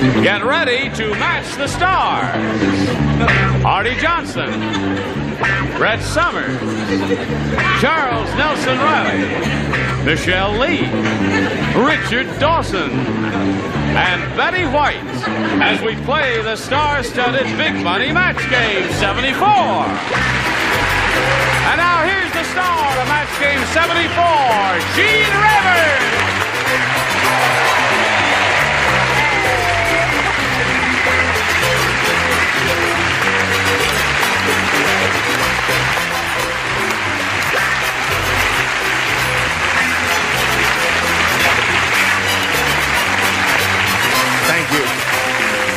Get ready to match the stars. Arte Johnson, Brett Summers, Charles Nelson Riley, Michelle Lee, Richard Dawson, and Betty White as we play the star-studded Big Money Match Game 74. And now here's the star of Match Game 74, Gene Rivers.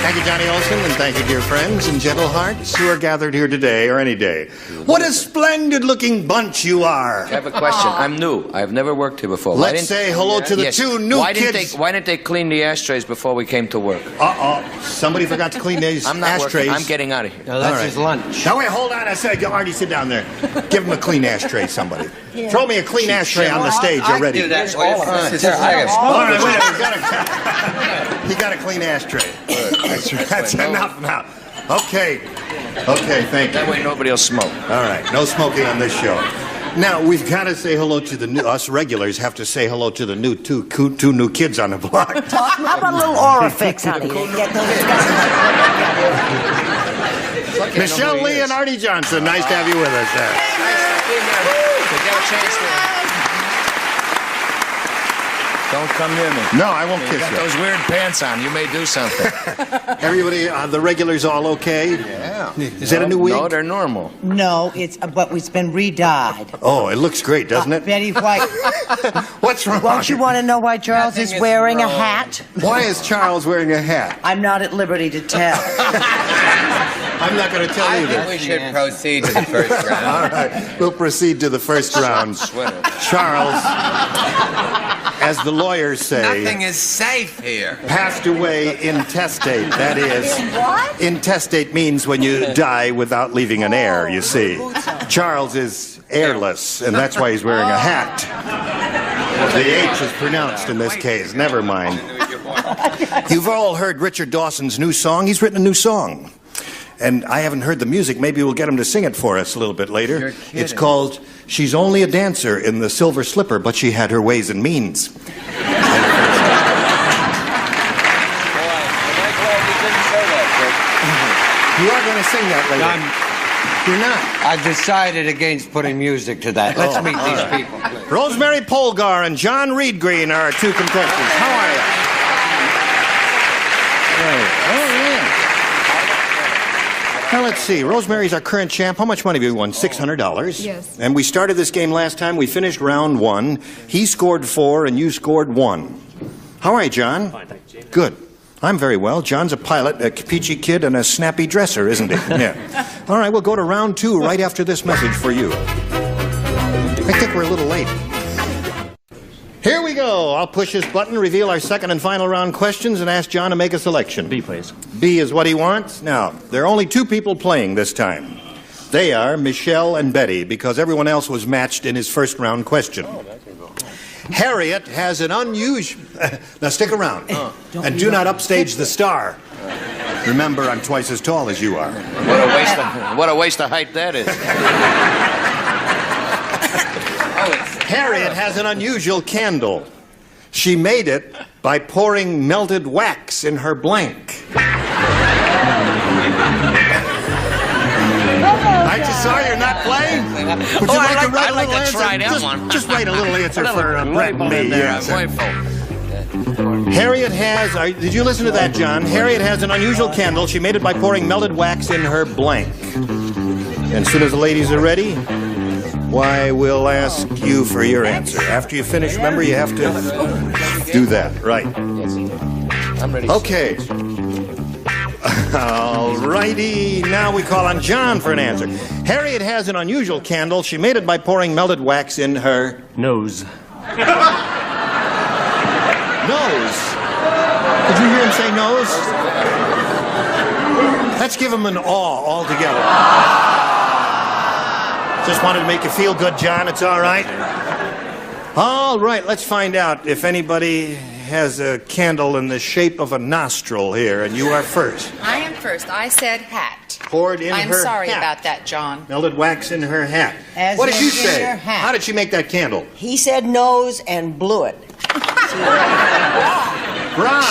Thank you, Johnny Olson, and thank you, dear friends and gentle hearts who are gathered here today or any day. What a splendid-looking bunch you are. I have a question. I'm new. I've never worked here before. Let's say hello to the two new kids. Why didn't they clean the ashtrays before we came to work? Somebody forgot to clean these I'm not ashtrays. Working. I'm getting out of here. No, that's his lunch. Now, wait, hold on a second. Already sit down there. Give him a clean ashtray, somebody. Yeah. Throw me a clean ashtray on the stage already. Do that. All right, wait. He got a clean ashtray. That's enough now. Okay, thank you. That way nobody will smoke. All right, no smoking on this show. Now, we've got to say hello to the new, us regulars have to say hello to the new two new kids on the block. How about a little Orifix, honey? Get those guys. Michelle Lee and Arte Johnson, nice to have you with us. Don't come near me. No, I won't kiss you. You got those weird pants on. You may do something. Everybody, the regulars all okay? Yeah. Is that a new wig? No, they're normal. No, but it's been re-dyed. Oh, it looks great, doesn't it? Betty White. What's wrong? Don't you want to know why Charles is wearing a hat? Why is Charles wearing a hat? I'm not at liberty to tell. I'm not going to tell you I think we should proceed to the first round. All right, we'll proceed to the first round. Charles, as the lawyers say, nothing is safe here. Passed away intestate. That is, what? Intestate means when you die without leaving an heir, you see. Charles is heirless, and that's why he's wearing a hat. The H is pronounced in this case. Never mind. You've all heard Richard Dawson's new song. He's written a new song. And I haven't heard the music. Maybe we'll get him to sing it for us a little bit later. It's called She's Only a Dancer in the Silver Slipper, but She Had Her Ways and Means. You are going to sing that later. You're not. I've decided against putting music to that. Let's meet these people. Rosemary Polgar and John Reed Green are our two contestants. How are you? Now, let's see. Rosemary's our current champ. How much money have you won? $600. Yes. And we started this game last time. We finished round 1. He scored 4 and you scored 1. How are you, John? Fine, thank you. Good. I'm very well. John's a pilot, a peachy kid, and a snappy dresser, isn't he? Yeah. All right, we'll go to round 2 right after this message for you. I think we're a little late. Here we go. I'll push this button, reveal our second and final round questions, and ask John to make a selection. B, please. B is what he wants. Now, there are only 2 people playing this time. They are Michelle and Betty, because everyone else was matched in his first round question. Harriet has an unusual... Now, stick around. And do not upstage the star. Remember, I'm twice as tall as you are. What a waste of height that is. Harriet has an unusual candle. She made it by pouring melted wax in her blank. I just saw you're not playing. Would you like to write a little answer? Try that one. Just write a little answer for Brett and me. Yes. Harriet has... did you listen to that, John? Harriet has an unusual candle. She made it by pouring melted wax in her blank. And as soon as the ladies are ready... Why, we'll ask you for your answer. After you finish, remember, you have to do that. Right. I'm ready. Okay. All righty. Now we call on John for an answer. Harriet has an unusual candle. She made it by pouring melted wax in her... Nose. Nose? Did you hear him say nose? Let's give him an awe altogether. Just wanted to make you feel good, John. It's all right. All right, let's find out if anybody has a candle in the shape of a nostril here, and you are first. I am first. I said hat. Poured in I'm her sorry hat. about that, John. Melted wax in her hat. As What did in you in say? your hat. How did she make that candle? He said nose and blew it. Bra.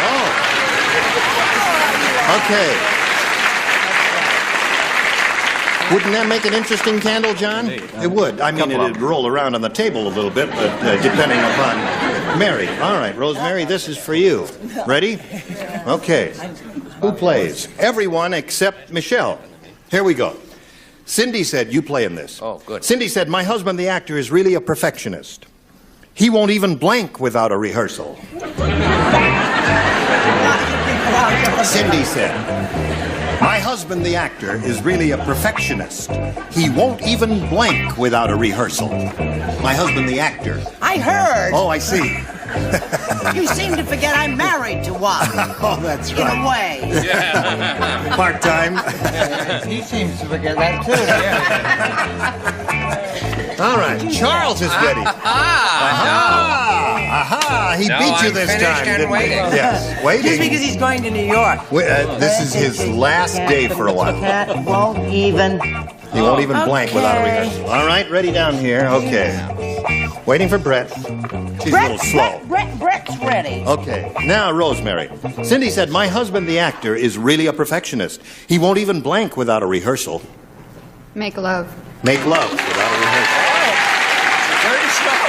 Oh. Okay. Wouldn't that make an interesting candle, John? It would. I mean, it'd roll around on the table a little bit, but depending upon Mary. All right, Rosemary, this is for you. Ready? Okay. Who plays? Everyone except Michelle. Here we go. Cindy said, you play in this. Oh, good. Cindy said, my husband, the actor, is really a perfectionist. He won't even blank without a rehearsal. Cindy said, my husband, the actor, is really a perfectionist. He won't even blank without a rehearsal. My husband, the actor. I heard. Oh, I see. You seem to forget I'm married to one. Oh, that's In a right. way. Part-time. He seems to forget that, too. All right, Charles is ready. Aha! He No, beat you I'm this finished time, and didn't waiting. he? Yes, Just waiting. because he's going to New York. This is his last day for a while. Cat won't even. He won't even blank without a Okay. rehearsal. All right, ready down here. Okay. Waiting for Brett. She's a little slow. Brett's ready. Okay, now Rosemary. Cindy said, my husband, the actor, is really a perfectionist. He won't even blank without a rehearsal. Make love. Make love without a rehearsal. Very slow.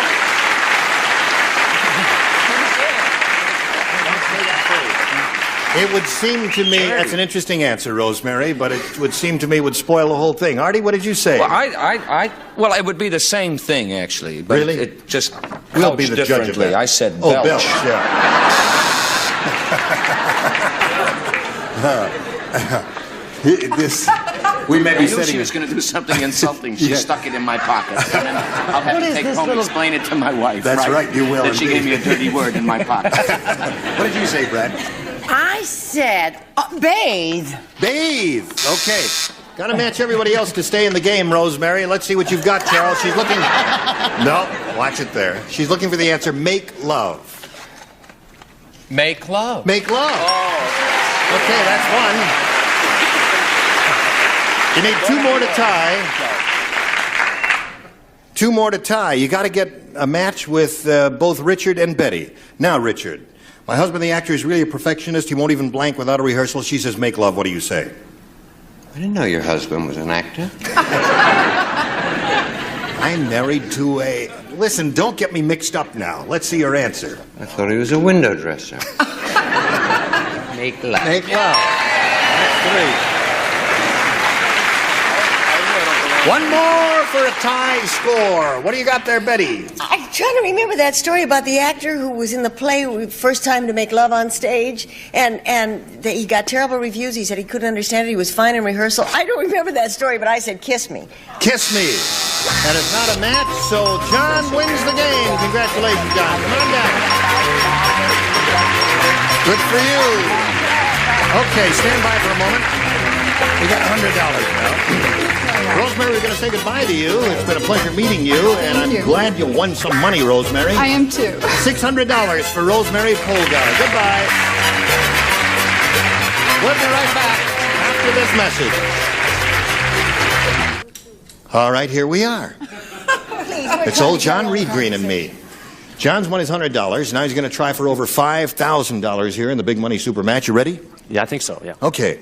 It would seem to me, that's an interesting answer, Rosemary, but it would seem to me would spoil the whole thing. Artie, what did you say? Well, it would be the same thing, actually. But Really? It just We'll be couched the judge of differently. that. I said Oh, belch. belch, yeah. We may I be knew she setting was going to do something insulting. She Yeah. stuck it in my pocket. And then I'll have to take home and explain it to my wife. That's right, you will That she indeed. gave me a dirty word in my pocket. What did you say, Brad? I said bathe. Bathe. Okay. Got to match everybody else to stay in the game, Rosemary. Let's see what you've got, Charles. She's looking. No, watch it there. She's looking for the answer. Make love. Make love. Make love. Okay, that's one. You need two more to tie. Two more to tie. You got to get a match with both Richard and Betty. Now, Richard, my husband, the actor, is really a perfectionist. He won't even blank without a rehearsal. She says, make love. What do you say? I didn't know your husband was an actor. I'm married to a... Listen, don't get me mixed up now. Let's see your answer. I thought he was a window dresser. Make love. Make love. That's three. One more for a tie score. What do you got there, Betty? I'm trying to remember that story about the actor who was in the play first time to make love on stage, and that he got terrible reviews. He said he couldn't understand it. He was fine in rehearsal. I don't remember that story, but I said kiss me. Kiss me. And it's not a match, so John wins the game. Congratulations, John. Come on down. Good for you. Okay, stand by for a moment. We got $100 now. Rosemary, we're going to say goodbye to you. It's been a pleasure meeting you, and I'm glad you won some money, Rosemary. I am too. $600 for Rosemary Polgar. Goodbye. We'll be right back after this message. All right, here we are. It's old John Reed Green and me. John's won his $100. Now he's going to try for over $5,000 here in the Big Money Super Match. You ready? Yeah, I think so, yeah. Okay.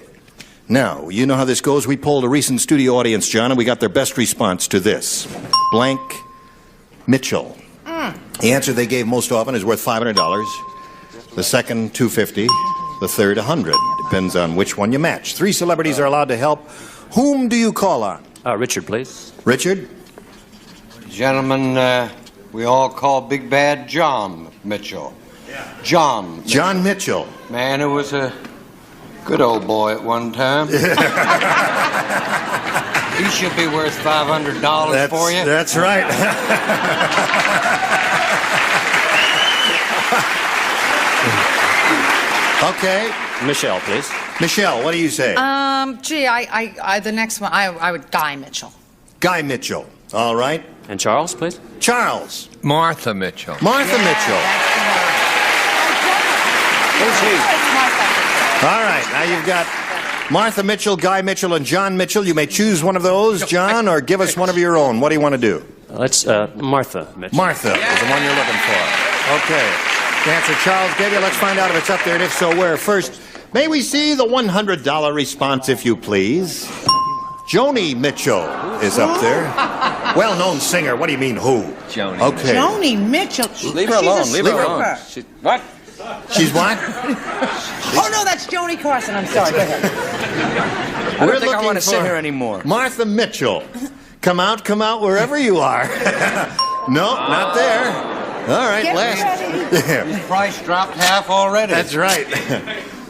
Now, you know how this goes. We polled a recent studio audience, John, and we got their best response to this. Blank Mitchell. The answer they gave most often is worth $500. The second, $250. The third, $100. Depends on which one you match. 3 celebrities are allowed to help. Whom do you call on? Richard, please. Richard? Gentlemen, we all call Big Bad John Mitchell. John Mitchell. John Mitchell. Man, who was a good old boy at one time. He should be worth $500 for you. That's right. Okay. Michelle, please. Michelle, what do you say? Gee, the next one, I would Guy Mitchell. Guy Mitchell. All right. And Charles, please. Charles. Martha Mitchell. Martha Mitchell. Who's he? All right, now you've got Martha Mitchell, Guy Mitchell, and John Mitchell. You may choose one of those, John, or give us one of your own. What do you want to do? Let's Martha Mitchell. Martha is the one you're looking for. Okay. The answer Charles gave you. Let's find out if it's up there, and if so, where. First, may we see the $100 response, if you please? Joni Mitchell is up there. Well-known singer. What do you mean, who? Joni. Okay. Joni Mitchell. Leave her alone. Leave her alone. What? She's what? Oh, no, that's Joni Carson. I'm sorry. Go ahead. I don't think I want to sit here anymore. Martha Mitchell. Come out, wherever you are. No, not there. All right, Get last. ready. Price dropped half already. That's right.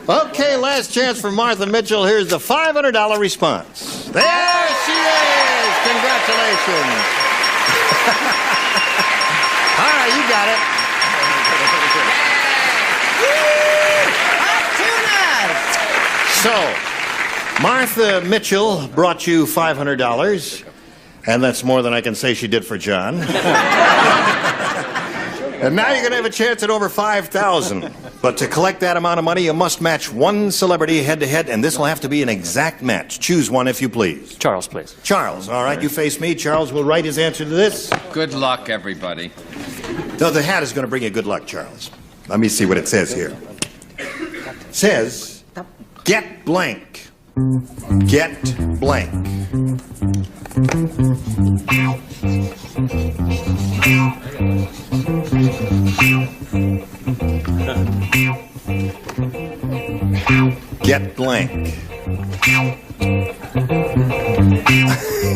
Okay, last chance for Martha Mitchell. Here's the $500 response. There she is! Congratulations. All right, you got it. So, Martha Mitchell brought you $500, and that's more than I can say she did for John. And now you're going to have a chance at over $5,000. But to collect that amount of money, you must match one celebrity head-to-head, and this will have to be an exact match. Choose one, if you please. Charles, please. Charles, all right, you face me. Charles will write his answer to this. Good luck, everybody. No, the hat is going to bring you good luck, Charles. Let me see what it says here. It says, get blank. Get blank. Get blank.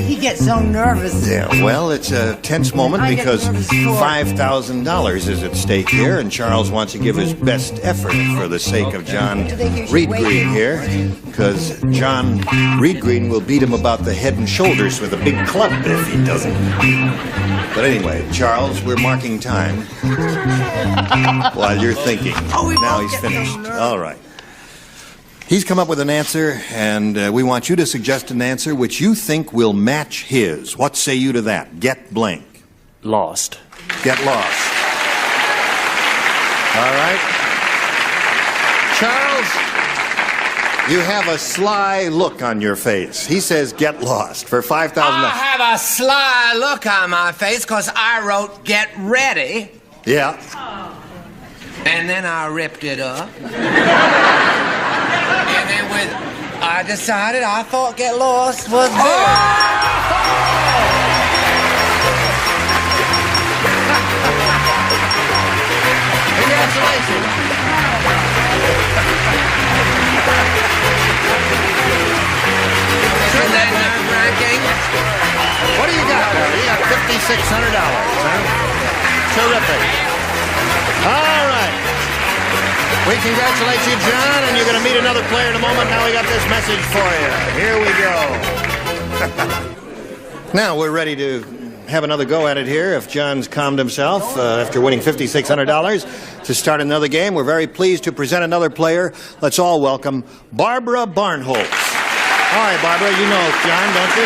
He gets so nervous. Yeah, well, it's a tense moment I get because nervous for it. $5,000 is at stake here, and Charles wants to give his best effort for the sake of John Do you think you should Reed wait Green here? here, because John Reed Green will beat him about the head and shoulders with a big club if he doesn't. But anyway, Charles, we're marking time while you're thinking. Oh, we Now both he's get so finished. nervous. All right. He's come up with an answer, and we want you to suggest an answer which you think will match his. What say you to that? Get blank. Lost. Get lost. All right. Charles, you have a sly look on your face. He says get lost for $5,000. I have a sly look on my face because I wrote get ready, Yeah. and then I ripped it up. And then I decided I thought get lost was good. Congratulations. Isn't that nerve-wracking? What do you got there? You got $5,600, huh? Terrific. All right. We congratulate you, John, and you're going to meet another player in a moment. Now we got this message for you. Here we go. Now we're ready to have another go at it here. If John's calmed himself after winning $5,600 to start another game, we're very pleased to present another player. Let's all welcome Barbara Barnholtz. All right, Barbara, you know John, don't you?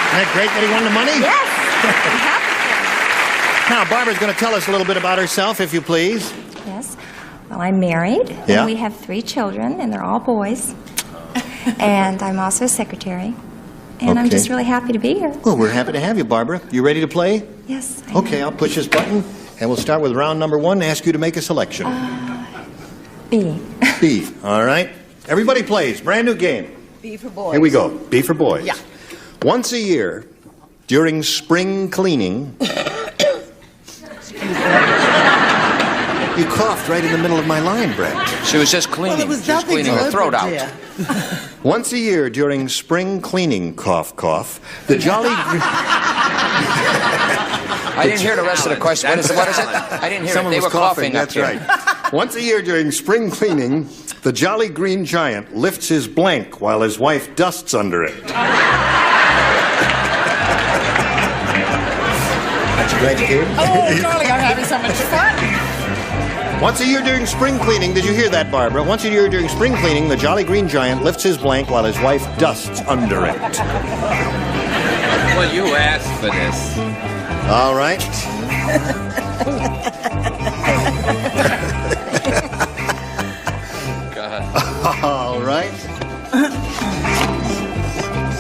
Isn't that great that he won the money? Yes. I'm happy Now, Barbara's going to tell us a little bit about herself, if you please. for it. Yes. Well, I'm married, Yeah. and we have 3 children, and they're all boys. And I'm also a secretary. And I'm Okay. just really happy to be here. Well, we're happy to have you, Barbara. You ready to play? Yes. I Okay, I'll push this button, and we'll start with round number 1 and ask you to make a selection. B. B, all right? Everybody plays. Brand new game. B for boys. Here we go. B for boys. Yeah. Once a year, during spring cleaning... You coughed right in the middle of my line, Brett. She was just cleaning. Well, it was she was nothing cleaning her throat out. dear. Once a year during spring cleaning, cough, cough, the Jolly... I didn't hear the rest of the question. What is it? I didn't hear Someone it. They was were coughing up that's here. right. Once a year during spring cleaning, the Jolly Green Giant lifts his blank while his wife dusts under it. Aren't you glad you came? Oh, darling, I'm having so much fun. Once a year during spring cleaning, did you hear that, Barbara? Once a year during spring cleaning, the Jolly Green Giant lifts his blank while his wife dusts under it. Well, you asked for this. All right.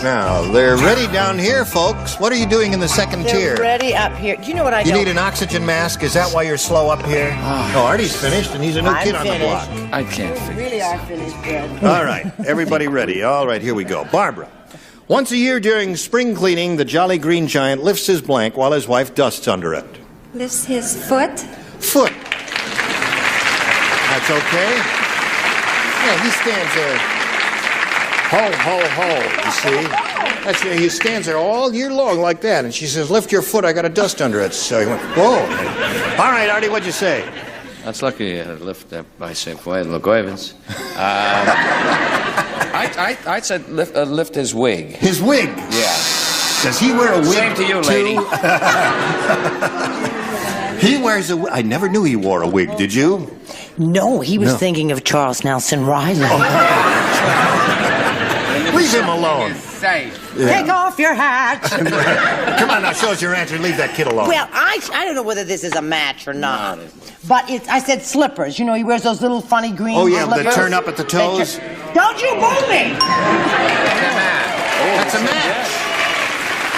Now, they're ready down here, folks. What are you doing in the second tier? They're ready up here. You know what I You don't... need an oxygen mask? Is that why you're slow up here? Oh, Artie's finished, and he's a new I'm kid on the finished. block. I can't You figure really are finished, Fred. All right, everybody ready. All right, here we go. Barbara. Once a year during spring cleaning, the Jolly Green Giant lifts his blank while his wife dusts under it. Lifts his foot. Foot. That's okay. Yeah, he stands there. Ho, ho, ho, you see? He stands there all year long like that, and she says, lift your foot, I got a dust under it. So he went, whoa. All right, Artie, what'd you say? That's lucky I lift that bicep way, Lagojevans. I said lift his wig. His wig? Yeah. Does he wear a wig? Same to you, lady. He wears a wig. I never knew he wore a wig, did you? No, he was thinking of Charles Nelson Riley. Leave him alone. Safe. Yeah. Take off your hat. Come on now, show us your answer. Leave that kid alone. Well, I don't know whether this is a match or not. But I said slippers. You know, he wears those little funny green Oh, yeah, slippers. that turn up at the toes. Don't you boo me! That's a match.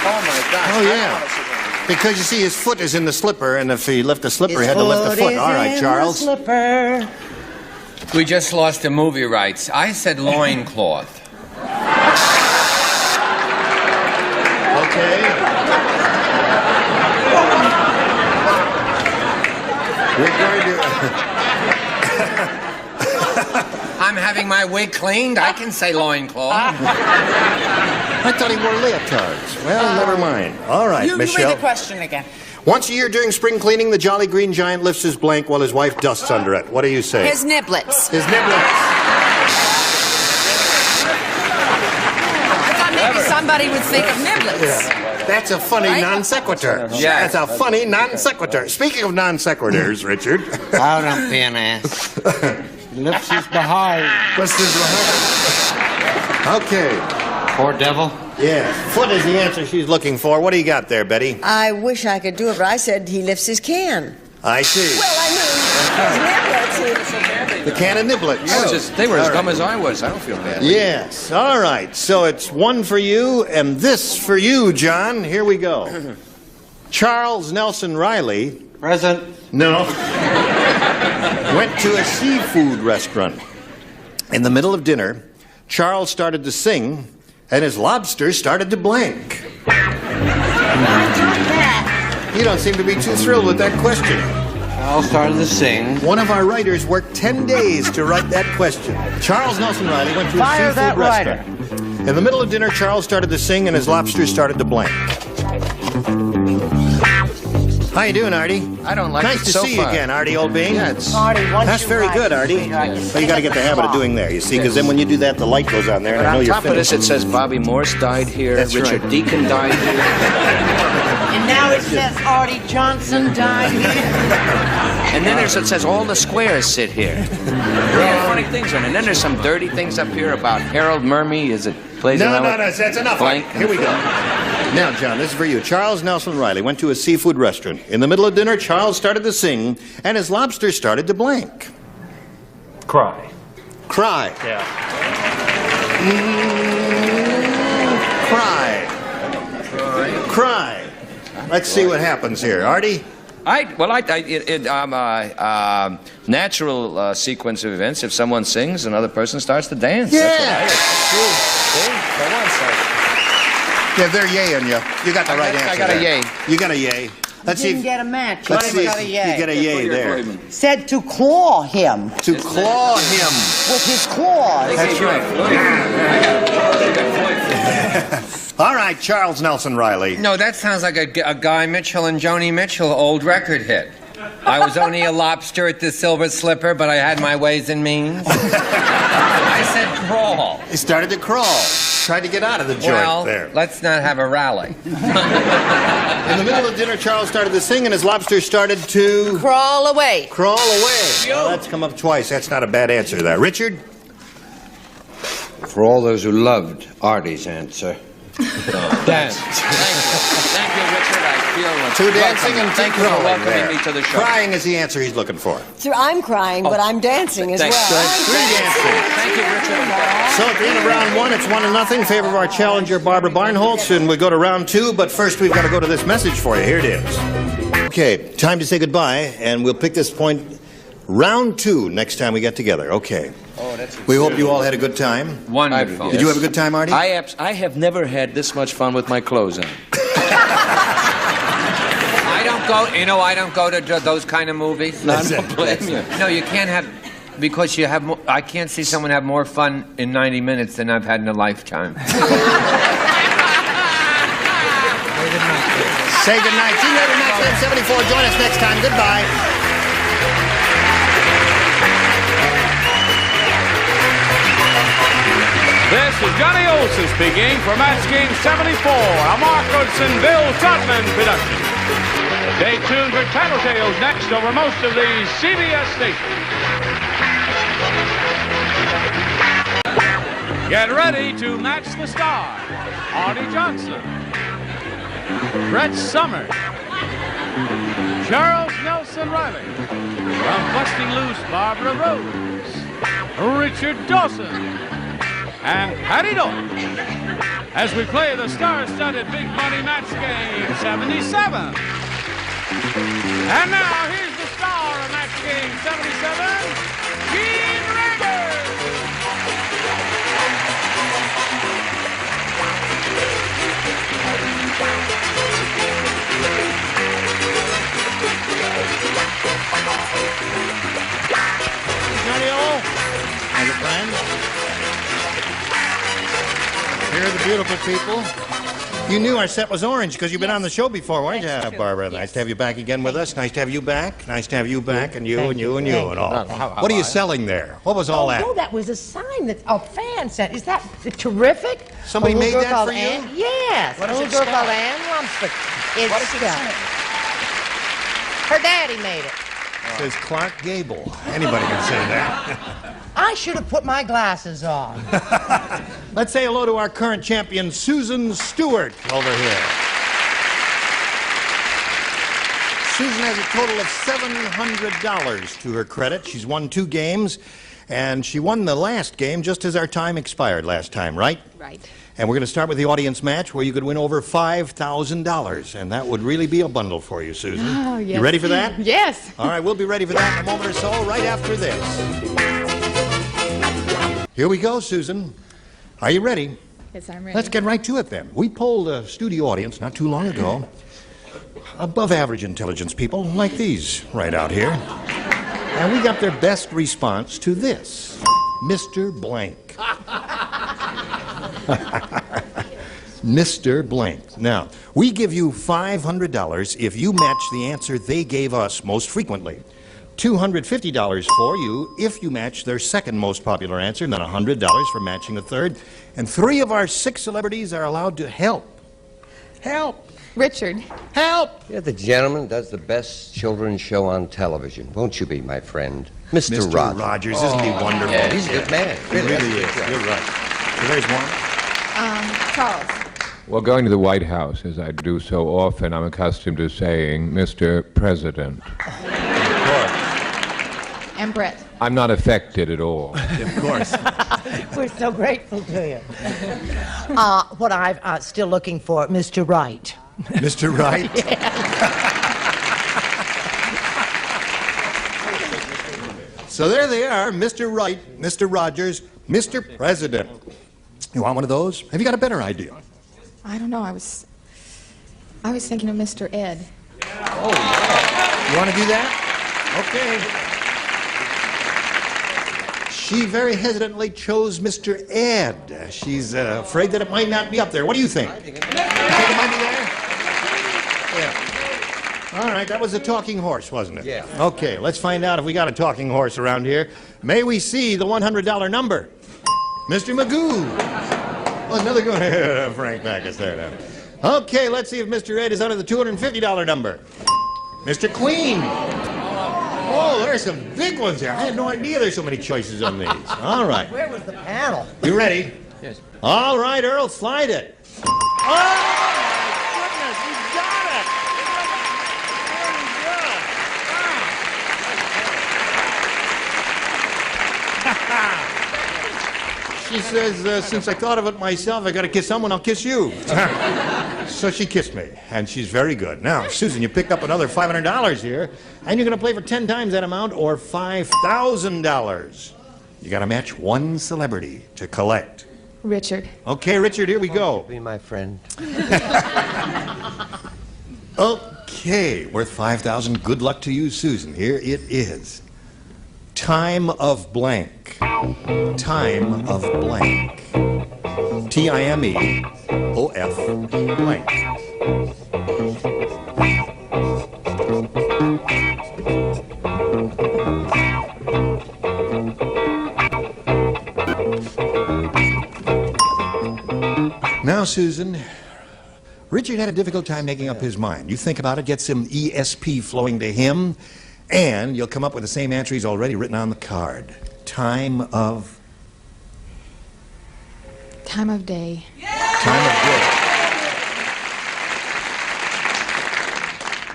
Oh, my gosh. Oh, yeah. Because, you see, his foot is in the slipper, and if he left the slipper, he had to lift the foot. All right, Charles. Slipper. We just lost the movie rights. I said loincloth. Okay. We're going to... I'm having my wig cleaned. I can say loincloth. I thought he wore leotards. Well, never mind. All right, You read Michelle. the question again. Once a year during spring cleaning, the Jolly Green Giant lifts his blank while his wife dusts under it. What do you say? His niblets. His niblets. I thought maybe somebody would think of niblets. Yeah. That's a funny Right? non sequitur. Yeah. That's a funny non sequitur. Speaking of non sequiturs, Richard. I don't be an ass. Lifts his behind. What's this? Okay. Poor devil. Yeah. Foot is the answer she's looking for. What do you got there, Betty? I wish I could do it, but I said he lifts his can. I see. Well, I mean, his niblets. The can of niblets. They were as dumb as I was. I don't feel bad. Yes. All right. So it's one for you and this for you, John. Here we go. Charles Nelson Riley. Present. No. Went to a seafood restaurant. In the middle of dinner, Charles started to sing, and his lobster started to blank. You don't seem to be too thrilled with that question. Charles started to sing. One of our writers worked 10 days to write that question. Charles Nelson Riley went to a Fire seafood that restaurant. In the middle of dinner, Charles started to sing, and his lobster started to blank. How you doing, Artie? I don't like Nice it to so see far. you again, Artie, old bean. Yeah, it's... Artie, once That's you very write, good, Artie. sweetheart, But you got to get the habit of doing that, you see, because then when you do that, the light goes on there, and I know on you're top of this, finished. it says Bobby Morse died here. That's Richard right. Deacon died here. And now it says Arte Johnson died here. And then it says all the squares sit here. Yeah, funny things on it. And then there's some dirty things up here about Harold Murmy. Is it plays No, around no, with no, that's enough. blank? Here we go. Now, John, this is for you. Charles Nelson Riley went to a seafood restaurant. In the middle of dinner, Charles started to sing, and his lobster started to blank. Cry. Cry. Yeah. Cry. Cry. Let's see what happens here. Artie? Natural sequence of events. If someone sings, another person starts to dance. Yeah. That's Yeah, they're yaying you. You got the right answer. I got a there. yay. You got a yay. Let's see. Didn't get a match. Let's You see got if a you yay. get a yay there. Said to claw him To claw him. with his claws. That's right. All right, Charles Nelson Riley. No, that sounds like a Guy Mitchell and Joni Mitchell old record hit. I was only a lobster at the Silver Slipper, but I had my ways and means. I said crawl. He started to crawl. Tried to get out of the joint Well, there. let's not have a rally. In the middle of dinner, Charles started to sing, and his lobster started to Crawl away. crawl away. Well, that's come up twice. That's not a bad answer there. Richard? For all those who loved Artie's answer. Dance. Thank you, Richard. I feel Two dancing welcome. and two Thank you for crawling welcoming there. me to the show. Crying is the answer he's looking for. So I'm crying, but I'm dancing as Thanks. well. Three dancing. Thank you, Richard. So at the end of round one, it's 1-0 in favor of our challenger, Barbara Barnholtz, and we go to round two, but first we've got to go to this message for you. Here it is. Okay, time to say goodbye, and we'll pick this point round two next time we get together. Okay. We hope you all had a good time. Wonderful. Did you have a good time, Artie? I have never had this much fun with my clothes on. I don't go, I don't go to those kind of movies. No, I don't blame you. No, you can't have, because you have more, I can't see someone have more fun in 90 minutes than I've had in a lifetime. Say goodnight. See you later, 1974. Join us next time. Goodbye. This is Johnny Olson speaking for Match Game 74, a Mark Goodson, Bill Trotman production. Stay tuned for Tattletales next over most of the CBS stations. Get ready to match the stars. Arte Johnson, Brett Summers, Charles Nelson Riley, from Busting Loose, Barbara Rose, Richard Dawson, and Patty Doyle, as we play the star-studded Big Money Match Game 77. And now, here's the star of Match Game 77, Gene Rayburn. Johnny O. How's it, friend? Here are the beautiful people. You knew our set was orange because you've been on the show before, weren't you, Barbara? Nice to have you back again with us. Nice to have you back. Nice to have you back, and you and you and you and all. What are you selling there? What was all that? Oh, that was a sign that a fan sent. Is that terrific? Somebody A little made girl that called for you? Ann? Yes. What a does little it girl say? called Ann Lumpster. It's her daddy made it. It says Clark Gable. Anybody can say that. I should have put my glasses on. Let's say hello to our current champion, Susan Stewart, over here. Susan has a total of $700 to her credit. She's won 2 games, and she won the last game just as our time expired last time, right? Right. And we're going to start with the audience match where you could win over $5,000, and that would really be a bundle for you, Susan. Oh, yes. You ready for that? Yes. All right, we'll be ready for that in a moment or so, right after this. Here we go, Susan. Are you ready? Yes, I'm ready. Let's get right to it then. We polled a studio audience not too long ago. Above average intelligence people like these right out here. And we got their best response to this. Mr. Blank. Mr. Blank. Now, we give you $500 if you match the answer they gave us most frequently. $250 for you if you match their second most popular answer, and then $100 for matching the third. And 3 of our 6 celebrities are allowed to help. Help! Richard. Help! You're the gentleman who does the best children's show on television. Won't you be my friend? Mr. Rogers. Rogers, isn't he wonderful? Yeah, he's a good man. He really is. You're right. So there's one. Charles. Well, going to the White House, as I do so often, I'm accustomed to saying, Mr. President. And Brett. I'm not affected at all. Of course. We're so grateful to you. What I'm still looking for, Mr. Wright. Mr. Wright? So there they are, Mr. Wright, Mr. Rogers, Mr. President. You want one of those? Have you got a better idea? I don't know. I was thinking of Mr. Ed. Oh, yeah. You want to do that? Okay. She very hesitantly chose Mr. Ed. She's afraid that it might not be up there. What do you think? You think it might be there? Yeah. All right, that was a talking horse, wasn't it? Yeah. Okay, let's find out if we got a talking horse around here. May we see the $100 number? Mr. Magoo. Well, another good Frank Backus there now. Okay, let's see if Mr. Ed is under the $250 number. Mr. Queen. Oh, there's some big ones here. I had no idea there's so many choices on these. All right. Where was the panel? You ready? Yes. All right, Earl, slide it. Oh, my goodness, you got it. she says, since I thought of it myself, I got to kiss someone, I'll kiss you. So she kissed me, and she's very good. Now, Susan, you picked up another $500 here, and you're going to play for 10 times that amount, or $5,000. You got to match one celebrity to collect. Richard. Okay, Richard, here we go. Be my friend. Okay, worth $5,000. Good luck to you, Susan. Here it is. Time of blank. Time of blank. TIMEOF blank. Now, Susan, Richard had a difficult time making up his mind. You think about it, get some ESP flowing to him, and you'll come up with the same answer he's already written on the card. Time of... Time of day. Time of day.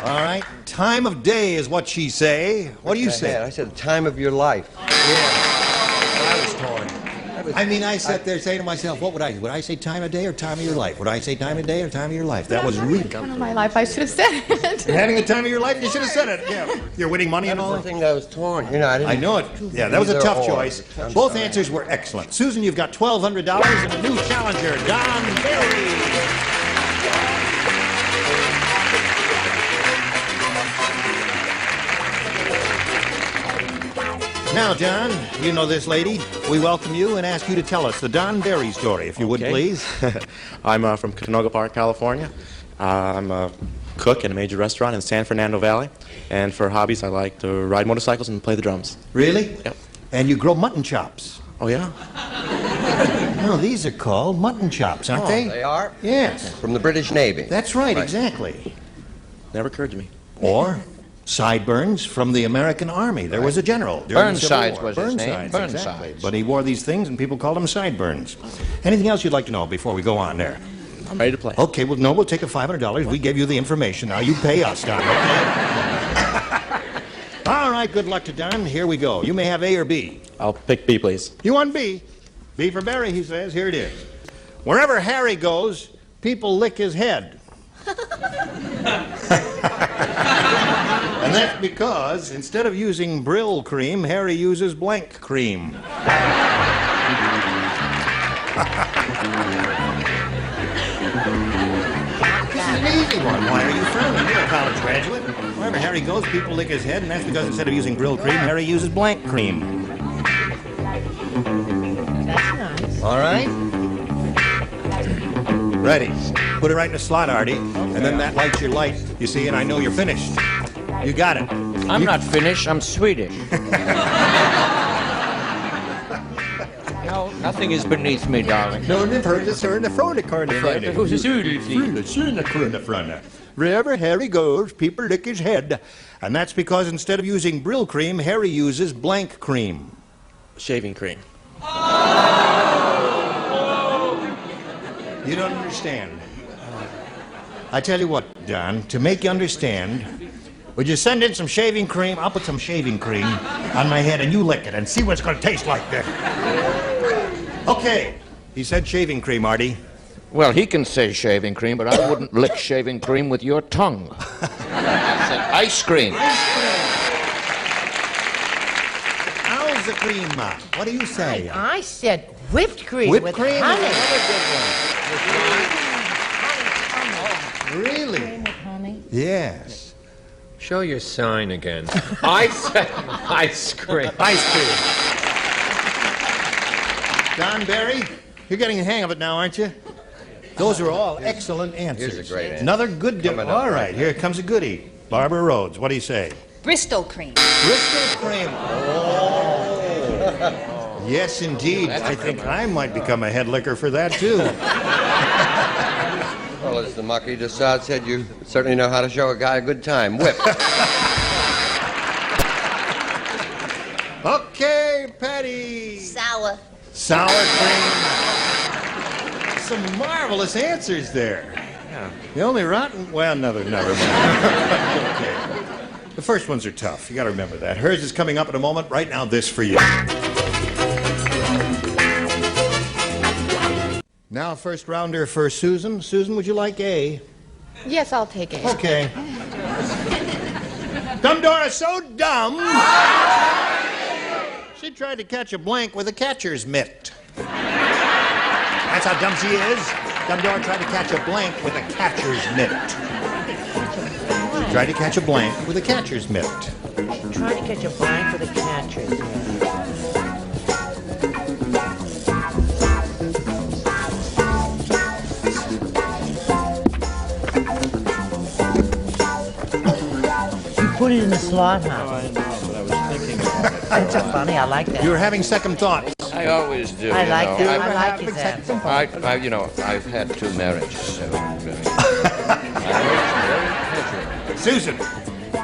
All right. Time of day is what she say. What do you say? I said the time of your life. I was torn. I mean, I sat there saying to myself, what would I do? Would I say time of day or time of your life? Would I say time of day or time of your life? That was really... Time of my life, I should have said it. You're having the time of your life? You should have said it. Yeah. You're winning money and all That was the thing that was torn. You know, I know it. Yeah, that was a tough choice. Both answers were excellent. Susan, you've got $1,200 and a new challenger, Don Berry. Now, John, you know this lady. We welcome you and ask you to tell us the Don Berry story, if you would, please. I'm from Canoga Park, California. I'm a cook in a major restaurant in San Fernando Valley. And for hobbies, I like to ride motorcycles and play the drums. Really? Yep. And you grow mutton chops. Oh, yeah? No, these are called mutton chops, aren't they? They are? Yes. From the British Navy. That's right, exactly. Never occurred to me. Or sideburns from the American Army. There was a general during the Civil Burnsides War. was his name. Burnside, Burnside. exactly. But he wore these things, and people called him sideburns. Anything else you'd like to know before we go on there? I'm ready to play. Okay, well, no, we'll take the $500. We gave you the information. Now you pay us, Don. All right, good luck to Don. Here we go. You may have A or B. I'll pick B, please. You want B? B for Barry, he says. Here it is. Wherever Harry goes, people lick his head. And that's because instead of using Brill cream, Harry uses blank cream. This is an easy one. Why are you frowning? You're a college graduate. Wherever Harry goes, people lick his head, and that's because instead of using Brill cream, Harry uses blank cream. That's nice. All right? Ready. Put it right in the slot, Artie. And then that lights your light, you see, and I know you're finished. You got it. I'm not Finnish, I'm Swedish. No, nothing is beneath me, darling. No, Wherever Harry goes, people lick his head. And that's because instead of using Brill cream, Harry uses blank cream. Shaving cream. You don't understand. I tell you what, John, to make you understand, would you send in some shaving cream? I'll put some shaving cream on my head and you lick it and see what it's going to taste like there. Okay. He said shaving cream, Artie. Well, he can say shaving cream, but I wouldn't lick shaving cream with your tongue. I said ice cream. How's the cream, Ma? What do you say? I said whipped cream Whipped with cream? honey. Really? Cream with honey. Yes. Show your sign again. I said ice cream. Ice cream. Don Berry, you're getting the hang of it now, aren't you? Those are all excellent answers. Here's a great answer. Another good All right, here comes a goodie. Barbara Rhodes, what do you say? Bristol cream. Bristol cream. Oh. Yes, indeed. I think I might become a head licker for that, too. Well, as the Marquis de Sade said, you certainly know how to show a guy a good time. Whip. Okay, Patty. Sour. Sour cream. Some marvelous answers there. Yeah. The only rotten... Well, never mind. Okay. The first ones are tough. You got to remember that. Hers is coming up in a moment. Right now, this for you. Now a first rounder for Susan. Susan, would you like A? Yes, I'll take it. Okay. Dumb Dora's so dumb, she tried to catch a blank with a catcher's mitt. That's how dumb she is. Dumb Dora tried to catch a blank with a catcher's mitt. She tried to catch a blank with a catcher's mitt. Trying to catch a blank with a catcher's mitt. Put it in the slot, huh? I know, but I was thinking about it. That's funny. I like that. You were having second thoughts. I always do. I you like know. that. I like his answer. I've had 2 marriages, so Susan,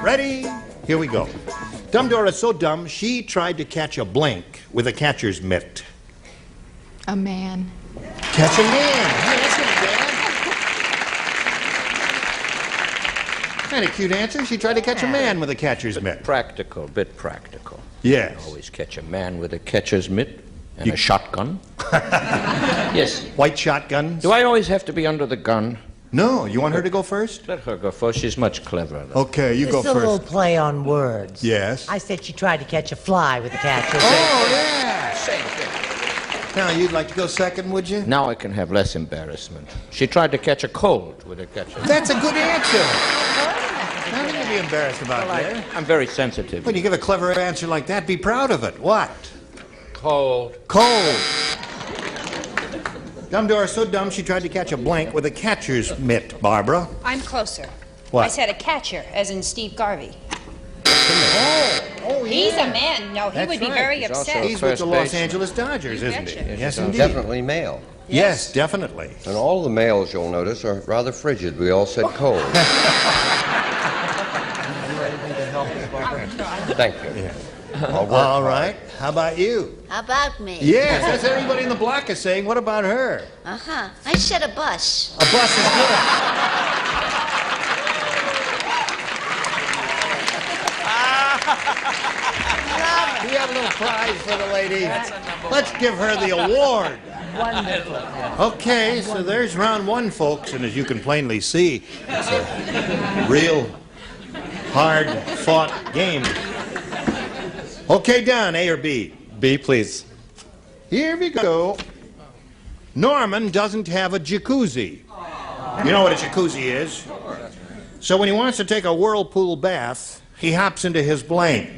ready? Here we go. Dumb Dora's so dumb, she tried to catch a blank with a catcher's mitt. A man. Catch a man. Hey, that's not bad. Kind of cute answer. She tried to catch a man with a catcher's mitt. bit practical. Yes. Always catch a man with a catcher's mitt and a shotgun. Yes. White shotguns. Do I always have to be under the gun? No. You want her to go first? Let her go first. She's much cleverer. Okay, you go Just a little first. play on words. Yes. I said she tried to catch a fly with a catcher's mitt. Oh, yeah. Same thing. Now, you'd like to go second, would you? Now I can have less embarrassment. She tried to catch a cold with a catcher's mitt. That's a good answer. Nothing to be embarrassed about there. I'm very sensitive. When you give a clever answer like that, be proud of it. What? Cold. Cold. Dumb Dora's so dumb she tried to catch a blank with a catcher's mitt, Barbara. I'm closer. What? I said a catcher, as in Steve Garvey. Oh, He's a man. No, he That's would be right. very He's upset. also He's with the Los baseman. Angeles Dodgers, isn't he? betcha. Yes, indeed. Definitely male. Yes, definitely. And all the males, you'll notice, are rather frigid. We all said cold. Thank you. All right. How about you? How about me? Yes, that's everybody in the block is saying. What about her? Uh-huh. I said a bus. A bus is good. We have a little prize for the lady. Let's give her the award. Wonderful. Okay, so there's round 1, folks, and as you can plainly see, it's a real hard-fought game. Okay, Don, A or B? B, please. Here we go. Norman doesn't have a jacuzzi. You know what a jacuzzi is? So when he wants to take a whirlpool bath, he hops into his blank.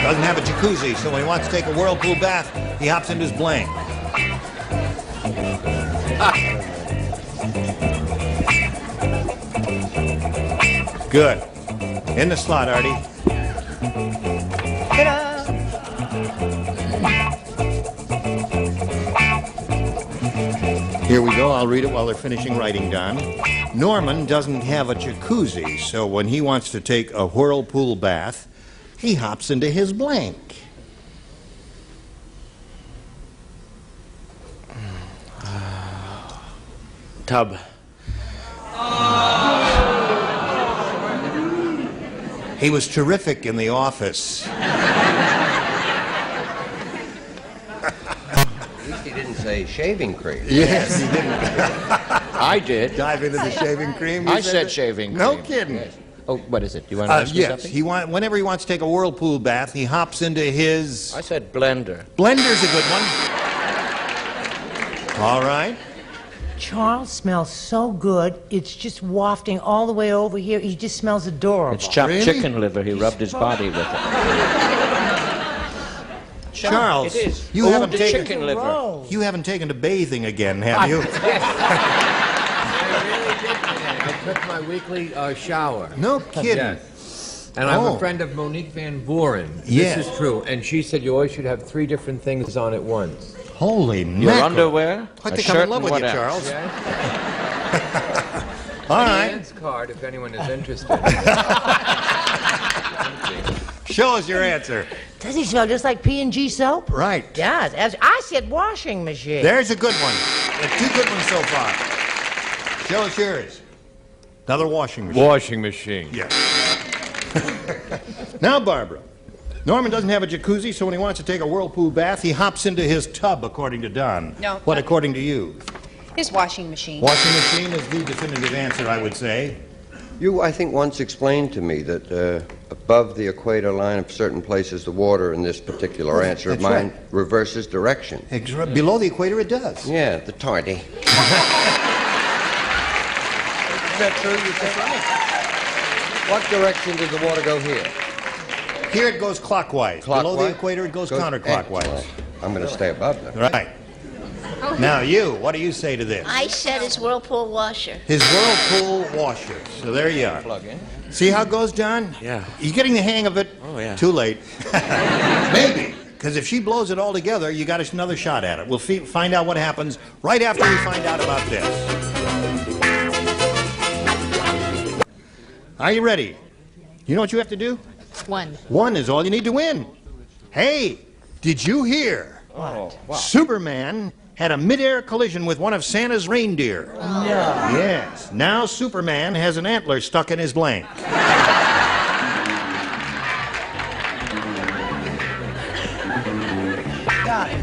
Doesn't have a jacuzzi, so when he wants to take a whirlpool bath, he hops into his blank. Good. In the slot, Artie. Here we go. I'll read it while they're finishing writing, Don. Norman doesn't have a jacuzzi, so when he wants to take a whirlpool bath, he hops into his blank. Tub. He was terrific in the office. At least he didn't say shaving cream. Yes, he didn't. I did. Dive into the shaving cream. I said shaving cream. No kidding. Yes. Oh, what is it? You want to ask me Yes, something? whenever he wants to take a whirlpool bath, he hops into his... I said blender. Blender's a good one. All right. Charles smells so good. It's just wafting all the way over here. He just smells adorable. It's chopped Really? chicken liver. He rubbed his body with it. Charles, It is. you Oh, haven't the taken chicken liver. Gross. you haven't taken to bathing again, have you? I took my weekly shower. No kidding. Yes. And I'm Oh. a friend of Monique Van Voren. Yes. This is true. And she said you always should have 3 different things on at once. Holy Your mackerel. underwear, I a think shirt, I'm in love and with you, what else? Charles. Yes? All right. Dance card, if anyone is interested. Show us your answer. Does he smell just like P&G soap? Right. Yes. I said washing machine. There's a good one. There's 2 good ones so far. Show us yours. Another washing machine. Washing machine. Yes. Now, Barbara, Norman doesn't have a jacuzzi, so when he wants to take a whirlpool bath, he hops into his tub, according to Don. No. What, according to you? His washing machine. Washing machine is the definitive answer, I would say. You, I think, once explained to me that above the equator line of certain places, the water in this particular answer of That's mine right. reverses direction. Below the equator, it does. Yeah, the tardy. Is that true? You think? What direction does the water go here? Here it goes clockwise. Below the equator, it goes counterclockwise. Excellent. I'm going to stay above them. Right. Now, you, what do you say to this? I said his whirlpool washer. His whirlpool washer. So there you are. Plug in. See how it goes, John? Yeah. You getting the hang of it? Oh, yeah. Too late. Maybe. Because if she blows it all together, you got another shot at it. We'll find out what happens right after we find out about this. Are you ready? You know what you have to do? One. One is all you need to win. Hey, did you hear? Oh, wow. Superman had a mid-air collision with one of Santa's reindeer. No. Yes. Now Superman has an antler stuck in his blank. Got it.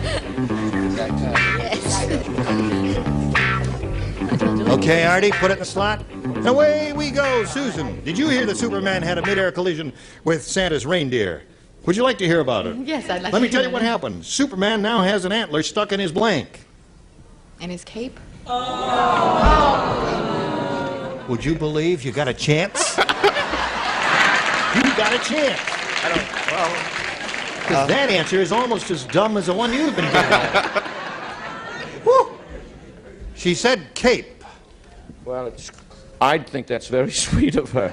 Okay, Artie, put it in the slot. Away we go, Susan. Did you hear that Superman had a mid-air collision with Santa's reindeer? Would you like to hear about it? Yes, I'd like Let to me tell hear you what it. happened. Superman now has an antler stuck in his blank. And his cape? Would you believe you got a chance? You got a chance. Because that answer is almost as dumb as the one you've been giving. Woo. She said cape. Well, I think that's very sweet of her.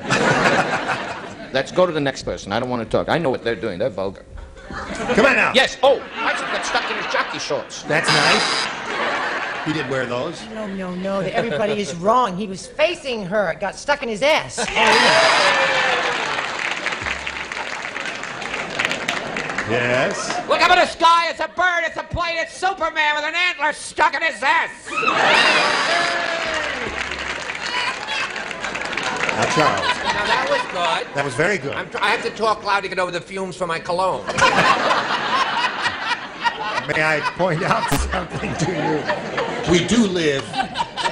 Let's go to the next person. I don't want to talk. I know what they're doing. They're vulgar. Come on now. Yes. Oh, I got stuck in his jockey shorts. That's nice. He did wear those. No. Everybody is wrong. He was facing her. It got stuck in his ass. Yes. Look up at the sky. It's a bird. It's a plane. It's Superman with an antler stuck in his ass. Now, Charles. Now, that was good. That was very good. I have to talk loud to get over the fumes from my cologne. May I point out something to you? We do live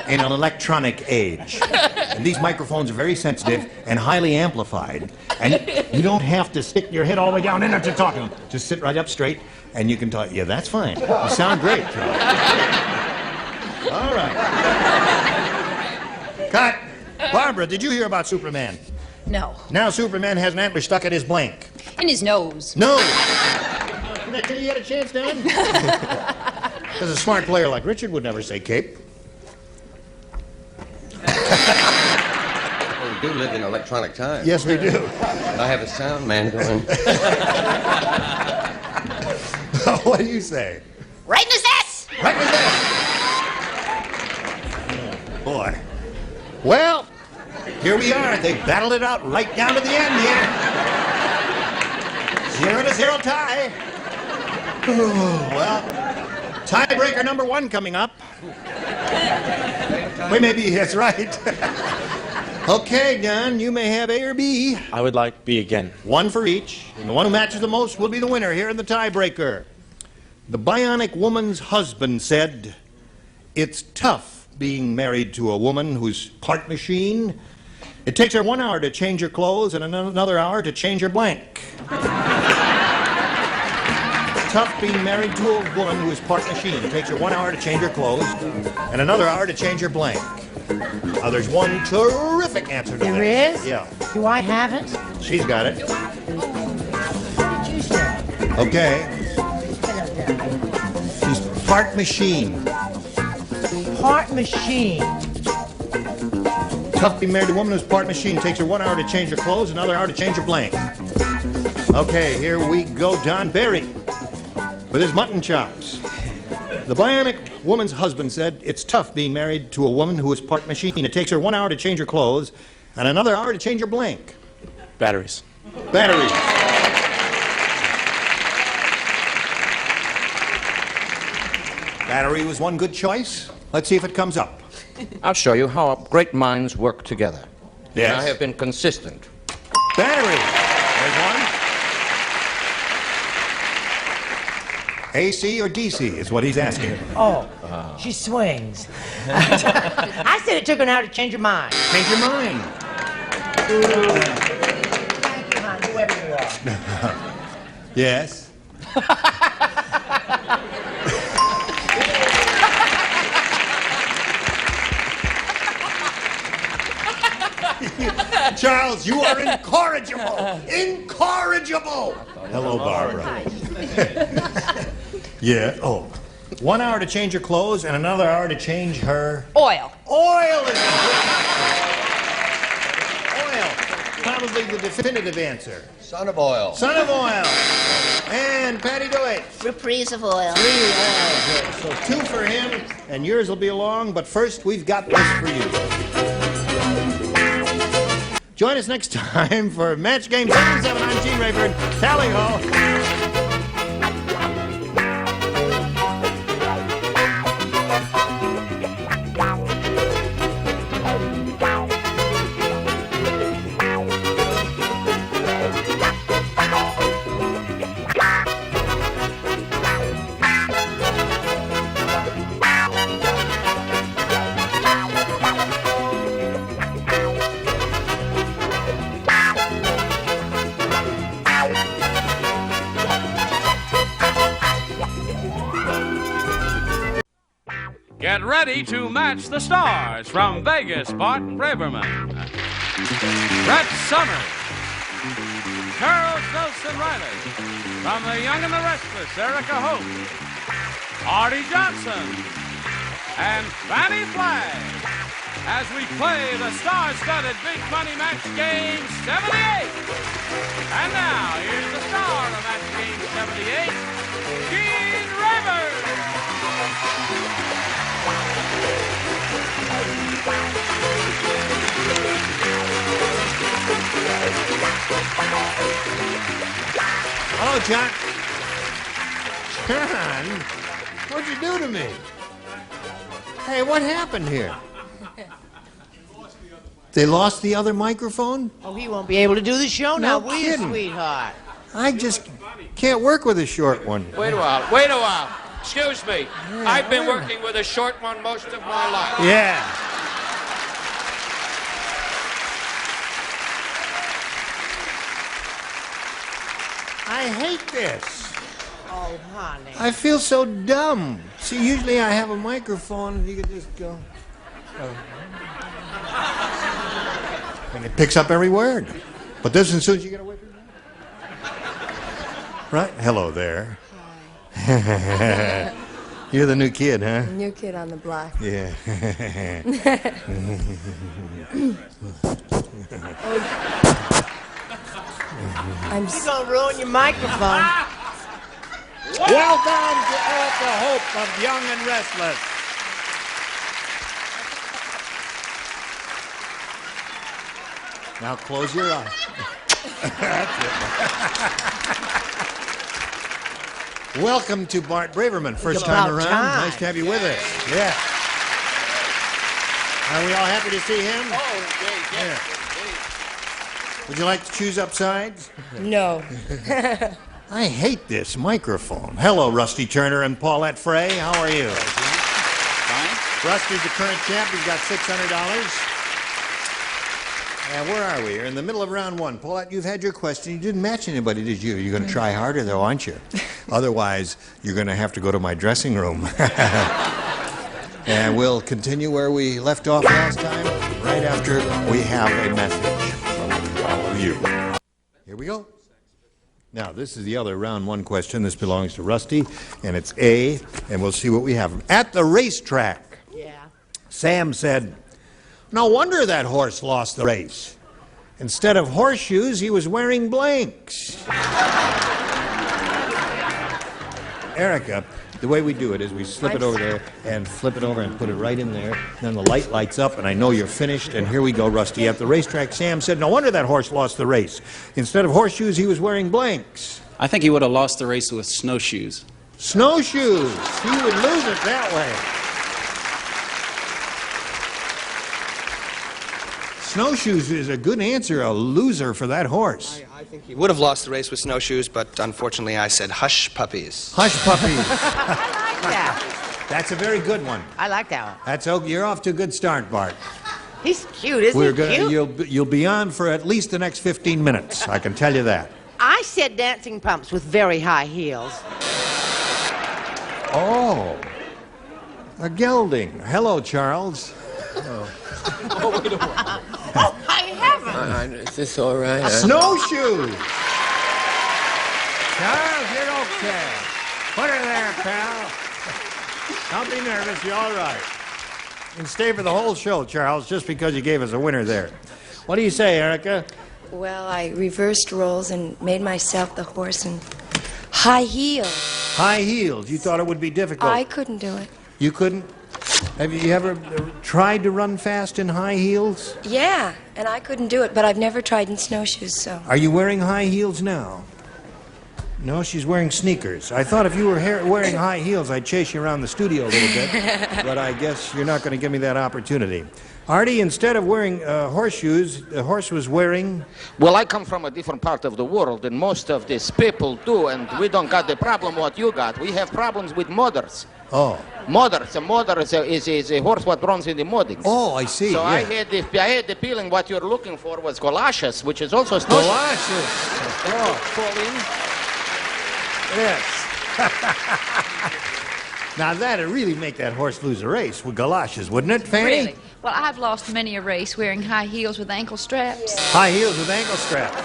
in an electronic age. And these microphones are very sensitive and highly amplified. And you don't have to stick your head all the way down in there to talk to them. Just sit right up straight and you can talk. Yeah, that's fine. You sound great, Charles. All right. Cut. Barbara, did you hear about Superman? No. Now Superman has an antler stuck in his blank. In his nose. No. Did I tell you had a chance, Dan? Because a smart player like Richard would never say cape. Well, we do live in electronic times. Yes, we do. And I have a sound man going. What do you say? Right in his ass! Right in his ass. Boy. Well, here we are. They battled it out right down to the end here. 0-0 tie. Well, tiebreaker number 1 coming up. Wait, maybe that's right. Okay, Don, you may have A or B. I would like B again. 1 for each. And the one who matches the most will be the winner here in the tiebreaker. The bionic woman's husband said, "It's tough being married to a woman who's part machine. It takes her 1 hour to change her clothes and another hour to change her blank." Tough being married to a woman who is part machine. It takes her 1 hour to change her clothes and another hour to change her blank. Now, there's one terrific answer to that. There is? Yeah. Do I have it? She's got it. What did you say? Okay. She's part machine. Part machine. Tough being married to a woman who's part machine. Takes her 1 hour to change her clothes, another hour to change her blank. Okay, here we go. Don Barry with his mutton chops. The bionic woman's husband said, "It's tough being married to a woman who is part machine. It takes her 1 hour to change her clothes and another hour to change her blank." Batteries. Batteries. Battery was one good choice. Let's see if it comes up. I'll show you how great minds work together. Yes. And I have been consistent. Battery. There's one. AC or DC is what he's asking. Oh, she swings. I said it took an hour to change your mind. Change your mind. Thank you, hon, whoever you are. Yes. Charles, you are incorrigible! Incorrigible! Hello, Barbara. Yeah, oh. 1 hour to change her clothes and another hour to change her... Oil. Oil is oil. Probably the definitive answer. Son of oil. Son of oil. And Patty DeWitt. Reprise of oil. 3 oils. So 2 for him, and yours will be along, but first we've got this for you. Join us next time for Match Game 77. I'm Gene Rayford. Tally ho. Get ready to match the stars from Vegas, Bart Braverman, Brett Summers, Charles Nelson Riley, from The Young and the Restless, Erica Hope, Arte Johnson, and Fanny Flagg, as we play the star-studded Big Money Match Game 78. And now, here's the star of Match Game 78, Gene Rayford. Hello, John. John, what'd you do to me? Hey, what happened here? They lost the other microphone? Oh, he won't be able to do the show now, will you, kidding. sweetheart? I just can't work with a short one. Wait a while. Wait a while. Excuse me. I've been working with a short one most of my life. Yeah. I hate this. Oh, honey. I feel so dumb. See, usually I have a microphone and you can just go. And it picks up every word. But this, as soon as you get away from it. Right? Hello there. Hi. You're the new kid, huh? New kid on the block. Yeah. You're gonna ruin your microphone. Welcome to Erica Hope of Young and Restless. Now close your eyes. That's it. Welcome to Bart Braverman. First time around. Nice to have you with us. Yeah. Are we all happy to see him? Oh, Yeah. Would you like to choose up sides? No. I hate this microphone. Hello, Rusty Turner and Paulette Frey. How are you? Fine. Rusty's the current champ. He's got $600. And where are we? We're in the middle of round one. Paulette, you've had your question. You didn't match anybody, did you? You're going to try harder, though, aren't you? Otherwise, you're going to have to go to my dressing room. And we'll continue where we left off last time, right after we have a message from all of you. Here we go. Now, this is the other round one question. This belongs to Rusty, and it's A, and we'll see what we have. At the racetrack, Sam said, "No wonder that horse lost the race. Instead of horseshoes, he was wearing blanks." Erica, the way we do it is we slip it over there and flip it over and put it right in there. Then the light lights up, and I know you're finished. And here we go, Rusty. At the racetrack, Sam said, "No wonder that horse lost the race. Instead of horseshoes, he was wearing blanks." I think he would have lost the race with snowshoes. Snowshoes. He would lose it that way. snowshoes is a good answer, a loser for that horse. I think he would have lost the race with snowshoes, but unfortunately I said hush puppies. Hush puppies. I like that. That's a very good one. I like that one. You're off to a good start, Bart. He's cute, isn't he cute? You'll be on for at least the next 15 minutes. I can tell you that. I said dancing pumps with very high heels. Oh, a gelding. Hello, Charles. Oh, wait a minute. Oh, I haven't. Is this all right? Snowshoes. Charles, you're okay. Put her there, pal. Don't be nervous. You're all right. You can stay for the whole show, Charles, just because you gave us a winner there. What do you say, Erica? Well, I reversed roles and made myself the horse in high heels. High heels. You thought it would be difficult. I couldn't do it. You couldn't? Have you ever tried to run fast in high heels? Yeah, and I couldn't do it, but I've never tried in snowshoes, so. Are you wearing high heels now? No, she's wearing sneakers. I thought if you were wearing high heels, I'd chase you around the studio a little bit, but I guess you're not going to give me that opportunity. Artie, instead of wearing horseshoes, the horse was wearing... Well, I come from a different part of the world than most of these people do, and we don't got the problem what you got. We have problems with mothers. Oh. Mothers. A mother is a horse what runs in the muddings. Oh, I see. So yeah. I had the feeling what you're looking for was galoshes, which is also snowshoes. Galoshes. Oh. Fall in. Yes. Now that'd really make that horse lose a race with galoshes, wouldn't it, Fanny? Really? Well, I've lost many a race wearing high heels with ankle straps. High heels with ankle straps.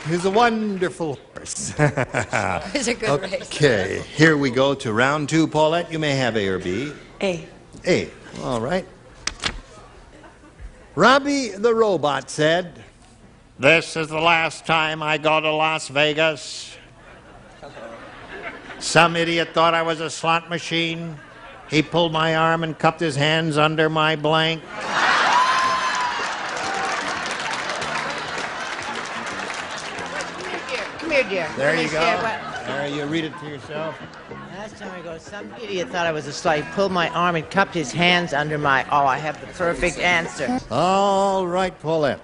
He's a wonderful horse. It's a good race. Okay, here we go to round two. Paulette, you may have A or B. A. A. All right. Robbie the robot said, "This is the last time I go to Las Vegas. Some idiot thought I was a slot machine. He pulled my arm and cupped his hands under my blank. Come here, dear. There you go. There, you read it to yourself. Last time I go, some idiot thought I was a slut. He pulled my arm and cupped his hands under my... Oh, I have the perfect answer. All right, Paulette.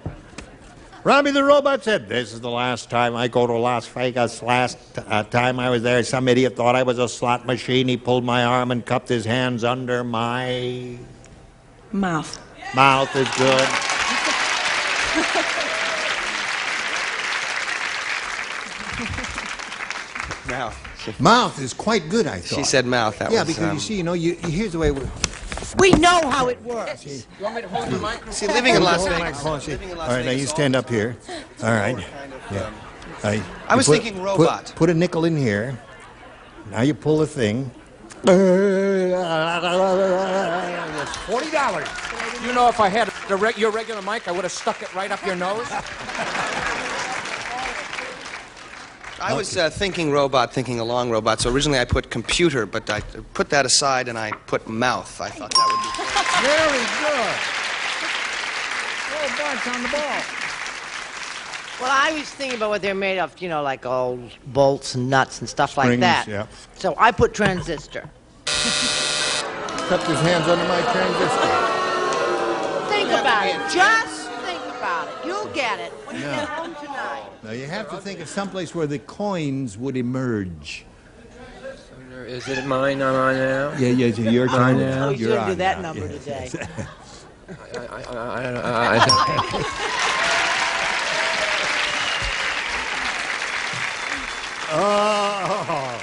Robbie the robot said, "This is the last time I go to Las Vegas. Last time I was there, some idiot thought I was a slot machine. He pulled my arm and cupped his hands under my... Mouth. Mouth is good. Mouth. Mouth is quite good, I thought. She said mouth. That yeah, was, because you see, here's the way we know how it works. You want me to hold the microphone? See, living in Las Vegas. All right, now you Vegas stand up here. All right. Yeah. I was thinking robot. Put a nickel in here. Now you pull the thing. That's $40. You know, if I had your regular mic, I would have stuck it right up your nose. I was thinking robot, thinking along robot, so originally I put computer, but I put that aside and I put mouth. I thought that would be Very good. Oh, Bart's on the ball. Well, I was thinking about what they're made of, you know, like old bolts and nuts and stuff like Springs, that. yeah. So I put transistor. Cupped his hands under my transistor. Think about it. Just think about it. You'll get it when you Yeah. get home tonight. Now you have to think of someplace where the coins would emerge. Is it mine? I'm on now? Yeah, your turn now. Oh, you You're shouldn't do on that now. number Yes. today. Oh.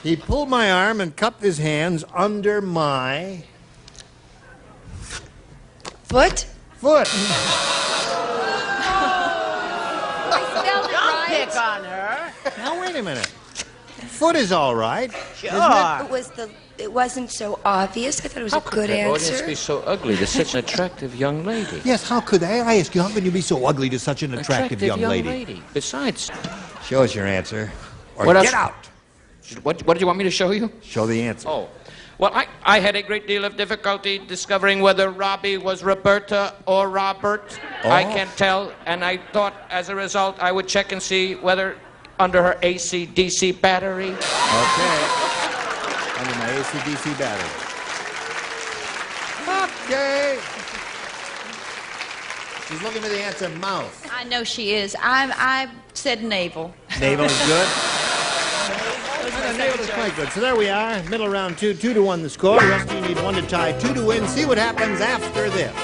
He pulled my arm and cupped his hands under my... Foot? Foot. Don't pick on her. Now, wait a minute. Foot is all right. Sure. It wasn't so obvious. I thought it was a good That audience answer. be so ugly to such an attractive young lady. Yes, how could they? I ask you, how can you be so ugly to such an attractive young lady? Besides, Show us your answer. Or What get else? out. what did you want me to show you? Show the answer. Oh, well, I had a great deal of difficulty discovering whether Robbie was Roberta or Robert. Oh. I can't tell, and I thought as a result I would check and see whether under her AC/DC battery. Okay. Under my AC/DC battery. Okay. She's looking for the answer mouth. I know she is. I said navel. Navel is good. Navel is quite good. So there we are. Middle of round 2. 2-1 the score. Rusty, you need 1 to tie, 2 to win. See what happens after this.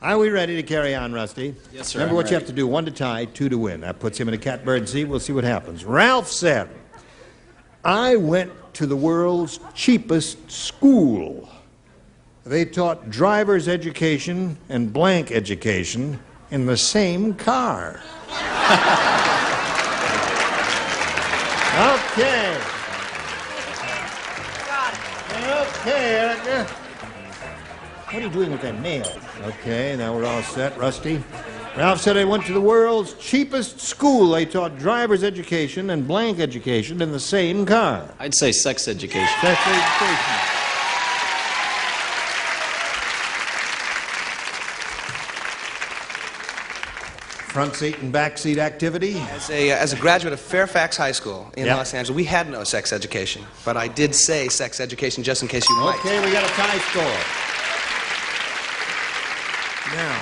Are we ready to carry on, Rusty? Yes, sir. Remember I'm what you ready. have to do. 1 to tie, 2 to win. That puts him in a catbird seat. We'll see what happens. Ralph said, I went to the world's cheapest school. They taught driver's education and blank education in the same car. Okay. Okay, Erica. What are you doing with that nail? Okay, now we're all set. Rusty. Ralph said I went to the world's cheapest school. They taught driver's education and blank education in the same car. I'd say sex education. Sex education. Front seat and back seat activity. As a graduate of Fairfax High School in Yep. Los Angeles, we had no sex education, but I did say sex education just in case you might. Okay, we got a tie score. Now,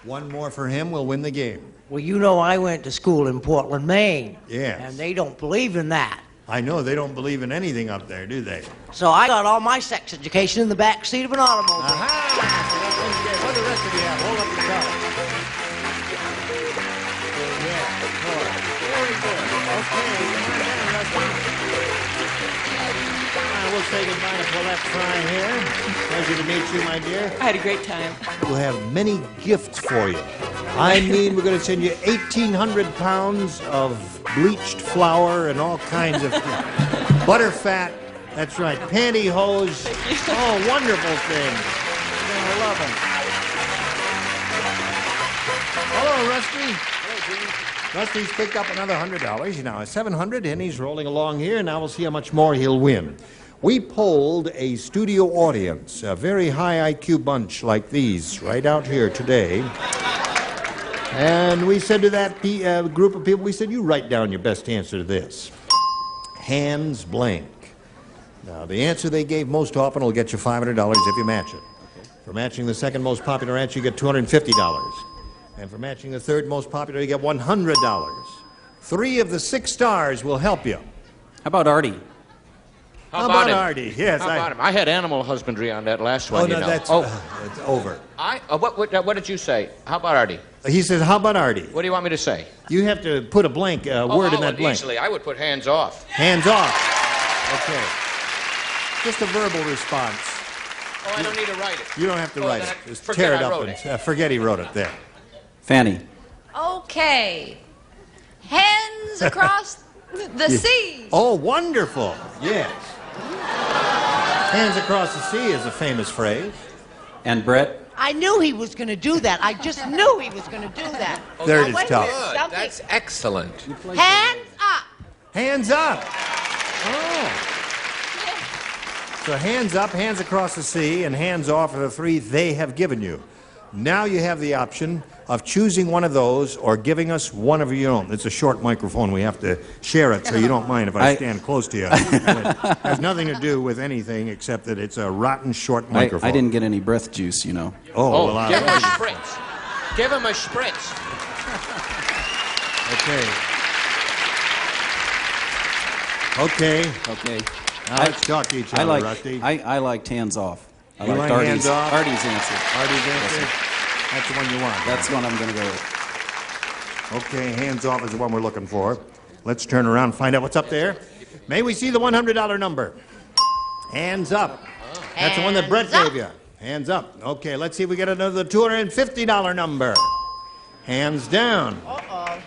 one more for him, we'll win the game. Well, you know I went to school in Portland, Maine. Yes. And they don't believe in that. I know they don't believe in anything up there, do they? So I got all my sex education in the back seat of an automobile. Aha! What the rest of you have? Hold up your collar. Very good. Okay. We'll say goodbye to Paulette Fry here. Pleasure to meet you, my dear. I had a great time. We'll have many gifts for you. I mean, we're going to send you 1,800 pounds of bleached flour and all kinds of butter fat. That's right, pantyhose. Oh, wonderful things. I love them. Hello, Rusty. Rusty's picked up another $100. He's now at $700, and he's rolling along here. Now we'll see how much more he'll win. We polled a studio audience, a very high IQ bunch like these, right out here today. And we said to that group of people, we said, you write down your best answer to this. Hands blank. Now, the answer they gave most often will get you $500 if you match it. For matching the second most popular answer, you get $250. And for matching the third most popular, you get $100. 3 of the 6 stars will help you. How about Artie? How about him? Artie? Yes, How about him? I had animal husbandry on that last one, Oh, you no, know. that's it's over. What did you say? How about Artie? He says, how about Artie? What do you want me to say? You have to put a blank word in that blank. Easily, I would put hands off. Hands off. Okay. Just a verbal response. Oh, I don't need to write it. You don't have to write it. Then Just forget tear it I up wrote and it. forget he wrote it there. Fanny. Okay. Hands across the sea. Oh, wonderful. Yes. Hands across the sea is a famous phrase. And Brett? I knew he was going to do that. I just knew he was going to do that. There it I is, went tough. with something. That's excellent. Hands up. Hands up. Oh. So hands up, hands across the sea, and hands off are the 3 they have given you. Now you have the option of choosing one of those or giving us one of your own. It's a short microphone. We have to share it, so you don't mind if I stand close to you. It has nothing to do with anything except that it's a rotten short microphone. I didn't get any breath juice, you know. Oh, well, give him a spritz. Give him a spritz. Okay. Okay. Now let's talk to each other, Rusty. I liked hands off. I You liked like Artie's, hands off? Artie's answer. Artie's answer? Yes, That's the one you want. that's the one I'm going to go with. Okay, hands off is the one we're looking for. Let's turn around and find out what's up there. May we see the $100 number? Hands up. That's the one that Brett gave you. Hands up. Okay, let's see if we get another $250 number. Hands down. Uh-oh.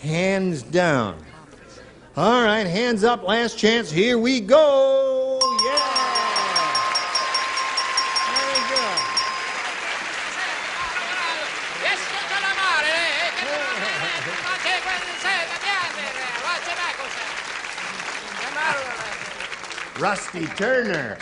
Hands down. All right, hands up, last chance. Here we go. Yeah. Very good. Rusty Turner.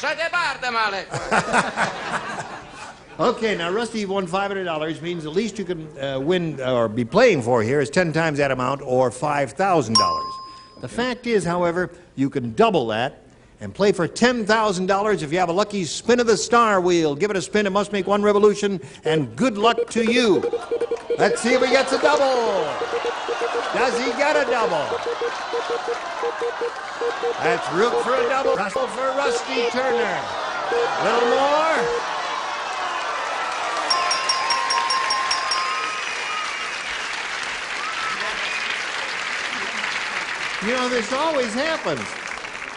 Okay, now Rusty won $500, means the least you can win or be playing for here is 10 times that amount or $5,000. The fact is, however, you can double that and play for $10,000 if you have a lucky spin of the star wheel. Give it a spin. It must make one revolution, and good luck to you. Let's see if he gets a double. Does he get a double? That's root for a double. Russell for Rusty Turner. A little more. You know, this always happens.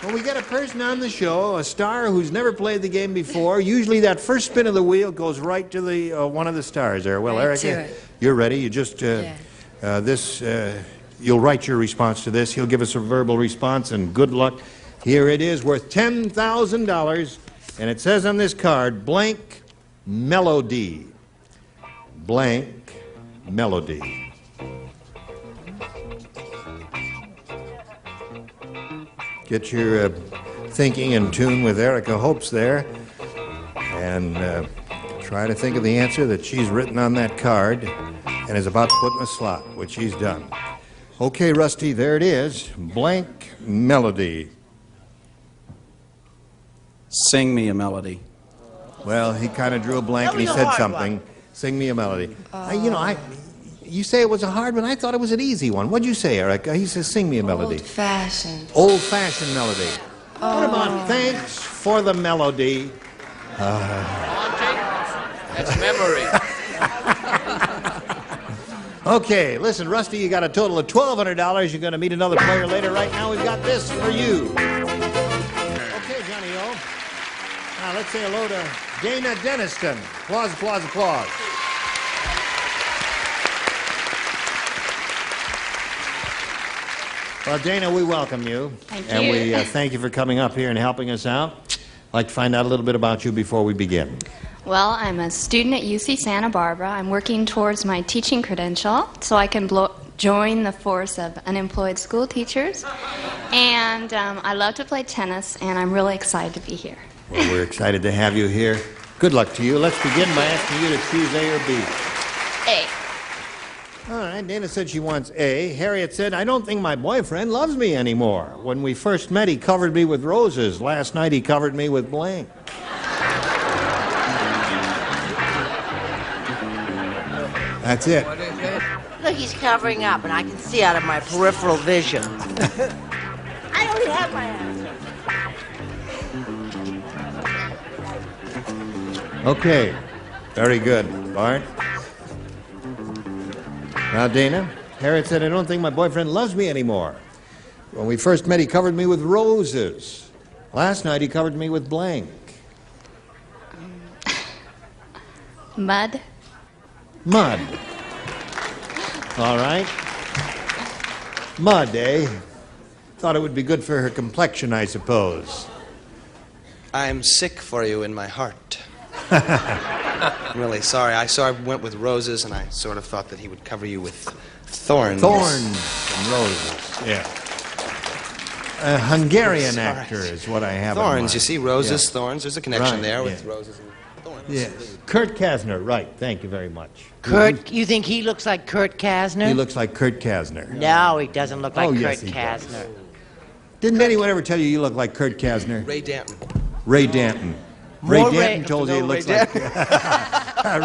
When we get a person on the show, a star who's never played the game before, usually that first spin of the wheel goes right to the one of the stars there. Well, Right to Erica, it. you're ready. You just you'll write your response to this. He'll give us a verbal response, and good luck. Here it is, worth $10,000, and it says on this card, blank melody. Blank melody. Get your thinking in tune with Erica Hopes there, and try to think of the answer that she's written on that card and is about to put in the slot, which she's done. Okay, Rusty, there it is. Blank melody. Sing me a melody. Well, he kind of drew a blank and he That was said a hard something. one. Sing me a melody. You say it was a hard one. I thought it was an easy one. What'd you say, Erica? He says, sing me a melody. Old-fashioned. Old-fashioned melody. What about thanks for the melody? That's memory. Okay, listen, Rusty, you got a total of $1,200. You're going to meet another player later. Right now, we've got this for you. Okay, Johnny O. Now, let's say hello to Dana Deniston. Applause, applause, applause. Well, Dana, we welcome you. Thank and you. we thank you for coming up here and helping us out. I'd like to find out a little bit about you before we begin. Well, I'm a student at UC Santa Barbara. I'm working towards my teaching credential so I can join the force of unemployed school teachers. And I love to play tennis, and I'm really excited to be here. Well, we're excited to have you here. Good luck to you. Let's begin by asking you to choose A or B. A. All right, Dana said she wants A. Harriet said, I don't think my boyfriend loves me anymore. When we first met, he covered me with roses. Last night, he covered me with blank. That's it. Look, he's covering up, and I can see out of my peripheral vision. I don't even have my answer. Okay, very good. Bart? Now, Dana, Harriet said, I don't think my boyfriend loves me anymore. When we first met, he covered me with roses. Last night, he covered me with blank. Mud. Mud. All right. Mud, eh? Thought it would be good for her complexion, I suppose. I'm sick for you in my heart. I'm really sorry. I went with roses, and I sort of thought that he would cover you with thorns. Thorns and roses, yeah. A Hungarian actor is what I have in Thorns, mind. you see, roses, Yeah. thorns. There's a connection Right, there with yeah. roses and thorns. Yeah. Kurt Kasner, right. Thank you very much. Kurt, you think he looks like Kurt Kasner? He looks like Kurt Kasner. No, he doesn't look like Oh, Kurt yes, he does. Kasner. Didn't anyone ever tell you you look like Kurt Kasner? Ray Danton. Ray Danton. More Ray Ray- Danton told you he No, looks Ray like...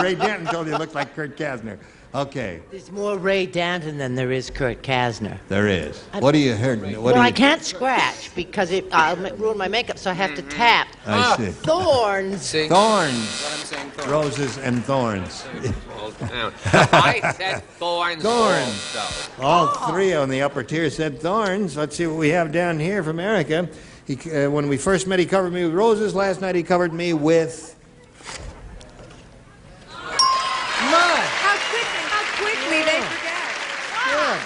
Ray Danton told you he looked like Kurt Kasner. Okay, There's more Ray Danton than there is Kurt Kasner. there is. What do you heard? Well, I can't scratch because I'll ruin my makeup, so I have to tap. I see. Thorns. See? Thorns. What I'm saying, thorns. Roses and thorns. Old town. I said thorns. Thorns. Also. All three on the upper tier said thorns. Let's see what we have down here from Erica. When we first met, he covered me with roses. Last night, he covered me with... mud. How quickly they forget. Good.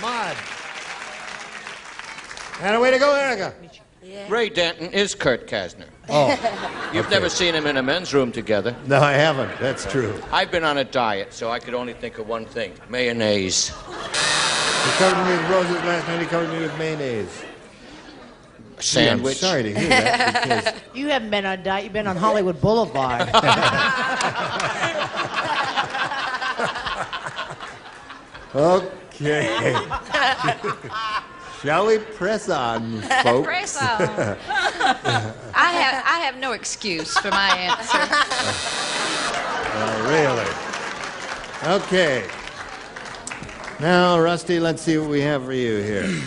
Mud. And away to go, Erica. Ray Danton is Kurt Kasner. Oh. You've never seen him in a men's room together. No, I haven't. That's true. I've been on a diet, so I could only think of one thing: mayonnaise. He covered me with roses. Last night, he covered me with mayonnaise. Sandwich. Yeah, I'm sorry to hear that. Because You haven't been on diet. You've been on Hollywood Boulevard. okay. Shall we press on, folks? Press on. I have no excuse for my answer. Really? Okay. Now, Rusty, let's see what we have for you here.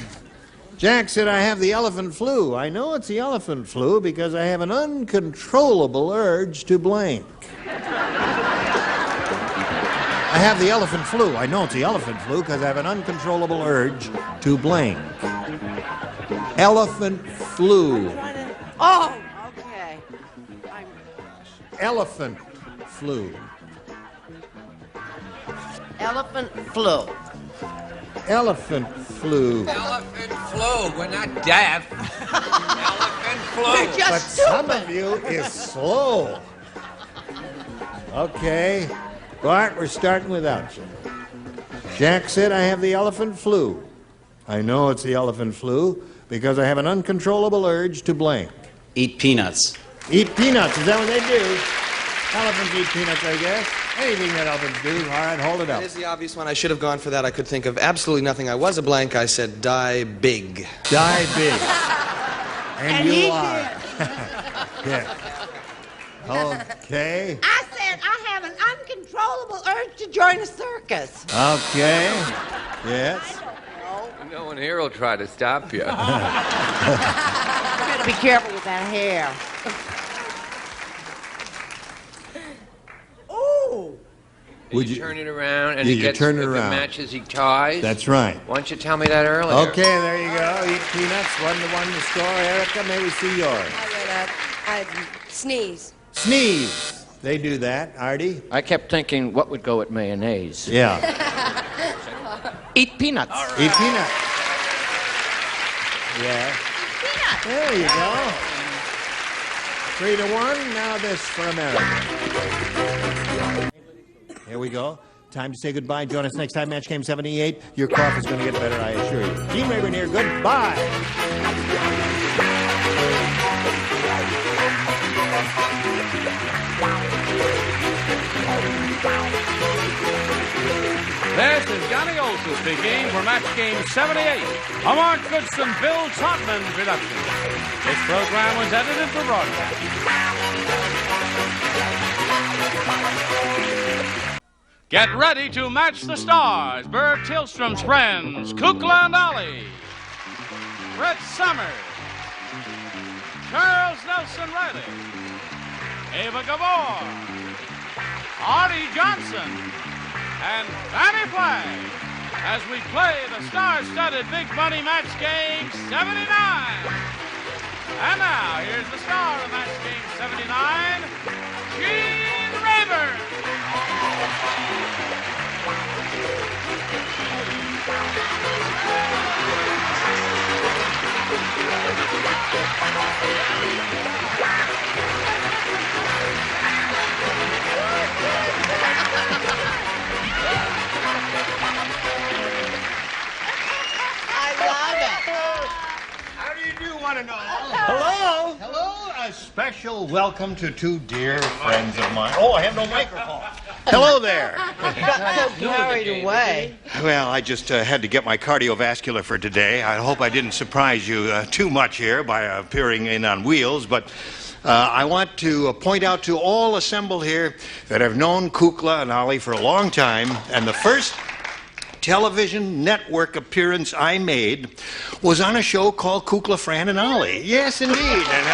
Jack said, I have the elephant flu. I know it's the elephant flu because I have an uncontrollable urge to blank. I have the elephant flu. I know it's the elephant flu because I have an uncontrollable urge to blank. Elephant flu. Oh, okay. Elephant flu. Elephant flu. Elephant flu. Elephant flu. We're not deaf. Elephant flu. You're just But stupid. some of you is slow. Okay. Bart, we're starting without you. Jack said, I have the elephant flu. I know it's the elephant flu because I have an uncontrollable urge to blank. Eat peanuts. Eat peanuts. Is that what they do? Elephants eat peanuts, I guess. Anything that elephants do. All right, hold it up. That is the obvious one. I should have gone for that. I could think of absolutely nothing. I was a blank. I said die big. Die big. And he you are. Yeah. Okay. I said I have an uncontrollable urge to join a circus. Okay. Yes. No one here will try to stop you. You better be careful with that hair. Ooh. You turn it around and Yeah, it you gets, turn it if around. it matches, he ties. That's right. Why don't you tell me that earlier? Okay, there you go. Eat peanuts. 1-1 to score. Erica, may we see yours? I sneeze. Sneeze. They do that. Artie? I kept thinking, what would go with mayonnaise? Yeah. Eat peanuts. Eat peanuts. Yeah. There you go. 3-1. Now this for America. Here we go. Time to say goodbye. Join us next time. Match Game 78. Your cough is going to get better, I assure you. Gene Rayburn here. Goodbye. This is Johnny Olson speaking for Match Game 78, a Mark Goodson, Bill Todman production. This program was edited for broadcast. Get ready to match the stars. Bert Tillstrom's friends, Kukla and Ollie, Brett Summers, Charles Nelson Riley, Ava Gabor, Arte Johnson, and Fanny Flagg as we play the star-studded Big Money Match Game 79. And now, here's the star of Match Game 79, Gene Rayburn. How do you do, one and all? Hello. Hello. A special welcome to two dear friends of mine. Oh, I have no microphone. Hello there. Got so carried away. Well, I just had to get my cardiovascular for today. I hope I didn't surprise you too much here by appearing in on wheels, but I want to point out to all assembled here that I've known Kukla and Ollie for a long time, and the first television network appearance I made was on a show called Kukla, Fran, and Ollie. Yes, indeed. And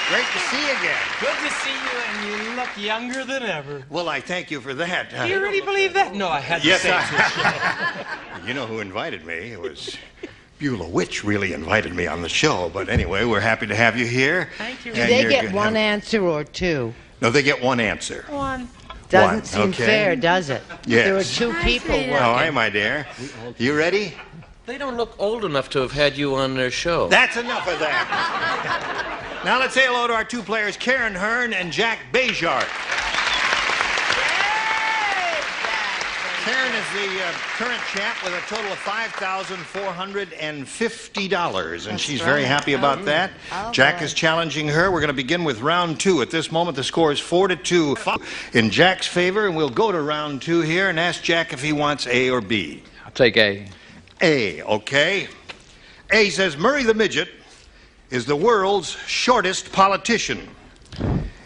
great to see you again. Good to see you, and you look younger than ever. Well, I thank you for that. Do you really believe that? No, I had to Yes, say it to the show. You know who invited me? It was Beulah Witch really invited me on the show. But anyway, we're happy to have you here. Thank you. Do they get one answer or two? No, they get one answer. One. Doesn't seem okay. fair, does it? Yes. There were two people working. All right, my dear. You ready? They don't look old enough to have had you on their show. That's enough of that. Now let's say hello to our two players, Karen Hearn and Jack Bejart. Karen is the current champ with a total of $5,450, and she's very happy about that. Jack is challenging her. We're going to begin with round 2. At this moment, the score is 4-2 in Jack's favor, and we'll go to round 2 here and ask Jack if he wants A or B. I'll take A. A, okay. A says Murray the Midget is the world's shortest politician.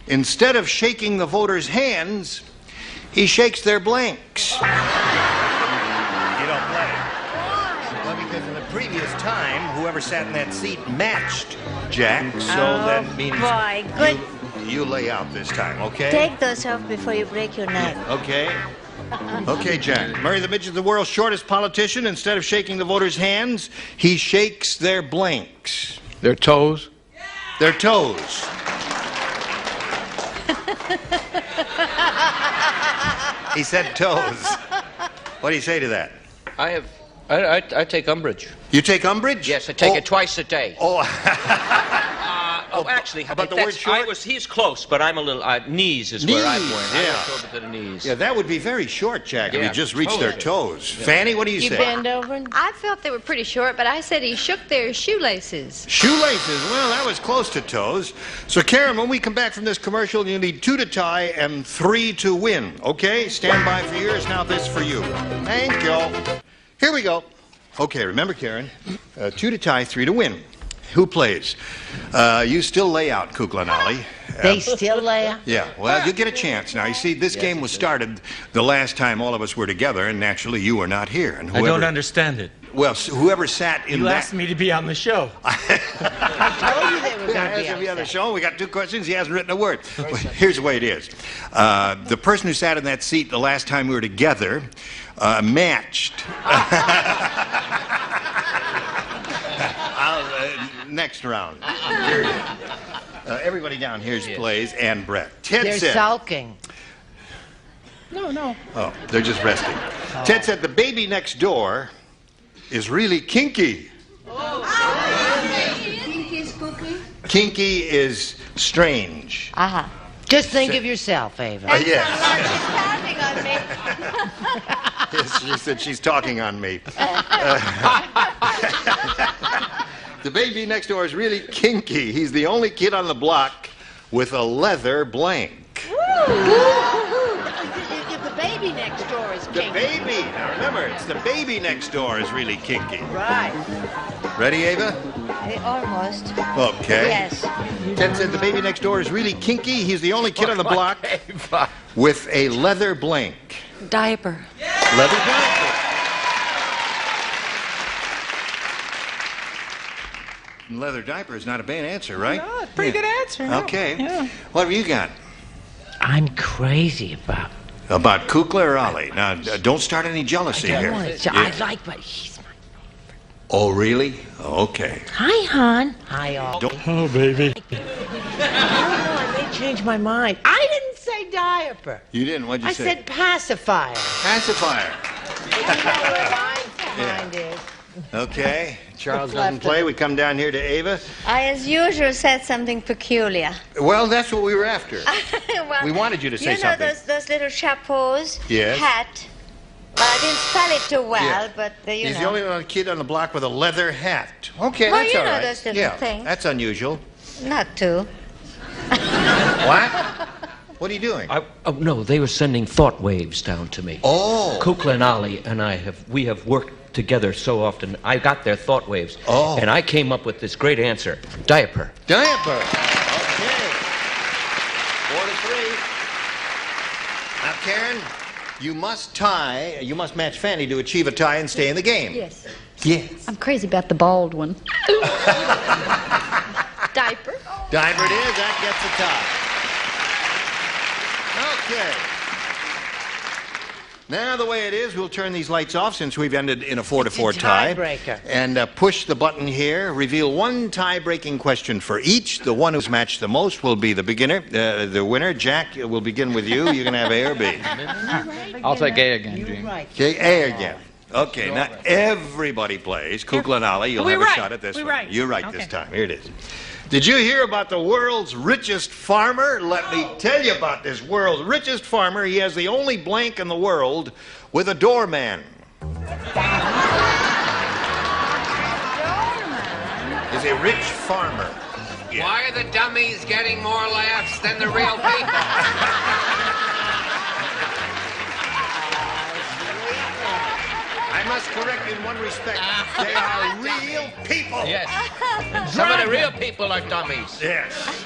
Instead of shaking the voters' hands, he shakes their blanks. You don't play. Well, because in the previous time, whoever sat in that seat matched Jack, so that means you lay out this time, okay? Take those off before you break your neck. Okay. Okay, Jack. Murray the Midget is the world's shortest politician. Instead of shaking the voters' hands, he shakes their blanks. Their toes? Their toes. He said toes. What do you say to that? I take umbrage. You take umbrage? Yes, I take it twice a day. Oh. Actually, about the word short? He's close, but I'm a little, knees is where I'm going. Yeah. Shoulder to the knees. Yeah, that would be very short, Jack, if you just reached their toes. Yeah. Fanny, what do you say? bend over? I felt they were pretty short, but I said he shook their shoelaces. Shoelaces. Well, that was close to toes. So, Karen, when we come back from this commercial, you need 2 to tie and 3 to win. Okay? Stand by for yours. Now this for you. Thank you. Here we go. Okay, remember, Karen, 2 to tie, 3 to win. Who plays? You still lay out, Kukla and Ali. They still lay out? Yeah, well, you get a chance. Now, you see, this game was started the last time all of us were together, and naturally you were not here. And I don't understand it. Well, whoever sat in You that... asked me to be on the show. I told you they were going to be on the show. We got 2 questions. He hasn't written a word. Well, here's the way it is. The person who sat in that seat the last time we were together matched. Next round. Everybody down here plays, and Brett. Ted They're said... sulking. No. Oh, they're just resting. Ted said the baby next door is really kinky. Kinky is cookie? Kinky is strange. Just think of yourself, Ava. Yes. She's counting on me. Yes, she said she's talking on me. The baby next door is really kinky. He's the only kid on the block with a leather blank. The baby next door is kinky. The baby. Now remember, it's the baby next door is really kinky. Right. Ready, Ava? Almost. Okay. Yes. Ted said the baby next door is really kinky. He's the only kid on the block with a leather blank. Diaper. Leather diaper. Leather diaper is not a bad answer, right? No, pretty good answer. Okay. Yeah. What have you got? I'm crazy about Kukla or Ali? Now, don't start any jealousy here. I like, but he's my... Oh, really? Okay. Hi, hon. Hi, all. Oh, baby. I may change my mind. I didn't say diaper. You didn't? What'd you say? I said pacifier. Pacifier. You know where my mind is. Okay. Charles doesn't play. We come down here to Ava. I, as usual, said something peculiar. Well, that's what we were after. Well, We wanted you to say something. You know those little chapeaus? Yes. Hat. Well, I didn't spell it too well, Yeah. but you He's know. the only kid on the block with a leather hat. Okay, Well, that's you all know right. those little Yeah, things. that's unusual. Not too. What? What are you doing? No, they were sending thought waves down to me. Oh. Kukla and Ali and we have worked together so often. I got their thought waves. Oh. And I came up with this great answer. Diaper. Diaper. Okay. 4-3. Now, Karen, you must match Fanny to achieve a tie and stay in the game. Yes. Yes. I'm crazy about the bald one. Diaper. Diaper it is. That gets a tie. Okay. Now, the way it is, we'll turn these lights off since we've ended in a 4-4 tie. Tiebreaker. And push the button here. Reveal one tie-breaking question for each. The one who's matched the most will be the the winner. Jack, we'll begin with you. You're going to have A or B. I'll take A again, Gene. Okay, A again. Okay, now everybody plays. Kukla and Ali, you'll have a shot at this one. You're right this time. Here it is. Did you hear about the world's richest farmer? Let me tell you about this world's richest farmer. He has the only blank in the world with a doorman. He's a rich farmer. Yeah. Why are the dummies getting more laughs than the real people? I must correct you in one respect. They are real people. Yes. Some of the real people are dummies. Yes.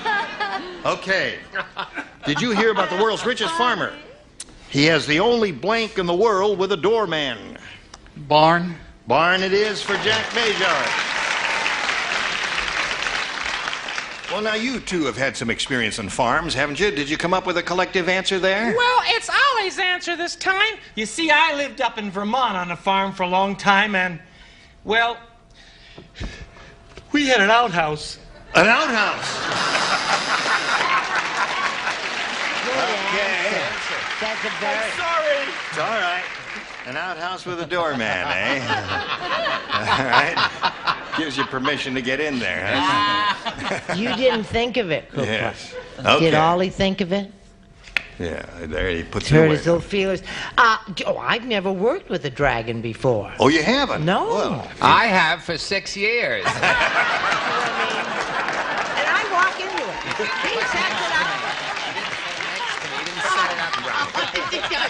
Okay. Did you hear about the world's richest farmer? He has the only blank in the world with a doorman. Barn. Barn it is for Jack Bejar. Well, now you two have had some experience on farms, haven't you? Did you come up with a collective answer there? Well, it's Ollie's answer this time. You see, I lived up in Vermont on a farm for a long time, and, well, we had an outhouse. An outhouse? Okay. That's a very... I'm sorry. It's all right. An outhouse with a doorman, eh? All right. Gives you permission to get in there, huh? You didn't think of it, Kukla. Yes. Okay. Did Ollie think of it? Yeah, there he puts it Hurt away. his little feelers. I've never worked with a dragon before. Oh, you haven't? No. Well, I have for 6 years. And I walk into it. He sets it up.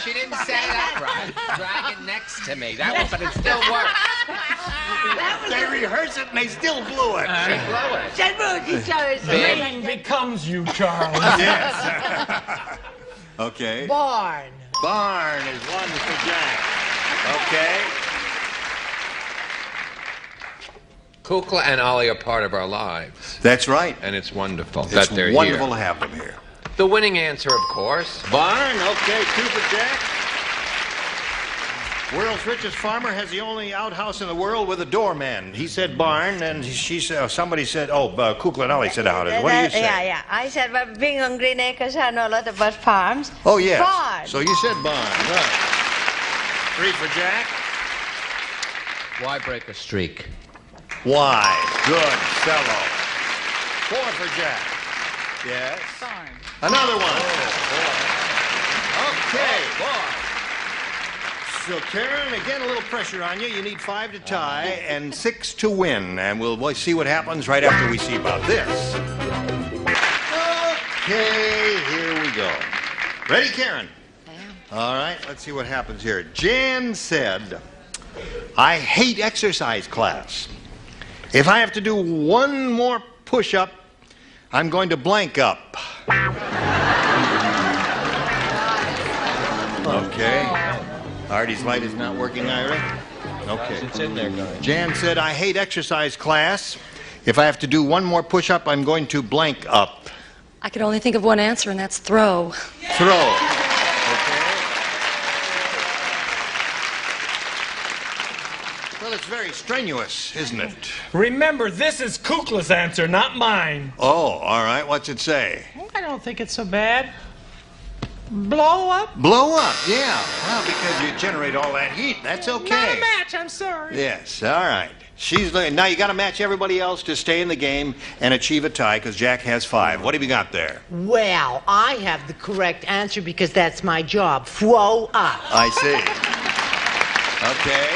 She didn't set it up right. Dragon next to me. That was, but it still worked. They rehearse it and they still blew it. Nothing becomes you, Charles. Yes. Okay. Barn. Barn is one for Jack. Okay. Kukla and Ollie are part of our lives, That's right. and it's wonderful It's that they're wonderful here. to have them here. The winning answer, of course. Barn, okay, 2 for Jack. World's richest farmer has the only outhouse in the world with a doorman. He said barn, and somebody said, Kukla and Ollie said outhouse. What do you say? Yeah. I said, well, being on Green Acres, I know a lot about farms. Oh, yes. Barn. So you said barn. Right. 3 for Jack. Why break a streak? Why? Good fellow. 4 for Jack. Yes. Barn. Another one. Okay. So, Karen, again, a little pressure on you. You need 5 to tie and 6 to win. And we'll see what happens right after we see about this. Okay, here we go. Ready, Karen? I am. All right, let's see what happens here. Jan said, I hate exercise class. If I have to do one more push-up, I'm going to blank up. Okay. Artie's light is not working, Ira? Okay. It's in there, guys. Jan said, I hate exercise class. If I have to do one more push-up, I'm going to blank up. I could only think of one answer, and that's throw. Throw. Okay. Well, it's very strenuous, isn't it? Remember, this is Kukla's answer, not mine. Oh, all right. What's it say? I don't think it's so bad. Blow up? Blow up, yeah. Well, because you generate all that heat. That's okay. Not a match, I'm sorry. Yes, all right. Now you got to match everybody else to stay in the game and achieve a tie because Jack has 5. What have you got there? Well, I have the correct answer because that's my job. Throw up. I see. Okay.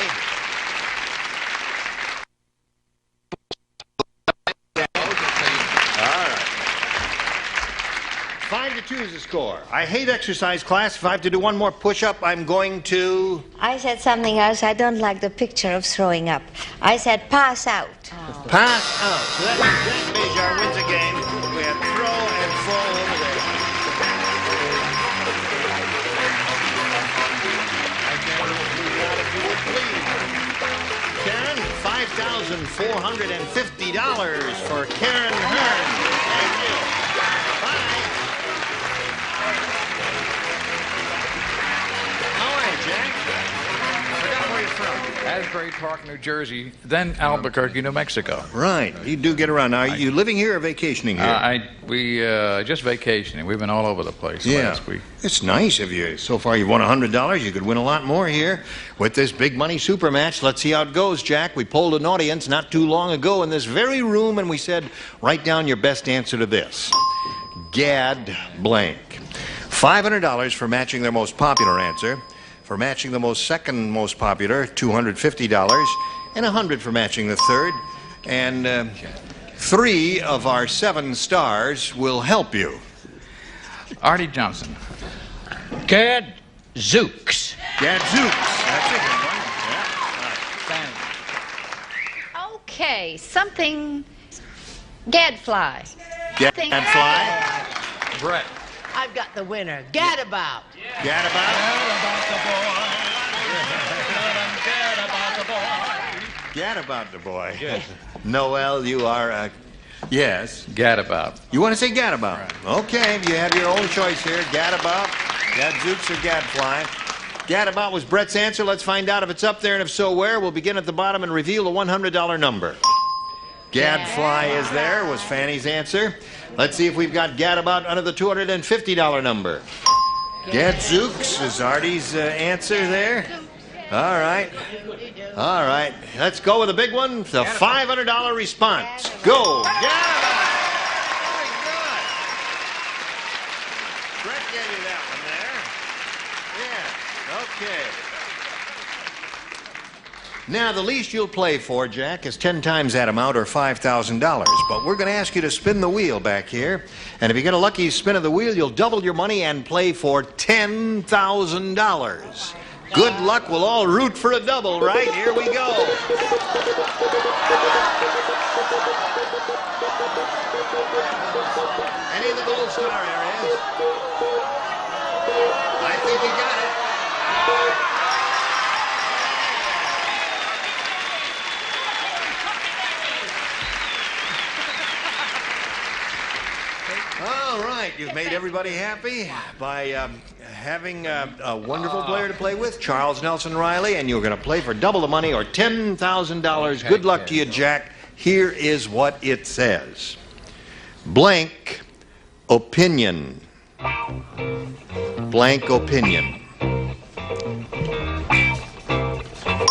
All right. 5 to 2 is the score. I hate exercise class. If I have to do one more push-up, I'm going to... I said something else. I don't like the picture of throwing up. I said pass out. Pass out. So that means Jack Bejar wins a game. We have throw and fall over there. Karen, $5,450 for Karen Hearn. Thank you. Bye. How are you, Jack? Forgot where you're from. Asbury Prairie Park, New Jersey, then Albuquerque, New Mexico. Right. You do get around. Now, are you living here or vacationing here? We just vacationing. We've been all over the place last week. It's nice of you. So far, you've won $100. You could win a lot more here with this big money super match. Let's see how it goes, Jack. We polled an audience not too long ago in this very room, and we said, write down your best answer to this. Gad blank. $500 for matching their most popular answer. For matching the second most popular, $250. And $100 for matching the third. And 3 of our 7 stars will help you. Arte Johnson. Gad Zooks. Gad Zooks. That's a good one. Okay, something. Gadfly. Gadfly. Brett. I've got the winner. Gadabout. Gadabout. Gadabout the boy. Yes. Noel, you are yes. Gadabout. You want to say Gadabout? Right. Okay, you have your own choice here. Gadabout, Gadzooks, or Gadfly. Gadabout was Brett's answer. Let's find out if it's up there, and if so, where. We'll begin at the bottom and reveal the $100 number. Gadfly is there, was Fanny's answer. Let's see if we've got Gadabout under the $250 number. Gadzooks is Artie's answer there. All right. All right. Let's go with the big one, the $500 response. Go. Gadabout. Very good. Brett gave you that one there. Yeah. Okay. Now, the least you'll play for, Jack, is 10 times that amount, or $5,000. But we're going to ask you to spin the wheel back here. And if you get a lucky spin of the wheel, you'll double your money and play for $10,000. Good luck. We'll all root for a double, right? Here we go. Any of the gold star areas? I think you got it. All right, you've made everybody happy by having a wonderful player to play with, Charles Nelson Riley, and you're going to play for double the money, or $10,000. Good luck to you, Jack. Here is what it says. Blank opinion. Blank opinion.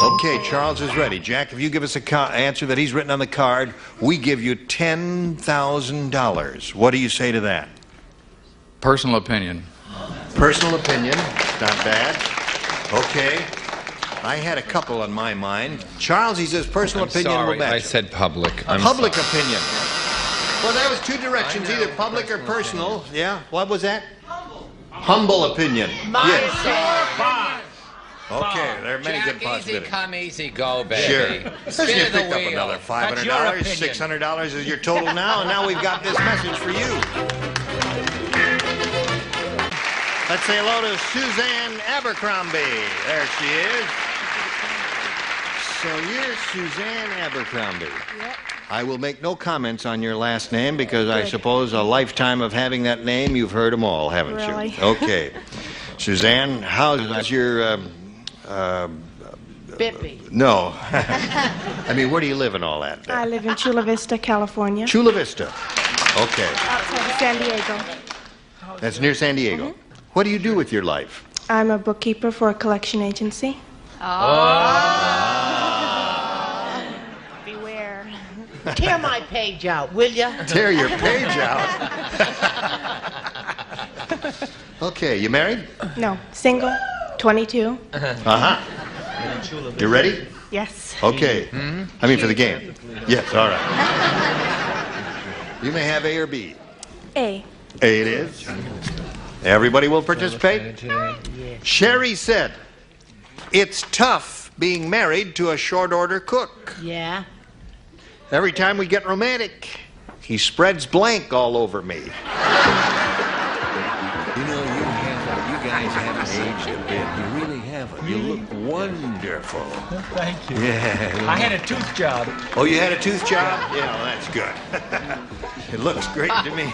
Okay, Charles is ready. Jack, if you give us an answer that he's written on the card, we give you $10,000. What do you say to that? Personal opinion. Personal opinion. Not bad. Okay. I had a couple on my mind. Charles, he says personal opinion will match. I said public. Public opinion. Well, that was 2 directions, either public or personal. Yeah. What was that? Humble opinion. Yes. Okay, there are many good possibilities. Easy come, easy go, baby. Sure. Spin You picked up another $500. $600 is your total now, and now we've got this message for you. Let's say hello to Suzanne Abercrombie. There she is. So you're Suzanne Abercrombie. Yep. I will make no comments on your last name because I suppose a lifetime of having that name, you've heard them all, haven't Really? you? Okay. Suzanne, how's your... Bippy. No. I mean, where do you live and all that? I live in Chula Vista, California. Chula Vista. Okay. Outside of San Diego. That's near San Diego. Mm-hmm. What do you do with your life? I'm a bookkeeper for a collection agency. Beware. Tear my page out, will ya? Tear your page out. Okay, you married? No, single, 22. Uh-huh. You ready? Yes. Okay. I mean, for the game. Yes, all right. You may have A or B. A. A it is. Everybody will participate? Sherry said, it's tough being married to a short-order cook. Yeah. Every time we get romantic, he spreads blank all over me. You know, you guys haven't aged a bit. You really haven't. You look wonderful. Thank you. Yeah. I had a tooth job. Oh, you had a tooth job? Yeah, well, that's good. It looks great to me.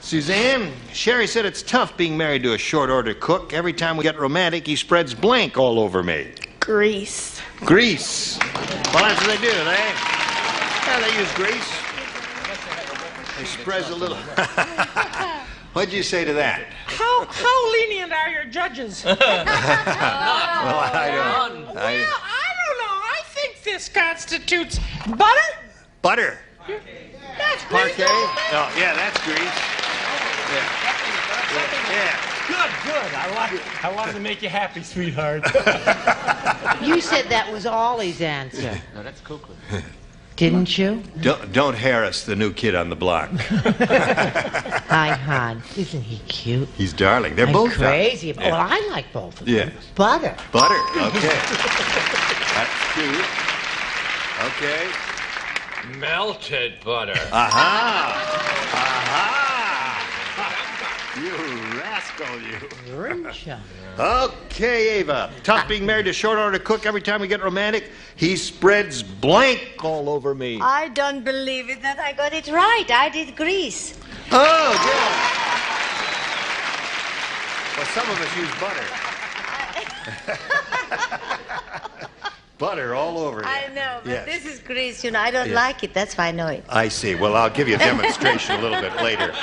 Suzanne, Sherry said it's tough being married to a short-order cook. Every time we get romantic, he spreads blank all over me. Grease. Grease. Well, that's what they do, Yeah, they use grease. They spread a little. What'd you say to that? How lenient are your judges? Well, I don't. Well, I don't know. I think this constitutes butter. Butter. That's Parquet. Oh, yeah, that's grease. Yeah. Good. I wanted to make you happy, sweetheart. You said that was Ollie's answer, No, that's Kukla. didn't you? Don't harass the new kid on the block. Hi, hon. Isn't he cute? He's darling. They're I'm both crazy. Yeah. Well, I like both of them. Yeah. Butter. Butter. Okay. That's cute. Okay. Melted butter. Aha! You rascal, you. Grinch. Okay, Ava. Tough being married to short order cook. Every time we get romantic, he spreads blank all over me. I don't believe it that I got it right. I did grease. Oh, good. Well, some of us use butter. Butter all over you. I know, but Yes. this is grease. You know, I don't Yes. like it. That's why I know it. I see. Well, I'll give you a demonstration a little bit later.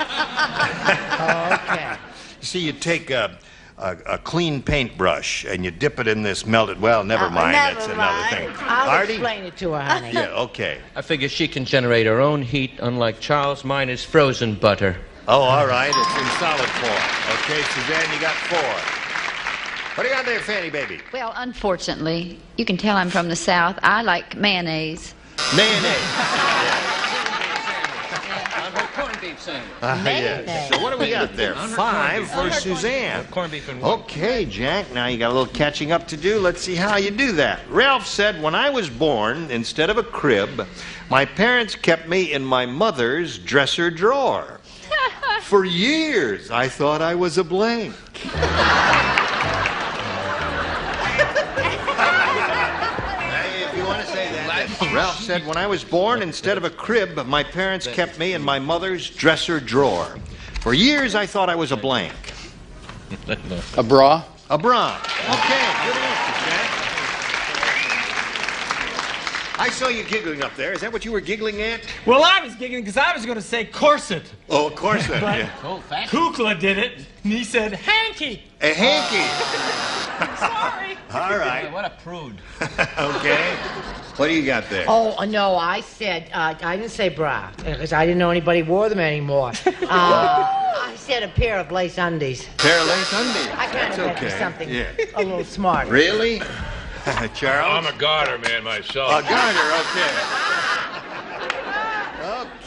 Okay. You see, you take a clean paintbrush and you dip it in this melted. Well, never mind. never That's another mind. thing. I'll Artie? explain it to her, honey. Yeah, okay. I figure she can generate her own heat, unlike Charles. Mine is frozen butter. Oh, all right. It's in solid form. Okay, Suzanne, you got 4. What do you got there, Fanny baby? Well, unfortunately, you can tell I'm from the South. I like mayonnaise. Mayonnaise. Corned beef sandwich. Yes. So what do we got there? 5 for Suzanne. Corned beef and one. Okay, Jack, now you got a little catching up to do. Let's see how you do that. Ralph said, when I was born, instead of a crib, my parents kept me in my mother's dresser drawer. For years, I thought I was a blank. If you want to say that. Ralph said, when I was born, instead of a crib, my parents kept me in my mother's dresser drawer. For years, I thought I was a blank. A bra? A bra. Okay, good answer, Jack. I saw you giggling up there. Is that what you were giggling at? Well, I was giggling because I was going to say corset. Oh, of course. But Kukla did it, and he said hanky. A hanky. Sorry. All right. What a prude. Okay. What do you got there? Oh, no, I said, I didn't say bra, because I didn't know anybody wore them anymore. I said a pair of lace undies. Pair of lace undies. I kind That's of had to okay. do something Yeah. a little smarter. Really? Charles? I'm a garter man myself. A garter, okay.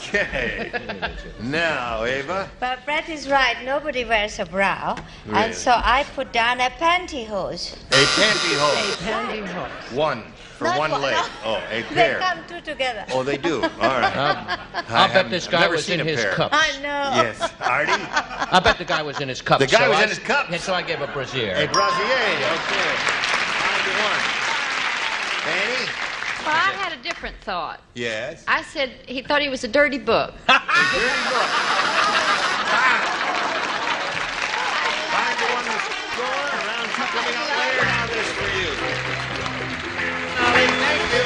Okay. Now, Ava. But Brett is right. Nobody wears a bra. Really? And so I put down a pantyhose. A pantyhose. A pantyhose. One for Not one one, leg. no. Oh, a They pair. come two together. Oh, they do. All right. I'll bet this guy never was seen in a his pair. cups. I know. Yes. Artie? I bet the guy was in his cups. The guy so was I- in his cups? Yeah, so I gave a brassiere. A brassiere. Okay. 5-1. Fanny? Well, I had a different thought. Yes. I said he thought he was a dirty book. A dirty book. 5-1 the score. Round 2 coming up later. Now this for you. Ollie, thank you.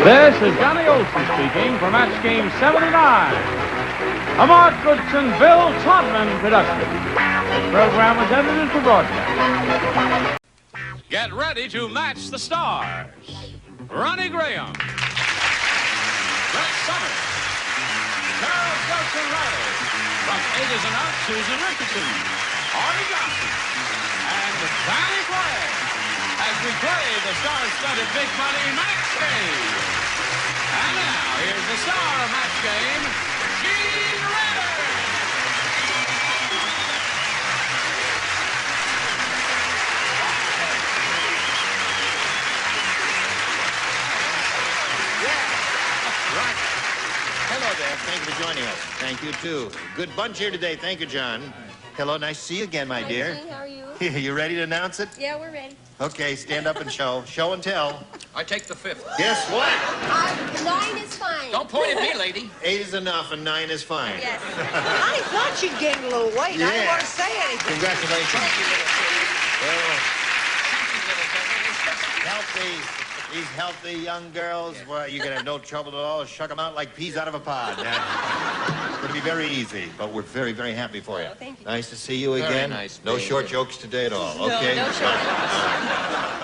This is Johnny Olson speaking for Match Game 79. A Mark Goodson, Bill Todman production. This program was edited for broadcast. Get ready to match the stars. Ronnie Graham. Brett Summers. Charles Nelson Riley. From A's and Outs, Susan Richardson. Arte Johnson. And Fanny Flagg. As we play the star-studded big money match game. And now, here's the star of match game, Gene Rader. Right. Hello there. Thank you for joining us. Thank you, too. Good bunch here today. Thank you, John. Hello. Nice to see you again, my dear. How are you? You ready to announce it? Yeah, we're ready. Okay, stand up and show. Show and tell. I take the 5th. Guess what? 9 is fine. Don't point at me, lady. 8 is enough and 9 is fine. Yes. I thought she'd gained a little weight. I didn't want to say anything. Congratulations. Well, these healthy young girls, well, you're going to have no trouble at all. Shuck them out like peas out of a pod. It's going to be very easy, but we're very, very happy for you. Oh, thank you. Nice to see you Very again. nice No being short here. jokes today at all, okay? No short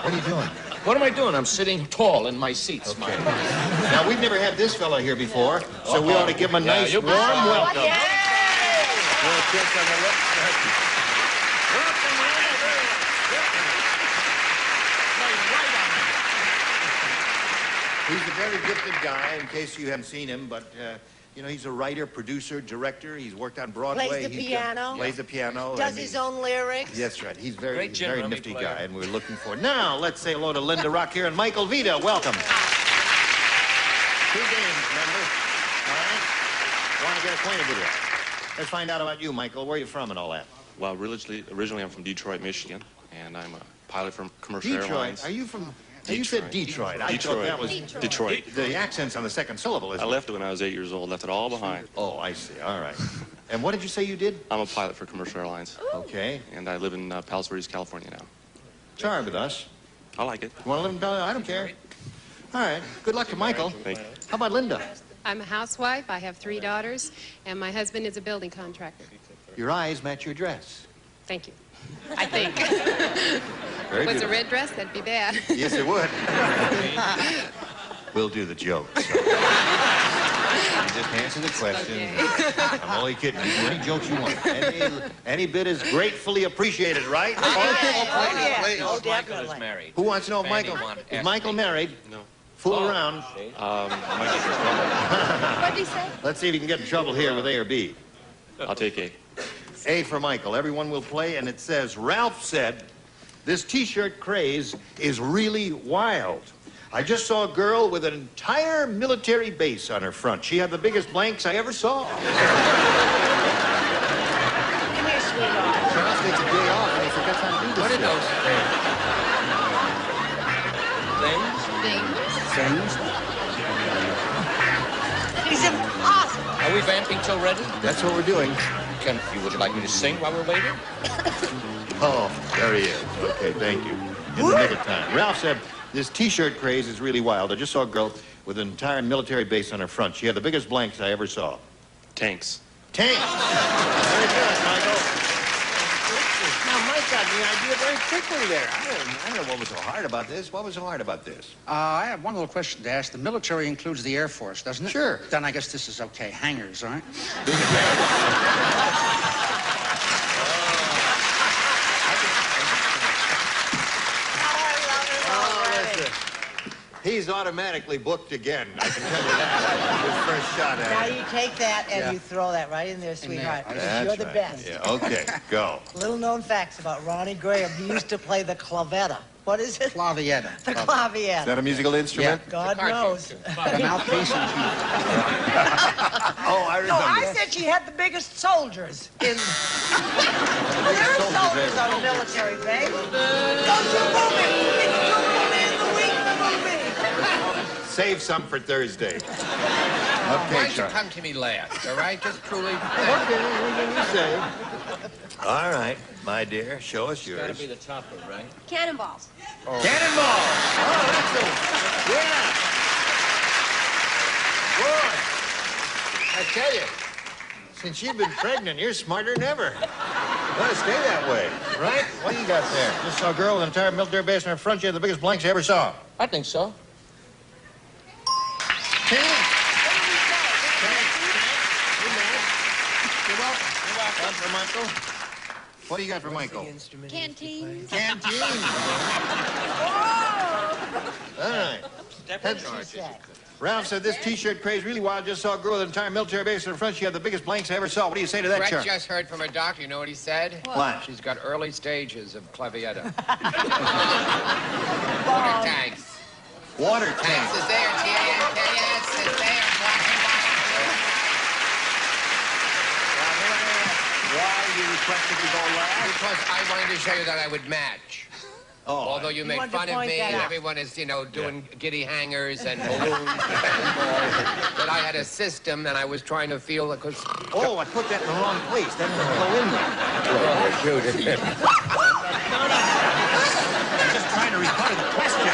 What are you doing? What am I doing? I'm sitting tall in my seats. Okay. Now, we've never had this fellow here before, so we ought to give him a Yeah, nice, you warm can- welcome. Yeah. Little kiss on the lips. He's a very gifted guy, in case you haven't seen him, but, you know, he's a writer, producer, director. He's worked on Broadway. Plays the piano. Plays the piano. Does and his he's- own lyrics. That's right. He's very, Great he's a gin very rummy nifty player. guy, and we're looking for. Now, let's say hello to Linda Rock here and Michael Vita. Welcome. 2 games, remember? All right? Want to get acquainted with you. Let's find out about you, Michael. Where are you from and all that? Well, originally I'm from Detroit, Michigan, and I'm a pilot for commercial Detroit. airlines. Are you from? You said Detroit. I thought Detroit. that was Detroit. The accent's on the second syllable, I isn't it? left it when I was 8 years old. Left it all behind. Oh, I see. All right. And what did you say you did? I'm a pilot for commercial airlines, Okay. and I live in Palos Verdes, California now. Sorry with us. I like it. You want to live in Bel Air? I don't care. All right. Good luck to Michael. Thank you. How about Linda? I'm a housewife. I have 3 daughters, and my husband is a building contractor. Your eyes match your dress. Thank you. I think. Very Was a beautiful. red dress? That'd be bad. Yes, it would. We'll do the jokes. So. Just answer the question. I'm only kidding. You do any jokes you want. Any bit is gratefully appreciated, right? Oh, yeah. Please. Oh, Michael is definitely. married. Who wants to know if Fanny Michael wanted- is asked Michael me. married? No. Fool around. What did he say? Let's see if he can get in trouble here with A or B. I'll take A. A for Michael. Everyone will play, and it says, Ralph said, this T-shirt craze is really wild. I just saw a girl with an entire military base on her front. She had the biggest blanks I ever saw. Come here, sweetheart. Charles takes a day off, and he forgets how to do this. What are stuff. those things? He's impossible. Are we vamping till ready? That's what we're doing. Would you like me to sing while we're waiting? Oh, there he is. Okay, thank you. In the nick of time. Ralph said, this T-shirt craze is really wild. I just saw a girl with an entire military base on her front. She had the biggest blanks I ever saw. Tanks. Tanks! Very good, Michael. Now, Mike got the idea very quickly there. I don't know what was so hard about this. What was so hard about this? I have one little question to ask. The military includes the Air Force, doesn't it? Sure. Then I guess this is okay. Hangars, all right? He's automatically booked again. I can tell you that. His first shot Now at it. you take that and Yeah. you throw that right in there, sweetheart. Because That's you're the right. best. Yeah, okay, go. Little known facts about Ronnie Graham. He used to play the clavetta. What is it? Clavietta. The clavietta. Is that a musical instrument? God knows. A mouthpiece and Oh, I No, remember. I said she had the biggest soldiers in. There are soldiers on a military base. Don't you move it. It's too early in the week to move it. Save some for Thursday. Why Okay, don't you Charlie. come to me last, all right? Just truly. Okay, what you say? All right, my dear, show us Gotta yours. be the topper, right? Cannonballs. Cannonball! Oh, that's a... Yeah! Boy, I tell you, since you've been pregnant, you're smarter than ever. You want to stay that way, right? What do you got there? Just saw a girl with an entire military base on her front. She had the biggest blanks I ever saw. I think so. You're welcome. One for Michael. What do you got for Michael? Canteens. Canteen. All right. Ralph said this T-shirt craze really wild. Just saw a girl with an entire military base in her front. She had the biggest blanks I ever saw. What do you say to that, Brett Chuck? just heard from her doctor. You know what he said? What? She's got early stages of clavietta. Water tanks. Water Tanks tank. is there. T-A-N-K-S is there. Black and white. While you requested to go last? Because I wanted to show you that I would match. Oh, Although you made fun of me, everyone is, you know, doing giddy hangers and balloons and handballs, that I had a system and I was trying to feel like... Oh, I put that in the wrong place. That doesn't go in there. I'm just trying to respond to the question.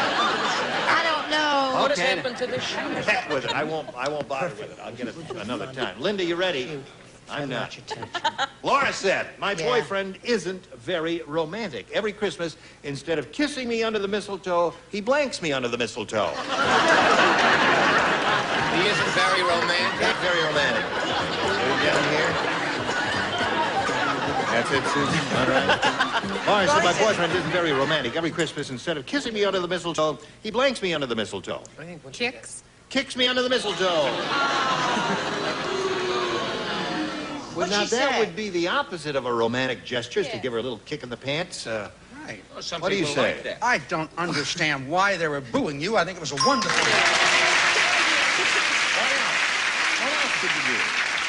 I don't know. What has happened to this shoe? Heck with it. I won't bother with it. I'll get it another time. Linda, you ready? I'm not. Laura said, my boyfriend isn't very romantic. Every Christmas, instead of kissing me under the mistletoe, he blanks me under the mistletoe. He isn't very romantic. Not very romantic. Move down here. That's it, Susan. All right. Laura said, my boyfriend isn't very romantic. Every Christmas, instead of kissing me under the mistletoe, he blanks me under the mistletoe. Kicks? Kicks me under the mistletoe. Well, now that would be the opposite of a romantic gesture, is to give her a little kick in the pants. Right. Well, what do you say? Like that. I don't understand why they were booing you. I think it was a wonderful... What else did you do?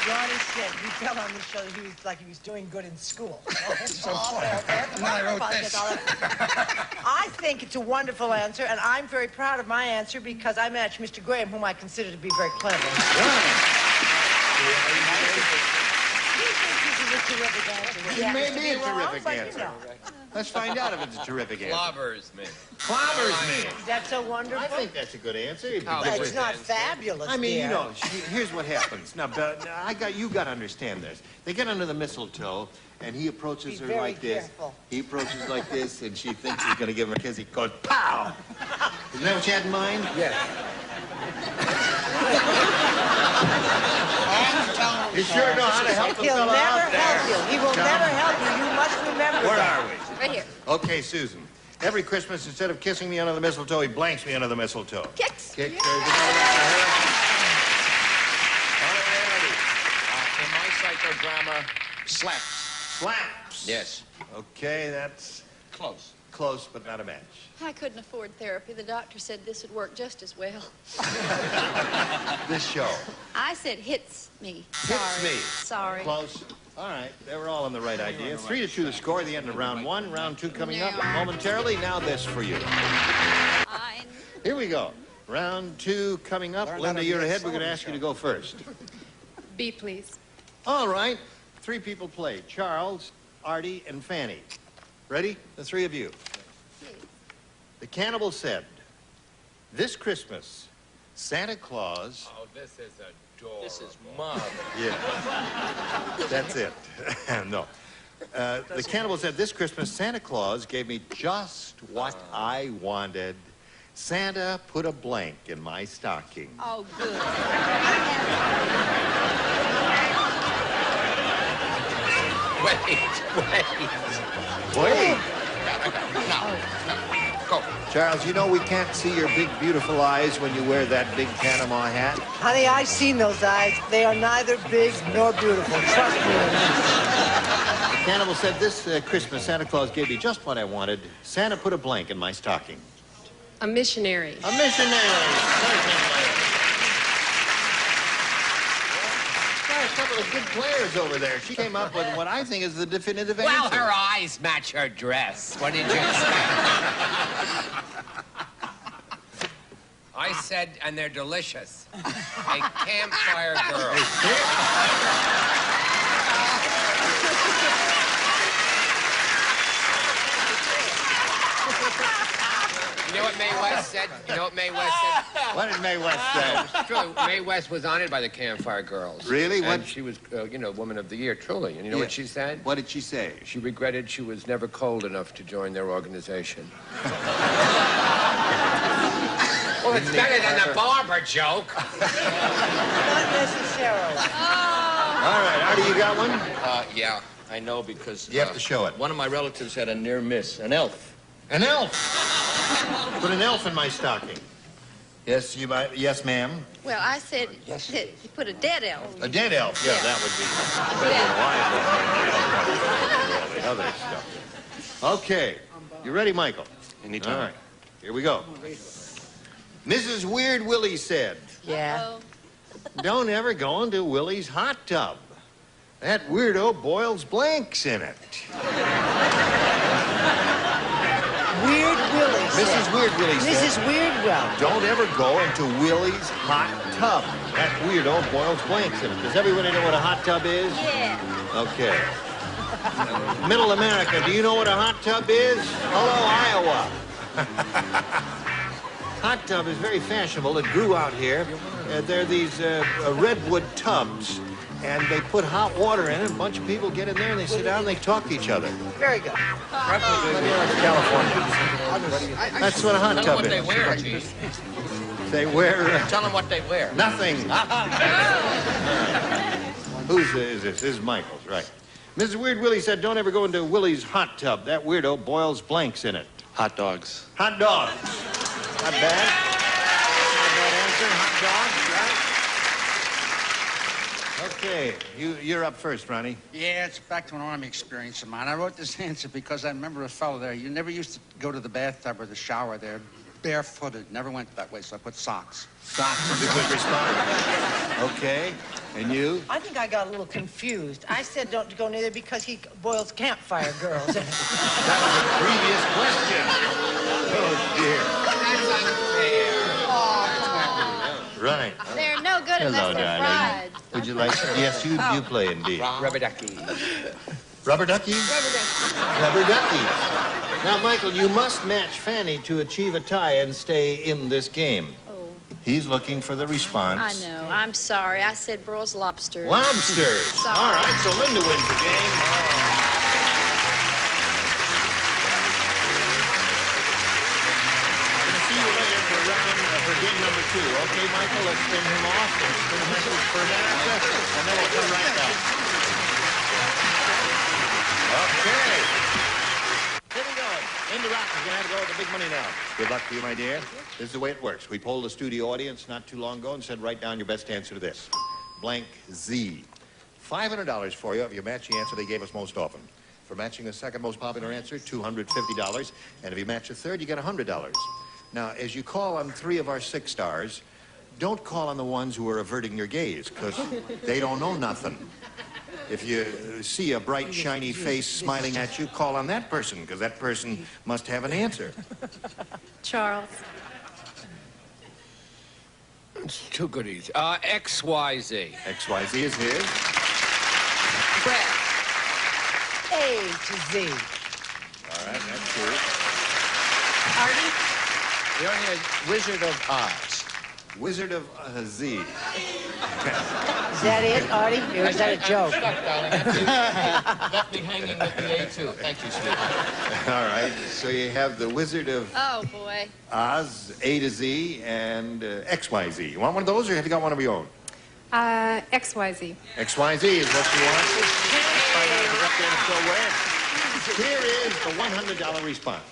Ronnie said, you tell on the show that he was like he was doing good in school. So funny. And then I wrote this. I think it's a wonderful answer, and I'm very proud of my answer because I matched Mr. Graham, whom I consider to be very clever. It may be a terrific answer. Let's find out if it's a terrific answer. Clobbers me. Clobbers me. That's so wonderful. I think that's a good answer. It's not fabulous, I mean, dear. you know, here's what happens. Now, you got to understand this. They get under the mistletoe, and he approaches her like this. Careful. He approaches like this, and she thinks he's going to give her a kiss. He goes, pow! Isn't that what you had in mind? Yes. You sure know how to help the He'll fella never out there. help you. He will never help you. You must remember Where that. are we? Right here. Okay, Susan. Every Christmas, instead of kissing me under the mistletoe, he blanks me under the mistletoe. Kicks. Kick. Yeah. There's In my psychodrama, slaps. Slaps. Yes. Okay, that's Close. close, but not a match. I couldn't afford therapy. The doctor said this would work just as well. This show. I said hits me. Hits me. Sorry. Close. All right, they were all on the right idea. 3-2 the score at the end of round one. Round two coming up momentarily. Now this for you. Here we go. Round two coming up. Linda, you're ahead. We're going to ask you to go first. B, please. All right. 3 people play. Charles, Artie, and Fanny. Ready? The 3 of you. The cannibal said, this Christmas, Santa Claus... Oh, this is adorable. This is marvelous. Yeah. That's it. No. The cannibal said, this Christmas, Santa Claus gave me just what I wanted. Santa put a blank in my stocking. Oh, good. Wait. Go. Charles, you know we can't see your big, beautiful eyes when you wear that big Panama hat. Honey, I've seen those eyes. They are neither big nor beautiful. Trust me. The cannibal said, this Christmas, Santa Claus gave me just what I wanted. Santa put a blank in my stocking. A missionary. A missionary. Got a couple of good players over there. She came up with what I think is the definitive answer. Well, her eyes match her dress. What did you say? I said, and they're delicious. A campfire girl. You know what Mae West said? You know what Mae West said? What did Mae West say? It's true. Mae West was honored by the Campfire Girls. Really? And What? she was, you know, Woman of the Year, truly. And you know what she said? What did she say? She regretted she was never cold enough to join their organization. Well, it's better than the barber joke. Not necessarily. All right, Artie, you got one? Yeah, I know because... You have to show it. One of my relatives had a near miss, an elf. An elf. Put an elf in my stocking. Yes, you might. Yes, ma'am. Well, I said that you put a dead elf. A dead elf. Yeah, that would be better than alive. Other stuff. Okay. You ready, Michael? Anytime. All right. Here we go. Mrs. Weird Willie said, Yeah. don't ever go into Willie's hot tub. That weirdo boils blanks in it. Weird Willie said. Mrs. Weird Willie said. Mrs. Weirdwell. Don't ever go into Willie's hot tub. That weirdo boils blanks in it. Does everybody know what a hot tub is? Yeah. Okay. Middle America, do you know what a hot tub is? Hello, Iowa. Hot tub is very fashionable. It grew out here. They're these redwood tubs, and they put hot water in it. A bunch of people get in there, and they sit down, and they talk to each other. Very good. California. That's what a hot tub is. Tell them what they wear, Chief. They wear... Tell them what they wear. Nothing. Whose is this? This is Michael's, right. Mrs. Weird Willie said, don't ever go into Willie's hot tub. That weirdo boils blanks in it. Hot dogs. Hot dogs. Not bad. Not a bad answer. Hot dogs, right? Okay. You're up first, Ronnie. Yeah, it's back to an Army experience of mine. I wrote this answer because I remember a fellow there. You never used to go to the bathtub or the shower there barefooted. Never went that way, so I put socks. Socks is a good response. Okay. And you? I think I got a little confused. I said don't go near there because he boils campfire girls. That was a previous question. Oh, dear. Right. They're no good Hello, unless they're darling. fried. Would you like to? Yes, you play indeed. Rubber ducky. Rubber duckies? Rubber duckies. Now, Michael, you must match Fanny to achieve a tie and stay in this game. Oh, He's looking for the response. I know. I'm sorry. I said Burl's lobster. Lobsters. Sorry. All right, so Linda wins the game. Gonna see you later for game number 2. Okay, Michael, let's spin him off and spin him for an answer, and then we'll come right back. Okay. Here we go. Linda Rock is going to have to go with the big money now. Good luck to you, my dear. This is the way it works. We polled the studio audience not too long ago and said, write down your best answer to this. Blank Z. $500 for you if you match the answer they gave us most often. For matching the second most popular answer, $250. And if you match the third, you get $100. Now, as you call on 3 of our 6 stars, don't call on the ones who are averting your gaze, because they don't know nothing. If you see a bright, shiny face smiling at you, call on that person, because that person must have an answer. Charles. It's too good easy. XYZ. XYZ is his. Brad. A to Z. All right, that's true. Artie? The only is Wizard of Oz. Wizard of Z. Is that it, Artie? Or is that a joke? Stuck, darling. Left me hanging with the A2. Thank you, Steve. All right, so you have the Wizard of Oh, boy. Oz, A to Z, and XYZ. You want one of those, or have you got one of your own? XYZ. XYZ is what you want. Let's find out if it's up there and still where. Here is the $100 response.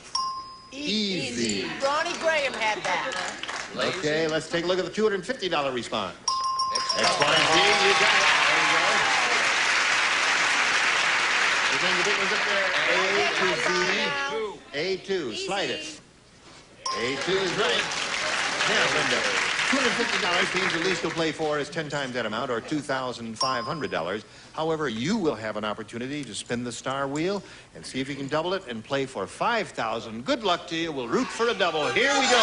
Easy. Ronnie Graham had that. Okay, let's take a look at the $250 response. XYZ, you got it. There you go. You think the big one's up there? A to Z. A2, slide it. A2 is right. Now, Linda, $250 means the least you'll play for is 10 times that amount, or $2,500. However, you will have an opportunity to spin the star wheel and see if you can double it and play for $5,000. Good luck to you. We'll root for a double. Here we go.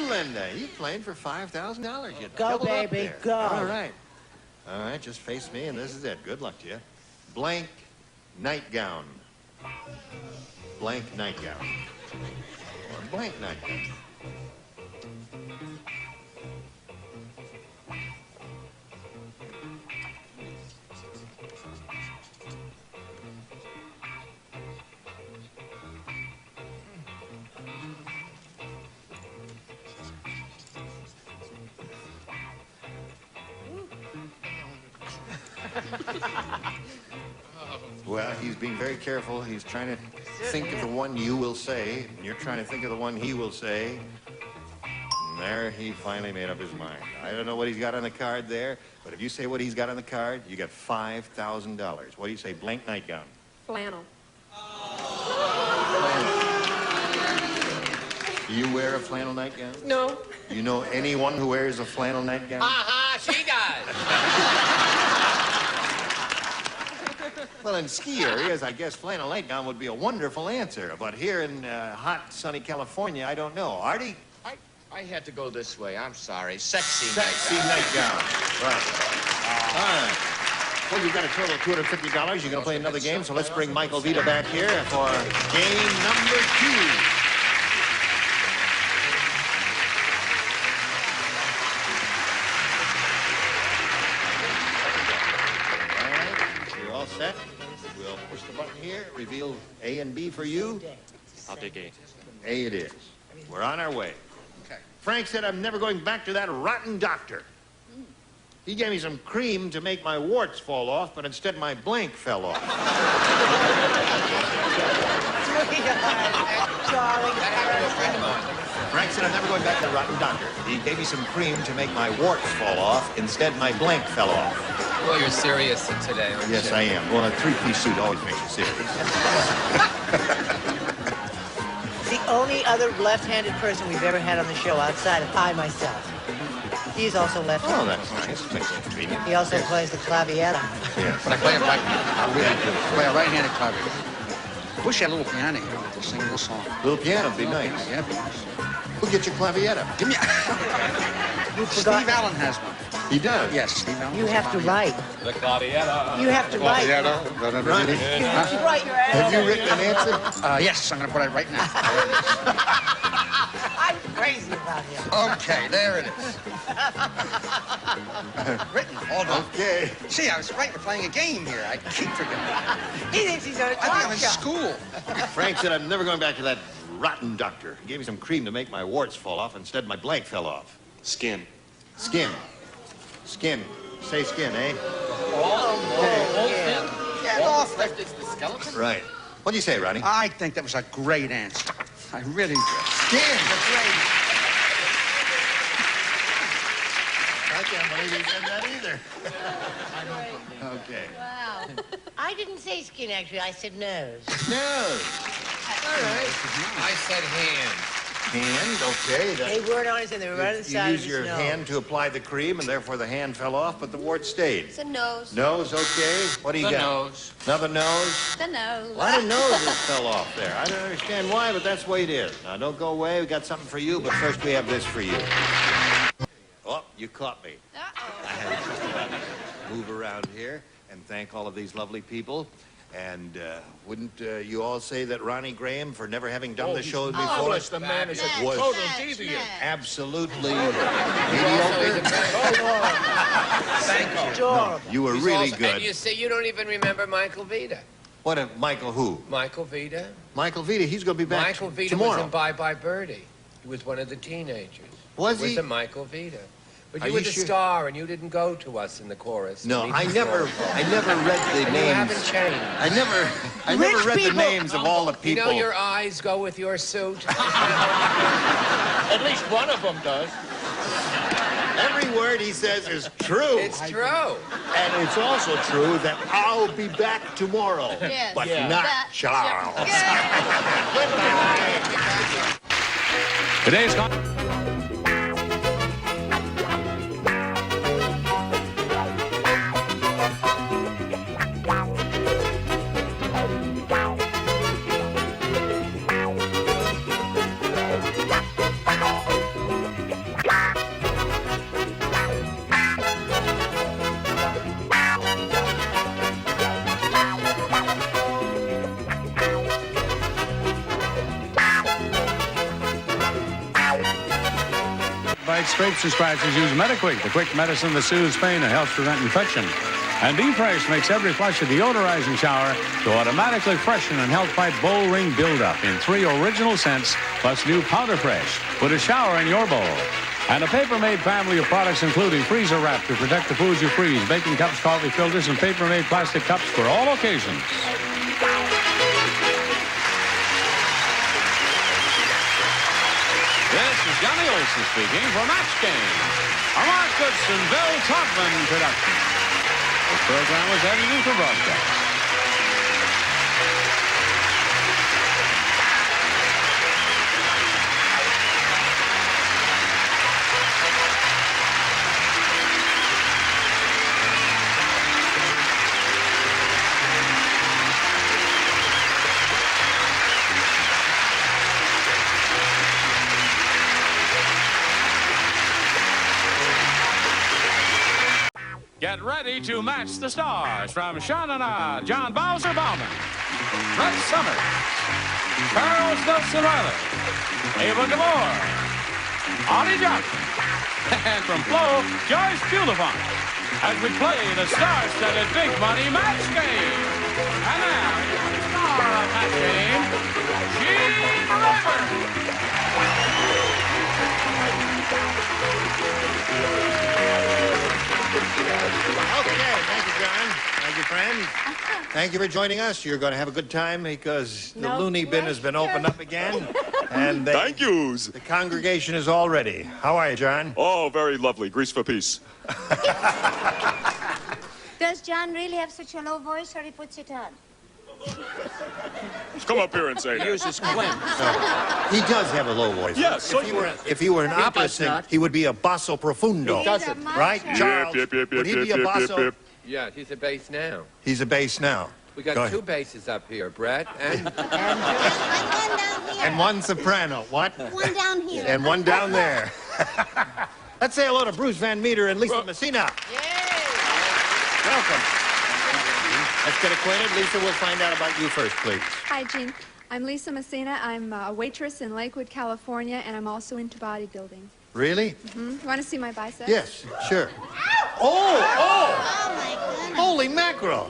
Linda, you playing for $5,000. You Go, doubled up baby, there. go. All right. All right, just face me, and this is it. Good luck to you. Blank nightgown. Blank nightgown. Or blank nightgown. Well, he's being very careful. He's trying to think of the one you will say. And you're trying to think of the one he will say. And there he finally made up his mind. I don't know what he's got on the card there, but if you say what he's got on the card, you get $5,000. What do you say, blank nightgown? Flannel. Do you wear a flannel nightgown? No. You know anyone who wears a flannel nightgown? She does. Well, in ski areas, I guess flannel nightgown would be a wonderful answer. But here in hot, sunny California, I don't know. Artie? I had to go this way. I'm sorry. Sexy nightgown. Right. All right. Well, you've got a total of $250. You're going to play another game, so let's bring Michael Vita back here for game number 2. Set. We'll push the button here, reveal A and B for you. I'll take A. A it is. We're on our way. Okay. Frank said I'm never going back to that rotten doctor. He gave me some cream to make my warts fall off, but instead my blank fell off. Frank said I'm never going back to the rotten doctor. He gave me some cream to make my warts fall off. Instead, my blank fell off. Well, you're serious today, aren't you? Yes, I am. Well, a three-piece suit always makes you serious. The only other left-handed person we've ever had on the show outside of I myself. He's also left-handed. Oh, that's nice. Makes it convenient. He also plays the clavietta. Yes. But I play a right-handed clavier. Wish I had a little piano here to sing this song. Little piano would be nice. Yeah, it'd be nice. We'll get your clavietta. Give me. Steve Allen has one. He does? Yes, Steve Allen. You have to write. The clavietta. You have to write. Ronnie, You have to write your have you written an answer? Yes, I'm going to put it right now. I'm crazy about him. Okay, there it is. Written. Hold on. Okay. See, I was right. We're playing a game here. I keep forgetting. He thinks he's on a I think talk I'm in show. school. Frank said I'm never going back to that rotten doctor. He gave me some cream to make my warts fall off. Instead, my blank fell off. Skin. Skin. Skin. Say skin, eh? Get off the... Right. What'd you say, Ronnie? I think that was a great answer. I really do. Skin. I can't believe he said that either. Okay. Wow. I didn't say skin, actually. I said nose. Nose. All right. I said hand. Hand, okay. They weren't on his hand. They were right on the side You of use his your nose. hand to apply the cream, and therefore the hand fell off, but the wart stayed. It's a nose. Nose, okay. What do you The got? nose. Another nose? The nose. A lot of noses fell off there. I don't understand why, but that's the way it is. Now, don't go away. We got something for you, but first we have this for you. Oh, you caught me. Uh-oh. I had to just about move around here and thank all of these lovely people. And wouldn't you all say that Ronnie Graham, for never having done the show before, The man is a was total deviant. absolutely mediocre? Thank you. Adorable. You were He's really also- good. And you say you don't even remember Michael Vita. What a Michael who? Michael Vita? Michael Vita. He's going to be back Michael Vita tomorrow. was in Bye Bye Birdie. He was one of the teenagers. Was It was he? the Michael Vita. But Are you were you the sure? star, and you didn't go to us in the chorus. No, You I need to never go. read the And names. you haven't changed. I never read the names of all the You people. know your eyes go with your suit. At least one of them does. Every word he says is true. It's true. And it's also true that I'll be back tomorrow. Yes. But Yeah. not That- Charles. Today's bites, scrapes, and scratches, use Mediquick, the quick medicine that soothes pain and helps prevent infection. And D-Fresh makes every flush a deodorizing shower to automatically freshen and help fight bowl ring buildup in 3 original scents, plus new Powder Fresh. Put a shower in your bowl. And a paper-made family of products including freezer wrap to protect the foods you freeze, baking cups, coffee filters, and paper-made plastic cups for all occasions. This is Johnny Olson speaking for Match Game, a Mark Goodson, Bill Todman production. This program was edited for broadcast. Get ready to match the stars from Sean and John Bowser Bauman, Red Summers, Charles Nelson Riley, Ava Gabor, Arte Johnson, and from Flo, Joyce Bulifant, as we play the star-studded Big Money Match Game. And now, here's the star of Match Game, Gene Rayburn. Okay, thank you, John. Thank you, friend. Thank you for joining us. You're going to have a good time because the loony bin has been opened up again. And thank yous. The congregation is all ready. How are you, John? Oh, very lovely. Grease for peace. Does John really have such a low voice, or he puts it on? Come up here and say that. Uses Clint. He does have a low voice. Yes. If he were an opera singer, he would be a basso profundo. He doesn't. Right, Charles? Yep, Would he be a basso? Yeah, he's a bass now. He's a bass now. We Go got ahead. two basses up here, Brett, and... And one soprano. What? One down here. And one down there. Let's say hello to Bruce Van Meter and Lisa Messina. Welcome. Let's get acquainted. Lisa, we'll find out about you first, please. Hi, Gene. I'm Lisa Messina. I'm a waitress in Lakewood, California, and I'm also into bodybuilding. Really? You want to see my biceps? Yes, sure. Oh, my goodness. Holy mackerel.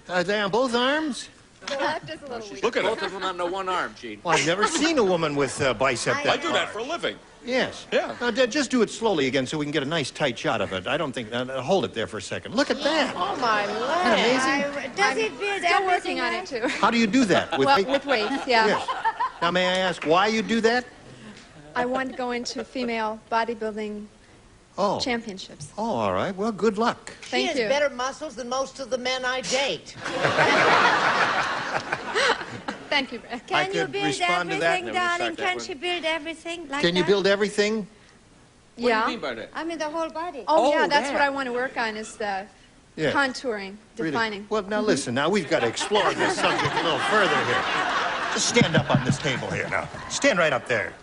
Are they on both arms? The left is a little weak. Look at Both it. of them on the one arm, Gene. Well, I've never seen a woman with a bicep that I do that large. for a living. Yes. Yeah. Now, just do it slowly again so we can get a nice tight shot of it. I don't think... hold it there for a second. Look at that. Oh, my Isn't Lord. Does it build Still everything working on it, too. How do you do that? Well, with weights, yeah. Yes. Now, may I ask why you do that? I want to go into female bodybuilding championships. Oh, all right. Well, good luck. Thank She you. has better muscles than most of the men I date. Thank you, Brett. I Can you could build respond to that. everything, darling? Can she build everything like Can you that? build everything? Yeah. What do you mean by that? I mean, the whole body. Oh, yeah, that's what I want to work on is the Yeah. contouring, Really? defining. Well, now listen. Now we've got to explore this subject a little further here. Just stand up on this table here now. Stand right up there.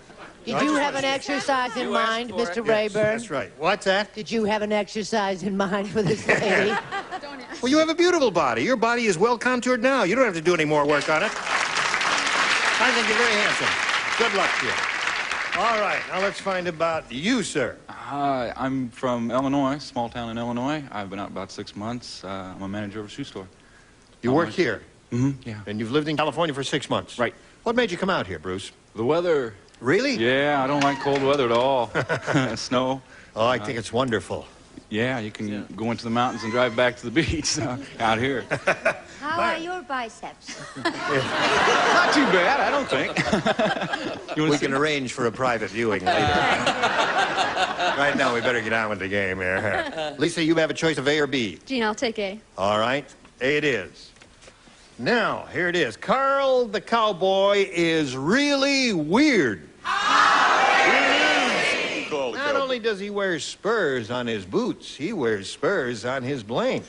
Did you have an exercise in mind, Mr. Rayburn? That's right. What's that? Did you have an exercise in mind for this lady? Well, you have a beautiful body. Your body is well contoured now. You don't have to do any more work on it. I think you're very handsome. Good luck to you. All right, now let's find about you, sir. Hi, I'm from Illinois, small town in Illinois. I've been out about 6 months. I'm a manager of a shoe store. You work here? Mm-hmm, yeah. And you've lived in California for 6 months? Right. What made you come out here, Bruce? The weather. Really? Yeah, I don't like cold weather at all. Snow. Oh, I think it's wonderful. Yeah, you can go into the mountains and drive back to the beach out here. How are your biceps? Not too bad, I don't think. We can arrange for a private viewing later. Right now, we better get on with the game here. Lisa, you have a choice of A or B. Gene, I'll take A. All right, A it is. Now, here it is. Carl the Cowboy is really weird. Not only does he wear spurs on his boots, he wears spurs on his blank.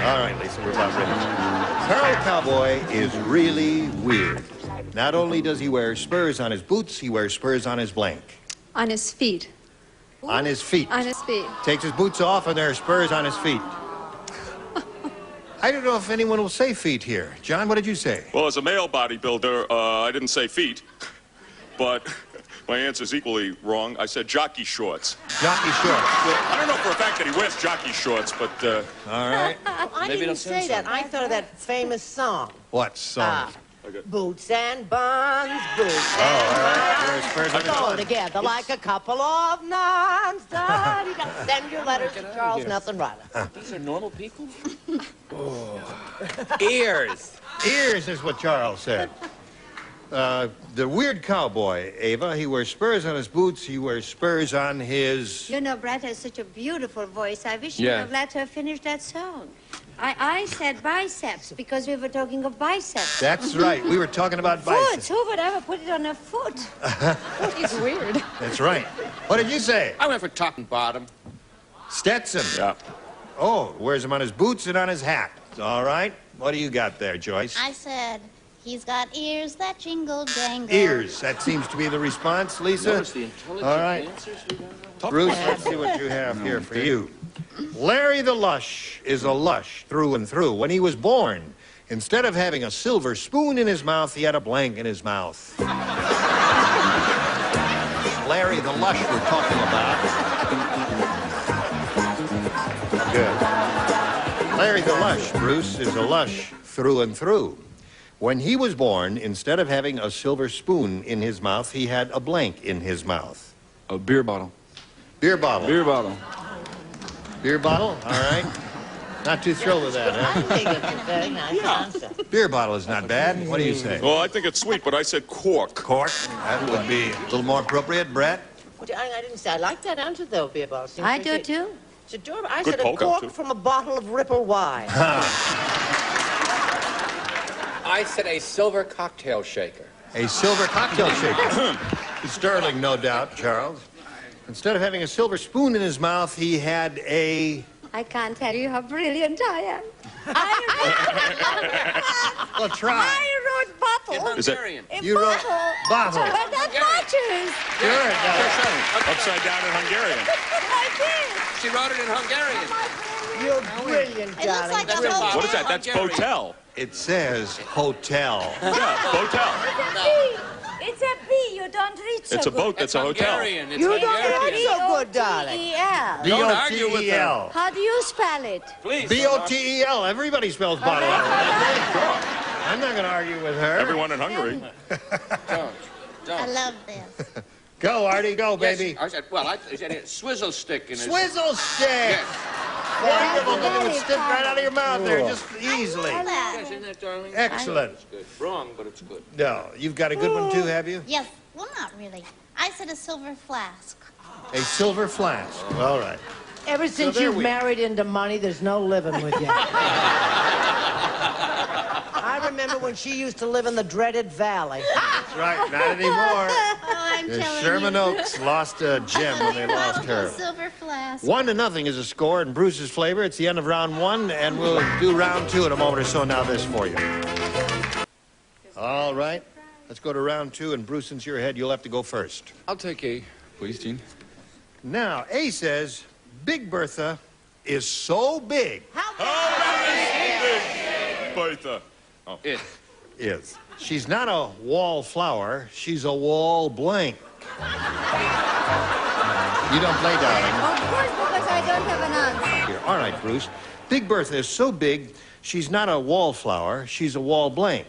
All right, Lisa, we're about ready. Carl the Cowboy is really weird. Not only does he wear spurs on his boots, he wears spurs on his blank. On his feet. On his feet. On his feet. Takes his boots off and there are spurs on his feet. I don't know if anyone will say feet here. John, what did you say? Well, as a male bodybuilder, I didn't say feet, but my answer's equally wrong. I said jockey shorts. Jockey shorts. I don't know for a fact that he wears jockey shorts, but... All right. I didn't say that. I thought of that famous song. What song? Boots and buns, boots and buns. Go together like a couple of nuns. Da-dee-da. Send your letters to Charles Nelson Riley. These are normal people? Ears. Ears is what Charles said. The weird cowboy, Ava, he wears spurs on his boots, he wears spurs on his... You know, Brett has such a beautiful voice. I wish you Yeah. would have let her finish that song. I said biceps because we were talking of biceps. That's right. We were talking about Foot. biceps. Who would ever put it on a foot? He's weird. That's right. What did you say? I went for top and bottom. Stetson. Yeah. Oh, wears them on his boots and on his hat. All right. What do you got there, Joyce? I said, he's got ears that jingle jangle. Ears. That seems to be the response, Lisa. Notice the intelligent All right. answers we got. Bruce, let's see what you have here for you. Larry the Lush is a lush through and through. When he was born, instead of having a silver spoon in his mouth, he had a blank in his mouth. Larry the Lush we're talking about. Good. Larry the Lush, Bruce, is a lush through and through. When he was born, instead of having a silver spoon in his mouth, he had a blank in his mouth. A beer bottle. Beer bottle. Beer bottle. Beer bottle, all right. Not too thrilled with that, huh? I think it's a very nice answer. Beer bottle is not bad. What do you say? Well, I think it's sweet, but I said cork. Cork? That would be a little more appropriate, Brett. I didn't say. I like that answer, though, beer bottle. Seems I like do, it- too. It's adorable. I Good said a polka, cork too. from a bottle of Ripple wine. I said a silver cocktail shaker. A silver cocktail shaker. Sterling, no doubt, Charles. Instead of having a silver spoon in his mouth, he had a... I can't tell you how brilliant I am. Well, try. I wrote bottle. Is that You wrote bottle. But that matters. Sure, it does. upside down in Hungarian? I did. She wrote it in Hungarian. You're brilliant, It looks like a That's hotel. What is that? That's botel. It says hotel. Yeah, botel. It's a B. You don't read so It's a good. boat that's a hotel. Hungarian. It's You don't Hungarian. read so good, darling. B-O-T-E-L. Don't argue with her. B-O-T-E-L. How do you spell it? Please. B-O-T-E-L. Everybody spells bottle. I'm not going to argue with her. Everyone in Hungary. I love this. Go, Artie, go, baby. Yes, I said, well, I said a swizzle stick in his... Swizzle stick. Yes. Wonderful, because it would stick right out of your mouth there, just easily. Yes, isn't that, darling? Excellent. It's good. Wrong, but it's good. No, you've got a good one too, have you? Yes. Well, not really. I said a silver flask. A silver flask. All right. Ever since there you've we- married into money, there's no living with you. I remember when she used to live in the dreaded valley. That's right. Not anymore. Oh, I'm telling Sherman you. Oaks lost a gem when they lost her. Silver flask. 1-0 is a score in Bruce's flavor. It's the end of round one, and we'll do round two in a moment or so. Now this for you. All right. Let's go to round two, and Bruce, since you're ahead, you'll have to go first. I'll take A, please, Gene. Now, A says, Big Bertha is so big. Bertha. Oh. It. Is. She's not a wallflower, she's a wall blank. You don't play, darling. Of course, because I don't have an answer. Here. All right, Bruce. Big Bertha is so big, she's not a wallflower, she's a wall blank.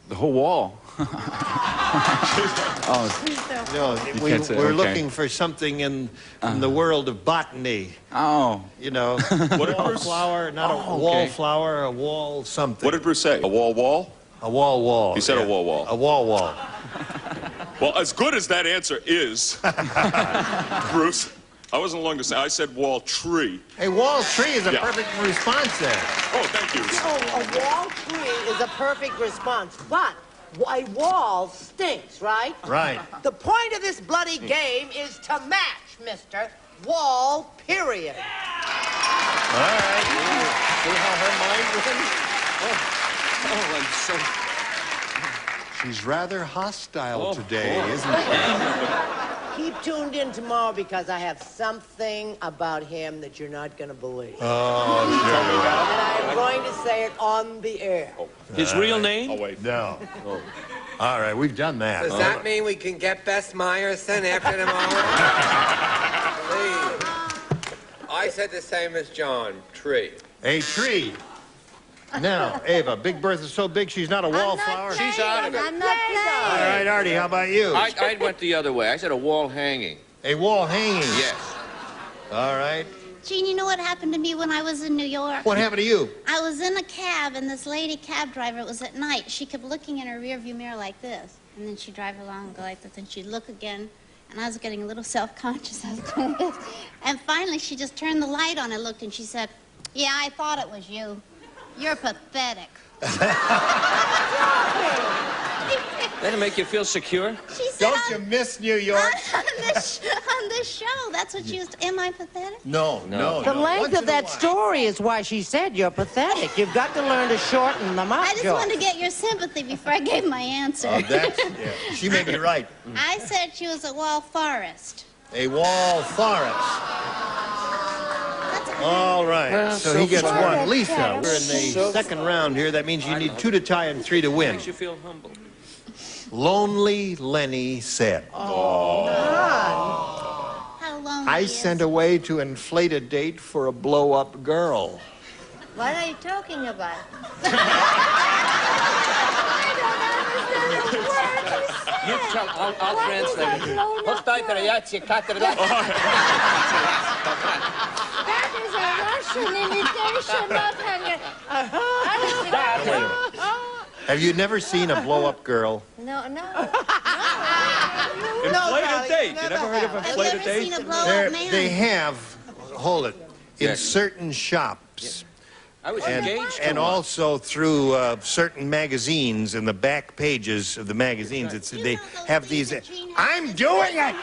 The whole wall. Oh, No, You can't say, we're okay. looking for something in the world of botany. oh. You know, What did Bruce? wallflower, not a Oh, okay. wallflower, a wall something. What did Bruce say? A wall? A wall. He said a wall. A wall. Well, as good as that answer is, Bruce, I wasn't long to say. I said wall tree. A wall tree is a Yeah. perfect response there. Oh, thank you. Oh, a wall tree is a perfect response, but a wall stinks, right? Right. The point of this bloody game is to match, mister. Wall, period. All right. See how her mind Oh, I'm so... She's rather hostile Oh, today, boy. isn't she? Keep tuned in tomorrow because I have something about him that you're not going to believe. Oh, And I'm going to say it on the air. His real name? Oh, wait. No. All right, we've done that. Does that mean we can get Bess Meyerson after tomorrow? Please. I said the same as John. Tree. A tree. Now, Ava, Big Bertha's so big she's not a wallflower? She's out of it. I'm not All playing. right, Artie, how about you? I went the other way. I said a wall hanging. A wall hanging? Yes. All right. Gene, you know what happened to me when I was in New York? What happened to you? I was in a cab, and this lady cab driver, it was at night, she kept looking in her rearview mirror like this. And then she'd drive along and go like this, and she'd look again. And I was getting a little self-conscious. I was going like this. And finally, she just turned the light on and looked, and she said, "Yeah, I thought it was you. You're pathetic." That'll make you feel secure? She said, Don't you miss New York? on this show, that's what she used to, am I pathetic? No. The length of that story is why she said you're pathetic. You've got to learn to shorten them up, I just Joe. wanted to get your sympathy before I gave my answer. Oh, yeah. She may be right. I said she was a wall forest. A wall forest. All right, Well, so so he gets far. one. Lisa, we're in the second round here. That means you need 2 to tie and 3 to win. Makes you feel humble. Lonely Lenny said, How lonely I he is. sent away to inflate a date for a blow-up girl. What are you talking about? You tell, I'll translate it. That is a Russian imitation, not Hungarian. Have you never seen a blow-up girl? No. Inflate a date. You never heard of Have you inflate a ever seen date? a blow-up man? They have, hold it, in Yes. certain shops. I was engaged to And one. also through certain magazines, in the back pages of the magazines, it's, they have these. I'm doing it!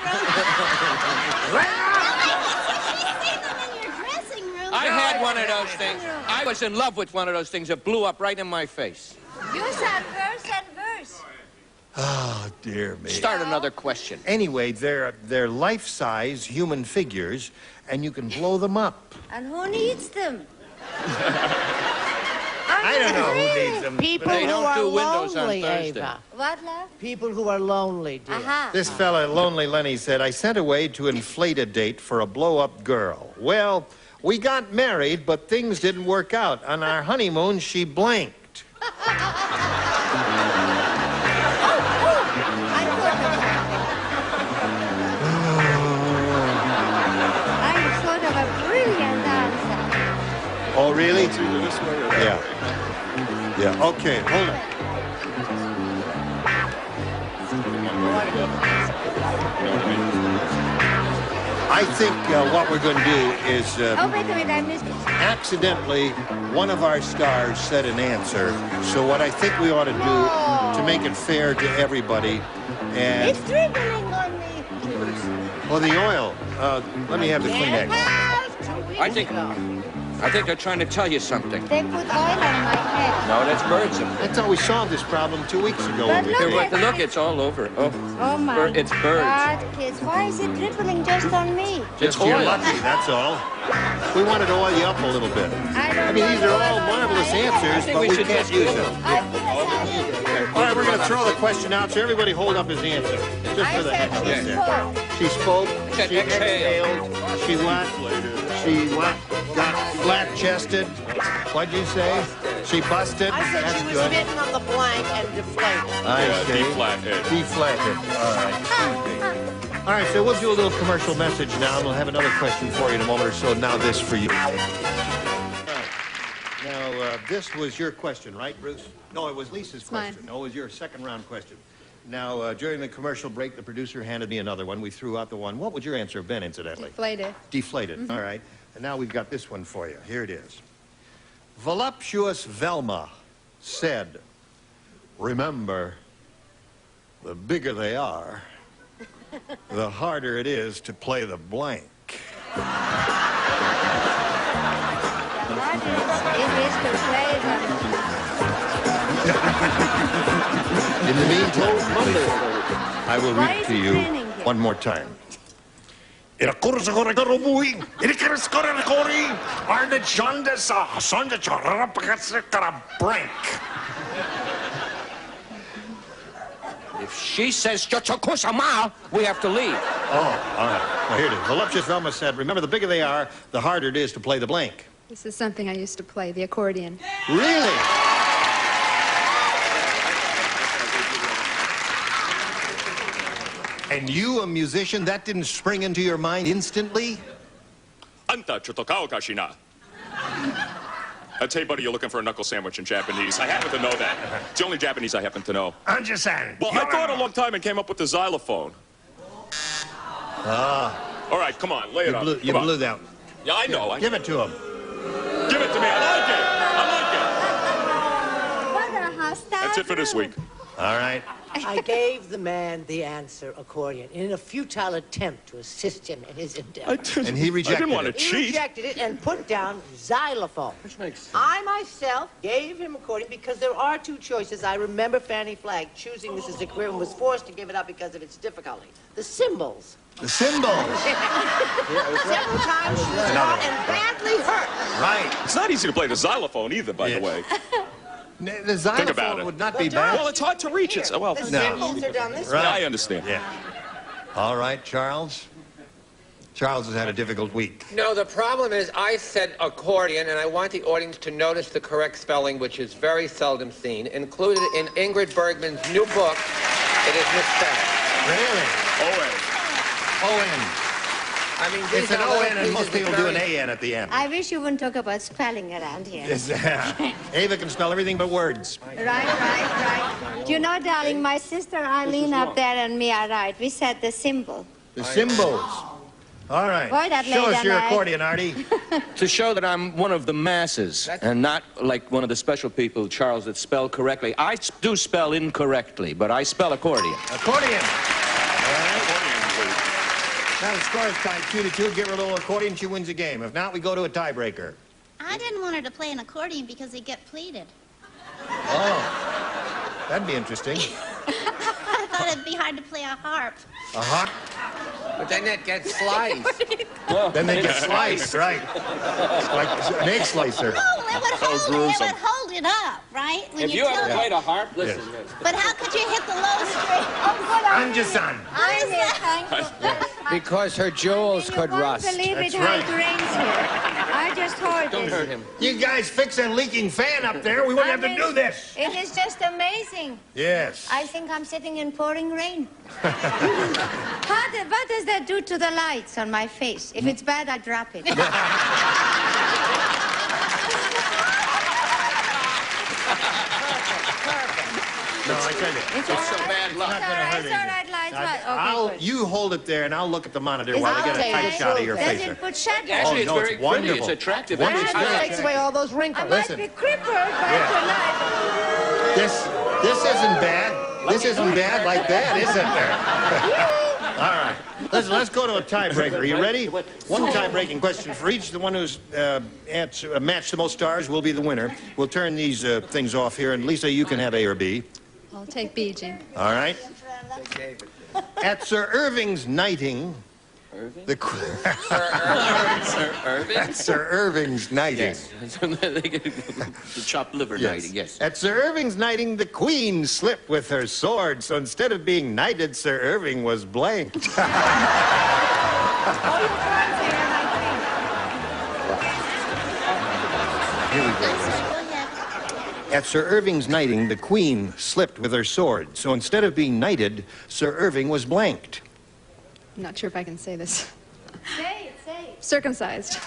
I had one of those things. I was in love with one of those things that blew up right in my face. You said verse and verse. Oh, dear me. Start another question. Anyway, they're life-size human figures, and you can blow them up. And who needs them? I don't know who needs them. People They who don't are do windows on lonely, Thursday. Ava. What, love? People who are lonely, dear. Aha. This fella, Lonely Lenny, said, I sent away to inflate a date for a blow-up girl. Well, we got married, but things didn't work out. On our honeymoon, she blanked. I'm sort of a brilliant dancer. Oh, really? It's either this way or that Yeah. way. Yeah, okay, hold on. I think what we're going to do is Oh, wait a minute, I missed it. accidentally one of our stars said an answer. So what I think we ought to do to make it fair to everybody, and It's dribbling on me. well, the oil. Let me have the Kleenex. I think they're trying to tell you something. They put oil on my head. No, that's birds. I thought we solved this problem 2 weeks ago. But when we look did it. at Look, it's all over. Oh, Oh, my it's birds. God, kids. Why is it dribbling just on me? Just you're lucky, that's all. We wanted to oil you up a little bit. I mean, these are all marvelous answers, but we can't use them. All right, we're going to throw the question out, so everybody hold up his answer. Just for the heck of it. She spoke, she exhaled, she what? She what? Got flat-chested. What'd you say? She busted. I said That's she was good. bitten on the blank and deflated. I see. D-flat-head. D-flat-head. All right. All right, so we'll do a little commercial message now, and we'll have another question for you in a moment or so. Now this for you. All right. Now, this was your question, right, Bruce? No, it was Lisa's question. No, it was your second round question. Now, during the commercial break, the producer handed me another one. We threw out the one. What would your answer have been, incidentally? Deflated. Deflated. Mhm. All right. And now we've got this one for you. Here it is. Voluptuous Velma said, remember, the bigger they are, the harder it is to play the blank. It is to play In the meantime, I will read to you one more time. Arte Johnson If she says Chochokusama, we have to leave. Oh, all right. Well, here it is. Voluptuous Velma said, remember, the bigger they are, the harder it is to play the blank. This is something I used to play, the accordion. Really? And you, a musician, that didn't spring into your mind instantly? Anta chotokao hey, buddy, you're looking for a knuckle sandwich in Japanese. I happen to know that. It's the only Japanese I happen to know. Understand. Well, I thought a long time and came up with the xylophone. Ah. All right, come on, lay it up. You blew that. Yeah, I know. Give it to him. Give it to me. I like it. That's it for this week. All right. I gave the man the answer, accordion, in a futile attempt to assist him in his endeavor. And he rejected I didn't want to it. He cheat. rejected it and put down xylophone. Which makes sense. I myself gave him accordion because there are two choices. I remember Fanny Flagg choosing Mrs. Aquarium and was forced to give it up because of its difficulty. The cymbals. The cymbals. Several times she was caught and badly hurt. Right. It's not easy to play the xylophone either, by the way. The Think about xylophone it. would not be bad. Well, it's hard to reach. It's well. The cymbals are done this way. I understand. Yeah. All right, Charles. Charles has had a difficult week. No, the problem is I said accordion, and I want the audience to notice the correct spelling, which is very seldom seen. Included in Ingrid Bergman's new book, it is misspelled. Really? O-N. I mean, it's an O-N, and most people do an A-N at the end. I wish you wouldn't talk about spelling around here. Ava can spell everything but words. Right. You know, darling, my sister Eileen up there and me are right. We said the symbol. The symbols. All right. Boy, that Show lady us your and I- accordion, Artie. To show that I'm one of the masses and not like one of the special people, Charles, that spell correctly. I do spell incorrectly, but I spell accordion. Accordion. All right. Now the score is tied 2-2. Give her a little accordion, she wins the game. If not, we go to a tiebreaker. I didn't want her to play an accordion because they get pleated. Oh, that'd be interesting. I thought it'd be hard to play a harp. A harp? But then it gets sliced. Then they get sliced, right? Like an egg slicer. No, it would hold it up, right? When If you ever tilt played it. a harp, listen. But how could you hit the low string? Oh, good. I'm just son. What is that? Because her jewels could rust. Believe it That's how right. it rains here. I just heard Don't this. hurt him. You guys fix a leaking fan up there. We wouldn't have to do this. It is just amazing. Yes. I think I'm sitting in pouring rain. What does that do to the lights on my face? If it's bad, I drop it. No, I tell you. It's so bad luck. Not gonna hurt It's all right, lights. Okay, good. You hold it there, and I'll look at the monitor Is while it I get a okay? tight shot of your Does face. it put shadow? Actually, it's no, very it's wonderful. pretty. It's attractive. Wonderful. Actually, Takes away all those I wrinkles. might Listen. be crippled by tonight. This isn't bad. This isn't bad like that, is it? All right. Let's go to a tiebreaker. Are you ready? One tie-breaking question for each. The one who's matched the most stars will be the winner. We'll turn these things off here, and Lisa, you can have A or B. I'll take B, Gene. All right. At Sir Irving's knighting, the Sir Irving? At Sir Irving's knighting. Yes. The chopped liver knighting, yes. At Sir Irving's knighting, the Queen slipped with her sword, so instead of being knighted, Sir Irving was blanked. Here we go. At Sir Irving's knighting, the Queen slipped with her sword, so instead of being knighted, Sir Irving was blanked. I'm not sure if I can say this. Say it. Circumcised.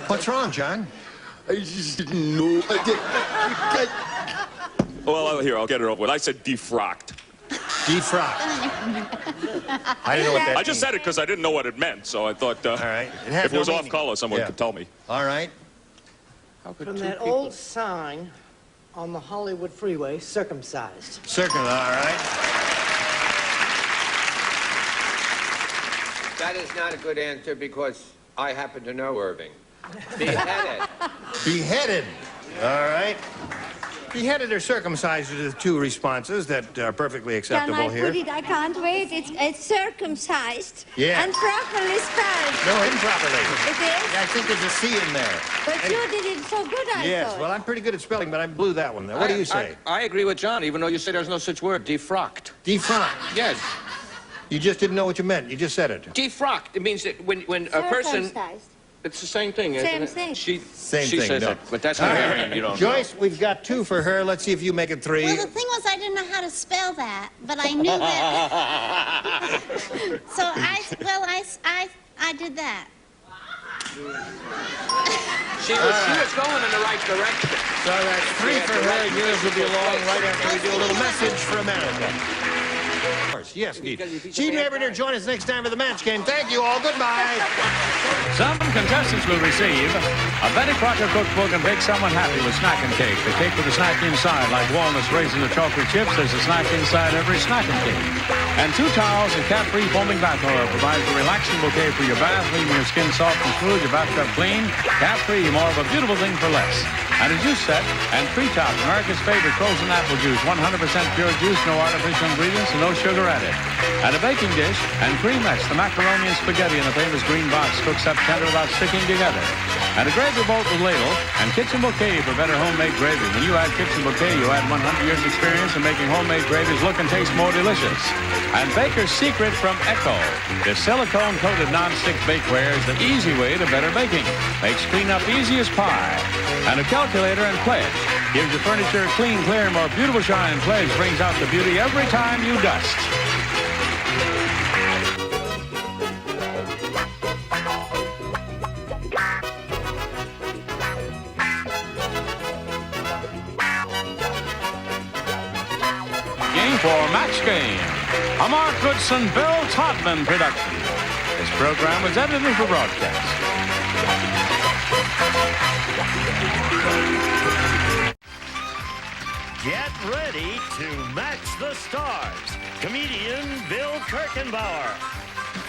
What's wrong, John? I just didn't know. Well, here, I'll get it over with. I said defrocked. Defrocked. I didn't know what that I just said it because I didn't know what it meant, so I thought All right. It had if it was no off meaning. color, someone Yeah. could tell me. All right. From that old sign on the Hollywood freeway, circumcised. Circle, all right. That is not a good answer because I happen to know Irving. Beheaded. Beheaded. All right. She had her circumcised to the two responses that are perfectly acceptable Can I here. put it? I can't wait. It's circumcised Yeah. and properly spelled. No, improperly. It is? Yeah, I think there's a C in there. But you did it so good, I Yes, thought. well, I'm pretty good at spelling, but I blew that one. What do you say? I agree with John, even though you say there's no such word. Defrocked. Defrocked. Yes. You just didn't know what you meant. You just said it. Defrocked. It means that when a person... Circumcised. It's the same thing, isn't Same it? thing. She Same she thing, says no. it, but that's Hungarian. You don't know. Joyce, we've got 2 for her. Let's see if you make it 3. Well, the thing was, I didn't know how to spell that, but I knew that. So I did that. She was going in the right direction. So that's 3 for her. Yours will be along right after we do a little message for America. Yes, indeed. Gene Raverner, join us next time for the match game. Thank you all. Goodbye. Some contestants will receive a Betty Crocker cookbook and bake someone happy with snacking cake. The cake with a snack inside, like walnuts, raisins, or chocolate chips. There's a snack inside every snacking cake. And 2 towels and cat-free foaming bath oil provides a relaxing bouquet for your bath, leaving your skin soft and smooth, your bathtub clean. Cat-free, more of a beautiful thing for less. And a juice set and Treetop, America's favorite frozen apple juice. 100% pure juice, no artificial ingredients, and no sugar added. And a baking dish and creamettes, the macaroni and spaghetti in a famous green box, cooks up tender without sticking together. And a gravy boat with ladle and kitchen bouquet for better homemade gravy. When you add kitchen bouquet, you add 100 years experience in making homemade gravies look and taste more delicious. And Baker's Secret from Echo. The silicone-coated non-stick bakeware is the easy way to better baking. Makes cleanup easy as pie. And a calculator and pledge gives your furniture a clean, clear, more beautiful shine. Pledge brings out the beauty every time you dust. Game for Match Game, a Mark Goodson, Bill Todman production. This program was edited for broadcast. Get ready to match the stars. Comedian Bill Kirchenbauer.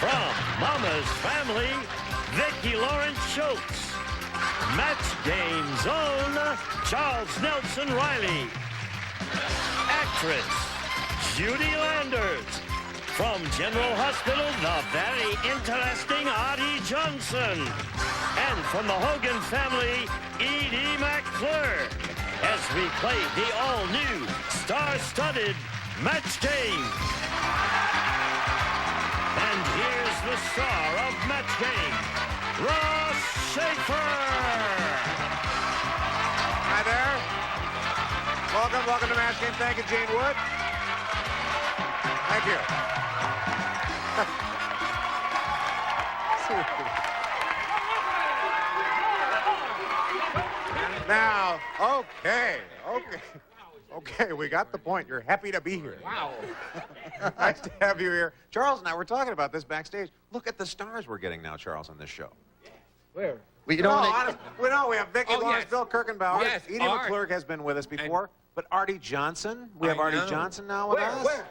From Mama's Family, Vicki Lawrence Schultz. Match Game's own Charles Nelson Riley. Actress Judy Landers. From General Hospital, the very interesting Arte Johnson. And from the Hogan family, Edie McClure. As we play the all-new, star-studded Match Game. And here's the star of Match Game, Ross Schaefer. Hi there. Welcome to Match Game. Thank you, Gene Wood. Thank you. Now, okay, we got the point. You're happy to be here. Wow. Nice to have you here. Charles and I were talking about this backstage. Look at the stars we're getting now, Charles, on this show. Where? We have Vicki Lawrence, yes. Bill Kirchenbauer. Yes, Edie Art. McClure has been with us before. But Arte Johnson, we have Arte Johnson now with us. Where?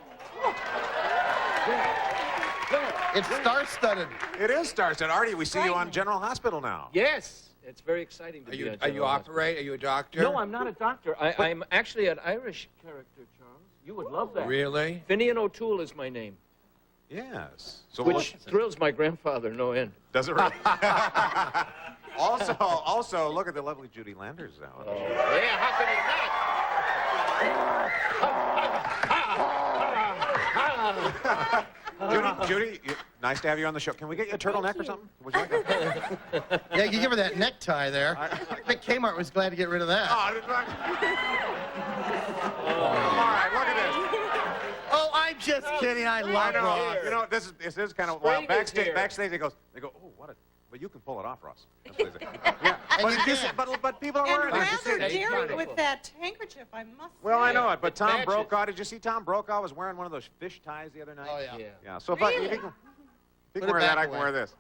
It's star-studded. It is star-studded. Arte, we see you on General Hospital now. Yes. It's very exciting to be on General Hospital. Are you a doctor? No, I'm not a doctor. I'm actually an Irish character, Charles. You would love that. Really? Finian O'Toole is my name. Yes. So Which thrills my grandfather no end. Does it really? Also, look at the lovely Judy Landers out. Yeah, how can Judy, nice to have you on the show. Can we get you a turtleneck or something? Would you like that? Yeah, you give her that necktie there. I think Kmart was glad to get rid of that. All right, look at this. Oh, I'm just kidding. I love Ross. You know, this is kind of wild. Backstage, they go, oh, what a. But you can pull it off, Ross. That's what they say. Yeah, but people are wearing it. rather daring with that handkerchief, I must say. Well, I know it, but Tom Brokaw, did you see Tom Brokaw was wearing one of those fish ties the other night? Oh, yeah. Yeah, so if you can wear that, I can wear this.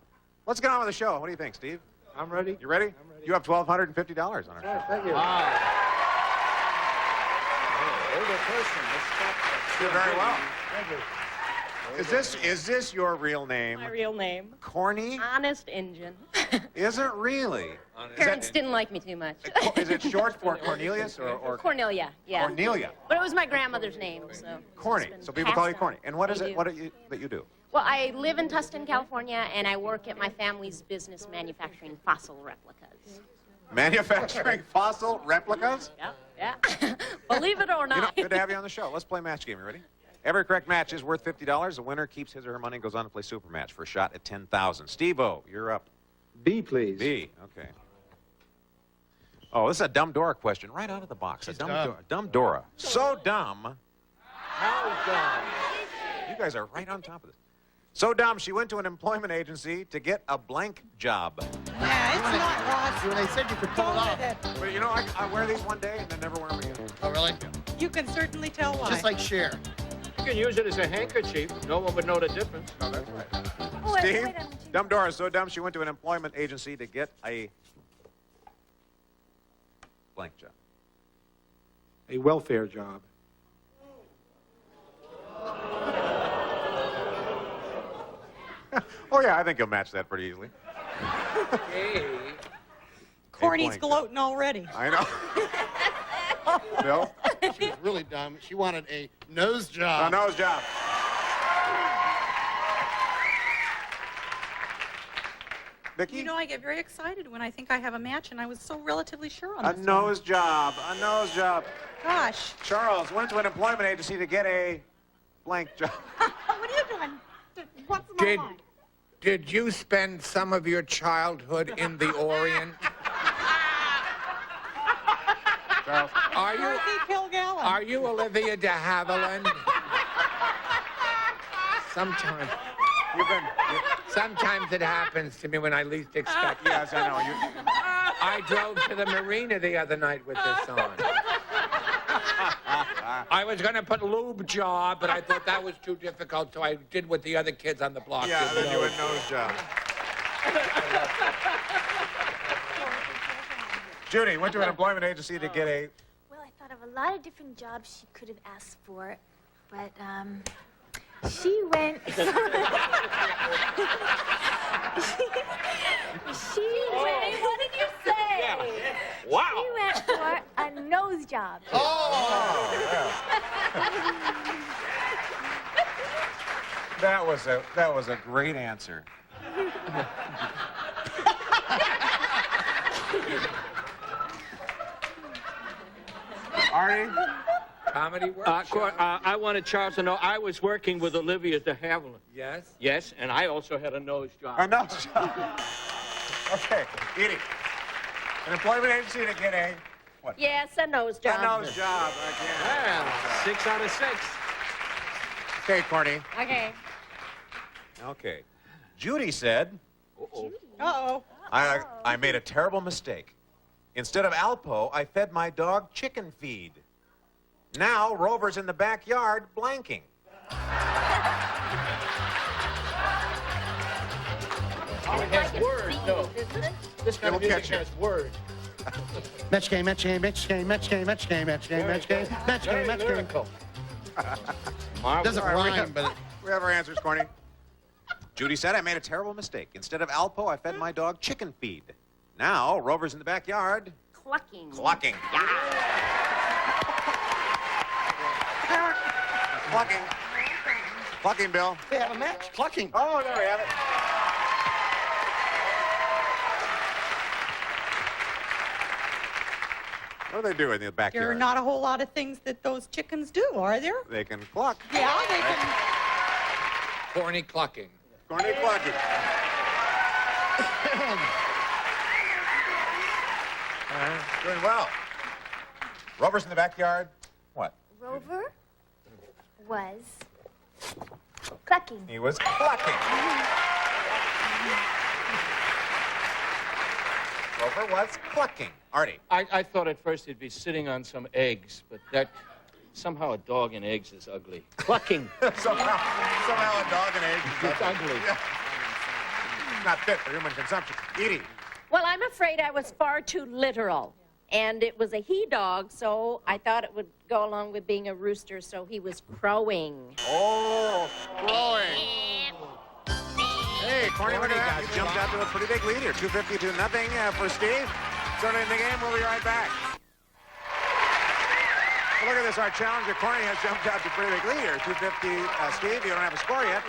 Let's get on with the show. What do you think, Steve? I'm ready. You ready? I'm ready. You have $1,250 on our show. Thank you. Older person. Let's stop that. Did very well. Thank you. Is this your real name? My real name. Corny? Honest Injun. Is it really? Parents didn't like me too much. Is it short for Cornelius or Cornelia, yeah. Cornelia? But it was my grandmother's name, so. Corny. So people call you Corny. And what is They it? do. What are you that you do? Well, I live in Tustin, California, and I work at my family's business manufacturing fossil replicas. Manufacturing fossil replicas? Yeah. Believe it or not. Good to have you on the show. Let's play match game. You ready? Every correct match is worth $50. The winner keeps his or her money and goes on to play super match for a shot at $10,000. Steve-O, you're up. B, please. B. Okay. Oh, this is a dumb Dora question right out of the box. She's Dumb Dora. So dumb. How dumb? You guys are right on top of this. So dumb, she went to an employment agency to get a blank job. Yeah, it's not, Ross. When they said you could pull it off. But you know, I wear these one day and then never wear them again. Oh, really? You can certainly tell why. Just like Cher. You can use it as a handkerchief. No one would know the difference. No, that's right. Steve, dumb Dora is so dumb she went to an employment agency to get a blank job. A welfare job. Oh, yeah, I think you'll match that pretty easily. Corny's gloating already. I know. Bill? She was really dumb. She wanted a nose job. A nose job. Vicky? You know, I get very excited when I think I have a match, and I was so relatively sure on A this nose job. A nose job. Gosh. Charles went to an employment agency to get a blank job. What are you doing? What's my line? Did you spend some of your childhood in the Orient? Charles. Are you Olivia de Havilland? Sometimes it happens to me when I least expect it. Yes, I know. I drove to the marina the other night with this on. I was going to put lube job, but I thought that was too difficult, so I did what the other kids on the block Yeah, did. then you went nose job. Judy went to an employment agency to get a... Well, I thought of a lot of different jobs she could have asked for, but, she went... she went... What did you say? Yeah. Wow. She went for a nose job. That was a great answer. Artie? Comedy work. I wanted Charles to know I was working with Olivia de Havilland. Yes? Yes, and I also had a nose job. A nose job. Okay, Edie. An employment agency to get a... What? Yes, a nose job. A nose job again. Yeah, 6 out of 6. Okay, Corny. Okay. Okay. Judy said... Uh-oh. I made a terrible mistake. Instead of Alpo, I fed my dog chicken feed. Now, Rover's in the backyard blanking. Oh, it has words, no. This kind of music has words. Match game, match game, match game, match game, match game, match game, match game, match game, match game. Doesn't rhyme, but... We have our answers, Corny. Judy said, I made a terrible mistake. Instead of Alpo, I fed my dog chicken feed. Now, Rover's in the backyard. Clucking. Clucking. Clucking. Clucking, Bill. We have a match. Clucking. Oh, there we have it. What do they do in the backyard? There are not a whole lot of things that those chickens do, are there? They can cluck. Yeah, they can. Corny clucking. Corny clucking. Doing well. Rover's in the backyard. What? Rover was clucking. He was clucking. Rover was clucking. Artie. I thought at first he'd be sitting on some eggs, but that somehow a dog and eggs is ugly. Clucking. somehow a dog and eggs is ugly. Yeah. Not fit for human consumption. Edie. Well, I'm afraid I was far too literal. And it was a he-dog, so I thought it would go along with being a rooster, so he was crowing. Oh, crowing. Corny, look at that. You jumped out to a pretty big lead here. 252 nothing for Steve. Starting the game, we'll be right back. Well, look at this. Our challenger, Corny, has jumped out to a pretty big lead here. 250, Steve, you don't have a score yet.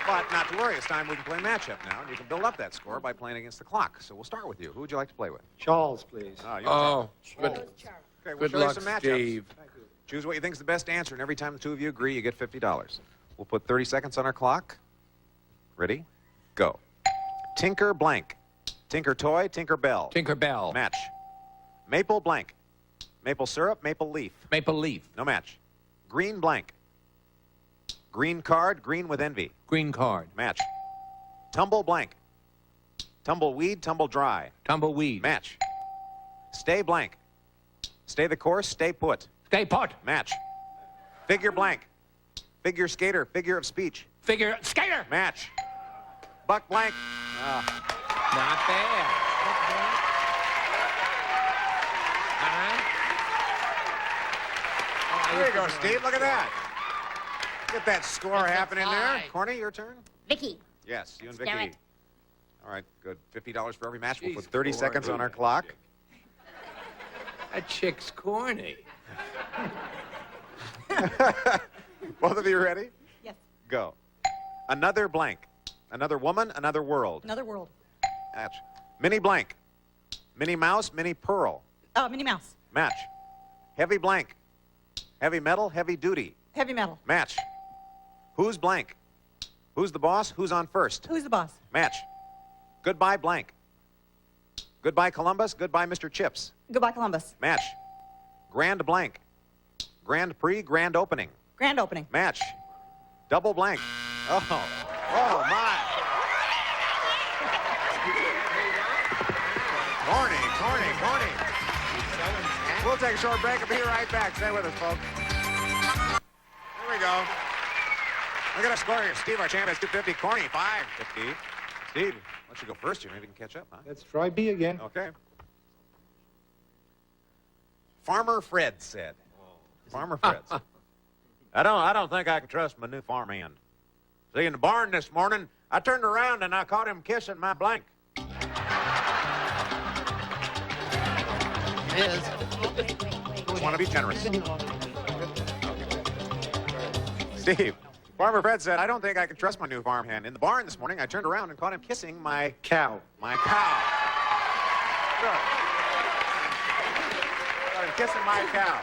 But not to worry. It's time we can play matchup now. And you can build up that score by playing against the clock. So we'll start with you. Who would you like to play with? Charles, please. Oh, Good, Okay, we'll good show you luck, some matchups. Steve. Choose what you think is the best answer, and every time the two of you agree, you get $50. We'll put 30 seconds on our clock. Ready? Go. Tinker blank. Tinker toy, Tinker bell. Tinker Bell. Match. Maple blank. Maple syrup, maple leaf. Maple Leaf. No match. Green blank. Green card, green with envy. Green Card. Match. Tumble blank. Tumbleweed, tumble dry. Tumbleweed. Match. Stay blank. Stay the course, stay put. Stay put. Match. Figure blank. Figure skater, figure of speech. Figure Skater. Match. Buck blank. Not bad. There you go, Steve. Look at that. Get that score happening there. Corny, your turn? Vicky. Yes, you and Let's do Vicky. it. All right, good. $50 for every match. We'll Jeez, put 30 seconds on our clock. That chick's corny. Both of you ready? Yes. Go. Another blank. Another woman, another world. Another world. Match. Mini blank. Minnie Mouse, Minnie Pearl. Minnie Mouse. Match. Heavy blank. Heavy metal, heavy duty. Heavy metal. Match. Who's blank? Who's the boss? Who's on first? Who's the boss? Match. Goodbye blank. Goodbye Columbus, goodbye Mr. Chips. Goodbye, Columbus. Match. Grand blank. Grand Prix, grand opening. Grand opening. Match. Double blank. Oh my. Corny. We'll take a short break and be right back. Stay with us, folks. Here we go. Look at our score here. Steve, our champion, is 250. Corny, 550. Steve, why don't you go first here? Maybe you can catch up, huh? Let's try B again. Okay. Farmer Fred said. Farmer Fred said, I don't think I can trust my new farmhand. See, in the barn this morning, I turned around and I caught him kissing my blank. Want to be generous. Steve, Farmer Fred said, I don't think I can trust my new farmhand. In the barn this morning, I turned around and caught him kissing my Cow. My cow. Good. Caught him kissing my cow.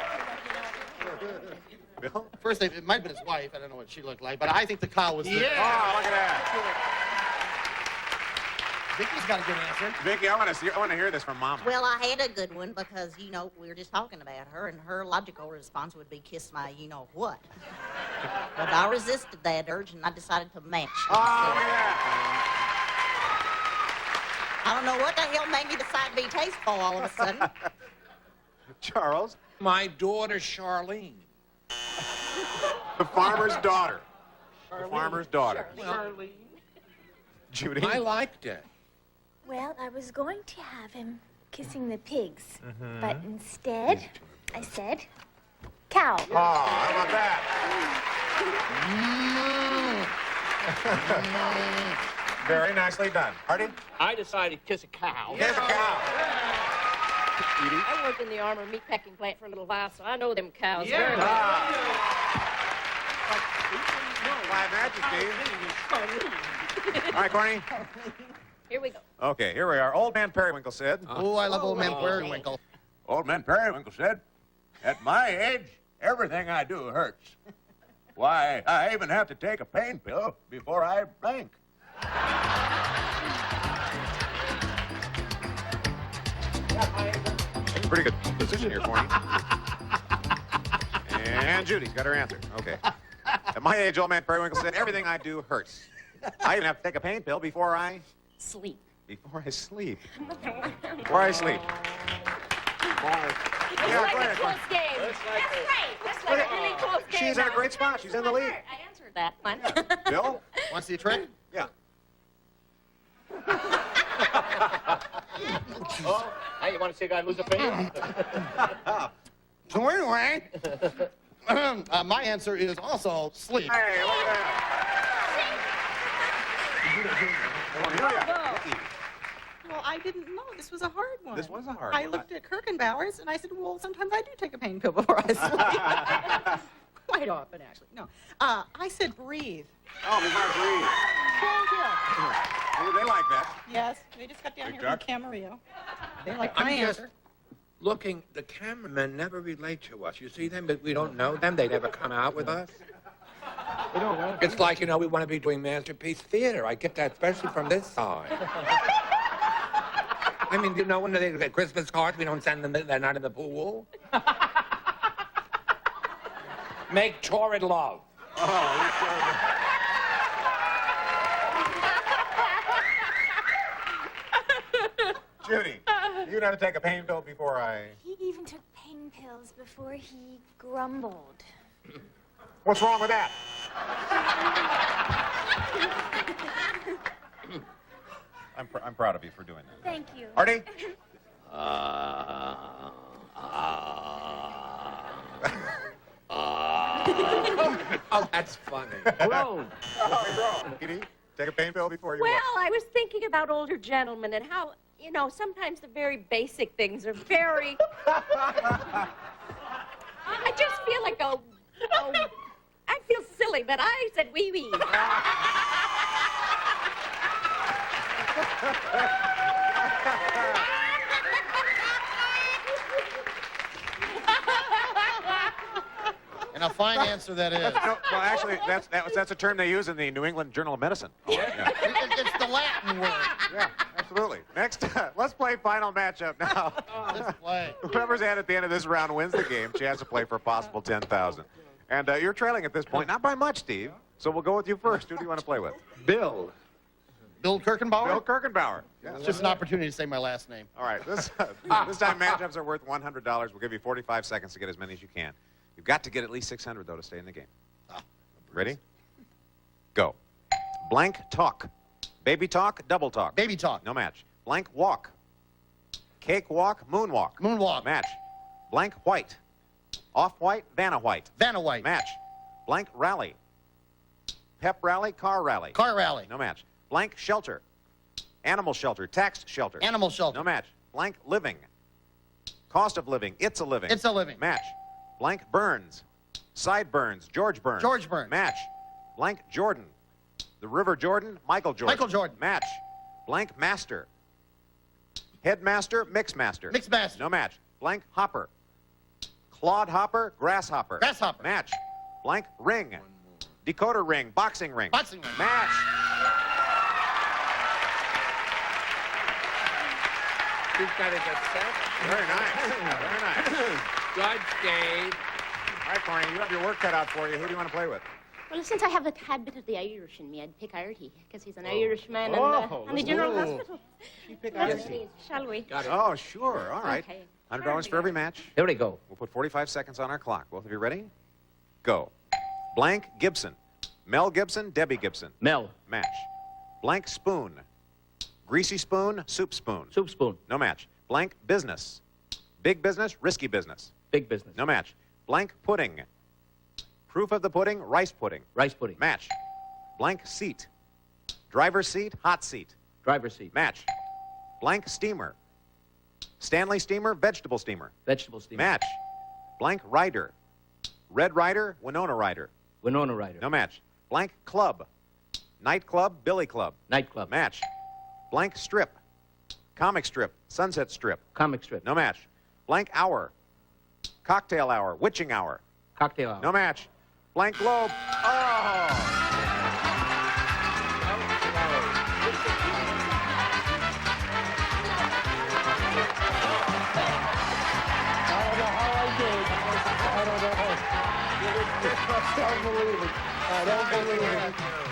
Bill? First, it might have been his wife. I don't know what she looked like, but I think the cow was the... Oh, look at that. Vicky's got a good answer. Vicky, I want to hear this from Mama. Well, I had a good one because, you know, we were just talking about her, and her logical response would be kiss my you-know-what. But I resisted that urge, and I decided to match. Oh, look at that. I don't know what the hell made me decide to be tasteful all of a sudden. Charles? My daughter, Charlene. The farmer's daughter. Charlene. The farmer's daughter. Charlene. Judy? I liked it. Well, I was going to have him kissing the pigs, Mhm. but instead, I said, cow. Oh, how about that? Very nicely done. Artie? I decided to kiss a cow. Kiss a cow. I worked in the armor meatpacking plant for a little while, so I know them cows Yeah. very well. My Majesty. All right, Corny. Here we go. Okay, here we are. Old Man Periwinkle said. Oh, I love Old Man Periwinkle. Old Man Periwinkle said, at my age, everything I do hurts. Why, I even have to take a pain pill before I blank. Pretty good position here, Corny. And Judy's got her answer. Okay. At my age, Old Man Periwinkle said, everything I do hurts. I even have to take a pain pill before I... Sleep. Before I sleep. Before I sleep. Yeah, go ahead, Corny. Close game. That's right. That's like a really close game. She's in a great spot. She's in the lead. I answered that one. Bill? Want to see a trick? Yeah. Oh, hey, you want to see a guy lose a finger? So anyway, my answer is also sleep. Hey, look at that. Well, I didn't know. This was a hard one. This was a hard I one. looked at Kirkenbauer's, and I said, well, sometimes I do take a pain pill before I sleep. Quite often, actually. No. I said breathe. Oh, before breathe. They like that. Yes, they just got down Big here from duck. Camarillo. They like my I'm just answer. looking, the cameramen never relate to us. You see them, but we don't know them. They never come out with us. We don't know. It's like, you know, we want to be doing Masterpiece Theater. I get that, especially from this side. I mean, you know, when they get Christmas cards, we don't send them, they're not in the pool. Make torrid love. Judy, you know how to take a pain pill before I... He even took pain pills before he grumbled. What's wrong with that? I'm proud of you for doing that. Thank you. Artie? Oh, that's funny. Bro. Edie, take a pain pill before you... Well, I was thinking about older gentlemen and how, you know, sometimes the very basic things are very... I just feel like I feel silly, but I said wee wee. And a fine answer that is. No, well, actually, that's a term they use in the New England Journal of Medicine. Yeah. It's the Latin word. Yeah, absolutely. Next, let's play final matchup now. Let's play. Whoever's at the end of this round wins the game. Chance to play for a possible $10,000. And you're trailing at this point, not by much, Steve. So we'll go with you first. Who do you want to play with? Bill. Bill Kirkenbauer? Bill Kirkenbauer. Yeah, It's just an opportunity to say my last name. All right. This time matchups are worth $100. We'll give you 45 seconds to get as many as you can. You've got to get at least 600, though, to stay in the game. Ready? Go. Blank talk. Baby talk, double talk. Baby talk. No match. Blank walk. Cake walk, moonwalk. Moonwalk. Match. Blank white. Off-white, Vanna white. Vanna White. Match. Blank rally. Pep rally, car rally. Car rally. No match. Blank shelter. Animal shelter, tax shelter. Animal shelter. No match. Blank living. Cost of living, it's a living. It's a living. Match. Blank Burns. Sideburns, George Burns. George Burns. Match. Blank Jordan. The River Jordan, Michael Jordan. Michael Jordan. Match. Blank Master. Headmaster, Mixmaster. Mixmaster. No match. Blank Hopper. Clod Hopper, Grasshopper. Grasshopper. Match. Blank Ring. Decoder ring, boxing ring. Boxing ring. Match. She's got it at 7. Very nice. Very nice. Good, Dave. All right, Corny, you have your work cut out for you. Who do you want to play with? Well, since I have a tad bit of the Irish in me, I'd pick Artie, because he's an Irishman and the General Hospital. Let's see, shall we? Got it. Oh, sure. All right. Okay. $100 for every match. Here we go. We'll put 45 seconds on our clock. Both of you ready? Go. Blank Gibson. Mel Gibson, Debbie Gibson. Mel. Match. Blank spoon. Greasy spoon, soup spoon. Soup spoon. No match. Blank business. Big business, risky business. Big business. No match. Blank pudding. Proof of the pudding, rice pudding. Rice pudding. Match. Blank seat. Driver's seat, hot seat. Driver's seat. Match. Blank steamer. Stanley steamer, vegetable steamer. Vegetable steamer. Match. Blank rider. Red Rider, Winona Rider. Winona Rider. No match. Blank club. Nightclub, Billy Club. Nightclub. Match. Blank strip. Comic strip, Sunset strip. Comic strip. No match. Blank hour. Cocktail hour, witching hour. Cocktail hour. No match. Blank globe. Oh!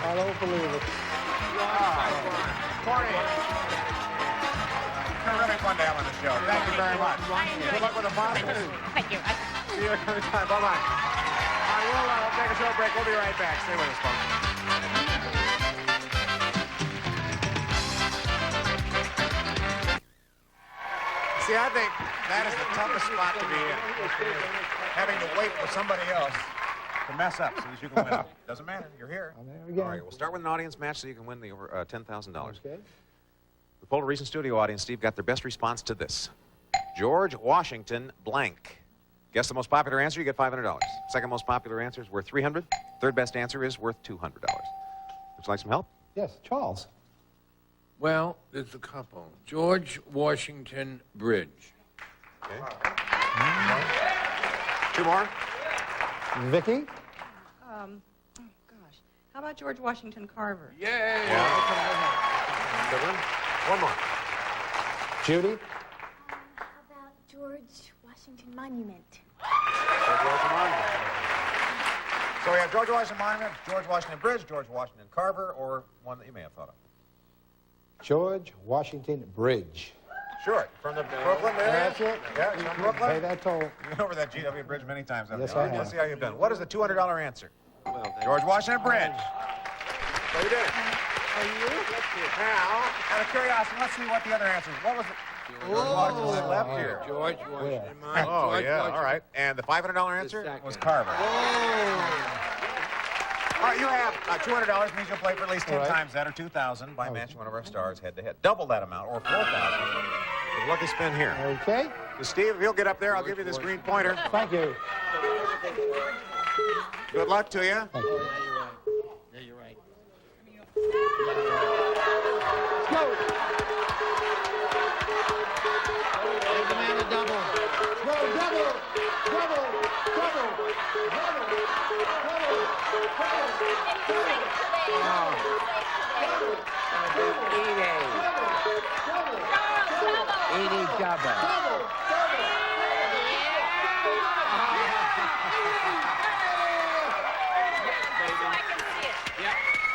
I don't believe it. Corey. It's been really fun to have on the show. Thank you very much. Good luck with the Foster's. Thank you. See you another time. Bye-bye. All right, we'll take a short break. We'll be right back. Stay with us, folks. See, I think that is the toughest spot to be in. Having to wait for somebody else to mess up so that you can win. Doesn't matter. You're here. again. All right, we'll start with an audience match so you can win the over $10,000. Okay. We polled a recent studio audience. Steve got their best response to this. George Washington blank. Guess the most popular answer, you get $500. Second most popular answer is worth $300. Third best answer is worth $200. Would you like some help? Yes, Charles. Well, there's a couple. George Washington Bridge. Okay. Two more. Vicky. Oh, gosh. How about George Washington Carver? Yay! Yeah. Good one. One more. Judy. How about George Washington Monument? George Washington Monument. So we have George Washington Monument, George Washington Bridge, George Washington Carver, or one that you may have thought of. George Washington Bridge. Sure. From the Brooklyn area? That's it. Yeah, it's from Brooklyn. Pay that toll. You've been over that GW Bridge many times, haven't Yes, you? I have. Let's see how you've done. What is the $200 answer? George Washington Bridge. So you did it. Now, out of curiosity, let's see what the other answer is. What was it? George Washington left here. George Washington. Oh, George yeah. Washington. All right. And the $500 answer was Carver. All right, you have $200 means you'll play for at least 10 times that, or $2,000 by matching one of our stars head-to-head. Double that amount, or $4,000 with a lucky spin here. Okay. So, Steve, if you'll get up there, I'll give you this green pointer. Thank you. Good luck to you. Thank you. Yeah, you're right. Go. Give the man a double. Go, double. Double. Double. Edie double.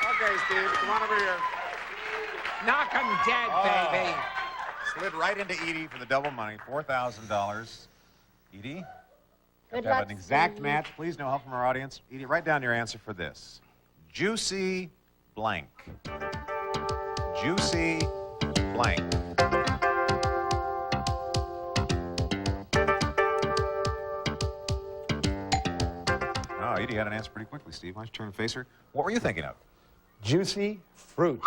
Okay, Steve, come on over here. Knock 'em dead, baby. Slid right into Edie for the double money, $4,000. Edie? Good to have luck, an exact Steve. match. Please, no help from our audience. Edie, write down your answer for this. Juicy blank. Juicy blank. Oh, Edie had an answer pretty quickly, Steve. Why don't you turn and face her? What were you thinking of? Juicy fruit.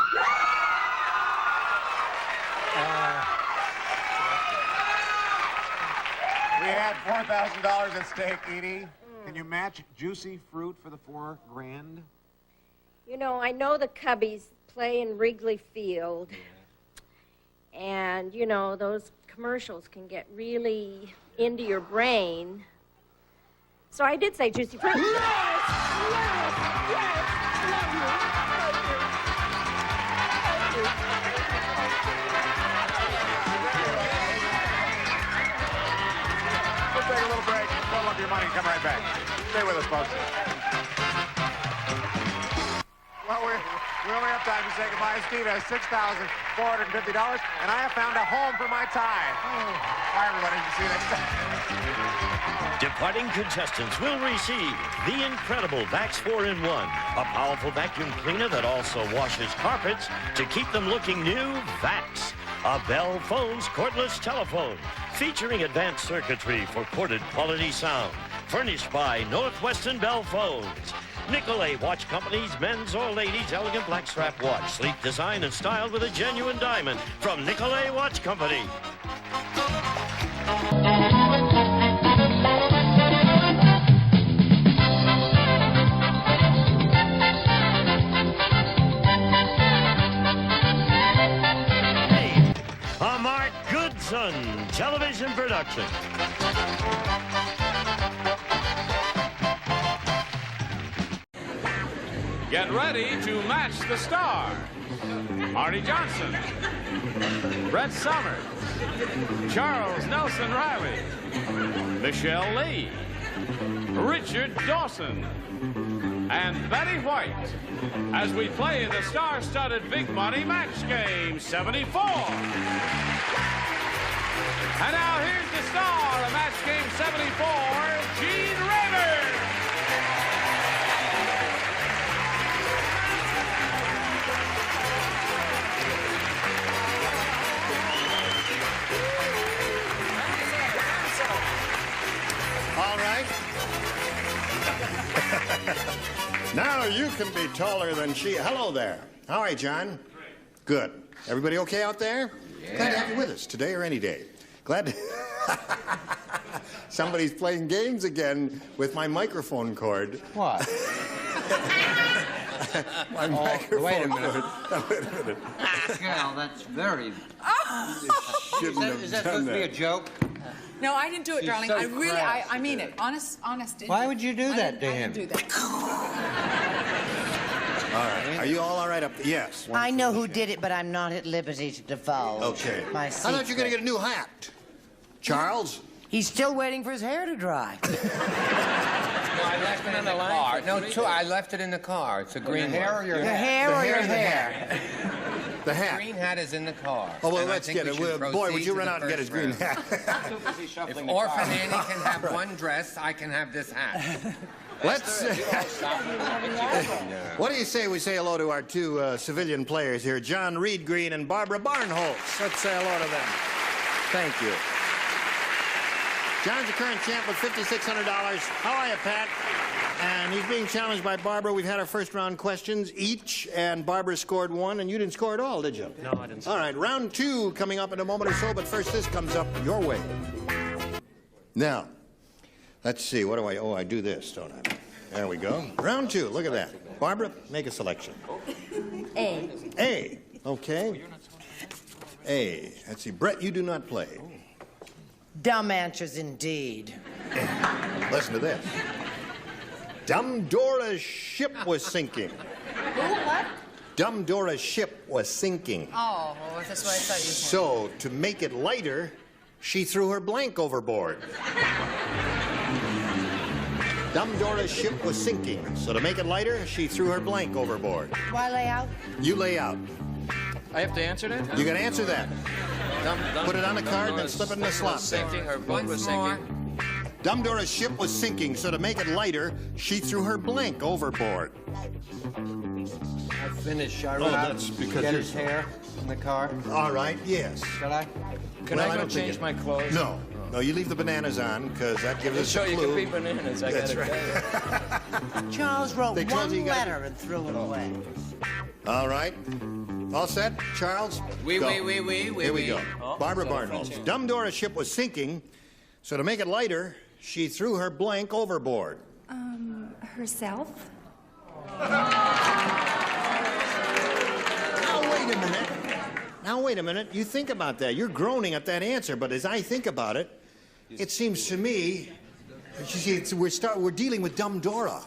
We had $4,000 at stake, Edie. Can you match juicy fruit for the $4,000? You know, I know the Cubbies play in Wrigley Field. And, you know, those commercials can get really into your brain. So I did say juicy fruit. We'll take a little break. Don't look at your money and come right back. Stay with us, folks. Well, we only have time to say goodbye. Steve has $6,450, and I have found a home for my tie. Bye, everybody. See you next time. Departing contestants will receive the incredible Vax 4-in-1, a powerful vacuum cleaner that also washes carpets to keep them looking new. Vax, a Bell Phones cordless telephone featuring advanced circuitry for corded quality sound, furnished by Northwestern Bell Phones. Nicolay Watch Company's men's or ladies' elegant blackstrap watch, sleek design and styled with a genuine diamond from Nicolay Watch Company. A Mark Goodson television production. Get ready to match the stars. Arte Johnson, Brett Summers, Charles Nelson Riley, Michelle Lee, Richard Dawson, and Betty White as we play the star-studded Big Money Match Game 74. And now here's the star of Match Game 74, Gene Raymer. All right. can be taller than she. Hello there. How are you, John? Good. Everybody okay out there? Yeah. Glad to have you with us today or any day. Glad to... Somebody's playing games again with my microphone cord. What? My microphone wait a minute. cord. Wait a minute. Well, that's very... Shouldn't have Is that done supposed to be a that. joke? No, I didn't do it, She's darling. so I really, crass I mean with it. Honest. Why would you do that to I him? didn't do that. All right. Are you all right up there? Yes. I know who did it, but I'm not at liberty to divulge. Okay. My I thought you were going to get a new hat. Charles? He's still waiting for his hair to dry. No, I left it in the car. No, I left it in the car. It's a green hair one. or your Your hat? hair or your hair, the hair? The hat. Green hat is in the car. Oh, well, And I let's think get we it. should Well, boy, would proceed you to run the out and get his first green round. hat. If Orphan Annie can have one dress, I can have this hat. Let's... What do you say we say hello to our two civilian players here, John Reed Green and Barbara Barnholtz? Let's say hello to them. Thank you. John's the current champ with $5,600. How are you, Pat? And he's being challenged by Barbara. We've had our first round questions each, and Barbara scored 1, and you didn't score at all, did you? No, I didn't score. All right, round 2 coming up in a moment or so, but first this comes up your way. Now, let's see, what do I... Oh, I do this, don't I? There we go. Round 2, look at that. Barbara, make a selection. A. A, okay. A, let's see. Brett, you do not play. Dumb answers indeed. Listen to this. Dumb Dora's ship was sinking. Who? What? Dumb Dora's ship was sinking. Oh, well, that's what I thought you said. So, to make it lighter, she threw her blank overboard. Dumb Dora's ship was sinking. So, to make it lighter, she threw her blank overboard. Do I lay out? You lay out. I have to answer that? You gotta answer that. Put it on the card and then slip it in the slot. Sinking, her boat was sinking. Dumb Dora's ship was sinking, so to make it lighter, she threw her blank overboard. I finished. I Oh, that's because get you're- his hair in the car. All right, yes. Shall I? Can Well, I go don't think change it- my clothes? No. No, you leave the bananas on, because that gives us So a you clue. can be bananas, I That's gotta right. tell you. Charles wrote They told one you you gotta- letter and threw it away. All right. All set, Charles? Oui, Go. oui, oui, oui, oui, Here we oui. go. Oh, Barbara so Barnholtz. French. Dumb Dora's ship was sinking, so to make it lighter, she threw her blank overboard. Herself? Now, wait a minute. Now, wait a minute. You think about that. You're groaning at that answer, but as I think about it, it seems to me, you see, we're dealing with Dumb Dora.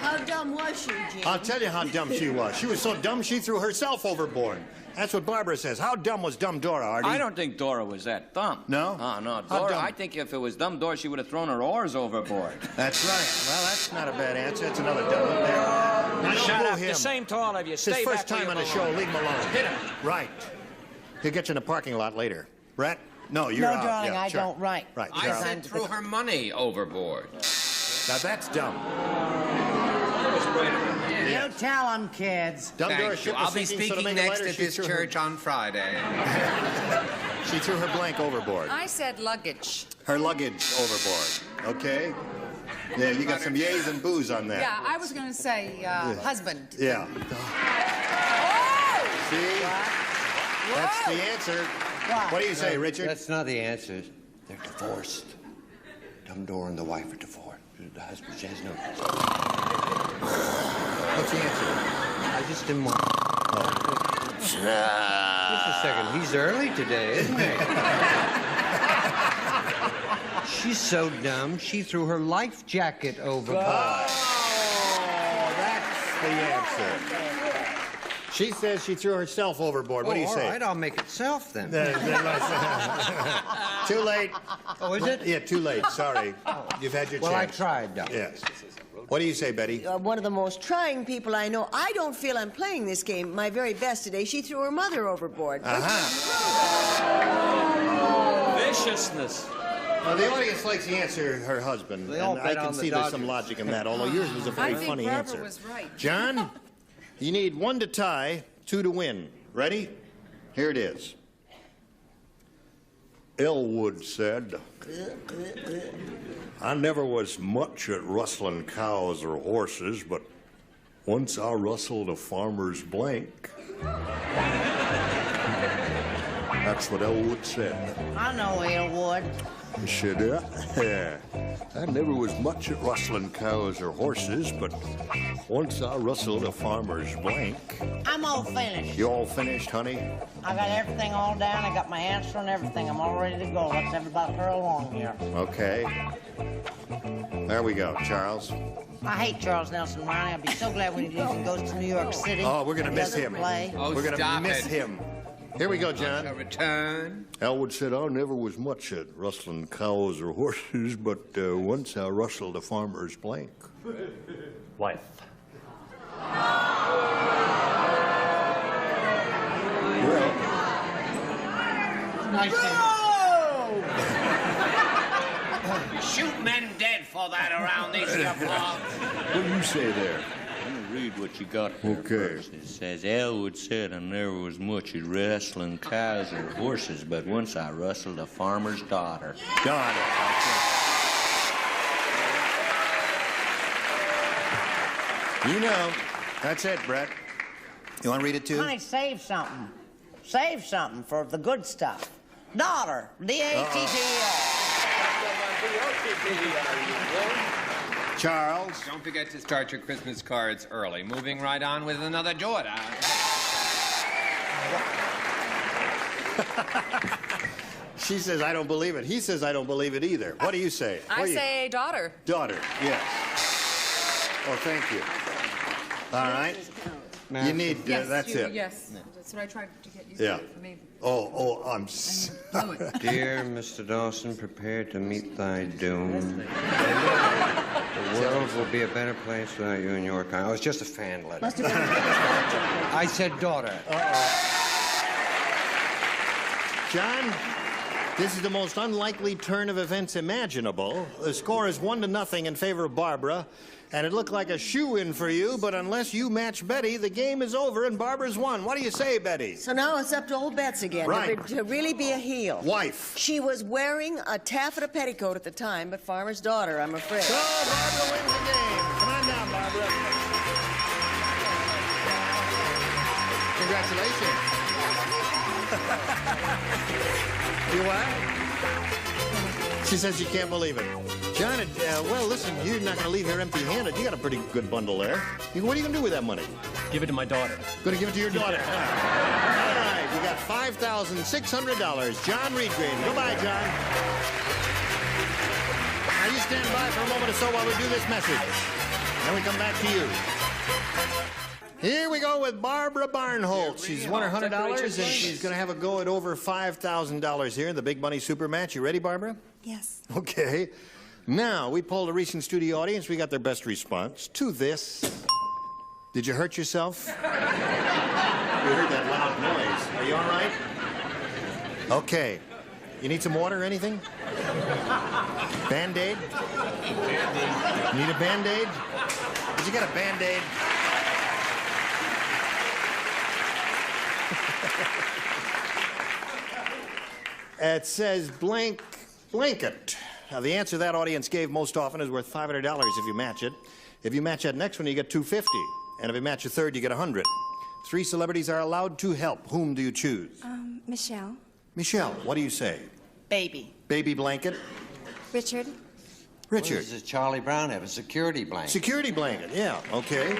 How dumb was she, Jim? I'll tell you how dumb she was. She was so dumb she threw herself overboard. That's what Barbara says. How dumb was Dumb Dora, Artie? I don't think Dora was that dumb. No? Oh, no. How Dora, dumb? I think if it was dumb Dora, she would have thrown her oars overboard. That's right. Well, that's not a bad answer. It's another dumb one there. Now, don't Shut boo up. him. The same to all of you. It's his Stay first back time where on you the show. belong. Leave him alone. Hit him. Right. He'll get you in a parking lot later. Brett? No, you're No, out. darling, Yeah, I sure. don't write. Right. I Charles. said threw her money overboard. Now, that's dumb. You tell them, kids. Dumb Dora's Thank you. ship was I'll be sinking, so to speaking make it next lighter, at she this threw church on Friday. She threw her blank overboard. I said luggage. Her luggage overboard. Okay? Yeah, you got some yays and boos on that. Yeah, I was going to say husband. Yeah. See? That's the answer. What do you say, Richard? That's not the answer. They're divorced. Dumb Dora and the wife are divorced. The husband says no. What's the answer? I just didn't want. Just a second. He's early today, isn't he? She's so dumb, she threw her life jacket overboard. Oh, that's the answer. She says she threw herself overboard. What do you all say? right, I'll make it self then. Too late. Oh, is it? Yeah, too late. Sorry. You've had your Well, I chance. tried, Doc. Yes. What do you say, Betty? One of the most trying people I know. I don't feel I'm playing this game my very best today. She threw her mother overboard. Viciousness. Well, the audience likes the answer, her husband. They all And I bet can on the see there's Dodgers. some logic in that, although yours was a very I think funny Barbara answer. was right. John, you need 1 to tie, 2 to win. Ready? Here it is. Elwood said, I never was much at rustling cows or horses, but Once I rustled a farmer's blank. That's what Elwood said. I know Elwood. He said, I never was much at rustling cows or horses, but once I rustled a farmer's blank. I'm all finished. You all finished, honey? I got everything all down. I got my answer and everything. I'm all ready to go. Let's everybody hurl along here. Okay. There we go, Charles. I hate Charles Nelson Riley. I'd be so glad when he leaves and goes to New York City. Oh, we're going to miss him. Play. We're going to miss him. Here we go, John. Return. Elwood said, I never was much at rustling cows or horses, but once I rustled a farmer's blank. Wife. Well, Nice Shoot men dead for that around these here parts. what do you say there? Let me read what you got there first. It says, Elwood said I never was much at wrestling cows or horses, but once I rustled a farmer's daughter. Daughter. You know. That's it, Brett. You want to read it too? Honey, save something. Save something for the good stuff. Daughter. D-A-T-T-E-R. Charles. Don't forget to start your Christmas cards early. Moving right on with another daughter. She says, I don't believe it. He says, I don't believe it either. What do you say? I say daughter. Daughter, yes. Oh, thank you. All right. You need, that's it. Yes, that's what I tried to get you Yeah. to do for me. I'm Dear Mr. Dawson, prepare to meet thy doom. The world will be a better place without you in your kind. Oh, it's just a fan letter. I said daughter. John, this is the most unlikely turn of events imaginable. The score is 1-0 in favor of Barbara, and it looked like a shoe-in for you, but unless you match Betty, the game is over and Barbara's won. What do you say, Betty? So now it's up to old Bets again. Right. To really be a heel. Wife. She was wearing a taffeta petticoat at the time, but farmer's daughter, I'm afraid. So Barbara wins the game. Come on down, Barbara. Congratulations. You what? She says you can't believe it. John, well, listen, you're not going to leave here empty-handed. You got a pretty good bundle there. What are you going to do with that money? Give it to my daughter. Going to give it to your daughter? All right, you got $5,600. John Reedgrave. Goodbye, John. Now, you stand by for a moment or so while we do this message. Then we come back to you. Here we go with Barbara Barnholt. She's won her $100, and she's going to have a go at over $5,000 here in the Big Money Super Match. You ready, Barbara? Yes. Okay. Now, we polled a recent studio audience. We got their best response to this. Did you hurt yourself? We heard that loud noise. Are you all right? Okay. You need some water or anything? Band-Aid? Need a Band-Aid? Did you get a Band-Aid? It says blanket. Now, the answer that audience gave most often is worth $500 if you match it. If you match that next one, you get $250. And if you match a third, you get $100. 3 celebrities are allowed to help. Whom do you choose? Michelle. Michelle, what do you say? Baby. Baby blanket? Richard. Richard. What does Charlie Brown have? A security blanket. Security blanket, yeah, okay.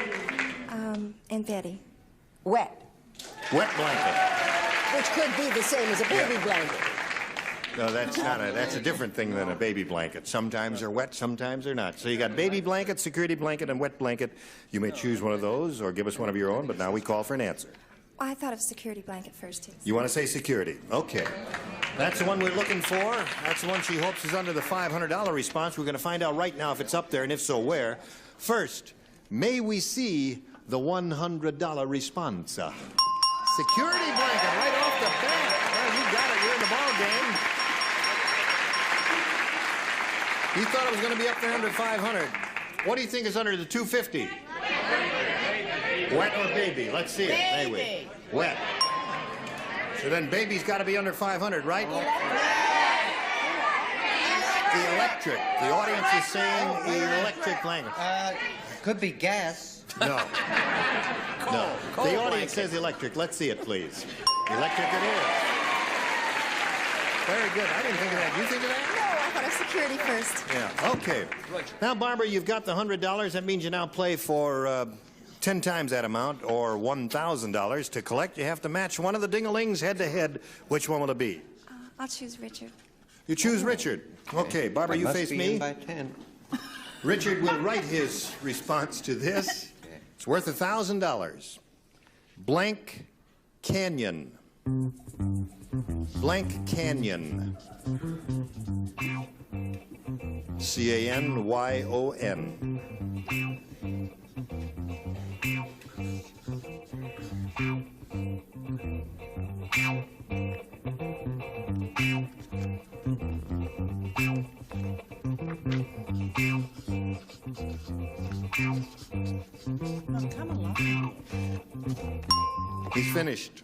And Betty. Wet. Wet blanket. Which could be the same as a baby blanket. No, that's not that's a different thing than a baby blanket. Sometimes they're wet, sometimes they're not. So you got baby blanket, security blanket, and wet blanket. You may choose one of those or give us one of your own, but now we call for an answer. I thought of security blanket first, too. You want to say security? Okay. That's the one we're looking for. That's the one she hopes is under the $500 response. We're going to find out right now if it's up there, and if so, where. First, may we see the $100 response? Security blanket right off the bat. Well, you got it. You're in the ball game. You thought it was going to be up there under 500. What do you think is under the 250? Wet or baby? Let's see it. Anyway, wet. So then baby's got to be under 500, right? The electric. The audience is saying electric language. Could be gas. No. No. Cold The audience blanket. says electric. Let's see it, please. Electric it is. Very good. I didn't think of that. You think of that? No, I thought of security first. Yeah. Okay. Now, Barbara, you've got the $100. That means you now play for 10 times that amount, or $1,000. To collect, you have to match one of the ding-a-lings head-to-head. Which one will it be? I'll choose Richard. You choose Richard. Okay, Barbara, you Must face be me. in by 10. Richard will write his response to this. It's worth $1,000. Blank Canyon. Blank Canyon. C-A-N-Y-O-N. He's finished.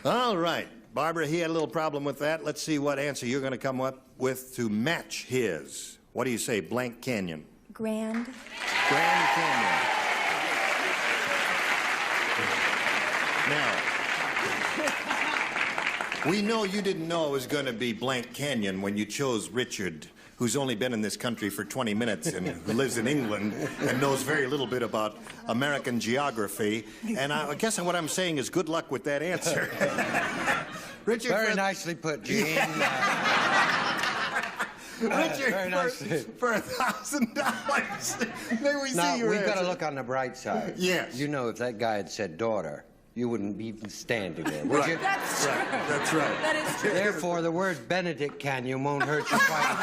All right. Barbara, he had a little problem with that. Let's see what answer you're going to come up with to match his. What do you say, Blank Canyon? Grand. Grand Canyon. Now, we know you didn't know it was going to be Blank Canyon when you chose Richard, who's only been in this country for 20 minutes and who lives in England and knows very little bit about American geography. And I guess what I'm saying is good luck with that answer. Richard, Very nicely put, Gene. Richard, very nicely. for $1,000. May we Now, see your we've got to answer? look on the bright side. Yes. You know, if that guy had said daughter, you wouldn't be even standing there, would Right. you? That's true. That's right. That is true. Therefore, the word Benedict Canyon won't hurt you quite.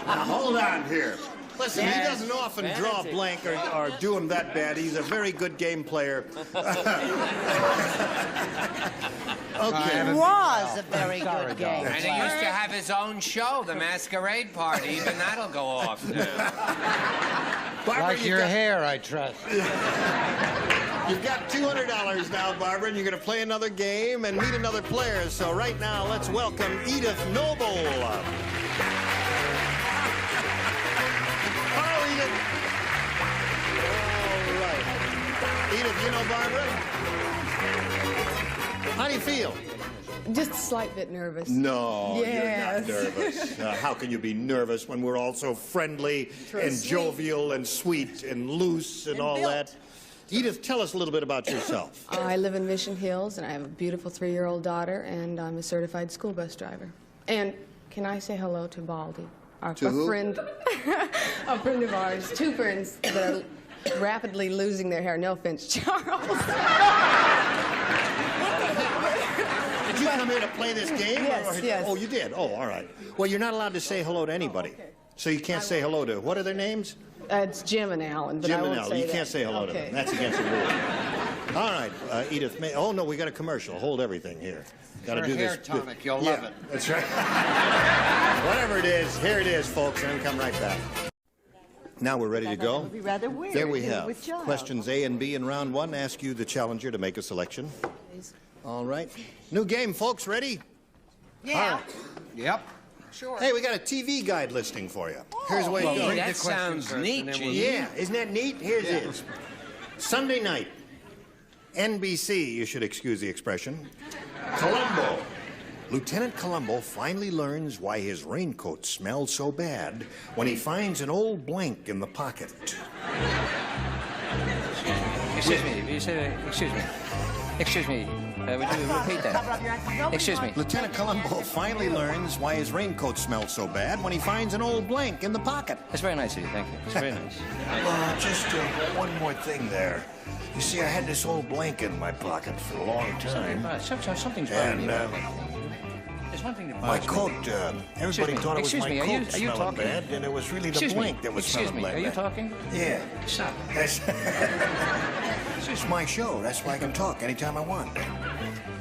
Now, hold on here. Listen, he Yes, doesn't often draw Benedict. blank or do him that bad. He's a very good game player. Okay. Was a very good game. And he used to have his own show, the Masquerade Party. Even that'll go off now. Barbara, Like you've your got- hair, I trust. You've got $200 now, Barbara, and you're going to play another game and meet another player. So right now, let's welcome Edith Noble. Hello, Edith. All right. Edith, you know Barbara? How do you feel? Just a slight bit nervous. No, Yes. you're not nervous. How can you be nervous when we're all so friendly and Sweet. jovial and sweet and loose and all built. that? Edith, tell us a little bit about yourself. I live in Mission Hills, and I have a beautiful 3-year-old daughter, and I'm a certified school bus driver. And can I say hello to Baldy? To who? Friend, a friend of ours, 2 friends that are rapidly losing their hair. No offense, Charles. Did you come here to play this game? Yes, yes. Oh, you did? Oh, all right. Well, you're not allowed to say hello to anybody. So you can't say hello to, what are their names? It's Jim and Alan, but Jim I and won't Al. say You that. can't say hello to them. That's against the rules. All right, Edith. Oh, no, we got a commercial. Hold everything here. Got to For do a hair this. tonic, you'll Yeah, love it. That's right. Whatever it is, here it is, folks, and then come right back. Now we're ready to go. Would be rather weird. There we to do have with Giles. questions A and B in round 1. Ask you, the challenger, to make a selection. All right. New game, folks. Ready? Yeah. All right. Yep. Sure. Hey, we got a TV guide listing for you. Here's the way it goes. That sounds neat, Gene. Yeah, isn't that neat? Here's it. Sunday night, NBC, you should excuse the expression, Columbo. Lieutenant Columbo finally learns why his raincoat smells so bad when he finds an old blank in the pocket. Excuse me. You said, excuse me. Excuse me. Would you repeat that? Excuse me. Lieutenant Columbo finally learns why his raincoat smells so bad when he finds an old blank in the pocket. That's very nice of you. Thank you. It's very nice. Just one more thing there. You see, I had this old blank in my pocket for a long time. Something's bothering you. And There's one thing that my bothers me. coat, everybody thought it was my coat Are you smelling talking? bad, and it was really the Excuse me. blank that was Excuse smelling me. bad. Are you talking? Yeah. Stop. That's it's my show. That's why I can talk anytime I want.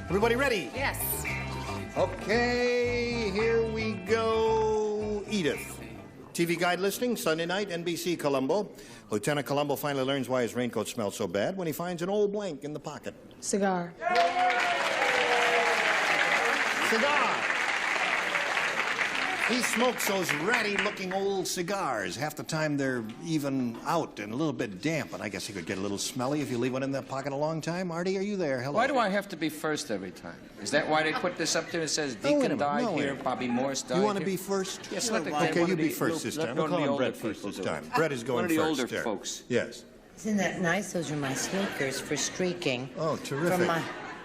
Everybody ready? Yes. Okay, here we go. Edith, TV guide listing, Sunday night, NBC Columbo. Lieutenant Columbo finally learns why his raincoat smells so bad when he finds an old blank in the pocket. Cigar. Cigar. He smokes those ratty-looking old cigars. Half the time they're even out and a little bit damp, and I guess he could get a little smelly if you leave one in that pocket a long time. Artie, are you there? Hello. Why do I have to be first every time? Is that why they put this up there? It says Deacon died here, Bobby Morse died. You want to here? be first? Yes, let the Okay, you be the- first this let time. go We'll to the call him older Brett first people this do time. it. Brett is going One of the first. older there. folks. Yes. Isn't that nice? Those are my sneakers for streaking. Oh, terrific. From my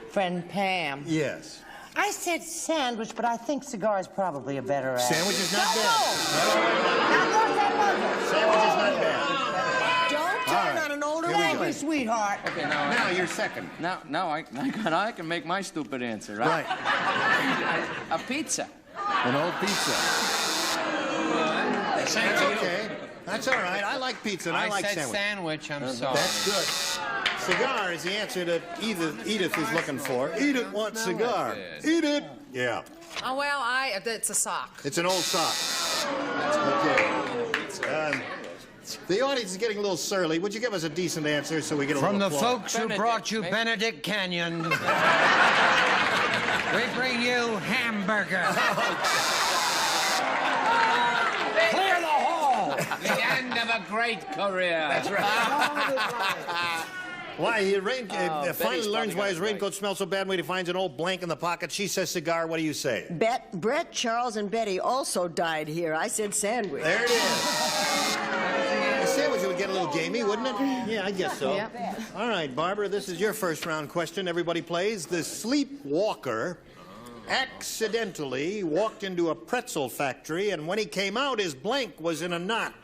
friend Pam. Yes. I said sandwich, but I think cigar is probably a better answer. Sandwich is not bad. Sandwich is not bad. Don't turn on an older lady, sweetheart. Okay, Now you're second. Now I can make my stupid answer, right? A pizza. An old pizza. That's okay. That's all right. I like pizza and I like said sandwich. sandwich, I'm sorry. That's good. Cigar is the answer that Edith is looking for. Edith wants cigar. Eat it. Yeah. Oh, well, it's a sock. It's an old sock. Okay. The audience is getting a little surly. Would you give us a decent answer so we get a From the little applause? folks who brought you Benedict Canyon, we bring you hamburger. Clear the hall. The end of a great career. That's right. Why, he finally learns why his raincoat smells so bad when he finds an old blank in the pocket. She says cigar. What do you say? Brett, Charles, and Betty also died here. I said sandwich. There it is. A sandwich would get a little gamey, wouldn't it? Yeah, I guess so. Yep. All right, Barbara, this is your first round question. Everybody plays. The sleepwalker accidentally walked into a pretzel factory, and when he came out, his blank was in a knot.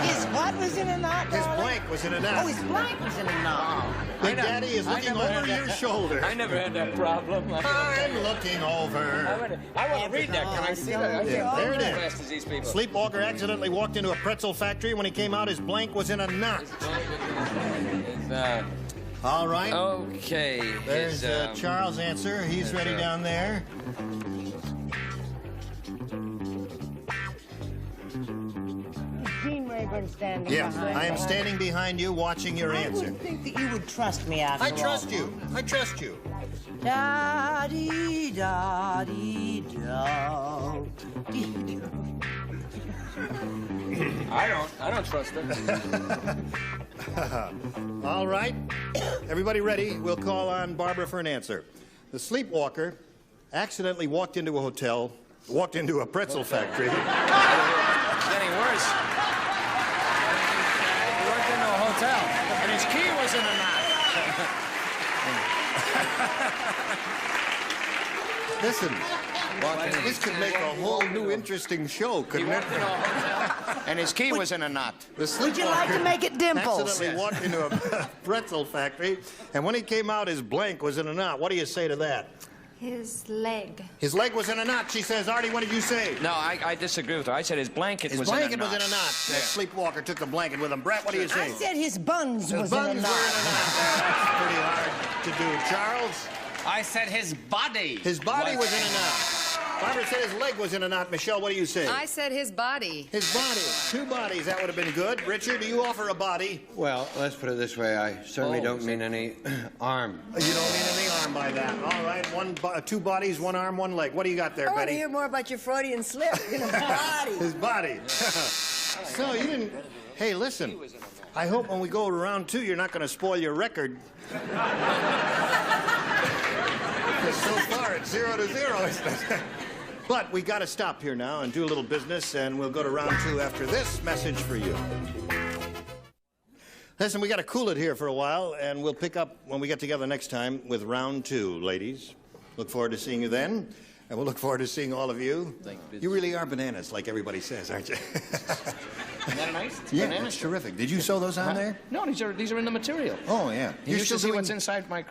His what was in a knot, His blank was in a knot. Oh, his blank was in a knot. Big Daddy is looking over your shoulder. I never had that problem. I'm looking over. I want to read that. Can I see that? Yeah, there it As fast as is. these people. Sleepwalker accidentally walked into a pretzel factory. When he came out, his blank was in a knot. All right. Okay. There's Charles' answer. He's ready down there. Gene Rayburn standing Yeah, behind I am her. standing behind you watching your I answer. would think that you would trust me after I all. trust you. I trust you. Da-dee-da-dee-da. I don't trust her. All right. Everybody ready? We'll call on Barbara for an answer. The sleepwalker accidentally walked into a pretzel factory. It's getting worse. He worked into a hotel, and his key was in a knot. Listen, this could make a whole new interesting show, couldn't it? And his key was in a knot. The Would you like to make it Dimples? accidentally walked into a pretzel factory, and when he came out, his blank was in a knot. What do you say to that? His leg. His leg was in a knot, she says. Artie, what did you say? No, I disagree with her. I said his blanket His was blanket in a knot. was in a knot. That sleepwalker took the blanket with him. Brett, what do you say? I said his buns His was buns in a were knot. in a knot. That's pretty hard to do. Charles? I said his body. His body was in a knot. Barbara said his leg was in a knot. Michelle, what do you say? I said his body. His body. 2 bodies. That would have been good. Richard, do you offer a body? Well, let's put it this way. I certainly don't mean any arm. You don't mean any arm by that. All right. 2 bodies, 1 arm, 1 leg. What do you got there, I want to Betty? hear more about your Freudian slip. Body. His body. So you didn't... Hey, listen. I hope when we go to round 2, you're not going to spoil your record. Because so far, it's 0-0, isn't it? But we got to stop here now and do a little business, and we'll go to round 2 after this message for you. Listen, we got to cool it here for a while, and we'll pick up when we get together next time with round 2, ladies. Look forward to seeing you then, and we'll look forward to seeing all of you. You really are bananas, like everybody says, aren't you? Isn't that nice? It's Yeah, bananas. that's terrific. Did you sew those on there? No, these are in the material. Oh, yeah. You should see what's inside my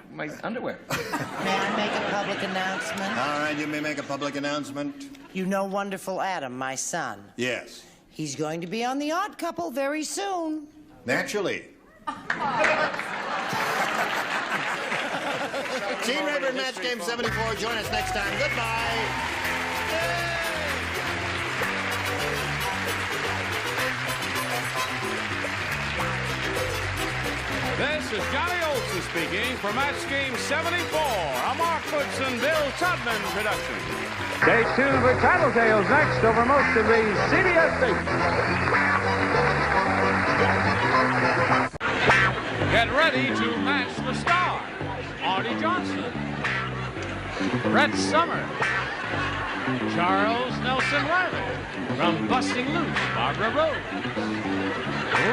underwear. May I make a public announcement? All right, you may make a public announcement. You know Wonderful Adam, my son. Yes. He's going to be on The Odd Couple very soon. Naturally. Gene Rayburn, Match Game 74. Join us next time. Goodbye. This is Johnny Olson speaking for Match Game 74, a Mark Goodson, Bill Tubman production. Stay tuned for Tattletales next over most of the CBS stations. Get ready to match the stars. Arte Johnson, Brett Summers, Charles Nelson Riley, from Busting Loose, Barbara Rose,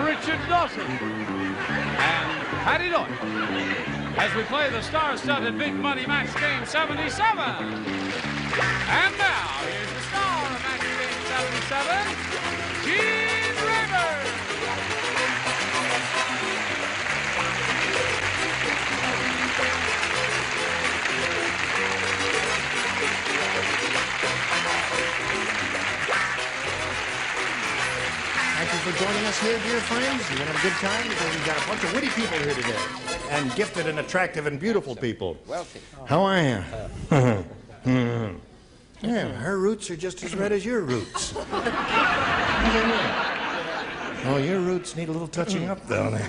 Richard Dawson, and Patty Doyle, as we play the star-studded Big Money Match Game 77. And now, here's the star of Match Game 77, Gene Rivers. Thank you for joining us here, dear friends. You're going to have a good time because we've got a bunch of witty people here today. And gifted and attractive and beautiful people. Wealthy. How are you? Yeah, her roots are just as red as your roots. Oh, your roots need a little touching up, don't they?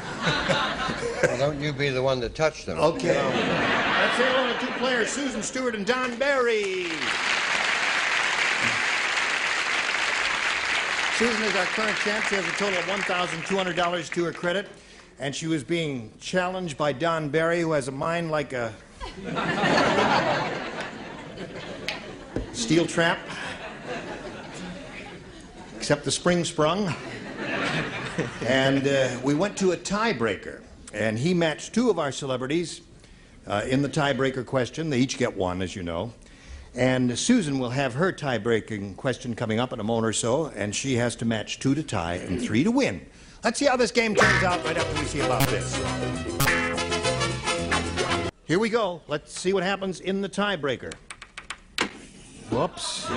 Well, don't you be the one to touch them. Okay. Let's say hello to two players, Susan Stewart and Don Barry. Susan is our current champ. She has a total of $1,200 to her credit. And she was being challenged by Don Barry, who has a mind like a steel trap, except the spring sprung. And we went to a tiebreaker. And he matched two of our celebrities in the tiebreaker question. They each get one, as you know. And Susan will have her tie-breaking question coming up in a moment or so, and she has to match 2 to tie and 3 to win. Let's see how this game turns out right after we see about this. Here we go. Let's see what happens in the tiebreaker. Whoops.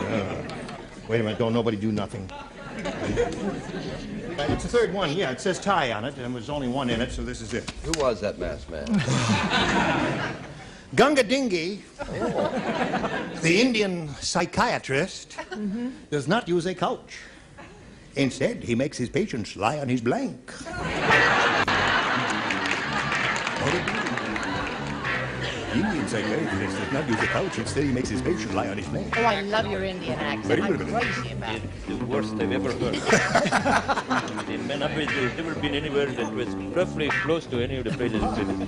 Wait a minute. Don't nobody do nothing. It's the third one. Yeah, it says tie on it, and there's only one in it, so this is it. Who was that masked man? Gunga Dingy, the Indian psychiatrist, does not use a couch. Instead, he makes his patients lie on his blank. Indian psychiatrist does not use a couch. Instead, he makes his patient lie on his blank. Oh, I love your Indian accent. I'm crazy about it. The worst I've ever heard. There's never been anywhere that was roughly close to any of the places.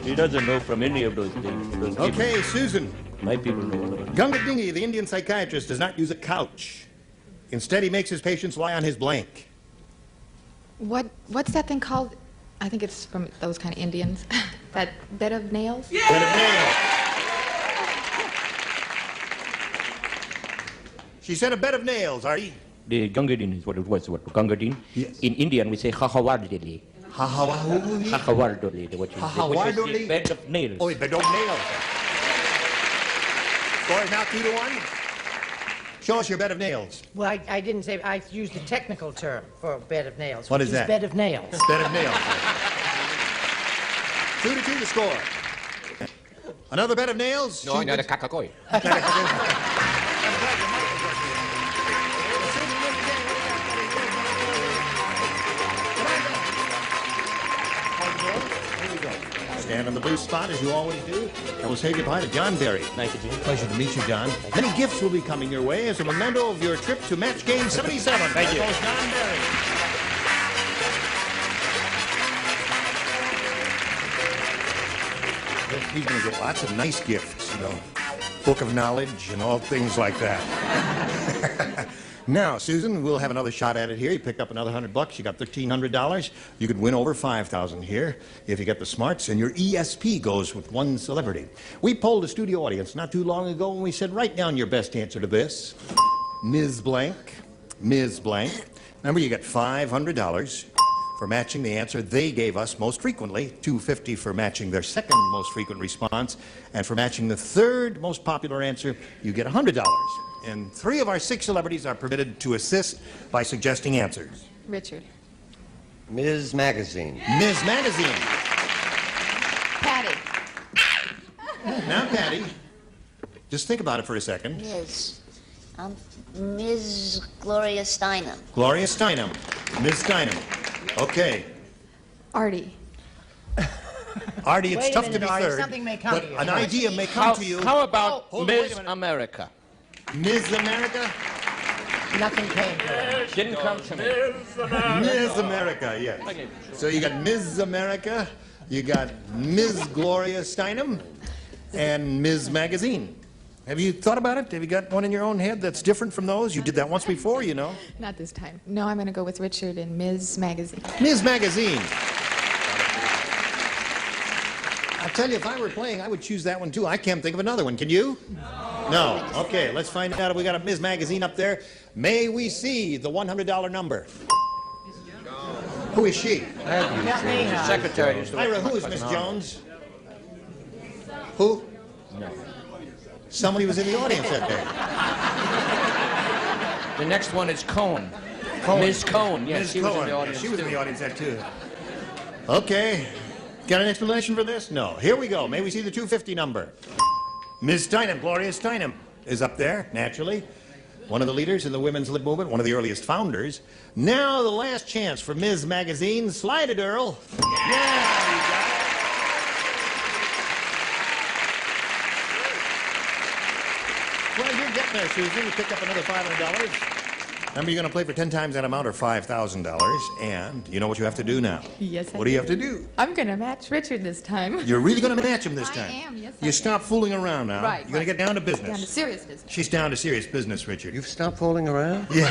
He doesn't know from any of those things. Okay, Susan. My people know all about it. Gunga Dingy, the Indian psychiatrist, does not use a couch. Instead, he makes his patients lie on his blank. What's that thing called? I think it's from those kind of Indians. That bed of nails? Yeah! Bed of nails. She said a bed of nails, Artie. The Gangadin is what it was. What Gangadin? Yes. In Indian, we say Hahawardili. Hahawardili? Hahawardili. Which is the bed of nails. Oh, bed of nails. Score is now 2-1. Show us your bed of nails. Well, I didn't say, I used the technical term for a bed of nails. What is that? Bed of nails. Bed of nails. 2-2 to score. Another bed of nails? No, another kakakoi. Stand on the blue spot as you always do, and we'll say goodbye to John Barry. Nice to meet you. Pleasure to meet you, John. Many gifts will be coming your way as a memento of your trip to Match Game 77. Thank you. There goes John Barry. He's going to get lots of nice gifts, you know, book of knowledge and all things like that. Now, Susan, we'll have another shot at it here. You pick up another $100. You got $1,300. You could win over $5,000 here if you get the smarts, and your ESP goes with one celebrity. We polled a studio audience not too long ago, and we said, write down your best answer to this. Ms. Blank. Ms. Blank. Remember, you get $500 for matching the answer they gave us most frequently, $250 for matching their second most frequent response, and for matching the third most popular answer, you get $100. And 3 of our 6 celebrities are permitted to assist by suggesting answers. Richard. Ms. Magazine. Ms. Magazine. Patty. Now, Patty, just think about it for a second. Yes. Ms. Gloria Steinem. Gloria Steinem. Ms. Steinem. Okay. Artie. Artie, it's Wait a tough to minute, be Artie, third. something may come but to you. an idea may come to you. How about Hold on, wait Ms. a minute. America? Ms. America? Nothing came to her. Didn't come to me. Ms. America, yes. So you got Ms. America, you got Ms. Gloria Steinem, and Ms. Magazine. Have you thought about it? Have you got one in your own head that's different from those? You did that once before, you know. Not this time. No, I'm going to go with Richard and Ms. Magazine. Ms. Magazine. I tell you, if I were playing, I would choose that one too. I can't think of another one. Can you? No. Okay, let's find out if we got a Ms. Magazine up there. May we see the $100 number? Who is she? Secretary. Ira, who is Miss Jones? Who? No. Somebody was in the audience that day. The next one is Cohn. Cohen. Ms. Cohn. Yes, Ms. she was in Cohen. the audience. She was in too. the audience that too. Okay. Got an explanation for this? No. Here we go. May we see the 250 number? Ms. Steinem, Gloria Steinem, is up there, naturally. One of the leaders in the women's lib movement, one of the earliest founders. Now the last chance for Ms. Magazine. Slide it, Earl. Yeah, you got it. Well, you're getting there, Susan. You picked up another $500. Remember, you're going to play for 10 times that amount or $5,000. And you know what you have to do now? Yes, I What do you have to do? I'm going to match Richard this time. You're really going to match him this time. I am, yes, You stop fooling around now. Right, You're going to get down to business. Down to serious business. She's down to serious business, Richard. You've stopped fooling around? Yeah.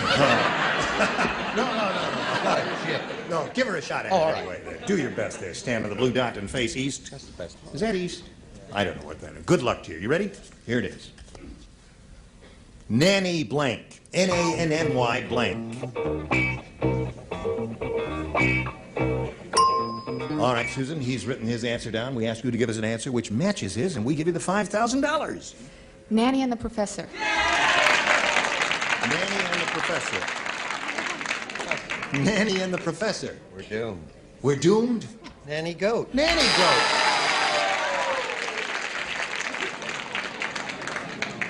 No, no, give her a shot at it anyway. There. Do your best there. Stand on the blue dot and face east. That's the best. Is that east? I don't know what that is. Good luck to you. You ready? Here it is. Nanny blank. N-A-N-N-Y blank. All right, Susan, he's written his answer down. We ask you to give us an answer which matches his, and we give you the $5,000. Nanny and the Professor. Nanny and the Professor. Nanny and the Professor. We're doomed. We're doomed? Nanny Goat. Nanny Goat.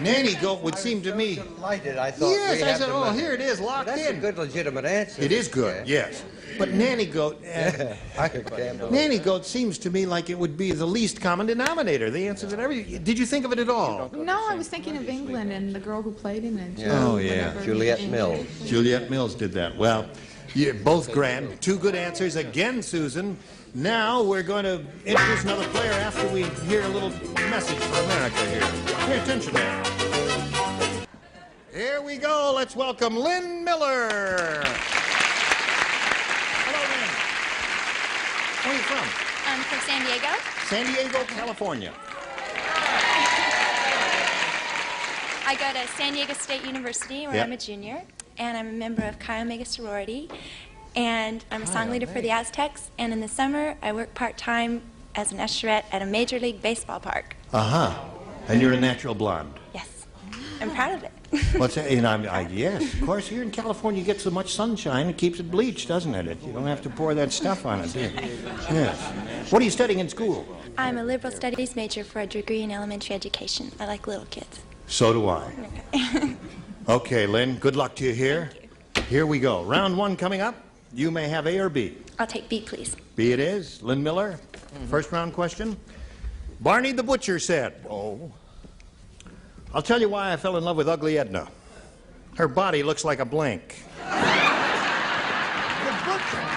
Nanny Goat would seem to me... Delighted. I thought Yes, we I had said, the oh, money. here it is, locked That's in. a good, legitimate answer. It is good, yes. But Nanny Goat... I can't believe Nanny Goat seems to me like it would be the least common denominator. The answer that Did you think of it at all? No, I was thinking of England and the girl who played in it. Oh, yeah. Whatever. Juliet Mills. Juliet Mills did that. Well, you're both grand. Two good answers again, Susan. Now we're going to introduce another player after we hear a little message for America here. Pay attention there. Here we go. Let's welcome Lynn Miller. Hello, Lynn. Where are you from? I'm from San Diego. San Diego, California. I go to San Diego State University, where Yep. I'm a junior, and I'm a member of Chi Omega sorority, and I'm a song leader for the Aztecs, and in the summer, I work part-time as an usherette at a Major League Baseball park. Uh-huh. And you're a natural blonde. Yes. I'm proud of it. What's that? And yes, of course, here in California, you get so much sunshine, it keeps it bleached, doesn't it? You don't have to pour that stuff on it, do you? Yes. What are you studying in school? I'm a liberal studies major for a degree in elementary education. I like little kids. So do I. Okay, Lynn, good luck to you here. Here we go. Round one coming up. You may have A or B. I'll take B, please. B it is. Lynn Miller, first round question. Barney the Butcher said, I'll tell you why I fell in love with ugly Edna. Her body looks like a blank.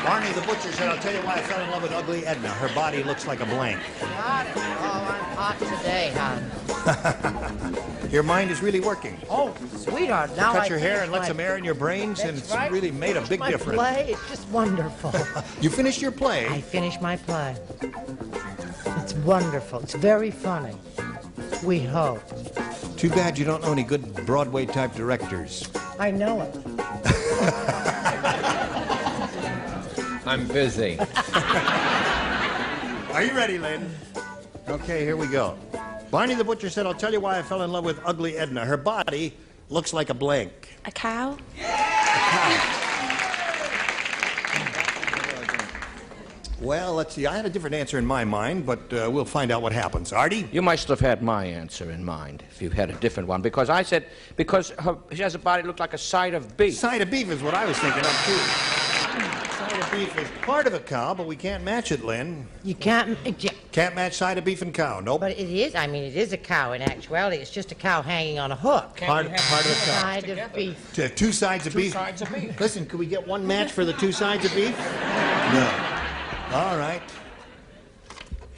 Barney the Butcher said, I'll tell you why I fell in love with ugly Edna. Her body looks like a blank. Got it. Oh, I'm hot today, hon. Your mind is really working. Oh, sweetheart, now Cut I your hair finished and let my- some air in your brains, and That's it's right. really made a big My difference. play, it's just wonderful. You finished your play? I finished my play. It's wonderful. It's very funny. We hope. Too bad you don't know any good Broadway-type directors. I know it. I'm busy. Are you ready, Lynn? Okay, here we go. Barney the Butcher said, I'll tell you why I fell in love with ugly Edna. Her body looks like a blank. A cow? Well, let's see. I had a different answer in my mind, but we'll find out what happens. Artie? You must have had my answer in mind if you had a different one, because I said, she has a body that looked like a side of beef. Side of beef is what I was thinking of, too. Side of beef is part of a cow, but we can't match it, Lynn. You can't. Can't match side of beef and cow. Nope. But it is. I mean, it is a cow in actuality. It's just a cow hanging on a hook. Part of a cow. Side of beef. Two sides of beef. Sides of beef. Listen, could we get one match for the two sides of beef? No. All right.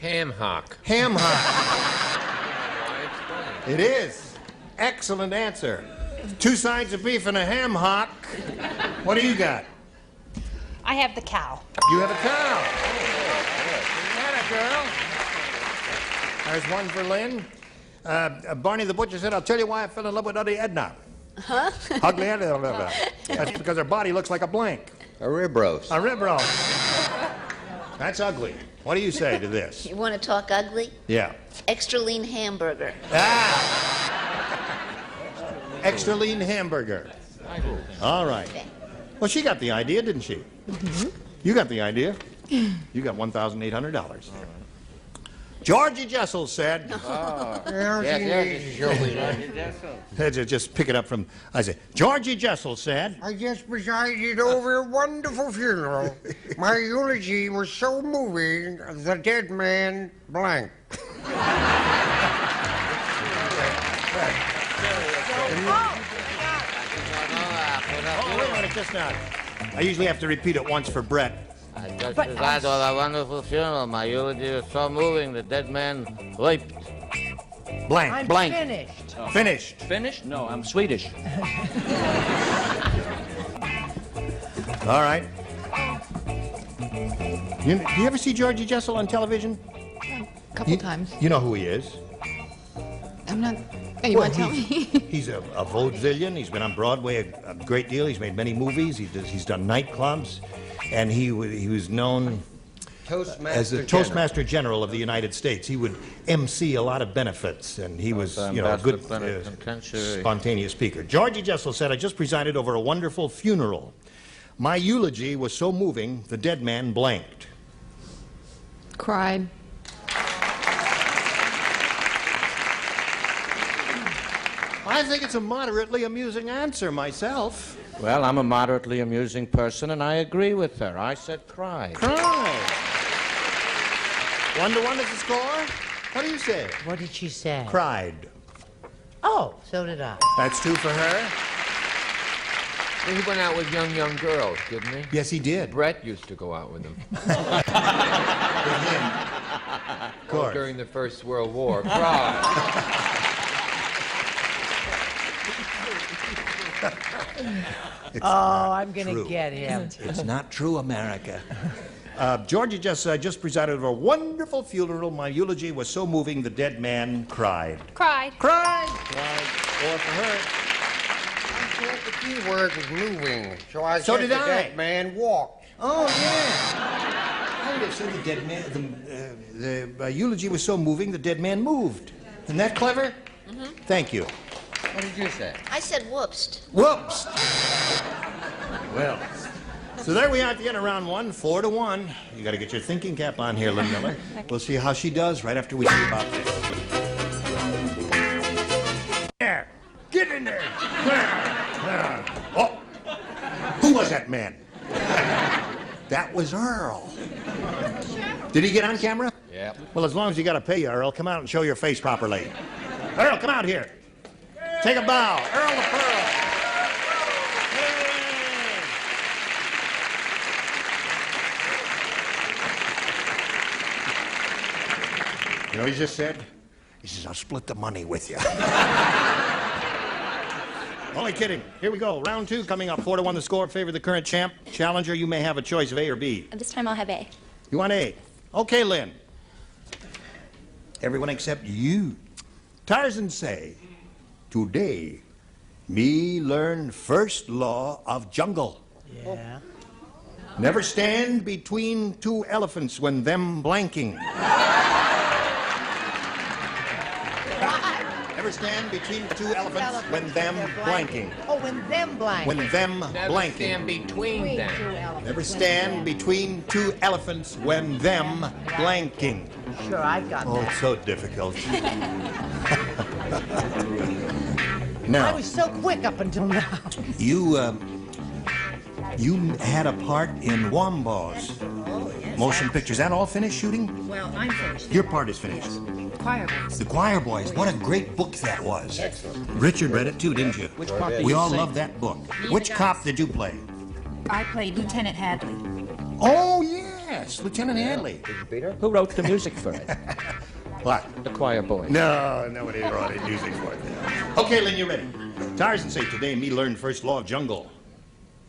Ham hock. Ham hock. It is. Excellent answer. Two sides of beef and a ham hock. What do you got? I have the cow. You have a cow. Girl. There's one for Lynn. Barney the butcher said, I'll tell you why I fell in love with Ugly Edna. Huh? Ugly Edna. That's because her body looks like a blank. A rib roast. A rib roast. That's ugly. What do you say to this? You want to talk ugly? Yeah. Extra lean hamburger. Extra lean hamburger. All right. Well, she got the idea, didn't she? Mm-hmm. You got the idea. You got $1,800. Georgie Jessel said. Just pick it up from. I say, Georgie Jessel said. I just presided over a wonderful funeral. My eulogy was so moving, the dead man blanked. Oh, wait a minute, just now. I usually have to repeat it once for Brett. I just presided over a wonderful funeral. My eulogy was so moving, the dead man leaped. Blank. I'm Blank. finished. Oh. Finished. Finished? No, I'm Swedish. All right. Do you ever see Georgie Jessel on television? A couple times. You know who he is? I'm not. Oh, you want to tell me? He's a vaudevillian. He's been on Broadway a great deal. He's made many movies. He's done nightclubs. And he was known as the Toastmaster General of the United States. He would MC a lot of benefits, and he was, a good, spontaneous speaker. Georgie Jessel said, I just presided over a wonderful funeral. My eulogy was so moving, the dead man blanked. Cried. I think it's a moderately amusing answer myself. Well, I'm a moderately amusing person, and I agree with her. I said cry. Cry. 1-1 is the score. What do you say? What did she say? Cried. Oh, so did I. That's 2 for her. He went out with young girls, didn't he? Yes, he did. Brett used to go out with them. With him. Of course. During the First World War. Cry. I'm going to get him. It's not true, America. Georgie just presided over a wonderful funeral. My eulogy was so moving, the dead man cried. Cried. Cried. 4 for her. The key word was moving, so I So said did the I. dead man walked. Oh, yeah. I would have said the dead man, the eulogy was so moving, the dead man moved. Isn't that clever? Mm-hmm. Thank you. What did you say? I said whoopsed. Whoops. Well, so there we are at the end of round 1, 4-1. You got to get your thinking cap on here, Lynn Miller. We'll see how she does right after we see about this. There. Get in there. Oh, who was that man? That was Earl. Did he get on camera? Yeah. Well, as long as you got to pay you, Earl, come out and show your face properly. Earl, come out here. Take a bow. Earl the Pearl. You know what he just said? He says, I'll split the money with you. Only kidding. Here we go. Round 2 coming up. 4-1 the score. Favor the current champ. Challenger, you may have a choice of A or B. This time I'll have A. You want A? Okay, Lynn. Everyone except you. Tarzan say, today, me learn first law of jungle. Yeah. Never stand between 2 elephants when them blanking. Never stand between 2 elephants when them blanking. Oh, when them blank. When them Never blanking. stand between them. Never stand between 2 elephants when them blanking. Sure, I got Oh, that. it's so difficult. I Now, was so quick up until now. you You had a part in Wombos. Motion pictures. That all finished shooting? Well, I'm finished. Your part is finished. Choir boys. The Choir Boys. What a great book that was. Excellent. Richard read it too, didn't you? Which part did We you all sing? love that book. Which cop did you play? I played Lieutenant Hadley. Oh, yes, Lieutenant Hadley. Who wrote the music for it? What? The Choir Boys. No, nobody wrote any music for it. Okay, Lynn, you ready? Tarzan say today me learned first law of jungle.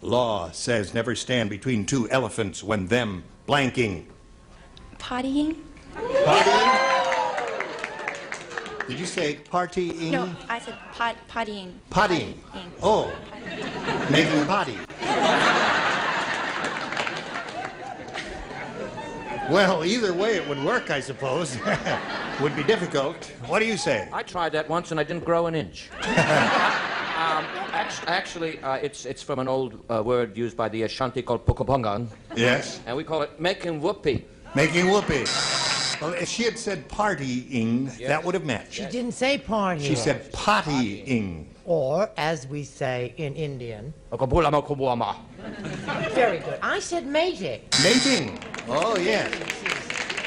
Law says never stand between two elephants when them blanking. Pottying? Partying? Did you say partying? No, I said pottying. Pottying. Oh, making potty. Well, either way it would work, I suppose. Would be difficult. What do you say? I tried that once and I didn't grow an inch. Actually, it's from an old word used by the Ashanti called pukapungan. Yes? And we call it making whoopee. Making whoopee. Well, if she had said partying, that would have matched. She didn't say party. She said pottying. Or, as we say in Indian. Very good. I said mating. Mating. Oh, yeah.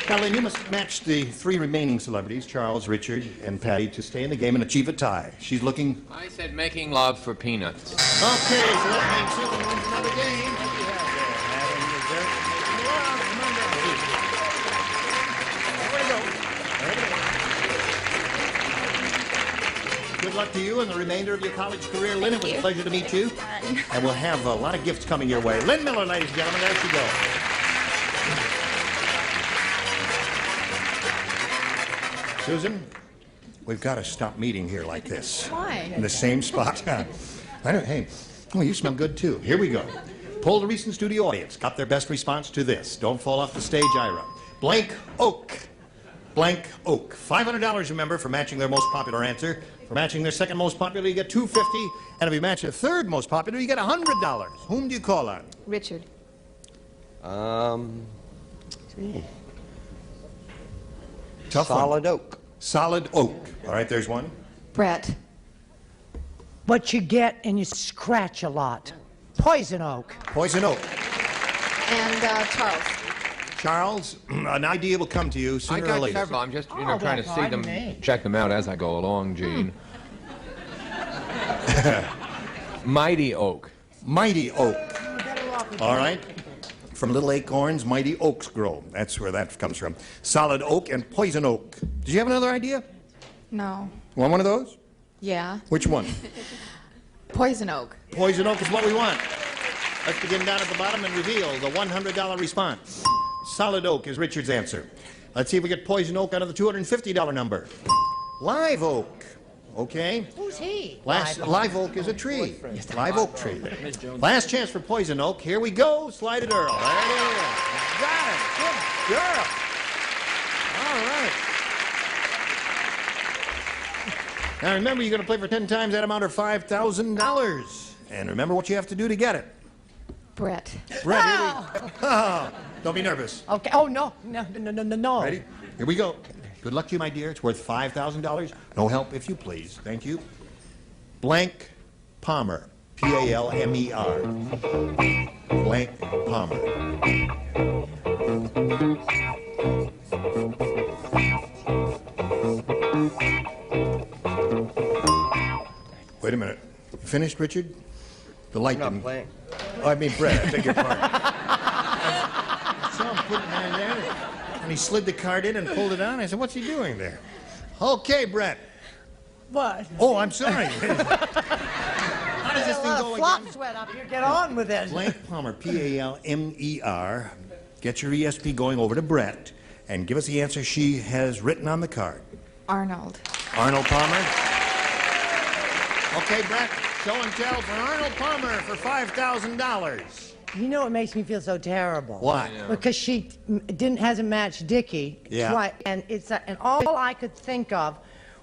Now, Lynn, you must match the three remaining celebrities, Charles, Richard, and Patty, to stay in the game and achieve a tie. She's looking... I said making love for peanuts. Okay, so that means Susan wins another game. What do you have there? Good luck to you and the remainder of your college career, Lynn. It was a pleasure to meet you. And we'll have a lot of gifts coming your way. Lynn Miller, ladies and gentlemen, there she goes. Susan, we've got to stop meeting here like this. Why? In the same spot. I don't, hey, oh, you smell good too. Here we go. Poll the recent studio audience. Got their best response to this. Don't fall off the stage, Ira. Blank Oak. Blank Oak. $500, remember, for matching their most popular answer. For matching their second most popular, you get $250. And if you match their third most popular, you get $100. Whom do you call on? Richard. Tough Solid one. Oak. Solid Oak. All right, there's one. Brett. What you get and you scratch a lot. Poison oak. Poison Oak. And Charles. Charles, an idea will come to you I sooner or got later. several. I'm just, Oh, trying to see pardon them, me. check them out as I go along, Gene. Mighty Oak. Mighty Oak. All right. From little acorns, mighty oaks grow. That's where that comes from. Solid Oak and Poison Oak. Did you have another idea? No. Want one of those? Yeah. Which one? Poison oak. Poison Oak is what we want. Let's begin down at the bottom and reveal the $100 response. Solid Oak is Richard's answer. Let's see if we get Poison Oak out of the $250 number. Live Oak. Okay. Who's he? Live Oak is a tree. Live oak tree. Last chance for Poison Oak. Here we go. Slide it, Earl. There it is. Got it. Good girl. All right. Now remember, you're going to play for 10 times that amount or $5,000. And remember what you have to do to get it. Brett. Brett, here we go. Don't be nervous. Okay. Oh, no. No. Ready? Here we go. Good luck to you, my dear. It's worth $5,000. No help, if you please. Thank you. Blank Palmer. P-A-L-M-E-R. Blank Palmer. Wait a minute. You finished, Richard? The light didn't... playing. Oh, I mean, Brett. I beg your pardon. I saw him putting it there, and he slid the card in and pulled it on. I said, what's he doing there? Okay, Brett. What? Oh, I'm sorry. How does this thing go Flop again? sweat up here. Get on with it. Blank Palmer, P-A-L-M-E-R. Get your ESP going over to Brett and give us the answer she has written on the card. Arnold. Arnold Palmer. Okay, Brett, show and tell for Arnold Palmer for $5,000. You know what makes me feel so terrible? Why? Because she hasn't matched Dickie Yeah. twice, and and all I could think of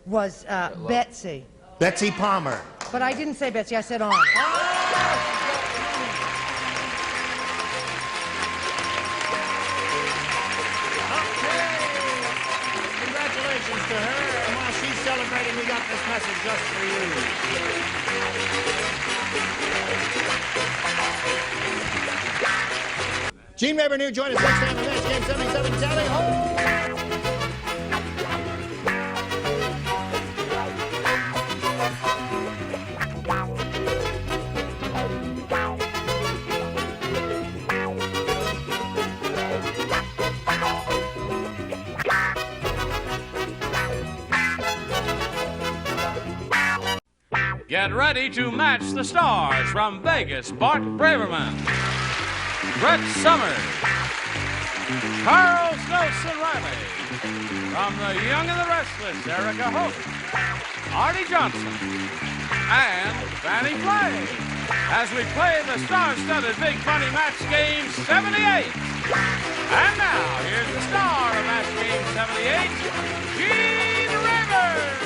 was Betsy. Betsy Palmer. But I didn't say Betsy. I said Arnold. Congratulations to her. And while she's celebrating celebrating, we got this message just for you. Gene Weber New, join us next time on Match Game 77. Tally ho! Get ready to match the stars from Vegas. Bart Braverman, Brett Summers, Charles Nelson Riley. From the Young and the Restless, Erica Hope, Arte Johnson, and Fannie Flay. As we play the star-studded Big Funny Match Game 78. And now, here's the star of Match Game 78, Gene Weber.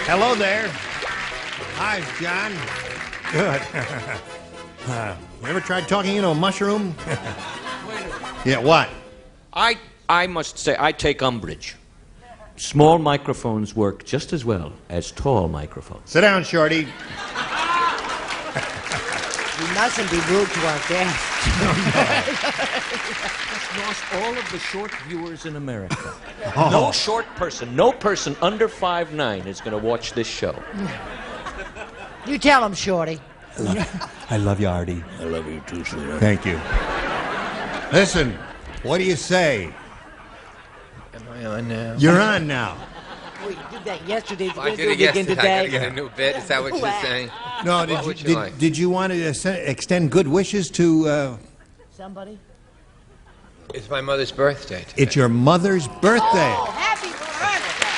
Hello there. Hi, John. Good. You ever tried talking into a mushroom? Yeah, what? I must say, I take umbrage. Small microphones work just as well as tall microphones. Sit down, Shorty. You mustn't be rude to our guests. Lost all of the short viewers in America. Oh. No short person, no person under 5'9" is going to watch this show. You tell him, Shorty. I love you, Artie. I love you too, sweetheart. Thank you. Listen, what do you say? Am I on now? You're on now. We did that yesterday. I did it yesterday. I gotta get a new bit. Is that what you're saying? No, did you want to extend good wishes to... Somebody? It's my mother's birthday today. It's your mother's birthday. Oh, happy birthday!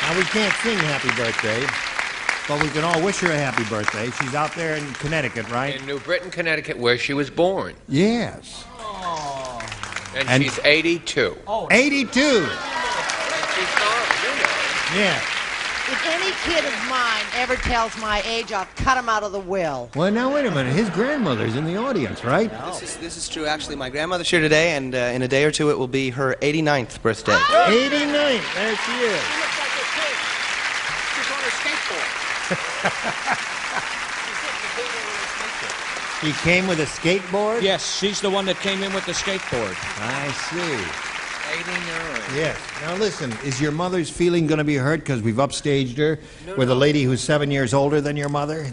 Now, we can't sing happy birthday, but we can all wish her a happy birthday. She's out there in Connecticut, right? In New Britain, Connecticut, where she was born. Yes. Oh. And she's 82. Oh. 82. And she's gone, you know. Yeah. If any kid of mine ever tells my age, I'll cut him out of the will. Well, now, wait a minute. His grandmother's in the audience, right? No. This is true. Actually, my grandmother's here today, and in a day or two, it will be her 89th birthday. 89th. There she is. She looks like a kid. She's on a skateboard. She came with a skateboard? Yes, she's the one that came in with the skateboard. I see. 89. Yes. Now listen, is your mother's feeling going to be hurt because we've upstaged her with a lady who's 7 years older than your mother?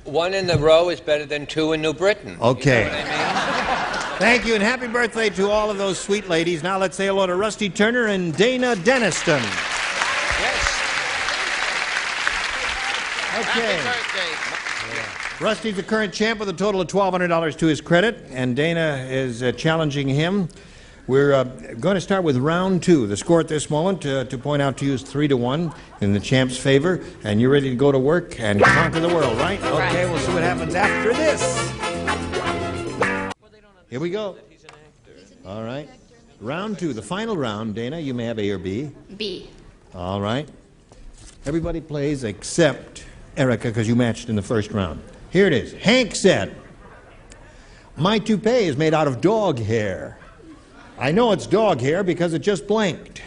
One in the row is better than two in New Britain. Okay. You know what I mean? Thank you, and happy birthday to all of those sweet ladies. Now let's say hello to Rusty Turner and Dana Deniston. Yes. Okay. Happy birthday. Rusty's the current champ with a total of $1,200 to his credit, and Dana is challenging him. We're going to start with round two. The score at this moment, to point out to you, is 3-1 in the champ's favor. And you're ready to go to work and conquer the world, right? Okay, we'll see what happens after this. Here we go. All right. Round two, the final round. Dana, you may have A or B. B. All right. Everybody plays except Erica, because you matched in the first round. Here it is. Hank said, "My toupee is made out of dog hair. I know it's dog hair because it just blinked."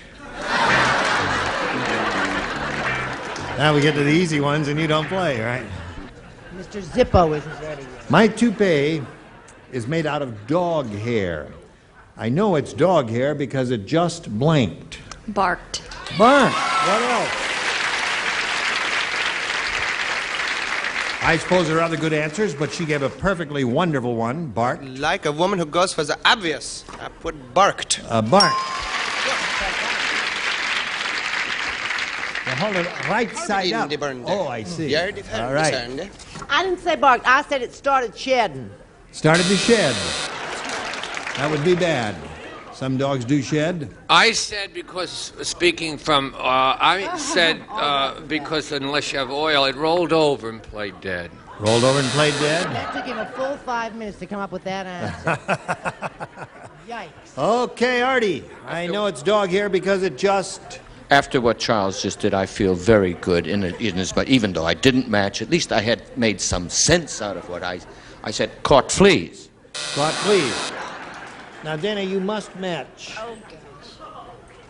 Now we get to the easy ones and you don't play, right? Mr. Zippo isn't ready yet. My toupee is made out of dog hair. I know it's dog hair because it just blinked. Barked. Barked. What else? I suppose there are other good answers, but she gave a perfectly wonderful one. Barked. Like a woman who goes for the obvious. I put barked. Barked. Now hold it right side up. Oh, I see. All right. I didn't say barked. I said it started shedding. Started to shed. That would be bad. Some dogs do shed. I said because, speaking from, because unless you have oil, it rolled over and played dead. Rolled over and played dead? That took him a full 5 minutes to come up with that answer. Yikes. Okay, Artie. I know it's dog hair because it just... After what Charles just did, I feel very good but even though I didn't match, at least I had made some sense out of what I said, caught fleas. Caught fleas. Now, Dana, you must match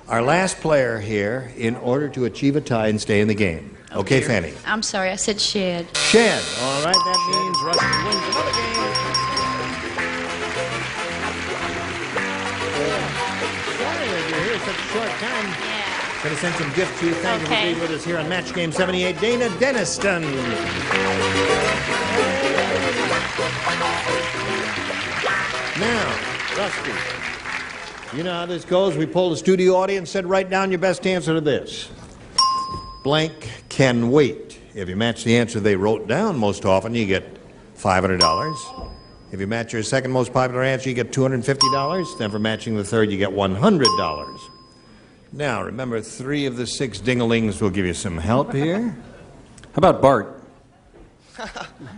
our last player here in order to achieve a tie and stay in the game. Okay, Fanny? I'm sorry, I said shed. Shed. All right, that means Rusty wins another game. Sorry that you're here such a short time. Yeah. Going to send some gifts to you. Thank you for being with us here on Match Game 78. Dana Deniston. Now, Rusty, you know how this goes. We polled the studio audience, said write down your best answer to this. Blank can wait. If you match the answer they wrote down most often, you get $500. If you match your second most popular answer, you get $250. Then for matching the third, you get $100. Now, remember, 3 of the 6 ding-a-lings will give you some help here. How about Bart?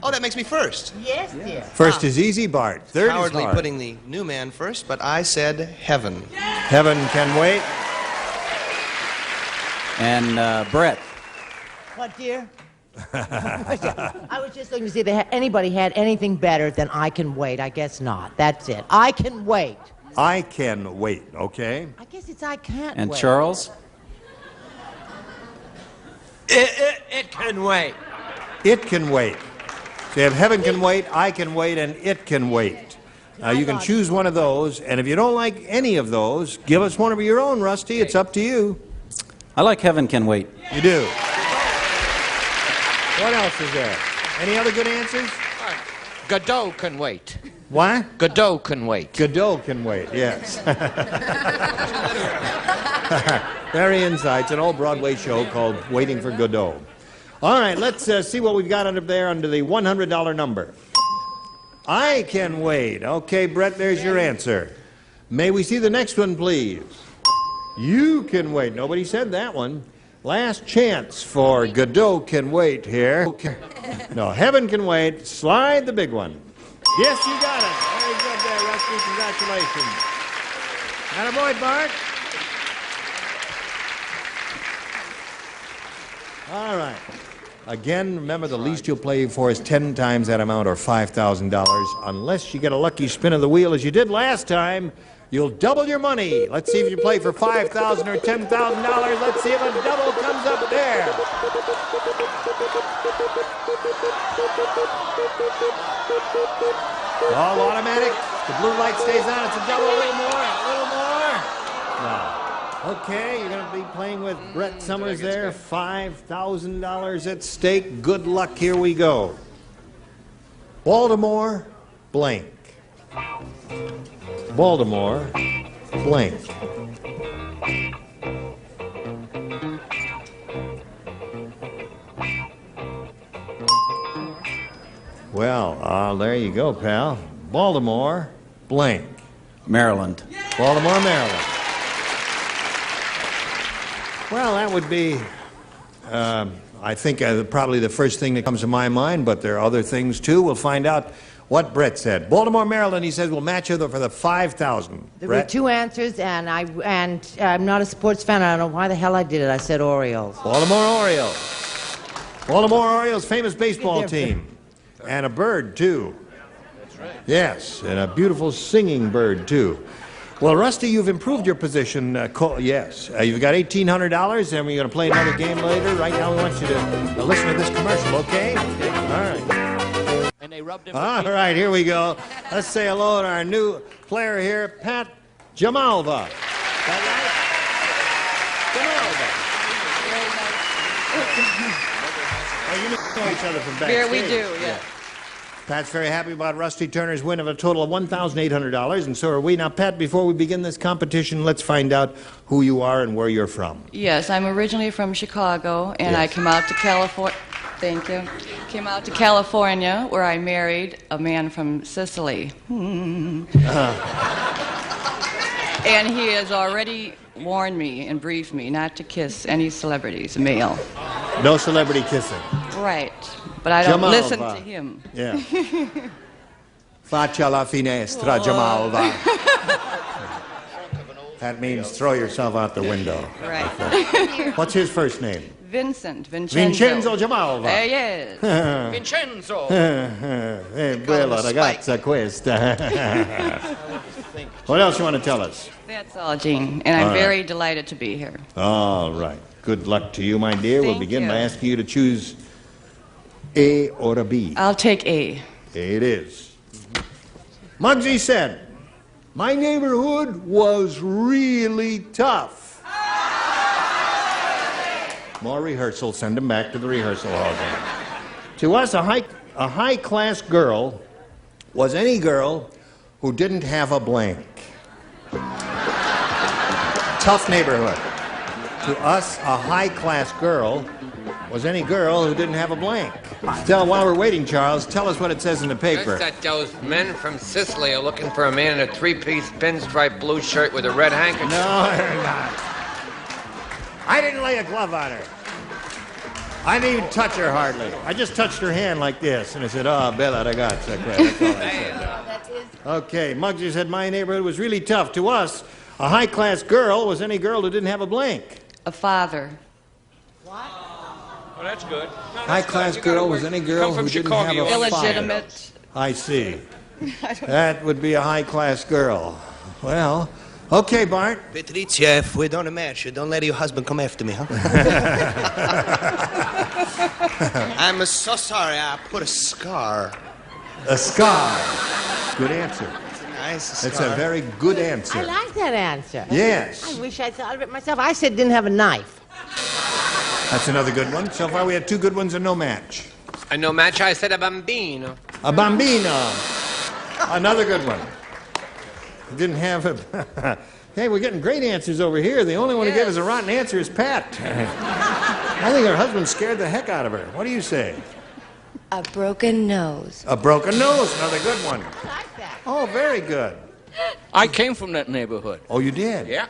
Oh, that makes me first. Yes, dear. First is easy, Bart. Third Cowardly is hard. putting the new man first, but I said heaven. Heaven can wait. And Brett. What, dear? I was just looking to see if anybody had anything better than I can wait. I guess not. That's it. I can wait. I can wait, okay? I guess it's I can't And wait. Charles? It can wait. It can wait. So you have heaven can wait, I can wait, and it can wait. Now you can choose one of those, and if you don't like any of those, give us one of your own, Rusty. It's up to you. I like heaven can wait. You do. What else is there? Any other good answers? Godot can wait. What? Godot can wait. Godot can wait, yes. Very Insights, an old Broadway show called Waiting for Godot. All right, let's see what we've got under there under the $100 number. I can wait. Okay, Brett, there's your answer. May we see the next one, please? You can wait. Nobody said that one. Last chance for Godot can wait here. No, heaven can wait. Slide the big one. Yes, you got it. Very good there, Rusty. Congratulations. Attaboy, Bart. All right. Again, remember the least you'll play for is 10 times that amount or $5,000. Unless you get a lucky spin of the wheel as you did last time, you'll double your money. Let's see if you play for $5,000 or $10,000. Let's see if a double comes up there. All automatic. The blue light stays on. It's a double. A little more. A little more. No. Okay, you're going to be playing with Brett Summers there. $5,000 at stake. Good luck. Here we go. Baltimore, blank. Baltimore, blank. Well, there you go, pal. Baltimore, blank. Maryland. Baltimore, Maryland. Well, that would be, I think, probably the first thing that comes to my mind, but there are other things, too. We'll find out what Brett said. Baltimore, Maryland, he says, we'll match you for the $5,000. There were 2 answers, and I'm not a sports fan. I don't know why the hell I did it. I said Orioles. Baltimore Orioles. Baltimore Orioles, famous baseball team. And a bird, too. That's right. Yes, and a beautiful singing bird, too. Well, Rusty, you've improved your position. Yes. You've got $1,800, and we're going to play another game later. Right now, we want you to listen to this commercial, okay? All right. And they rubbed him. All right, here we go. Let's say hello to our new player here, Pat Jamalva. Oh, you know each other from backstage. Here we do, yeah. Pat's very happy about Rusty Turner's win of a total of $1,800, and so are we. Now, Pat, before we begin this competition, let's find out who you are and where you're from. Yes, I'm originally from Chicago, and Yes. I came out to California. Thank you. Came out to California, where I married a man from Sicily. And he has already warned me and briefed me not to kiss any celebrities, male. No celebrity kissing. Right. But I don't Jamalva. listen to him. Yeah. Faccia la finestra, Jamalva. That means throw yourself out the window. Right. What's his first name? Vincenzo. Vincenzo Giamalva. Yes. Vincenzo. Bella ragazza questa. What else you want to tell us? That's all, Gene. And I'm very delighted to be here. All right. Good luck to you, my dear. We'll Thank begin you. by asking you to choose A or a B. I'll take A. It is. Muggsy said, my neighborhood was really tough. More rehearsal. Send him back to the rehearsal hall. To us, a high-class girl was any girl who didn't have a blank. Tough neighborhood. To us, a high-class girl was any girl who didn't have a blank. While we're waiting, Charles, tell us what it says in the paper. That's that those men from Sicily are looking for a man in a three-piece pinstripe blue shirt with a red handkerchief. No, they're not. I didn't lay a glove on her. I didn't even touch her hardly. I just touched her hand like this, and I said, oh, bella ragazza. That's all I said. Okay, Muggsy said my neighborhood was really tough. To us, a high-class girl was any girl who didn't have a blank. A father. Oh, that's good. No, High-class girl was any girl who didn't have a father. Illegitimate. I see. That would be a high-class girl. Well, okay, Bart. Patricia, if we don't match, don't let your husband come after me, huh? I'm so sorry. I put a scar. A scar. Good answer. Nice That's a very good answer. I like that answer. Yes. I wish I'd thought of it myself. I said didn't have a knife. That's another good one. So far, we had two good ones and no match. And no match, I said a bambino. A bambino. Another good one. Didn't have a... Hey, we're getting great answers over here. The only one who gave us a rotten answer is Pat. I think her husband scared the heck out of her. What do you say? A broken nose. A broken nose. Another good one. I like that. Oh, very good. I came from that neighborhood. Oh, you did? Yeah.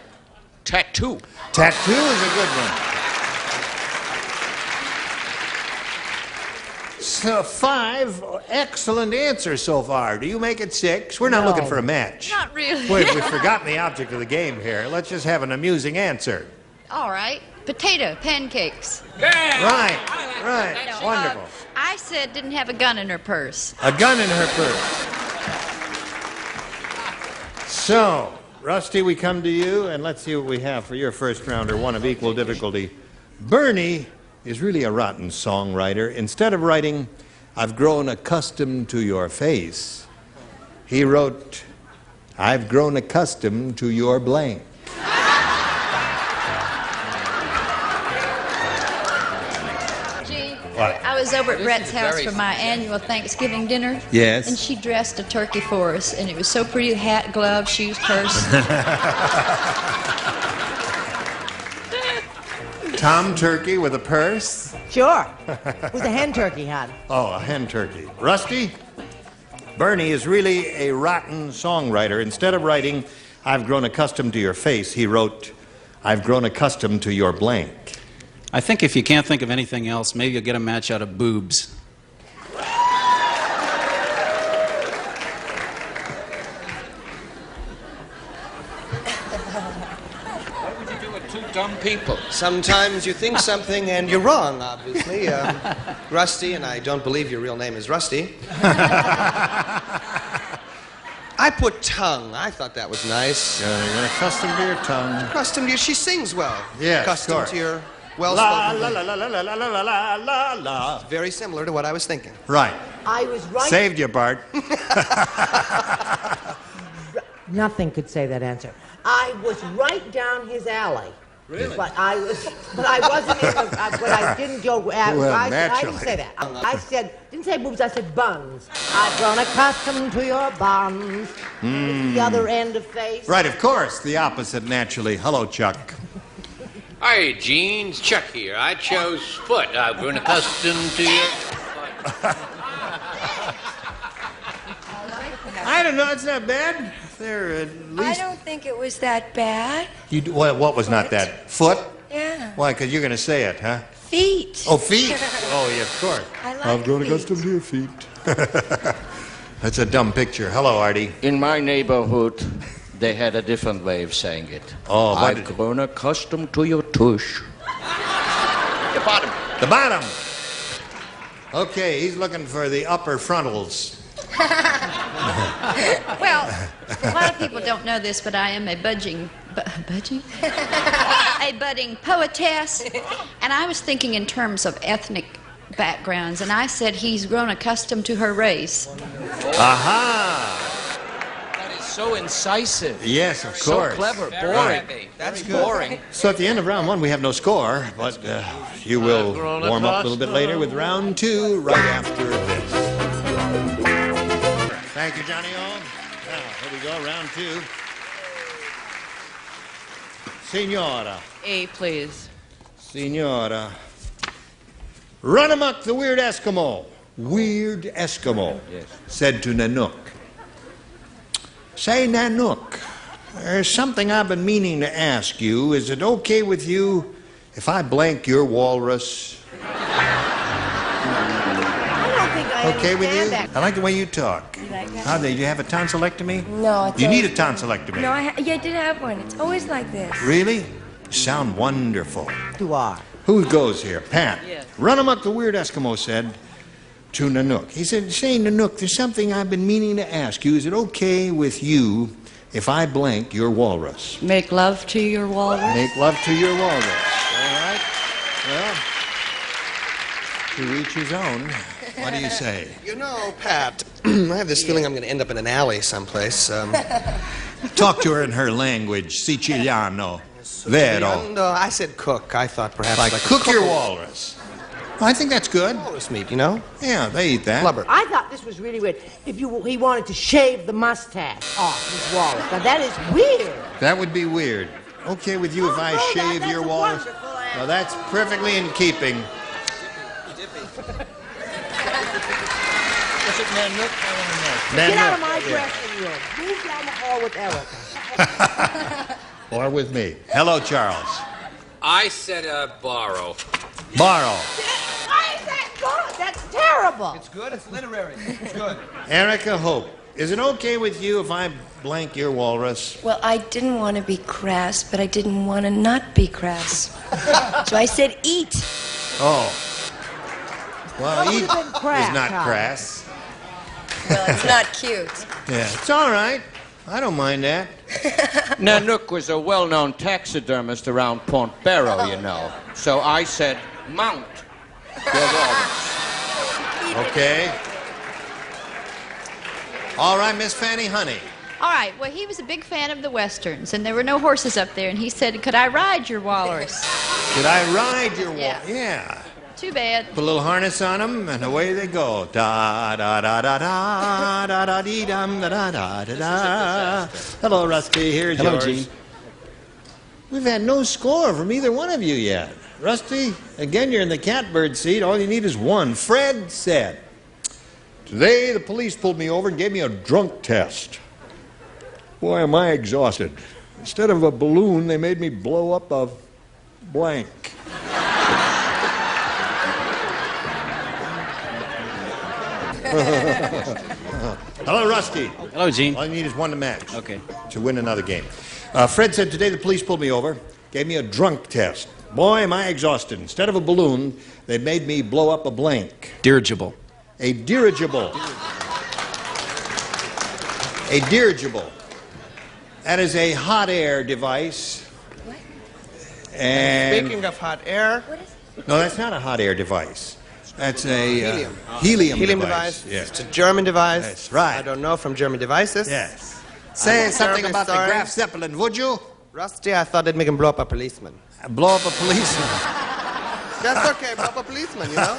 Tattoo. Tattoo is a good one. So 5 excellent answers so far. Do you make it 6? We're not looking for a match. Not really. Wait, we've forgotten the object of the game here. Let's just have an amusing answer. All right. Potato pancakes. Right, right. No, Wonderful. I said didn't have a gun in her purse. A gun in her purse. So, Rusty, we come to you, and let's see what we have for your first rounder, one of equal difficulty. Bernie is really a rotten songwriter. Instead of writing, I've grown accustomed to your face, he wrote, I've grown accustomed to your blank. Gene, What? I was over at This Brett's is house very for my annual Thanksgiving dinner. Yes. And she dressed a turkey for us, and it was so pretty. Hat, gloves, shoes, purse. Tom Turkey with a purse? Sure. Who's a hen turkey, hon? Oh, a hen turkey. Rusty? Bernie is really a rotten songwriter. Instead of writing, I've grown accustomed to your face, he wrote, I've grown accustomed to your blank. I think if you can't think of anything else, maybe you'll get a match out of boobs. What would you do with two dumb people? Sometimes you think something and you're wrong, obviously. Rusty, and I don't believe your real name is Rusty. I put tongue. I thought that was nice. You're accustomed to your tongue. Accustomed to you. She sings well. Yes, accustomed of course. to your La well-spoken. la la la la la la la la la la. Very similar to what I was thinking. Right. I was right. Saved you, Bart. Nothing could say that answer. I was right down his alley. Really? But I wasn't in the, but I didn't go, Well, I didn't naturally. say that. I said, didn't say boobs, I said buns. I've grown accustomed to your buns. It's the other end of face. Right, of course. The opposite, naturally. Hello, Chuck. Hi, Gene. It's Chuck here. I chose foot. I've grown accustomed to your... I don't know. It's not bad. They're at I least... don't think it was that bad. What was not that? Foot? Yeah. Why? Because you're going to say it, huh? Feet. Oh, feet? Oh, yeah, of course. I like I've grown feet. accustomed to your feet. That's a dumb picture. Hello, Artie. In my neighborhood, They had a different way of saying it. Oh, what I've grown accustomed to your tush. The bottom. The bottom. Okay, he's looking for the upper frontals. Well, a lot of people don't know this, but I am a budding poetess, and I was thinking in terms of ethnic backgrounds, and I said he's grown accustomed to her race. Aha! That is so incisive. Yes, of course. So clever. Boring. Right. That's Very boring. So at the end of round one, we have no score, but you will warm up a little bit later with round two right after this. Thank you, Johnny O. Now, here we go, round two. Signora. A, please. Signora. Run amok the weird Eskimo. Weird Eskimo said to Nanook. Say, Nanook, there's something I've been meaning to ask you. Is it okay with you if I blank your walrus? I don't think I Okay with you? understand that. I like the way you talk. You like that? How did you have a tonsillectomy? No, it's You need a always- tonsillectomy. No, yeah, I did have one. It's always like this. Really? You sound wonderful. You are. Who goes here? Pat. Yes. Run amok, the weird Eskimo said to Nanook. He said, say, Nanook, there's something I've been meaning to ask you. Is it okay with you if I blank your walrus? Make love to your walrus. Make love to your walrus. All right? Well, to each his own. What do you say? You know, Pat, I have this feeling I'm going to end up in an alley someplace. Talk to her in her language, Siciliano. Vero. No, I said cook. I thought perhaps Like cook your walrus. I think that's good. Walrus meat, you know? Yeah, they eat that. Blubber. I thought this was really weird. If he wanted to shave the mustache off his walrus. Now that is weird. That would be weird. Okay with you if I shave your walrus? Well, that's perfectly in keeping. Get out of my dressing room. Move down the hall with Erica. Or with me. Hello, Charles. I said borrow. Borrow. Why is that good? That's terrible. It's good. It's literary. It's good. Erica Hope. Is it okay with you if I blank your walrus? Well, I didn't want to be crass, but I didn't want to not be crass. So I said eat. Oh. Well, What would eat have been crass, is not Tom? crass. Well, it's not cute. Yeah, it's all right. I don't mind that. Nanook was a well-known taxidermist around Pontbarrow, you know. So I said, mount your walrus. Okay. All right, Miss Fanny Honey. All right, well, he was a big fan of the Westerns, and there were no horses up there, and he said, could I ride your walrus? Did I ride your Yeah. walrus? Yeah. Too bad. Put a little harness on them, and away they go. Da da da da da da da dee dum da da da da da. Hello, Rusty. Here's Hello, yours. Gene. We've had no score from either one of you yet. Rusty, again, you're in the catbird seat. All you need is one. Fred said, today the police pulled me over and gave me a drunk test. Boy, am I exhausted. Instead of a balloon, they made me blow up a blank. Hello, Rusty. Hello, Gene. All you need is one to match. Okay. To win another game. Fred said, today the police pulled me over, gave me a drunk test. Boy, am I exhausted. Instead of a balloon, they made me blow up a blank. Dirigible. A dirigible. A dirigible. That is a hot air device. What? And Speaking of hot air, no, that's not a hot air device. That's a helium. helium device. Yes. It's a German device. That's right. I don't know from German devices. Yes. Say something terribly about sorry. the Graf Zeppelin, would you? Rusty, I thought they'd make him blow up a policeman. Blow up a policeman. That's okay, blow up a policeman, you know?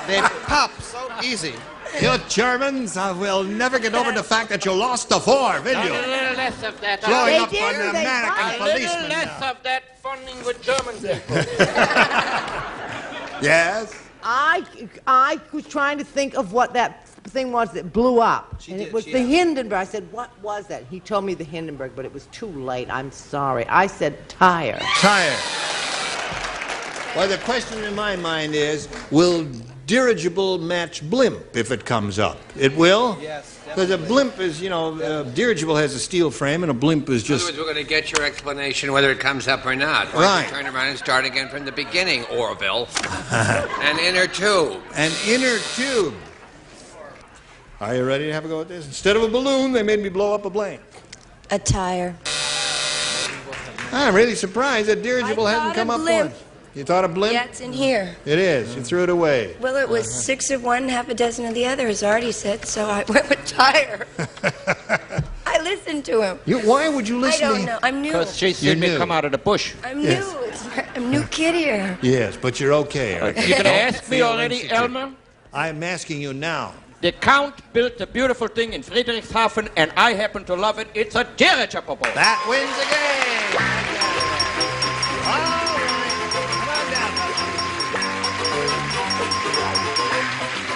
They pop so easy. You Germans will never get over the fact that you lost the war, will A you? little less of that. Blowing They up do, on the they American fight. A little policeman. less now. of that funding with German people. Yes? I was trying to think of what that thing was that blew up. And it was the Hindenburg. I said, what was that? He told me the Hindenburg, but it was too late. I'm sorry. I said tire. Tire. Well, the question in my mind is, will dirigible match blimp if it comes up? It will? Yes. Because a blimp is, you know, a dirigible has a steel frame and a blimp is In just... other words, we're going to get your explanation whether it comes up or not. Why don't you turn around and start again from the beginning, Orville. An inner tube. An inner tube. Are you ready to have a go at this? Instead of a balloon, they made me blow up a blank. A tire. I'm really surprised that dirigible hasn't come up blimp. once. You thought a blimp? Yeah, it's in here. It is. You threw it away. Well, it was 6 of one, half a dozen of the other, as Artie said, so I went with tire. I listened to him. Why would you listen I to don't him? know. I'm new. Because she seen me come out of the bush. I'm Yes. new. I'm a new kid here. Yes, but you're okay. You can ask me already, Elmer? I'm asking you now. The Count built a beautiful thing in Friedrichshafen, and I happen to love it. It's a dirigible. That wins the game. All right. Come on down.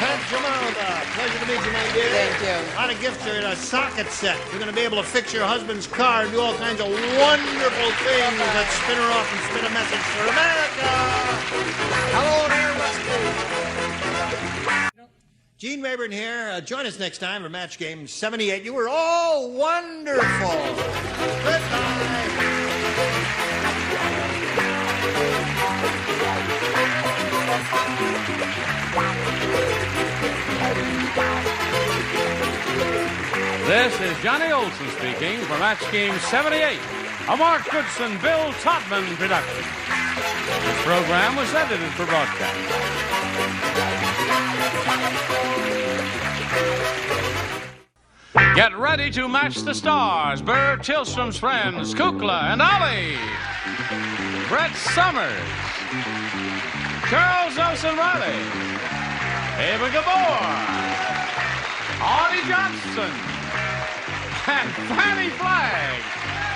Pat Jamalda, pleasure to meet you, my dear. Thank you. A lot of gifts here in a socket set. You're going to be able to fix your husband's car and do all kinds of wonderful things that spin her off and spin a message for America. Hello there, Rusty. Gene Rayburn here. Join us next time for Match Game 78. You were all wonderful. Goodbye. This is Johnny Olson speaking for Match Game 78, a Mark Goodson, Bill Todman production. This program was edited for broadcast. Get ready to match the stars. Burr Tillstrom's friends, Kukla and Ollie. Brett Summers. Charles Nelson Riley. Ava Gabor. Arte Johnson. And Fanny Flagg.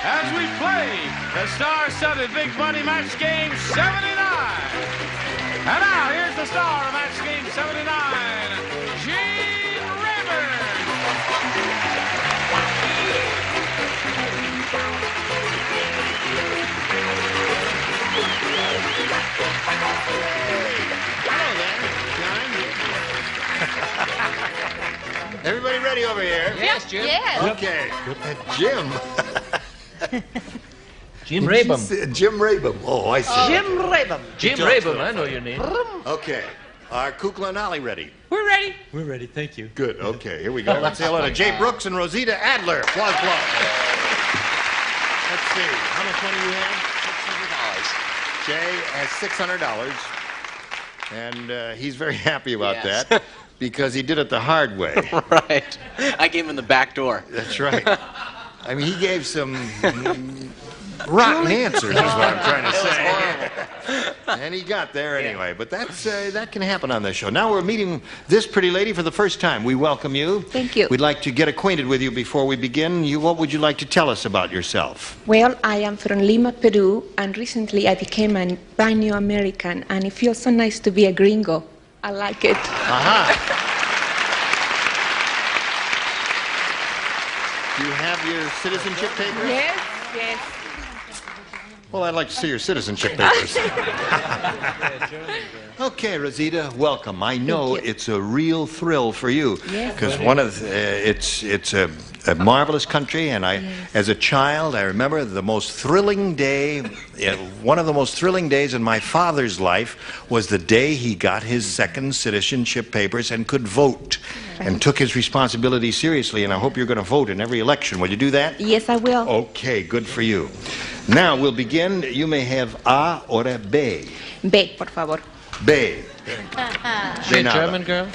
As we play the star-studded Big Money Match Game 79. And now, here's the star of Match Game 79, Gene Rayburn. Everybody ready over here? Yes, Jim. Yes. Okay. Jim. Jim Rabum. Jim Rabum. Oh, I see. Jim Rabum. Jim Rabum, I know your name. Okay. Are Kukla and Ollie ready? We're ready. We're ready, thank you. Good. Okay, here we go. Let's say hello to Jay Brooks and Rosita Adler. Applause, applause. Let's see. How much money you have? $600. Jay has $600. And he's very happy about that because he did it the hard way. Right. I gave him the back door. That's right. I mean, he gave some rotten answers, is what I'm trying to say. And he got there anyway. But that's that can happen on this show. Now we're meeting this pretty lady for the first time. We welcome you. Thank you. We'd like to get acquainted with you before we begin. What would you like to tell us about yourself? Well, I am from Lima, Peru, and recently I became a brand new American, and it feels so nice to be a gringo. I like it. Aha. Do you have your citizenship papers? Yes, yes. Well, I'd like to see your citizenship papers. Okay, Rosita, welcome. I know it's a real thrill for you because one of it's a marvelous country, and as a child, I remember the most thrilling day. One of the most thrilling days in my father's life was the day he got his second citizenship papers and could vote, and took his responsibility seriously. And I hope you're going to vote in every election. Will you do that? Yes, I will. Okay, good for you. Now we'll begin. You may have A or a B. B, por favor. B. She a German girl?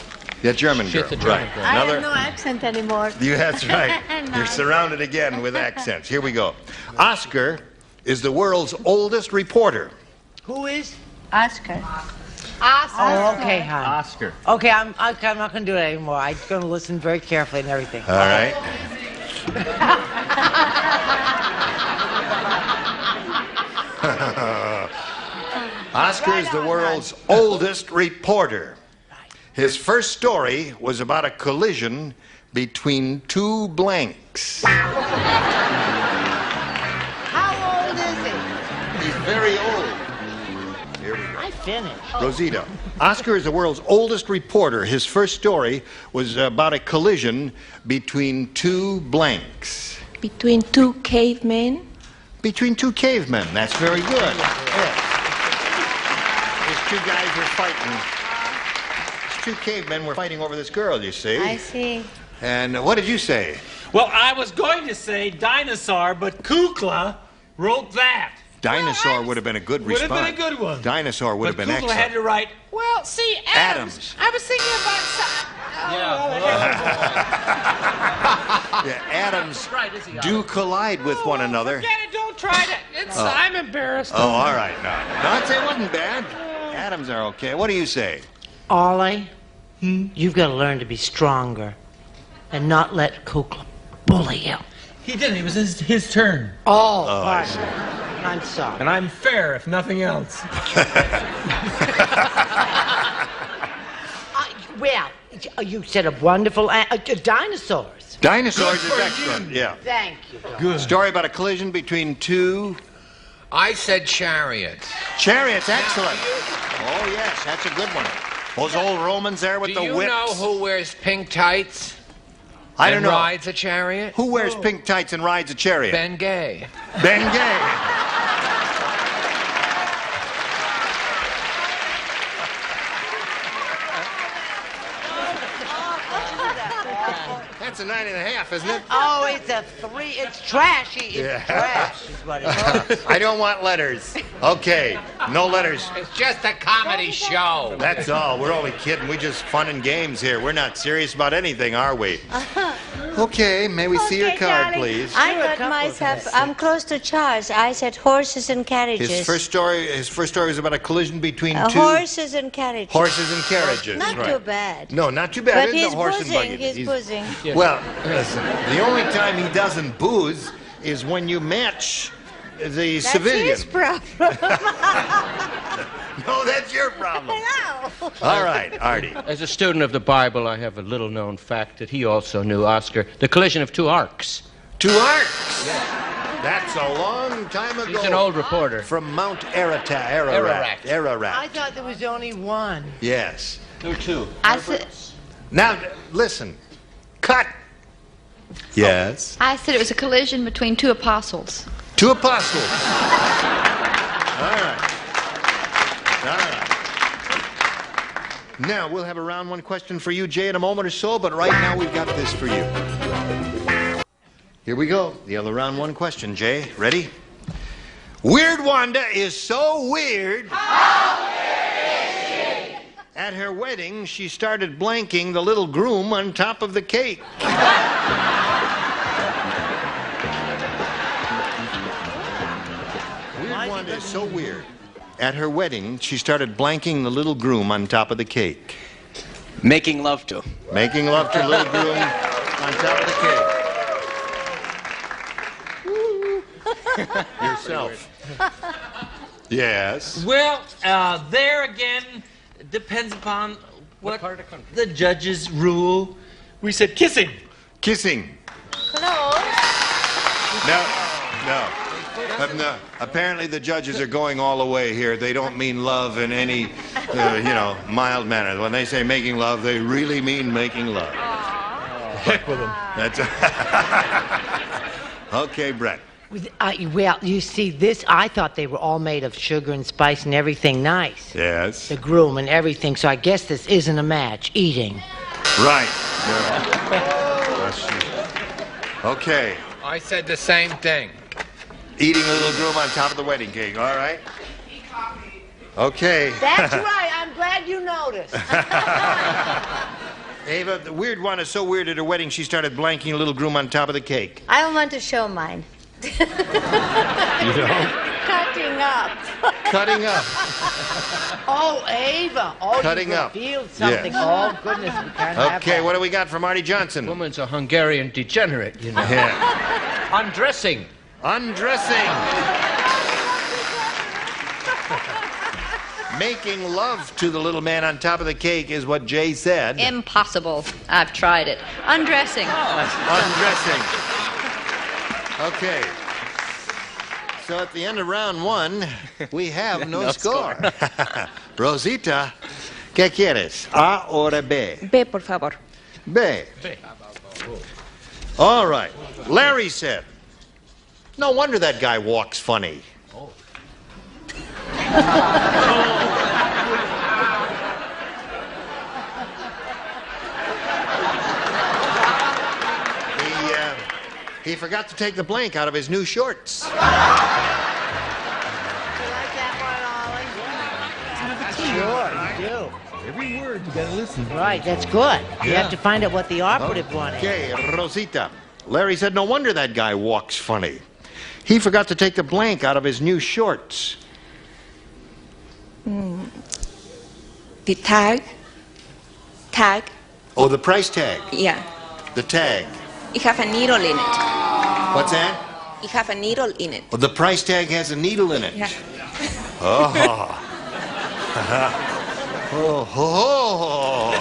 Yeah, German girl. She's a German girl. I have no accent anymore. That's right. No. You're surrounded again with accents. Here we go. Oscar is the world's oldest reporter. Who is? Oscar. Oh, okay, hon. Oscar. Okay, I'm not going to do it anymore. I'm going to listen very carefully and everything. All right. Oscar is the world's oldest reporter. His first story was about a collision between two blanks. How old is he? He's very old. Here we go. I finished. Rosita. Oscar is the world's oldest reporter. His first story was about a collision between two blanks. Between two cavemen. Between two cavemen. That's very good. Yes. These two guys were fighting. These two cavemen were fighting over this girl, you see. I see. And what did you say? Well, I was going to say dinosaur, but Kukla wrote that. Dinosaur would have been a good response. Would have been a good one. Dinosaur would have been Kukla excellent. had to write. Well, see, Adams. I was thinking about Yeah, atoms do collide with one another. Forget it, don't try it. I'm embarrassed. Oh, all right. No, I'd say it wasn't bad. Atoms are okay. What do you say? Ollie, you've got to learn to be stronger and not let Kukla bully you. He didn't. It was his turn. Oh, I pardon. I'm sorry. And I'm fair, if nothing else. Well, you said a wonderful dinosaurs. Dinosaurs is excellent. Yeah. Thank you. Good. Story about a collision between two. I said chariots. Chariots, excellent. Oh yes, that's a good one. Those old Romans there with Do the you whips. know who wears pink tights? I don't and know. rides a chariot? Who wears pink tights and rides a chariot? Ben Gay. Ben Gay. That's a 9.5, isn't it? Oh, it's a 3. It's trashy. It's trash is what it is. I don't want letters. Okay, no letters. It's just a comedy show. That's all. We're only kidding. We just fun and games here. We're not serious about anything, are we? Okay, may we see your card, please? I got myself. I'm close to Charles. I said horses and carriages. His first story was about a collision between two horses and carriages. horses and carriages. Not right. too bad. No, not too bad. But It is he's a horse boozing. and buggy. He's boozing. Well, listen, the only time he doesn't booze is when you match the That's civilian. his problem. No, that's your problem. No. All right, Artie. As a student of the Bible, I have a little-known fact that he also knew, Oscar. The collision of two arcs. Two arcs? That's a long time ago. He's an old reporter. From Mount Ararat. I thought there was only one. Yes. There were two. I said Listen. Cut. Yes. I said it was a collision between two apostles. Two apostles. All right. All right. Now, we'll have a round one question for you, Jay, in a moment or so, but right now we've got this for you. Here we go. The other round one question, Jay. Ready? Weird Wanda is so weird. How weird is she? At her wedding, she started blanking the little groom on top of the cake. Weird Wanda is so weird. At her wedding, she started blanking the little groom on top of the cake. Making love to. Making love to little groom on top of the cake. Yourself. Yes. Well, there again, depends upon what part of the country? The judges rule. We said kissing. Kissing. Close. No. No. Apparently the judges are going all the way here. They don't mean love in any, mild manner. When they say making love, they really mean making love. Heck with them. That's okay, Brett. Well, you see, I thought they were all made of sugar and spice and everything nice. Yes. The groom and everything, so I guess this isn't a match. Eating. Right. Okay. I said the same thing. Eating a little groom on top of the wedding cake, all right? Okay. That's right. I'm glad you noticed. Ava, the weird one is so weird at her wedding, she started blanking a little groom on top of the cake. I don't want to show mine. You know? Cutting up. Cutting up. Oh, Ava. Oh, Cutting you up. revealed something. Yes. Oh, goodness. We can't have Okay, that. what do we got from Arte Johnson? Woman's a Hungarian degenerate, you know. Yeah. Undressing. Undressing. Making love to the little man on top of the cake is what Jay said. Impossible. I've tried it. Undressing. Undressing. Okay. So at the end of round one, we have no score. Rosita, ¿qué quieres? ¿A or B? B, por favor. B. All right. Larry said, no wonder that guy walks funny. He forgot to take the blank out of his new shorts. Sure, you do. Every word you gotta listen. Right, that's good. You have to find out what the operative one is. Okay, Rosita. Larry said, no wonder that guy walks funny. He forgot to take the blank out of his new shorts. The tag. Tag. Oh, the price tag. Yeah. The tag. It have a needle in it. What's that? It have a needle in it. Oh, the price tag has a needle in it. Yeah. Oh. Oh, oh,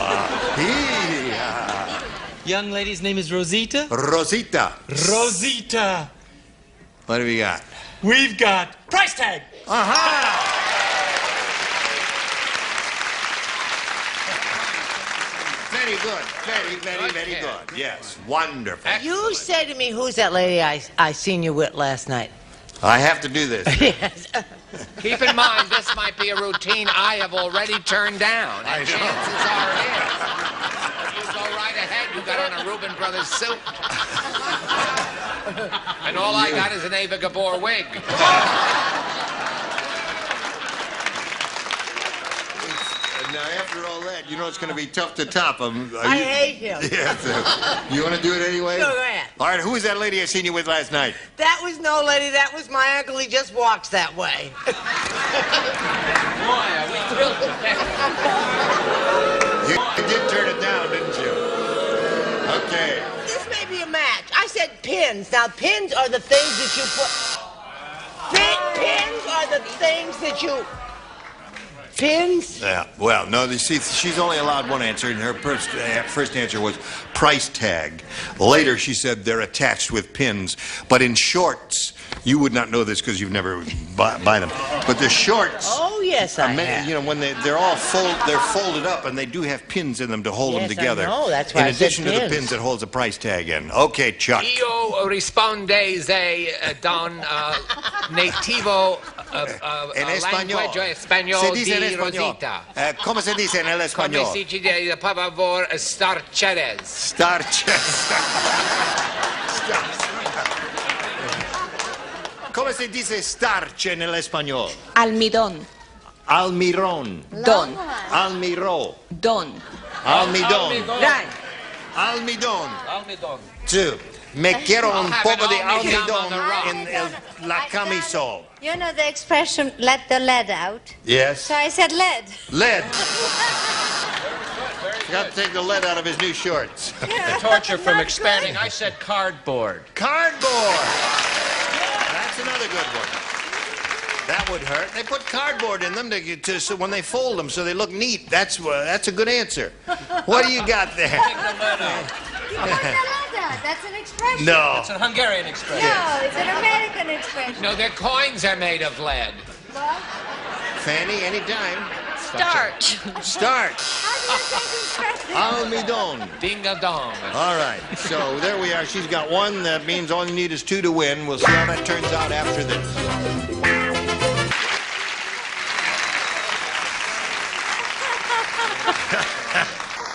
Young lady's name is Rosita? Rosita. Rosita. What have we got? We've got price tag. Aha! Very good. Very good. Yes, wonderful. You say to me, who's that lady I seen you with last night? I have to do this. Yes. Keep in mind, this might be a routine I have already turned down. And chances are it is. If you go right ahead, you got on a Reuben Brothers suit. And all I got is an Ava Gabor wig. Now, after all that, you know it's going to be tough to top him. I hate him. Yes. You want to do it anyway? Sure, go ahead. All right, who was that lady I seen you with last night? That was no lady, that was my uncle. He just walks that way. Boy, are we thrilled to death. You did turn it down, didn't you? Okay. This may be a match. I said pins. Now, pins are the things that you put... Pins are the things that you... Pins? Yeah, well, no, you see, she's only allowed one answer, and her first answer was price tag. Later, she said they're attached with pins. But in shorts, you would not know this because you've never buy them. But the shorts... Oh, yes, I have. You know, when they're all folded up, and they do have pins in them to hold them together. I know, that's why in I said addition to the pins. pins that holds a price tag in. Okay, Chuck. Io rispondese don nativo En español. language español Se dice en di español. Rosita. ¿Cómo se dice en el español? Come si dice, por favor, starcheres. Starches. ¿Cómo se dice starch en el español? Almidón. Almirón. Don. Almiró. Don. Almidón. Right. Almidón. Almidón. Two. Me quiero I'll un have poco it de all down almidón on the rock. en la camisol. You know the expression, let the lead out? Yes. So I said lead. Lead. Got to take the lead out of his new shorts. The torture from expanding. I said cardboard. Cardboard. That's another good one. That would hurt. They put cardboard in them so when they fold them so they look neat. That's a good answer. What do you got there? That's an expression. No. It's a Hungarian expression. No, it's an American expression. No, their coins are made of lead. What? Fanny, anytime. Starch. Start. Almidón. Ding-a-dong. All right. So there we are. She's got one. That means all you need is two to win. We'll see how that turns out after this.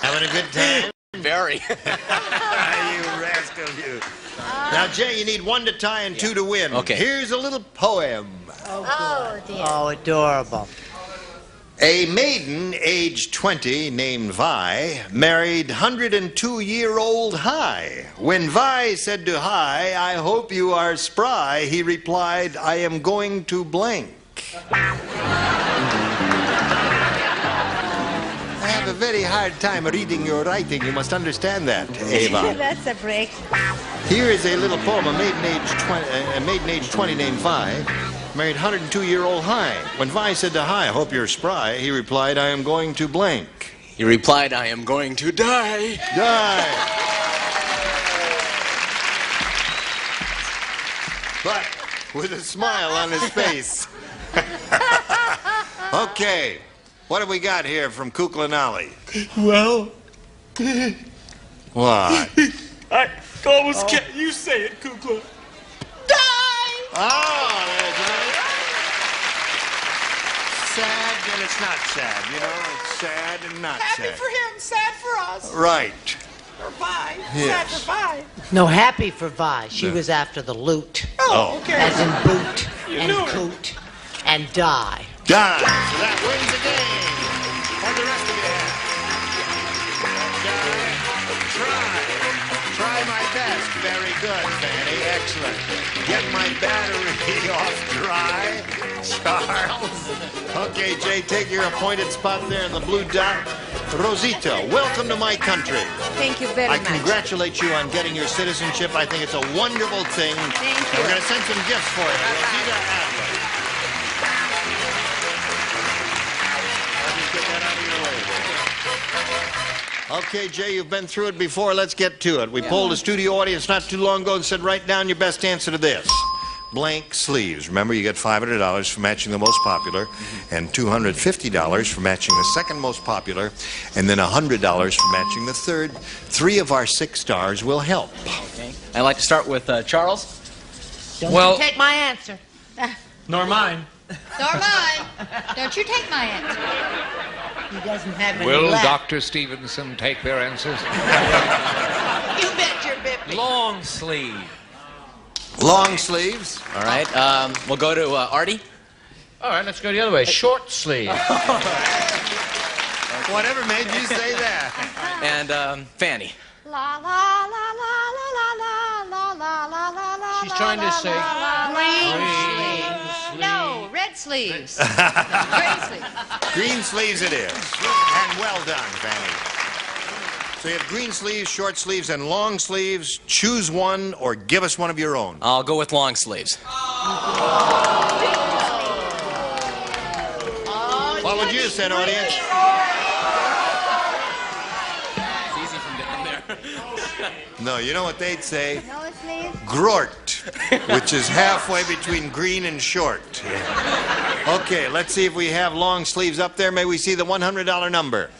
Having a good time? Very. You rascal, you. Now, Jay, you need one to tie and two to win. Okay. Here's a little poem. Oh, dear. Oh, adorable. A maiden, aged 20, named Vi, married 102-year-old Hi. When Vi said to Hi, I hope you are spry, he replied, I am going to blank. I have a very hard time reading your writing. You must understand that, Ava. That's a break. Here is a little poem. A maiden age 20 named Vi married 102-year-old Hi. When Vi said to Hi, I hope you're spry, he replied, I am going to blank. He replied, I am going to die. Die. But with a smile on his face. Okay. What have we got here from Kuklanali? Well, What? I almost can't. You say it, Kukla. Oh, there's another. Sad and it's not sad, you know? It's sad and not Happy sad. for him, sad for us. Right. For Vi. Yes. Sad for Vi. No, happy for Vi. She Yeah. was after the loot. Oh. Okay. As in boot You and knew it. coot and die. Done. So that wins the game. And the rest of you have. Try my best. Very good, Fanny. Excellent. Get my battery off dry. Charles. Okay, Jay, take your appointed spot there in the blue dot. Rosita, welcome to my country. Thank you very I much. congratulate you on getting your citizenship. I think it's a wonderful thing. Thank And you. we're going to send some gifts for you. Rosita Adler. I'll just get that out of your way there. Okay, Jay, you've been through it before. Let's get to it. We polled a studio audience not too long ago and said, write down your best answer to this. Blank sleeves. Remember, you get $500 for matching the most popular, and $250 for matching the second most popular, and then $100 for matching the third. 3 of our 6 stars will help. Okay. I'd like to start with Charles. Don't Well- you take my answer. Nor mine. Nor mine. Don't you take my answer. He doesn't have any Will left. Dr. Stevenson take their answers? You bet your bippy. Long sleeve. Long sleeves. All right. We'll go to Artie. All right, let's go the other way. Short sleeve. Whatever made you say that? And Fanny. La la la la la la la la la la. She's trying to say green sleeves. No, red sleeves. Green sleeves. Green sleeves it is. And well done, Fanny. So you have green sleeves, short sleeves, and long sleeves. Choose one or give us one of your own. I'll go with long sleeves. What would you say, audience? It's easy from down there. No, you know what they'd say? No sleeves? Grort, which is halfway between green and short. Okay, let's see if we have long sleeves up there. May we see the $100 number?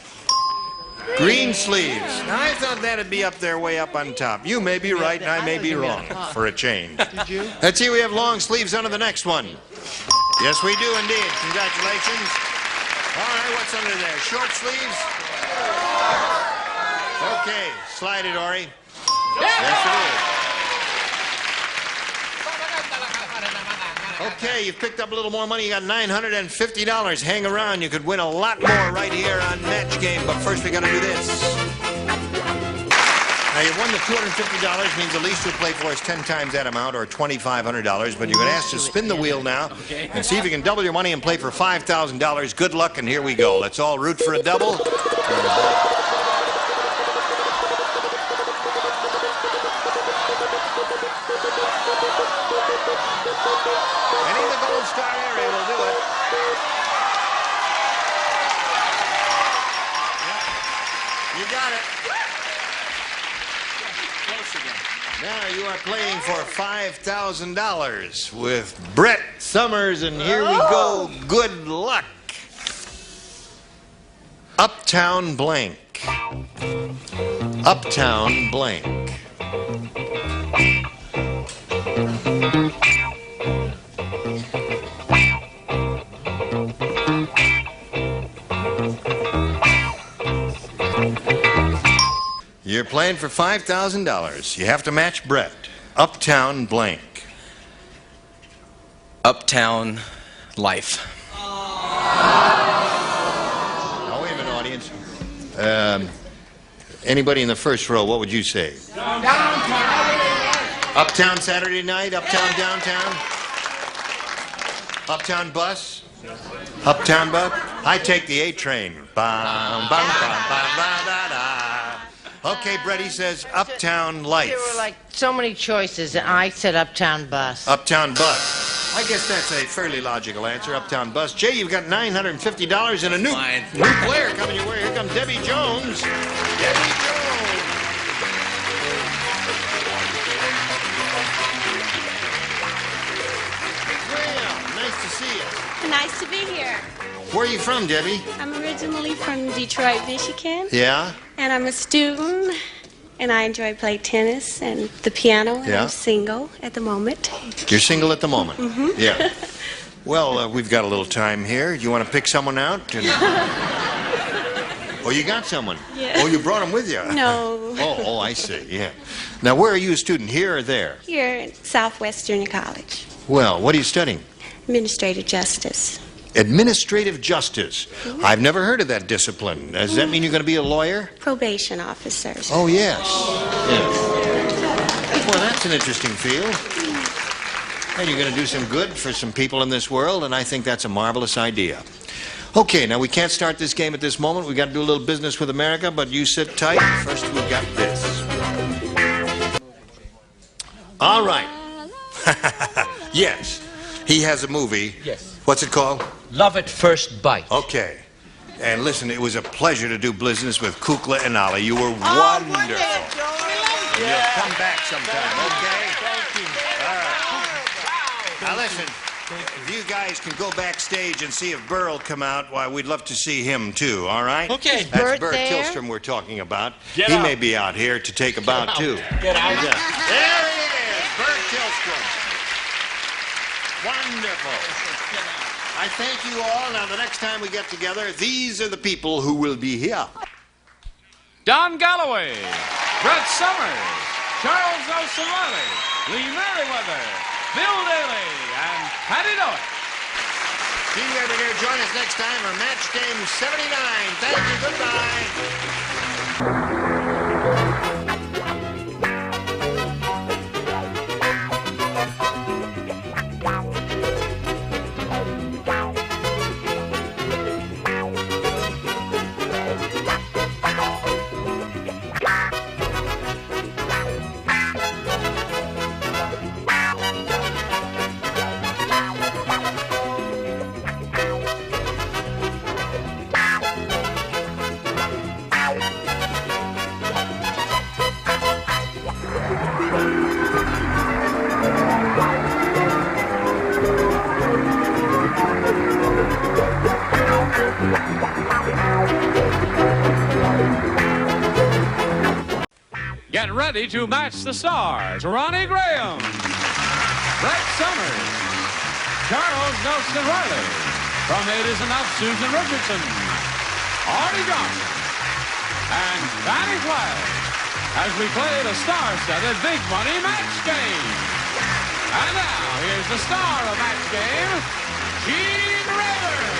Green sleeves. Now, I thought that'd be up there, way up on top. You may be right, and I may be wrong, for a change. Did you? Let's see, we have long sleeves under the next one. Yes, we do indeed. Congratulations. All right, what's under there? Short sleeves? Okay, slide it, Ori. Yes, it is. Okay, you've picked up a little more money. You got $950. Hang around. You could win a lot more right here on Match Game. But first, we got to do this. Now, you won the $250. Means the least you'll play for is 10 times that amount, or $2,500. But you're going to ask to spin the wheel now and see if you can double your money and play for $5,000. Good luck, and here we go. Let's all root for a double. Any of the Gold Star area will do it. Yep. You got it. Close again. Now you are playing for $5,000 with Brett Summers, and here we go. Good luck. Uptown blank. Uptown blank. You're playing for $5,000. You have to match Brett. Uptown blank. Uptown life. Now, wait a minute, audience. Anybody in the first row, what would you say? Uptown Saturday night, uptown downtown? Uptown bus? Uptown bus? I take the A train. Bum, bum, bum, bum, ba, da, da. Okay, Brett says uptown life. There were like so many choices, and I said Uptown Bus. Uptown bus. I guess that's a fairly logical answer. Uptown bus. Jay, you've got $950 and a new player coming your way. Here comes Debbie Jones. Debbie Jones. Well, nice to see you. Nice to be here. Where are you from, Debbie? I'm originally from Detroit, Michigan. Yeah? And I'm a student, and I enjoy playing tennis and the piano, and Yeah. I'm single at the moment. You're single at the moment? Mhm. Yeah. Well, we've got a little time here. Do you want to pick someone out? Oh, you got someone? Yeah. Oh, you brought him with you? No. Oh, I see, yeah. Now, where are you a student, here or there? Here at Southwest Junior College, Well, what are you studying? Administrative Justice. Administrative justice. I've never heard of that discipline. Does that mean you're going to be a lawyer? Probation officer. Oh, yes. Yes. Well, that's an interesting field. And you're going to do some good for some people in this world, and I think that's a marvelous idea. Okay, now we can't start this game at this moment. We've got to do a little business with America, but you sit tight. First, we've got this. All right. Yes. He has a movie. Yes. What's it called? Love at First Bite. Okay. And listen, it was a pleasure to do business with Kukla and Ali. You were wonderful. And you'll come back sometime, okay? Thank you. All right. Now listen, if you guys can go backstage and see if Burr will come out, why, we'd love to see him too, all right? Okay. That's Bert Burr there? Tillstrom we're talking about. Get he out. may be out here to take a bow too. Get out. Yeah. There he is, Burr Tillstrom. Wonderful. I thank you all. Now, the next time we get together, these are the people who will be here. Don Galloway, Brett Summers, Charles Nelson Riley, Lee Merriweather, Bill Daly, and Patty Doyle. Be here to join us next time for Match Game 79. Thank you. Goodbye. Get ready to match the stars. Ronnie Graham, Brett Summers, Charles Nelson Riley. From It Is Enough, Susan Richardson, Arte Johnson, and Fanny Flagg as we play the star-studded Big Money Match Game. And now, here's the star of Match Game, Gene Rayburn.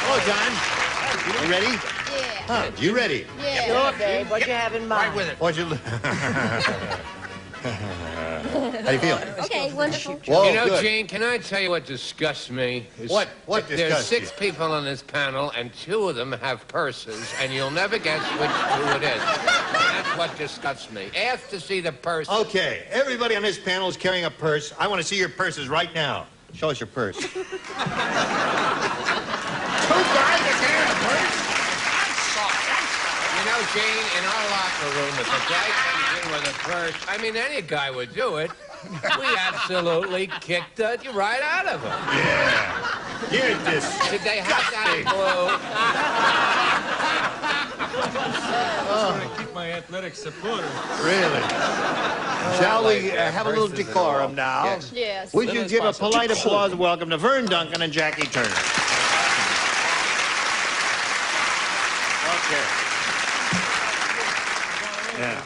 Hello, John. You ready? Yeah. Huh, you ready? Yeah. Sure, babe. What you have in mind? Right with it. What you... How do you feel? Okay, wonderful. Whoa, you know, good. Gene, can I tell you what disgusts me? Is What There's disgusts 6 you? people on this panel, and 2 of them have purses, and you'll never guess which 2 it is. That's what disgusts me. Ask to see the purse. Okay, everybody on this panel is carrying a purse. I want to see your purses right now. Show us your purse. 2 guys are carrying a purse? You know, Gene, in our locker room, if a guy comes in with a purse, I mean, any guy would do it. We absolutely kicked you right out of him. Yeah. You're disgusting. Did they have that glue? Keep my athletic supporter. Really? Shall we have a little decorum now? Yes. Yes. Would you give a polite applause and welcome to Vern Duncan and Jackie Turner? Okay. Yeah.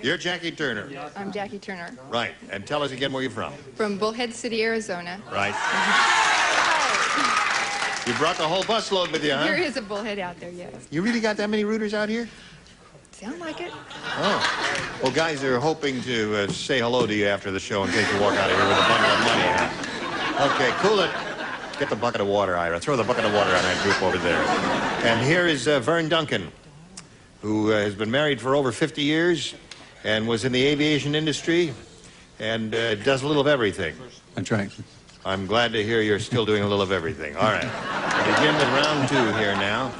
You're Jackie Turner. I'm Jackie Turner Right. And tell us again where you're from. from Bullhead City, Arizona. Right. You brought the whole busload with you, huh? There is a bullhead out there, yes. You really got that many rooters out here? Sound like it? Oh. Well, guys are hoping to say hello to you after the show in case you walk out of here with a bundle of money. Huh? Okay, cool it. Get the bucket of water, Ira. Throw the bucket of water on that group over there. And here is Vern Duncan, who has been married for over 50 years and was in the aviation industry and does a little of everything. That's right. I'm glad to hear you're still doing a little of everything. All right. We'll begin with round 2 here now.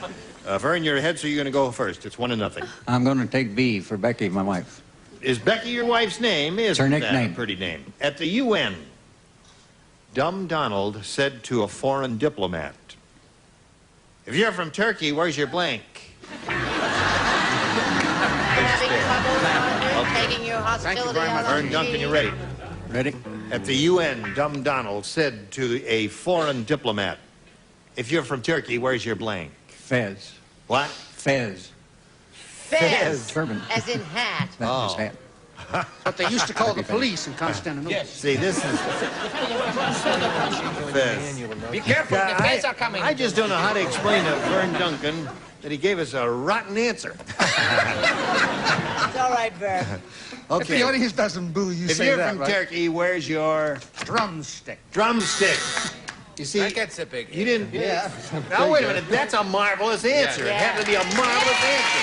Vern, you're ahead, so you're going to go first. It's 1-0. I'm going to take B for Becky, my wife. Is Becky your wife's name? Is her that nickname. a pretty name? At the UN, Dumb Donald said to a foreign diplomat, "If you're from Turkey, where's your blank?" Taking your hostility out Vern on Duncan, me. you ready? Ready? At the UN, Dumb Donald said to a foreign diplomat, "If you're from Turkey, where's your blank?" Fez. What? Fez. Fez. Turban. As in hat. That's his hat. What they used to call the police in Constantinople. Yes. See, this is Fez. Be careful, the feds are coming. I just don't know how to explain to Vern Duncan that he gave us a rotten answer. It's all right, Vern. If the audience doesn't boo, you If say you're that, from right? Turkey, where's your Drumstick. drumstick? You see, That gets a big you didn't. Yeah. Now wait a minute. That's a marvelous answer. It had to be a marvelous answer.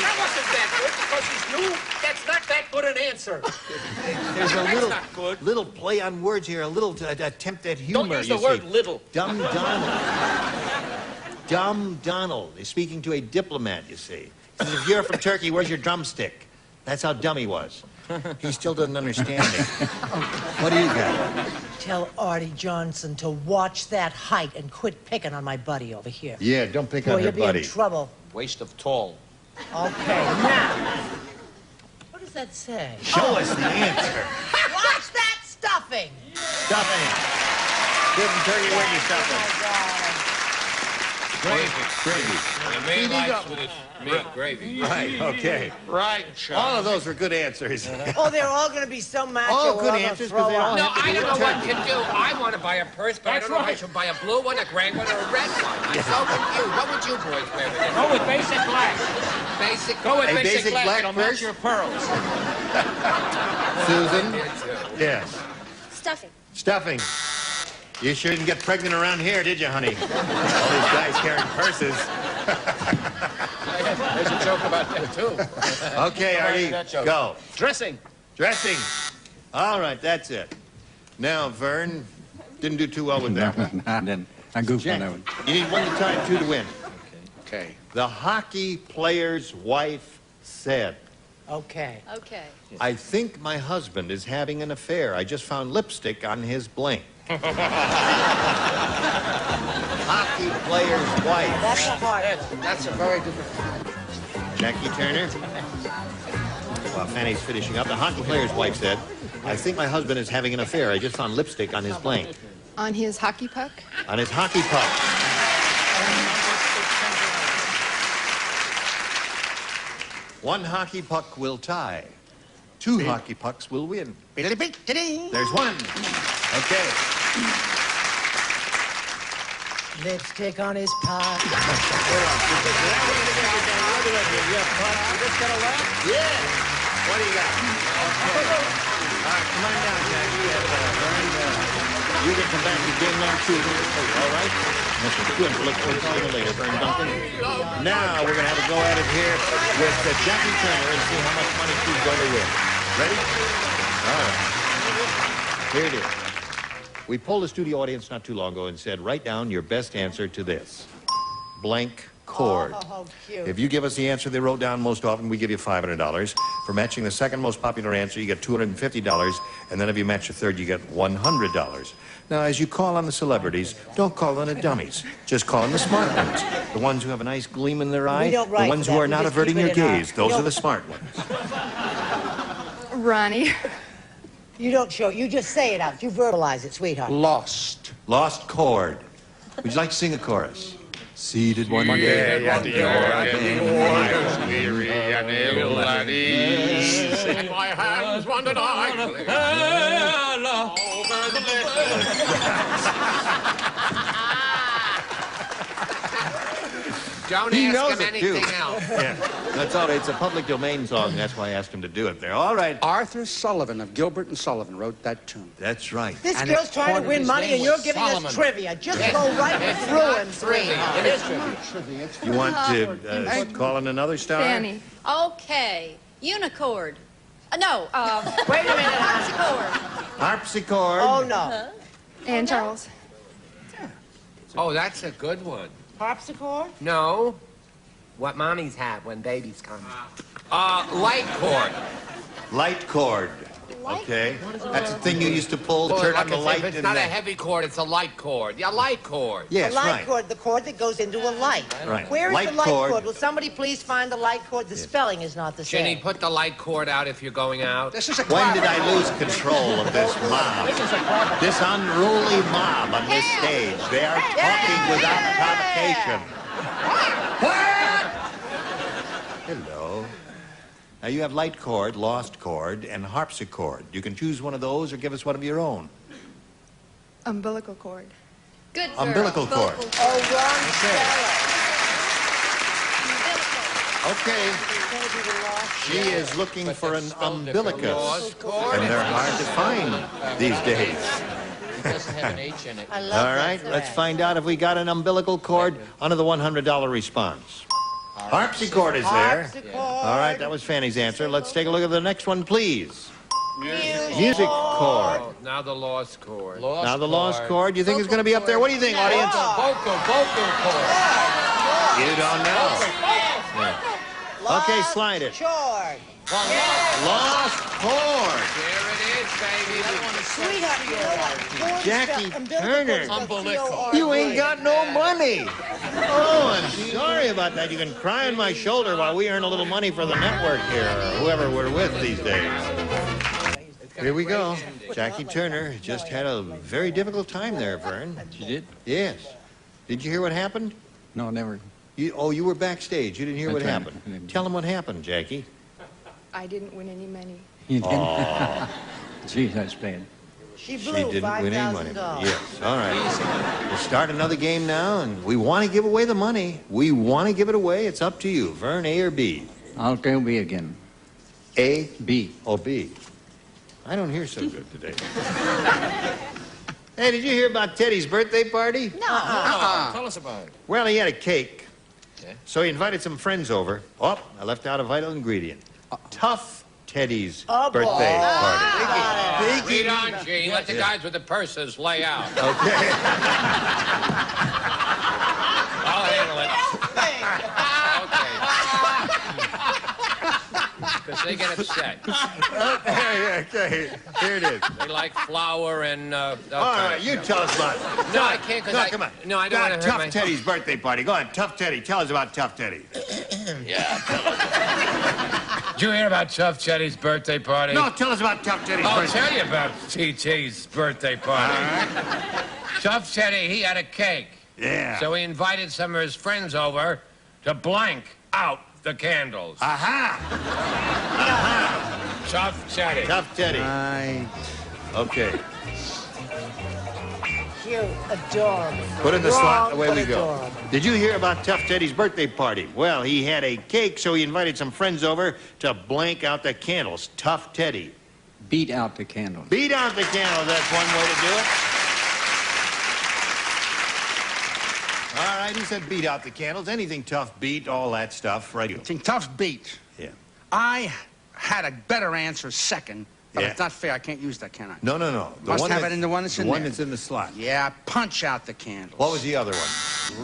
That wasn't that good because he's new. That's not that good an answer. There's a That's not good. little play on words here, a little attempt at humor. Don't use the you word see. little. Dumb Donald. Dumb Donald is speaking to a diplomat, you see. He says, "If you're from Turkey, where's your drumstick?" That's how dumb he was. He still doesn't understand it. What do you got? Tell Arte Johnson to watch that height and quit picking on my buddy over here. Yeah, don't pick Boy, on her you'll be buddy. in trouble. Waste of tall. Okay, now. What does that say? Show us the answer. Watch that stuffing. Stuffing. Good from Turkey, where's your stuffing? Gravy. Gravy. The main likes with his meat gravy. Right, okay. Right, Chuck. All of those were good answers. Oh, they're all going to be so macho. All we're good gonna answers, throw 'cause they all up. No, have to I do don't know with what turkey. to do. I want to buy a purse, but I don't know if I should buy a blue one, a gray one, or a red one. I'm so confused. What would you boys wear with it? Go with basic black. Basic. Go with A basic, basic black It'll purse? match your pearls. Susan? Yes. Stuffing. Stuffing. You sure didn't get pregnant around here, did you, honey? All these guys carrying purses. There's a joke about that, too. Okay, Artie, go. Dressing. Dressing. All right, that's it. Now, Vern, didn't do too well with that one. I didn't. I goofed on that one. You need 1 to tie, 2 to win. Okay. The hockey player's wife said, Okay. Okay. "I think my husband is having an affair. I just found lipstick on his blank." Hockey player's wife. That's a hard one. That's a very different. Jackie Turner. While Fanny's finishing up, the hockey player's wife said, "I think my husband is having an affair. I just found lipstick on his blank." On his hockey puck? On his hockey puck. One hockey puck will tie. 2 hockey pucks will win. There's 1. Okay. Lipstick on his puck. Yeah. What do you got? All right, come on down, Jackie. You can come back to game number 2. All right? Mr. Good. We'll look forward to seeing you later, Vern Duncan. Now we're going to have a go at it here with Jackie Turner and see how much money she's going to win. Ready? All right. Here it is. We polled the studio audience not too long ago and said, write down your best answer to this. Blank chord. Oh, cute. If you give us the answer they wrote down most often, we give you $500. For matching the second most popular answer, you get $250. And then if you match the third, you get $100. Now, as you call on the celebrities, don't call on the dummies. Just call on the smart ones. The ones who have a nice gleam in their eye. don't write The ones that. who are We not just averting keep your it in our- gaze. Those are the smart ones. Ronnie. You don't show. You just say it out. You verbalize it, sweetheart. Lost. Lost chord. Would you like to sing a chorus? Seated one day at the orders weary and ill at ease, and my hands wandered idly over the Don't He ask knows him it, too. anything else. Yeah, that's all right. It's a public domain song. That's why I asked him to do it there. All right. Arthur Sullivan of Gilbert and Sullivan wrote that tune. That's right. This And girl's it trying to quoted win his money, name and you're was giving Solomon. us trivia. Just Yes. go right It's through not and trivia. sweetheart. It is trivia. You want to call in another star? Fanny. Okay. Unicord. No. Wait a minute. Harpsichord. Harpsichord. Oh, no. And Charles. Oh, that's a good one. Harpsichord? No. What mommies have when babies come. Light cord. Light cord. Okay. That's the thing you used to pull to turn on the light. If it's not a heavy cord, it's a light cord. Yeah, light cord. Yes, the light right. cord, the cord that goes into a light. Right. Where is Light the light cord. cord? Will somebody please find the light cord? The spelling is not the same. Ginny, put the light cord out if you're going out. This is a When did I lose control of this mob? This unruly mob on this stage. They are talking without provocation. Hello. Now you have light cord, lost cord, and harpsichord. You can choose one of those or give us one of your own. Umbilical cord. Good girl. Umbilical cord. Oh, wrong Okay. She is looking for an umbilicus, and they're hard to find these days. It doesn't have an H in it. I love All right, let's find out if we got an umbilical cord under the $100 response. Harpsichord is there. Harpsichord. All right, that was Fanny's answer. Let's take a look at the next one, please. Music cord. Oh, now the lost cord. Now the lost chord. You think it's going to be up there? What do you think, audience? Vocal cord. You don't know. Yeah. Okay, slide it. Chord. Lost chord. There it is, baby. Sweetheart, you know what? Chord Jackie spell- umbilical Turner. spelled C-O-R-D. You ain't got no money. Oh, I'm sorry about that. You can cry on my shoulder while we earn a little money for the network here, or whoever we're with these days. Here we go. Jackie Turner just had a very difficult time there, Vern. She did? Yes. Did you hear what happened? No, never. You were backstage. You didn't hear what happened. Tell them what happened, Jackie. I didn't win any money. You didn't? Oh. Gee, that's bad. She She blew didn't win any money. $5,000. Yes. All right. We'll start another game now, and we want to give away the money. We want to give it away. It's up to you. Vern, A or B? I'll go B again. A? B. Oh, B. I don't hear so good today. Hey, did you hear about Teddy's birthday party? No. Tell us about it. Well, he had a cake. Yeah. So he invited some friends over. Oh, I left out a vital ingredient. Tough Teddy's birthday party. Read on, Gene. Let the guys with the purses lay out. Okay. I'll handle it. Because they get upset. Okay, here it is. They like flour and... All right, you tell us about it. No, I can't because No, come on. No, I don't want to hurt Tough my... Teddy's birthday party. Go on, Tough Teddy. Tell us about Tough Teddy. Did you hear about Tough Teddy's birthday party? No, tell us about Tough Teddy's I'll birthday tell you about TT's birthday party. All right. Tough Teddy, he had a cake. Yeah. So he invited some of his friends over to blank out the candles. Aha! Tough Teddy. Tough Teddy. Okay. Cute, adorable. Put in the slot. Wrong, Away but we go. adorable. Did you hear about Tough Teddy's birthday party? Well, he had a cake, so he invited some friends over to blank out the candles. Tough Teddy. Beat out the candle. Beat out the candles. That's one way to do it. All right, he said beat out the candles. Anything tough, beat, all that stuff. Right. Think tough beat. Yeah. I had a better answer second, but Yeah. it's not fair. I can't use that, can I? No. The Must one have that- it in the one that's in The one there. that's in the slot. Yeah, punch out the candles. What was the other one?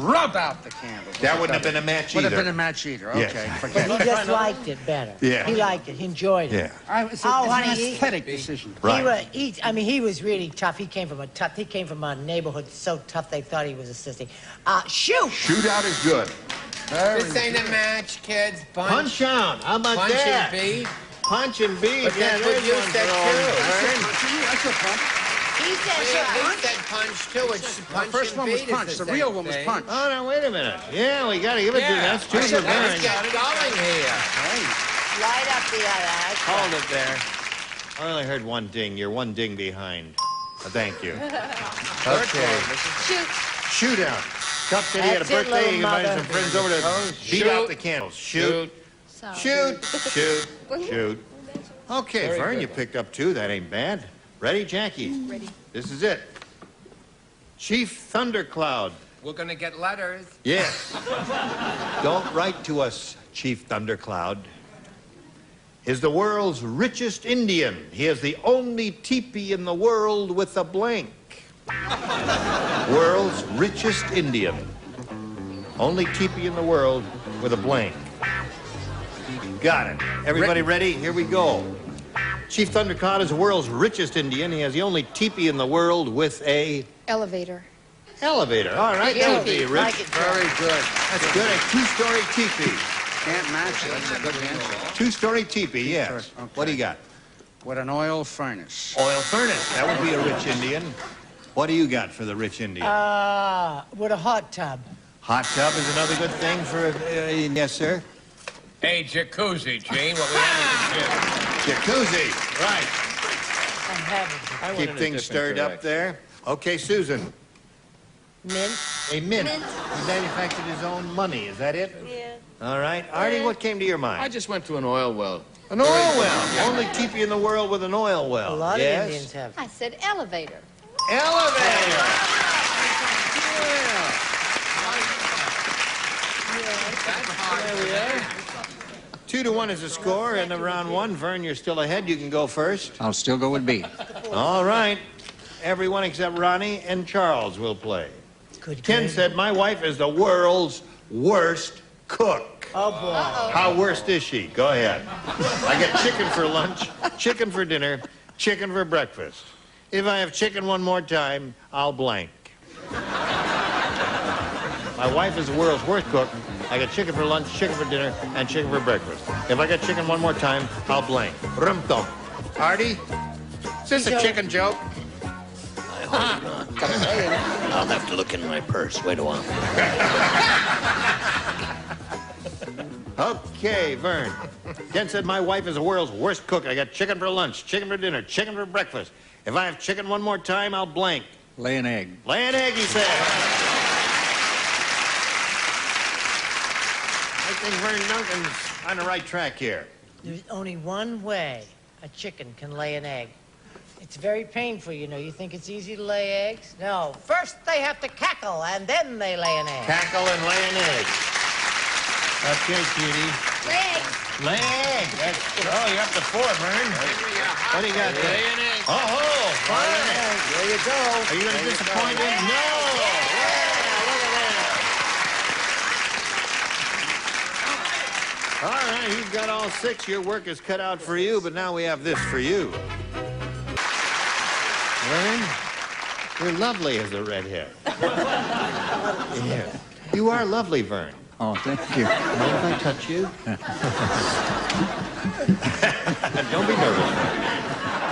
Rub out the candles. That wouldn't have been a match Would either. have been a match either. Yes. Okay, But forget he it. just liked it better. Yeah. He liked it. He enjoyed it. Yeah. It's Oh, an honey, he- aesthetic decision. Right. He was really tough. He came from a neighborhood so tough they thought he was a sissy. Shoot! Shootout is good. This ain't a match, kids. Punch out. How about Punch that? and beat. Punch and beat. But Yeah, that's what there's you one said, for all too, you, Vern. That's a punch. He We said said punch, too. It's The punch first and one was beat. punch. It's The the real same one was thing. punch. Oh, now, wait a minute. Yeah, we got to give it to you. That's two for Let's Vern. get going here. Light up the other. Hold it there. I only heard one ding. You're one ding behind. Thank you. Okay. Shoot. Shootout. Tough Teddy had a That's it, birthday. He little invited mother. some friends over to beat Shoot. out the candles. Shoot. So. Shoot. Shoot. Shoot. Okay, Very Vern, good. you picked up two. That ain't bad. Ready, Jackie? Ready. This is it. Chief Thundercloud. We're going to get letters. Yes. Don't write to us, Chief Thundercloud. Is the world's richest Indian. He is the only teepee in the world with a blank. World's richest Indian. Only teepee in the world with a blank. Got it. Everybody ready? Here we go. Chief Thundercloud is the world's richest Indian. He has the only teepee in the world with a... Elevator. Elevator. All right, that would be rich. Like it, very good. That's good. A two-story teepee. Can't match it. That's a good answer. Two-story teepee, yes. Okay. What do you got? With an oil furnace. Oil furnace. That would be a rich Indian. What do you got for the rich Indian? With a hot tub. Hot tub is another good thing for... yes, sir? Hey, jacuzzi, Gene. What we have is a Jacuzzi. Right. I have Keep things stirred up there. Okay, Susan. Mint. A mint. He manufactured his own money. Is that it? Yeah. All right. Artie, what came to your mind? I just went to an oil well. An oil well. Only teepee in the world with an oil well. A lot yes? of Indians have. I said elevator. Elevator. There we are. 2-1 is the score. End of round one. Vern, you're still ahead. You can go first. I'll still go with B. All right. Everyone except Ronnie and Charles will play. Ken said, my wife is the world's worst cook. Oh, boy. How worst is she? Go ahead. I get chicken for lunch, chicken for dinner, chicken for breakfast. If I have chicken one more time, I'll blank. My wife is the world's worst cook. I get chicken for lunch, chicken for dinner, and chicken for breakfast. If I get chicken one more time, I'll blank. Rum-tum. Artie? Is this a chicken joke? I'll have to look in my purse. Wait a while. Okay, Vern. Ken said my wife is the world's worst cook. I got chicken for lunch, chicken for dinner, chicken for breakfast. If I have chicken one more time, I'll blank. Lay an egg. Lay an egg, he said. I think Vern Duncan's on the right track here. There's only one way a chicken can lay an egg. It's very painful, you know. You think it's easy to lay eggs? No. First they have to cackle, and then they lay an egg. Cackle and lay an egg. Okay, cutie. Leg. Lay an egg. Oh, you're up to 4, Vern. What do you got there? Lay an egg. Oh, fine. There you go. Are you going to disappoint him? No. All right, you've got all 6. Your work is cut out for you, but now we have this for you. Vern, you're lovely as a redhead. Yeah. You are lovely, Vern. Oh, thank you. Mind if I touch you? Don't be nervous.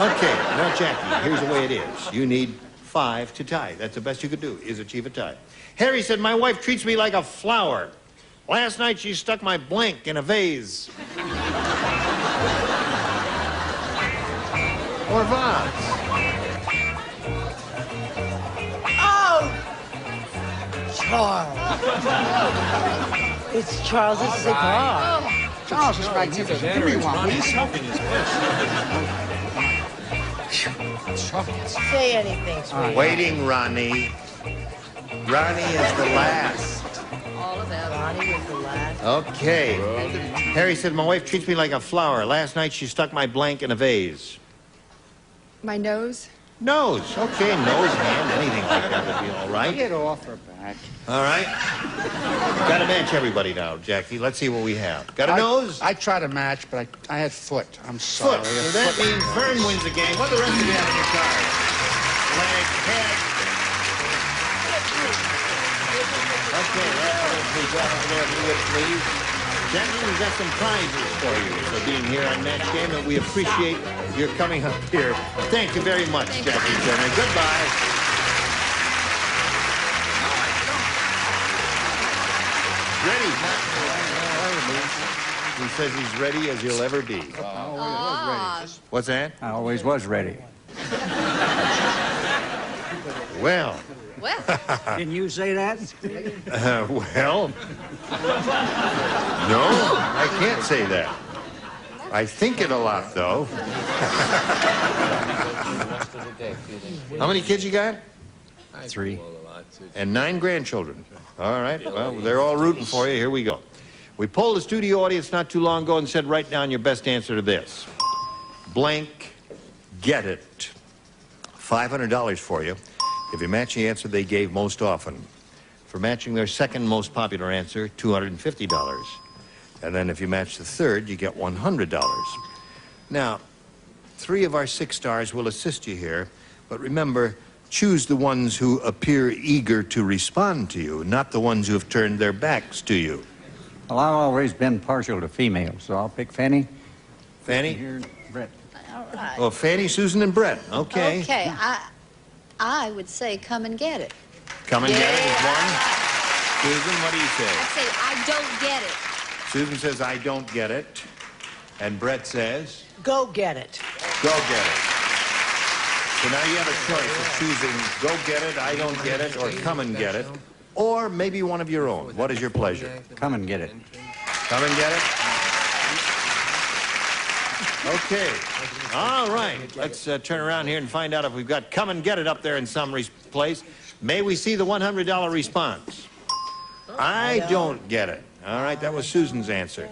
Okay, now, Jackie, here's the way it is. You need 5 to tie. That's the best you could do, is achieve a tie. Harry said, my wife treats me like a flower. Last night, she stuck my blank in a vase. Or vase. Charles. It's Charles's cigar. Charles is magnificent. Give me one, will you? Say anything, sweetie. Waiting, Ronnie. Ronnie is the last. All of that. Ronnie is the last. Okay. Harry said, my wife treats me like a flower. Last night, she stuck my blank in a vase. My nose. Nose. Okay, nose, hand, anything like that would be all right. Get off her back. All right. Got to match everybody now, Jackie. Let's see what we have. Got a nose? I tried to match, but I had foot. I'm sorry. Foot. So that means Vern wins the game. What the rest of you have in your card? Leg, head. Okay, please, over there, if you would, please. Jackie, we've got some prizes for you for being here on Match Game, and we appreciate your coming up here. Thank you very much, Jackie Turner. Goodbye. Ready? He says he's ready as he'll ever be. I always was ready. What's that? I always was ready. Well. Well. Didn't you say that? Well. No, I can't say that. I think it a lot, though. How many kids you got? 3. And 9 grandchildren. All right, well, they're all rooting for you. Here we go. We polled the studio audience not too long ago and said, write down your best answer to this. Blank, get it. $500 for you if you match the answer they gave most often. For matching their second most popular answer, $250. And then if you match the third, you get $100. Now, 3 of our 6 stars will assist you here, but remember, choose the ones who appear eager to respond to you, not the ones who have turned their backs to you. Well, I've always been partial to females, so I'll pick Fanny. Fanny? Here, Brett. All right. Oh, Fanny, Susan, and Brett. Okay. Okay, I would say come and get it. Come and get it is one. Susan, what do you say? I'd say I don't get it. Susan says, I don't get it. And Brett says? Go get it. Go get it. So now you have a choice of choosing go get it, I don't get it, or come and get it. Or maybe one of your own. What is your pleasure? Come and get it. Come and get it? Okay. All right. Let's turn around here and find out if we've got come and get it up there in some place. May we see the $100 response? I don't get it. All right, that was Susan's answer.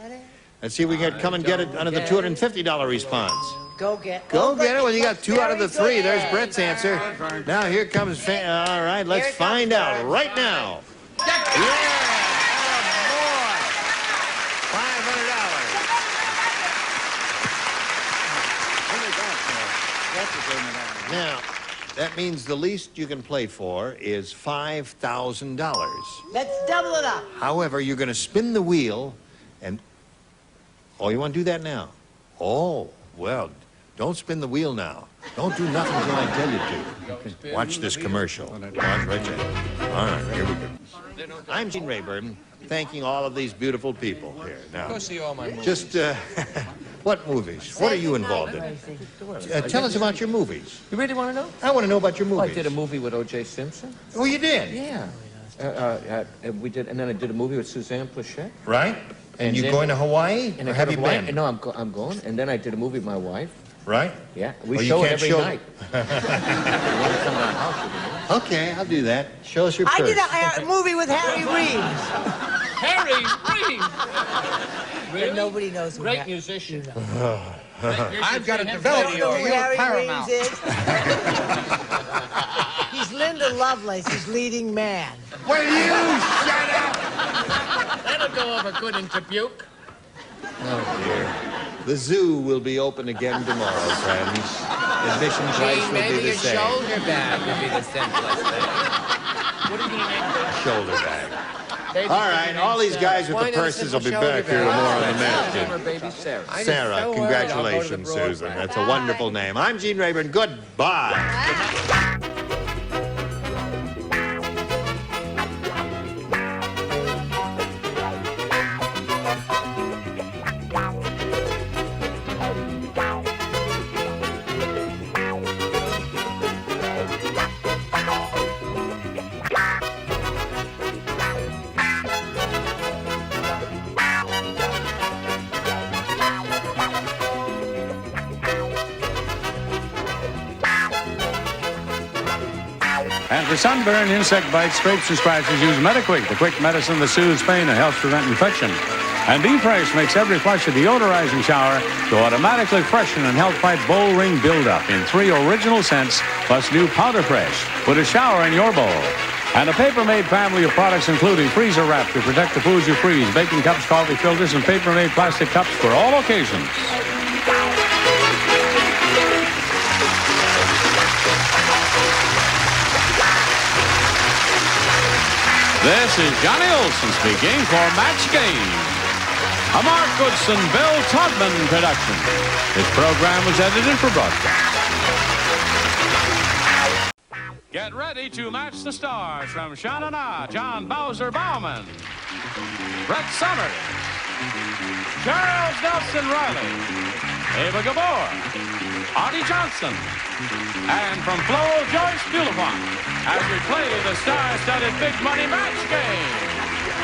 Let's see if we can come and get it under the $250 response. Go get it. Go get it. Well, you got 2 out of the 3. There's Brett's answer. Now here comes all right, let's find out right now. Yeah! Oh, boy! $500. Now, that means the least you can play for is $5,000. Let's double it up. However, you're going to spin the wheel and... Oh, you want to do that now? Oh, well, don't spin the wheel now. Don't do nothing until I tell you to. Watch this commercial. Watch right there. All right, here we go. I'm Gene Rayburn, thanking all of these beautiful people here. Now, Go see all my movies. just, what movies? What are you involved in? Tell us about your movies. You really want to know? I want to know about your Well, movies. I did a movie with O.J. Simpson. Oh, you did? Yeah. We did, and then I did a movie with Suzanne Plachette. Right? And you then- going to Hawaii? And Or I have go you to Hawaii. been? No, I'm going. And then I did a movie with my wife. Right? Yeah. We Well, you show it can't every show- night. You want to come to our house with me? Okay, I'll do that. Show us your I purse. did a movie with Harry Reeves. Harry Reeves. Really? Nobody knows who Great musician. I've got a Don't development. know who You're Harry Paramount. Reeves is. He's Linda Lovelace, his leading man. Will you shut up? That'll go over good in Dubuque. Oh, dear. The zoo will be open again tomorrow, friends. Admission price Gee, will maybe be the your same. shoulder bag would be the simplest thing. What are you going to name it? Shoulder bag. Baby's All right, all these guys with Why the not a purses will be simple back shoulder here bag? tomorrow on the Her mansion. baby Sarah. Sarah, congratulations, Susan. That's a wonderful name. I'm Gene Rayburn. Goodbye. And for sunburn, insect bites, scrapes, and scratches, use Mediquick, the quick medicine that soothes pain and helps prevent infection. And B-Fresh makes every flush of deodorizing shower to automatically freshen and help fight bowl ring buildup in 3 original scents, plus new Powder Fresh. Put a shower in your bowl. And a paper-made family of products including freezer wrap to protect the foods you freeze, baking cups, coffee filters, and paper-made plastic cups for all occasions. This is Johnny Olson speaking for Match Game, a Mark Goodson, Bill Todman production. This program was edited for broadcast. Get ready to match the stars from Sha Na Na, John Bowser Bauman, Brett Summers, Charles Nelson Riley, Ava Gabor, Arte Johnson, and from Flo Joyce Bulifant as we play the star-studded big money match game.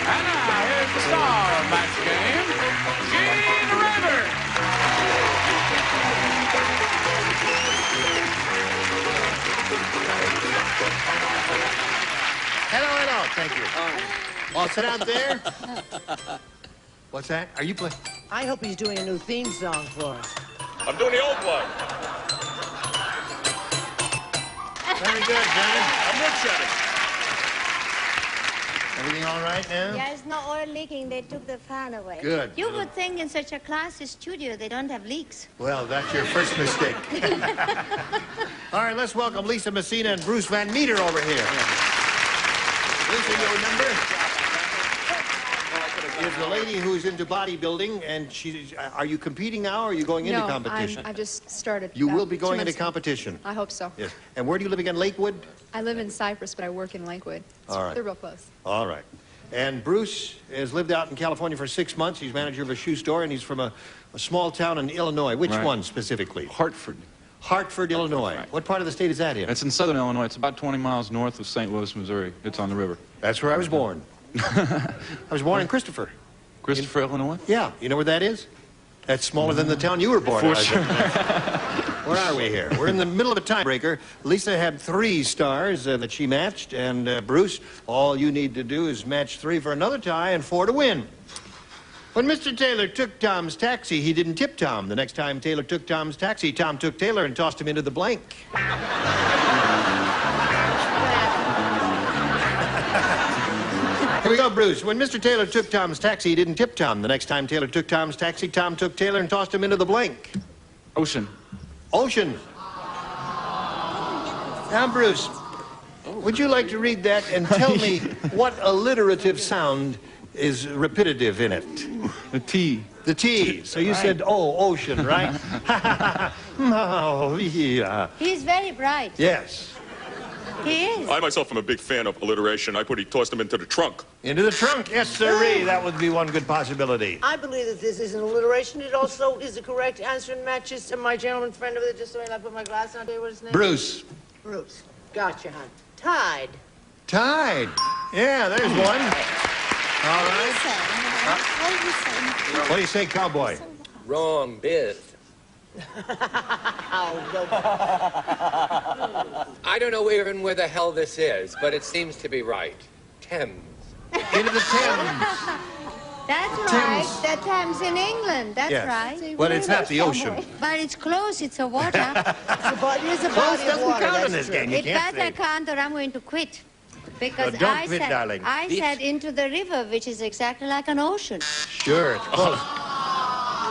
And now here's the star of match game, Gene Rayburn. Hello. Thank you. All set out there? What's that? Are you playing? I hope he's doing a new theme song for us. I'm doing the old one. Very good, Johnny. I'm woodshedding. Everything all right now? Yeah, it's no oil leaking. They took the fan away. Good. You would think in such a classy studio they don't have leaks. Well, that's your first mistake. All right, let's welcome Lisa Messina and Bruce Van Meter over here. Lisa, you remember? Is the lady who's into bodybuilding, and she's. Are you competing now, or are you going into competition? I just started. You will be 2 going into months ago. competition. I hope so. Yes. And where do you live again? Lakewood? I live in Cypress, but I work in Lakewood. All right. They're real close. All right. And Bruce has lived out in California for 6 months. He's manager of a shoe store, and he's from a small town in Illinois. Which one specifically? Hartford. Hartford, Illinois. Right. What part of the state is that in? It's in southern Illinois. It's about 20 miles north of St. Louis, Missouri. It's on the river. That's where I was born. I was born in Christopher. Christopher, Illinois? Yeah. You know where that is? That's smaller than the town you were born in. For sure. Where are we here? We're in the middle of a tiebreaker. Lisa had 3 stars that she matched, and Bruce, all you need to do is match 3 for another tie and 4 to win. When Mr. Taylor took Tom's taxi, he didn't tip Tom. The next time Taylor took Tom's taxi, Tom took Taylor and tossed him into the blank. Here we go, Bruce. When Mr. Taylor took Tom's taxi, he didn't tip Tom. The next time Taylor took Tom's taxi, Tom took Taylor and tossed him into the blank. Ocean. Ocean. Now, Bruce, would you like to read that and tell me what alliterative sound is repetitive in it? The T. The T. So you said, oh, ocean, right? Oh, yeah. He's very bright. Yes. He is. I myself am a big fan of alliteration. He tossed him into the trunk. Into the trunk, yes, sirree. That would be one good possibility. I believe that this is an alliteration. It also is the correct answer and matches to my gentleman friend over there. Just so I put my glass on. I'll tell you what his name is. Bruce. Bruce. Gotcha, hon. Tide. Tide. Yeah, there's one. All right. What do you say, cowboy? Wrong, Biz. I don't know even where the hell this is, but it seems to be right. Thames. Into the Thames. That's right. Thames. The Thames in England. That's Yes. right. But it's not the ocean. But it's close. It's a water. It is a Close body of doesn't water. count in That's this true. game. You It can't better say. count, or I'm going to quit. Because No, don't quit, darling. I said into the river, which is exactly like an ocean. Sure, it's close.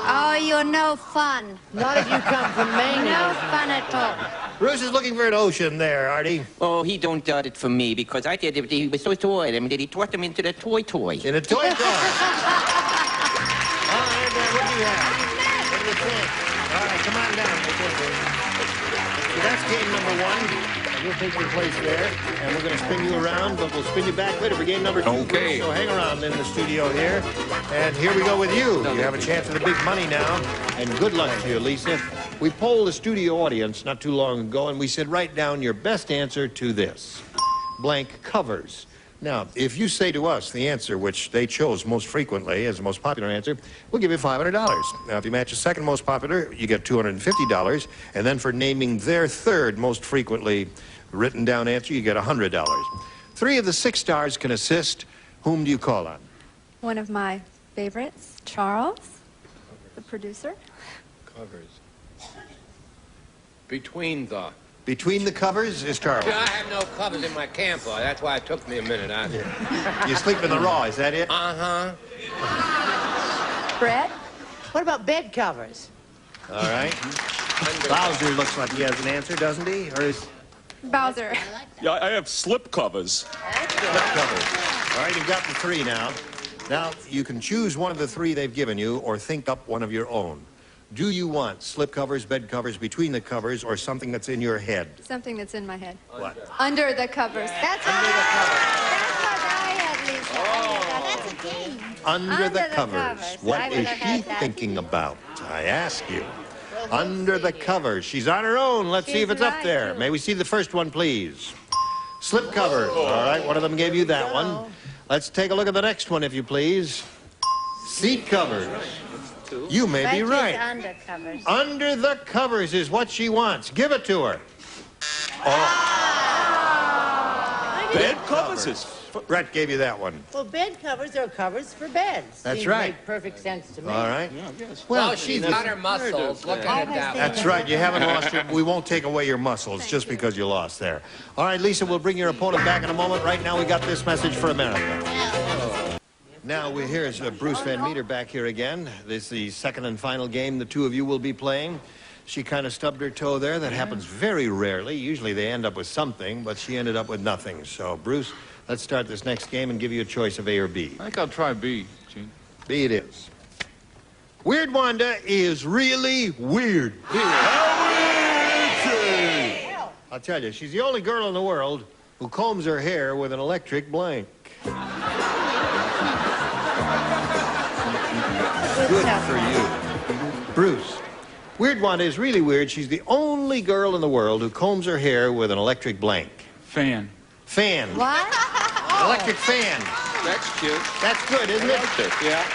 Oh, you're no fun. Not if you come from Maine. No fun at all. Bruce is looking for an ocean there, Artie. Oh, he don't doubt it for me because I said he was so toy that he tossed him into the toy. In a toy car. All right, then, what do you have? What do you think? All right, come on down. So that's game number 1. We'll take your place there, and we're going to spin you around, but we'll spin you back later for game number 2. Okay. So hang around in the studio here. And here we go with you. You have a chance at the big money now, and good luck to you, Lisa. We polled the studio audience not too long ago, and we said write down your best answer to this. Blank covers. Now, if you say to us the answer which they chose most frequently as the most popular answer, we'll give you $500. Now, if you match the second most popular, you get $250. And then for naming their third most frequently written down answer, you get $100. 3 of the 6 stars can assist. Whom do you call on? One of my favorites, Charles, the producer. Covers. Between the. Between the covers is Charles. I have no covers in my camper. That's why it took me a minute. You sleep in the raw, is that it? Uh-huh. Brett? What about bed covers? All right. Bowser looks like he has an answer, doesn't he? Or is Bowser. Yeah, I have slip covers. slip covers? All right, you've got the 3 now. Now, you can choose one of the 3 they've given you or think up one of your own. Do you want slip covers, bed covers, between the covers, or something that's in your head? Something that's in my head. What? Under the covers. That's what I had, Lisa. That's a game. Under the covers. What is she thinking about? I ask you. Under the covers. She's on her own. Let's see if it's up there. May we see the first one, please? Slip covers. All right, one of them gave you that one. Let's take a look at the next one, if you please. Seat covers. You may be right. Under covers. Under the covers is what she wants. Give it to her. Oh. Bed covers is. Brett gave you that one. Well, bed covers are covers for beds. That's Seems right. Make perfect sense to me. All right. Well, she's got her muscles. Look at it that way. That's right. You haven't lost your... We won't take away your muscles just because you lost there. All right, Lisa, we'll bring your opponent back in a moment. Right now, we got this message for America. Now, here's Bruce Van Meter back here again. This is the second and final game the two of you will be playing. She kind of stubbed her toe there. That happens very rarely. Usually they end up with something, but she ended up with nothing. So, Bruce, let's start this next game and give you a choice of A or B. I think I'll try B, Gene. B it is. Weird Wanda is really weird. I'll tell you, she's the only girl in the world who combs her hair with an electric blank. Good for you. Bruce, Weird Wanda is really weird. She's the only girl in the world who combs her hair with an electric blank. Fan. Fan. What? Electric fan. That's cute. That's good, isn't it? Yeah.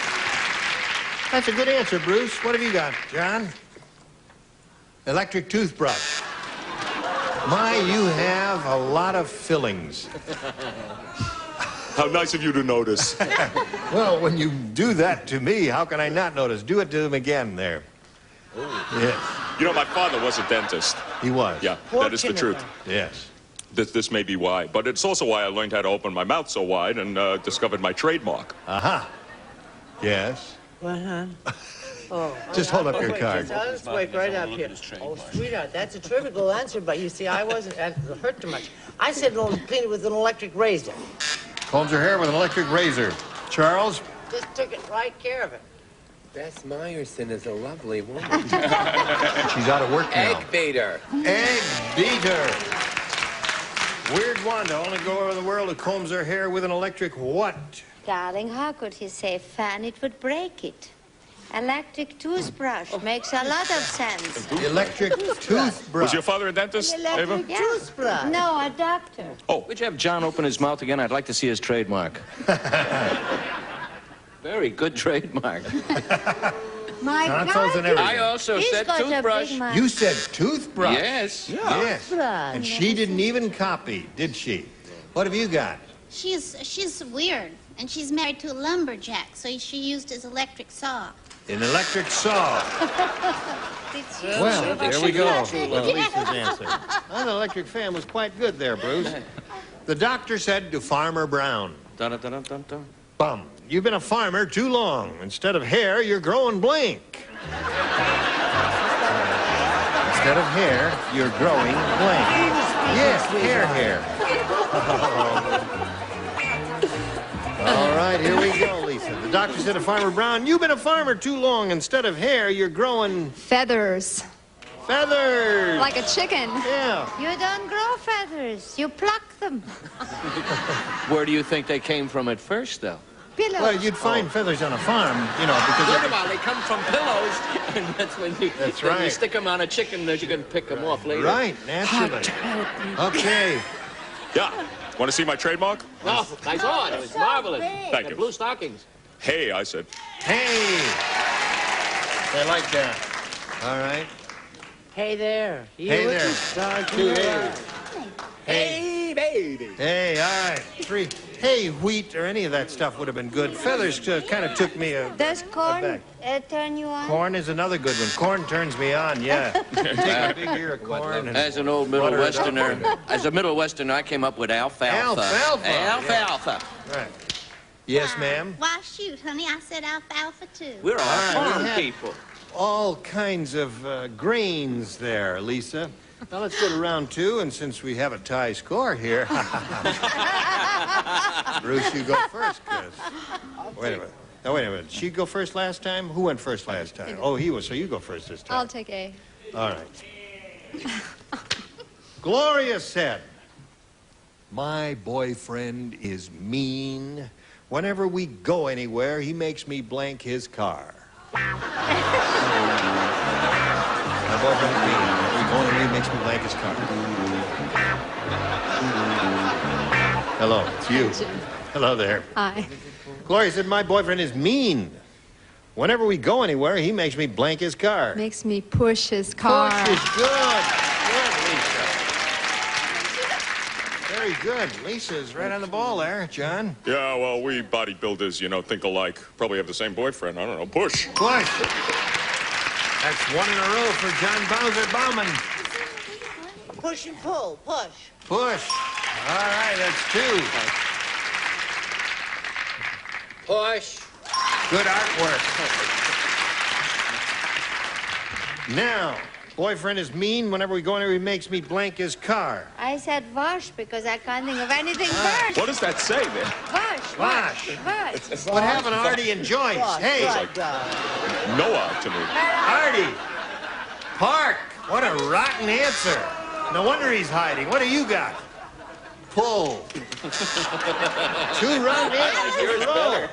That's a good answer, Bruce. What have you got, John? Electric toothbrush. My, you have a lot of fillings. How nice of you to notice. Well, when you do that to me, how can I not notice? Do it to him again there. Yes. You know, my father was a dentist. He was? Yeah, that is the truth. Yes. This may be why, but it's also why I learned how to open my mouth so wide and discovered my trademark. Aha. Yes. Uh-huh. Oh. Just hold up your card. Let's wait right up here. Oh, sweetheart, that's a terrific little answer, but you see, I wasn't, it hurt too much. I said clean it with an electric razor. Combs her hair with an electric razor. Charles? Just took it right care of it. Bess Meyerson is a lovely woman. She's out of work now. Egg beater. Egg beater. Weird Wanda, only girl in the world who combs her hair with an electric what? Darling, how could he say fan? It would break it. Electric toothbrush makes a lot of sense. Electric toothbrush. Was your father a dentist, Ava? Yeah. No, a doctor. Oh, would you have John open his mouth again? I'd like to see his trademark. Very good trademark. My Tonsils and God. everything. I also He's said got a toothbrush. big mouth. You said toothbrush. Yes. Yeah. Yes. And she didn't even copy, did she? What have you got? She's weird, and she's married to a lumberjack, so she used his electric saw. An electric saw. Well, there we go. Lisa's answer. Well, the electric fan was quite good there, Bruce. The doctor said to Farmer Brown, Dun-dun-dun-dun-dun. Bum, you've been a farmer too long. Instead of hair, you're growing blank. Instead of hair, you're growing blank. Yes, hair. All right, here we go, Lisa. The doctor said to Farmer Brown, you've been a farmer too long. Instead of hair, you're growing... Feathers. Feathers. Like a chicken. Yeah. You don't grow feathers. You pluck them. Where do you think they came from at first, though? Pillows. Well, you'd find feathers on a farm, you know, because... Wait a while, they come from pillows, and that's when you, That's then you right. stick them on a chicken, that you can pick them off later. Right, naturally. Okay. Yeah. Want to see my trademark? Oh, nice on. It was marvelous. Thank The you. blue stockings. Hey, I said. Hey. I like that. All right. Hey there. You Hey with there. us? Dog, Two you A's. Hey, baby. Hey, all right. Three. Hey, wheat or any of that stuff would have been good. Feathers kind of took me Does corn back. turn you on? Corn is another good one. Corn turns me on, yeah. Take a big ear of corn and As an old Middle butter it up. Westerner, as a Middle Westerner, I came up with alfalfa. Alfalfa, Alfalfa. Right. Yes, ma'am? Why, shoot, honey, I said alfalfa, too. We're all right, farm we had- people. All kinds of grains there, Lisa. Now let's go to round two, and since we have a tie score here, Bruce, you go first, cause wait a minute. Now wait a minute. She go first last time? Who went first last time? Oh, he was. So you go first this time. I'll take A. All right. Gloria said, "My boyfriend is mean. Whenever we go anywhere, he makes me blank his car." My boyfriend is mean. Whenever we go anywhere, he makes me blank his car. Hello, it's you. Hello there. Hi. Gloria said, my boyfriend is mean. Whenever we go anywhere, he makes me blank his car. Makes me push his car. Push is good. Good, Lisa. Very good. Lisa's right on the ball there, John. Yeah, well, we bodybuilders, you know, think alike. Probably have the same boyfriend. I don't know. Push. Push. That's one in a row for John Bowser Bauman. Push and pull. Push. Push. All right, that's two. Push. Good artwork. Now, boyfriend is mean. Whenever we go anywhere, he makes me blank his car. I said wash because I can't think of anything worse. What does that say, man? Wash. What happened to Artie and Joyce? Hey. No art to me. Artie. Park. What a rotten answer. No wonder he's hiding. What do you got? Pull. 2 rotten answers in a row.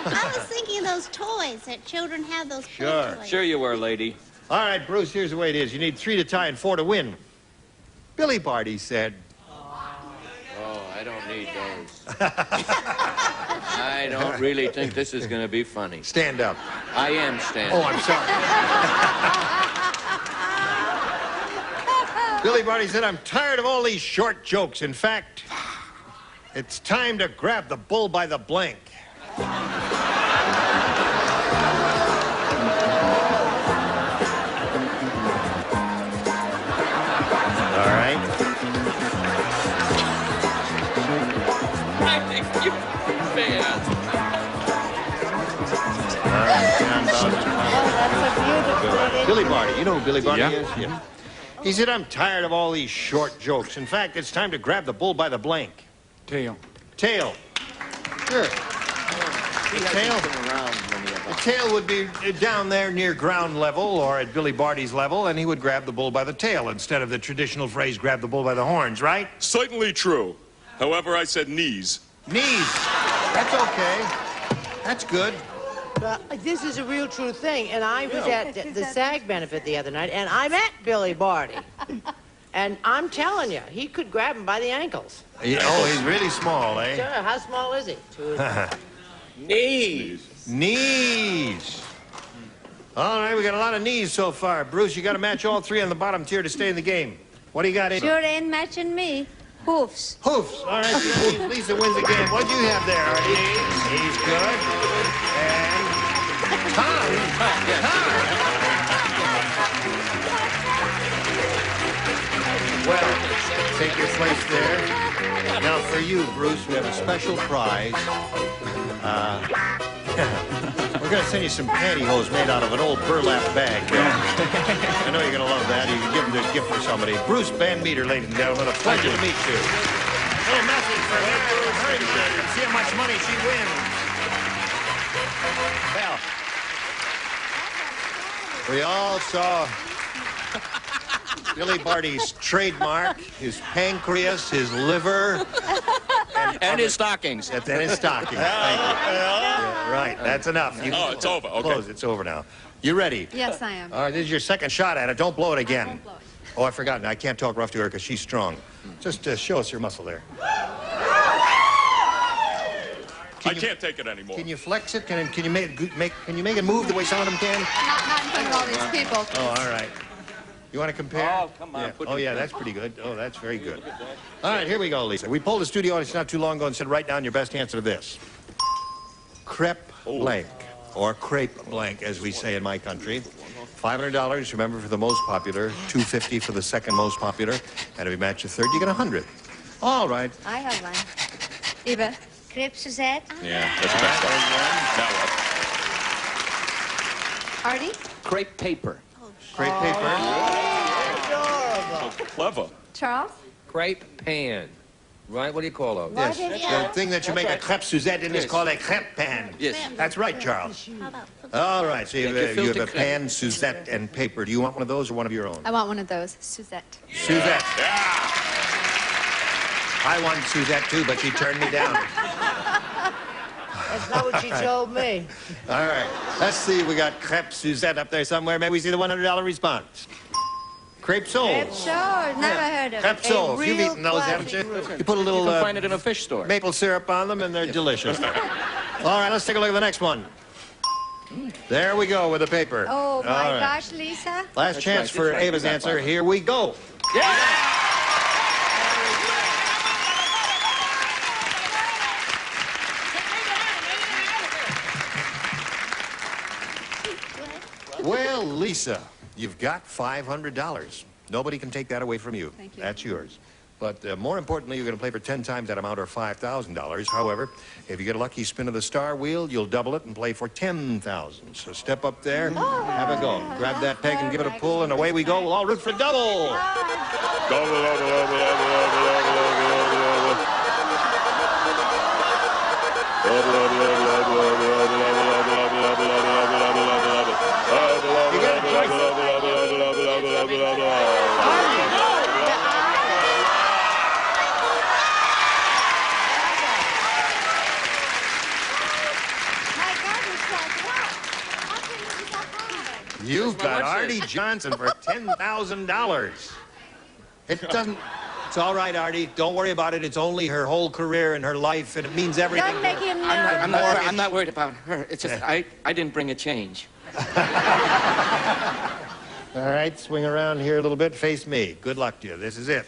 I was thinking of those toys that children have, those Sure. toys. Sure you were, lady. All right, Bruce, here's the way it is. You need 3 to tie and 4 to win. Billy Barty said. Oh, I don't need those. I don't really think this is going to be funny. Stand up. I am standing. Oh, I'm sorry. Billy Barty said, I'm tired of all these short jokes. In fact, it's time to grab the bull by the blank. All right. I think you're bad. Billy Barty. You know who Billy Barty Yeah. is? Yeah. He said, I'm tired of all these short jokes. In fact, it's time to grab the bull by the blank. Tail. Tail. Sure. The tail would be down there near ground level or at Billy Barty's level, and he would grab the bull by the tail instead of the traditional phrase, grab the bull by the horns, right? Certainly true. However, I said knees. Knees. That's okay. That's good. This is a real true thing, and I was at the SAG benefit the other night, and I met Billy Barty. And I'm telling you, he could grab him by the ankles. Oh, he's really small, eh? Sure, how small is he? Knees. Knees. All right, we got a lot of knees so far. Bruce, you got to match all 3 on the bottom tier to stay in the game. What do you got in? Sure ain't matching me. Hoofs. Hoofs. All right, Lisa wins the game. What'd you have there, Artie? He's good. And Tom. Well, take your place there. Now for you, Bruce, we have a special prize. We're going to send you some pantyhose made out of an old burlap bag. I know you're going to love that. You can give them this gift for somebody. Bruce Van Meter, ladies and gentlemen, a pleasure to meet you. A little message for her. See how much money she wins. Well, we all saw Billy Barty's trademark, his pancreas, his liver, and his stockings. And his stockings. Thank you. Yeah, right, that's enough. You it's over. Okay. Close. It's over now. You ready? Yes, I am. All right, this is your second shot at it. Don't blow it again. Oh, I forgot. I can't talk rough to her because she's strong. Just show us your muscle there. I can't take it anymore. Can you flex it? Can you make it move the way some of them can? Not in front of all these people. Oh, all right. You want to compare? Oh, come on. Yeah. Oh, yeah, that's pretty good. Oh, that's very good. All right, here we go, Lisa. We polled the studio audience not too long ago and said, write down your best answer to this. Crepe blank, or crepe blank, as we say in my country. $500, remember, for the most popular. $250 for the second most popular. And if we match the third, you get $100. All right. I have one. Eva. Crepe Suzette. Yeah, that's the best one. Artie. Crepe paper. Crepe paper. So clever. Charles. Crepe pan. Right? What do you call those? Yes. The thing that you make a crepe Suzette in is called a crepe pan. Yes. That's right, Charles. All right, so you have a pan, Suzette, and paper. Do you want one of those or one of your own? I want one of those. Suzette. Suzette. I want Suzette, too, but she turned me down. That's not what she told me. All right. Let's see. We got crepe Suzette up there somewhere. Maybe we see the $100 response. Crepe soles. Crepe soles. Never heard of Crepe it. soles. You've eaten those, haven't you? You put a little You can find it in a fish store. maple syrup on them, and they're delicious. All right, let's take a look at the next one. There we go with the paper. Oh, my All right. gosh, Lisa. Last chance for Ava's answer. Here we go. Well, Lisa, you've got $500. Nobody can take that away from you. Thank you. That's yours. But more importantly, you're going to play for 10 times that amount, or $5,000. However, if you get a lucky spin of the star wheel, you'll double it and play for 10,000. So step up there, have a go. Grab that peg and give it a pull, and away we go. We'll all root for double. Double, double, double, double, double, You get it, Joyce? You've got Arte Johnson for $10,000. It doesn't... It's all right, Artie. Don't worry about it. It's only her whole career and her life, and it means everything. Don't make him I'm not worried about her. It's just I didn't bring a change. All right, swing around here a little bit. Face me. Good luck to you. This is it.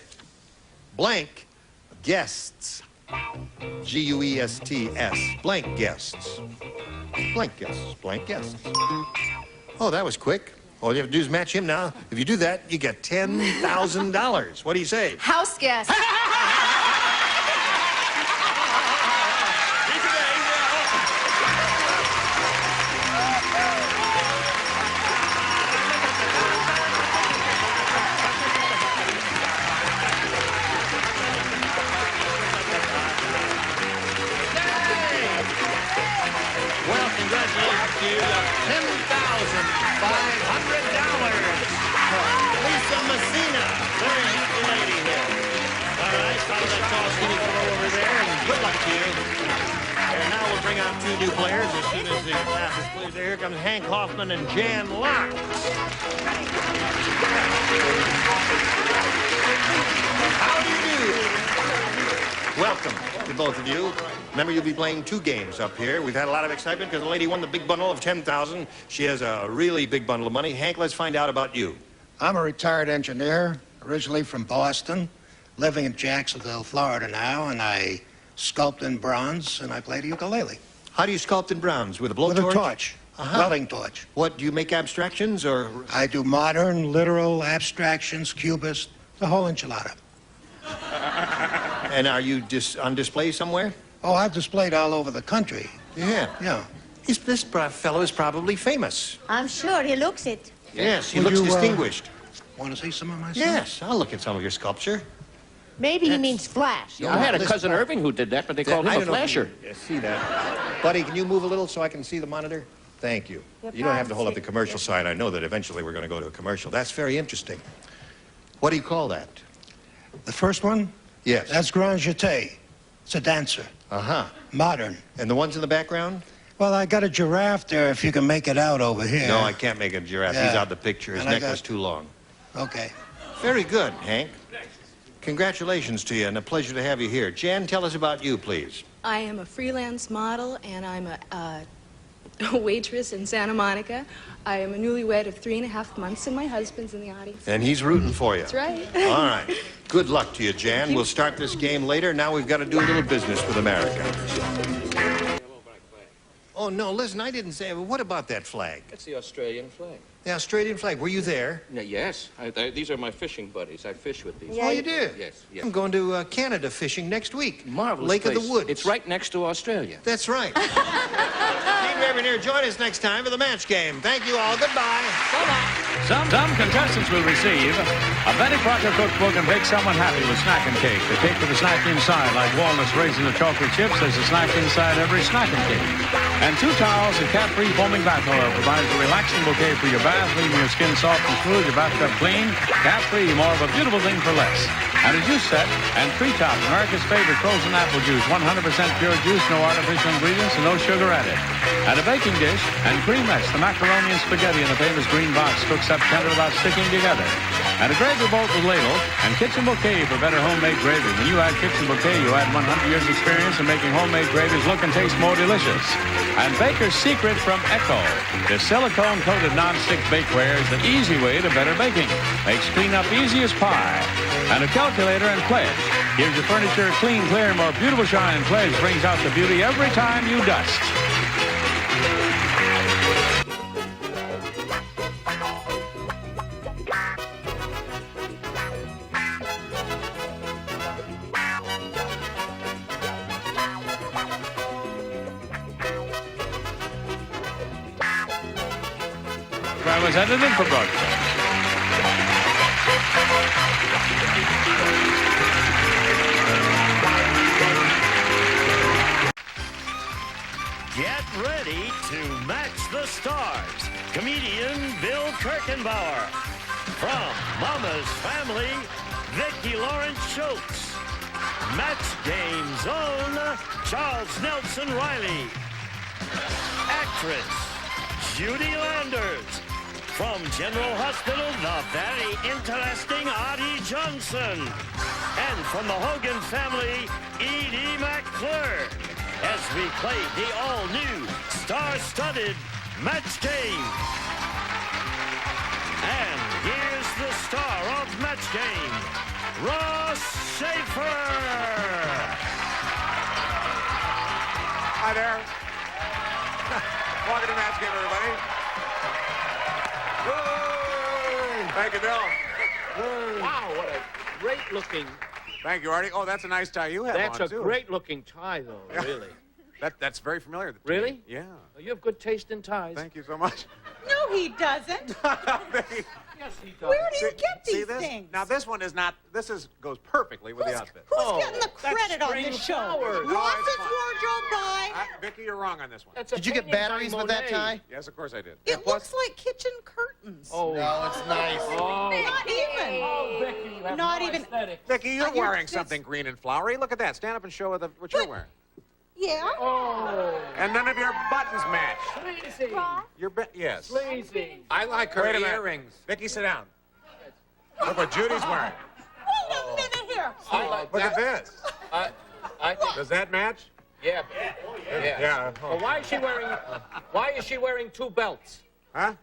Blank guests. Guests. Blank guests. Blank guests. Blank guests. Oh, that was quick. All you have to do is match him now. If you do that, you get $10,000. What do you say? House guest. Well, congratulations to you. $10,500. Lisa Messina. Very handsome lady here. All right, follow that tall, skinny fellow over there, and good luck to you. And now we'll bring out two new players as soon as the class is cleared. Here comes Hank Hoffman and Jan Locke. How do you do? Welcome to both of you. Remember, you'll be playing 2 games up here. We've had a lot of excitement because the lady won the big bundle of $10,000. She has a really big bundle of money. Hank, let's find out about you. I'm a retired engineer, originally from Boston, living in Jacksonville, Florida now, and I sculpt in bronze and I play the ukulele. How do you sculpt in bronze? With a blowtorch? With a torch. Welding torch. What, do you make abstractions or? I do modern, literal, abstractions, cubist, the whole enchilada. And are you on display somewhere? Oh, I've displayed all over the country. Yeah. Yeah. This fellow is probably famous. I'm sure he looks it. Yes, he Would looks you, distinguished. Want to see some of my stuff? Yes, I'll look at some of your sculpture. Maybe he means flash. I had a cousin Irving who did that, but they called him a flasher. I see that. Buddy, can you move a little so I can see the monitor? Thank you. You don't have to hold up the commercial sign. I know that eventually we're going to go to a commercial. That's very interesting. What do you call that? The first one? Yes. That's Grand Jeté. It's a dancer. Uh-huh. Modern. And the ones in the background? Well, I got a giraffe there, if you can make it out over here. No, I can't make a giraffe. Yeah. He's out of the picture. His neck was too long. Okay. Very good, Hank. Congratulations to you, and a pleasure to have you here. Jan, tell us about you, please. I am a freelance model, and I'm a waitress in Santa Monica. I am a newlywed of 3.5 months, and my husband's in the audience. And he's rooting for you. That's right. All right. Good luck to you, Jan. We'll start this game later. Now we've got to do a little business with America. Oh, no, listen, I didn't say... What about that flag? It's the Australian flag. The Australian flag. Were you there? Yes. These are my fishing buddies. I fish with these. Oh, you did? Yes. I'm going to Canada fishing next week. Marvelous Lake place. of the Woods. It's right next to Australia. That's right. Steve Revernier, join us next time for the match game. Thank you all. Goodbye. Some contestants will receive a Betty Crocker cookbook and bake someone happy with snacking cake. The cake with a snack inside, like walnuts, raisins, or chocolate chips. There's a snack inside every snacking cake. And 2 towels of cat-free foaming bath oil provides a relaxing bouquet for your bath, leaving your skin soft and smooth, your bathtub clean. Cat-free, more of a beautiful thing for less. And a juice set and Treetop, America's favorite frozen apple juice. 100% pure juice, no artificial ingredients, and no sugar added. And a baking dish and creamettes, the macaroni and spaghetti in the famous green box, cooks up tender without sticking together. And a gravy boat with ladle and kitchen bouquet for better homemade gravy. When you add kitchen bouquet, you add 100 years experience in making homemade gravies look and taste more delicious. And Baker's Secret from Echo. The silicone-coated non-stick bakeware is the easy way to better baking. Makes cleanup easy as pie. And a calculator and Pledge. Gives your furniture a clean, clear, more beautiful shine. Pledge brings out the beauty every time you dust. program was edited for broadcast. Get ready to match the stars. Comedian Bill Kirchenbauer. From Mama's Family, Vicki Lawrence Schultz. Match Game's own Charles Nelson Riley. Actress Judy Landers. From General Hospital, the very interesting Arte Johnson. And from the Hogan family, Edie McClure. As we play the all-new, star-studded Match Game. And here's the star of Match Game, Ross Schaefer. Hi there. Welcome to Match Game, everybody. Thank you, Bill. Wow, what a great-looking... Thank you, Artie. Oh, that's a nice tie you have on, That's a too. great-looking tie, though, Yeah. really. That's very familiar. Really? Yeah. You have good taste in ties. Thank you so much. No, he doesn't. Yes, he does. Where do you get See these this? things? Now, this one is not... goes perfectly with the outfit. Who's getting the credit on spring this show? flowers. No, Ross's it's fine. wardrobe buy. Vicky, you're wrong on this one. That's a Did you get painting by batteries with that Monet. tie? Yes, of course I did. It looks like kitchen curtains. Oh, No, it's nice. Oh. Not even. Oh, Vicky, you have Not no even. aesthetic. Vicky, you're You're wearing just- something green and flowery. Look at that. Stand up and show her what you're wearing. Yeah. Oh, And none of your buttons match. sleazy. Yes. Sleazy. I like her Wait a minute. earrings. Vicky, sit down. Look what Judy's wearing. Wait a minute here. I like Look that. at this. I think, Does that match? yeah. Yeah. Well, why is she wearing two belts? Huh?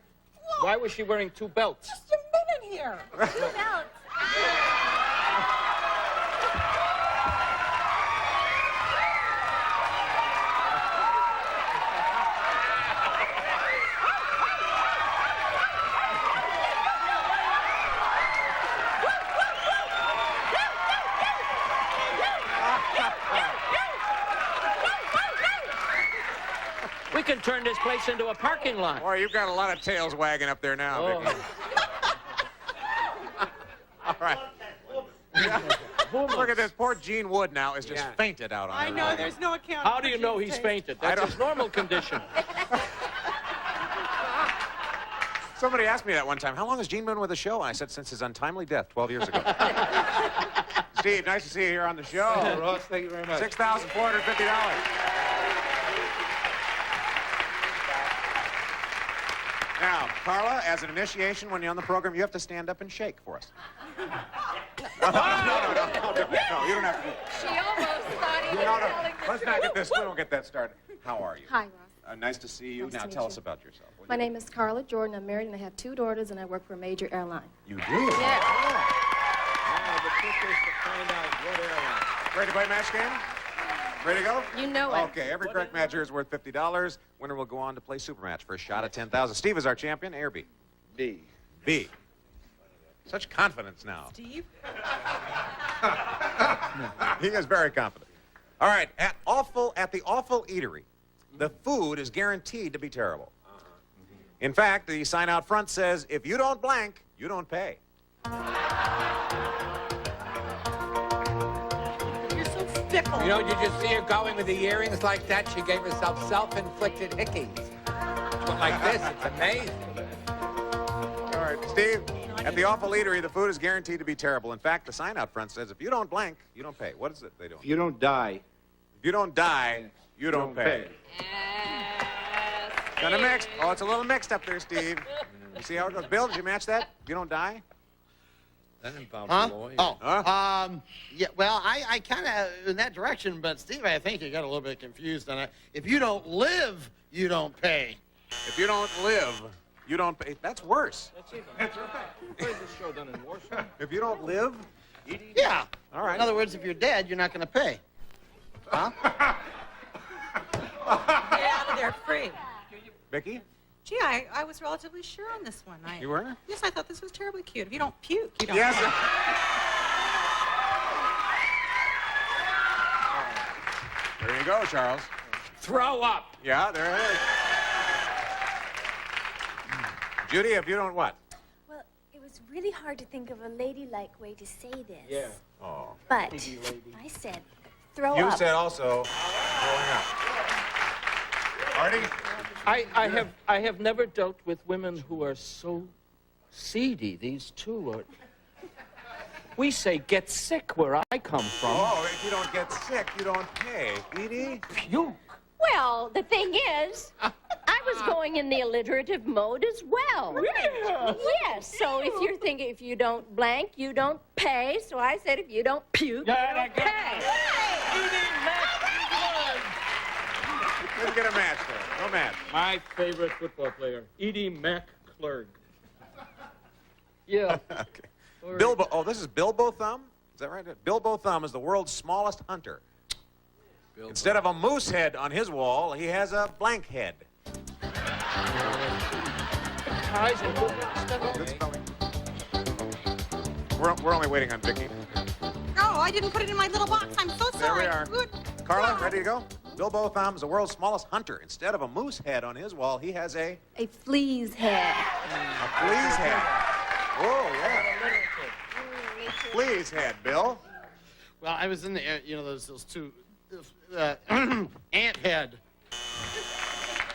Why was she wearing two belts? Just a minute here. We can turn this place into a parking lot. Boy, you've got a lot of tails wagging up there now, Oh. Vicky. All right. Look at this. Poor Gene Wood now is just fainted out on I the know, road. there's no account. How do you know he's fainted? That's his normal condition. Somebody asked me that one time. How long has Gene been with the show? And I said, since his untimely death 12 years ago. Steve, nice to see you here on the show. Oh, Ross, thank you very much. $6,450. Now, Carla, as an initiation, when you're on the program, you have to stand up and shake for us. No, you don't have to. She almost thought he was telling the Let's not get this. We won't get that started. How are you? Hi, Ross. Nice to see you. Nice Now, to meet tell you. us about yourself. My name is Carla Jordan. I'm married and I have 2 daughters, and I work for a major airline. You do? Yeah. The trick is to find out what airline. Ready to play match game? Ready to go? You know it. Okay, every correct match here is worth $50. Winner will go on to play super match for a shot at $10,000. Steve is our champion. A or B? B. B. Such confidence now. Steve? He is very confident. All right, at the Awful Eatery, the food is guaranteed to be terrible. In fact, the sign out front says, if you don't blank, you don't pay. You're so fickle. You know, did you see her going with the earrings like that? She gave herself self-inflicted hickeys. But like this, it's amazing. All right, Steve, at the Awful Eatery, the food is guaranteed to be terrible. In fact, the sign out front says, if you don't blank, you don't pay. What is it they do? If you don't die, If you don't die, you don't pay. Kind of mixed. Oh, it's a little mixed up there, Steve. You see how it goes? Bill, did you match that? If you don't die? That involves Huh? a lawyer. Oh, yeah, well, I kind of in that direction, but Steve, I think you got a little bit confused on it. If you don't live, you don't pay. If you don't live, you don't pay. That's worse. That's right. Who plays this show done in Warsaw? If you don't live, Yeah. all right. In other words, if you're dead, you're not going to pay. Huh? Get out of there free. Vicky, Gee, I was relatively sure on this one. you were? Yes, I thought this was terribly cute. If you don't puke, you don't. Yes. pay. There you go, Charles. Throw up. Yeah, there it is. Judy, if you don't what? Well, it was really hard to think of a ladylike way to say this. Yeah. Oh. But I said, throw You up. said also throwing up. Artie? I have never dealt with women who are so seedy. These two are. We say get sick where I come from. Oh, if you don't get sick, you don't pay. Edie? Puke. Well, the thing is, I was going in the alliterative mode as well. Really? Yes, so if you're thinking if you don't blank, you don't pay. So I said if you don't puke, you don't pay. Didn't get a match there. No match. My favorite football player, Edie McClurg. Yeah. Okay. Bilbo. Oh, this is Bilbo Thumb? Is that right? Bilbo Thumb is the world's smallest hunter. Bilbo. Instead of a moose head on his wall, he has a blank head. Good spelling. We're only waiting on Vicky. Oh, I didn't put it in my little box. I'm so sorry. There we are. Good. Carla, ready to go? Bilbo Thumb is the world's smallest hunter. Instead of a moose head on his wall, he has a flea's head. A flea's head. Whoa, yeah. Flea's head, Bill. Well, I was in the air, you know, those two, ant head.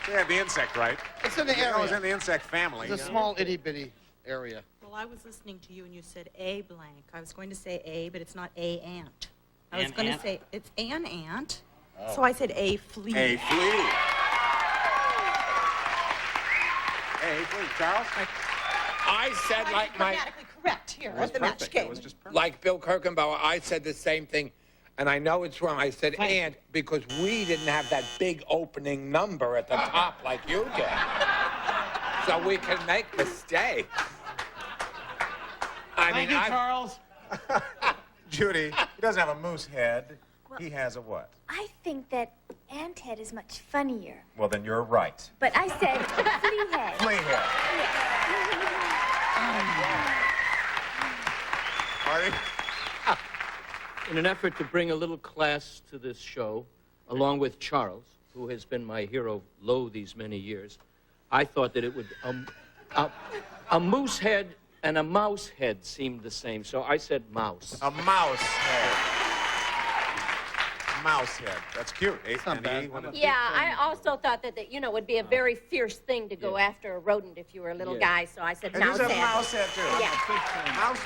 They have the insect, right? It's in the It area. was in the insect family. It's a small itty-bitty area. Well, I was listening to you and you said a blank. I was going to say a, but it's not a ant. I was An going to ant? say it's an ant. Oh. So I said a flea. A flea. A flea. Charles? I said like my... Grammatically correct here It was at the match perfect. game. It was just perfect. Like Bill Kirkenbauer, I said the same thing, and I know it's wrong. I said and because we didn't have that big opening number at the top like you did. So we can make mistakes. Thank you, Charles. Judy, he doesn't have a moose head. Well, He has a what? I think that ant head is much funnier. Well, then you're right. But I said flea head. Flea head. Artie? In an effort to bring a little class to this show, along with Charles, who has been my hero lo these many years, I thought that it would a moose head and a mouse head seemed the same, so I said mouse. A mouse head. Mouse head. That's cute. Yeah, I also thought that it would be a very fierce thing to go after a rodent if you were a little guy, so I said And mouse you said head. mouse head, too. Yeah. Mouse.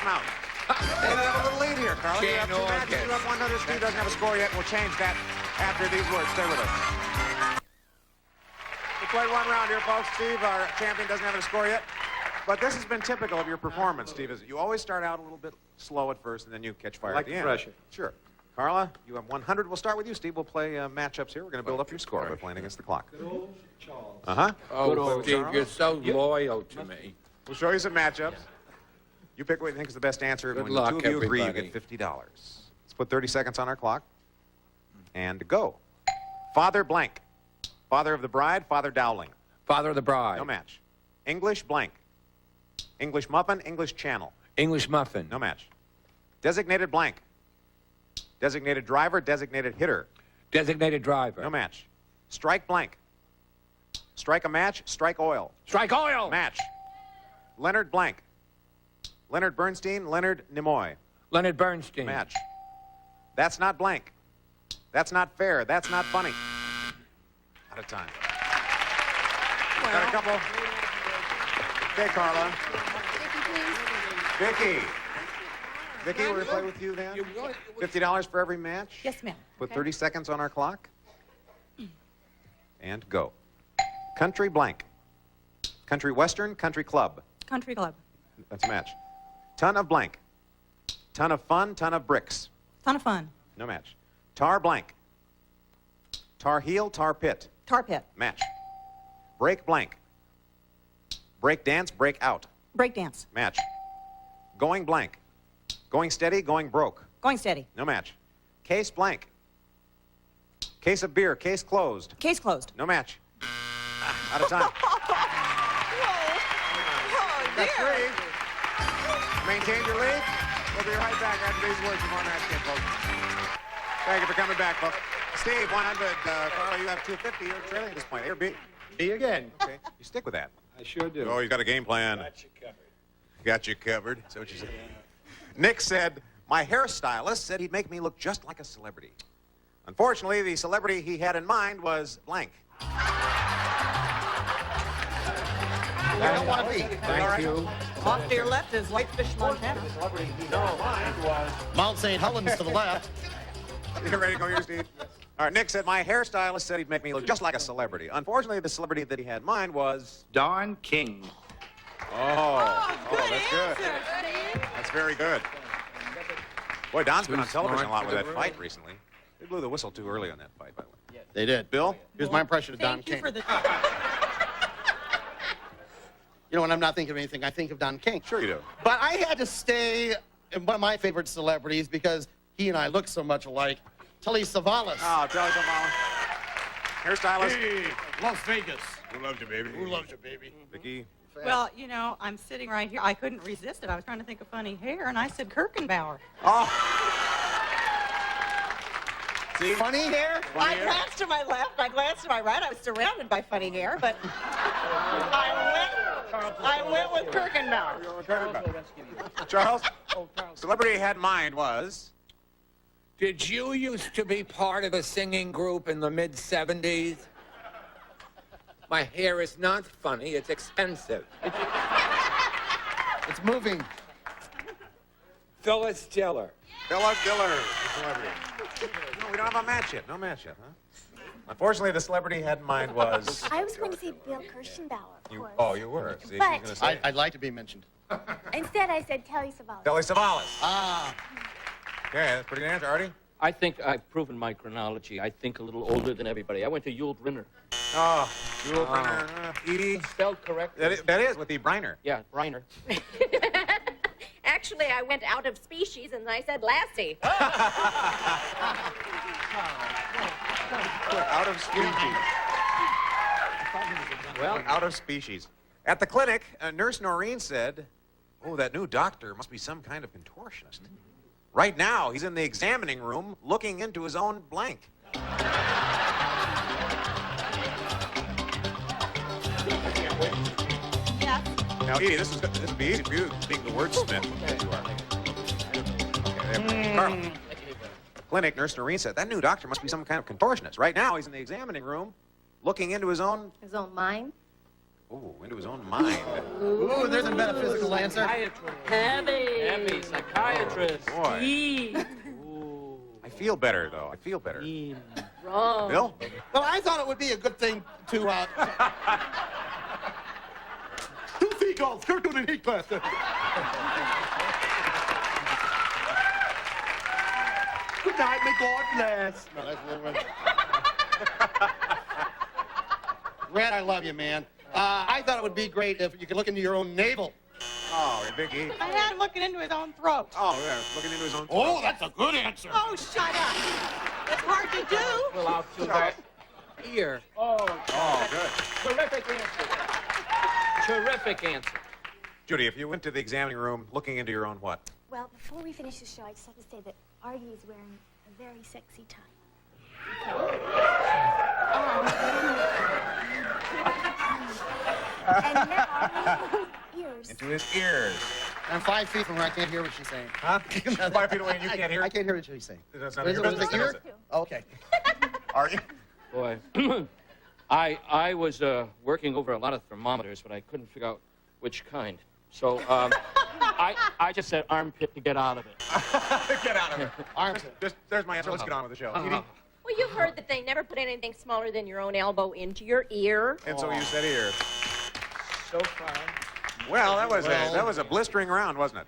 Hey, we have a little lead here, Carl. You have two matches. You have 100. Steve doesn't have a score yet. We'll change that after these words. Stay with us. We played one round here, folks. Steve, our champion, doesn't have a score yet. But this has been typical of your performance, Steve. Is you always start out a little bit slow at first, and then you catch fire I like at the the end. pressure. Sure. Carla, you have 100. We'll start with you, Steve. We'll play matchups here. We're going to build up your score by playing against the clock. Good old Charles. Uh-huh. Oh, Steve, you're so loyal to me. We'll show you some matchups. You pick what you think is the best answer. Good When luck, the two of you agree, you everybody. get $50. Let's put 30 seconds on our clock. And go. Father blank. Father of the bride, Father Dowling. Father of the bride. No match. English blank. English muffin, English channel. English muffin. No match. Designated blank. Designated driver, designated hitter. Designated driver. No match. Strike blank. Strike a match, strike oil. Strike oil. Match. Leonard blank. Leonard Bernstein, Leonard Nimoy. Leonard Bernstein. Match. That's not blank. That's not fair. That's not funny. Out of time. Got a couple. Okay, Carla. Vicky. Vicky, we're going to play with you then? $50 for every match. Yes, ma'am. Put 30 seconds on our clock. And go. Country blank. Country western, country club. Country club. That's a match. Ton of blank. Ton of fun, ton of bricks. Ton of fun. No match. Tar blank. Tar heel, tar pit. Tar pit. Match. Break blank. Break dance, break out. Break dance. Match. Going blank. Going steady, going broke. Going steady. No match. Case blank. Case of beer, case closed. Case closed. No match. Out of time. That's three. Maintain your lead. We'll be right back after these words from our match game, folks. Thank you for coming back, folks. Steve, 100. Carla, you have 250. You're trailing at this point. A or B? B again. Okay. You stick with that. I sure do. Oh, you got a game plan. Got you covered. Got you covered. Is that what you said? Nick said, my hairstylist said he'd make me look just like a celebrity. Unfortunately, the celebrity he had in mind was blank. You don't want to be. Thank you. Off to your left is Whitefish, Montana. The celebrity he had in mind was... Mount St. Helens to the left. You ready to go here, Steve? All right, Nick said, my hairstylist said he'd make me look just like a celebrity. Unfortunately, the celebrity that he had in mind was... Don King. That's good. That's very good. Boy, Don's been on television a lot with that fight recently. They blew the whistle too early on that fight, by the way. They did. Bill? Here's my impression of Don King. You know, when I'm not thinking of anything, I think of Don King. Sure you do. But I had to stay in one of my favorite celebrities because he and I look so much alike. Telly Savalas. Oh, Telly Savalas. Hairstylist. Hey, Las Vegas. Who loves you, baby? Who loves you, baby? Vicky? Well, you know, I'm sitting right here. I couldn't resist it. I was trying to think of funny hair, and I said Kirkenbauer. See? Funny hair? I glanced to my left, I glanced to my right. I was surrounded by funny hair, but I went with Kirkenbauer. Charles? Celebrity he had in mind was... Did you used to be part of a singing group in the mid-'70s? My hair is not funny, it's expensive. It's moving. Phyllis Diller. Phyllis Diller, the celebrity. No, we don't have a match yet. No match yet, huh? Unfortunately, the celebrity he had in mind was... I was going to say Bill Kirschenbauer, of course. Oh, you were. See, But- she's gonna say I'd like to be mentioned. Instead, I said Telly Savalas. Telly Savalas. Ah. Okay, that's a pretty good answer. Artie? I think I've proven my chronology. I think a little older than everybody. I went to Yul Brynner. Oh, Yul Brynner. Edie? Spelled correct. That is with the Briner. Yeah, Briner. Actually, I went out of species and I said Lassie. Out of species. Well, out of species. At the clinic, Nurse Noreen said, oh, that new doctor must be some kind of contortionist. Right now, he's in the examining room looking into his own blank. Now, Edie, this would be easy for you, being the wordsmith that you are. Okay, Carl. Clinic, Nurse Noreen said, that new doctor must be some kind of contortionist. Right now, he's in the examining room looking into his own... His own mind? Ooh, into his own mind. Ooh, there's a metaphysical answer. Heavy. Psychiatrist. Boy. I feel better, though. I feel better. Wrong. Bill? Well, I thought it would be a good thing to, Two seagulls, Kirkwood and Heathcliff. Good night, may God bless. No, that's a little bit... Red, I love you, man. I thought it would be great if you could look into your own navel. Oh, Big E. I had him looking into his own throat. Oh, yeah, looking into his own throat. Oh, that's a good answer. Oh, shut up. It's hard to do. Well, out to that ear. Oh, good. Terrific answer. Terrific answer. Judy, if you went to the examining room looking into your own what? Well, before we finish the show, I just have to say that Artie is wearing a very sexy tie. And now, ears. Into his ears. I'm 5 feet from where I can't hear what she's saying. Huh? 5 feet away and you can't hear? I can't hear what she's saying. That's not What your is it? Was business, it is ear? it? Oh, okay. Are you? Boy, I was working over a lot of thermometers, but I couldn't figure out which kind. So I just said armpit to get out of it. Get out of it. Armpit. There's my answer. Let's get on with the show. Edie? Well, you've heard that they never put anything smaller than your own elbow into your ear. And so you said ear. So far. Well, that was a blistering round, wasn't it?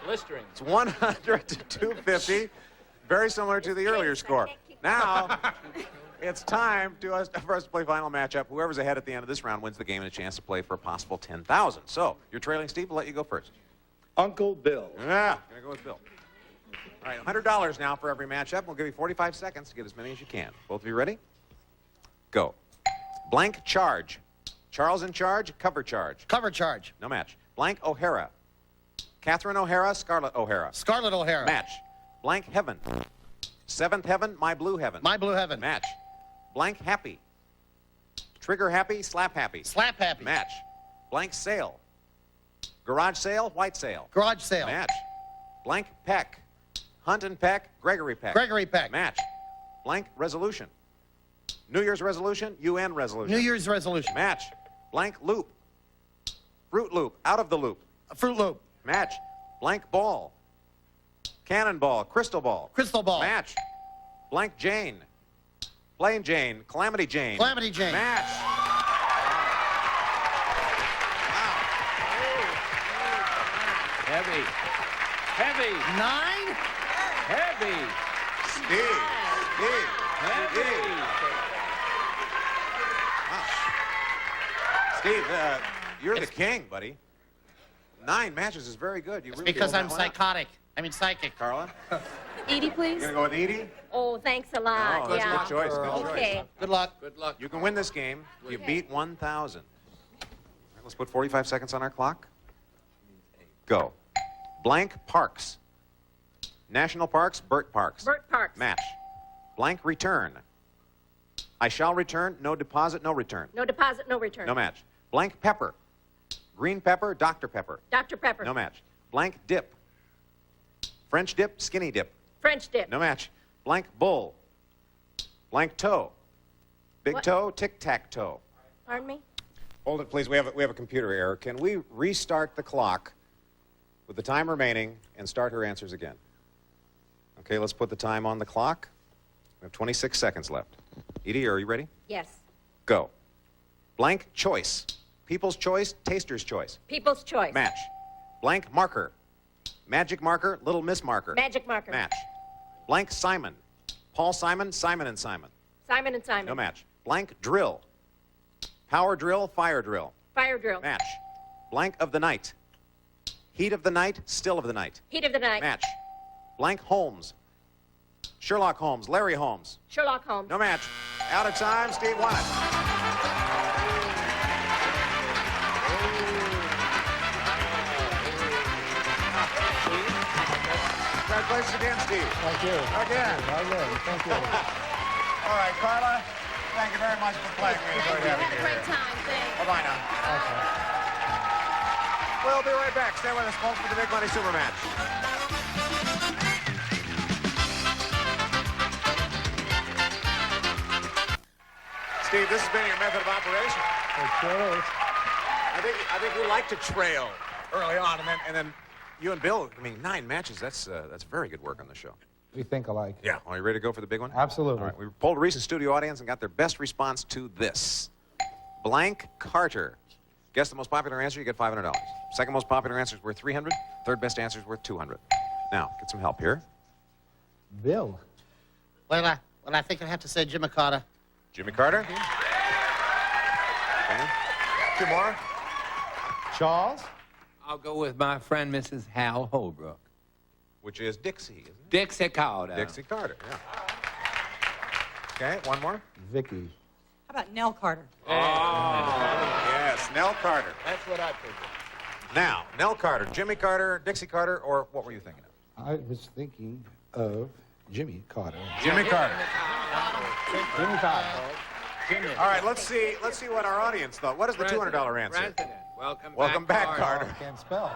Blistering. It's 100 to 250. Very similar to the earlier score. Now, it's time for us to play final matchup. Whoever's ahead at the end of this round wins the game and a chance to play for a possible $10,000. So, you're trailing Steve. We'll let you go first. Uncle Bill. Yeah, gonna go with Bill. All right, $100 now for every matchup. We'll give you 45 seconds to get as many as you can. Both of you ready? Go. Blank charge. Charles in charge, cover charge. Cover charge. No match. Blank O'Hara. Catherine O'Hara, Scarlett O'Hara. Scarlett O'Hara. Match. Blank heaven. Seventh heaven, my blue heaven. My blue heaven. Match. Blank happy. Trigger happy, slap happy. Slap happy. Match. Blank sale. Garage sale, white sale. Garage sale. Match. Blank peck. Hunt and peck, Gregory peck. Gregory peck. Match. Blank resolution. New Year's resolution, UN resolution. New Year's resolution. Match. Blank loop. Fruit loop, out of the loop. A Fruit Loop. Match. Blank ball. Cannonball, crystal ball. Crystal ball. Match. Blank Jane. Plain Jane, Calamity Jane. Calamity Jane. Match. Heavy. Heavy. 9. Heavy. Steve. Wow. Steve, you're the king, buddy. 9 matches is very good. You really Because pulled I'm that one out. psychotic. I mean psychic. Carla? Edie, please. You gonna go with Edie? Oh, thanks a lot. Oh, that's yeah. a good choice. Good Okay. choice. Good luck. Good luck. You can win this game. You beat 1,000. Right, let's put 45 seconds on our clock. Go. Blank parks. National parks, Burt Parks. Burt Parks. Match. Blank return. I shall return, no deposit, no return. No deposit, no return. No match. Blank pepper. Green pepper, Dr. Pepper. Dr. Pepper. No match. Blank dip. French dip, skinny dip. French dip. No match. Blank bull. Blank toe. Big What? toe, tic-tac-toe. Pardon me? Hold it, please. We have a computer error. Can we restart the clock with the time remaining and start her answers again? Okay, let's put the time on the clock. We have 26 seconds left. Edie, are you ready? Yes. Go. Blank choice. People's choice, taster's choice. People's choice. Match. Blank marker. Magic marker, Little Miss marker. Magic marker. Match. Blank Simon. Paul Simon, Simon and Simon. Simon and Simon. No match. Blank drill. Power drill, fire drill. Fire drill. Match. Blank of the night. Heat of the night, still of the night. Heat of the night. Match. Blank Holmes. Sherlock Holmes, Larry Holmes. Sherlock Holmes. No match. Out of time, Steve won it. Congratulations again, Steve. Thank you. Again. Thank you. All right, Carla, thank you very much for playing. We enjoyed having you Great here. time, thanks. Bye-bye now. We'll be right back. Stay with us, folks, for the Big Money Super Match. Steve, this has been your method of operation. It sure is. I think we like to trail early on, and then you and Bill. I mean, 9 matches. That's very good work on the show. We think alike. Yeah. Are you ready to go for the big one? Absolutely. All right. We polled a recent studio audience and got their best response to this. Blank Carter. Guess the most popular answer, you get $500. Second most popular answer is worth $300. Third best answer is worth $200. Now, get some help here. Bill. Well, I think I'd have to say Jimmy Carter. Jimmy Carter. Okay. 2 more. Charles. I'll go with my friend, Mrs. Hal Holbrook. Which is Dixie, isn't it? Dixie Carter. Dixie Carter, yeah. Okay, 1 more. Vicky. How about Nell Carter? Oh, yes, Nell Carter. That's what I figured. Now, Nell Carter, Jimmy Carter, Dixie Carter, or what were you thinking of? I was thinking of Jimmy Carter. Jimmy Carter. Jimmy Carter. Jimmy. All right, let's see what our audience thought. What is the $200 answer? President. Welcome back, Carter. Can't spell.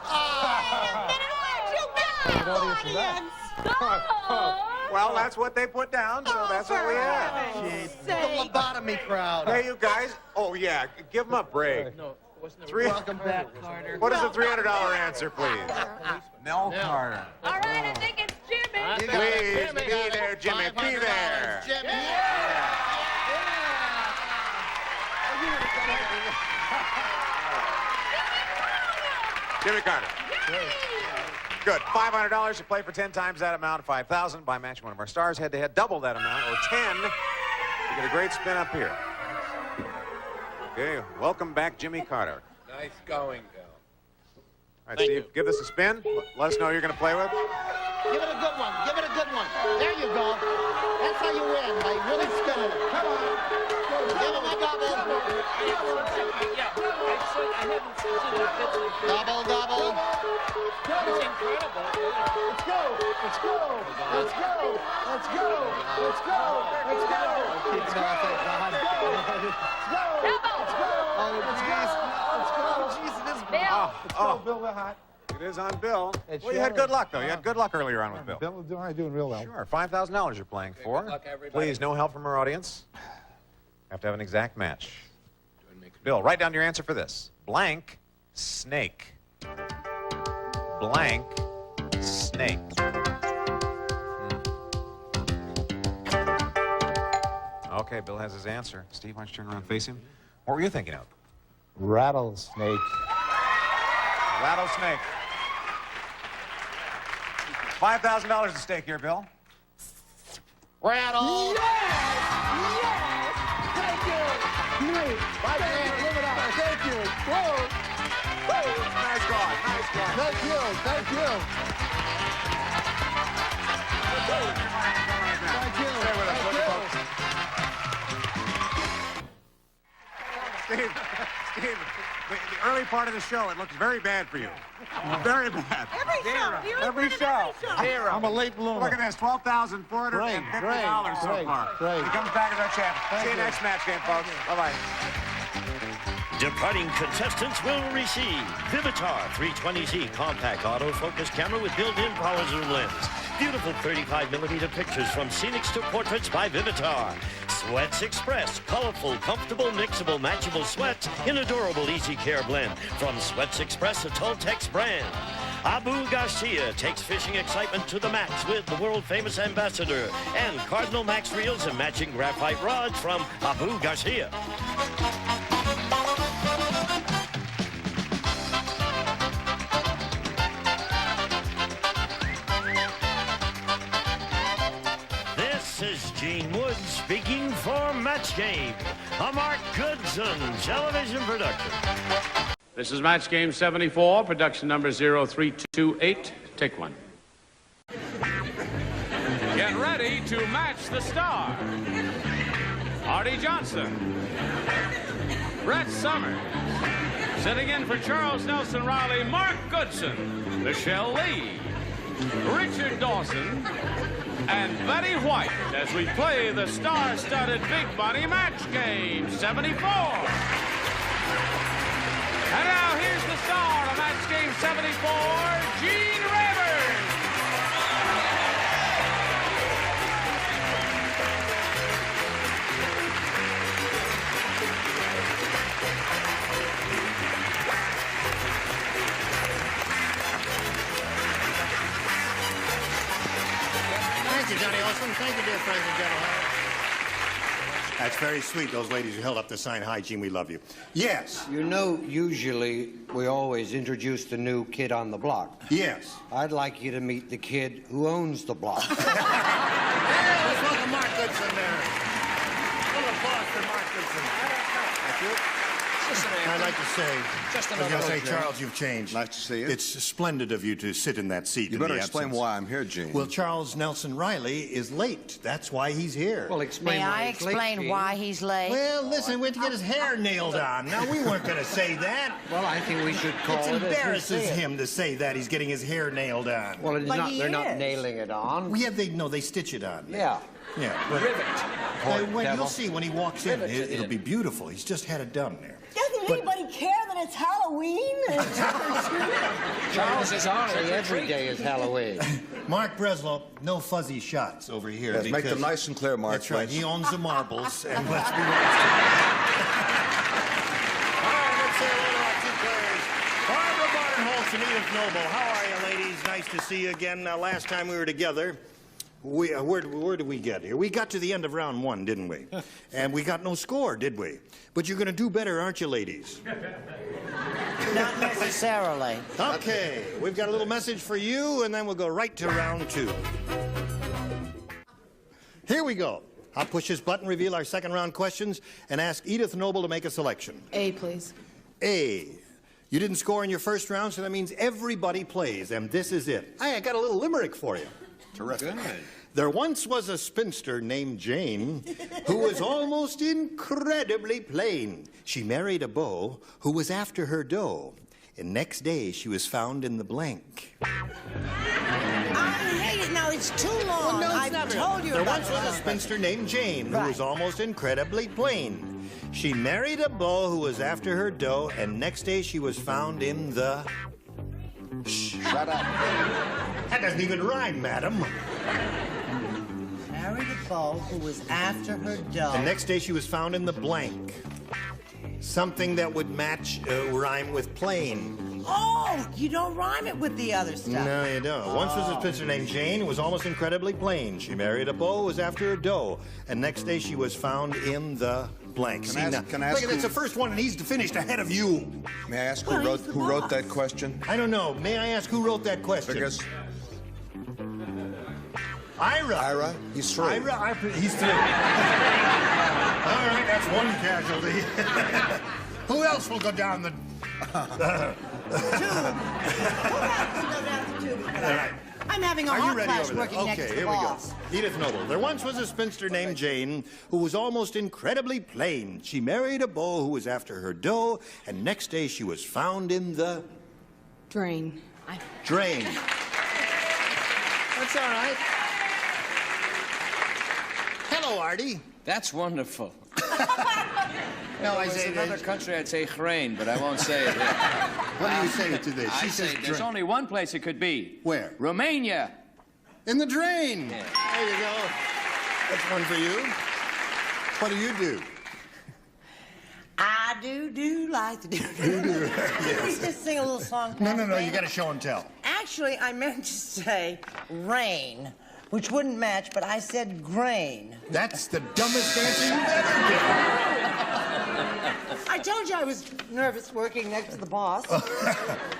Well, that's what they put down, so that's what we have. The lobotomy crowd. Hey, you guys. Oh, yeah, give them a break. No, wasn't it? Welcome back, Carter. What is the $300 answer, please? Nell Carter. All right, I think it's Jimmy. Please, be there, Jimmy, be there. Jimmy. Jimmy Carter. Good. $500 to play for 10 times that amount, $5,000 by matching one of our stars head-to-head. Double that amount, or 10. You get a great spin up here. Okay, welcome back, Jimmy Carter. Nice going, Bill. All right, Steve, give this a spin. Let us know who you're going to play with. Give it a good one. Give it a good one. There you go. That's how you win, by really spinning it. Come on. Give him a double. Double, double. It's incredible. Let's go. Let's go. Let's go. Let's go. Let's go. Let's go. Let's go. Let's go. Double. hot. It is on Bill. It's Well, you had yellow. good luck, though. You had good luck earlier on with Bill. Bill is doing real well. Sure. $5,000 you're playing for. good luck, everybody. Please, no help from our audience. Have to have an exact match. Bill, write down your answer for this. Blank snake. Blank snake. Okay, Bill has his answer. Steve, why don't you turn around and face him? What were you thinking of? Rattlesnake. Rattlesnake. $5,000 at stake here, Bill. Rattle. Yes! Thank you! Great! Live it up! Thank you! Whoa! Nice going. Nice going. Thank you! Thank you! Thank you! Stay with us, Thank will you, you. folks? Steve, the early part of the show, it looks very bad for you. Very bad. Every show. Here, I'm a late bloomer. Look at this, $12,450 so Great, far. great. He comes back as our champ. See you next match game, folks. Bye-bye. Departing contestants will receive Vivitar 320Z compact autofocus camera with built-in power zoom lens. Beautiful 35mm pictures from scenics to portraits by Vivitar. Sweats Express, colorful, comfortable, mixable, matchable sweats in a durable, easy care blend from Sweats Express, a Tultex brand. Abu Garcia takes fishing excitement to the max with the world-famous ambassador and Cardinal Max reels and matching graphite rods from Abu Garcia. This is Gene Wood speaking for Match Game, a Mark Goodson television production. This is Match Game 74, production number 0328. Take one. Get ready to match the star. Arte Johnson. Brett Summers. Sitting in for Charles Nelson Riley, Mark Goodson. Michelle Lee. Richard Dawson. And Betty White as we play the star-studded Big Money Match Game 74. And now here's the star of Match Game 74, Gene Rayburn. Thank you, Johnny Olson. Thank you, dear friends and gentlemen. That's very sweet, those ladies who held up the sign, "Hi, Gene, we love you." Yes. You know, usually we always introduce the new kid on the block. Yes. I'd like you to meet the kid who owns the block. Let's welcome Mark Goodson there. A little applause for Mark Goodson. Thank you. I'd like to say, Just I was going to another say, look, Charles, you've changed. Nice to see you. It's splendid of you to sit in that seat. You in better the explain absence. why I'm here, Gene. Well, Charles Nelson Riley is late. That's why he's here. Well, explain May why I he's late, explain Gene. why he's late? Well, listen, he went to get his hair nailed on. Now, we weren't going to say that. Well, I think we should call It it as embarrasses we see it. him to say that he's getting his hair nailed on. Well, it's But not, he they're not is. nailing it on. Well, yeah, they stitch it on. Yeah. Yeah. But, Poor you'll devil. see when he walks in, it'll be beautiful. He's just had it done there. Doesn't anybody care that it's Halloween? Charles is Arlie. Every day is Halloween. Mark Breslow, no fuzzy shots over here. Yes, make them because- nice and clear, Mark. That's right. please. He owns the marbles, and let's be honest. All right, let's say hello to our two players. Barbara Barnholtz and Edith Noble. How are you, ladies? Nice to see you again. Last time we were together, where did we get here? We got to the end of round one, didn't we? And we got no score, did we? But you're going to do better, aren't you, ladies? Not necessarily. Okay, we've got a little message for you, and then we'll go right to round two. Here we go. I'll push this button, reveal our second round questions, and ask Edith Noble to make a selection. A, please. A. You didn't score in your first round, so that means everybody plays, and this is it. Hey, I got a little limerick for you. Terrific. There once was a spinster named Jane who was almost incredibly plain. She married a beau who was after her dough, and next day she was found in the blank. I hate it. Now, it's too long. No, it's I've not told really. you There about once was a it. spinster named Jane who was almost incredibly plain. She married a beau who was after her dough, and next day she was found in the Shut up. That doesn't even rhyme, madam. Married a beau who was after her dough. The next day she was found in the blank. Something that would match, rhyme with plain. Oh, you don't rhyme it with the other stuff. No, you don't. Once was a spinster named Jane who was almost incredibly plain. She married a beau who was after her dough. And next day she was found in the blank. Can I ask look at that's the first one and he's finished ahead of you. May I ask who wrote that question? I don't know. May I ask who wrote that question? Because Ira. He's through. He's through. All right, that's one casualty. Who else will go down the... I'm having a hot flash working next to the here boss. we go. Edith Noble. There once was a spinster named Jane who was almost incredibly plain. She married a beau who was after her dough, and next day she was found in the... Drain. Drain. That's all right. Hello, Artie. That's wonderful. No, I say in another country I'd say grain, but I won't say it here. What do you say to this? I say there's only one place it could be. Where? Romania. In the drain. Yeah. There you go. That's one for you. What do you do? I do like to do. Can we just sing a little song? No, you got to show and tell. Actually, I meant to say rain, which wouldn't match, but I said grain. That's the dumbest answer you've ever given. I told you I was nervous working next to the boss.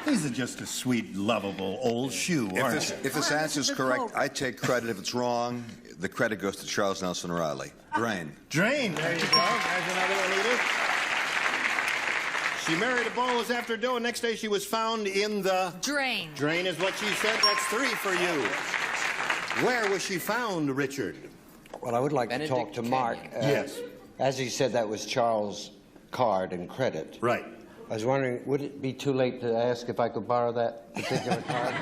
He's just a sweet, lovable old shoe, aren't you? If this answer's correct, I take credit. If it's wrong, the credit goes to Charles Nelson Riley. Drain. Drain. There you go. There's another one, Edith. She married a beau who was after dough, and next day she was found in the... Drain. Drain is what she said. That's 3 for you. Where was she found, Richard? Well, I would like to talk to Mark. Yes. As he said, that was Charles' card and credit. Right. I was wondering, would it be too late to ask if I could borrow that particular card?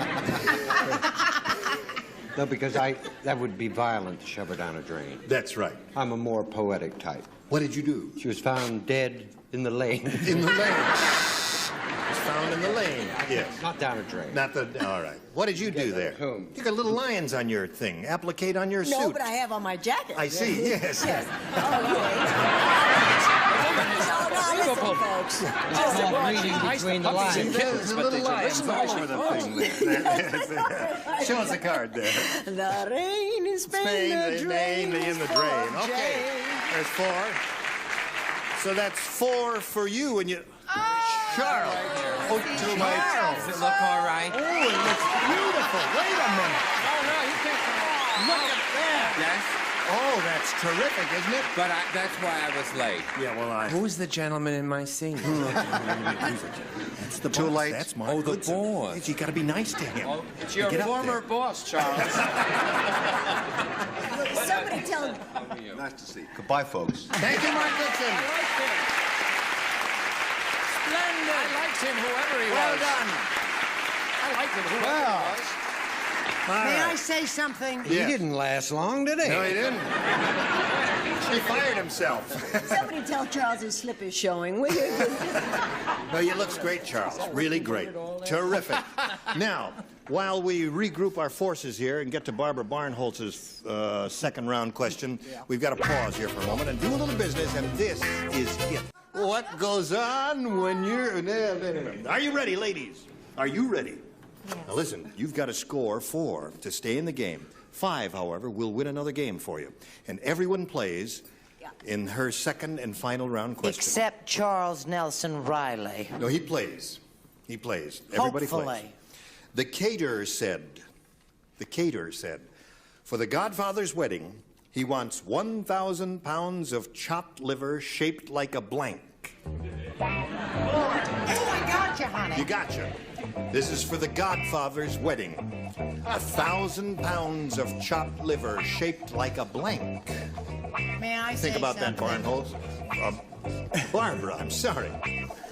No, because that would be violent to shove her down a drain. That's right. I'm a more poetic type. What did you do? She was found dead in the lane. In the lane. She was found in the lane. Yes. Not down a drain. Not the... All right. What did you do there? Whom? You got little lions on your thing. Applicate on your suit. No, but I have on my jacket. I see, yes. Yes. Listen, folks. Reading between the lines. Kittens, but they listen all over the thing. Show us the card there. The rain in Spain, the drain in the drain. Okay. There's 4. So that's 4 for you, and you... Charles. Oh, too late. Charles. Does it look all right? Oh, it looks beautiful. Wait a minute. Oh, no, you can't come on. Look at that. Yes? Oh, that's terrific, isn't it? But that's why I was late. Yeah, well, Who's the gentleman in my scene? That's the Too boss. late. That's Mark Oh, the Goodson. boss. You got to be nice to him. Oh, it's your Get up former there. boss, Charles. Somebody tell him. Nice to see you. Goodbye, folks. Thank you, Mark Goodson. Splendid. I liked him, whoever he Well was. done. I liked him, whoever he was. May I say something? He didn't last long, did he? No, he didn't. He fired himself. Somebody tell Charles his slip is showing, will you? No, you look great, Charles. Really great. Terrific. Now, while we regroup our forces here and get to Barbara Barnholtz's second round question, we've got to pause here for a moment and do a little business, and this is it. What goes on when you're... Are you ready, ladies? Are you ready? Yes. Now listen, you've got to score 4 to stay in the game. 5, however, will win another game for you. And everyone plays in her second and final round question. Except Charles Nelson Riley. No, he plays. He plays. Everybody plays. Hopefully. The caterer said, for the Godfather's wedding, he wants 1,000 pounds of chopped liver shaped like a blank. Oh, I got you, honey. You gotcha. This is for the Godfather's wedding. 1,000 pounds of chopped liver shaped like a blank. May I Think say about something? that, Barnholtz. Barbara, I'm sorry.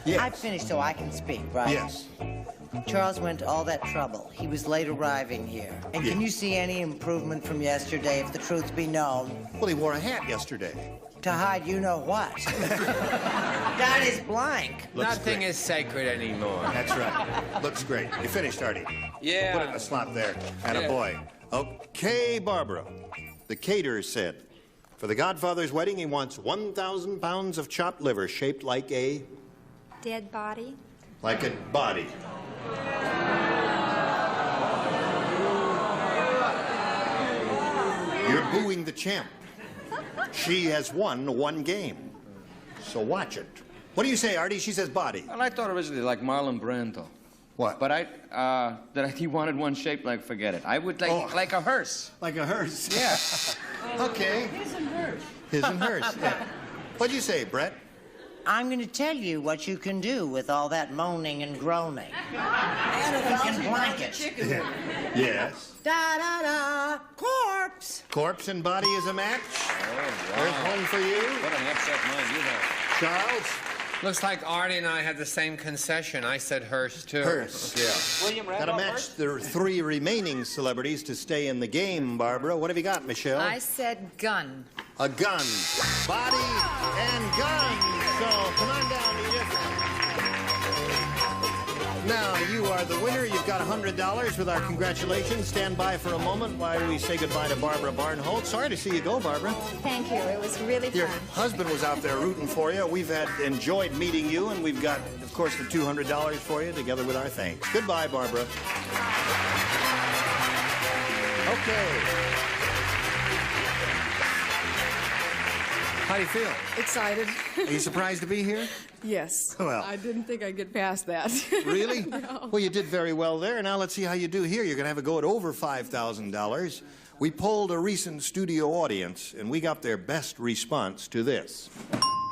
Yes. I've finished so I can speak, right? Yes. Charles went to all that trouble. He was late arriving here. And can you see any improvement from yesterday, if the truth be known? Well, he wore a hat yesterday. To hide you know what. That is blank. Nothing is sacred anymore. That's right. Looks great. You finished, Artie? Yeah. Put it in the slot there. And a boy. Okay, Barbara. The caterer said, for the Godfather's wedding, he wants 1,000 pounds of chopped liver shaped like a... Dead body. Like a body. You're booing the champ. She has won one game. So watch it. What do you say, Artie? She says body. Well, I thought originally like Marlon Brando. What? But that he wanted one shaped like, forget it. I would like a hearse. Like a hearse? Yeah. Okay. His and hers. His and hers, yeah. What'd you say, Brett? I'm going to tell you what you can do with all that moaning and groaning. And a thousand blankets. Yes. Da-da-da, corpse. Corpse and body is a match. Oh, wow. There's one for you. What an upset mind you have. Charles? Looks like Artie and I had the same concession. I said hearse, too. Hearse, yeah. William Got to Randolph match Hearst? the three remaining celebrities to stay in the game, Barbara. What have you got, Michelle? I said gun. A gun. Body and gun. So, come on down, Edith. Now, you are the winner. You've got $100 with our congratulations. Stand by for a moment while we say goodbye to Barbara Barnholt. Sorry to see you go, Barbara. Thank you. It was really Your fun. husband was out there rooting for you. We've enjoyed meeting you, and we've got, of course, the $200 for you, together with our thanks. Goodbye, Barbara. Okay. How do you feel? Excited. Are you surprised to be here? Yes. Well. I didn't think I'd get past that. Really? No. Well, you did very well there. Now let's see how you do here. You're going to have a go at over $5,000. We polled a recent studio audience, and we got their best response to this.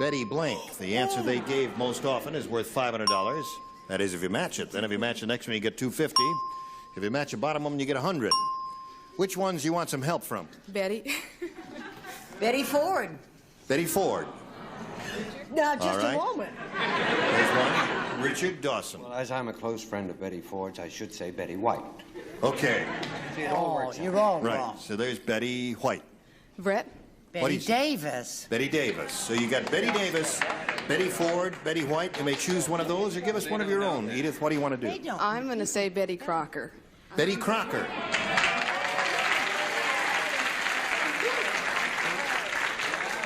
Betty Blank. The answer they gave most often is worth $500. That is, if you match it. Then if you match the next one, you get $250. If you match the bottom one, you get $100. Which ones do you want some help from? Betty. Betty Ford. Betty Ford. Now, just All right. a moment. There's one. Richard Dawson. Well, as I'm a close friend of Betty Ford's, I should say Betty White. Okay. Oh, you're all Right. wrong. So there's Betty White. Brett. What do Betty you say? Davis. Betty Davis. So you got Betty Davis, Betty Ford, Betty White. You may choose one of those or give us one of your own. Edith, what do you want to do? I'm going to say Betty Crocker. Betty Crocker.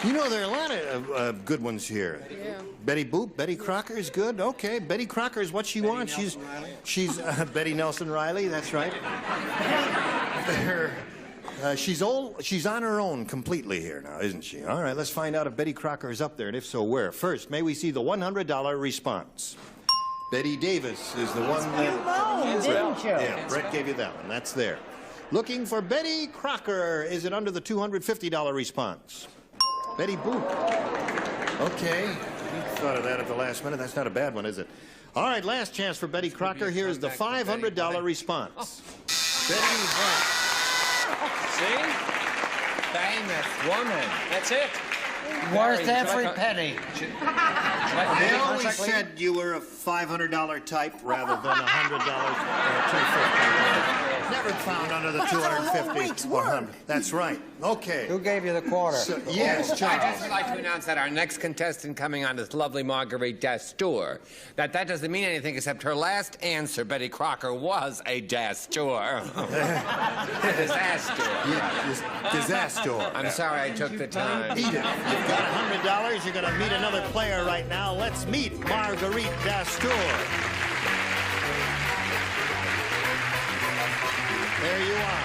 You know, there are a lot of good ones here. Yeah. Betty Boop, Betty Crocker is good. Okay, Betty Crocker is what she wants. She's Betty Nelson Riley. That's right. She's on her own completely here now, isn't she? All right, let's find out if Betty Crocker is up there, and if so, where. First, may we see the $100 response. Betty Davis is the one that... didn't you? Yeah, Brett gave you that one. That's there. Looking for Betty Crocker. Is it under the $250 response? Betty Boop. Okay. You thought of that at the last minute. That's not a bad one, is it? All right, last chance for Betty Crocker. Here is the $500 response. Betty White. See? Famous woman. That's it. Worth every penny. They always said you were a $500 type rather than a $100 $250. Never found under the $250 or $100. That's right. Okay. Who gave you the quarter? So, yes, I'd Charles. just like to announce that our next contestant coming on is lovely Marguerite Dastur. That doesn't mean anything except her last answer, Betty Crocker, was a Dastur. Disaster. Yeah, disaster. I'm sorry I took the time. Edith, you've got $100. You're going to meet another player right now. Let's meet Marguerite Dastur. There you are.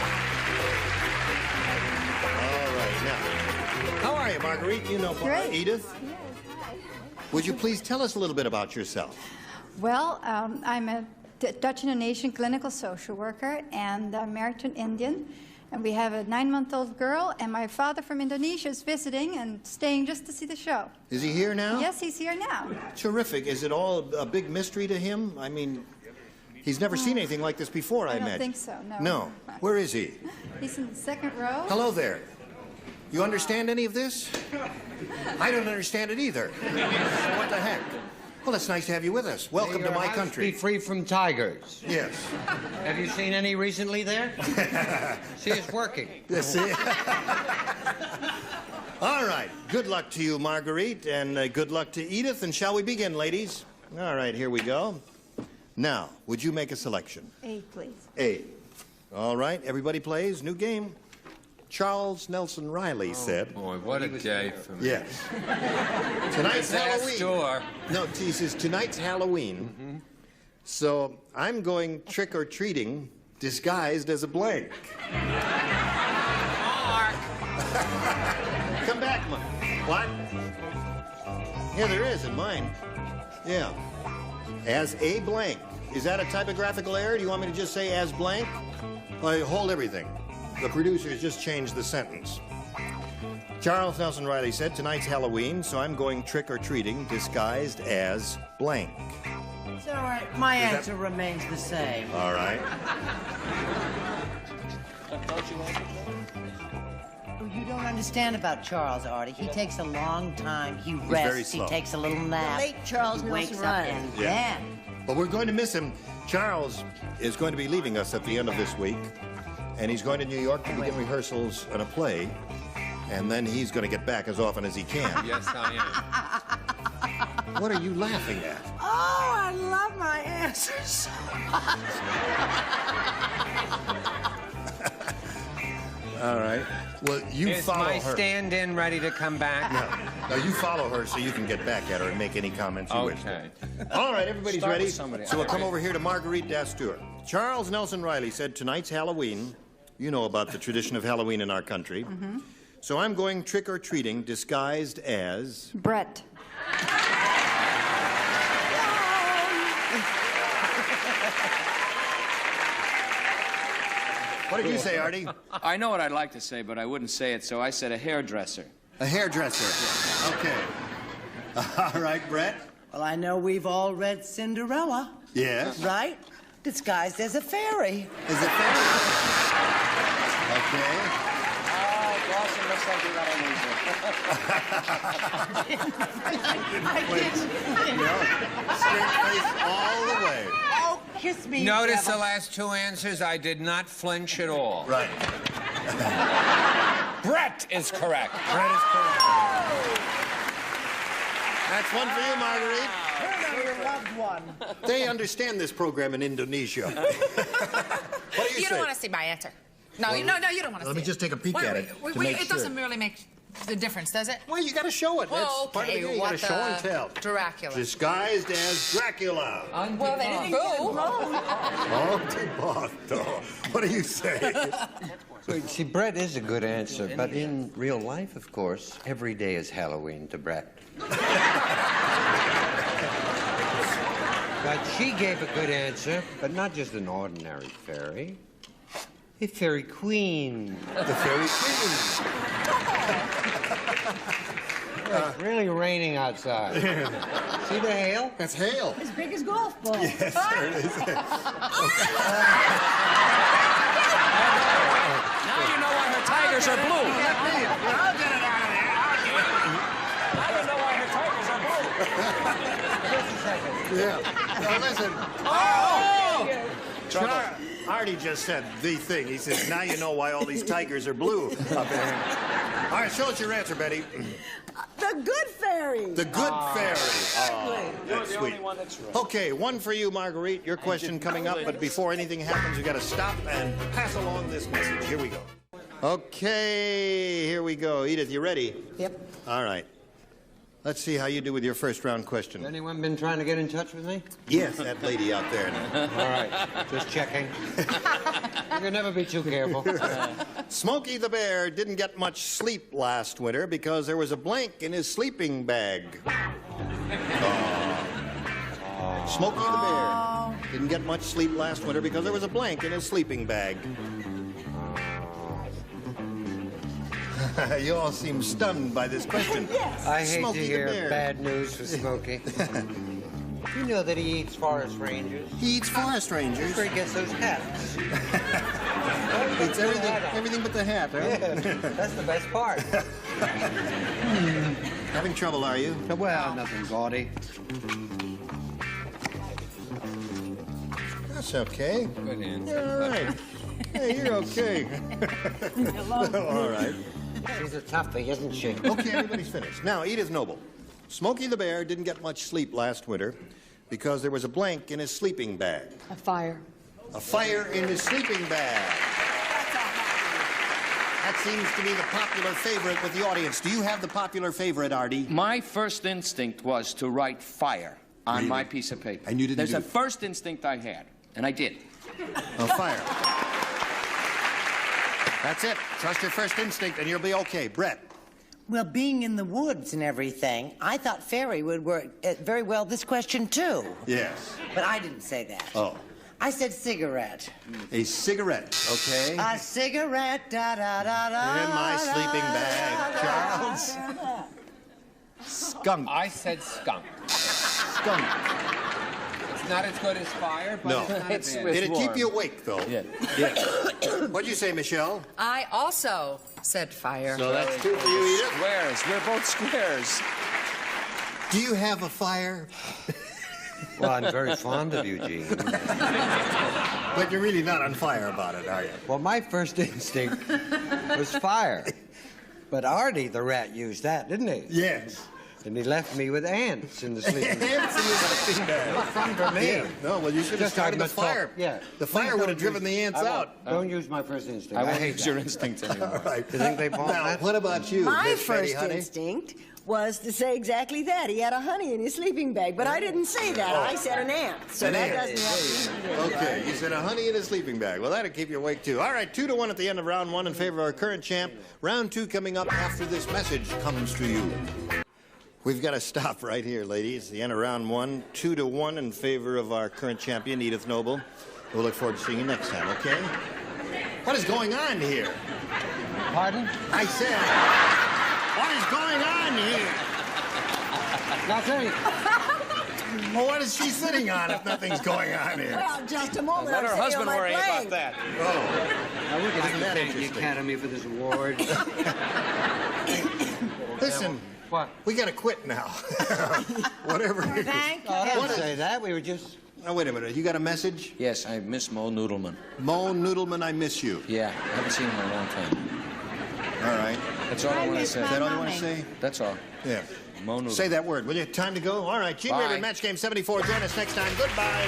All right, now. How are you, Marguerite? You know Great. Edith? Yes, hi. Would you please tell us a little bit about yourself? Well, I'm a Dutch Indonesian clinical social worker, and I'm married to an Indian. And we have a 9-month-old girl, and my father from Indonesia is visiting and staying just to see the show. Is he here now? Yes, he's here now. Terrific. Is it all a big mystery to him? I mean, he's never seen anything like this before, I I imagine. don't think so, no. No. Where is he? He's in the second row. Hello there. You understand any of this? I don't understand it either. What the heck? Well, it's nice to have you with us. Welcome to my country. Be free from tigers. Yes. Have you seen any recently there? See, it's working. Yes, see? All right. Good luck to you, Marguerite, and good luck to Edith. And shall we begin, ladies? All right, here we go. Now, would you make a selection? A, please. A. All right, everybody plays. New game. Charles Nelson Riley said. Boy, what a day for me. Yes. Tonight's Halloween. Store. No, he says tonight's Halloween. So I'm going trick-or-treating disguised as a blank. Come back, Mike. What? Yeah, there is in mine. Yeah. As a blank. Is that a typographical error? Do you want me to just say as blank? Hold everything. The producers just changed the sentence. Charles Nelson Riley said, tonight's Halloween, so I'm going trick-or-treating disguised as blank. It's all right. My answer remains the same. All right. You don't understand about Charles, Artie. He takes a long time. He very rests. He slow. takes a little nap. late Charles He wakes Nelson up Riley. and Yeah. then. But we're going to miss him. Charles is going to be leaving us at the end of this week, and he's going to New York to begin rehearsals on a play, and then he's going to get back as often as he can. Yes, I am. What are you laughing at? Oh, I love my answers. All right. Well, you Is follow my her. stand-in ready to come back? No, you follow her so you can get back at her and make any comments you wish. Okay. All right, everybody's Start ready. with somebody. So we'll come over here to Marguerite Dastur. Charles Nelson Riley said, tonight's Halloween. You know about the tradition of Halloween in our country. So I'm going trick-or-treating disguised as... Brett. What did you say, Artie? I know what I'd like to say, but I wouldn't say it, so I said a hairdresser. A hairdresser. Okay. All right, Brett. Well, I know we've all read Cinderella. Yes. Right? Disguised as a fairy. Is it fair? Okay. Oh, Dawson looks like you got Straight face all the way. Oh, kiss me. Notice the devil. last two answers. I did not flinch at all. Right. Brett is correct. Brett is correct. That's one for you, Marguerite. Your loved one. They understand this program in Indonesia. What do you You say? don't want to see my answer. No, Well, you don't want to see Let me it. just take a peek Wait, at wait, it wait, to wait, make it sure. doesn't really make the difference, does it? Well, you got to show it. Well, That's part of the okay, game. You got to what show and tell. Dracula. Disguised as Dracula. Well, they didn't go. What do you say? Well, see, Brett is a good answer, but in real life, of course, every day is Halloween to Brett. But she gave a good answer, but not just an ordinary fairy. A fairy queen. The fairy queen. It's really raining outside. See the hail? That's hail. As big as golf balls. Yes, there it is. Now you know why her tigers are blue. I'll get it out of there. Now you know why her tigers are blue. Yeah. Now listen. Artie just said the thing. He says, now you know why all these tigers are blue up there. All right, show us your answer, Betty. The good fairy. The good fairy. You're That's the sweet. only one that's right. Okay, one for you, Marguerite. Your question coming up, but before anything happens, you got to stop and pass along this message. Here we go. Okay, here we go. Edith, you ready? Yep. All right. Let's see how you do with your first round question. Has anyone been trying to get in touch with me? Yes, that lady out there. All right, just checking. You can never be too careful. Smokey the Bear didn't get much sleep last winter because there was a blank in his sleeping bag. Smokey the Bear didn't get much sleep last winter because there was a blank in his sleeping bag. You all seem stunned by this question. Yes. I hate Smokey to the hear Bear. bad news for Smokey. You know that he eats forest rangers. He eats forest rangers. That's where he gets those hats. It's everything but the hat, huh? Yeah, that's the best part. Having trouble, are you? Well, nothing gaudy. That's okay. Good answer. You're all right. Hey, you're okay. All right. She's a toughie, isn't she? Okay, everybody's finished. Now, Edith Noble. Smokey the Bear didn't get much sleep last winter because there was a blank in his sleeping bag. A fire. A fire in his sleeping bag. That seems to be the popular favorite with the audience. Do you have the popular favorite, Artie? My first instinct was to write fire on Really? my piece of paper. And you didn't There's do a it? first instinct I had, and I did. A fire. That's it. Trust your first instinct and you'll be okay. Brett. Well, being in the woods and everything, I thought fairy would work very well this question, too. Yes. But I didn't say that. Oh. I said cigarette. A cigarette, okay? A cigarette, da-da-da-da. In my sleeping bag, Charles. Skunk. I said skunk. Skunk. It's not as good as fire, but No. it's not It's bad. with- Did it keep warm. you awake, though? Yeah. Yes. What'd you say, Michelle? I also said fire. So that's two for you, Edith. Squares. We're both squares. Do you have a fire? Well, I'm very fond of Eugene. But you're really not on fire about it, are you? Well, my first instinct was fire. But Artie, the rat, used that, didn't he? Yes. And he left me with ants in the sleeping Ants bag. in your sleeping bag. No fun for me. Yeah. No, well, you should have Just started the talking about fire. talk- yeah. The fire Please would have don't driven use- the ants I won't. out. Don't use my first instinct. I won't hate use that. your instincts anymore. All right. You think they fall Now, that? what about you, My Miss Betty, first honey? instinct was to say exactly that. He had a honey in his sleeping bag, but I didn't say that. I said an ant. So An that ant. doesn't have anything to do with it. Okay, you said a honey in a sleeping bag. Well, that'll keep you awake, too. All right, 2-1 at the end of round one in favor of our current champ. Round two coming up after this message comes to you. We've got to stop right here, ladies. The end of round one, 2-1 in favor of our current champion, Edith Noble. We'll look forward to seeing you next time, okay? What is going on here? Pardon? I said, what is going on here? Nothing. Well, what is she sitting on if nothing's going on here? Well, just a moment. Let I'm her sitting on husband my worry blank. about that. Oh, I would like Isn't to that thank the interesting? Academy for this award. listen, What? we got to quit now. Whatever. Thank I you. didn't say that. We were just... Now, wait a minute. You got a message? Yes, I miss Mo Noodleman. Mo Noodleman, I miss you. Yeah, I haven't seen him in a long time. All right. That's all I want to miss say. Is that all you want to say? That's all. Yeah. Mo Noodleman. Say that word, will you? Time to go? All right. Gene Bye. Rayburn, Match Game 74. Join us next time. Goodbye.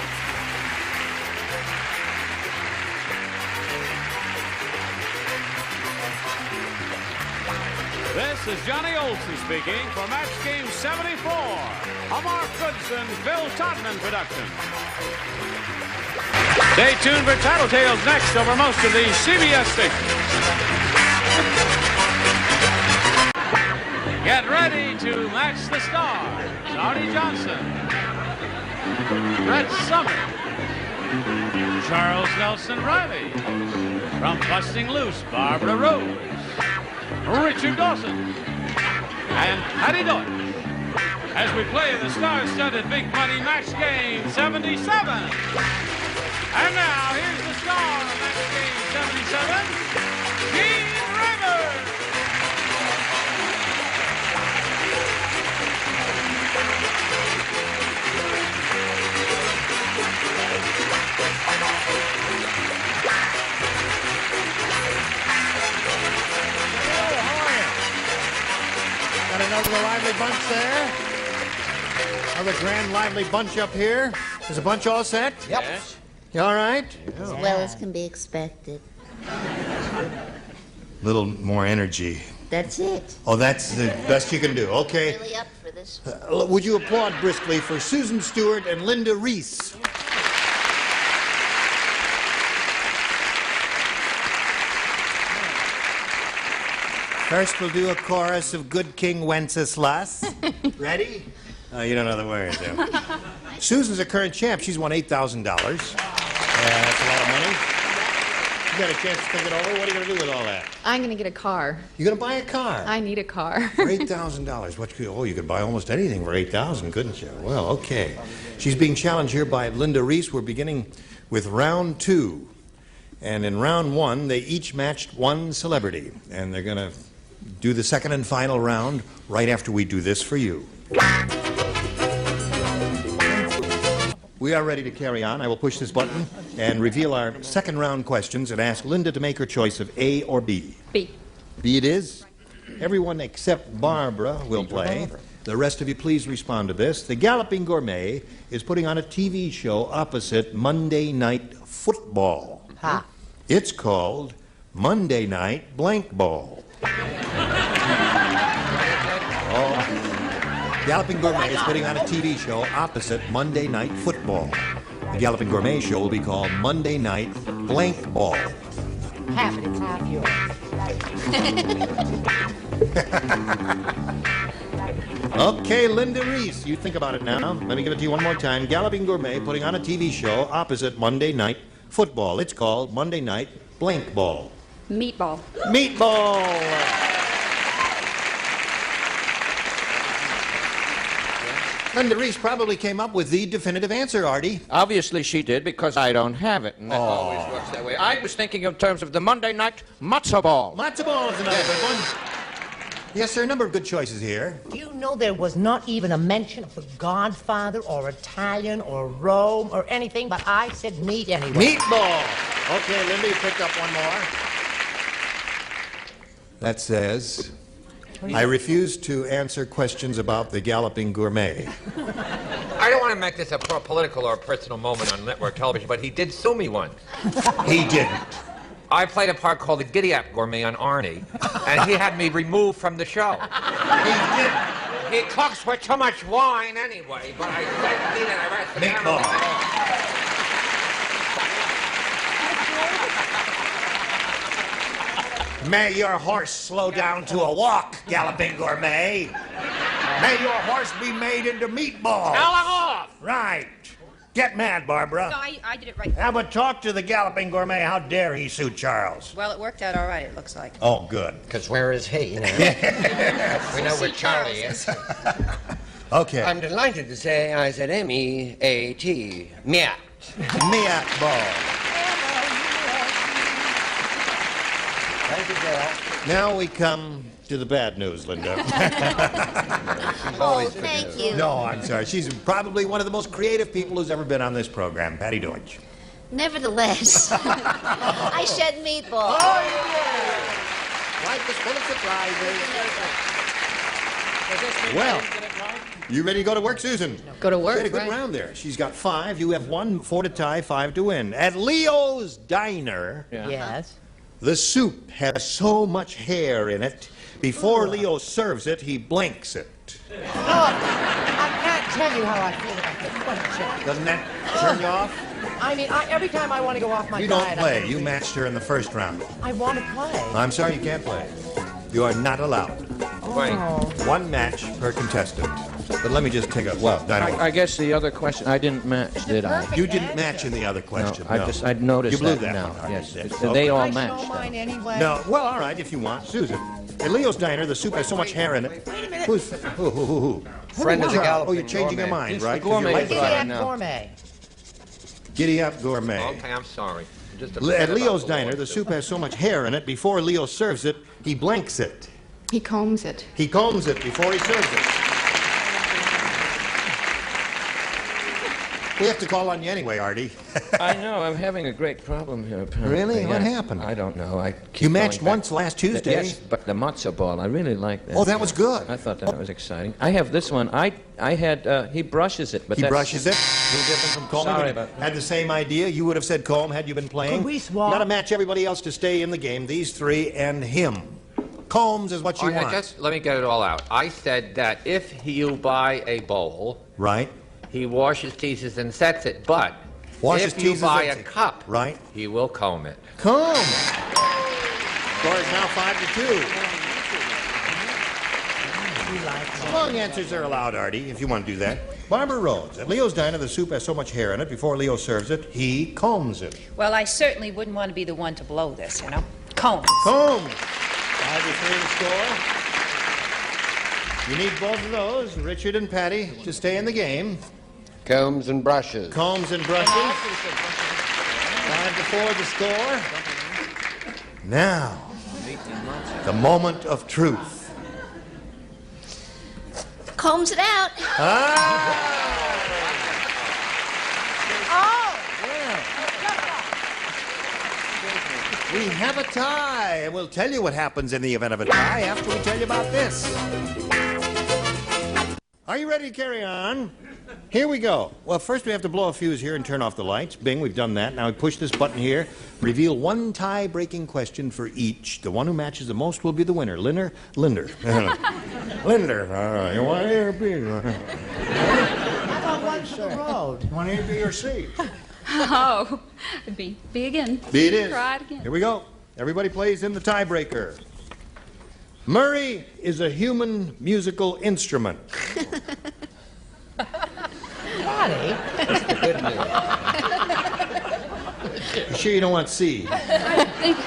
This is Johnny Olson speaking for Match Game 74, a Mark Goodson, Bill Todman production. Stay tuned for Tattletales next over most of these CBS stations. Get ready to match the stars. Arte Johnson, Red Summer, Charles Nelson Riley, from Busting Loose, Barbara Rose, Richard Dawson, and Patty Deutsch, as we play the star-studded Big Money Match Game 77. And now, here's the star of Match Game 77, Gene Rayburn. Got another lively bunch there. Another grand lively bunch up here. Is the bunch all set? Yep. You all right? As well as can be expected. Little more energy. That's it. Oh, that's the best you can do. Okay. Really up for this. Would you applaud briskly for Susan Stewart and Linda Reese? First, we'll do a chorus of Good King Wenceslas. Ready? Oh, you don't know the words. Susan's a current champ. She's won $8,000. That's a lot of money. You got a chance to think it over. What are you going to do with all that? I'm going to get a car. You're going to buy a car? I need a car. For $8,000. What could, oh, you could buy almost anything for $8,000, couldn't you? Well, okay. She's being challenged here by Linda Reese. We're beginning with round two. And in round one, they each matched one celebrity. And they're going to do the second and final round right after we do this for you. We are ready to carry on. I will push this button and reveal our second round questions and ask Linda to make her choice of A or B. B. B it is. Everyone except Barbara will play. The rest of you, please respond to this. The Galloping Gourmet is putting on a TV show opposite Monday Night Football. Ha. It's called Monday Night Blank Ball. Galloping Gourmet is putting on a TV show opposite Monday Night Football. The Galloping Gourmet show will be called Monday Night Blank Ball. Half it, it's half yours. Okay, Linda Reese, you think about it now. Let me give it to you one more time. Galloping Gourmet putting on a TV show opposite Monday Night Football. It's called Monday Night Blank Ball. Meatball. Meatball! Linda Reese probably came up with the definitive answer, Artie. Obviously she did, because I don't have it, and that always works that way. I was thinking in terms of the Monday night matzo ball. Matzo ball is another good one. Yes, there are a number of good choices here. Do you know there was not even a mention of The Godfather or Italian or Rome or anything, but I said meat anyway. Meatball! Okay, Linda, you picked up one more. That says, I refuse to answer questions about the Galloping Gourmet. I don't want to make this a political or personal moment on network television, but he did sue me once. He didn't. I played a part called the Giddy Up Gourmet on Arnie, and he had me removed from the show. He didn't. He cooks with too much wine anyway, but I said he didn't arrest him. Meatball. May your horse slow down to a walk, Galloping Gourmet. May your horse be made into meatball. Tell him off! Right. Get mad, Barbara. No, I did it right. How about talk to the Galloping Gourmet? How dare he sue Charles? Well, it worked out all right, it looks like. Oh, good. Because where is he? You know? We know where Charlie is. Okay. I'm delighted to say I said M-E-A-T. Meat. Meat ball. Thank you, girl. Now we come to the bad news, Linda. Oh, thank you. No, I'm sorry. She's probably one of the most creative people who's ever been on this program, Patty Deutsch. Nevertheless, I shed meatball. Oh, yeah. Life is full of surprises. Well, you ready to go to work, Susan? Go to work, She had a good right. round there. She's got 5. You have 1, 4 to tie, 5 to win. At Leo's Diner, Yes. the soup has so much hair in it. Before Leo serves it, he blanks it. I can't tell you how I feel about this question. Doesn't that turn you off? I mean, every time I want to go off my You diet... don't play. You matched her in the first round. I want to play. I'm sorry you can't play. You are not allowed. Wait. 1 match per contestant. But let me just take a... Well, Dynamite. I guess the other question, I didn't match, did I? You didn't match in the other question. No, I'd noticed you blew that now. one, Yes, Artie. they all I matched. show mine anyway. No, well, all right, if you want. Susan. At Leo's Diner, the soup has so much hair in it. Wait a minute. Who? Friend of the Galloping Oh, you're changing your Gourmet. mind, It's right? the 'Cause you gourmet like Giddy that. Giddy now. Up Gourmet. Giddy Up Gourmet. Okay, I'm sorry. I'm just At upset Leo's about Diner, the soup has so much hair in it, before Leo serves it, he blanks it. He combs it. He combs it before he serves it. We have to call on you anyway, Artie. I know, I'm having a great problem here, apparently. Really? What happened? I don't know. I keep You matched going back. once last Tuesday. Yes, but the matzo ball, I really like that. Oh, that was good. I thought that was exciting. I have this one. I had, he brushes it, but He that's... brushes it. A little different from combing. Sorry but about that. Had the same idea. You would have said comb had you been playing. Could we swap? Got to match everybody else to stay in the game. These 3 and him. Combs is what you want. Just let me get it all out. I said that if you buy a bowl, Right? he washes, teases, and sets it. But Washes, if you teases, buy and a cup, Right? he will comb it. Comb. Score is now 5-2. Long answers are allowed, Artie, if you want to do that. Barbara Rhodes. At Leo's Diner, the soup has so much hair in it. Before Leo serves it, he combs it. Well, I certainly wouldn't want to be the one to blow this, you know. Combs. Comb. 5-3 to score. You need both of those, Richard and Patty, to stay in the game. Combs and brushes. Combs and brushes. 5-4 the score. Now, the moment of truth. Combs it out. We have a tie, and we'll tell you what happens in the event of a tie after we tell you about this. Are you ready to carry on? Here we go. Well, first we have to blow a fuse here and turn off the lights. Bing, we've done that. Now we push this button here. Reveal one tie-breaking question for each. The one who matches the most will be the winner. Linder. Linder. You want A or B? How about once the road? Want A, B, or C? Oh, B. B again. B it is. Try it again. Here we go. Everybody plays in the tiebreaker. Murray is a human musical instrument. Daddy? That's the good news. You sure you don't want C? I think...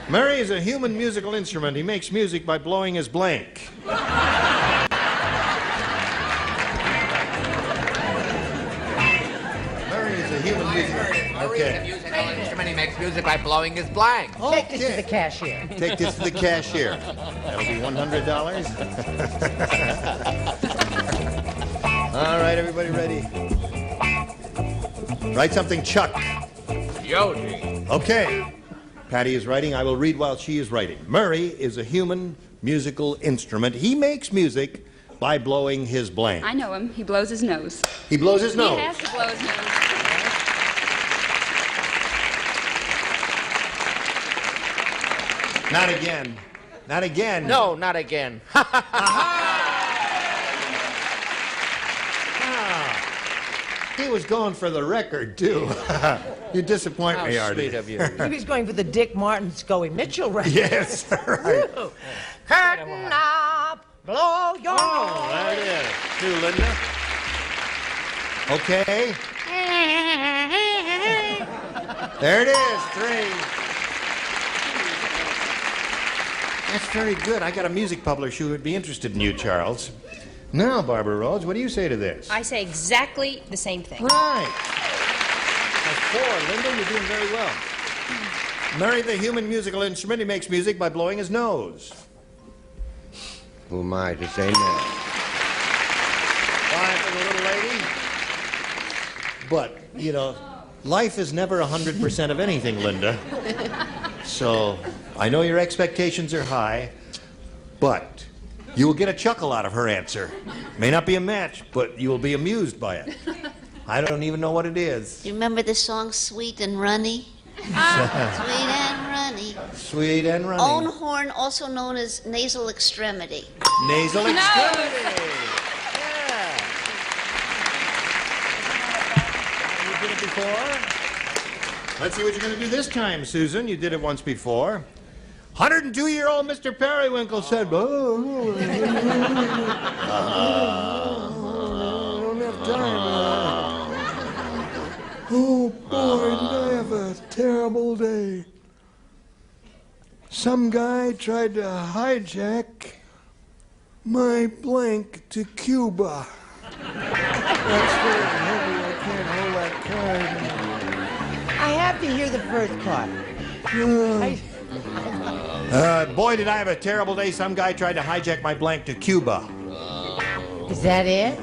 Murray is a human musical instrument. He makes music by blowing his blank. Murray is a human musical Instrument. He makes music by blowing his blank. Take this to the cashier. Take this to the cashier. That'll be $100. All right, everybody ready? Write something, Chuck. Yogi. Okay. Patty is writing. I will read while she is writing. Murray is a human musical instrument. He makes music by blowing his blank. I know him. He blows his nose. He blows his nose. He has to blow his nose. Not again. Not again. No, not again. He was going for the record, too. You disappoint me, How Artie. sweet of you. He was going for the Dick Martin Scully Mitchell record. Yes, right. Curtain up, blow your Oh, there it is. To Linda. Okay. There it is. 3. That's very good. I got a music publisher who would be interested in you, Charles. Now, Barbara Rhodes, what do you say to this? I say exactly the same thing. Right. That's 4. Linda, you're doing very well. Murray, the human musical instrument, he makes music by blowing his nose. Who am I to say no? 5 for the little lady. But, you know, life is never 100% of anything, Linda. So, I know your expectations are high, but you will get a chuckle out of her answer. May not be a match, but you will be amused by it. I don't even know what it is. You remember the song Sweet and Runny? Sweet and Runny. Sweet and running. Own horn, also known as nasal extremity. Nasal extremity. Yeah. You did it before? Let's see what you're going to do this time, Susan. You did it once before. 102-year-old Mr. Periwinkle said, oh, I don't have time. Oh, boy, did I have a terrible day. Some guy tried to hijack my blank to Cuba. That's very heavy. I can't hold that card. I have to hear the first part. Boy, did I have a terrible day. Some guy tried to hijack my blank to Cuba. Is that it?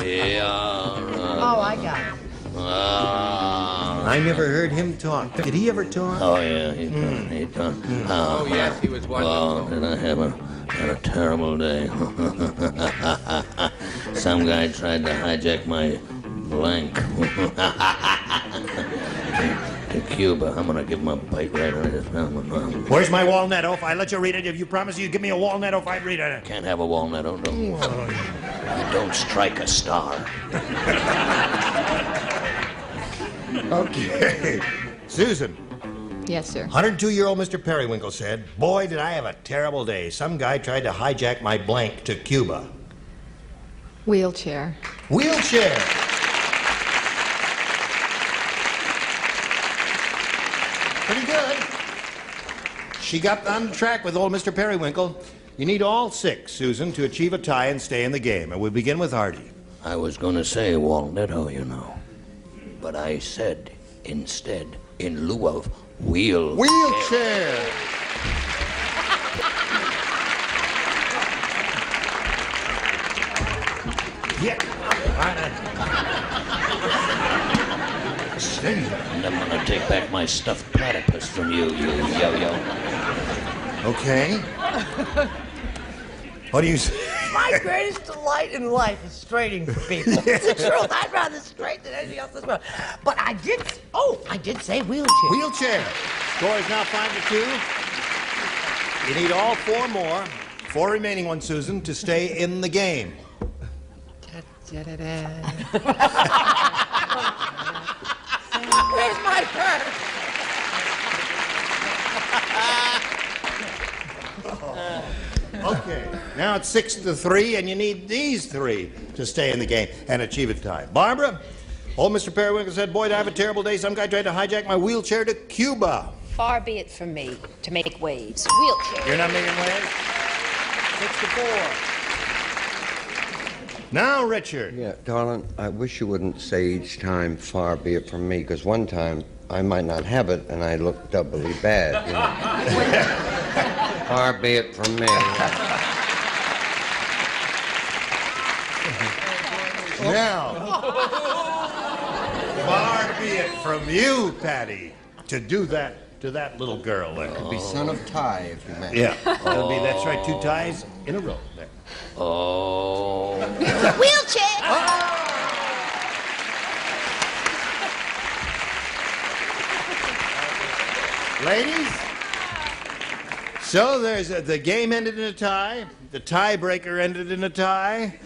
Yeah. Oh, I got it. I never heard him talk. Did he ever talk? Oh, yeah, he talked. Oh, yes, he was wonderful. Well, did I have a terrible day. Some guy tried to hijack my blank to Cuba. I'm gonna give him a bite right on his mouth. Where's my walnut? If I let you read it, if you promise you give me a walnut, if I read it. Can't have a walnut. You don't strike a star. Okay. Susan. Yes, sir. 102-year-old Mr. Periwinkle said, boy, did I have a terrible day. Some guy tried to hijack my blank to Cuba. Wheelchair. Wheelchair. Pretty good. She got on track with old Mr. Periwinkle. You need all 6, Susan, to achieve a tie and stay in the game. And we'll begin with Artie. I was gonna say walnutto, you know. But I said instead, in lieu of wheelchair. Wheelchair. Yeah. 6. And I'm gonna take back my stuffed platypus from you, you yo-yo. Okay. What do you say? My greatest delight in life is straightening for people. It's the truth. I'd rather straight than anything else in this world. But I did say wheelchair. Wheelchair. Score is now 5-2. You need all 4 more, 4 remaining ones, Susan, to stay in the game. Where's my purse? Okay, now it's 6-3, and you need these 3 to stay in the game and achieve a tie. Barbara, old Mr. Periwinkle said, "Boy, I have a terrible day. Some guy tried to hijack my wheelchair to Cuba." Far be it from me to make waves. Wheelchair. You're not making waves? 6-4. Now, Richard. Yeah, darling, I wish you wouldn't say each time, "Far be it from me," because one time I might not have it, and I look doubly bad, you know. Far be it from me. Now, far be it from you, Patty, to do that to that little girl there. Could be son of Ty, if you may. Yeah, that'll be, that's right, 2 ties in a row there. Oh. Wheelchair! Ladies, so the game ended in a tie. The tiebreaker ended in a tie.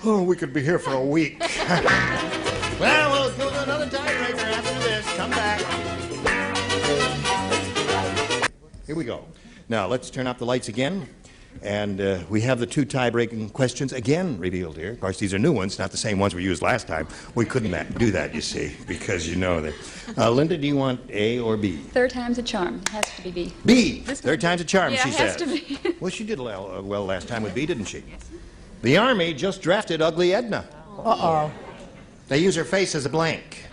Oh, we could be here for a week. Well, we'll do another tiebreaker after this. Come back. Here we go. Now, let's turn off the lights again. And we have the 2 tie-breaking questions again revealed here. Of course, these are new ones, not the same ones we used last time. We couldn't do that, you see, because you know that. Linda, do you want A or B? 3rd time's a charm. It has to be B. B. 3rd time's a charm, yeah, she it has says. to be. Well, she did well last time with B, didn't she? The Army just drafted Ugly Edna. Uh-oh. They use her face as a blank.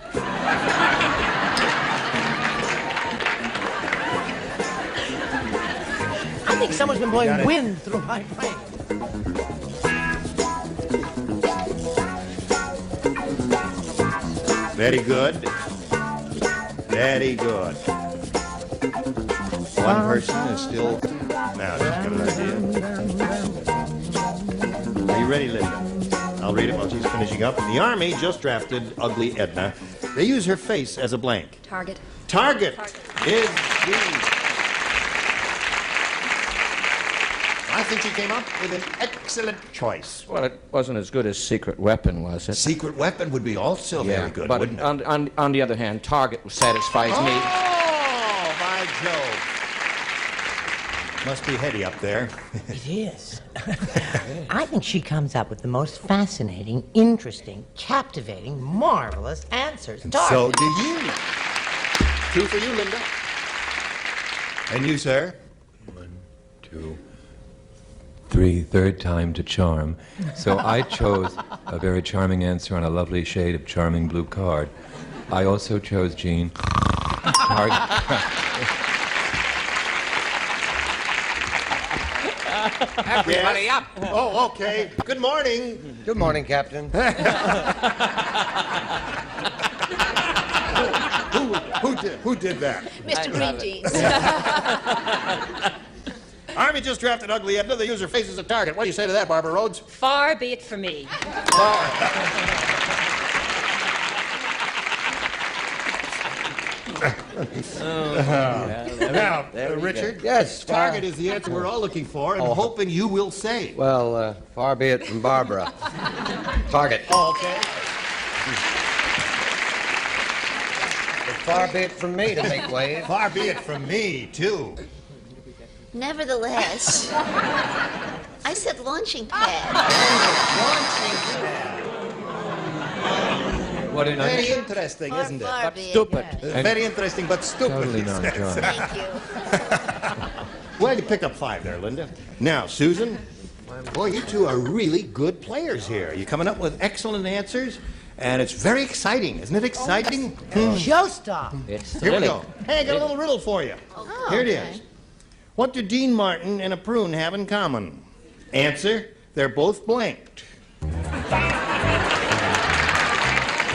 I think someone's been blowing wind through my brain. Very good. Very good. One person is still... Now, she's got an idea. Are you ready, Linda? I'll read it while she's finishing up. The Army just drafted Ugly Edna. They use her face as a blank. Target. Target is the... I think she came up with an excellent choice. Well, it wasn't as good as Secret Weapon, was it? Secret Weapon would be also very good, but wouldn't it? on the other hand, Target satisfies me. Oh, by Jove. Must be heady up there. It is. I think she comes up with the most fascinating, interesting, captivating, marvelous answers. And so do you. 2 for you, Linda. And you, sir? 1, 2, 3, 3rd time to charm. So I chose a very charming answer on a lovely shade of charming blue card. I also chose, Gene, Everybody up. Oh, okay. Good morning. Good morning, Captain. Who did that? Mr. Green Jeans. Army just drafted Ugly Edna. They use her face as a target. What do you say to that, Barbara Rhodes? Far be it from me. Now, Richard, yes, target is the answer we're all looking for and hoping you will say. Well, far be it from Barbara. Target. Oh, okay. Far be it from me to make waves. Far be it from me, too. Nevertheless, I said launching pad. What an Very interesting, isn't it? But stupid. Very interesting, but stupid. Totally he says. non-charming. Thank you. Well, you picked up 5 there, Linda. Now, Susan, boy, you 2 are really good players here. You're coming up with excellent answers, and it's very exciting. Isn't it exciting? Showstop. Here we go. Hey, I got a little riddle for you. Here it is. What do Dean Martin and a prune have in common? Answer, they're both blanked.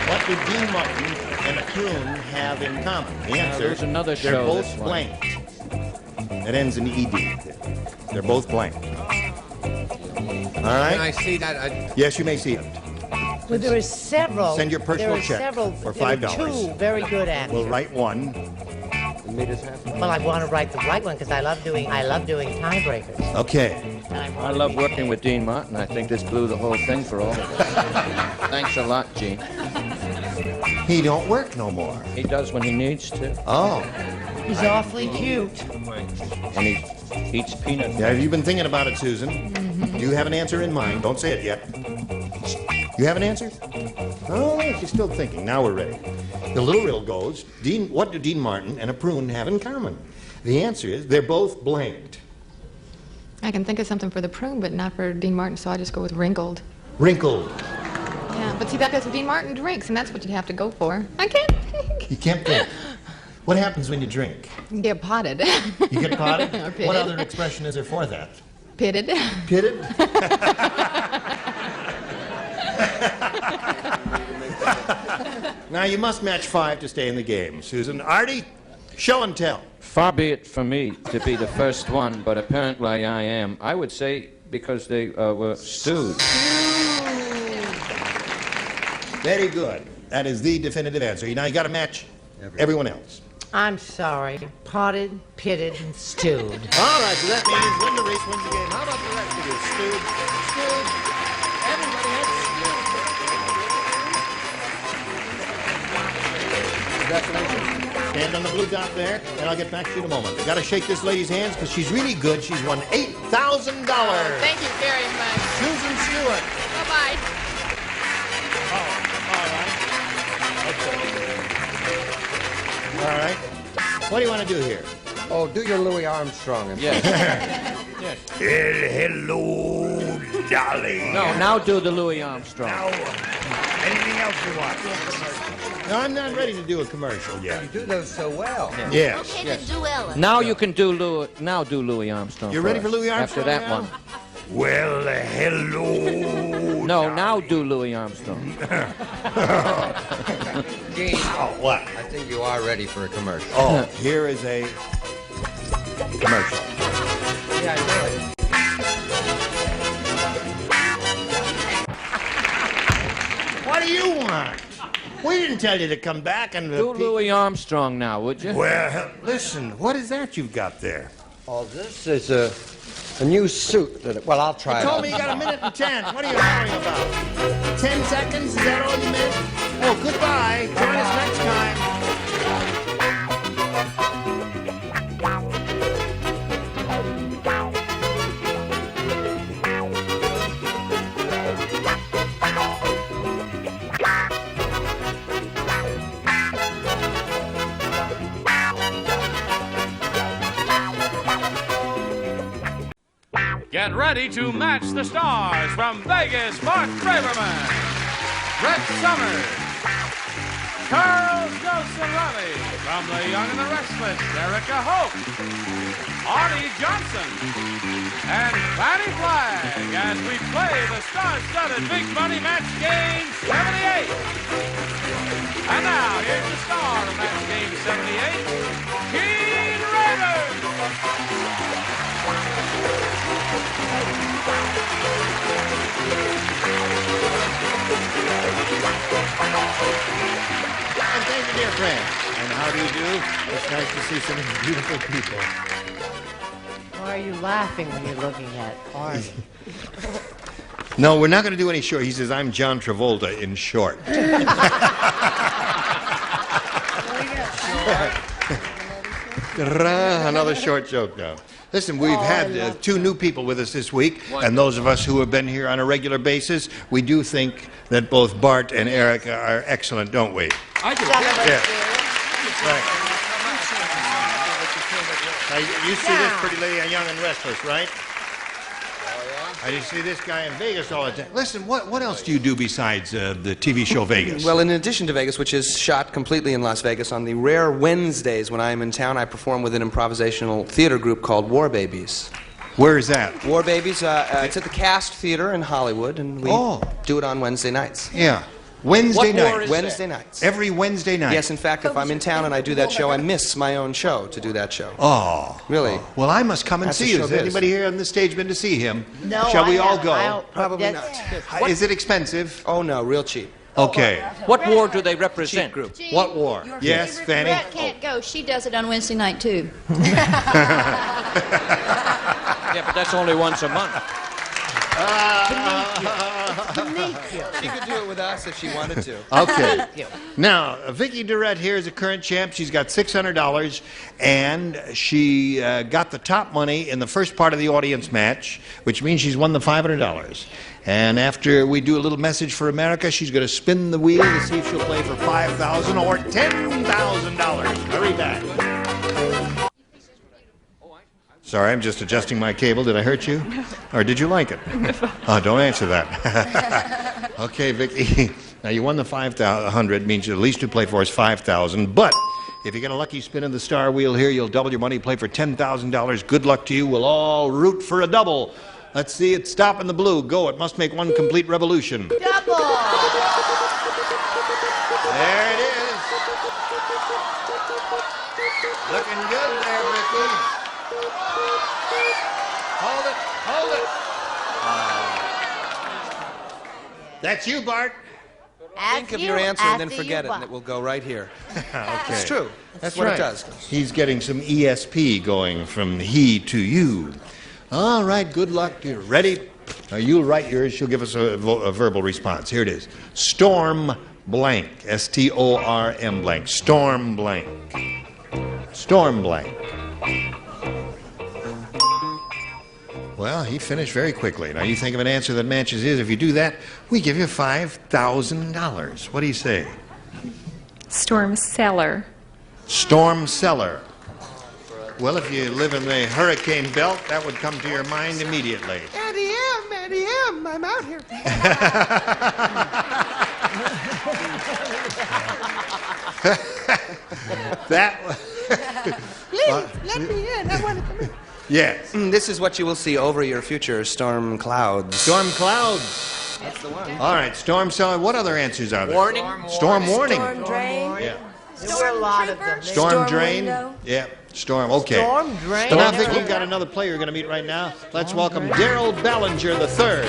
What do Dean Martin and a prune have in common? The answer, there's another they're show, both this one. blank. That ends in ED. They're both blank. All right? Can I see that? Yes, you may see it. Well, there are several. Send your personal there are check several, for there are $5. two very good answers. We'll write one. Well, I want to write the right one because I love doing tiebreakers. Okay. I love working with Dean Martin. I think this blew the whole thing for all of us. Thanks a lot, Gene. He don't work no more. He does when he needs to. Oh. He's awfully cute. And he eats peanut. Yeah, have you been thinking about it, Susan? Mm-hmm. Do you have an answer in mind? Don't say it yet. You have an answer? Oh, she's still thinking. Now we're ready. The little riddle goes, what do Dean Martin and a prune have in common? The answer is they're both blanked. I can think of something for the prune, but not for Dean Martin, so I just go with wrinkled. Wrinkled. Yeah, but see, that's what Dean Martin drinks, and that's what you'd have to go for. I can't You can't think. What happens when you drink? get potted. You get potted? Or pitted. What other expression is there for that? Pitted. Pitted? Now you must match 5 to stay in the game, Susan. Artie, show and tell. Far be it from me to be the first one, but apparently I am. I would say because they were stewed. Very good. That is the definitive answer. Now you got to match everyone else. I'm sorry. Potted, pitted, and stewed. All right, so that means win the race, win the game. How about the rest of you? Stewed, stewed. Everybody has stewed. Stand on the blue dot there, and I'll get back to you in a moment. Got to shake this lady's hands because she's really good. She's won $8,000. Thank you very much. Susan Stewart. Bye-bye. All right. What do you want to do here? Oh, do your Louis Armstrong. Yes. Hello, darling. No, now do the Louis Armstrong. Anything else you want? No, I'm not ready to do a commercial yet. You do those so well. Yes. Okay, yes. then do Ellen. Now you can do Louis. Now do Louis Armstrong. You ready us. for Louis Armstrong After that now? one. Well, hello. No, now do Louis Armstrong. Gene, what? I think you are ready for a commercial. Oh, here is a commercial. Yeah, I know it. What do you want? We didn't tell you to come back and... Do Louis Armstrong now, would you? Well, listen, what is that you've got there? Oh, this is a new suit. Well, I'll try You it. told me you got a minute and 10. What are you hollering about? 10 seconds? Is that all you meant? Oh, goodbye. Join us next time. Get ready to match the stars from Vegas, Mark Braverman, Brett Summers, Charles Nelson Riley, from The Young and the Restless, Erica Hope, Arte Johnson, and Patty Flagg as we play the star-studded Big Money Match Game 78. And now, here's the star of Match Game 78, Gene Rader. And thank you, dear friends. And how do you do? It's nice to see so many beautiful people. Why are you laughing when you're looking at Art? No, we're not going to do any short. He says, I'm John Travolta in short. Another short joke now. Listen, we've had 2 new people with us this week, and those of us who have been here on a regular basis, we do think that both Bart and Erica are excellent, don't we? I do. Yeah. Right. Now, you see this pretty lady on Young and Restless, right? I just see this guy in Vegas all the time. Listen, what else do you do besides the TV show Vegas? Well, in addition to Vegas, which is shot completely in Las Vegas, on the rare Wednesdays when I am in town, I perform with an improvisational theater group called War Babies. Where is that? War Babies, it's at the Cast Theater in Hollywood, and we do it on Wednesday nights. Yeah. Wednesday What war night. is Wednesday nights. Every Wednesday night. Yes, in fact, if I'm in town and I do that show, I miss my own show to do that show. Oh. Really? Well, I must come and That's see the you. show Has biz. anybody here on the stage been to see him? No, Shall we I all haven't. go? Probably not. Is it expensive? Oh, no, real cheap. Okay. What war do they represent? Group. What war? Yes, Fanny? Brett can't go. She does it on Wednesday night, too. Yeah, but that's only once a month. She could do it with us if she wanted to. Okay. Now, Vicki Durrett here is a current champ. She's got $600, and she got the top money in the first part of the audience match, which means she's won the $500. And after we do a little message for America, she's going to spin the wheel to see if she'll play for $5,000 or $10,000. Hurry back. Sorry, I'm just adjusting my cable. Did I hurt you? Or did you like it? Oh, don't answer that. Okay, Vicki. Now, you won the $500, means at least you play for is $5,000. But if you get a lucky spin of the star wheel here, you'll double your money, play for $10,000. Good luck to you. We'll all root for a double. Let's see it stop in the blue. Go. It must make one complete revolution. Double! There it is. Looking good there, Vicki. Hold it, hold it. That's you, Bart. Think of your answer and then forget it, and it will go right here. Okay. It's true. That's what right. it does. He's getting some ESP going from he to you. All right, good luck. You ready? Now, you'll write yours. She'll give us a verbal response. Here it is. Storm blank. S-T-O-R-M blank. Storm blank. Storm blank. Well, he finished very quickly. Now, you think of an answer that matches his. If you do that, we give you $5,000. What do you say? Storm cellar. Storm cellar. Well, if you live in the hurricane belt, that would come to your mind immediately. Andy M, I'm out here. Please, let me in. I want to come in. Yes. This is what you will see over your future storm clouds. Storm clouds. That's the one. All right, storm cellar. What other answers are there? Warning. Storm warning. Storm drain. Yeah. There were a lot of them. Storm drain. window. Yeah. Storm. Okay. Storm drain. So now I think we've got another player we're going to meet right now. Let's welcome Daryl Ballinger III.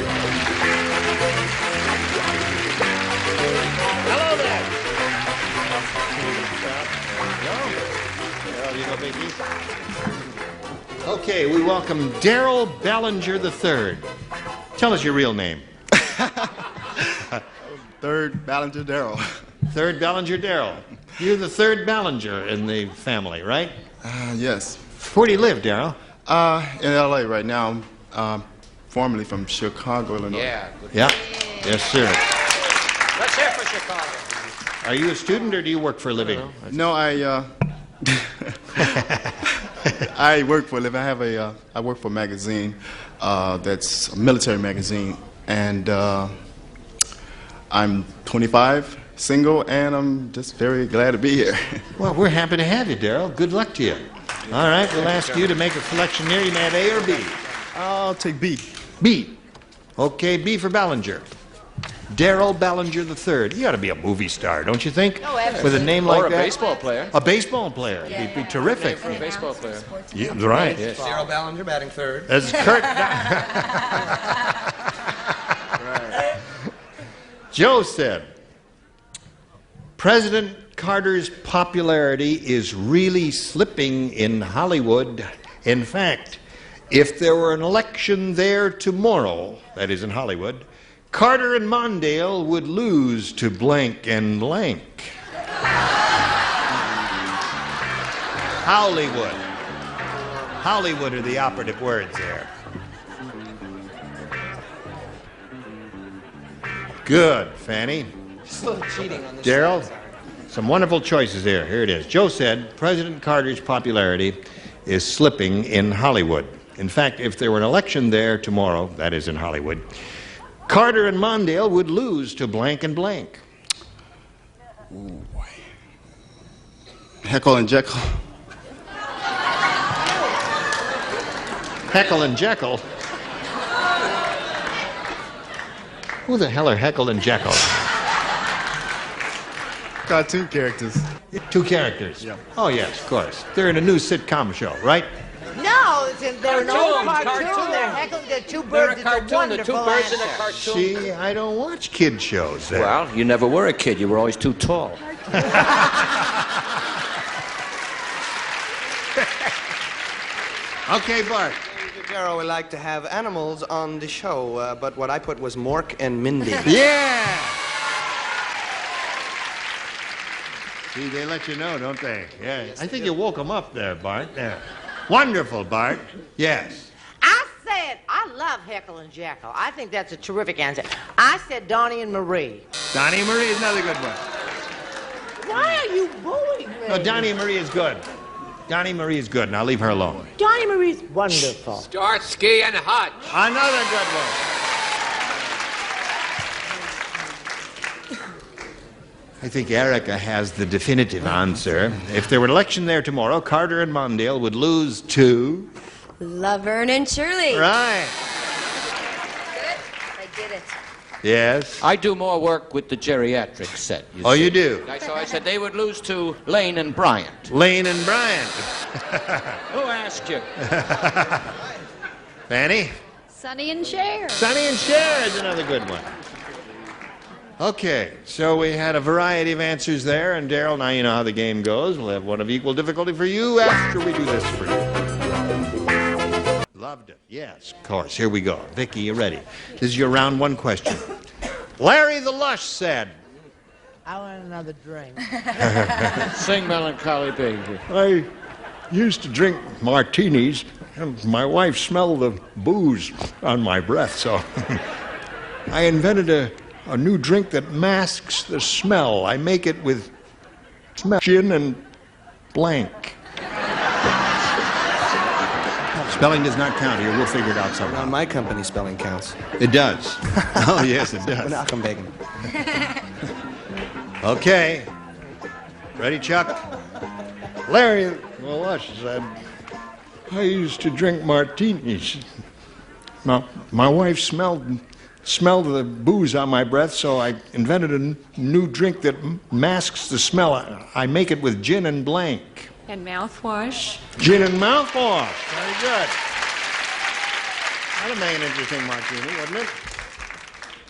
Hello there. There you go, baby. Okay, we welcome Daryl Ballinger III. Tell us your real name. Third Ballinger Darrell. Third Ballinger Daryl. You're the third Ballinger in the family, right? Yes. Where do you live, Daryl? In L.A. right now. I'm formerly from Chicago, Illinois. Yeah. Yeah. Yes, sir. Let's hear for Chicago. Are you a student or do you work for a living? No, I I work for a living. I work for a magazine that's a military magazine, and I'm 25, single, and I'm just very glad to be here. Well, we're happy to have you, Daryl. Good luck to you. All right, we'll ask you to make a selection here. You may have A or B. I'll take B. B. Okay, B for Ballinger. Daryl Ballinger III. You ought to be a movie star, don't you think? Oh, absolutely. With a name like that. Or a baseball player. A baseball player. He'd be terrific. For a baseball player. Yeah, right. Yes. Daryl Ballinger batting third. That's Kurt. Joe said, President Carter's popularity is really slipping in Hollywood. In fact, if there were an election there tomorrow, that is in Hollywood, Carter and Mondale would lose to blank and blank. Hollywood. Hollywood are the operative words there. Good, Fanny. Just a little cheating on the Daryl, show. some wonderful choices there. Here it is. Joe said President Carter's popularity is slipping in Hollywood. In fact, if there were an election there tomorrow, that is in Hollywood, Carter and Mondale would lose to blank and blank. Ooh, boy. Heckle and Jekyll. Heckle and Jekyll? Who the hell are Heckle and Jekyll? cartoon characters. 2 characters? Yeah. Oh, yes, of course. They're in a new sitcom show, right? No, they're an old Cartoon, cartoon. They're heckling. They're two birds. They're a It's a cartoon. They're two wonderful birds in a answer. cartoon. See, I don't watch kid shows then. Well, you never were a kid. You were always too tall. Okay, Bart. Darrow would like to have animals on the show, but what I put was Mork and Mindy. Yeah! See, they let you know, don't they? Yeah. I think you woke them up there, Bart. Yeah. Wonderful, Bart. Yes. I said, I love Heckle and Jekyll. I think that's a terrific answer. I said Donnie and Marie. Donnie and Marie is another good one. Why are you booing me? No, Donnie and Marie is good. Donnie and Marie is good. Now leave her alone. Donnie Marie's wonderful. Starsky and Hutch. Another good one. I think Erica has the definitive answer. If there were an election there tomorrow, Carter and Mondale would lose to... Laverne and Shirley. Right. Good. I did it. Yes. I do more work with the geriatric set. Oh, you do? So I said they would lose to Lane and Bryant. Lane and Bryant. Who asked you? Fanny? Sonny and Cher. Sonny and Cher is another good one. Okay, so we had a variety of answers there, and Daryl, now you know how the game goes. We'll have one of equal difficulty for you after we do this for you. Loved it. Yes, of course. Here we go. Vicky, you ready? This is your round 1 question. Larry the Lush said... I want another drink. Sing Melancholy Baby. I used to drink martinis, and my wife smelled the booze on my breath, so I invented a new drink that masks the smell. I make it with gin and blank. Spelling does not count here. We'll figure it out somehow. My company spelling counts. It does. Oh, yes, it does. Malcolm Bacon. Okay. Ready, Chuck? Larry Lush said, I used to drink martinis. Now, my wife smelled the booze on my breath, so I invented a new drink that masks the smell. I make it with gin and blank. And mouthwash. Gin and mouthwash. Very good. That'd make an interesting martini, wouldn't it?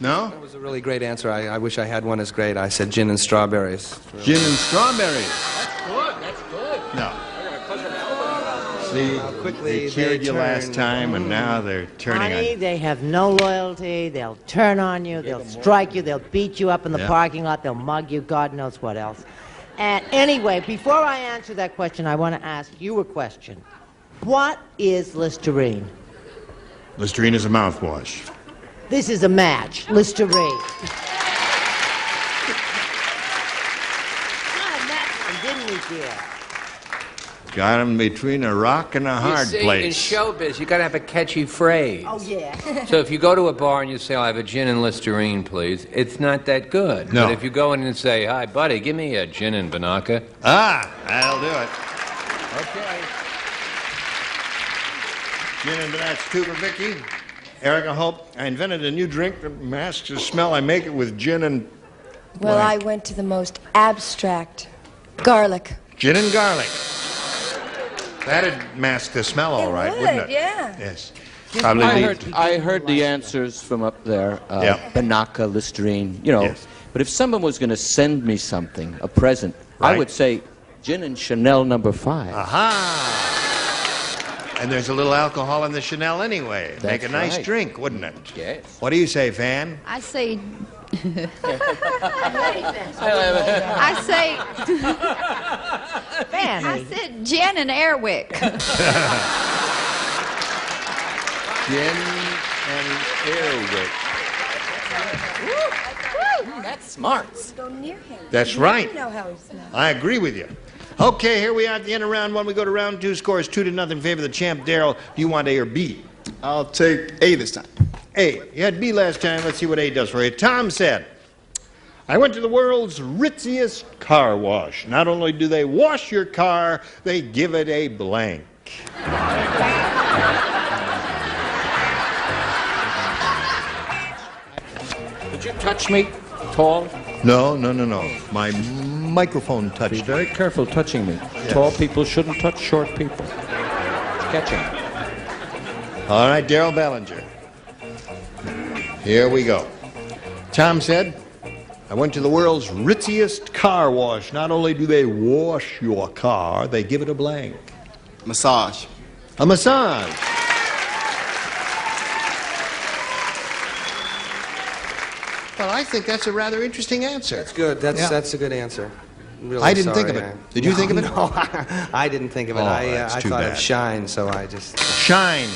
No? That was a really great answer. I wish I had one as great. I said gin and strawberries. Gin and strawberries. That's good. That's good. No. They're gonna cook them out. See, quickly they cheered you last time, and now they're turning Honey, on. they have no loyalty. They'll turn on you. They'll strike you. They'll beat you up in the Yeah. parking lot. They'll mug you. God knows what else. And anyway, before I answer that question, I want to ask you a question. What is Listerine? Listerine is a mouthwash. This is a match. Listerine. Not a match one, didn't we, dear? Got him between a rock and a hard you see, place. in showbiz, you got to have a catchy phrase. Oh, yeah. So if you go to a bar and you say, I'll have a gin and Listerine, please, it's not that good. No. But if you go in and say, hi, buddy, give me a gin and Banaka. Ah, that'll do it. Okay. Gin and that's two for Vicky. Erica Hope, I invented a new drink that masks the smell. I make it with gin and... Well, I went to the most abstract. Garlic. Gin and garlic. That'd mask the smell all right, would, wouldn't it? yeah. Yes. I heard the answers from up there. Yeah. Banaka, Listerine, you know. Yes. But if someone was going to send me something, a present, I Right. would say gin and Chanel number 5. Aha! And there's a little alcohol in the Chanel anyway. Make a That's nice right. drink, wouldn't it? Yes. What do you say, Fan? I say. I say. Fanny. I said gin and Airwick. Gin and Airwick. That's smart. Go near him. That's You right. know how he smells. I agree with you. Okay, here we are at the end of round one. We go to round two. Scores 2-0 in favor of the champ, Daryl. Do you want A or B? I'll take A this time. A. You had B last time. Let's see what A does for you. Tom said, I went to the world's ritziest car wash. Not only do they wash your car, they give it a blank. Did you touch me, tall? No. My microphone touched. Be very careful touching me. Yes. Tall people shouldn't touch short people. Catching. All right, Daryl Ballinger. Here we go. Tom said, I went to the world's ritziest car wash. Not only do they wash your car, they give it a blank. Massage. A massage. Well, I think that's a rather interesting answer. That's good. That's a good answer. Really I didn't think of sorry, it. Did you think of it? No, I didn't think of it. Oh, I that's too thought bad. of shine, so I just... Shine.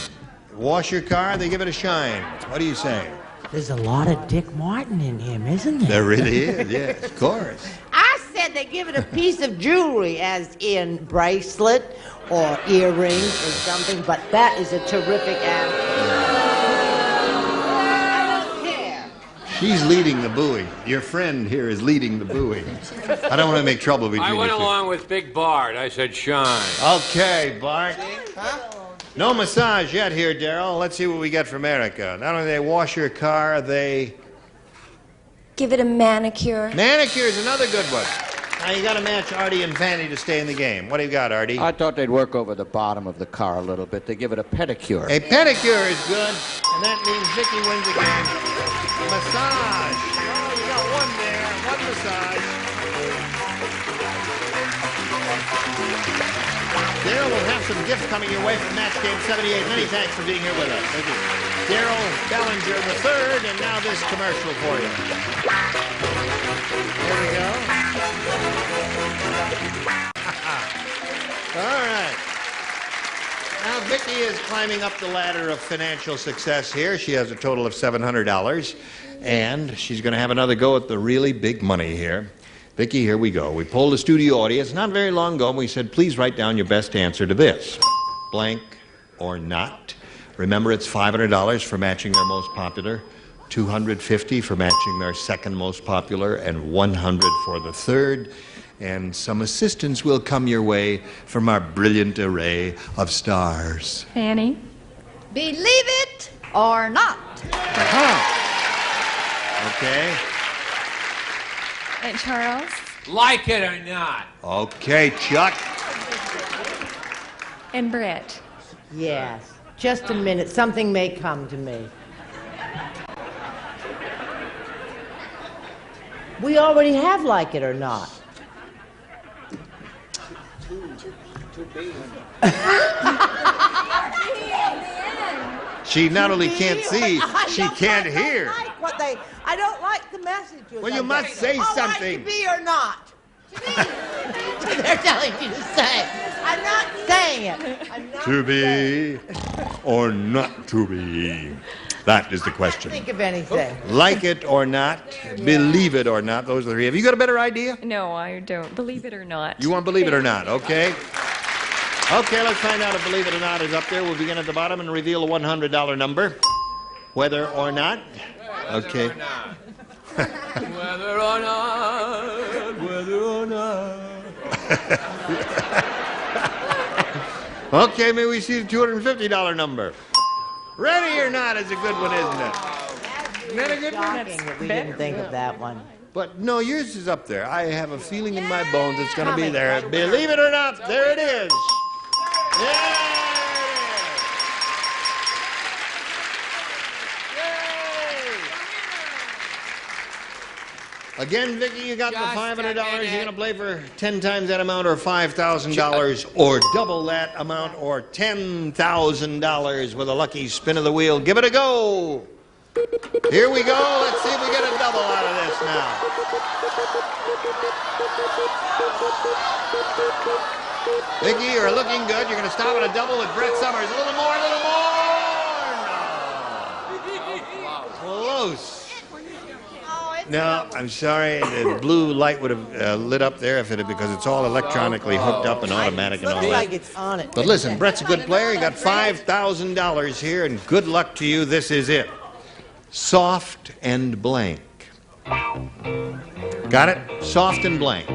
Wash your car, they give it a shine. What do you say? There's a lot of Dick Martin in him, isn't there? There really is, yes, of course. I said they give it a piece of jewelry, as in bracelet or earrings or something, but that is a terrific answer. I don't care. She's leading the booing. Your friend here is leading the booing. I don't want to make trouble between I went you two. along with Big Bart. I said shine. Okay, Bart. No massage yet here, Daryl. Let's see what we get from Erica. Not only do they wash your car, they... Give it a manicure. Manicure is another good one. Now, you got to match Artie and Fanny to stay in the game. What do you got, Artie? I thought they'd work over the bottom of the car a little bit. They give it a pedicure. A pedicure is good, and that means Vicky wins the game. Massage. Oh, you got one there. One massage. Daryl will have some gifts coming your way from Match Game 78. Many thanks for being here with us. Thank you. Daryl Ballinger the third, and now this commercial for you. There we go. All right. Now, Vicky is climbing up the ladder of financial success here. She has a total of $700, and she's going to have another go at the really big money here. Vicky, here we go. We polled a studio audience not very long ago, and we said, please write down your best answer to this. Blank or not. Remember, it's $500 for matching their most popular, $250 for matching their second most popular, and $100 for the third. And some assistance will come your way from our brilliant array of stars. Fanny? Believe it or not. Okay. And Charles? Like it or not. Okay, Chuck. And Brett? Yes. Just a minute. Something may come to me. We already have like it or not. She not only can't see, she can't hear. I don't like the messages. Well, you must say something. To be or not. They're telling you to say. I'm not saying it. I'm not To be or not to be? That is the question. think of anything. Like it or not, believe it or not, those are the three. Have you got a better idea? No, I don't. Believe it or not. You want believe it or not, okay? Okay, let's find out if believe it or not is up there. We'll begin at the bottom and reveal a $100 number. Whether or not. Okay. Whether or not, whether or not. Okay, may we see the $250 number? Ready or not is a good one, isn't it? Isn't that a good one? Shocking that we didn't think of that one. But no, yours is up there. I have a feeling in my bones it's going to be there. Believe it or not, there it is. Again, Vicky, you got the $500. You're going to play for 10 times that amount or $5,000 or double that amount or $10,000 with a lucky spin of the wheel. Give it a go. Here we go. Let's see if we get a double out of this now. Vicky, you're looking good. You're going to stop at a double with Brett Summers. A little more, a little more. No. Close. No, I'm sorry. The blue light would have lit up there if it had, because it's all electronically hooked up and automatic and all Looks that. like it's on it. But listen, Brett's a good player. He got $5,000 here, and good luck to you. This is it. Soft and blank. Got it? Soft and blank.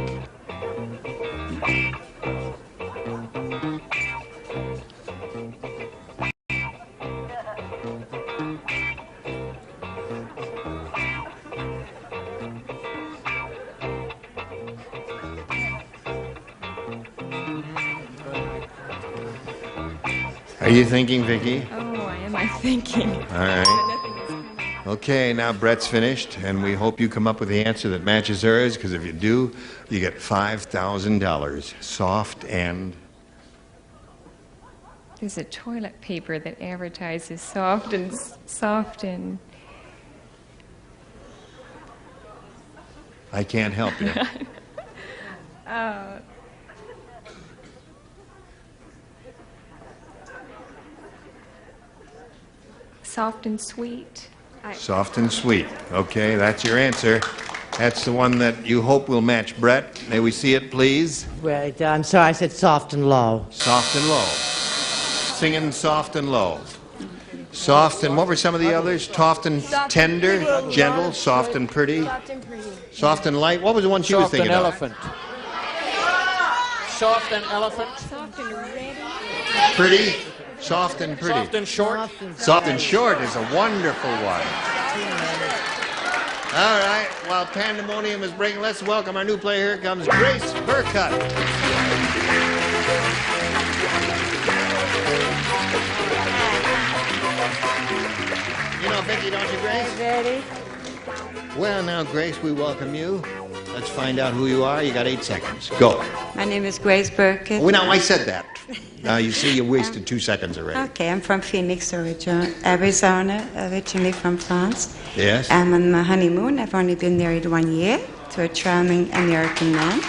Are you thinking, Vicki? Oh, am I thinking? All right. Okay, now Brett's finished, and we hope you come up with the answer that matches hers, because if you do, you get $5,000. Soft and... There's a toilet paper that advertises soft and... I can't help you. Soft and sweet. Soft and sweet. Okay, that's your answer. That's the one that you hope will match Brett. May we see it, please? Right, I'm sorry, I said soft and low. Soft and low. Singing soft and low. Soft and what were some of the others? Soft and tender, gentle, soft and pretty. Soft and light. What was the one she was thinking of? Soft and elephant. Soft and elephant. Soft and ready. Pretty. Soft and pretty. Soft and short. Soft and short is a wonderful one. All right. While pandemonium is breaking, let's welcome our new player. Here comes Grace Burkett. You know Vicki, don't you, Grace? Ready? Well, now, Grace, we welcome you. Let's find out who you are. You got 8 seconds. Go. My name is Grace Burkett. Well, now, I said that. Now, you see, you wasted 2 seconds already. Okay, I'm from Phoenix, Arizona, originally from France. Yes? I'm on my honeymoon. I've only been married 1 year to a charming American man.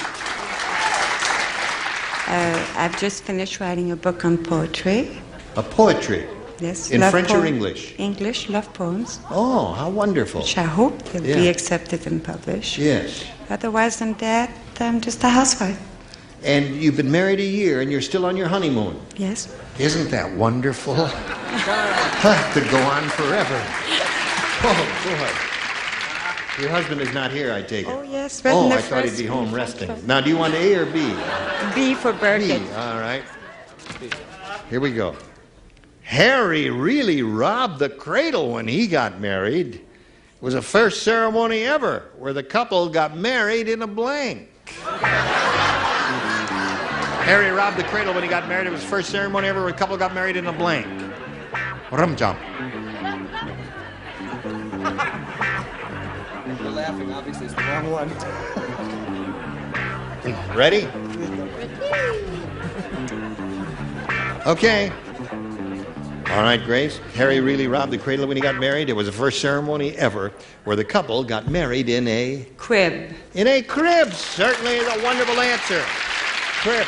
I've just finished writing a book on poetry. A poetry? Yes. In French or English? English, love poems. Oh, how wonderful. Which I hope will be accepted and published. Yes. Otherwise than that, I'm just a housewife. And you've been married a year and you're still on your honeymoon. Yes. Isn't that wonderful? To go on forever. Oh, boy. Your husband is not here, I take it. Oh, yes. Oh, I thought he'd be home resting. Now, do you want A or B? B for Burkett. B, all right. Here we go. Harry really robbed the cradle when he got married. It was the first ceremony ever where the couple got married in a blank. Harry robbed the cradle when he got married. It was the first ceremony ever where a couple got married in a blank. Rum jump. You're laughing. Obviously, it's the wrong one. Ready? Okay. All right, Grace. Harry really robbed the cradle when he got married. It was the first ceremony ever where the couple got married in a... Crib. In a crib. Certainly is a wonderful answer. Crib.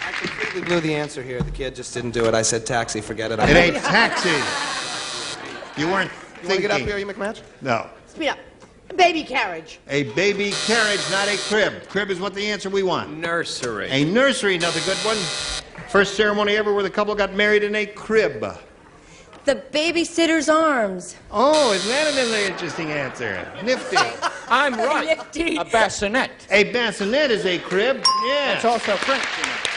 I completely blew the answer here. The kid just didn't do it. I said taxi. Forget it. It ain't taxi. You weren't You want to get up thinking. here? You make a match? No. Speed up. Baby carriage. A baby carriage, not a crib. Crib is what the answer we want. Nursery. A nursery, another good one. First ceremony ever where the couple got married in a crib. The babysitter's arms. Oh, isn't that another interesting answer? Nifty. I'm right. A bassinet. A bassinet is a crib. Yes. It's also French.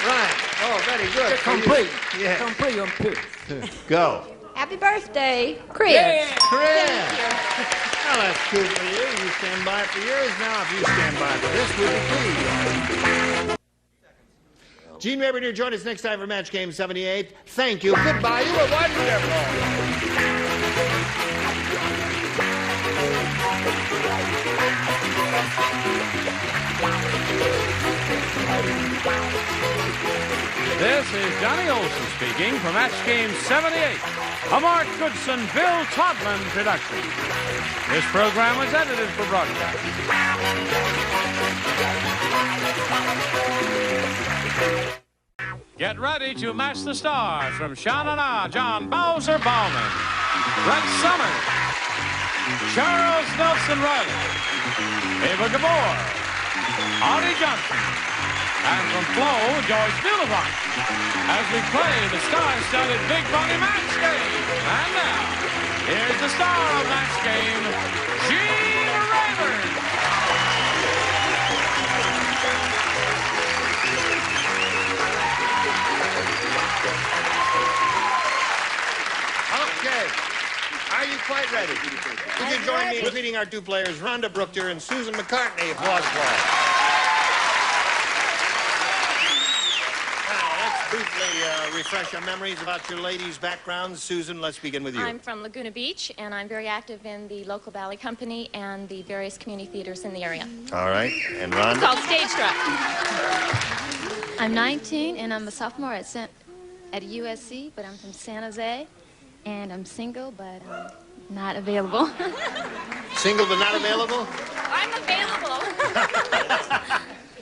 Right. Oh, very good. Complete. Yeah. Complete on two. Go. Happy birthday, Crib. Yeah. Crib. Well, that's cool for you. You stand by for yours. Now, if you stand by for this, we'll be pleased. Gene Rayburn here. Join us next time for Match Game 78. Thank you. Goodbye. You were wonderful. This is Johnny Olson speaking for Match Game 78, a Mark Goodson, Bill Todman production. This program was edited for broadcast. Get ready to match the stars from Sha-na-na, John Bowser Bauman, Brett Summers, Charles Nelson Riley, Ava Gabor, Arte Johnson, and from Flo, George Beautiful, as we play the star-studded Big Money Match Game. And now, here's the star of Match Game, Gene Rayburn. Okay. Are you quite ready? Would you join me in greeting our two players, Rhonda Brookter and Susan McCartney? Applause, applause. Now, let's Briefly refresh our memories about your ladies' backgrounds. Susan, let's begin with you. I'm from Laguna Beach, and I'm very active in the local ballet company and the various community theaters in the area. All right. And Ron? It's called Stage Struck. I'm 19, and I'm a sophomore at USC, but I'm from San Jose, and I'm single, but not available. Single but not available? I'm available.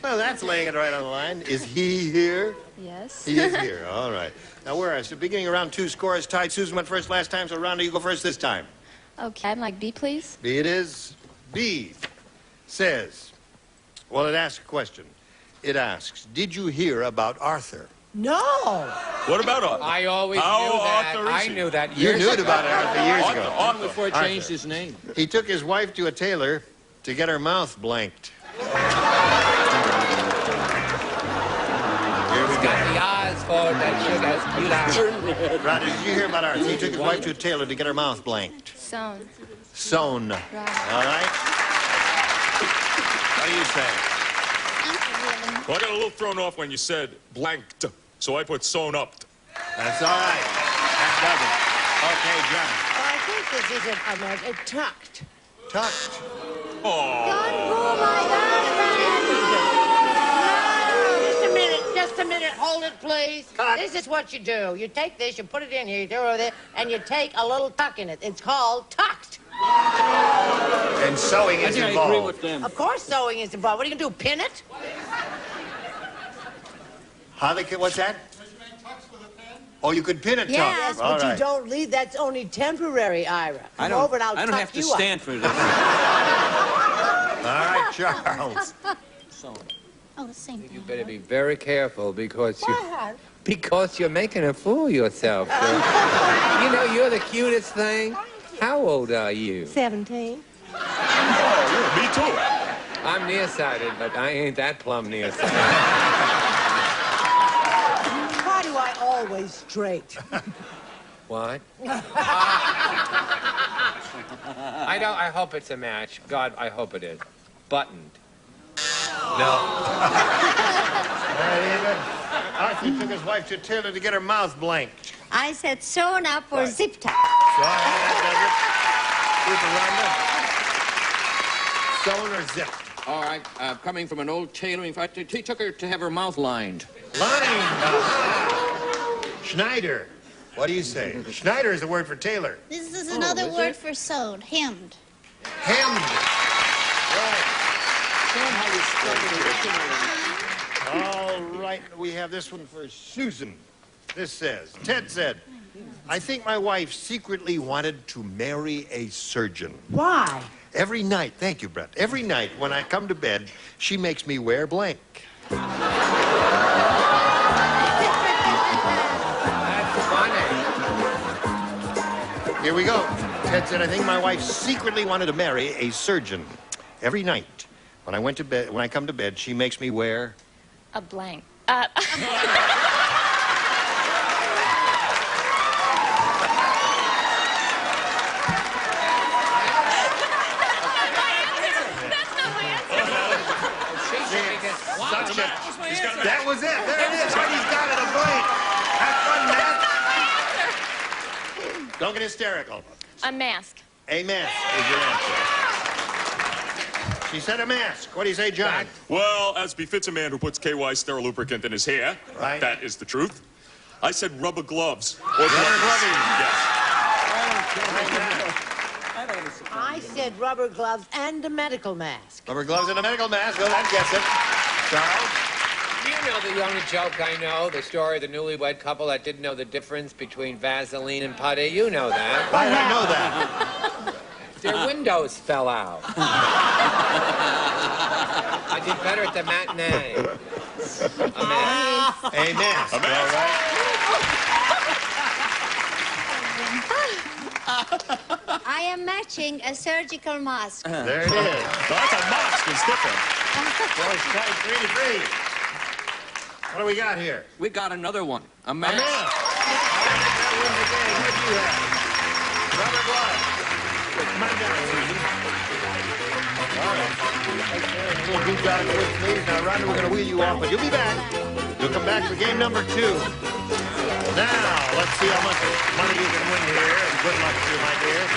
Well, that's laying it right on the line. Is he here? Yes. He is here. All right. Now, we're at the beginning of round 2. Score is tied. Susan went first last time, so Rhonda, you go first this time. Okay, I'd like B, please. B it is. B says, well, it asks a question. It asks, did you hear about Arthur? No. What about Arthur? I always knew that. Arthur is I he? knew that You years knew ago. about Arthur years ago. Arthur. Before he Arthur. changed his name. He took his wife to a tailor to get her mouth blanked. He's got the eyes for that sugar. Rhonda, did you hear about Arthur? He took his wife to a tailor to get her mouth blanked. Sewn. Sewn. Right. All right? What do you say? Well, I got a little thrown off when you said blanked, so I put sewn up. That's all right. That does it. Okay, John. Well, I think this isn't a tucked. Tucked. Just a minute, hold it, please. This is what you do. You take this, you put it in here, you throw it there, and you take a little tuck in it. It's called tucked. And sewing is I agree involved. with them. Of course sewing is involved. What are you going to do, pin it? What's that? Oh, you could pin it, tuck. Yes, All but right. you don't leave. That's only temporary, Ira. Come over and I'll I don't tuck have to you up. stand for this. All right, Charles. Oh, the same thing. You better be very careful because Why? you're making a fool of yourself. You know, you're the cutest thing. How old are you? 17. Oh, me too. I'm nearsighted, but I ain't that plumb nearsighted. Why do I always straight? What? I hope it's a match. God, I hope it is. Buttoned. No. Arthur took his wife to a tailor to get her mouth blanked. I said sewn up or zip tie. Sewn or zipped? All right, coming from an old tailoring factory, he took her to have her mouth lined. Schneider. What do you say? Schneider is the word for tailor. This is another word for sewed, hemmed. Hemmed. All right, we have this one for Susan. This says, Ted said, I think my wife secretly wanted to marry a surgeon. Why? Every night, thank you, Brett. Every night when I come to bed, she makes me wear blank. That's funny. Here we go. Ted said, I think my wife secretly wanted to marry a surgeon. Every night when I come to bed, she makes me wear A blank. That was it. There it is. He's got it, a blank. Have fun, Matt. Don't get hysterical. A mask. A mask is your answer. She said a mask. What do you say, John? Well, as befits a man who puts KY sterile lubricant in his hair, Right. that is the truth. I said rubber gloves. Or Rubber gloves. gloves. Yes. I said rubber gloves and a medical mask. Rubber gloves and a medical mask. Well, that gets it. Charles? Do you know the only joke I know? The story of the newlywed couple that didn't know the difference between Vaseline and putty? You know that. Why did I know that? Their windows fell out. I did better at the matinee. A mask. A mask. All right. I am matching a surgical mask. There it is. That's a mask. It's different. Well, it's tied 3-3. What do we got here? We got another one. A A mask. mask. That wins the game. What do you have? Rubber gloves. Come on down, Susan. All right. A little deep dive with please. Now, Rhonda, we're going to wheel you off, but you'll be back. You'll We'll come back for game number 2. Now, let's see how much money you can win here. And good luck to you, my dear.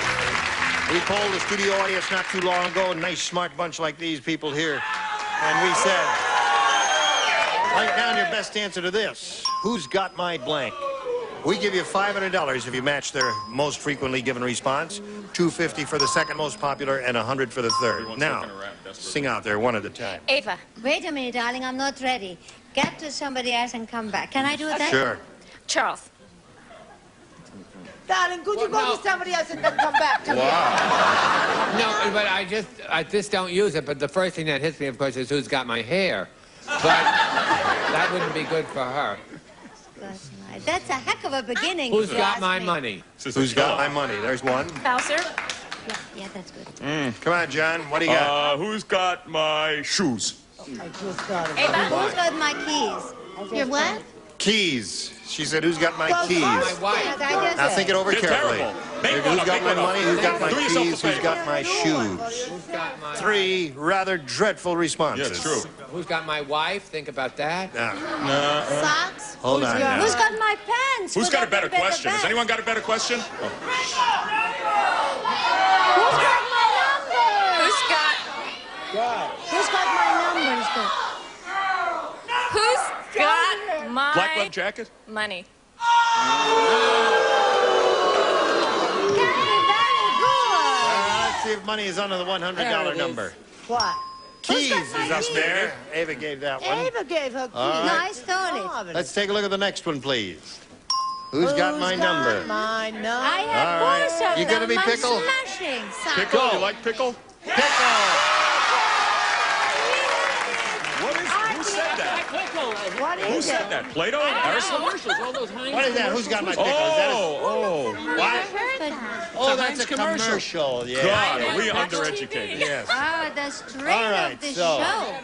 We polled the studio audience not too long ago, a nice, smart bunch like these people here. And we said, write down your best answer to this. Who's got my blank? We give you $500 if you match their most frequently given response, $250 for the second most popular, and $100 for the third. Now, sing out there one at a time. Ava. Wait a minute, darling. I'm not ready. Get to somebody else and come back. Can I do that? Sure. Charles. Darling, could you go to somebody else and then come back to me? No, but I just don't use it. But the first thing that hits me, of course, is who's got my hair. But that wouldn't be good for her. That's a heck of a beginning. Who's got my money? Who's got my money? There's one. Bowser. Yeah, that's good. Come on, John. What do you got? Who's got my shoes? I just got it. Ava, who's got my keys? Your what? Keys. She said, who's got my keys? My wife. Now think it over carefully. Who's got my money? Who's got my keys? Who's got my shoes? Who's got my... 3 rather dreadful responses. Yeah, it's true. Who's got my wife? Think about that. Socks? Hold on now. Who's got my pants? Who's got a better question? Has anyone got a better question? Who's got my number? Who's got Who's got my number? Who's got my Black web jacket? money? Let's see if money is under the $100 number. What? Keys is up there. Ava gave that one. Ava gave her keys. All right. No, I stole it. Let's take a look at the next one, please. Who's got my number? My number. I have All more right. of You them. gonna be I'm Pickle? smashing. Pickle? You like pickle? Pickle! Who said that? What Who is said it? that? Plato? Aristotle? All those Heinz What is that? Who's got my pickle? Is that What? Oh, that's a commercial. Yeah. God, are we undereducated? Yes. Oh, the strength All right, of the so show.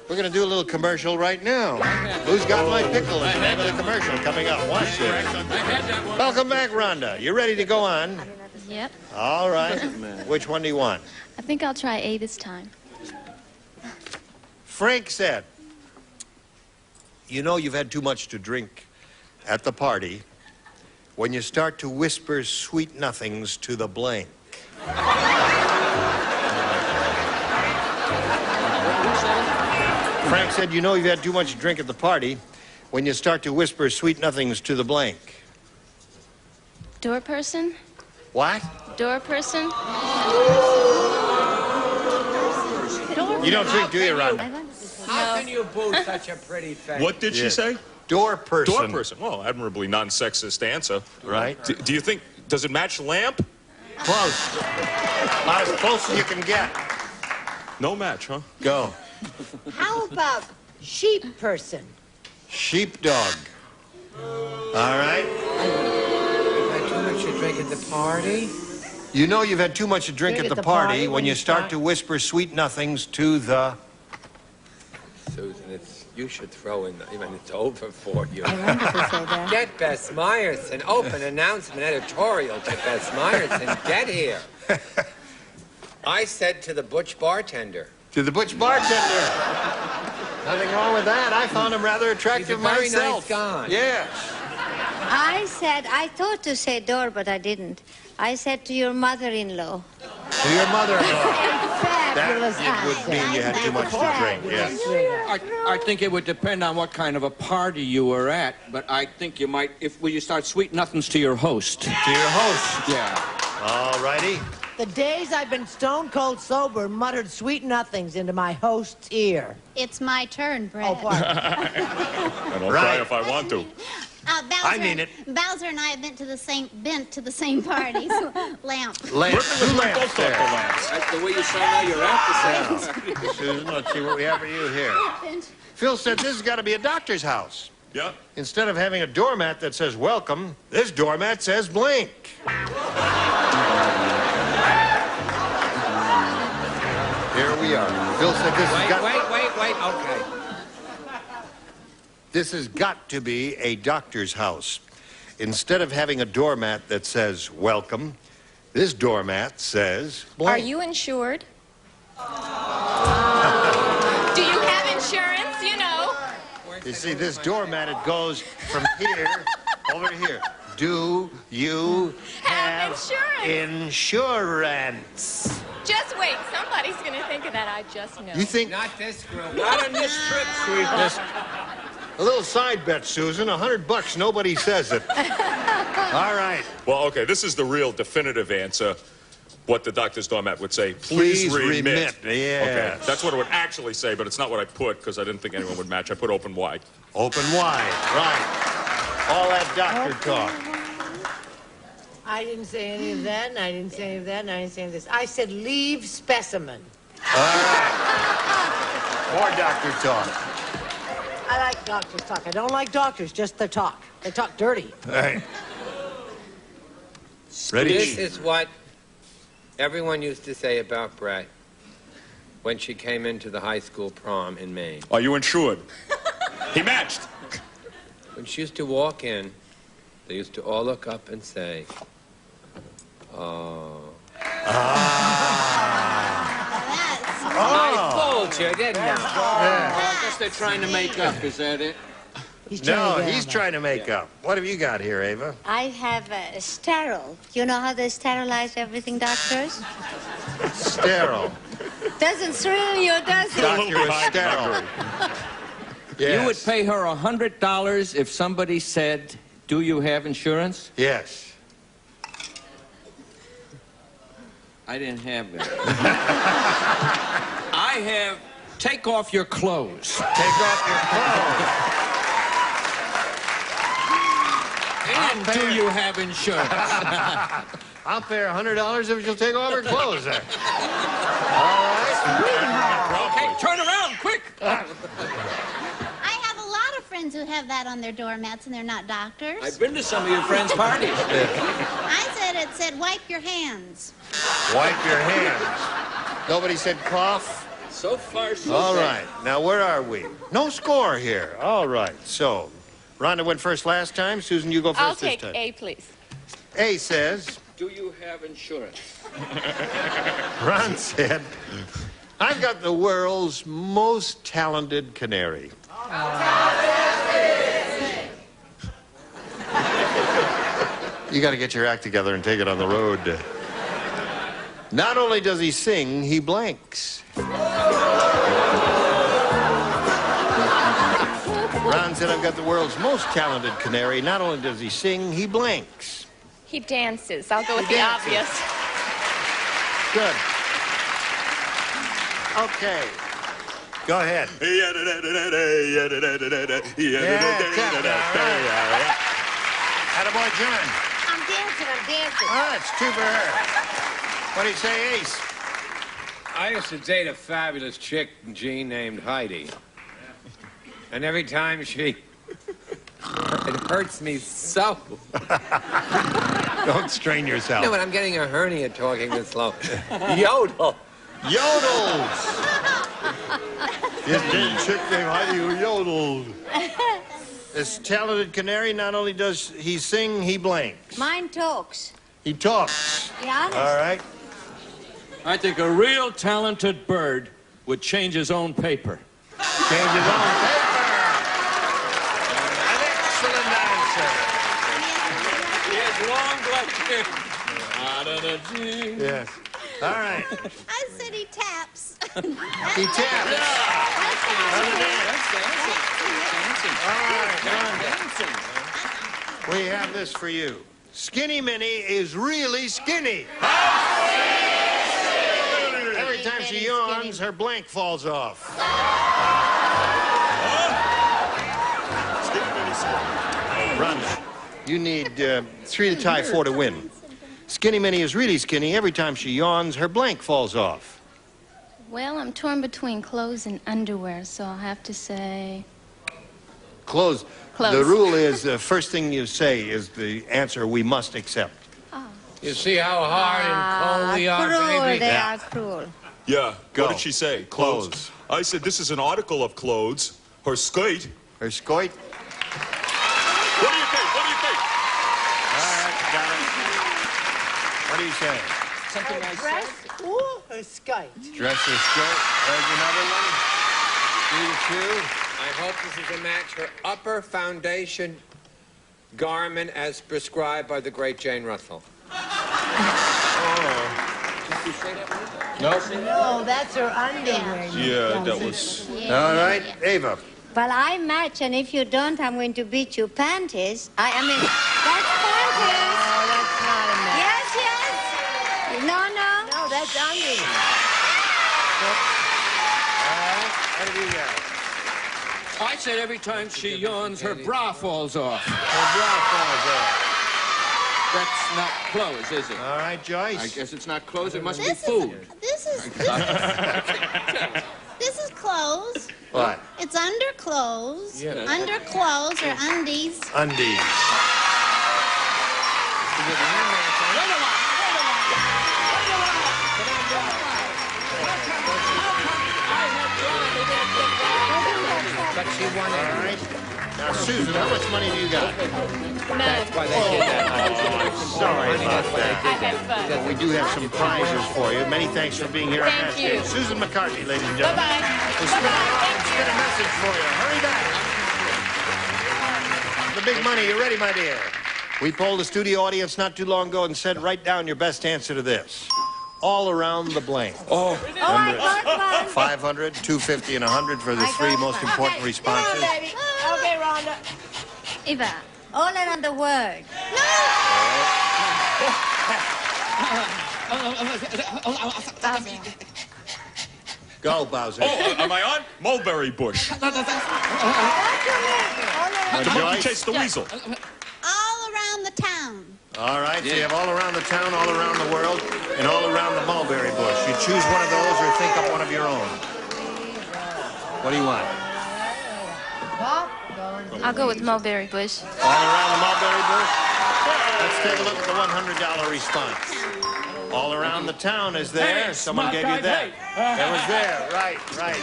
we're going to do a little commercial right now. Who's got my pickle? Is the name of the commercial coming up. Watch this. Welcome back, Rhonda. You ready to go on? Yep. All right. Which one do you want? I think I'll try A this time. Frank said, you know you've had too much to drink at the party when you start to whisper sweet nothings to the blank. Frank said, you know you've had too much to drink at the party when you start to whisper sweet nothings to the blank. Door person? What? Door person? You don't drink, do you, Rhonda? How can you boo such a pretty face? What did she say? Door person. Door person. Well, admirably non-sexist answer. Right. Do you think, does it match lamp? Close. About as close as you can get. No match, huh? Go. How about sheep person? Sheepdog. All right. You've had too much to drink at the party? You know you've had too much to drink at the party when you start to whisper sweet nothings to the... Susan, you should throw in, even it's over for you. I wonder if they say that. Get Bess Myerson, open announcement editorial to Bess Myerson. Get here. I said to the butch bartender. To the butch bartender. Nothing wrong with that. I found him rather attractive He's a very myself. nice guy. Yes. I thought to say door, but I didn't. I said to your mother-in-law. To your mother-in-law. Fabulous That would mean you had too much to drink, yes. I think it would depend on what kind of a party you were at, but I think you might, will you start sweet nothings to your host? To your host. Yeah. All righty. The days I've been stone cold sober muttered sweet nothings into my host's ear. It's my turn, Brad. Oh, pardon. And I'll try if I want to. Bowser, I mean it. Bowser and I have been to the same parties. Lamp. Lamps. Two lamps there. That's the way you sound now you're at the sound. Susan, let's see what we have for you here. Phil said this has got to be a doctor's house. Yeah. Instead of having a doormat that says welcome, this doormat says blink. Here we are. Phil said this has got... Wait, okay. This has got to be a doctor's house. Instead of having a doormat that says welcome, this doormat says blank. Are you insured? Do you have insurance? You know. You see, this doormat, it goes from here over to here. Do you have insurance? Just wait. Somebody's going to think of that. I just know. You think? Not this group. Not on this trip, sweetness. A little side bet, Susan. $100. Nobody says it. All right. Well, okay, this is the real definitive answer. What the doctor's doormat would say. Please remit. Yes. Okay, that's what it would actually say, but it's not what I put because I didn't think anyone would match. I put open wide. Open wide. Right. All that doctor talk. I didn't say any of that, and I didn't say any of that, and I didn't say any of this. I said leave specimen. All right. More doctor talk. I like doctors' talk. I don't like doctors, just their talk. They talk dirty. All right. Ready? This is what everyone used to say about Brett when she came into the high school prom in Maine. Are you insured? He matched. When she used to walk in, they used to all look up and say, oh. I told you, didn't I? I guess they're trying to make up. Is that it? He's trying to make up. What have you got here, Ava? I have a sterile. You know how they sterilize everything, doctors? Sterile. Doesn't thrill you, does it? Doctor is sterile. Yes. You would pay her $100 if somebody said, do you have insurance? Yes. I didn't have that. I have, take off your clothes. Take off your clothes. And do you have insurance? I'll pay her $100 if she'll take off her clothes. All right. Okay, turn around, quick. I have a lot of friends who have that on their doormats, and they're not doctors. I've been to some of your friends' parties. I said it said wipe your hands. Wipe your hands. Nobody said cough? So far, so All bad. right. Now, where are we? No score here. All right. So, Rhonda went first last time. Susan, you go first I'll this take time. A, please. A says, Do you have insurance? Ron said, I've got the world's most talented canary. You got to get your act together and take it on the road. Not only does he sing, he blanks. Ron said, I've got the world's most talented canary. Not only does he sing, he blanks. He dances. I'll go with He the dances. obvious. Good. Okay. Go ahead. Attaboy, John. I'm dancing. Oh, it's two for her. What do you say, Ace? I used to date a fabulous chick, Jean, named Heidi. And every time she... It hurts me so. Don't strain yourself. No, but I'm getting a hernia talking this slow. Yodel. Yodels. This dead chick named Heidi who yodeled. This talented canary, not only does he sing, he blanks. Mine talks. He talks. Be honest. All right. I think a real talented bird would change his own paper. Change his own paper. An excellent answer. He has long black hair. Yes. All right. I said he taps. He taps. We have this for you. Skinny Minnie is really skinny. Every time she yawns, her blank falls off. Run. You need 3 to tie, 4 to win. Skinny Minnie is really skinny. Every time she yawns, her blank falls off. Well, I'm torn between clothes and underwear, so I'll have to say... Clothes. The rule is the first thing you say is the answer we must accept. You see how hard and cold we are, Cruel, baby? they are cruel. Yeah. Go. What did she say? Clothes. I said this is an article of clothes. Her skirt. Her skirt. What do you think? What do you think? All right, got it. What do you say? Something I Dress or a skirt? Dress or skirt. There's another one. 3 to 2. I hope this is a match. Her upper foundation garment as prescribed by the great Jane Russell. No? No, that's her underwear. Yeah, that was... All right, Ava. Well, I match, and if you don't, I'm going to beat you panties. I mean, that's panties. No, that's not a match. Yes, yes. No, no. No, that's undies. What did you got? I said every time she yawns, her bra falls off. Her bra falls off. That's not clothes, is it? All right, Joyce. I guess it's not clothes. It must be This food. This is clothes. What? It's underclothes. Yeah. Underclothes or undies. Undies. But she won it. All right. Now, Susan, how much money do you got? That's why they did that. Sorry about that. I had fun. Well, we do have some prizes for you. Many thanks for being here. Thank on you. Susan McCartney, ladies and gentlemen. Bye-bye. We'll spin it around and spin a message for you. Hurry back. The big money. You ready, my dear? We polled the studio audience not too long ago and said, write down your best answer to this. All around the blank. Oh, I got one. 500, 250, and 100 for the three most important responses. Come on, baby. Okay, Rhonda. Eva. All around the world. Go, Bowser. Oh, am I on? Mulberry bush. To monkey chase the weasel. All around the town. All right, so you have all around the town, all around the world, and all around the mulberry bush. You choose one of those or think up one of your own. What do you want? I'll go with mulberry bush. All around the mulberry bush? Let's take a look at the $100 response. All around the town is there. Hey, Someone gave you smart guy, that. That was there. Right, right.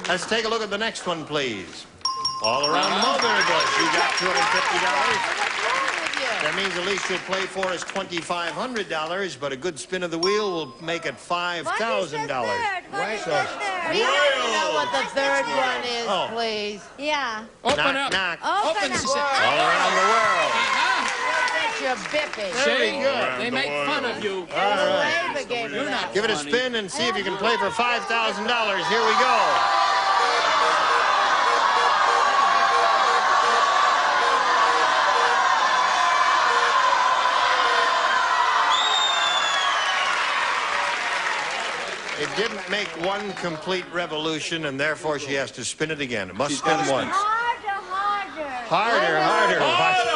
Let's take a look at the next one, please. All around the mulberry bush. You got $250. That means the least you'll play for is $2,500, but a good spin of the wheel will make it $5,000. What is the third? What is the third? We like to know what the third one is, Oh. please. Yeah. Open Knock, up. knock. Open up. All around the world. That's your bippy. Very good. They make fun of you. All right. Ava gave you that. Give it a spin and see if you can play for $5,000. Here we go. It didn't make one complete revolution, and therefore she has to spin it again. It must spin once. Harder, harder. Harder, harder.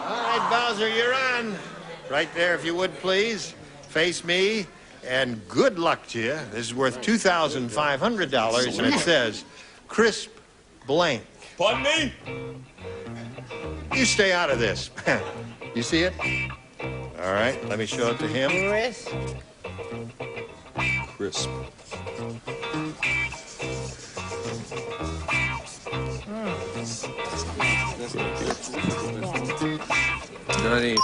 All right, Bowser, you're on. Right there, if you would, please. Face me, and good luck to you. This is worth $2,500, and it says, crisp blank. Pardon me? You stay out of this. You see it? All right, let me show it to him. Chris. Crisp. Not easy.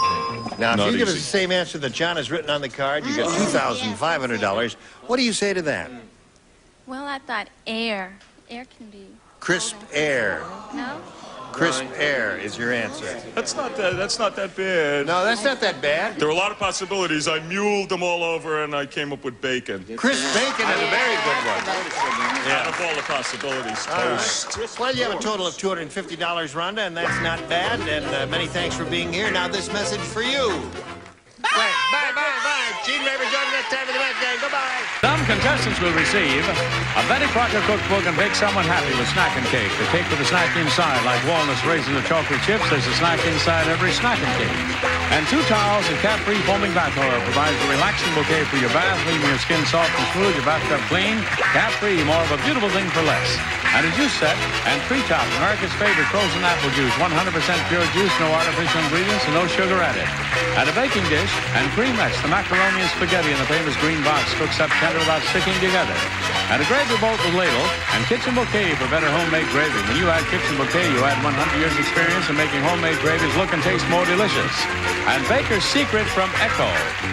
Now, if Not you give us easy. the same answer that John has written on the card, you get $2,500. What do you say to that? Well, I thought air. Air can be. Crisp air. No? Crisp air is your answer. That's not that bad. No, that's not that bad. There were a lot of possibilities. I muled them all over, and I came up with bacon. Crisp bacon is a very good one. Out of all the possibilities, toast. Well, you have a total of $250, Rhonda, and that's not bad. And many thanks for being here. Now, this message for you. Bye, bye, bye, bye. Gene Raver, join me next time for the match game. Goodbye. Some contestants will receive a Betty Crocker cookbook and bake someone happy with snacking cake. The cake with a snack inside, like walnuts, raisins, or chocolate chips. There's a snack inside every snacking cake. And 2 towels and cat-free foaming bath oil provides a relaxing bouquet for your bath, leaving your skin soft and smooth, your bathtub clean. Cat-free, more of a beautiful thing for less. And a juice set and Treetop, America's favorite frozen apple juice. 100% pure juice, no artificial ingredients, and no sugar added. And a baking dish and creamettes, the macaroni and spaghetti in the famous green box, cooks up tender without sticking together. And a gravy bowl with ladle and kitchen bouquet for better homemade gravy. When you add kitchen bouquet, you add 100 years experience in making homemade gravies look and taste more delicious. And Baker's Secret from Echo.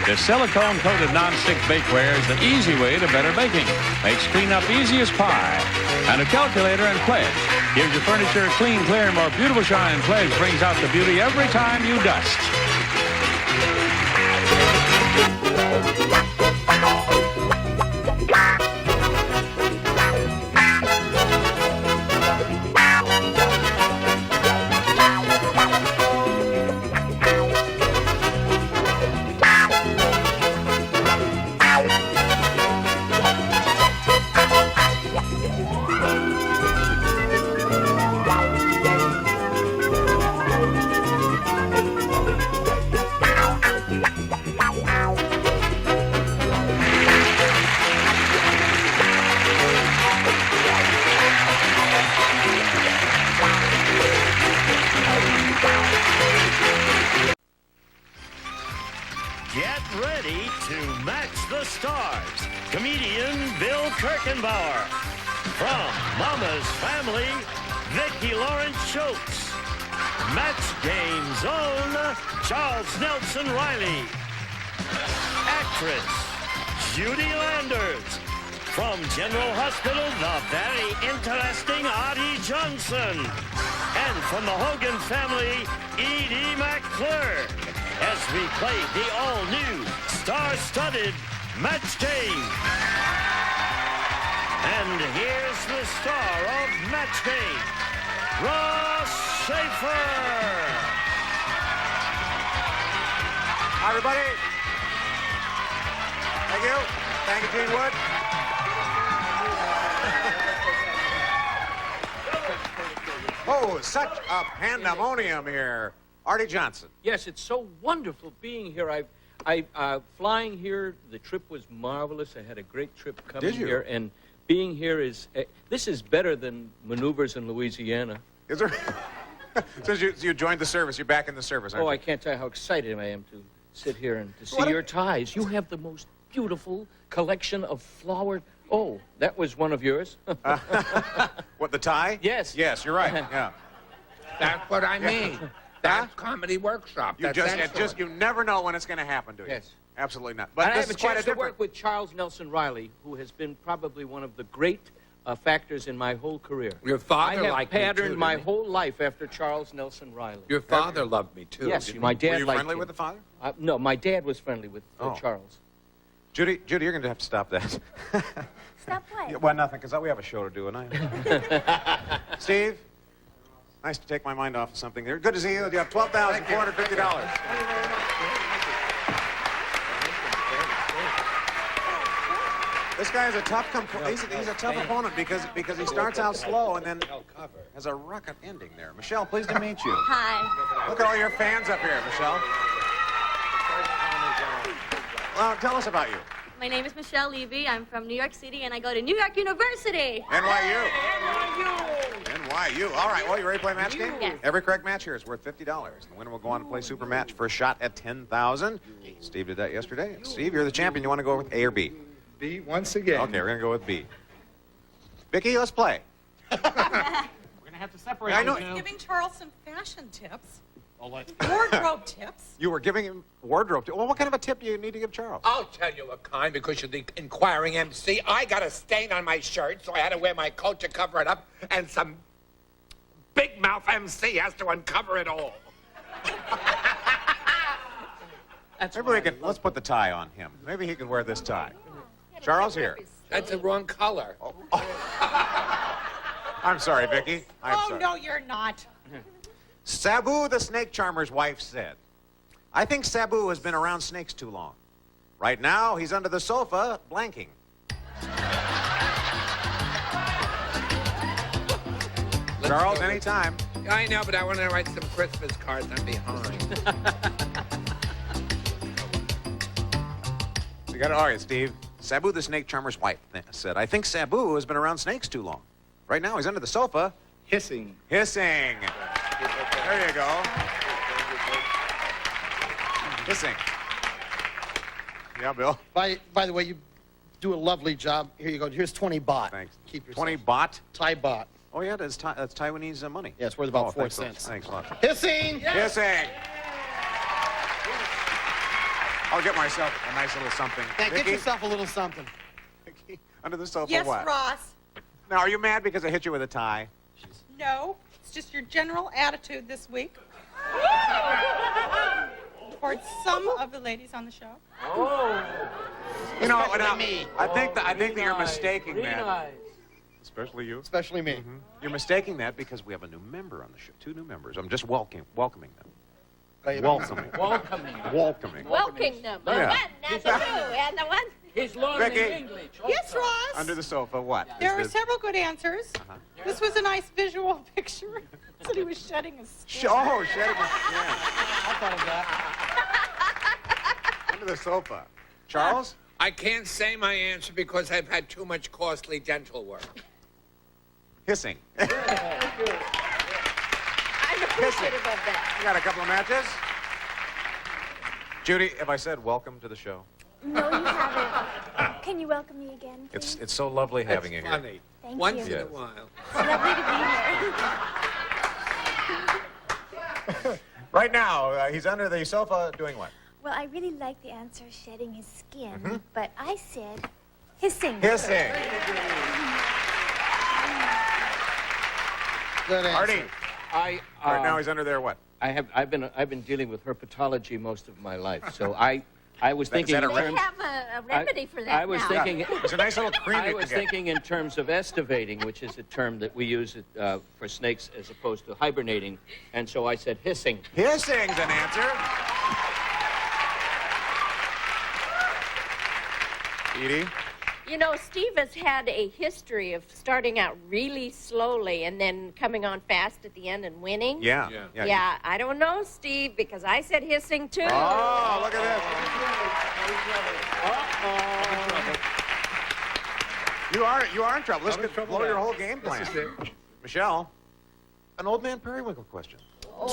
The silicone-coated non-stick bakeware is the easy way to better baking. Makes cleanup easy as pie. And a calculator and Pledge gives your furniture a clean, clear, more beautiful shine. Pledge brings out the beauty every time you dust. Get ready to match the stars. Comedian Bill Kirchenbauer. From Mama's Family, Vicki Lawrence Schultz. Match Game's own Charles Nelson Riley. Actress Judy Landers. From General Hospital, the very interesting Arte Johnson. And from the Hogan family, Edie McClure. As we play the all-new, star-studded Match Game. And here's the star of Match Game, Ross Schaefer. Hi, everybody. Thank you. Thank you, Gene Wood. Oh, such a pandemonium here. Arte Johnson. Yes, it's so wonderful being here. Flying here, the trip was marvelous. I had a great trip coming here, and being here is this is better than maneuvers in Louisiana. Is there? Since you joined the service, you're back in the service, aren't you? I can't tell you how excited I am to sit here and to see your ties. You have the most beautiful collection of flowered. Oh, that was one of yours. What, the tie? Yes. Yes, you're right. Yeah. That's what I mean. That's comedy workshop. You never know when it's going to happen, do you? Yes. Absolutely not. But But I this have a is quite chance a to work with Charles Nelson Riley, who has been probably one of the great factors in my whole career. Your father liked me, too, patterned didn't my he? whole life after Charles Nelson Riley. Your father loved me, too. Yes, my dad Were you liked friendly him. with the father? No, my dad was friendly with Charles. Judy, you're going to have to stop that. Stop what? Yeah, well, nothing, because we have a show to do, and I... Steve, nice to take my mind off of something there. Good to see you. You have $12,450. This guy is a tough he's a tough opponent because he starts out slow and then has a rocket ending there. Michelle, pleased to meet you. Hi. Look at all your fans up here, Michelle. Well, tell us about you. My name is Michelle Levy. I'm from New York City, and I go to New York University. NYU. All right, well, you ready to play match game? Yes. Every correct match here is worth $50. The winner will go on to play super match for a shot at $10,000. Steve did that yesterday. Steve, you're the champion. You want to go with A or B? B once again. Okay, we're going to go with B. Vicky, let's play. We're going to have to separate I know. these now. Giving Charles some fashion tips. I'll let Wardrobe tips. You were giving him wardrobe tips. Well, what kind of a tip do you need to give Charles? I'll tell you a kind because you're the inquiring MC. I got a stain on my shirt, so I had to wear my coat to cover it up, and some big mouth MC has to uncover it all. Let's put the tie on him. Maybe he can wear this tie. Charles, here. That's the wrong color. I'm sorry, Vicky. I'm sorry. No, you're not. Sabu, the snake charmer's wife, said, I think Sabu has been around snakes too long. Right now, he's under the sofa, blanking. Charles, anytime. I know, but I want to write some Christmas cards. I'm behind. You got it. All right, Steve. Sabu, the snake charmer's wife, said, I think Sabu has been around snakes too long. Right now, he's under the sofa. Hissing. Hissing. There you go. Hissing. Yeah, Bill. By the way, you do a lovely job. Here you go. Here's 20 baht. Thanks. Keep your 20 baht? Thai baht. Oh, yeah, that's Taiwanese money. Yeah, it's worth about 4 cents. Thanks a lot. Hissing! Yes. Hissing! I'll get myself a nice little something. Yeah, Vicky? get yourself a little something. Under the sofa, Yes, what? Ross. Now, are you mad because I hit you with a tie? No, it's just your general attitude this week towards some of the ladies on the show. Oh. You know, now, I think that you're mistaking that. Especially you? Especially me. Mm-hmm. You're mistaking that because we have a new member on the show. 2 new members. I'm just welcoming them. Welcoming. Welcoming them. Yeah. One and the 2 and the 1. He's learning Vicky. English. Yes, Ross. Under the sofa, what? There Is are this- several good answers. This was a nice visual picture. Said he was shedding his skin. Oh, shedding his skin. I thought of that. Under the sofa. Charles? I can't say my answer because I've had too much costly dental work. Hissing. I'm appreciative of that. You got a couple of matches? Judy, have I said welcome to the show? No, you haven't. Can you welcome me again, please? It's so lovely having you here. Funny. Thank Once you. in a while. It's lovely to be here. Right now, he's under the sofa doing what? Well, I really like the answer, shedding his skin, but I said hissing. Hissing. Good answer. Artie. Right now he's under there what? I've been dealing with herpetology most of my life, so I was thinking. Is that a They have a remedy for that I was now. thinking. It's a nice little cream. I was thinking in terms of estivating, which is a term that we use for snakes as opposed to hibernating, and so I said hissing. Hissing's an answer. Edie? You know, Steve has had a history of starting out really slowly and then coming on fast at the end and winning. Yeah. Yeah, I don't know, Steve, because I said hissing too. Oh, look at this. You are in trouble. This could blow your whole game plan. Michelle, an old man periwinkle question.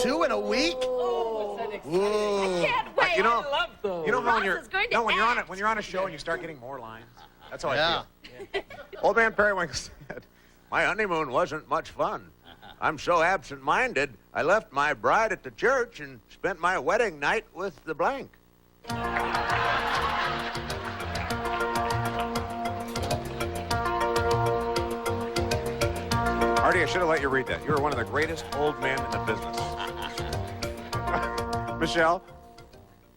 2 in a week? I can't wait. You know, I love those. You know how Ross is going to when you're on a show and you start getting more lines? That's how I Yeah. feel. Old man periwinkle said, my honeymoon wasn't much fun. I'm so absent-minded, I left my bride at the church and spent my wedding night with the blank. Artie, I should have let you read that. You're one of the greatest old men in the business. Michelle,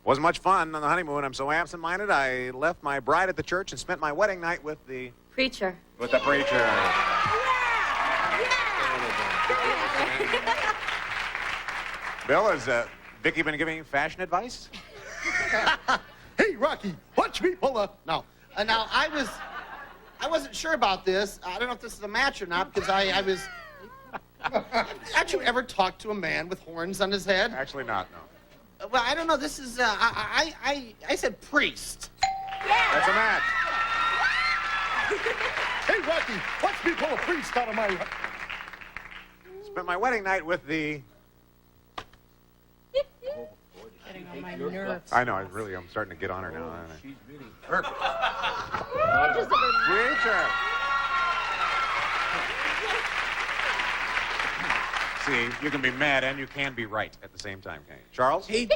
wasn't much fun on the honeymoon. I'm so absent-minded, I left my bride at the church and spent my wedding night with the... Preacher. With the preacher. Bill, has Vicky been giving you fashion advice? Hey, Rocky, watch me pull up. No. Now, I wasn't sure about this. I don't know if this is a match or not because I was... Haven't you ever talked to a man with horns on his head? Actually not, no. Well, I don't know. This is, I said priest. Yeah. That's a match. Hey, Rocky, watch me pull a priest out of my... Spent my wedding night with the... Getting on my nerves. I know, I'm starting to get on her now. She's really Preacher. See, you can be mad and you can be right at the same time, can't you? Charles? He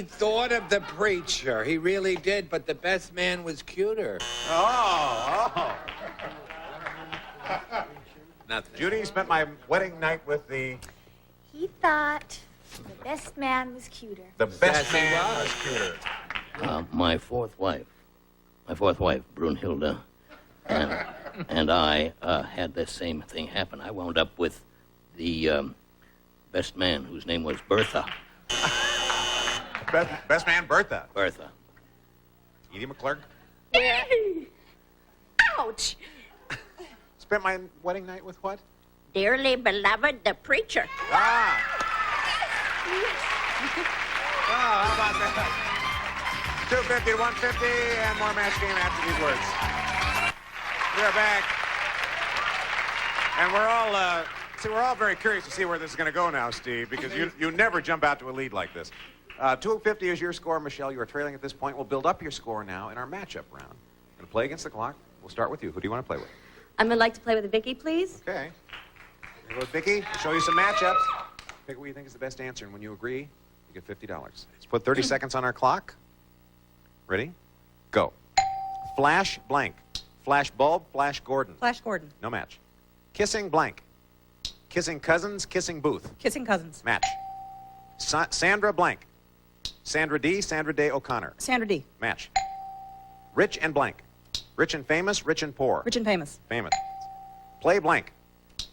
thought of the preacher. He really did, but the best man was cuter. Oh. Nothing. Judy spent my wedding night with the... He thought the best man was cuter. The best man was cuter. My fourth wife, Brunhilde, and I had this same thing happen. I wound up with the best man whose name was Bertha. Best man, Bertha. Bertha. Edie McClurg. Ouch. Spent my wedding night with what? Dearly beloved, the preacher. Ah. Oh, how about that? 250 to 150, and more match game after these words. We're back. And we're all very curious to see where this is going to go now, Steve, because you never jump out to a lead like this. 250 is your score, Michelle. You are trailing at this point. We'll build up your score now in our matchup round. Going to play against the clock. We'll start with you. Who do you want to play with? I'm going to like to play with Vicky, please. Okay. Here goes Vicky. Show you some matchups. Pick what you think is the best answer, and when you agree, you get $50. Let's put 30 seconds on our clock. Ready? Go. Flash blank. Flash bulb, Flash Gordon. Flash Gordon. No match. Kissing blank. Kissing cousins, kissing booth. Kissing cousins. Match. Sandra blank. Sandra D, Sandra Day O'Connor. Sandra D. Match. Rich and blank. Rich and famous, rich and poor. Rich and famous. Famous. Play blank.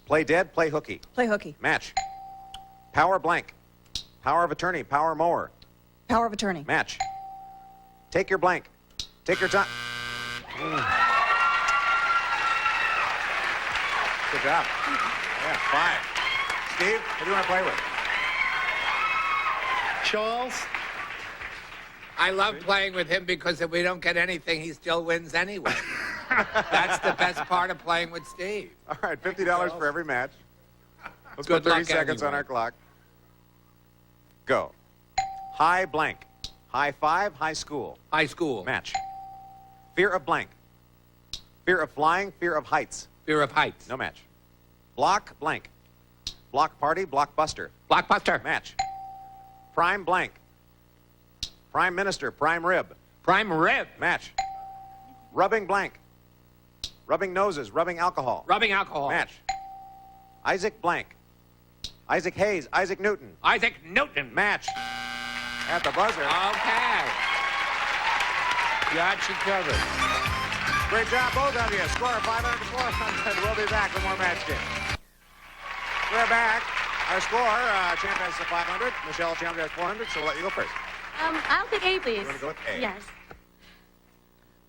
Play dead, play hooky. Play hooky. Match. Power blank. Power of attorney, power mower. Power of attorney. Match. Take your blank. Take your time. Good job. Yeah, 5. Steve, who do you want to play with? Charles? I love playing with him because if we don't get anything, he still wins anyway. That's the best part of playing with Steve. All right, $50 for every match. Let's Good put 30 luck seconds on anyway. our clock. Go. High blank. High five, high school. High school. Match. Fear of blank. Fear of flying, fear of heights. Fear of heights. No match. Block blank. Block party, blockbuster. Blockbuster. Match. Prime blank. Prime minister, prime rib. Prime rib. Match. Rubbing blank. Rubbing noses, rubbing alcohol. Rubbing alcohol. Match. Isaac blank. Isaac Hayes, Isaac Newton. Isaac Newton. Match. At the buzzer. Okay. Got you covered. Great job, both of you. Score 500 to 400. We'll be back with more match game. We're back. Our score, Champ has 500. Michelle Chandler has 400, so we'll let you go first. I'll pick A, please. You want to go with A? Yes.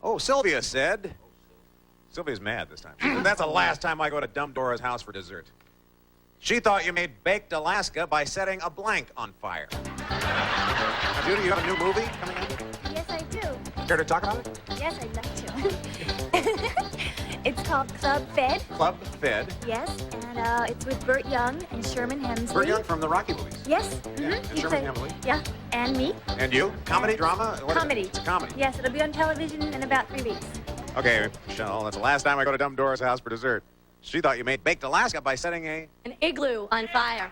Oh, Sylvia said. Sylvia's mad this time. She said, that's the last time I go to Dumb Dora's house for dessert. She thought you made baked Alaska by setting a blank on fire. Now, Judy, you have a new movie coming out? Yes, I do. Care to talk about it? Yes, I'd love to. It's called Club Fed. Club Fed. Yes, and it's with Burt Young and Sherman Hemsley. Burt Young from the Rocky movies. Yes. Yeah, and He Sherman played- Hemsley. Yeah, and me. And you? Comedy, drama? What is it? Comedy. It's a comedy. Yes, it'll be on television in about 3 weeks. Okay, Michelle, that's the last time I go to Dumb Dora's house for dessert. She thought you made baked Alaska by setting a... An igloo on fire.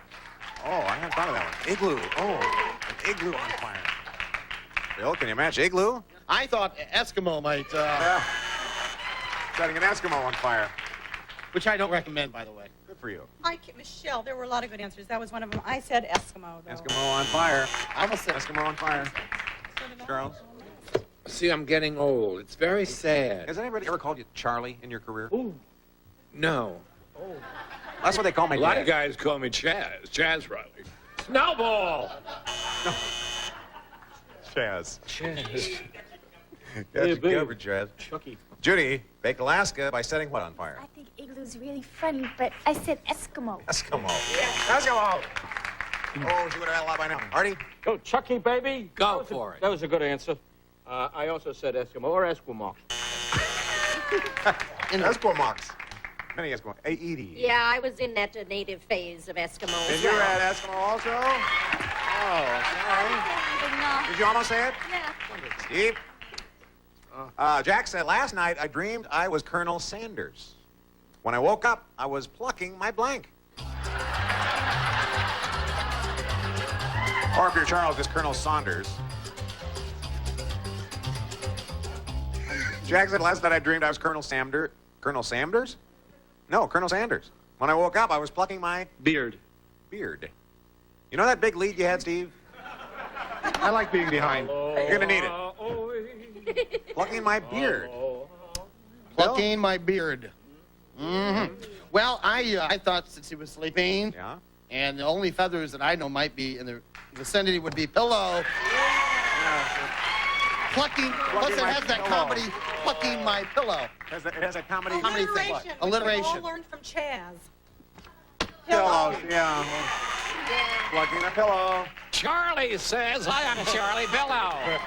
Oh, I hadn't thought of that one. Igloo. Oh, an igloo on fire. Bill, can you match igloo? I thought Eskimo might, Yeah. Setting an Eskimo on fire. which I don't recommend, by the way. Good for you. Michelle, there were a lot of good answers. That was one of them. I said Eskimo, though. Eskimo on fire. I almost said Eskimo on fire. Charles? See, I'm getting old. It's very sad. Has anybody ever called you Charlie in your career? Ooh. No. That's what they call me. A lot Dad. of guys call me Chaz Riley. Snowball! Chaz. Chaz. Got you babe. covered, Chaz. Chucky. Judy, baked Alaska by setting what on fire? I think Igloo's really funny, but I said Eskimo. Eskimo. Eskimo. Oh, she would have had a lot by now. Artie? Go, Chucky, baby. Go for it. That was a good answer. I also said Eskimo or Esquimaux. Esquimaux. Many Eskimo. Hey, Edie. Yeah, I was in that native phase of Eskimo. And you had Eskimo also? Oh, sorry. Did you almost say it? Yeah. Steve? Jack said, last night I dreamed I was Colonel Sanders. When I woke up, I was plucking my blank. Or if you're Charles, just Colonel Saunders. Jack said, last night I dreamed I was Colonel Sanders. Colonel Sanders? No, Colonel Sanders. When I woke up, I was plucking my... Beard. Beard. You know that big lead you had, Steve? I like being behind. You're gonna need it. Plucking my beard. Plucking my beard. Mm-hmm. Well, I thought since he was sleeping, Yeah? and the only feathers that I know might be in the vicinity would be pillow. Plucking, plus it my has that pillow. comedy, plucking my pillow. It has a comedy... Comedy thing. Alliteration. Alliteration. We all learned from Chaz. Pillow, yeah. Plugging a pillow. Charlie says, I am Charlie Billow.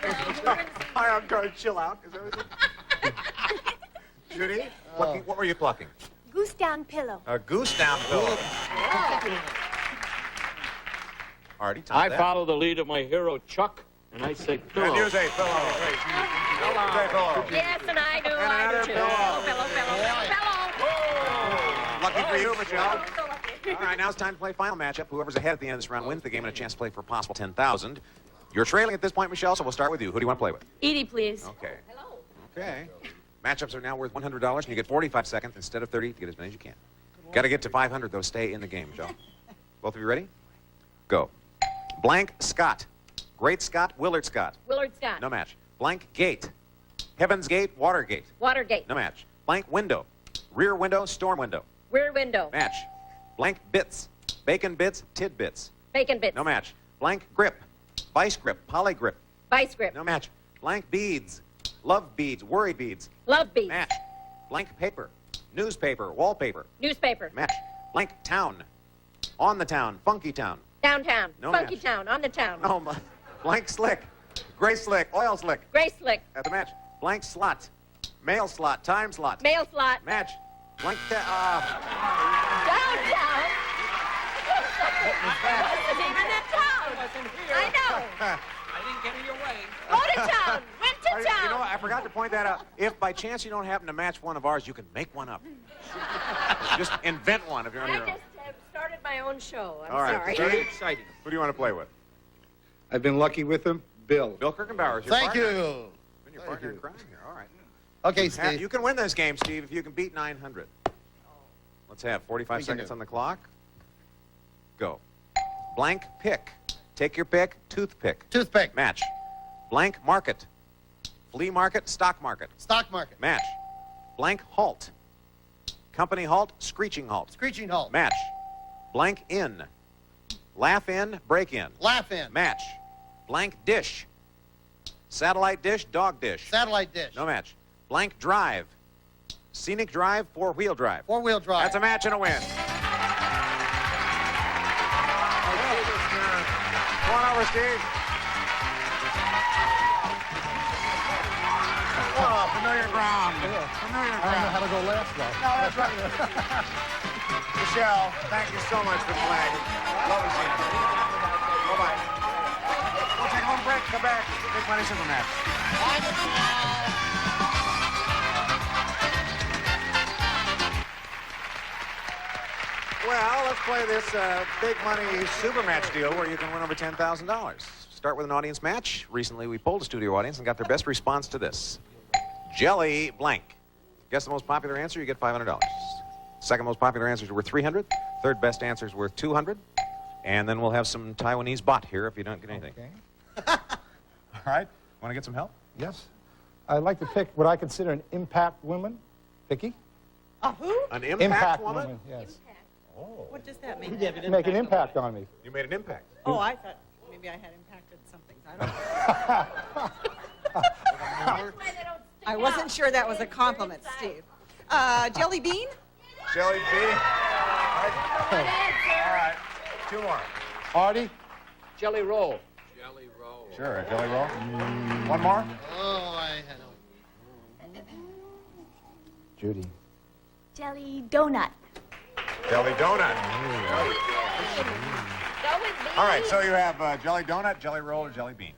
Hi, I'm George. Chill out. Is everything? Judy, what were you plucking? Goose down pillow. A goose down pillow. Artie, top I that. follow the lead of my hero, Chuck, and I say pillow. And you say pillow. Say pillow. Yes, and I do. And I another do too. pillow. Lucky for you, Michelle. All right, now it's time to play final matchup. Whoever's ahead at the end of this round wins the game and a chance to play for a possible $10,000. You're trailing at this point, Michelle, so we'll start with you. Who do you want to play with? Edie, please. Okay. Hello. Okay. Matchups are now worth $100, and you get 45 seconds instead of 30 to get as many as you can. Got to get to 500, though. Stay in the game, Michelle. Both of you ready? Go. Blank Scott. Great Scott, Willard Scott. Willard Scott. No match. Blank Gate. Heaven's Gate, Watergate. Watergate. No match. Blank Window. Rear window, storm window. Rear window. Match. Blank Bits. Bacon Bits, Tidbits. Bacon bits. No match. Blank Grip. Vice Grip, Poly Grip. Vice grip. No match. Blank Beads. Love Beads, Worry Beads. Love beads. Match. Blank Paper. Newspaper, Wallpaper. Newspaper. Match. Blank Town. On the Town, Funky Town. Downtown. No Funky match. town. On the town. No, Blank Slick. Gray Slick, Oil Slick. Gray slick. At the match. Blank Slot. Mail Slot, Time Slot. Mail slot. Match. Blank Downtown. Wasn't even in town. I know. I didn't get in your way. Go to town. Went to You town. know what? I forgot to point that out. If by chance you don't happen to match one of ours, you can make one up. Just invent one if you're on I your own. just started my own show. I'm All right. sorry. Very exciting. Who do you want to play with? I've been lucky with him. Bill. Bill Kirkenbauer is your Thank partner. you. Been your partner in crime here. All right. Okay, Steve. You can win this game, Steve, if you can beat 900. Let's have 45 We can seconds do it. on the clock. Go. Blank pick. Take your pick. Toothpick. Toothpick. Match. Blank market. Flea market. Stock market. Stock market. Match. Blank halt. Company halt. Screeching halt. Screeching halt. Match. Blank in. Laugh in. Break in. Laugh in. Match. Blank dish. Satellite dish. Dog dish. Satellite dish. No match. Blank drive. Scenic drive. Four-wheel drive. Four-wheel drive. That's a match and a win. Come on over, Steve. Oh, familiar ground. Familiar I don't know ground. how to go last, though. No, that's right. Michelle, thank you so much for playing. Love to see you. Bye-bye. We'll take a little break. Come back. Big Money Super Match. Well, let's play this big money super match deal where you can win over $10,000. Start with an audience match. Recently, we polled a studio audience and got their best response to this. Jelly blank. Guess the most popular answer, you get $500. Second most popular answers were $300. Third best answers were $200. And then we'll have some Taiwanese bot here if you don't get anything. Okay. All right. Want to get some help? Yes. I'd like to pick what I consider an impact woman. Vicky? Who? An impact woman? Yes. Oh. What does that mean? Make an impact on me. You made an impact. Oh, I thought maybe I had impacted some things. I don't know. I wasn't sure that was a compliment, Steve. Jelly bean? Jelly bean. All right. Two more. Artie? Jelly roll. Sure, a jelly roll. One more. Oh, I had Judy. Jelly donut. Jelly donut. Go with me. All right, so you have jelly donut, jelly roll, or jelly bean.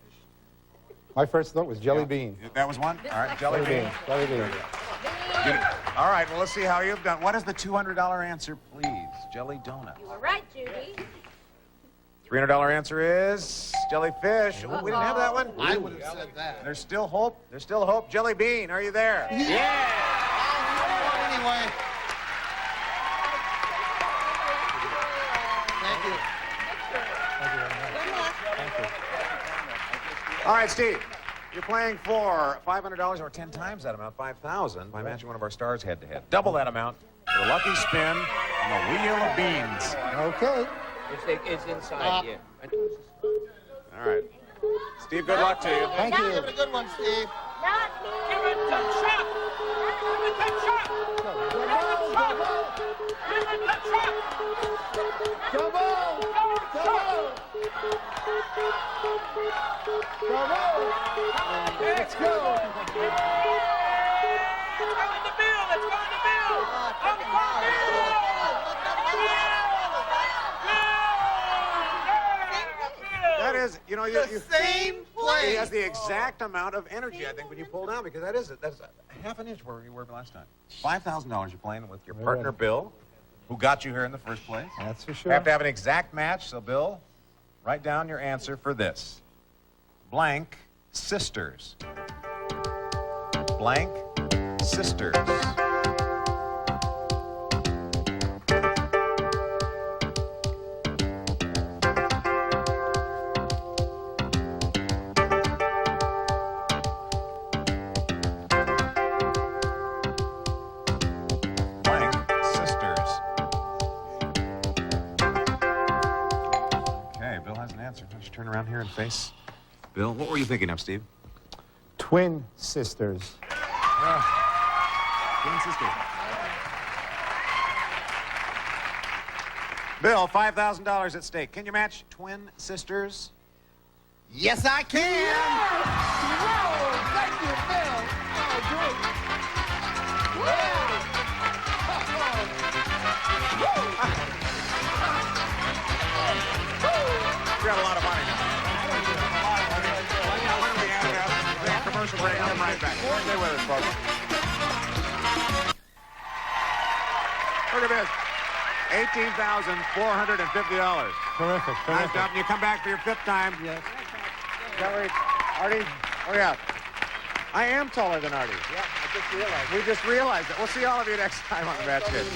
My first thought was jelly bean. That was one? All right, jelly bean. Jelly bean. All right, well, let's see how you've done. What is the $200 answer, please? Jelly donut. You were right, Judy. $300 answer is jellyfish. Ooh, we didn't have that one? I would have said that. There's still hope. There's still hope. Jelly bean, are you there? Yeah. Anyway. Thank you. All right, Steve. You're playing for $500 or 10 times that amount, $5,000, by matching one of our stars head-to-head. Double that amount for a lucky spin on the Wheel of Beans. Okay. It's inside here. All right. Steve, good luck to you. Thank you. Give it a good one, Steve. Not me. Give it to Chuck! Give it to Chuck! Give it to Chuck! Give it to Chuck! Come on! Come on! Come on! Let's go. That is, you know, The same place. He has the exact amount of energy, I think, when you pull down, because that's a half an inch where you were last time. $5,000 you're playing with your partner, Bill, who got you here in the first place. That's for sure. You have to have an exact match, so Bill, write down your answer for this. Blank sisters. Blank sisters. Blank sisters. Okay, Bill has an answer. Why don't you turn around here and face Bill? What were you thinking of, Steve? Twin sisters. Twin sisters. Bill, $5,000 at stake. Can you match twin sisters? Yes, I can. Whoa, thank you, Bill. Oh, great. You got a lot of money. Commercial break. I'm right back. Stay with us, folks. Look at this. $18,450. Terrific. Nice job. And you come back for your fifth time. Yes. Is that right, Artie? Oh, yeah. I am taller than Artie. Yeah, I just realized. We just realized it. We'll see all of you next time on the Match Game.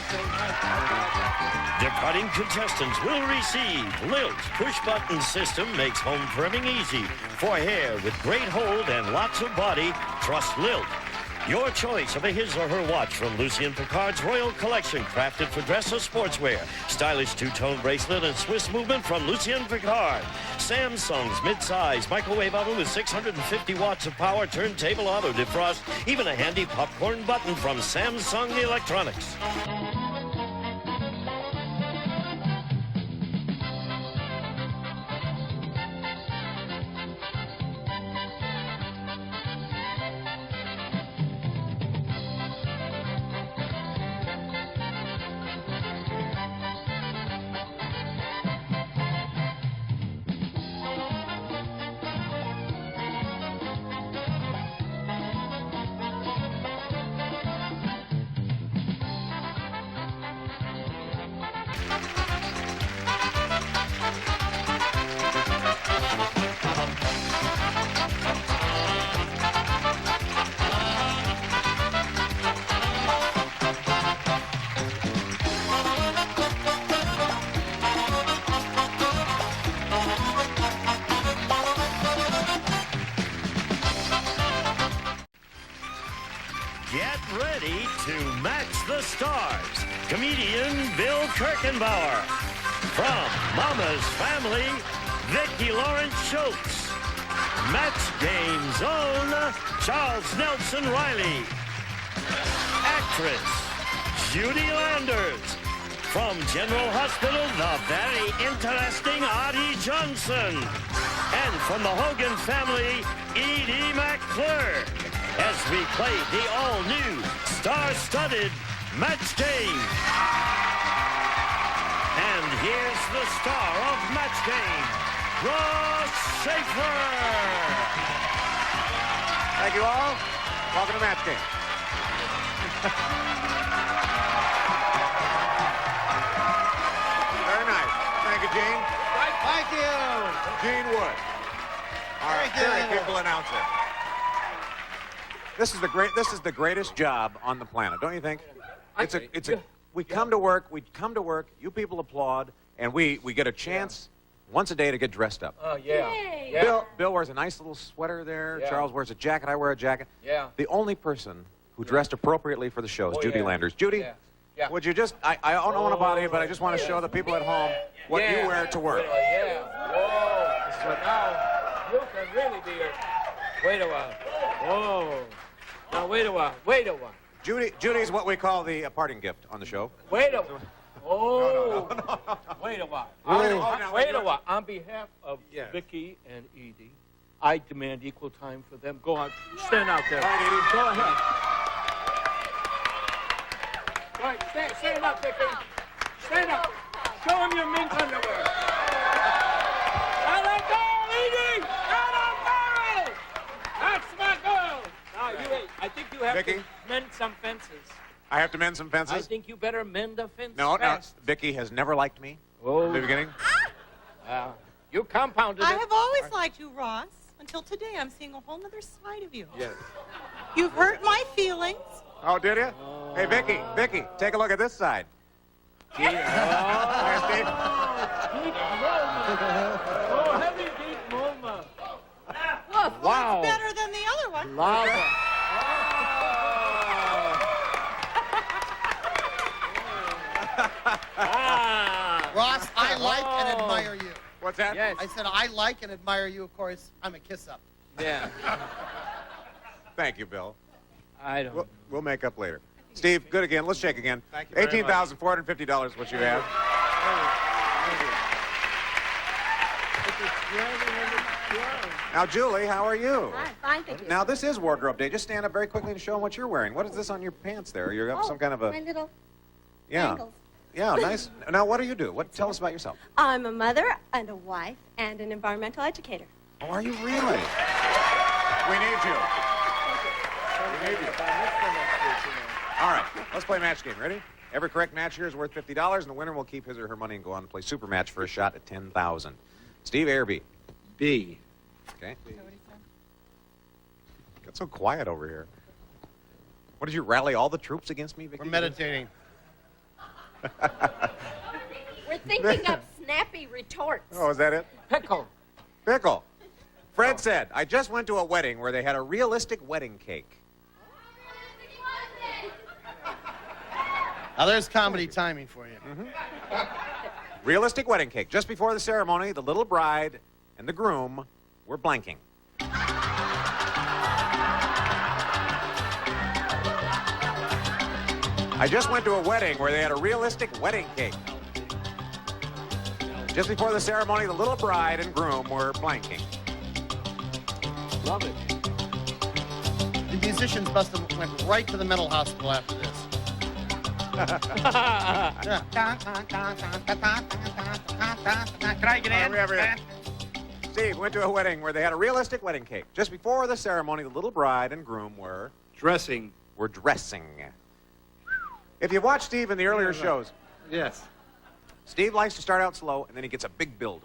Departing contestants will receive Lilt's push-button system makes home trimming easy. For hair with great hold and lots of body, trust Lilt. Your choice of a his or her watch from Lucien Piccard's Royal Collection, crafted for dress or sportswear. Stylish two-tone bracelet and Swiss movement from Lucien Piccard. Samsung's mid-size microwave oven with 650 watts of power, turntable auto defrost, even a handy popcorn button from Samsung Electronics. Get ready to match the stars. Comedian Bill Kirchenbauer. From Mama's Family, Vicki Lawrence Schultz. Match Game's own Charles Nelson Riley. Actress Judy Landers. From General Hospital, the very interesting Arte Johnson. And from the Hogan family, Edie McClure. As we play the all-new, star-studded Match Game. And here's the star of Match Game, Ross Schaefer. Thank you all. Welcome to Match Game. Very nice. Thank you, Gene. Thank you. Gene Wood. Our very capable announcer. This is the greatest job on the planet, don't you think? We come to work, you people applaud, and we get a chance once a day to get dressed up. Oh, yeah. Bill wears a nice little sweater there. Yeah. Charles wears a jacket. I wear a jacket. Yeah. The only person who dressed appropriately for the show is Judy Landers. Judy, would you just, I don't want to bother you, but I just want to show the people at home what you wear to work. Yeah. Whoa. So now, you can really be a... Wait a while. Whoa. Now, wait a while. Judy's what we call the parting gift on the show. Wait a while. Oh. No. Wait a while. Wait a while. On behalf of Vicki and Edie, I demand equal time for them. Go on. Stand out there. Go ahead. All right, stand up, Vicky. Stand up. Show him your mink underwear. Now let go, Edie! Out barrel! That's my girl! Now, I think you have Vicky? to mend some fences. I have to mend some fences? I think you better mend a fence No, fast. Vicky has never liked me Oh. in the beginning. You compounded I it. have always liked you, Ross. Until today, I'm seeing a whole other side of you. Yes. You've hurt my feelings. Oh, did you? Hey, Vicky, take a look at this side. Oh, heavy deep Moma. Wow. It's better than the other one. Lava. Ross, I like and admire you. What's that? Yes. I said I like and admire you. Of course, I'm a kiss-up. Yeah. Thank you, Bill. I don't. We'll make up later. Steve, good again. Let's shake again. Thank you very much. $18,450 what you have. Now, Julie, how are you? I'm fine, thank you. Now, this is wardrobe day. Just stand up very quickly and show them what you're wearing. What is this on your pants there? You have some kind of a... my little Yeah. angles. Yeah, nice. Now, what do you do? Tell us about yourself. I'm a mother and a wife and an environmental educator. Oh, are you really? We need you. We need you. All right, let's play match game. Ready? Every correct match here is worth $50, and the winner will keep his or her money and go on and play super match for a shot at $10,000. Steve, A or B? B. Okay. Got so quiet over here. What, did you rally all the troops against me, Vicky? We're meditating. We're thinking of snappy retorts. Oh, is that it? Pickle. Pickle. Fred said, I just went to a wedding where they had a realistic wedding cake. Now, there's comedy timing for you. Realistic wedding cake. Just before the ceremony, the little bride and the groom were blanking. I just went to a wedding where they had a realistic wedding cake. Just before the ceremony, the little bride and groom were blanking. Love it. The musicians must have went right to the mental hospital after this. Can I get in? Steve went to a wedding where they had a realistic wedding cake. Just before the ceremony, the little bride and groom were Dressing. dressing. If you've watched Steve in the earlier shows, Yes. Steve likes to start out slow, and then he gets a big build.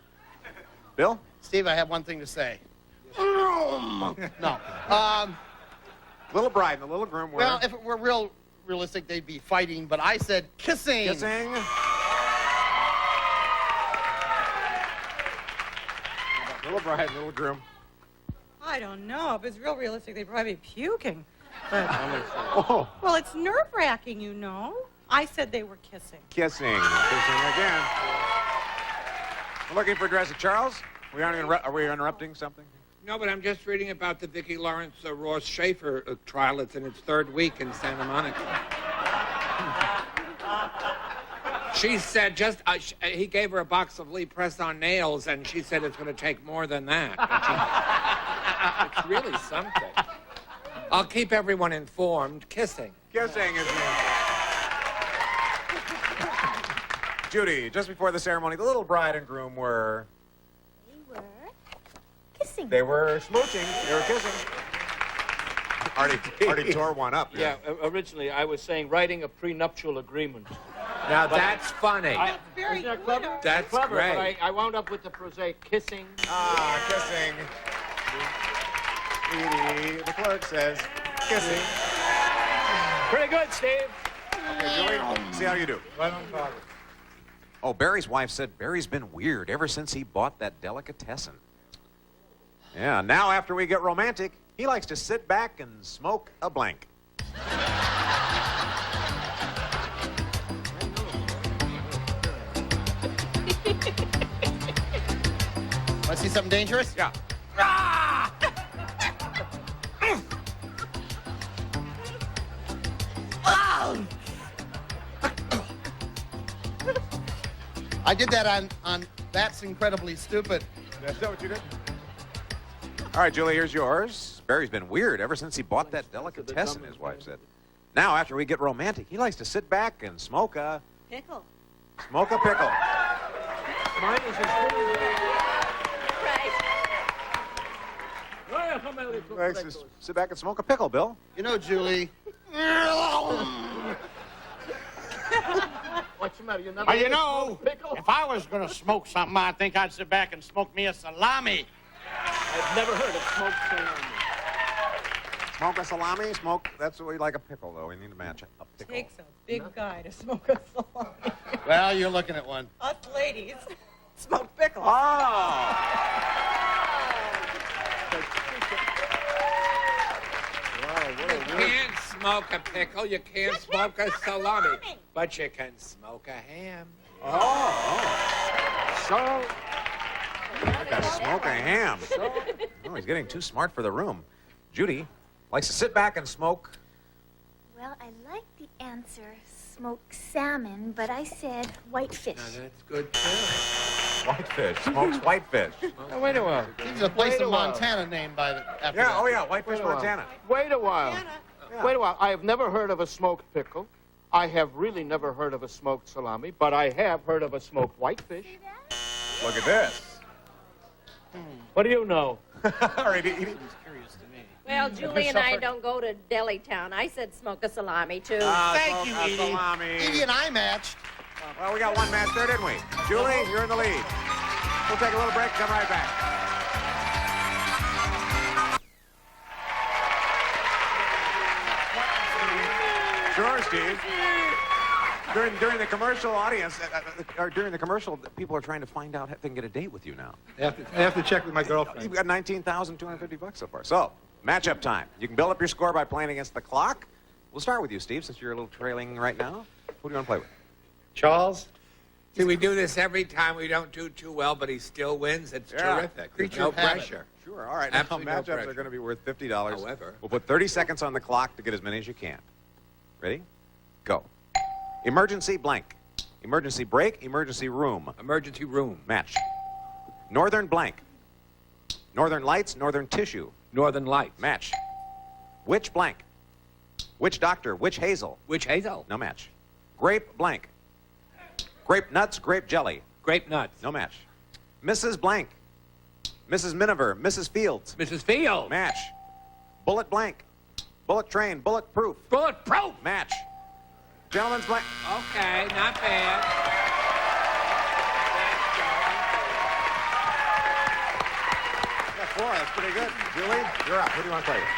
Bill? Steve, I have one thing to say. No. Little bride and the little groom were... Well, if it were realistic, they'd be fighting, but I said kissing. Kissing. Little bride, little groom. I don't know. If it's real realistic, they'd probably be puking. But, Oh, well, it's nerve-wracking, you know. I said they were kissing. kissing. Kissing again. We're looking for dressing. Charles, are we interrupting something? No, but I'm just reading about the Vicki Lawrence Ross Schaefer trial. It's in its third week in Santa Monica. She said he gave her a box of Lee press-on nails, and she said it's going to take more than that. It's really something. I'll keep everyone informed. Kissing. Kissing is... Judy, just before the ceremony, the little bride and groom were... They were kissing. They were smooching. They were kissing. Artie tore one up. Yeah, originally I was saying writing a prenuptial agreement. Now that's funny. That's very Isn't that clever? clever. That's clever, great. but I wound up with the prosaic kissing. Kissing. Edie, the clerk says, kissing. Pretty good, Steve. Okay, Julie, see how you do. Right on target. Oh, Barry's wife said Barry's been weird ever since he bought that delicatessen. Yeah, now after we get romantic, he likes to sit back and smoke a blank. Want to see something dangerous? Yeah. I did that on That's Incredibly Stupid. Is that what you did? All right, Julie, here's yours. Barry's been weird ever since he bought that delicatessen, his wife said. Now, after we get romantic, he likes to sit back and smoke a... Pickle. Smoke a pickle. Mine is as good Likes to sit back and smoke a pickle, Bill. You know, Julie. What's the matter? You're not Well, you know, if I was going to smoke something, I think I'd sit back and smoke me a salami. I've never heard of smoked salami. Smoke a salami? Smoke... That's what we like a pickle, though. We need to match a pickle. Takes a big guy to smoke a salami. Well, you're looking at one. Us ladies smoke pickles. Oh! You can't smoke a pickle, you can't smoke a salami, but you can smoke a ham. So... Like a smoke a ham. Oh, he's getting too smart for the room. Judy likes to sit back and smoke... Well, I like the answer, smoked salmon, but I said whitefish. Now, that's good, too. Whitefish. Smokes whitefish. Now, wait a while. There's a place in Montana named by after that. Oh, yeah, Whitefish, Montana. Wait a while. Wait a while. I have never heard of a smoked pickle. I have really never heard of a smoked salami, but I have heard of a smoked whitefish. Look at this. What do you know? All right, Well, Julie and I don't go to Deli Town. I said smoke a salami, too. Thank you, Edie. Salami. Edie and I matched. Well, we got one match there, didn't we? Julie, you're in the lead. We'll take a little break and come right back. Sure, Steve. During the commercial audience, or during the commercial, people are trying to find out if they can get a date with you now. I have to check with my girlfriend. You've got $19,250 so far. So, matchup time. You can build up your score by playing against the clock. We'll start with you, Steve, since you're a little trailing right now. Who do you want to play with? Charles? See, we do this every time. We don't do too well, but he still wins. It's terrific. There's no pressure. Sure, all right. Absolutely now, no matchups pressure. are going to be worth $50. However. We'll put 30 seconds on the clock to get as many as you can. Ready? Go. Emergency blank. Emergency break. Emergency room. Emergency room. Match. Northern blank. Northern lights. Northern tissue. Northern lights. Match. Which blank. Which doctor. Which Hazel. Which Hazel? No match. Grape blank. Grape nuts. Grape jelly. Grape nuts. No match. Mrs. blank. Mrs. Miniver. Mrs. Fields. Mrs. Fields. Match. Bullet blank. Bullet train. Bulletproof. Bulletproof. Match. Gentlemen's blank. Okay, not bad. Got 4. That's pretty good. Julie, you're up. Who do you want to play with?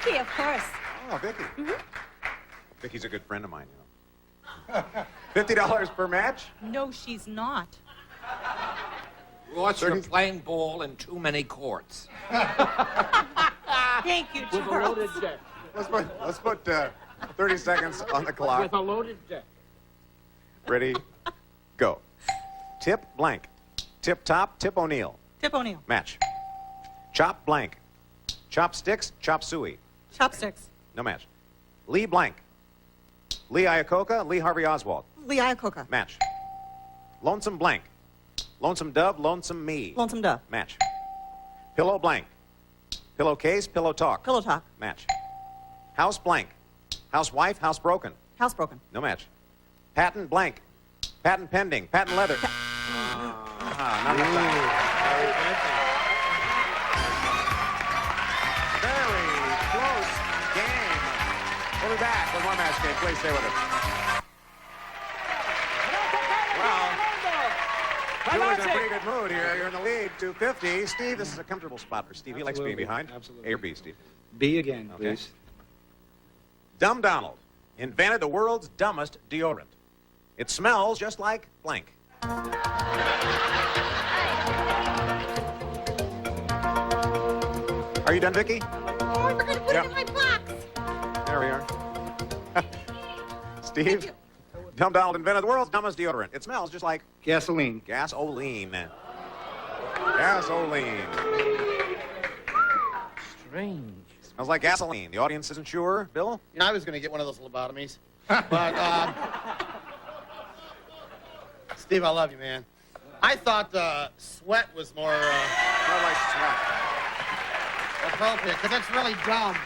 Vicky, of course. Oh, Vicky. Vicky's a good friend of mine, you know. $50 per match? No, she's not. Ross, you're playing ball in too many courts. Thank you, With a Charles. loaded deck. Let's put 30 seconds on the clock. With a loaded deck. Ready? Go. Tip blank. Tip top. Tip O'Neill. Tip O'Neill. Match. Chop blank. Chopsticks. Chop suey. Chopsticks. No match. Lee blank. Lee Iacocca. Lee Harvey Oswald. Lee Iacocca. Match. Lonesome blank. Lonesome Dove. Lonesome Me. Lonesome Dove. Match. Pillow blank. Pillowcase. Pillow talk. Pillow talk. Match. House blank. Housewife. Housebroken. Housebroken. No match. Patent blank. Patent pending. Patent leather. Not enough time. Very close game. We'll be back with more match game. Please stay with us. Well, Julie's in a pretty good mood here. You're in the lead, 250. Steve, this is a comfortable spot for Steve. He likes being behind. Absolutely. A or B, Steve? B again, Okay. please. Dumb Donald invented the world's dumbest deodorant. It smells just like blank. Are you done, Vicky? Oh, I forgot to put it in my box. There we are. Steve? Dumb Donald invented the world's dumbest deodorant. It smells just like Gasoline. gasoline. Gasoline. Strange. Smells like gasoline. The audience isn't sure. Bill? You know, I was going to get one of those lobotomies. But, Steve, I love you, man. I thought sweat was more... More like sweat. appropriate, because it's really dumb.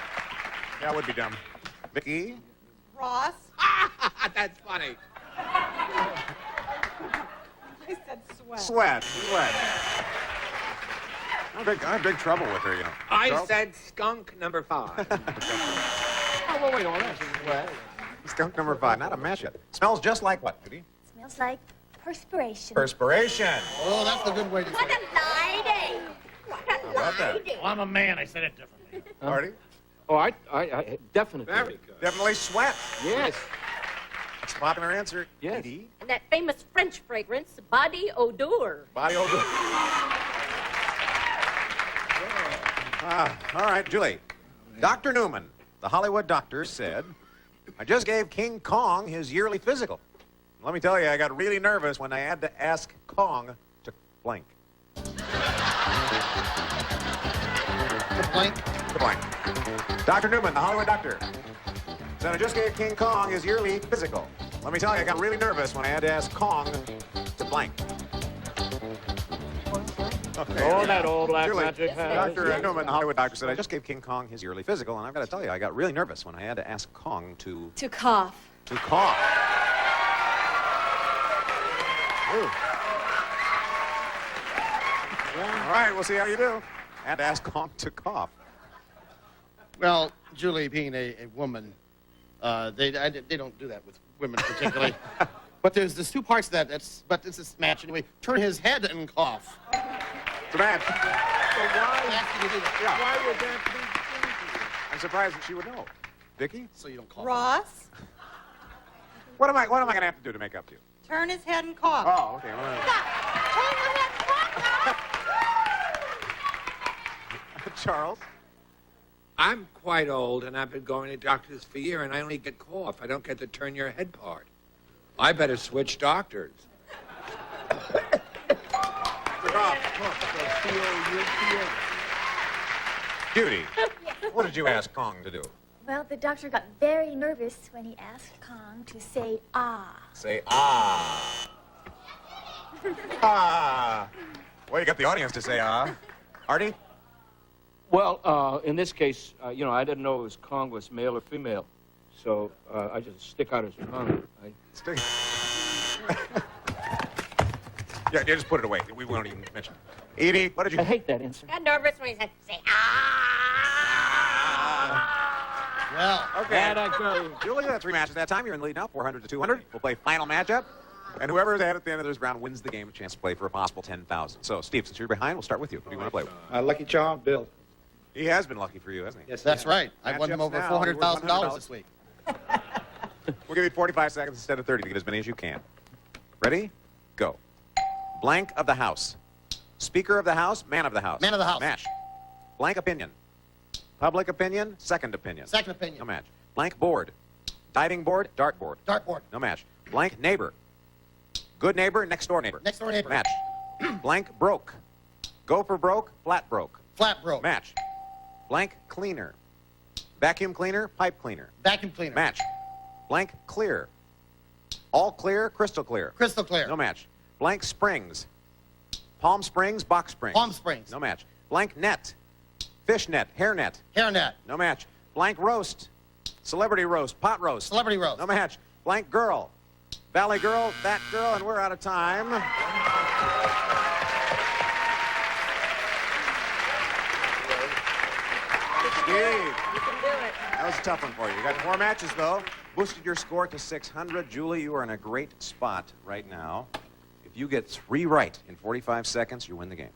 Yeah, it would be dumb. Vicky? Ross. That's funny. I said sweat. Sweat. I'm in big trouble with her, you know. I Charles? said skunk number 5. Oh, well, wait, hold on. Sweat. Skunk number 5. Not a match yet. Smells just like what, Judy? Smells like perspiration. Perspiration. Oh, that's the good way to say What it. a lady! What a How about that? lady! Well, I'm a man. I said it differently. Marty? Oh, I definitely. Very good. Definitely sweat. Yes. That's a popular answer. Yes. Edie? And that famous French fragrance, body odor. Body odor. All right, Julie. Dr. Newman, the Hollywood doctor, said, I just gave King Kong his yearly physical. Let me tell you, I got really nervous when I had to ask Kong to blank. Blank. To blank. Dr. Newman, the Hollywood doctor, said, I just gave King Kong his yearly physical. Let me tell you, I got really nervous when I had to ask Kong to blank. Okay. Oh, that old black Julie, magic hat. Dr. Newman, the Hollywood doctor, said, I just gave King Kong his yearly physical, and I've got to tell you, I got really nervous when I had to ask Kong to cough. cough. Ooh. All right, we'll see how you do. Had to ask Kong to cough. Well, Julie, being a woman, they don't do that with women particularly. But there's 2 parts to that. But it's this match anyway. Turn his head and cough. It's a match. So why would that be? I'm surprised that she would know. Vicky? So you don't cough. Ross. What am I going to have to do to make up to you? Turn his head and cough. Oh, okay. Well, Charles? I'm quite old, and I've been going to doctors for a year, and I only get cough. I don't get the turn your head part. I better switch doctors. Judy, what did you ask Kong to do? Well, the doctor got very nervous when he asked Kong to say ah. Say ah. Ah. Well, you got the audience to say ah. Artie? Well, in this case, I didn't know it was Kong was male or female, so I just stick out his tongue. Stick. Yeah, just put it away. We won't even mention it. Edie, what did you... I hate that answer. Got nervous when he said, say, ah. Well, okay. That I go. Julie, that's 3 matches that time. You're in the lead now, 400 to 200. We'll play final matchup. And whoever's ahead at the end of this round wins the game, a chance to play for a possible 10,000. So, Steve, since you're behind, we'll start with you. Who do you want to play with? Lucky Charm, Bill. He has been lucky for you, hasn't he? Yes, that's right. I won him Matchups over now. $400,000 this week. We'll give you 45 seconds instead of 30 to get as many as you can. Ready? Go. Blank of the House. Speaker of the House, man of the House. Man of the House. Match. Blank opinion. Public opinion, second opinion. Second opinion. No match. Blank board. Diving board, dart board. Dart board. No match. Blank neighbor. Good neighbor, next door neighbor. Next door neighbor. Match. Blank broke. Go for broke, flat broke. Flat broke. Match. Blank cleaner. Vacuum cleaner, pipe cleaner. Vacuum cleaner. Match. Blank clear. All clear, crystal clear. Crystal clear. No match. Blank springs. Palm Springs, Box Springs. Palm Springs. No match. Blank net. Fish net, hair net. Hair net. No match. Blank roast. Celebrity roast, pot roast. Celebrity roast. No match. Blank girl. Valley girl, that girl, and we're out of time. Steve. You can do it. That was a tough one for you. You got 4 matches, though. Boosted your score to 600. Julie, you are in a great spot right now. If you get 3 right in 45 seconds, you win the game.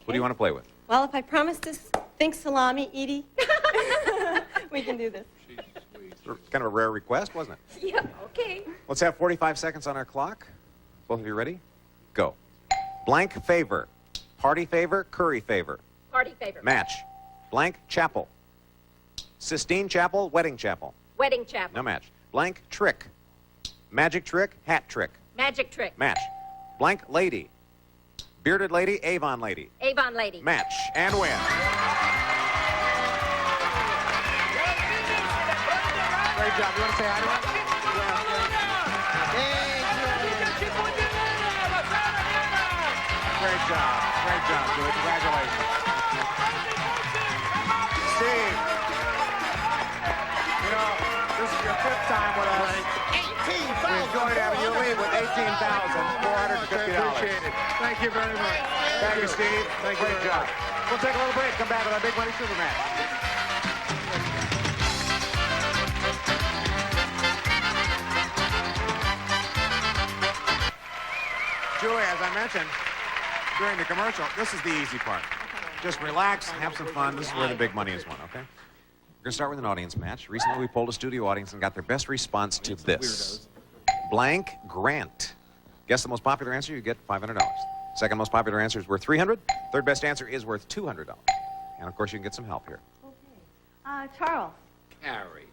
Who do you want to play with? Well, if I promise to think salami, Edie, we can do this. Kind of a rare request, wasn't it? Yeah, okay. Let's have 45 seconds on our clock. Both of you ready? Go. Blank favor. Party favor, curry favor. Party favor. Match. Blank chapel. Sistine Chapel, Wedding Chapel. Wedding chapel. No match. Blank trick. Magic trick, hat trick. Magic trick. Match. Blank lady. Bearded lady, Avon lady. Avon lady. Match and win. Great job. You want to say hi to us? Great job. Great job, Julie. Congratulations. Steve. You know, this is your 5th time with us. 18,000. We enjoyed having you lead with $18,450. Appreciate it. Thank you very much. Thank you, Steve. Great job. We'll take a little break. Come back with our Big Money Super Match. Julie, as I mentioned during the commercial, this is the easy part. Just relax, have some fun. This is where the big money is won, okay? We're going to start with an audience match. Recently, we polled a studio audience and got their best response to this. Blank Grant. Guess the most popular answer, you get $500. Second most popular answer is worth $300. Third best answer is worth $200. And, of course, you can get some help here. Charles. Carrie.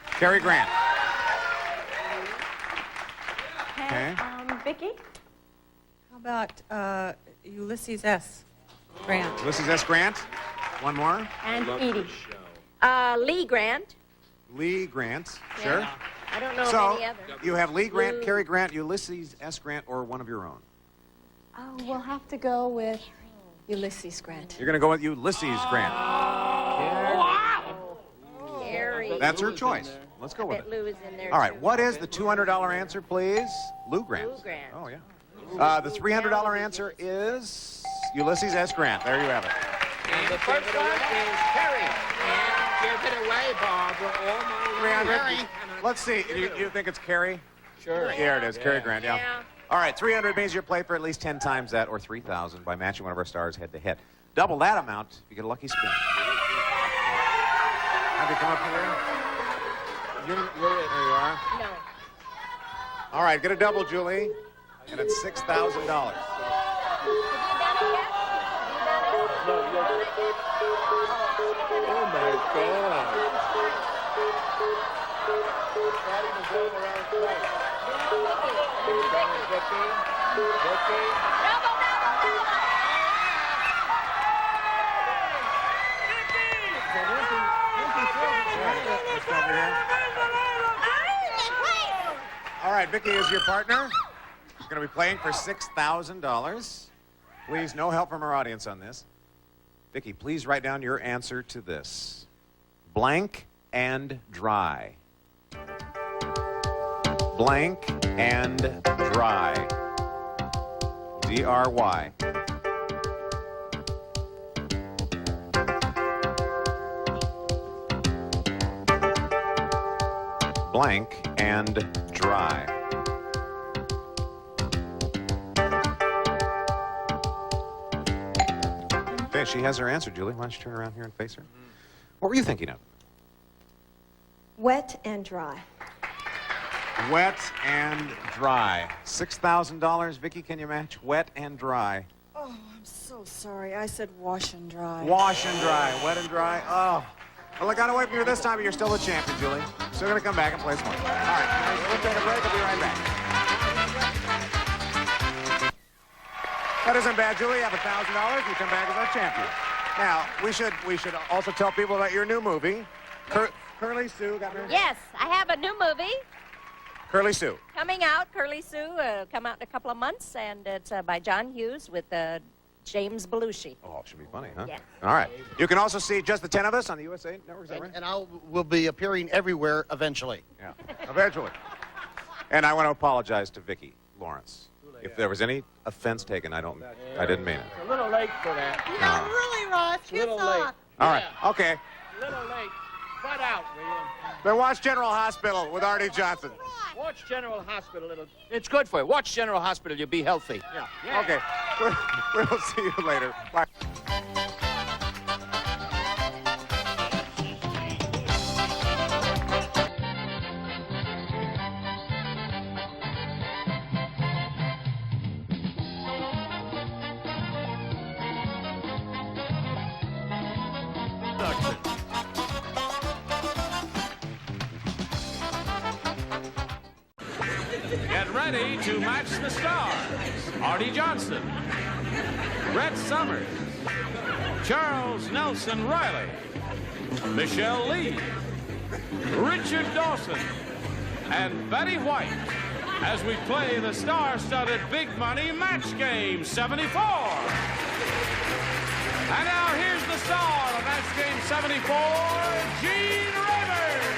Cary Grant. Okay. Vicky? How about Ulysses S. Grant? Ulysses S. Grant. One more. And Edie. Lee Grant. Lee Grant. Yeah. Sure. I don't know So, of any other. you have Lee Grant, Cary Grant, Ulysses S. Grant, or one of your own. Oh, we'll have to go with Ulysses Grant. You're going to go with Ulysses Grant. Carrie. That's her choice. Let's go with it. Lou is in there. All right, too. what is the $200 answer, please? Lou Grant. Lou Grant. Oh, yeah. The $300 answer is Ulysses S. Grant. There you have it. And the first one is Carrie. And give it away, Barbara. All my 300. Let's see. You think it's Cary? Sure. Here it is, Cary Grant, yeah. Yeah. All right, 300 means you play for at least 10 times that, or 3,000 by matching one of our stars head-to-head. Double that amount, you get a lucky spin. Have you come up here? You're it. There you are. No. All right, get a double, Julie, and it's $6,000. Oh, my God. All right, Vicky is your partner. She's going to be playing for $6,000. Please, no help from our audience on this. Vicky, please write down your answer to this. Blank and dry. Blank and dry. D-R-Y. Blank and dry. Okay, she has her answer, Julie. Why don't you turn around here and face her? What were you thinking of? Wet and dry. Wet and dry. $6,000. Vicky, can you match wet and dry? Oh, I'm so sorry. I said wash and dry. Wash and dry. Wet and dry. Oh. Well, I got away from you this time, but you're still the champion, Julie. Still going to come back and play some more. All right, we'll take a break. We'll be right back. That isn't bad, Julie. You have $1,000. You come back as our champion. Now, we should also tell people about your new movie. Curly Sue got married? Yes, I have a new movie Curly Sue. coming out. Curly Sue come out in a couple of months, and it's by John Hughes with James Belushi. Oh, it should be funny, huh? Yes. All right. You can also see just the 10 of us on the USA Network, is that right? And we'll be appearing everywhere eventually. Yeah, eventually. And I want to apologize to Vicki Lawrence. If there was any offense taken, I didn't mean it. A little late for that. Not really, Ross. A little late. All right, okay. A little late. Butt out, will you? Then watch General Hospital with Arte Johnson. Watch General Hospital. It's good for you. Watch General Hospital. You'll be healthy. Yeah. Okay. We'll see you later. Bye. Get ready to match the stars. Arte Johnson, Red Summers, Charles Nelson Riley, Michelle Lee, Richard Dawson, and Betty White as we play the star-studded Big Money Match Game 74. And now here's the star of that Game 74, Gene Rivers.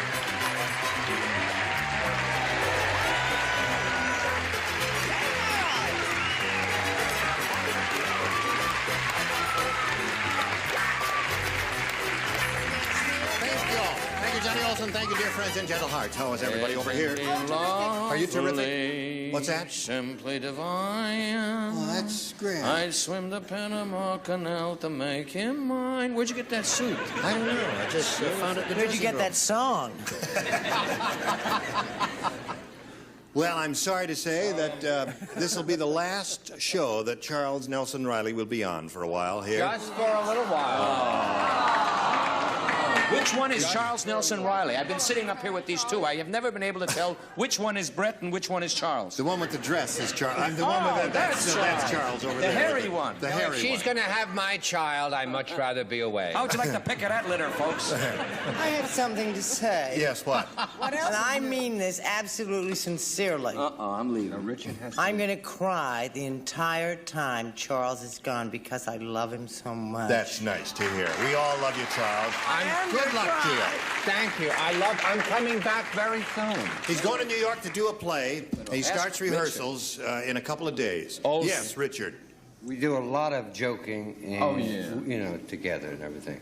Thank you all. Thank you, Johnny Olson. Thank you, dear friends and gentle hearts. How is everybody over here? Are you terrific? What's that? Simply divine. Oh, that's great. I'd swim the Panama Canal to make him mine. Where'd you get that suit? I don't know. I just found it in the Where'd you get that song? Well, I'm sorry to say that this will be the last show that Charles Nelson Riley will be on for a while here. Just for a little while. Which one is Charles Nelson Riley? I've been sitting up here with these two. I have never been able to tell which one is Brett and which one is Charles. The one with the dress is Charles. The one with that's Charles over the there. The hairy one. The hairy one. If she's going to have my child, I'd much rather be away. How would you like the pick of that litter, folks? I have something to say. Yes, what? What else? And I mean this absolutely sincerely. I'm leaving. Richard has to. I'm going to cry the entire time Charles is gone because I love him so much. That's nice to hear. We all love you, Charles. Good luck to you. Thank you. I'm coming back very soon. He's going to New York to do a play. He starts rehearsals in a couple of days. Yes, Richard. We do a lot of joking and, you know, together and everything.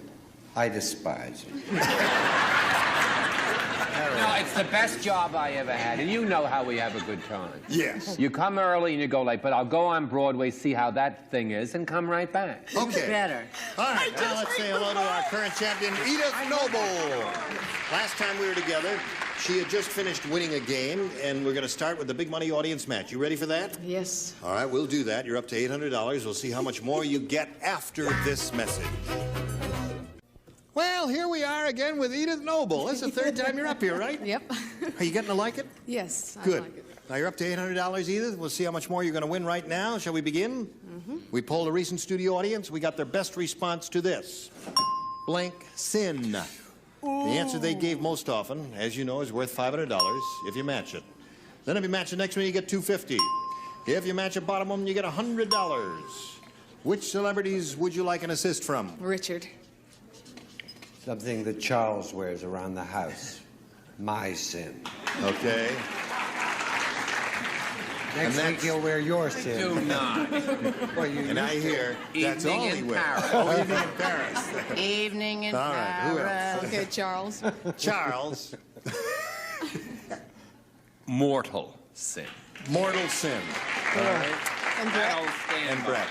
I despise it. No, it's the best job I ever had, and you know how we have a good time. Yes. You come early and you go late, but I'll go on Broadway, see how that thing is, and come right back. Okay. Better. All right, now let's say hello to our current champion, Edith Noble. Last time we were together, she had just finished winning a game, and we're going to start with the big money audience match. You ready for that? Yes. All right, we'll do that. You're up to $800. We'll see how much more you get after this message. Well, here we are again with Edith Noble. That's the third time you're up here, right? Yep. Are you getting to like it? Yes, I Good. like it. Now you're up to $800, Edith. We'll see how much more you're going to win right now. Shall we begin? Mm-hmm. We polled a recent studio audience. We got their best response to this. Blank sin. The answer they gave most often, as you know, is worth $500 if you match it. Then if you match the next one, you get $250. If you match a bottom one, you get $100. Which celebrities would you like an assist from? Richard. Something that Charles wears around the house. My sin. Okay. Next week you'll wear your sin. Do not. Well, And I hear that's all he in wears. Paris. Oh, evening in Paris. Evening in All right, who else? Okay, Charles. Charles. Mortal sin. Mortal sin. All right. And Brett. And Brett.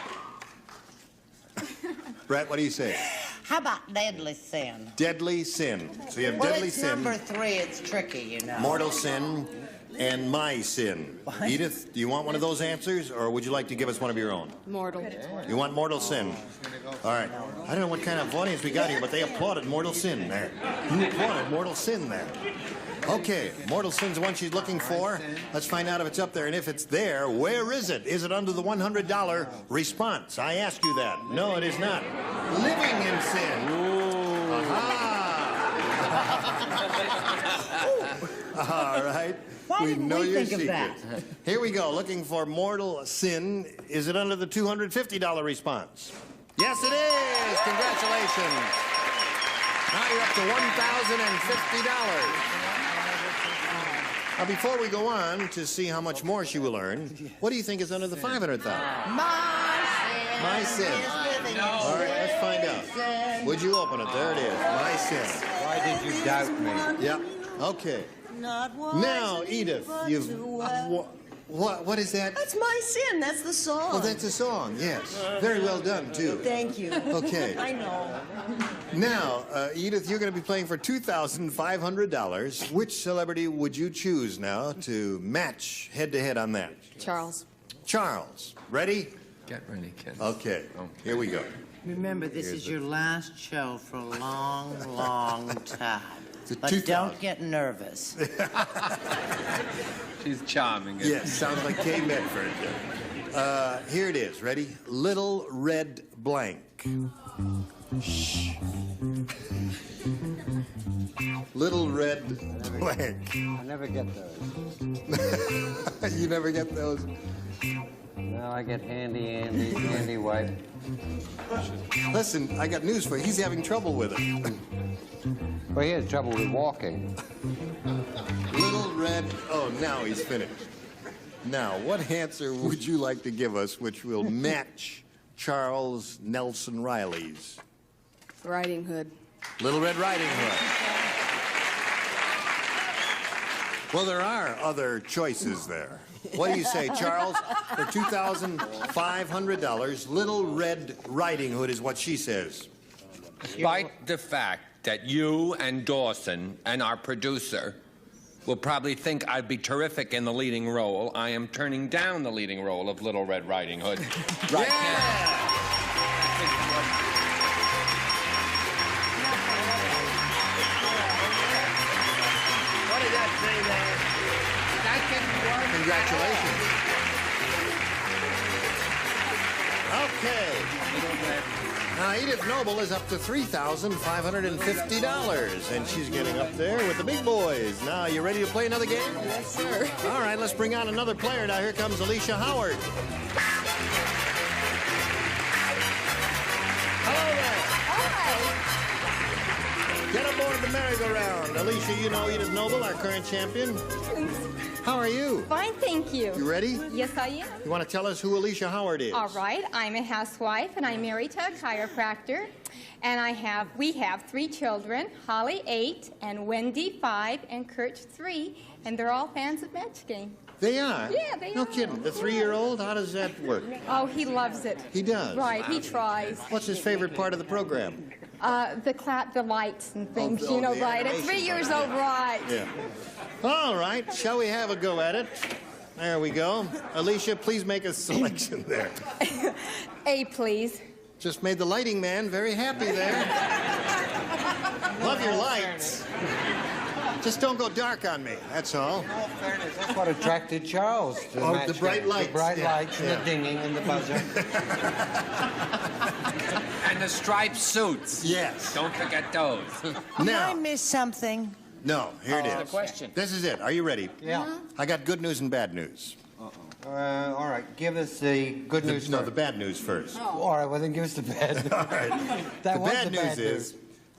Brett, what do you say? How about deadly sin? Deadly sin. So you have Well, deadly it's sin, number 3. It's tricky, you know. mortal sin, and my sin. What? Edith, do you want one of those answers, or would you like to give us one of your own? Mortal. You want mortal sin? All right. I don't know what kind of audience we got here, but they applauded mortal sin there. You applauded mortal sin there. Okay, mortal sin's the one she's looking for. Let's find out if it's up there, and if it's there, where is it? Is it under the $100 response? I ask you that. No, it is not. Living in sin. Aha. All right. Why didn't know we your think of secret. that? Here we go, looking for mortal sin. Is it under the $250 response? Yes, it is. Congratulations. Now you're up to $1,050. Now, before we go on to see how much more she will earn, what do you think is under the $500,000? My sin. All right, let's find out. Would you open it? There it is. My sin. Why did you doubt me? Yep. Okay. Now, Edith, you've... what is that? That's my sin. That's the song. Oh, that's a song, yes. Very well done, too. Thank you. Okay. I know. Now, Edith, you're going to be playing for $2,500. Which celebrity would you choose now to match head-to-head on that? Charles. Charles. Ready? Get ready, kid. Okay. Here we go. Remember, this is your last show for a long, long time. But 2000. don't get nervous. She's charming. Yes, sounds like Kay Medford. Here it is. Ready? Little Red Blank. Shh. Little Red Blank. I never get those. You never get those? No. Well, I get handy wipe. Listen, I got news for you. He's having trouble with it. Well, he has trouble with walking. Little Red... Oh, now he's finished. Now, what answer would you like to give us which will match Charles Nelson Riley's? Riding Hood. Little Red Riding Hood. Well, there are other choices there. What do you say, Charles? For $2,500, Little Red Riding Hood is what she says. Despite the fact that you and Dawson and our producer will probably think I'd be terrific in the leading role, I am turning down the leading role of Little Red Riding Hood right now. What did that say there? Congratulations. Okay. Now, Edith Noble is up to $3,550, and she's getting up there with the big boys. Now, you ready to play another game? Yes, sir. All right, let's bring on another player. Now, here comes Alicia Howard. Hello there. Get aboard the merry-go-round. Alicia, you know Edith Noble, our current champion. How are you? Fine, thank you. You ready? Yes, I am. You want to tell us who Alicia Howard is? All right, I'm a housewife, and I'm married to a chiropractor. And we have 3 children, Holly 8, and Wendy 5, and Kurt 3, and they're all fans of Match Game. They are? Yeah, they are. No kidding. The 3-year-old, how does that work? Oh, he loves it. He does? Right, he tries. What's his favorite part of the program? The lights and things, Oh, you know, the right? At animation 3 years part, old, right. Yeah. All right, shall we have a go at it? There we go. Alicia, please make a selection there. A, please. Just made the lighting man very happy there. Love your lights. Just don't go dark on me, that's all. In all fairness, that's what attracted Charles to Match the bright Game. lights. The bright Yeah, lights and yeah. the dinging and the buzzer. And the striped suits. Yes. Don't forget those. Did I Now, miss something? no, here it is. the question. This is it. Are you ready? Yeah. I got good news and bad news. All right, give us the good news No, first. the bad news first. Oh, all right, well, then give us the bad news. All right. That The was bad the news bad is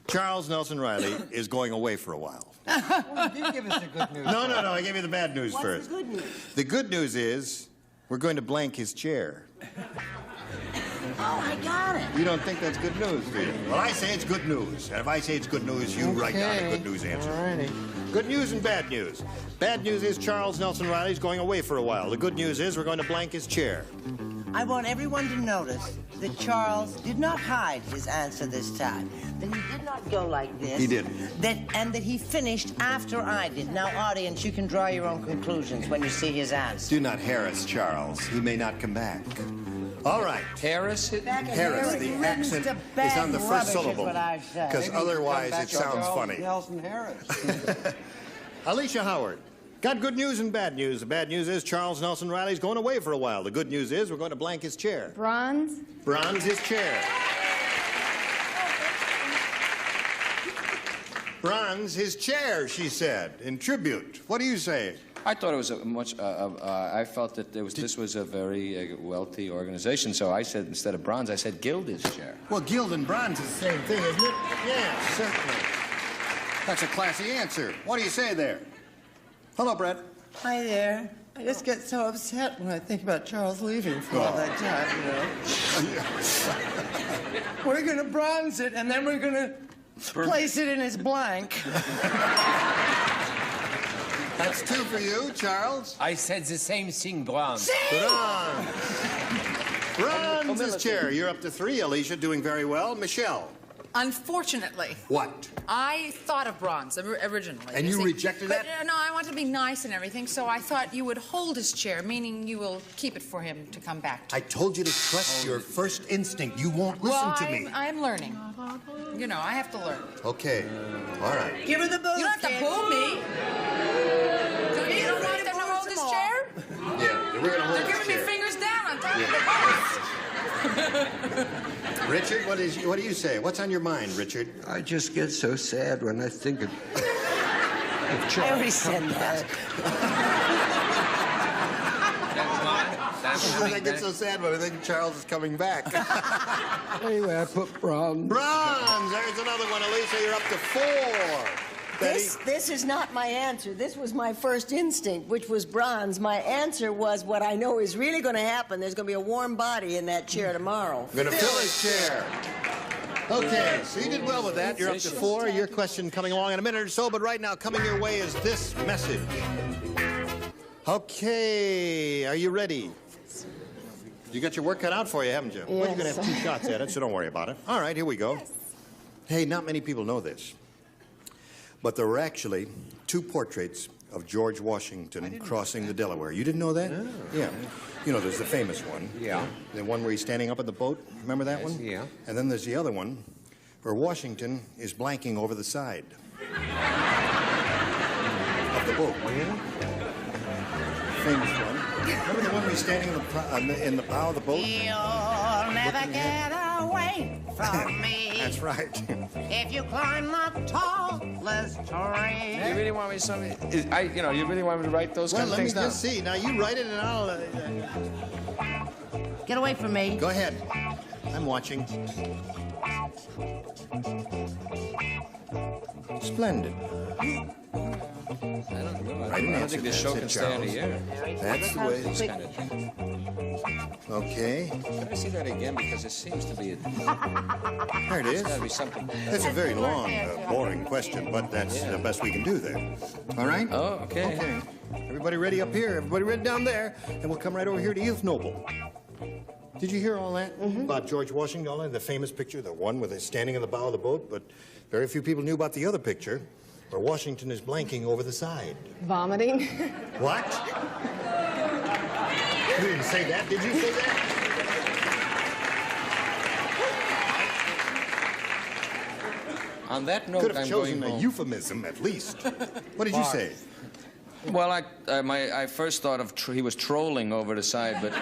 Charles Nelson Riley is going away for a while. Well, you did give us the good news. No, I gave you the bad news first. What's the good news? The good news is we're going to blank his chair. Oh, I got it. You don't think that's good news, do you? Well, I say it's good news. And if I say it's good news, you write down a good news answer. All righty. Good news and bad news. Bad news is Charles Nelson Riley's going away for a while. The good news is we're going to blank his chair. I want everyone to notice that Charles did not hide his answer this time. That he did not go like this. He didn't. And that he finished after I did. Now, audience, you can draw your own conclusions when you see his answer. Do not harass Charles. He may not come back. All right. Harris? Harris, the accent is on the first syllable. Because otherwise it sounds funny. Nelson Harris. Alicia Howard. Got good news and bad news. The bad news is Charles Nelson Riley's going away for a while. The good news is we're going to blank his chair. Bronze. Bronze his chair. Bronze his chair, she said, in tribute. What do you say? I thought it was a much. I felt that this was a very wealthy organization, so I said instead of bronze, I said gild his chair. Well, gild and bronze is the same thing, isn't it? Yeah, certainly. That's a classy answer. What do you say there? Hello, Brett. Hi there. I just get so upset when I think about Charles leaving for all that time, you know. We're going to bronze it, and then we're going to place it in his blank. That's 2 for you, Charles. I said the same thing, bronze. Bronze. Bronze his chair. You're up to 3, Alicia, doing very well. Michelle. Unfortunately, What? I thought of bronze originally. And you see. rejected but, that? No, I want to be nice and everything, so I thought you would hold his chair, meaning you will keep it for him to come back to. I told you to trust your first instinct. You won't listen to me. I'm learning. You know, I have to learn. Okay. All right. Give her the boo. You don't have to boo me. You don't want them to hold his chair? Yeah, we're going to hold They're his giving me chair. fingers down on top of the Richard, what do you say? What's on your mind, Richard? I just get so sad when I think of I already said that. I get so sad when I think Charles is coming back. Anyway, I put bronze. Bronze! There's another one, Alicia. You're up to 4. Betty? This is not my answer. This was my first instinct, which was bronze. My answer was what I know is really going to happen. There's going to be a warm body in that chair tomorrow. I'm going to fill his chair. Okay, so you did well with that. You're up to 4. Your question coming along in a minute or so, but right now coming your way is this message. Okay, are you ready? You got your work cut out for you, haven't you? Well, you're going to have 2 shots at it, so don't worry about it. All right, here we go. Yes. Hey, not many people know this, but there were actually 2 portraits of George Washington crossing the Delaware. You didn't know that? No. Yeah. You know, there's the famous one. Yeah. The one where he's standing up in the boat. Remember that one? Yeah. And then there's the other one where Washington is blanking over the side of the boat. Really? Famous one. Remember the one where he's standing in the bow of the boat? You'll never get away from me. That's right. If you climb the tallest tree. You really want me you really want me to write those kind of things down? Well, let me just see. Now, you write it and I'll... Get away from me. Go ahead. I'm watching. Splendid. I don't think this show can stay on the air. That's the way it's kind of... Okay. Can I see that again? Because it seems to be... There it is. There's got to be something. It's a very long, boring question, but that's the best we can do there. All right? Oh, okay. Okay. Everybody ready up here? Everybody ready down there? And we'll come right over here to Youth Noble. Did you hear all that about George Washington, the famous picture, the one with him standing in the bow of the boat? But very few people knew about the other picture, where Washington is blanking over the side. Vomiting. What? You didn't say that. Did you say that? On that note, Could have I'm chosen going a home. euphemism, at least. What did you say? Well, I first thought of he was trolling over the side, but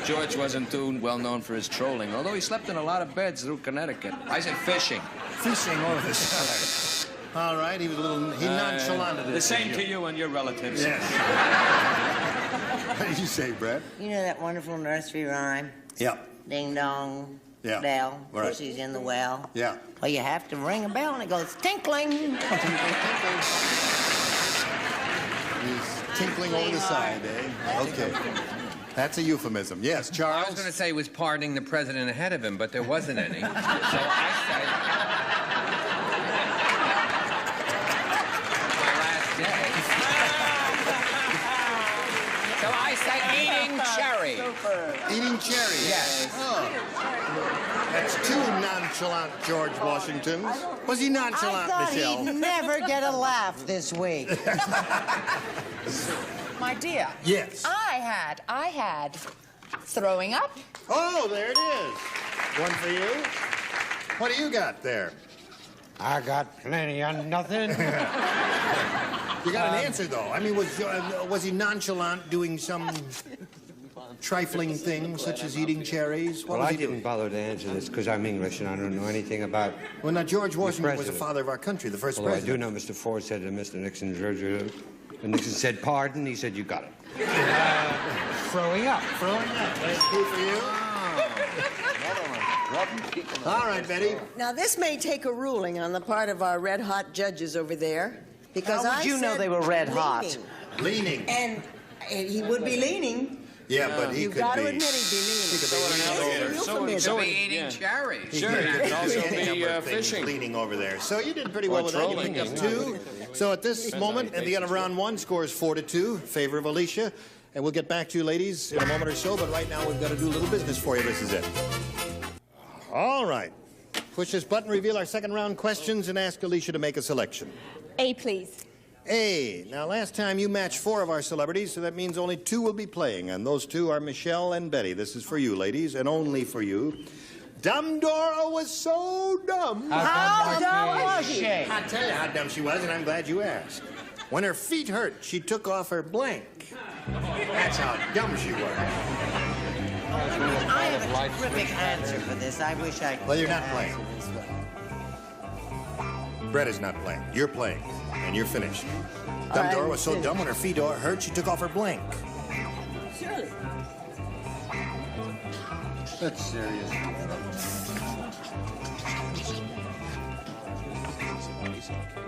George wasn't too well known for his trolling, although he slept in a lot of beds through Connecticut. I said fishing. Fishing over the side. All right, he was he nonchalanted it. The same to you and your relatives. Yes. What did you say, Brett? You know that wonderful nursery rhyme? Yeah. Ding dong, Yeah. bell, Right. pussy's in the well. Yeah. Well, you have to ring a bell and it goes tinkling. He's tinkling over the side, eh? Okay. That's a euphemism. Yes, Charles? I was going to say he was pardoning the president ahead of him, but there wasn't any. So I said... my last day. So I said eating cherry. Eating cherry? Yes. Oh. That's 2 nonchalant George Washingtons. Was he nonchalant, I thought Michelle? he'd never get a laugh this week. My dear. Yes. I had throwing up. Oh, there it is. One for you. What do you got there? I got plenty of nothing. You got an answer, though. I mean, was he nonchalant doing some trifling things, such as eating cherries? What Well, was I he doing? didn't bother to answer this because I'm English and I don't know anything about... Well, now, George Washington was the president. father of our country, the first Although president. I do know Mr. Ford said to Mr. Nixon, and Nixon said, pardon. He said, you got it. Throwing up. Throwing up. That's good for you. All right, Betty. Now, this may take a ruling on the part of our red-hot judges over there, because How would you know said they were red-hot? Leaning. And he would be leaning. Yeah, but he You've could got to be... admit he'd be leaning. He could be leaning over there. So be eating cherries. Sure, it could also Any be number of things fishing. leaning over there. So you did pretty well Or with that. You trolling. picked up 2. So at this moment, at the end of round 1, score is 4-2, favor of Alicia. And we'll get back to you, ladies, in a moment or so. But right now, we've got to do a little business for you. This is it. All right. Push this button, reveal our second round questions, and ask Alicia to make a selection. A, please. A. Now, last time you matched 4 of our celebrities, so that means only 2 will be playing. And those 2 are Michelle and Betty. This is for you, ladies, and only for you. Dumb Dora was so dumb. How dumb was she? I'll tell you how dumb she was, and I'm glad you asked. When her feet hurt, she took off her blank. That's how dumb she was. I have a terrific answer for this. I wish I could. Well, you're not answer playing. this way. Brett is not playing. You're playing, and you're finished. Dumb Dora was so dumb when her feet hurt, she took off her blank. surely. That's serious.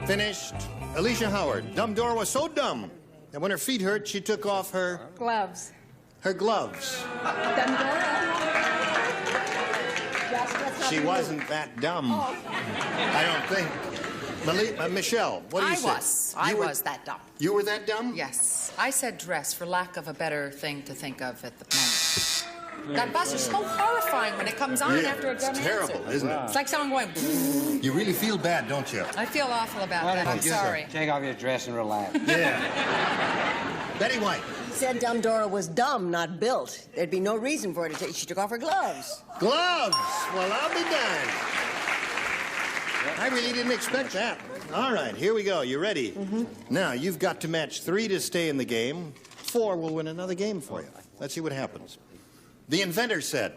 Finished. Alicia Howard. Dumb Dora was so dumb that when her feet hurt, she took off her Gloves. gloves. She wasn't that dumb. I don't think. Michelle, what do you say? I was that dumb. You were that dumb? Yes. I said dress for lack of a better thing to think of at the moment. That bus is so horrifying when it comes on after a dumb it's terrible, answer. isn't it? It's like someone going... You really feel bad, don't you? I feel awful about that. I'm sorry. Take off your dress and relax. Yeah. Betty White. He said Dumb Dora was dumb, not built. There'd be no reason for her to take... She took off her gloves. Gloves! Well, I'll be darned. I really didn't expect that. All right, here we go. You ready? Mm-hmm. Now, you've got to match 3 to stay in the game. 4 will win another game for you. Let's see what happens. The inventor said,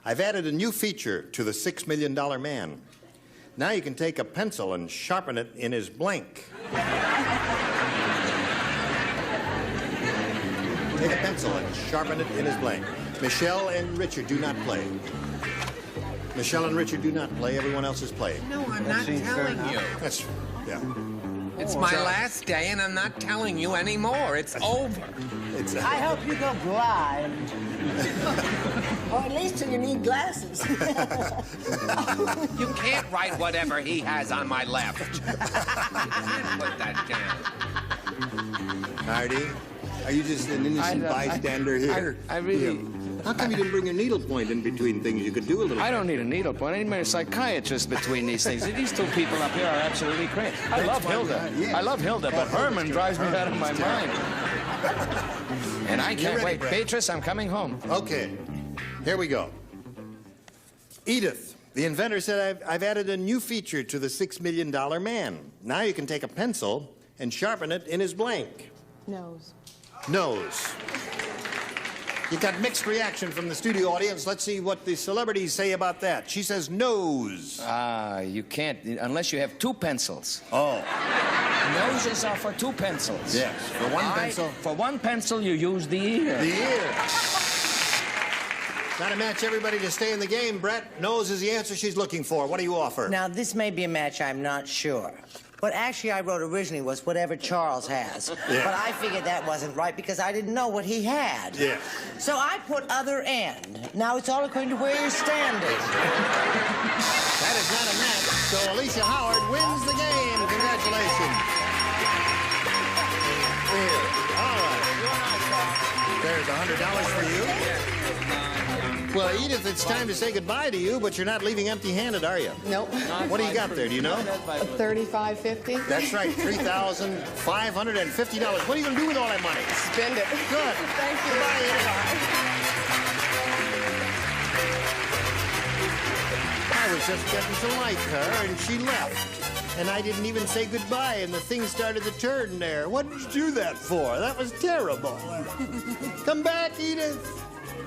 I've added a new feature to the $6 Million Man. Now you can take a pencil and sharpen it in his blank. Take a pencil and sharpen it in his blank. Michelle and Richard do not play. Michelle and Richard do not play. Everyone else is playing. No, I'm not telling you. That's, yeah. It's my last day, and I'm not telling you anymore. It's over. I hope you go blind. Or at least till you need glasses. You can't write whatever he has on my left. Put that down. Artie, are you just an innocent bystander here? I really... Yeah. How come you didn't bring your needlepoint in between things? You could do a little... I don't need a needlepoint. I need a psychiatrist between these things. These 2 people up here are absolutely crazy. I love Hilda. I love Hilda, but Herman drives me out of my mind. And I can't wait. Beatrice, I'm coming home. Okay. Here we go. Edith, the inventor said, I've added a new feature to the $6 Million Man. Now you can take a pencil and sharpen it in his blank. Nose. Nose. You got mixed reaction from the studio audience. Let's see what the celebrities say about that. She says nose. You can't, unless you have 2 pencils. Oh. Noses are for 2 pencils. Yes, for 1 pencil. For 1 pencil, you use the ear. The ear. Got to match everybody to stay in the game, Brett. Nose is the answer she's looking for. What do you offer? Now, this may be a match, I'm not sure. What actually I wrote originally was whatever Charles has. Yeah. But I figured that wasn't right because I didn't know what he had. Yeah. So I put other end. Now it's all according to where you're standing. That is not a match. So Alicia Howard wins the game. Congratulations. Here. All right. There's $100 for you. Well, Edith, it's time to say goodbye to you, but you're not leaving empty-handed, are you? Nope. What do you got there? Do you know? $35.50. That's right, $3,550. What are you going to do with all that money? Spend it. Good. Thank you. Goodbye, Edith. I was just getting to like her, and she left. And I didn't even say goodbye, and the thing started to turn there. What did you do that for? That was terrible. Come back, Edith.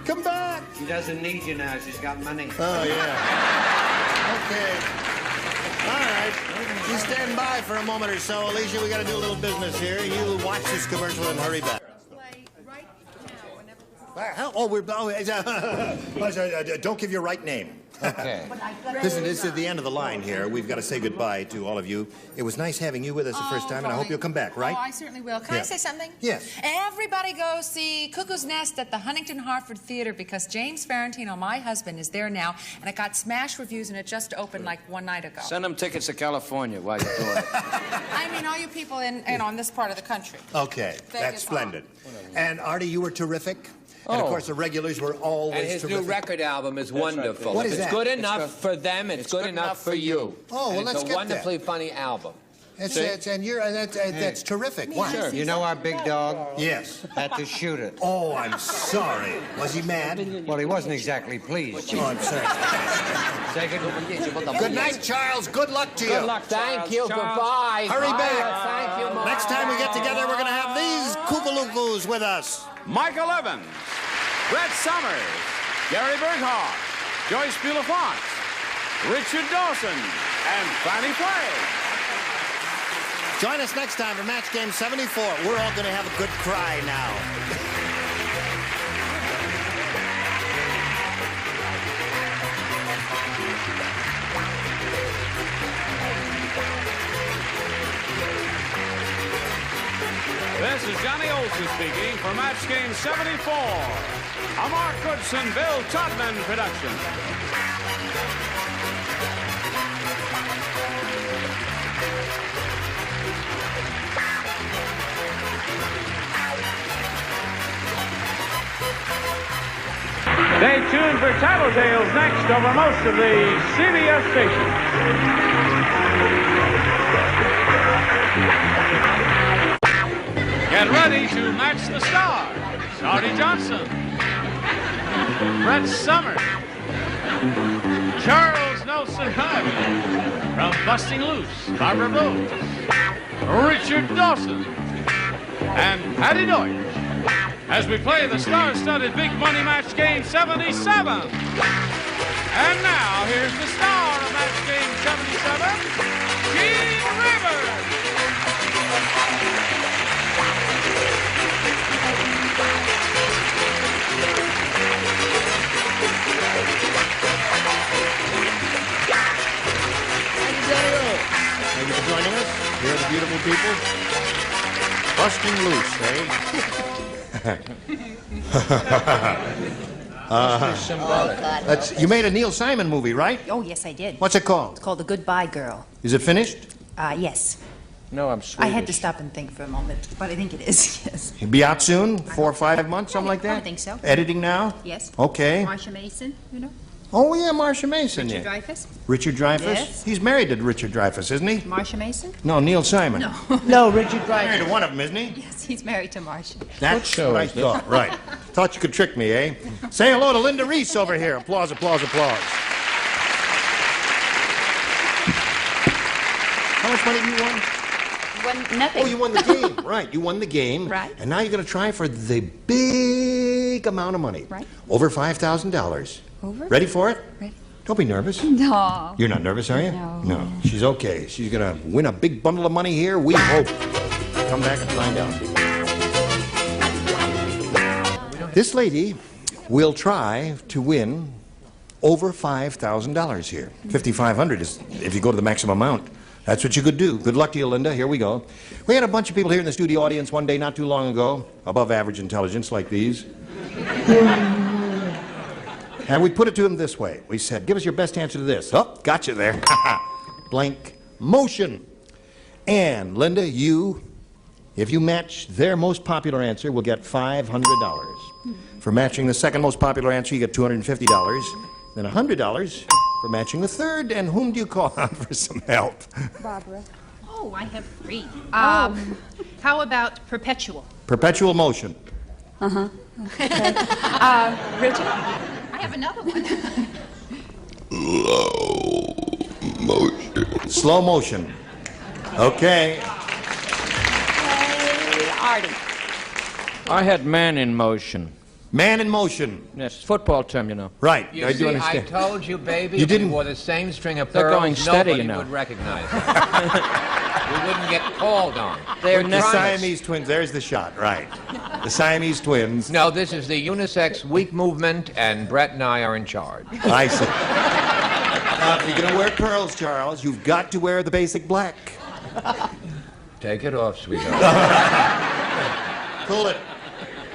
Come back. She doesn't need you now. She's got money. Oh, yeah. Okay. All right. You stand by for a moment or so, Alicia. We got to do a little business here. You watch this commercial and hurry back. Don't give your right name. Okay. Listen, this is the end of the line here. We've got to say goodbye to all of you. It was nice having you with us the first time, and I hope you'll come back, right? Oh, I certainly will. Can I say something? Yes. Everybody go see Cuckoo's Nest at the Huntington Hartford Theater because James Ferrantino, my husband, is there now, and it got smash reviews, and it just opened like 1 night ago. Send them tickets to California while you're doing it. I mean, all you people in on this part of the country. Okay, that's splendid. And Artie, you were terrific. And, of course, the regulars were always And his terrific. new record album is wonderful. What is if it's that? good enough for them, it's good enough for you. Oh, well, and let's it's a get wonderfully funny album. That's terrific. Why? Sure. You know our big dog? Yes. Had to shoot it. Oh, I'm sorry. Was he mad? Well, he wasn't exactly pleased. Oh, I'm sorry. Say Good night, Charles. Good luck to you. Good luck. Thank you. Goodbye. Hurry back. Thank you, Mom. Next time we get together, we're going to have these kookalukus with us. Michael Evans, Brett Summers, Gary Berghoff, Joyce Bueller-Fox, Richard Dawson, and Fannie Flagg. Join us next time for Match Game 74. We're all going to have a good cry now. This is Johnny Olson speaking for Match Game 74, a Mark Goodson, Bill Todman production. Stay tuned for Tattletales next over most of the CBS stations. Get ready to match the stars. Arte Johnson, Brett Summers, Charles Nelson Riley, from Busting Loose, Barbara Bowles, Richard Dawson, and Patty Deutsch, as we play the star-studded Big Money Match Game 77. And now, here's the star of Match Game 77, Gene Rivers. Thank you for joining us. Here are the beautiful people. Busting loose, eh? You made a Neil Simon movie, right? Oh, yes, I did. What's it called? It's called The Goodbye Girl. Is it finished? Yes. No, I'm Swedish. I had to stop and think for a moment, but I think it is, yes. It'll be out soon? 4 or 5 months, something like that? I think so. Editing now? Yes. Okay. Marsha Mason, you know? Oh, yeah, Marsha Mason. Richard yeah. Dreyfuss? Richard Dreyfuss? Yes. He's married to Richard Dreyfuss, isn't he? Marsha Mason? No, Neil Simon. No. No, Richard Dreyfuss. Married to one of them, isn't he? Yes, he's married to Marsha. That's what I thought. Right. Thought you could trick me, eh? Say hello to Linda Reese over here. Applause, applause, applause. How much money do you won? Nothing. Oh, you won the game. Right, you won the game. Right. And now you're going to try for the big amount of money. Right. Over $5,000. Over? Ready for it? Ready. Don't be nervous. No. You're not nervous, are you? No. No. She's okay. She's going to win a big bundle of money here. We hope. Come back and find out. This lady will try to win over $5,000 here. $5,500 is if you go to the maximum amount. That's what you could do. Good luck to you, Linda. Here we go. We had a bunch of people here in the studio audience one day not too long ago, above average intelligence like these. And we put it to them this way. We said, give us your best answer to this. Oh, got you there. Blank motion. And Linda, if you match their most popular answer, will get $500. For matching the second most popular answer, you get $250. Then $100 for matching the third. And whom do you call on for some help? Barbara. Oh, I have 3. How about perpetual? Perpetual motion. Uh-huh. Okay. Richard? I have another one. Slow motion. Okay. Artie. I had man in motion. Man in motion. Yes, football term, you know. Right. You I see, do understand. I told you, baby, You if we didn't- wore the same string of They're pearls, going steady, nobody you know. would recognize it. We wouldn't get called on. They're The necklace. Siamese twins. There's the shot. Right. The Siamese twins. No, this is the unisex weak movement, and Brett and I are in charge. I see. If you're going to wear pearls, Charles, you've got to wear the basic black. Take it off, sweetheart. Pull it.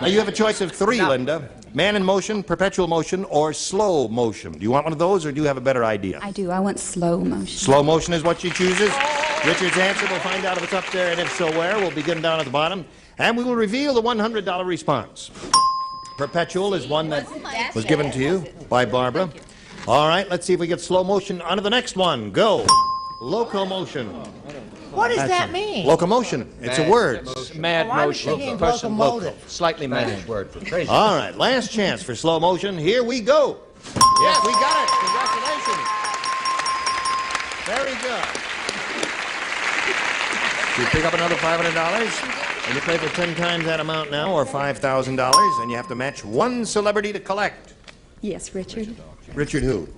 Now, you have a choice of 3, Linda. Man in motion, perpetual motion, or slow motion. Do you want one of those, or do you have a better idea? I do. I want slow motion. Slow motion is what she chooses. Richard's answer, we'll find out if it's up there, and if so, where. We'll begin down at the bottom, and we will reveal the $100 response. Perpetual is one that was given to you by Barbara. All right, let's see if we get slow motion onto the next one. Go. Locomotion. What does That's that it. mean? Locomotion. It's a word. Mad Oh, I'm motion. thinking Person locomotive. loco. Slightly mad. Spanish word for crazy. All right, last chance for slow motion. Here we go. Yes, we got it. Congratulations. Very good. You pick up another $500, and you play for 10 times that amount now, or $5,000, and you have to match one celebrity to collect. Yes, Richard. Richard who?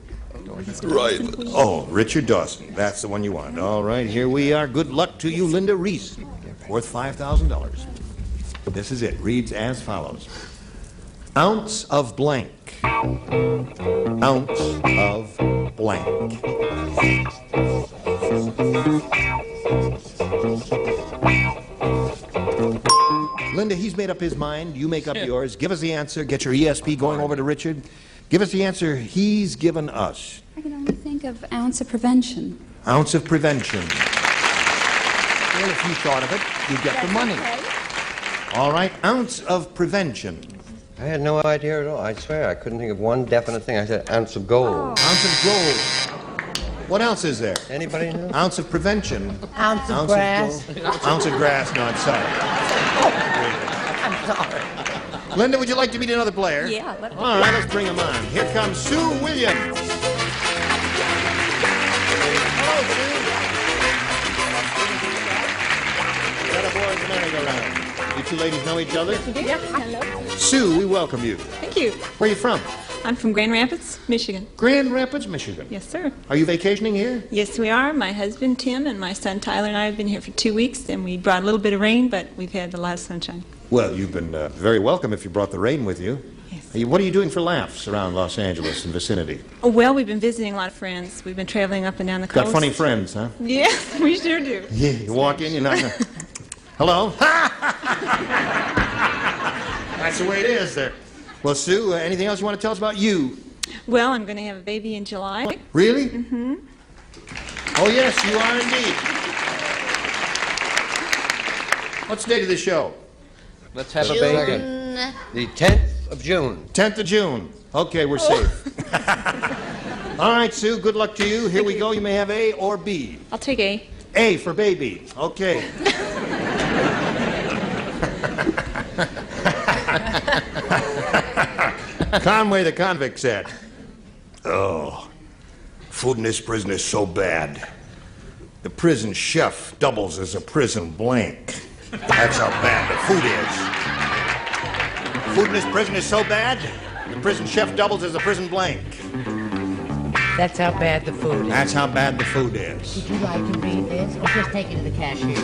Right. Oh, Richard Dawson. That's the one you want. All right, here we are. Good luck to you, Linda Reese. Worth $5,000. This is it. Reads as follows. Ounce of blank. Ounce of blank. Linda, he's made up his mind. You make up yours. Give us the answer. Get your ESP going over to Richard. Give us the answer he's given us. I can only think of ounce of prevention. Ounce of prevention. Well, if you thought of it, you get the money. Okay. All right, ounce of prevention. I had no idea at all. I swear, I couldn't think of one definite thing. I said ounce of gold. Ounce of gold. What else is there? Anybody know? Ounce of prevention. Ounce of grass. Ounce of grass. No, I'm sorry. I'm sorry. Linda, would you like to meet another player? Yeah. All right, let's bring him on. Here comes Sue Williams. Hello, Sue. Got a board merry-go-round. You two ladies know each other? Yeah. Hello. Sue, we welcome you. Thank you. Where are you from? I'm from Grand Rapids, Michigan. Grand Rapids, Michigan. Yes, sir. Are you vacationing here? Yes, we are. My husband, Tim, and my son, Tyler, and I have been here for 2 weeks, and we brought a little bit of rain, but we've had a lot of sunshine. Well, you've been very welcome if you brought the rain with you. Yes. What are you doing for laughs around Los Angeles and vicinity? Oh, well, we've been visiting a lot of friends. We've been traveling up and down the coast. Got funny friends, huh? Yeah, we sure do. Yeah, you walk in, you're not gonna... Hello? That's the way it is there. Well, Sue, anything else you want to tell us about you? Well, I'm going to have a baby in July. Really? Mm-hmm. Oh, yes, you are indeed. What's the date of the show? Let's have a baby. The 10th of June. 10th of June. Okay, we're safe. All right, Sue, good luck to you. Here we go. You may have A or B. I'll take A. A for baby. Okay. Conway the convict said, "Oh, food in this prison is so bad. The prison chef doubles as a prison blank. That's how bad the food is. Food in this prison is so bad, the prison chef doubles as a prison blank. That's how bad the food is. That's how bad the food is." Would you like to read this, or just take it to the cashier?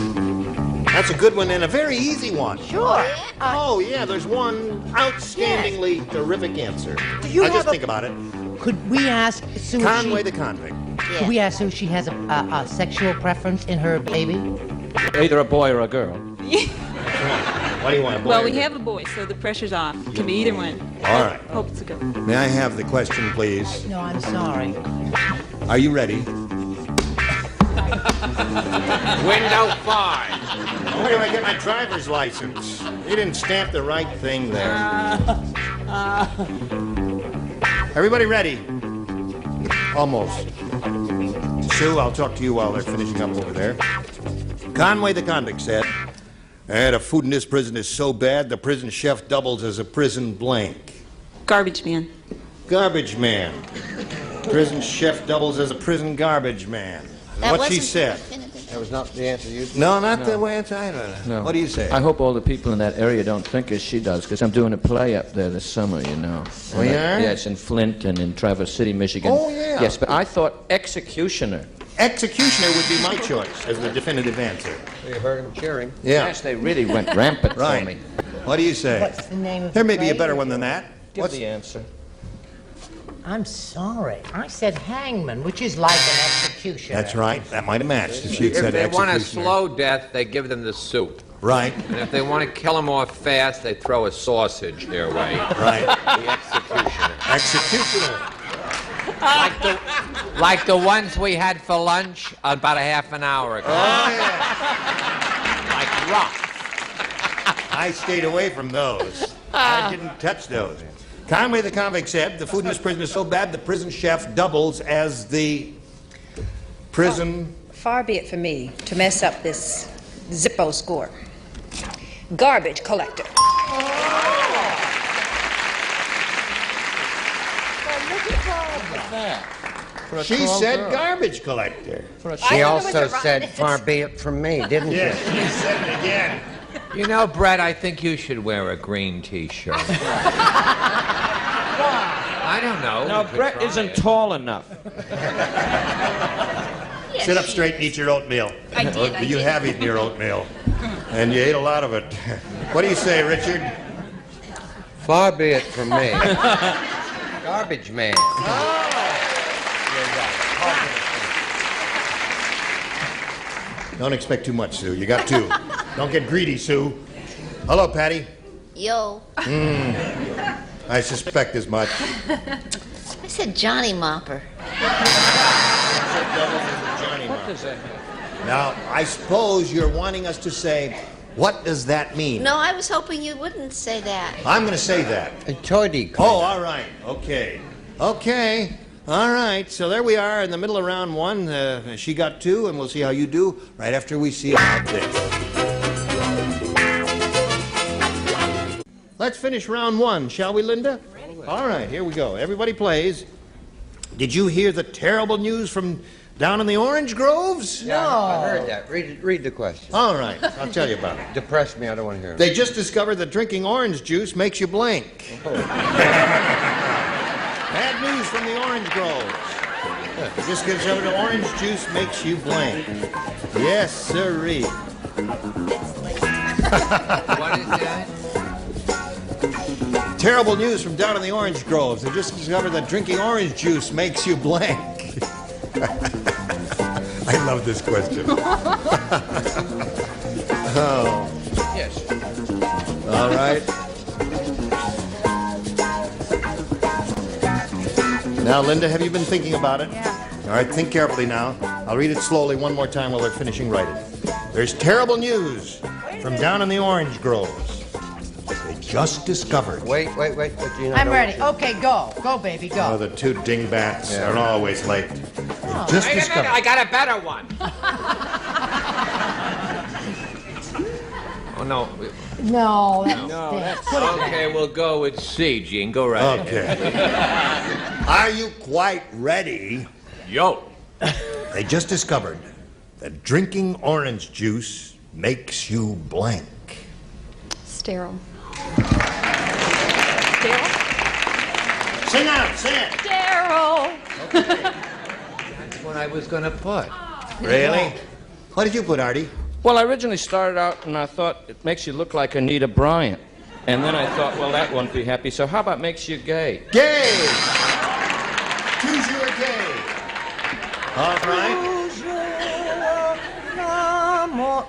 That's a good one and a very easy one. Sure. Oh, yeah, there's one outstandingly terrific answer. Do you I'll have just think about it. Could we ask Sue? if Conway she- the convict. Could we ask Sue if she has a sexual preference in her baby? Either a boy or a girl. What do you want, a boy Well, or we girl? have a boy, so the pressure's off. It can be either one. All right. Hope it's a girl. May I have the question, please? No, I'm sorry. Are you ready? Window 5. Where do I get my driver's license? You didn't stamp the right thing there. Everybody ready? Almost. Sue, I'll talk to you while they're finishing up over there. Conway the convict said, "The food in this prison is so bad, the prison chef doubles as a prison blank." Garbage man. Garbage man. Prison chef doubles as a prison garbage man. What she said. That was not the answer you... No, not the way it's... I don't know. No. What do you say? I hope all the people in that area don't think as she does, because I'm doing a play up there this summer, you know. Oh, you are? Yes, in Flint and in Traverse City, Michigan. Oh, yeah. Yes, but I thought executioner. Executioner would be my choice as the definitive answer. You heard him cheering. Yeah. Yes, they really went rampant for Right. me. What do you say? What's the name of There the may be a play? better one than that. Give What's the answer. I'm sorry. I said hangman, which is like an executioner. That's right. That might have matched if she had If said they want a executioner. slow death, they give them the soup. Right. And if they want to kill them off fast, they throw a sausage their way. Right. The executioner. Executioner. Like the ones we had for lunch about a half an hour ago. Oh, yeah. Like rock. I stayed away from those. I didn't touch those. Conway the convict said, "The food in this prison is so bad, the prison chef doubles as the prison..." Far be it from me to mess up this Zippo score. Garbage collector. She said garbage collector. She also said, "Far be it from me," didn't Yes, she? she said it again. You know, Brett, I think you should wear a green T-shirt. I don't know. No, We could Brett try isn't it. tall enough. Sit up straight and eat your oatmeal. I did, I You did. have eaten your oatmeal. And you ate a lot of it. What do you say, Richard? Far be it from me. Garbage man. Don't expect too much, Sue. You got two. Don't get greedy, Sue. Hello, Patty. Yo. I suspect as much. I said Johnny Mopper. What does that mean? Now, I suppose you're wanting us to say, what does that mean? No, I was hoping you wouldn't say that. I'm going to say that. A toady. Oh, all right. Okay. Okay. All right. So there we are in the middle of round one. She got 2, and we'll see how you do right after we see about this. Let's finish round 1, shall we, Linda? All right, here we go. Everybody plays. Did you hear the terrible news from down in the orange groves? No. I heard that. Read the question. All right, I'll tell you about it. Depress me. I don't want to hear it. They just discovered that drinking orange juice makes you blank. Bad news from the orange groves. They just discovered that orange juice makes you blank. Yes, sirree. What is that? Terrible news from down in the orange groves. They just discovered that drinking orange juice makes you blank. I love this question. Oh. Yes. All right. Now, Linda, have you been thinking about it? Yeah. All right, think carefully now. I'll read it slowly one more time while they're finishing writing. There's terrible news from down in the orange groves. They just discovered. Wait. What do you know? I'm ready. Okay, go. Go, baby, go. Oh, the 2 dingbats are always late. Oh. Just Wait a discovered. minute, I got a better one. Oh, no. No, that's No, that's Okay, we'll go with C, Gene. Go right ahead. Okay. Are you quite ready? Yo. They just discovered that drinking orange juice makes you blank. Sterile. Sing out, sing it. Daryl. That's what I was going to put. Really? What did you put, Artie? Well, I originally started out and I thought it makes you look like Anita Bryant. And then I thought, well, that won't be happy. So how about makes you gay? Gay. Choose your gay. All right.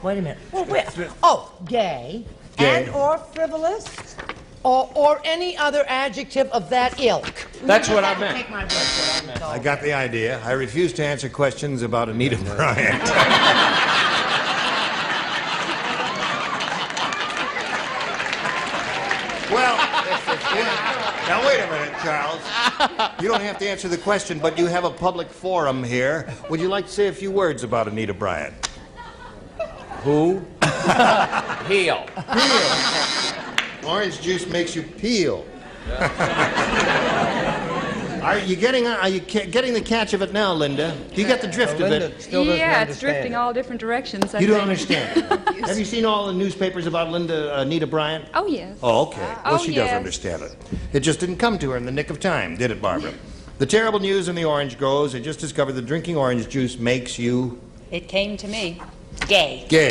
Wait a minute. Well, wait. Oh, gay. Gay. And or frivolous. Or any other adjective of that ilk. That's what I meant. Take my word for it. I got the idea. I refuse to answer questions about Anita Bryant. Well, now wait a minute, Charles. You don't have to answer the question, but you have a public forum here. Would you like to say a few words about Anita Bryant? Who? Heel. Peel. Orange juice makes you peel. Are you getting the catch of it now, Linda? Do you get the drift of it? Yeah, it's drifting all different directions. You don't understand it. Have you seen all the newspapers about Anita Bryant? Oh, yes. Oh, okay. Well, she does yes. understand it. It just didn't come to her in the nick of time, did it, Barbara? The terrible news in the orange groves. They just discovered that drinking orange juice makes you It came to me. Gay. gay.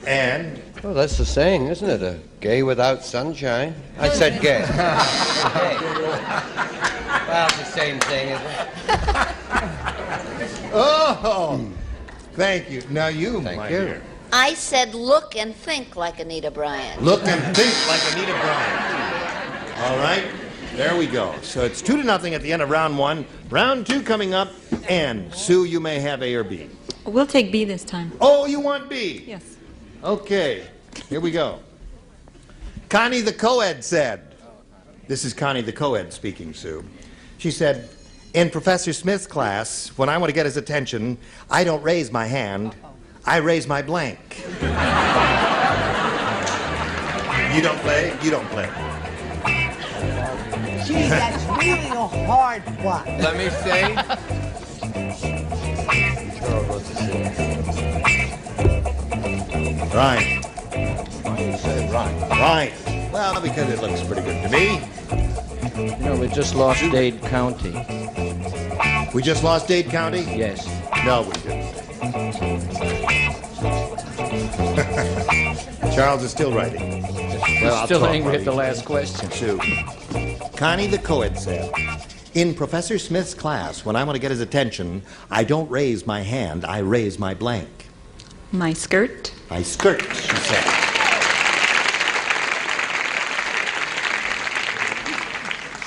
And Well, that's the saying, isn't it? A gay without sunshine. I said gay. Well, it's the same thing, isn't it? oh, thank you. Now you, my dear, I said look and think like Anita Bryant. look and think like Anita Bryant. All right, there we go. So it's 2-0 at the end of round 1. Round 2 coming up, and Sue, you may have A or B. We'll take B this time. Oh, you want B? Yes. Okay, here we go. Connie the co-ed said, this is Connie the co-ed speaking, Sue. She said, in Professor Smith's class, when I want to get his attention, I don't raise my hand, I raise my blank. You don't play? You don't play. Gee, that's really a hard one. Let me say. Right. Why do you say right? Right. Well, because it looks pretty good to me. You know, we just lost Dade County. We just lost Dade County? Yes. No, we didn't. Charles is still writing. Well, I'll still talk angry while at the he- last question. Sue. Connie the co-ed said, in Professor Smith's class, when I want to get his attention, I don't raise my hand, I raise my blank. My skirt. My skirt, she said.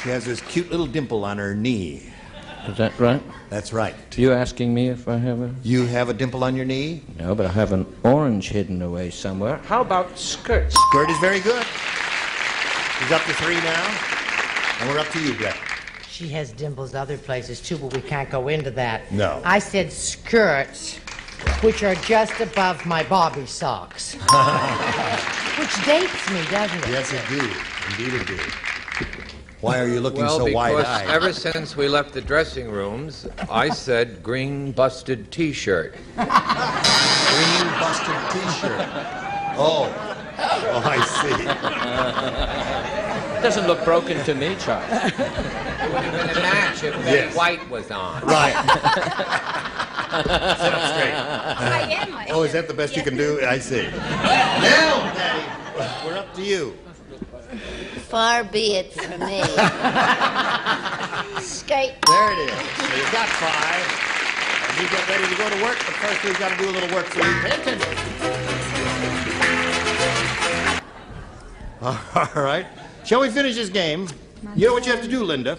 She has this cute little dimple on her knee. Is that right? That's right. You asking me if I have a... You have a dimple on your knee? No, but I have an orange hidden away somewhere. How about skirt? Skirt is very good. She's up to 3 now. And we're up to you, Brett. She has dimples other places too, but we can't go into that. No. I said skirts, which are just above my bobby socks. Which dates me, doesn't it? Yes, it do. Indeed it do. Why are you looking Well, so because wide-eyed? ever since we left the dressing rooms, I said green busted T-shirt. Green busted T-shirt. Oh, I see. Doesn't look broken to me, Charles. It would have been a match if Betty White was on. Right. Sit up straight. I am. Oh, is that the best you can do? I see. Now, Patty, we're up to you. Far be it from me. Skate. There it is. So you've got 5. And you get ready to go to work, but first we've got to do a little work for you. Pay attention. All right. Shall we finish this game? You know what you have to do, Linda?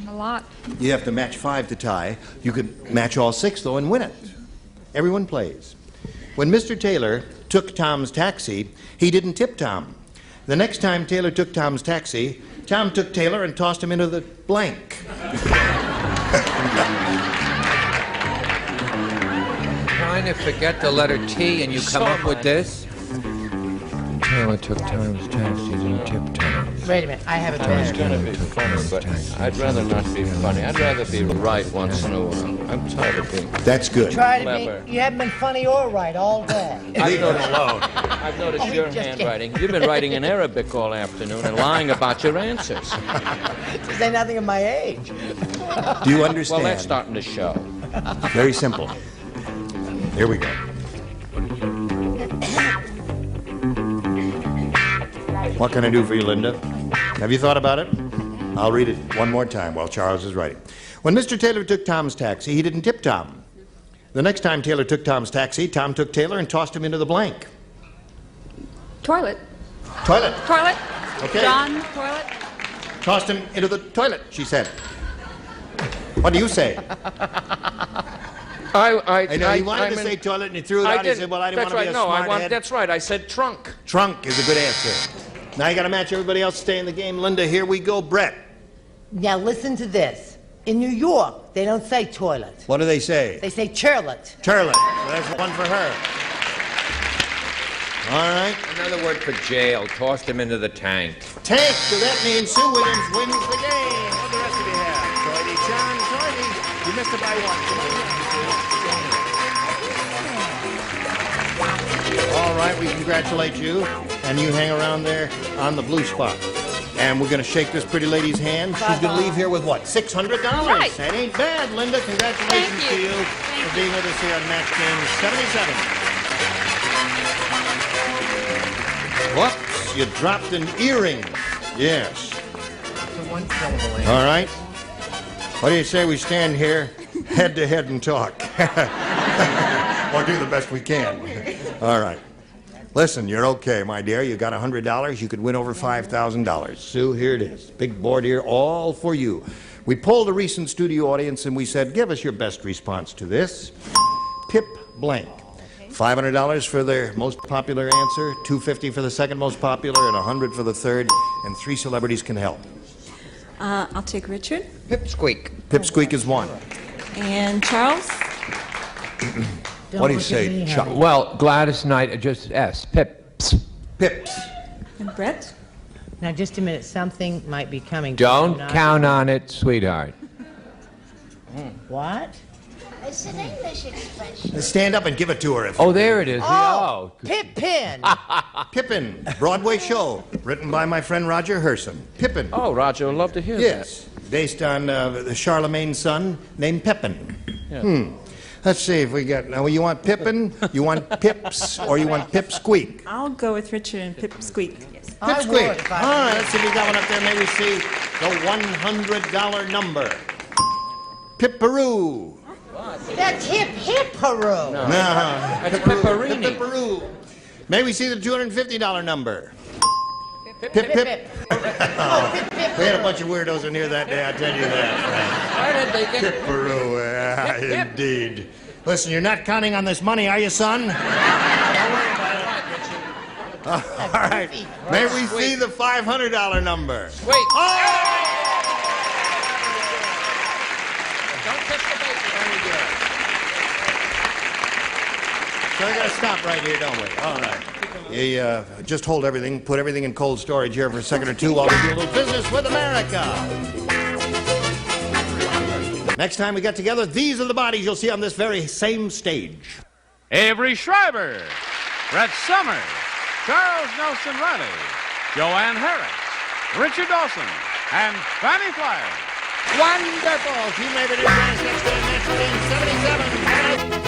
A lot. You have to match 5 to tie. You could match all 6, though, and win it. Everyone plays. When Mr. Taylor took Tom's taxi, he didn't tip Tom. The next time Taylor took Tom's taxi, Tom took Taylor and tossed him into the blank. Trying to forget the letter T and you come up with this? Taylor took Tom's taxi and tipped Tom. Wait a minute, I have it I was better. going to be funny, but I'd rather not be funny. I'd rather be right once in a while. I'm tired of being That's good. Try to clever. be. You haven't been funny or right all day. Leave him alone. I've noticed Oh, your just kidding. handwriting. You've been writing in Arabic all afternoon and lying about your answers. To say nothing of my age. Do you understand? Well, that's starting to show. Very simple. Here we go. What can I do for you, Linda? Have you thought about it? I'll read it one more time while Charles is writing. When Mr. Taylor took Tom's taxi, he didn't tip Tom. The next time Taylor took Tom's taxi, Tom took Taylor and tossed him into the blank. Toilet. Toilet. Toilet. Okay. John, toilet. Tossed him into the toilet, she said. What do you say? I know you wanted to say toilet and you threw it out. He said, well, I didn't want to be a smart head. That's right. I said trunk. Trunk is a good answer. Now you got to match everybody else to stay in the game. Linda, here we go. Brett. Now listen to this. In New York, they don't say toilet. What do they say? They say churlet. Turlet. So that's one for her. All right. Another word for jail. Tossed him into the tank. Tank. So that means Sue Williams wins the game. What do the rest of you have? Toity, John, Toity. You missed it by 1. All right, we congratulate you. And you hang around there on the blue spot. And we're going to shake this pretty lady's hand. She's going to leave here with what? $600? Right. That ain't bad, Linda. Congratulations to you for being with us here on Match Game 77. Whoops, you dropped an earring. Yes. All right. What do you say we stand here head to head and talk? Or do the best we can. All right. Listen, you're okay, my dear. You got $100. You could win over $5,000. Sue, here it is. Big board here, all for you. We polled a recent studio audience and we said, give us your best response to this. Pip blank. $500 for their most popular answer, $250 for the second most popular, and $100 for the third, and 3 celebrities can help. I'll take Richard. Pipsqueak. Pipsqueak is 1. And Charles. What do you say, Chuck? Well, Gladys Knight, just S. Pips. Pips. And Brett. Now, just a minute. Something might be coming. Don't count on it, sweetheart. What? It's an English expression. Stand up and give it to her. Oh, there it is. Oh, Pippin. Pippin, Broadway show, written by my friend Roger Herson. Pippin. Oh, Roger, I'd love to hear Yes, based on Charlemagne's son named Pepin. that. Let's see if we got. Now, you want Pippin, you want Pips, or you want Pipsqueak? I'll go with Richard and Pipsqueak. Pipsqueak. All right, let's see if we got one up there. May we see the $100 number. Pipperoo. That's hip-hip-haroo. No. That's Pepperini. Pipperoo. May we see the $250 number? Pip, pip. Oh, we had a bunch of weirdos in here that day, I tell you that. Where did they get Pipperoo, Pip, pip. indeed. Listen, you're not counting on this money, are you, son? All right. May we see the $500 number? Wait. Oh! Don't kiss the baby. So we gotta stop right here, don't we? All right. You just hold everything, put everything in cold storage here for a second or two while we do a little business with America. Next time we get together, these are the bodies you'll see on this very same stage. Avery Schreiber, Brett Summers, Charles Nelson Riley, Joanne Harris, Richard Dawson, and Fanny Flyer. Wonderful! She made it in next to 1977.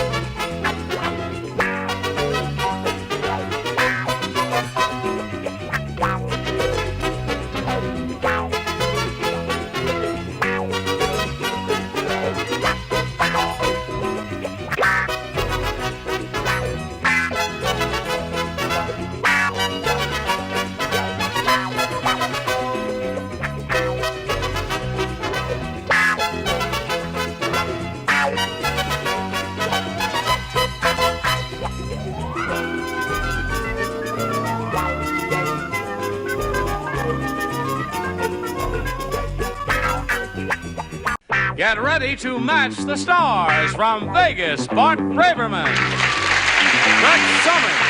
Get ready to match the stars from Vegas, Bart Braverman, Brett Summers,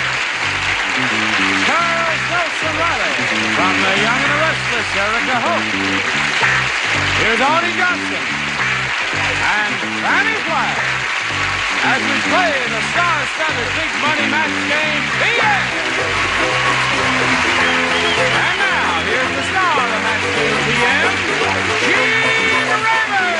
Charles Nelson Riley, from the Young and the Restless, Erica Hope. Here's Arte Johnson and Fanny Flyer as we play the star-studded big money match game, The End. And now, here's the star of the match game, The End, Gene Raymond.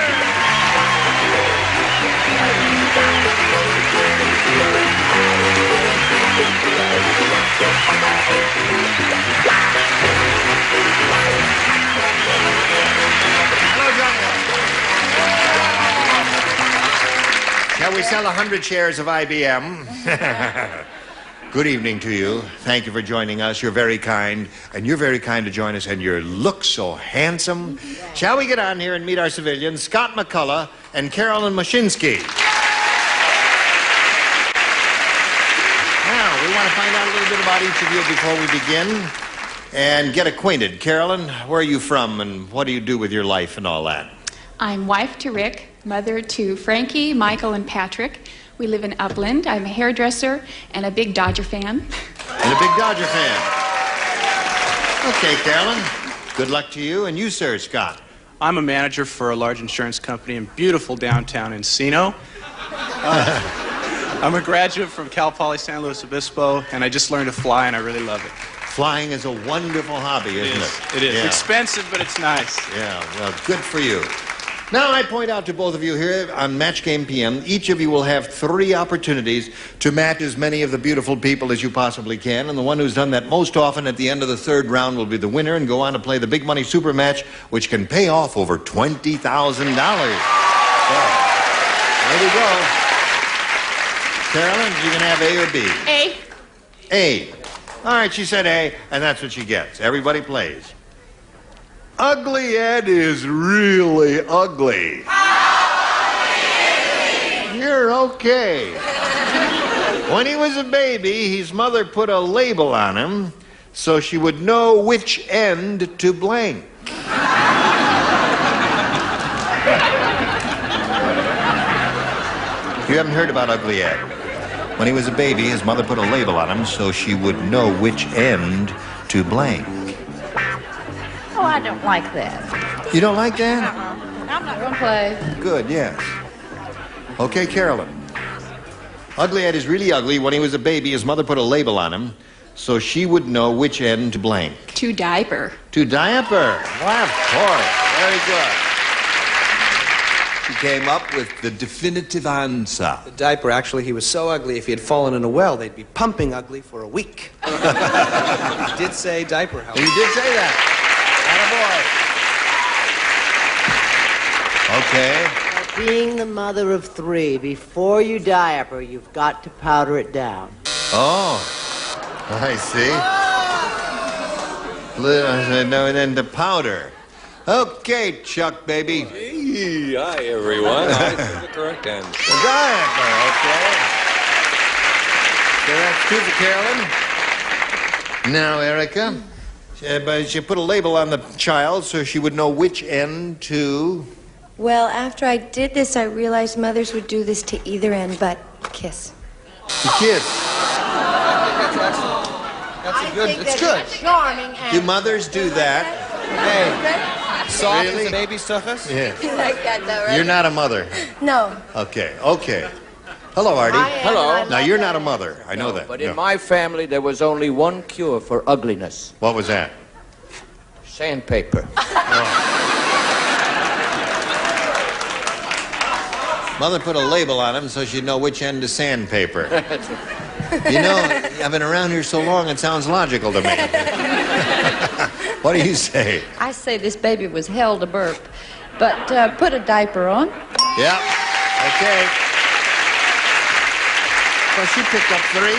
Shall we sell 100 shares of IBM? Good evening to you. Thank you for joining us. You're very kind, and you're very kind to join us, and you look so handsome. Shall we get on here and meet our civilians, Scott McCullough and Carolyn Mashinsky? Now, we want to find out a little bit about each of you before we begin and get acquainted. Carolyn, where are you from, and what do you do with your life and all that? I'm wife to Rick, mother to Frankie, Michael, and Patrick. We live in Upland. I'm a hairdresser and a big Dodger fan. And a big Dodger fan. Okay, Carolyn. Good luck to you. And you, sir, Scott? I'm a manager for a large insurance company in beautiful downtown Encino. I'm a graduate from Cal Poly San Luis Obispo, and I just learned to fly, and I really love it. Flying is a wonderful hobby, isn't it? It is. Yeah. Expensive, but it's nice. Yeah, well, good for you. Now, I point out to both of you here on Match Game PM, each of you will have 3 opportunities to match as many of the beautiful people as you possibly can, and the one who's done that most often at the end of the 3rd round will be the winner and go on to play the big money super match, which can pay off over $20,000. So, there we go. Carolyn, you can have A or B? A. A. All right, she said A, and that's what she gets. Everybody plays. Ugly Ed is really ugly. You're okay. When he was a baby, his mother put a label on him so she would know which end to blank. You haven't heard about Ugly Ed. When he was a baby, his mother put a label on him so she would know which end to blank. Oh, I don't like that. You don't like that? I'm not going to play. Good, yes. Okay, Carolyn. Ugly Ed is really ugly. When he was a baby, his mother put a label on him so she would know which end to blank. To diaper. To diaper. Well, of course. Very good. She came up with the definitive answer. The diaper, actually, he was so ugly, if he had fallen in a well, they'd be pumping ugly for a week. He did say diaper, however. He did say that. Attaboy. Okay. Being the mother of 3, before you diaper, you've got to powder it down. Oh, I see. And then the powder. Okay, Chuck, baby. Hey, hi, everyone. I said the correct answer. Okay. So that's 2 for Carolyn. Now, Erica, but you put a label on the child so she would know which end to... Well, after I did this, I realized mothers would do this to either end, but kiss. To kiss. That's a good. It's good. Charming. Do mothers do that? Hey, soft Really? as a baby's tuchus? Yeah. You like that, though, right? You're not a mother. No. Okay. Hello, Artie. Hello. Now, you're not a mother. I know that. But No. in my family, there was only one cure for ugliness. What was that? Sandpaper. Mother put a label on him so she'd know which end is sandpaper. You know, I've been around here so long, it sounds logical to me. What do you say? I say this baby was hell to burp, but put a diaper on. Yeah. Okay. Well, she picked up 3.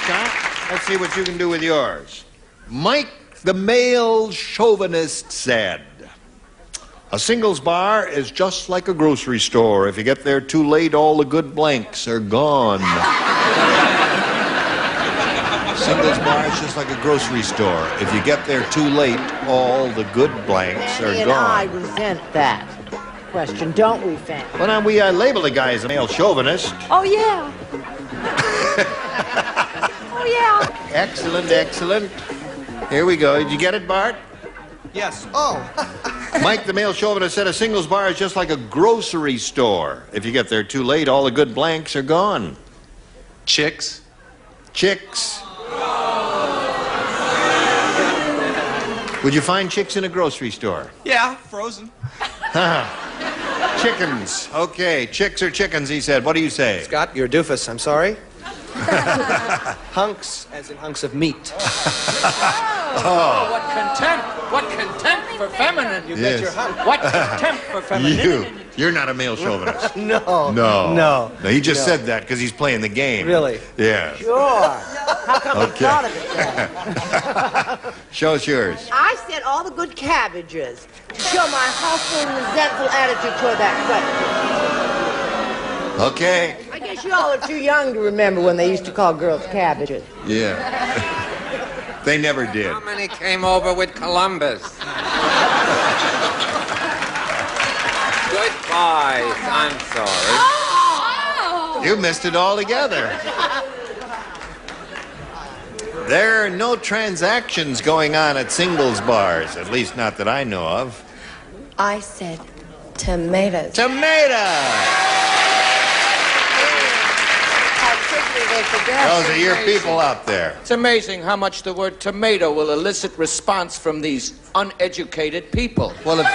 Scott, let's see what you can do with yours. Mike, the male chauvinist, said, a singles bar is just like a grocery store. If you get there too late, all the good blanks are gone. Singles bar is just like a grocery store. If you get there too late, all the good blanks are Andy and I gone. resent that question, don't we, Fan? Well, now, we label the guy as a male chauvinist. Oh, yeah. Oh, yeah. Excellent, excellent. Here we go. Did you get it, Bart? Yes. Oh. Mike, the male chauvinist, said a singles bar is just like a grocery store. If you get there too late, all the good blanks are gone. Chicks. Chicks. Would you find chicks in a grocery store? Yeah, frozen. Chickens. Okay, chicks or chickens, he said. What do you say? Scott, you're a doofus. I'm sorry. Hunks, as in hunks of meat. Oh, what contempt! What contempt for feminine! You Yes. bet your hunk. What contempt for femininity! You're not a male chauvinist. No. No. No. No, he just No. said that because he's playing the game. Really? Yeah. Sure. How come Okay. you thought of it then? Show us yours. I said all the good cabbages to show my hostile and resentful attitude toward that question. Okay. I guess you all are too young to remember when they used to call girls cabbages. Yeah. They never did. How many came over with Columbus? Goodbye. I'm sorry. You missed it altogether. There are no transactions going on at singles bars, at least not that I know of. I said tomatoes. Tomatoes! Those are your people out there. It's amazing how much the word tomato will elicit response from these uneducated people. Well, if...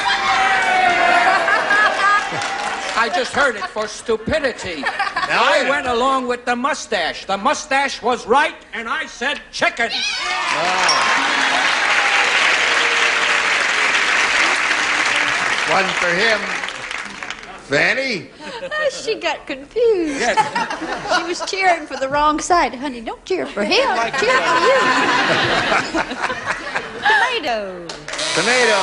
I just heard it for stupidity. I went along with the mustache. The mustache was right, and I said chicken. One for him. Fanny? She got confused. Yes. She was cheering for the wrong side. Honey, don't cheer for him. Cheer for you. Tomato. Tomato.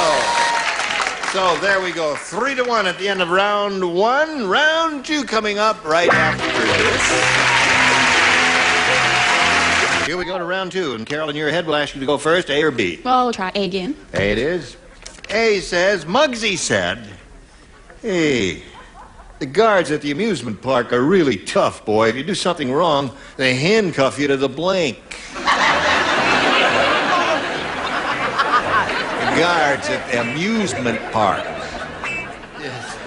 So there we go. 3-1 at the end of round 1. Round 2 coming up right after this. Here we go to round 2. And Carol, in your head, we'll ask you to go first, A or B. Well, we'll try A again. A it is. A says, Muggsy said, hey, the guards at the amusement park are really tough, boy. If you do something wrong, they handcuff you to the blank. The guards at the amusement park. Yes.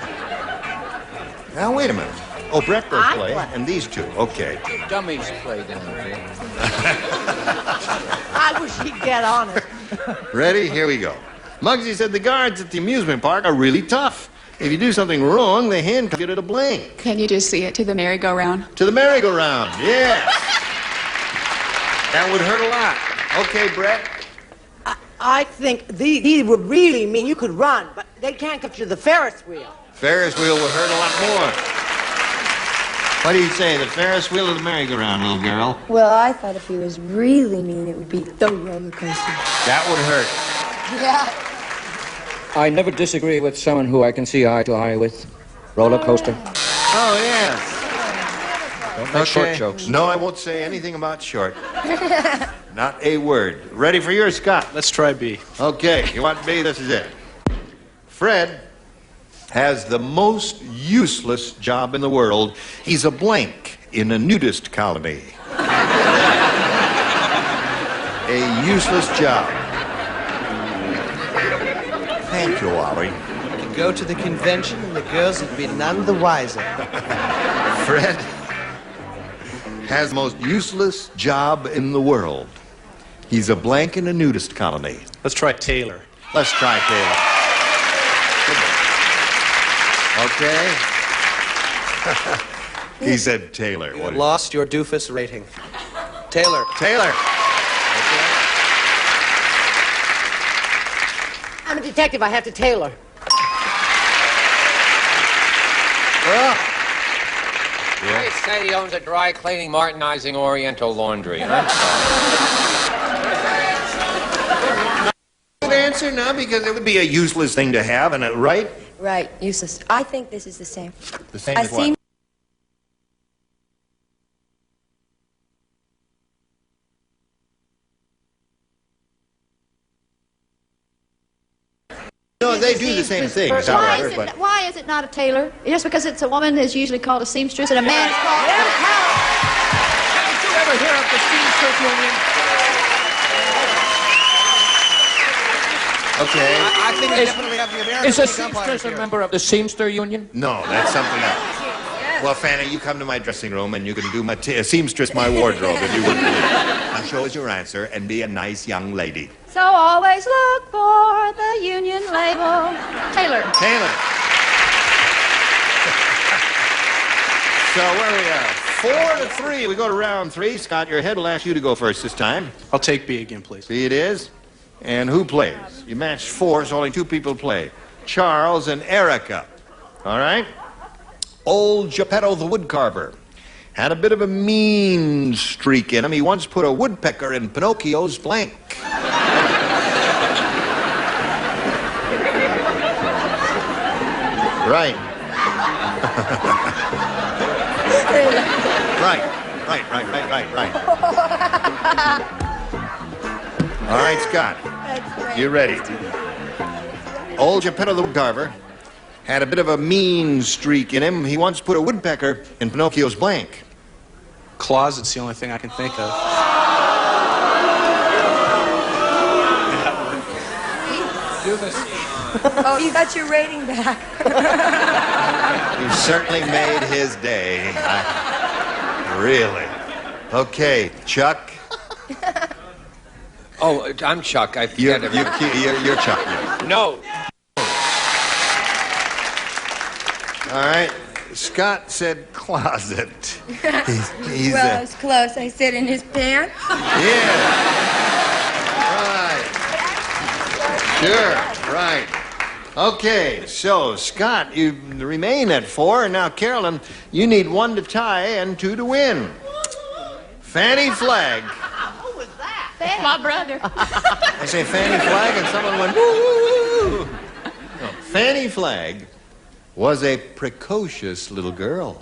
Now, wait a minute. Oh, Brett will play, and these two. Okay. Dummies play down there. I wish he'd get on it. Ready? Here we go. Muggsy said the guards at the amusement park are really tough. If you do something wrong, they handcuff you to the blank. Can you just see it to the merry-go-round? To the merry-go-round, yes. That would hurt a lot. Okay, Brett. I think these would really mean you could run, but they can't get you to the Ferris wheel. Ferris wheel would hurt a lot more. What do you say, the Ferris wheel or the merry-go-round, little girl? Well, I thought if he was really mean, it would be the roller coaster. That would hurt. Yeah. I never disagree with someone who I can see eye to eye with. Roller coaster. Oh, yes. Don't make short jokes. No, I won't say anything about short. Not a word. Ready for yours, Scott? Let's try B. Okay, you want B? This is it. Fred has the most useless job in the world. He's a blank in a nudist colony. A useless job. Thank you, Wally. You could go to the convention and the girls would be none the wiser. Fred has the most useless job in the world. He's a blank in a nudist colony. Let's try Taylor. Let's try Taylor. Okay. He said Taylor. You lost your doofus rating. Taylor. Taylor. I'm a detective. I have to tailor. I say he owns a dry cleaning, Martinizing Oriental Laundry. I'm sorry. Good answer, no, because it would be a useless thing to have, and right? Right, useless. I think this is the same. The same A as what? seam- No, they do the same thing. Is that Why right? is, But it, why is it not a tailor? Just because it's a woman is usually called a seamstress and a man is called a Did you ever hear of the Steamsters Union? okay. I think we definitely have the American Is a League umpires seamstress a here. member of the Seamster Union? No, that's something else. Well, Fanny, you come to my dressing room and you can do my seamstress my wardrobe if you would please. And show us your answer and be a nice young lady. So always look for the union label. Taylor. Taylor. So where are we at? 4-3. We go to round 3. Scott, your head will ask you to go first this time. I'll take B again, please. B it is. And who plays? You matched 4, so only 2 people play. Charles and Erica. All right? Old Geppetto the woodcarver had a bit of a mean streak in him. He once put a woodpecker in Pinocchio's blank. Right. Right. All right, Scott. You ready? Old Geppetto the woodcarver had a bit of a mean streak in him. He once put a woodpecker in Pinocchio's blank. Closet's the only thing I can think of. Do this. Oh, you got your rating back. You certainly made his day. Really. Okay, Chuck. Oh, I'm Chuck. I forget You're Chuck. Yeah. No. All right. Scott said closet. He's Well, it's close. I said in his pants. yeah. Right. Sure. Right. Okay. So, Scott, you remain at 4, and now, Carolyn, you need 1 to tie and 2 to win. Fanny Flagg. That's my brother. I say Fanny Flagg, and someone went, woo! No, Fanny Flagg was a precocious little girl.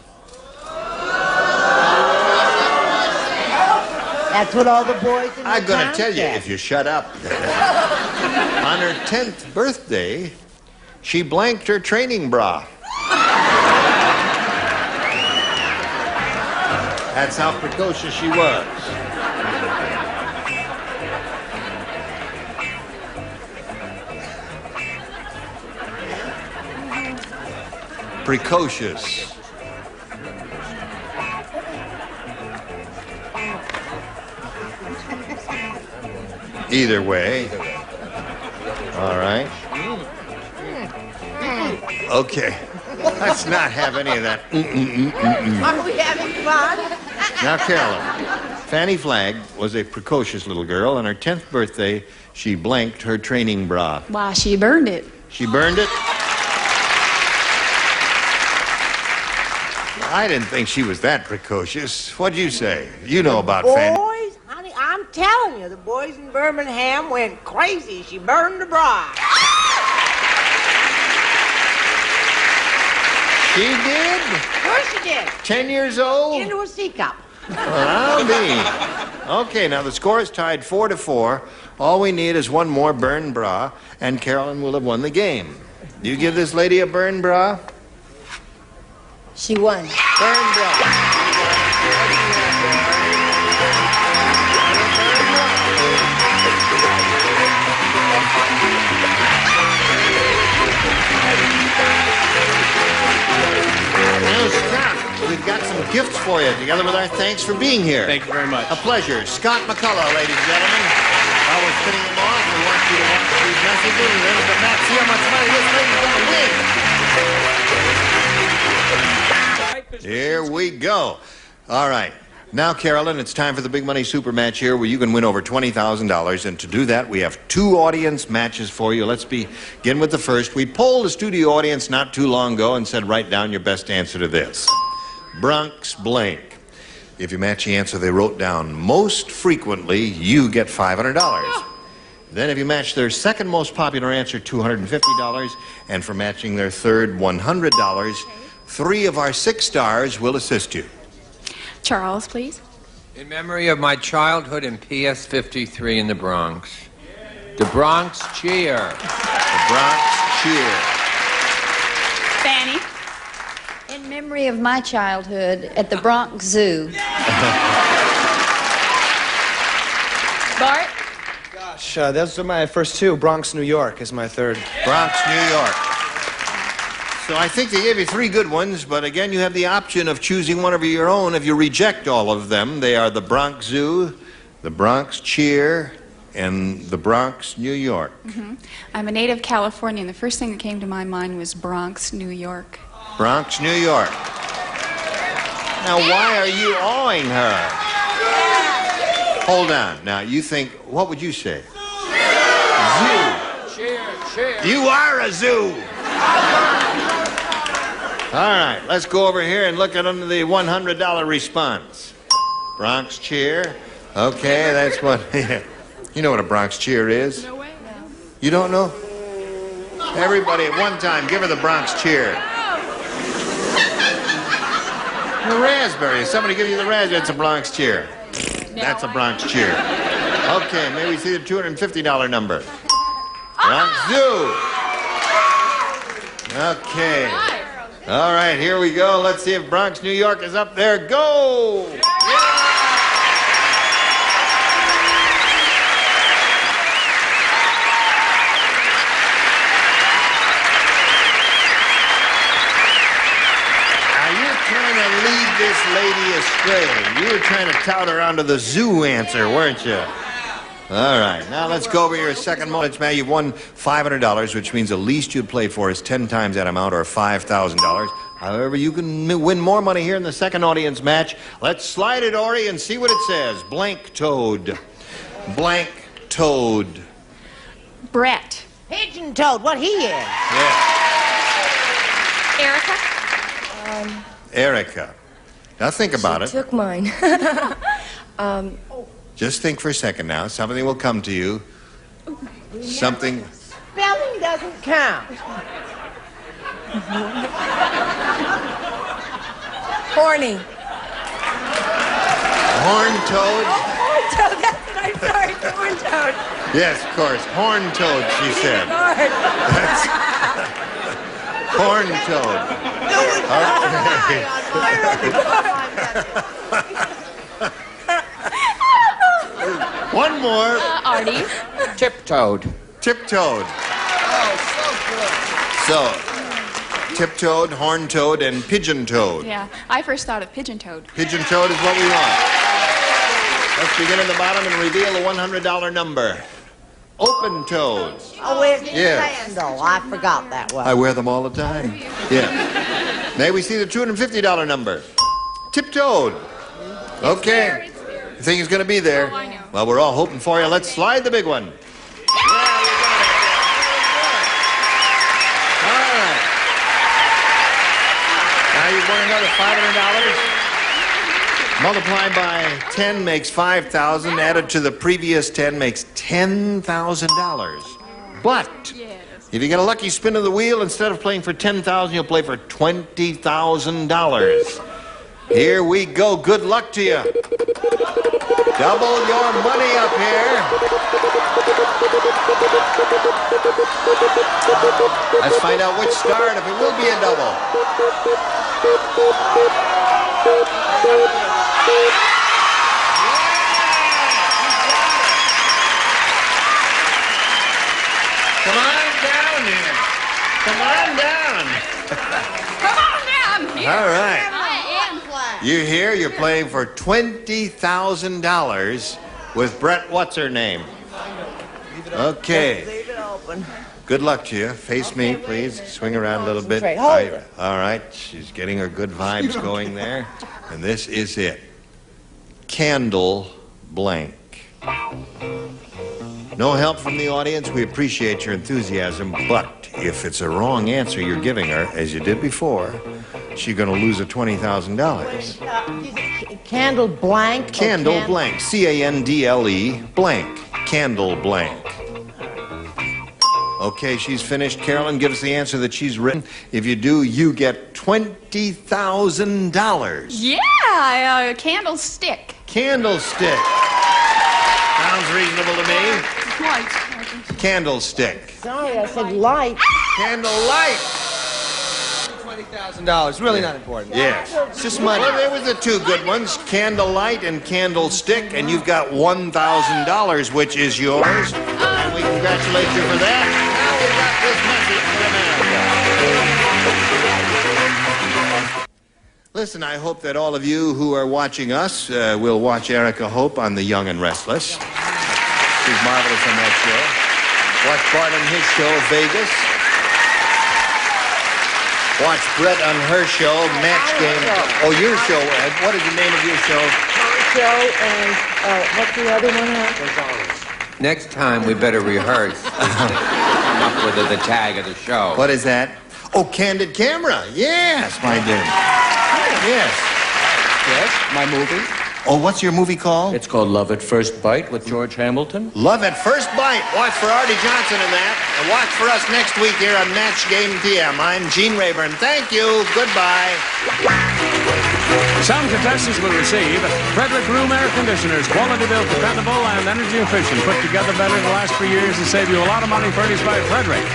That's what all the boys in the I'm going to town tell you said. if you shut up. On her 10th birthday, she blanked her training bra. That's how precocious she was. Precocious. Either way. All right. Okay. Let's not have any of that. Are we having fun? Now, Carolyn, Fanny Flagg was a precocious little girl. On her 10th birthday, she blanked her training bra. Why, she burned it. She burned it? I didn't think she was that precocious. What'd you say? You know about Fanny. Boys, honey, I'm telling you, the boys in Birmingham went crazy. She burned the bride. She did? Of course she did. 10 years old? Into a teacup. Well, I'll be. Okay, now the score is tied 4-4. All we need is one more burn bra, and Carolyn will have won the game. Do you give this lady a burn bra? She won. Burn bra. Now, Scott, we've got some gifts for you, together with our thanks for being here. Thank you very much. A pleasure. Scott McCullough, ladies and gentlemen. While we're spinning them off, we want you to watch these messages, and then come back, see how much money this lady's going to win. Here we go. All right. Now, Carolyn, it's time for the big money super match here where you can win over $20,000. And to do that, we have 2 audience matches for you. Let's begin with the first. We polled the studio audience not too long ago and said, write down your best answer to this. Bronx blank. If you match the answer they wrote down most frequently, you get $500. Then if you match their second most popular answer, $250. And for matching their third, $100. 3 of our 6 stars will assist you. Charles, please. In memory of my childhood in PS 53 in the Bronx. The Bronx cheer. The Bronx cheer. Fanny. In memory of my childhood at the Bronx Zoo. Bart. Gosh, those are my first 2. Bronx, New York is my third. Bronx, New York. So I think they gave you 3 good ones, but again, you have the option of choosing one of your own. If you reject all of them, they are the Bronx Zoo, the Bronx Cheer, and the Bronx, New York. I'm a native Californian. The first thing that came to my mind was Bronx, New York. Bronx, New York. Now, why are you awing her? Hold on. Now, you think, what would you say? Zoo. Cheer, cheer. You are a zoo. All right, let's go over here and look at under the $100 response. Bronx cheer. Okay, that's what. You know what a Bronx cheer is? No way. You don't know? Everybody at one time, give her the Bronx cheer. The raspberry. Somebody give you the raspberry. That's a Bronx cheer. That's a Bronx cheer. Okay, may we see the $250 number? Bronx Zoo. Okay. All right, here we go. Let's see if Bronx, New York is up there. Go! Lead this lady astray. You were trying to tout her onto the zoo answer, weren't you? All right, now let's go over your second moment. Now you've won $500, which means the least you'd play for is 10 times that amount, or $5,000. However, you can win more money here in the second audience match. Let's slide it, Ori, and see what it says. Blank toad. Blank toad. Brett. Pigeon toad, what he is. Yeah. Erica. Erica. Now think about it. Took mine. Just think for a second now. Something will come to you. Something. Spelling doesn't count. Horny. Horn toad? Horn toad, that's what I'm sorry. Horn toad. Yes, of course. Horn toad, she said. Lord. That's horn toad. One more. Artie. Tiptoed. Tiptoed. So, tiptoed, horn toad, and pigeon toad. Yeah, I first thought of pigeon toad. Pigeon toad is what we want. Let's begin at the bottom and reveal the $100 number. Open toed. Oh, it's Yes. no, I forgot that one. I wear them all the time. Yeah. May we see the $250 number? Tiptoed. Okay. You think it's going to be there? Oh, I know. Well, we're all hoping for you. Let's slide the big one. Yeah, you got it. All right. Now you You've won another $500. Multiplied by 10 makes 5,000. Added to the previous 10 makes $10,000. But if you get a lucky spin of the wheel, instead of playing for $10,000, you'll play for $20,000. Here we go. Good luck to you. Double your money up here. Let's find out which star and if it will be a double. Come on down here. Come on down. Come on down here. All right. I am flat. You're here. You're playing for $20,000 with Brett. What's her name? Okay. Leave it open. Good luck to you. Face me, please. Swing around a little bit. Concentrate. Hold it. All right. She's getting her good vibes going there. And this is it. Candle blank. No help from the audience. We appreciate your enthusiasm, but if it's a wrong answer you're giving her, as you did before, she's going to lose a $20,000. Candle blank. Candle blank. C-A-N-D-L-E blank. Candle blank. Okay, she's finished. Carolyn, give us the answer that she's written. If you do, you get $20,000. Yeah, candlestick. Candlestick. Sounds reasonable to me. White. Candlestick. Sorry, I said light. Candlelight. $20,000. Really not important. Yes. It's just money. Well, there was the two good ones, candlelight and candlestick, and you've got $1,000, which is yours. And we congratulate you for that. Now we've got this message from America. Listen, I hope that all of you who are watching us will watch Erica Hope on The Young and Restless. She's marvelous on that show. Watch Bart on his show, Vegas. Watch Brett on her show, Match Game. Oh, your show. What is the name of your show? Her show and what's the other one? Next time, we better rehearse. Come up with the tag of the show. What is that? Oh, Candid Camera. Yes, my dear. Yes. Yes, my movie. Oh, what's your movie called? It's called Love at First Bite with George Hamilton. Love at First Bite. Watch for Arte Johnson in that. And watch for us next week here on Match Game TM. I'm Gene Rayburn. Thank you. Goodbye. Some contestants will receive Frederick Room Air Conditioners, quality built, dependable, and energy efficient. Put together better to last for years and save you a lot of money. Furnished by Frederick.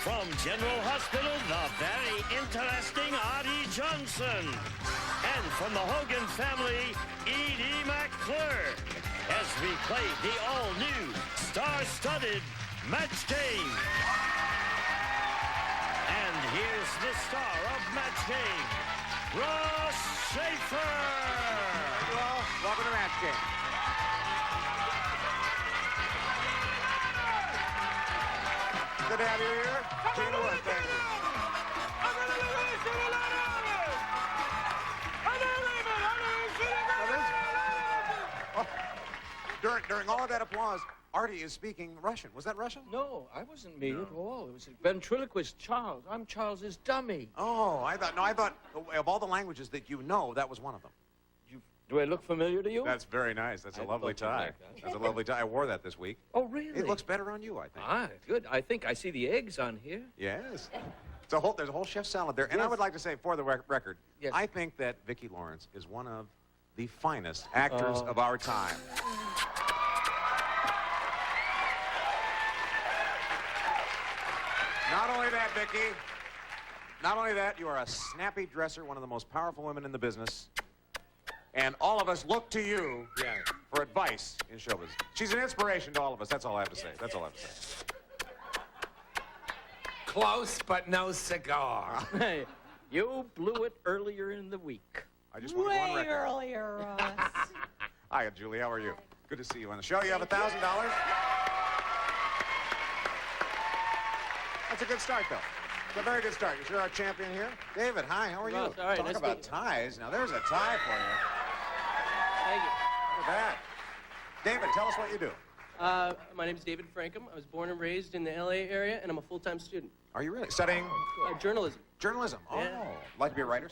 From General Hospital, the very interesting Arte Johnson. And from the Hogan family, Edie McClure. As we play the all-new, star-studded Match Game. And here's the star of Match Game, Ross Schaefer. Well, welcome to Match Game. Good to have you here. King of work, thank you. during all of that applause, Artie is speaking Russian. Was that Russian? No, I wasn't me at all. It was a ventriloquist Charles. I'm Charles's dummy. Oh, I thought of all the languages that you know, that was one of them. Do I look familiar to you? That's very nice. That's a lovely tie. That's a lovely tie. I wore that this week. Oh, really? It looks better on you, I think. Ah, good. I think I see the eggs on here. Yes. There's a whole chef salad there. And I would like to say, for the record, I think that Vicki Lawrence is one of the finest actors of our time. Not only that, Vicki, not only that, you are a snappy dresser, one of the most powerful women in the business. And all of us look to you for advice in showbiz. She's an inspiration to all of us. That's all I have to say. That's all I have to say. Close, but no cigar. Hey, you blew it earlier in the week. I just want to go on record. earlier, Ross. Hi, Julie. How are you? Good to see you on the show. You have $1,000. That's a good start, though. It's a very good start. You're our champion here. David, hi. How are you? Ross, all right, Talk nice about ties. Now, there's a tie for you. Thank you. Look at that. David, tell us what you do. My name's David Frankham. I was born and raised in the LA area, and I'm a full-time student. Are you really? Studying? Journalism. Journalism? Oh. Yeah. Like to be a writer?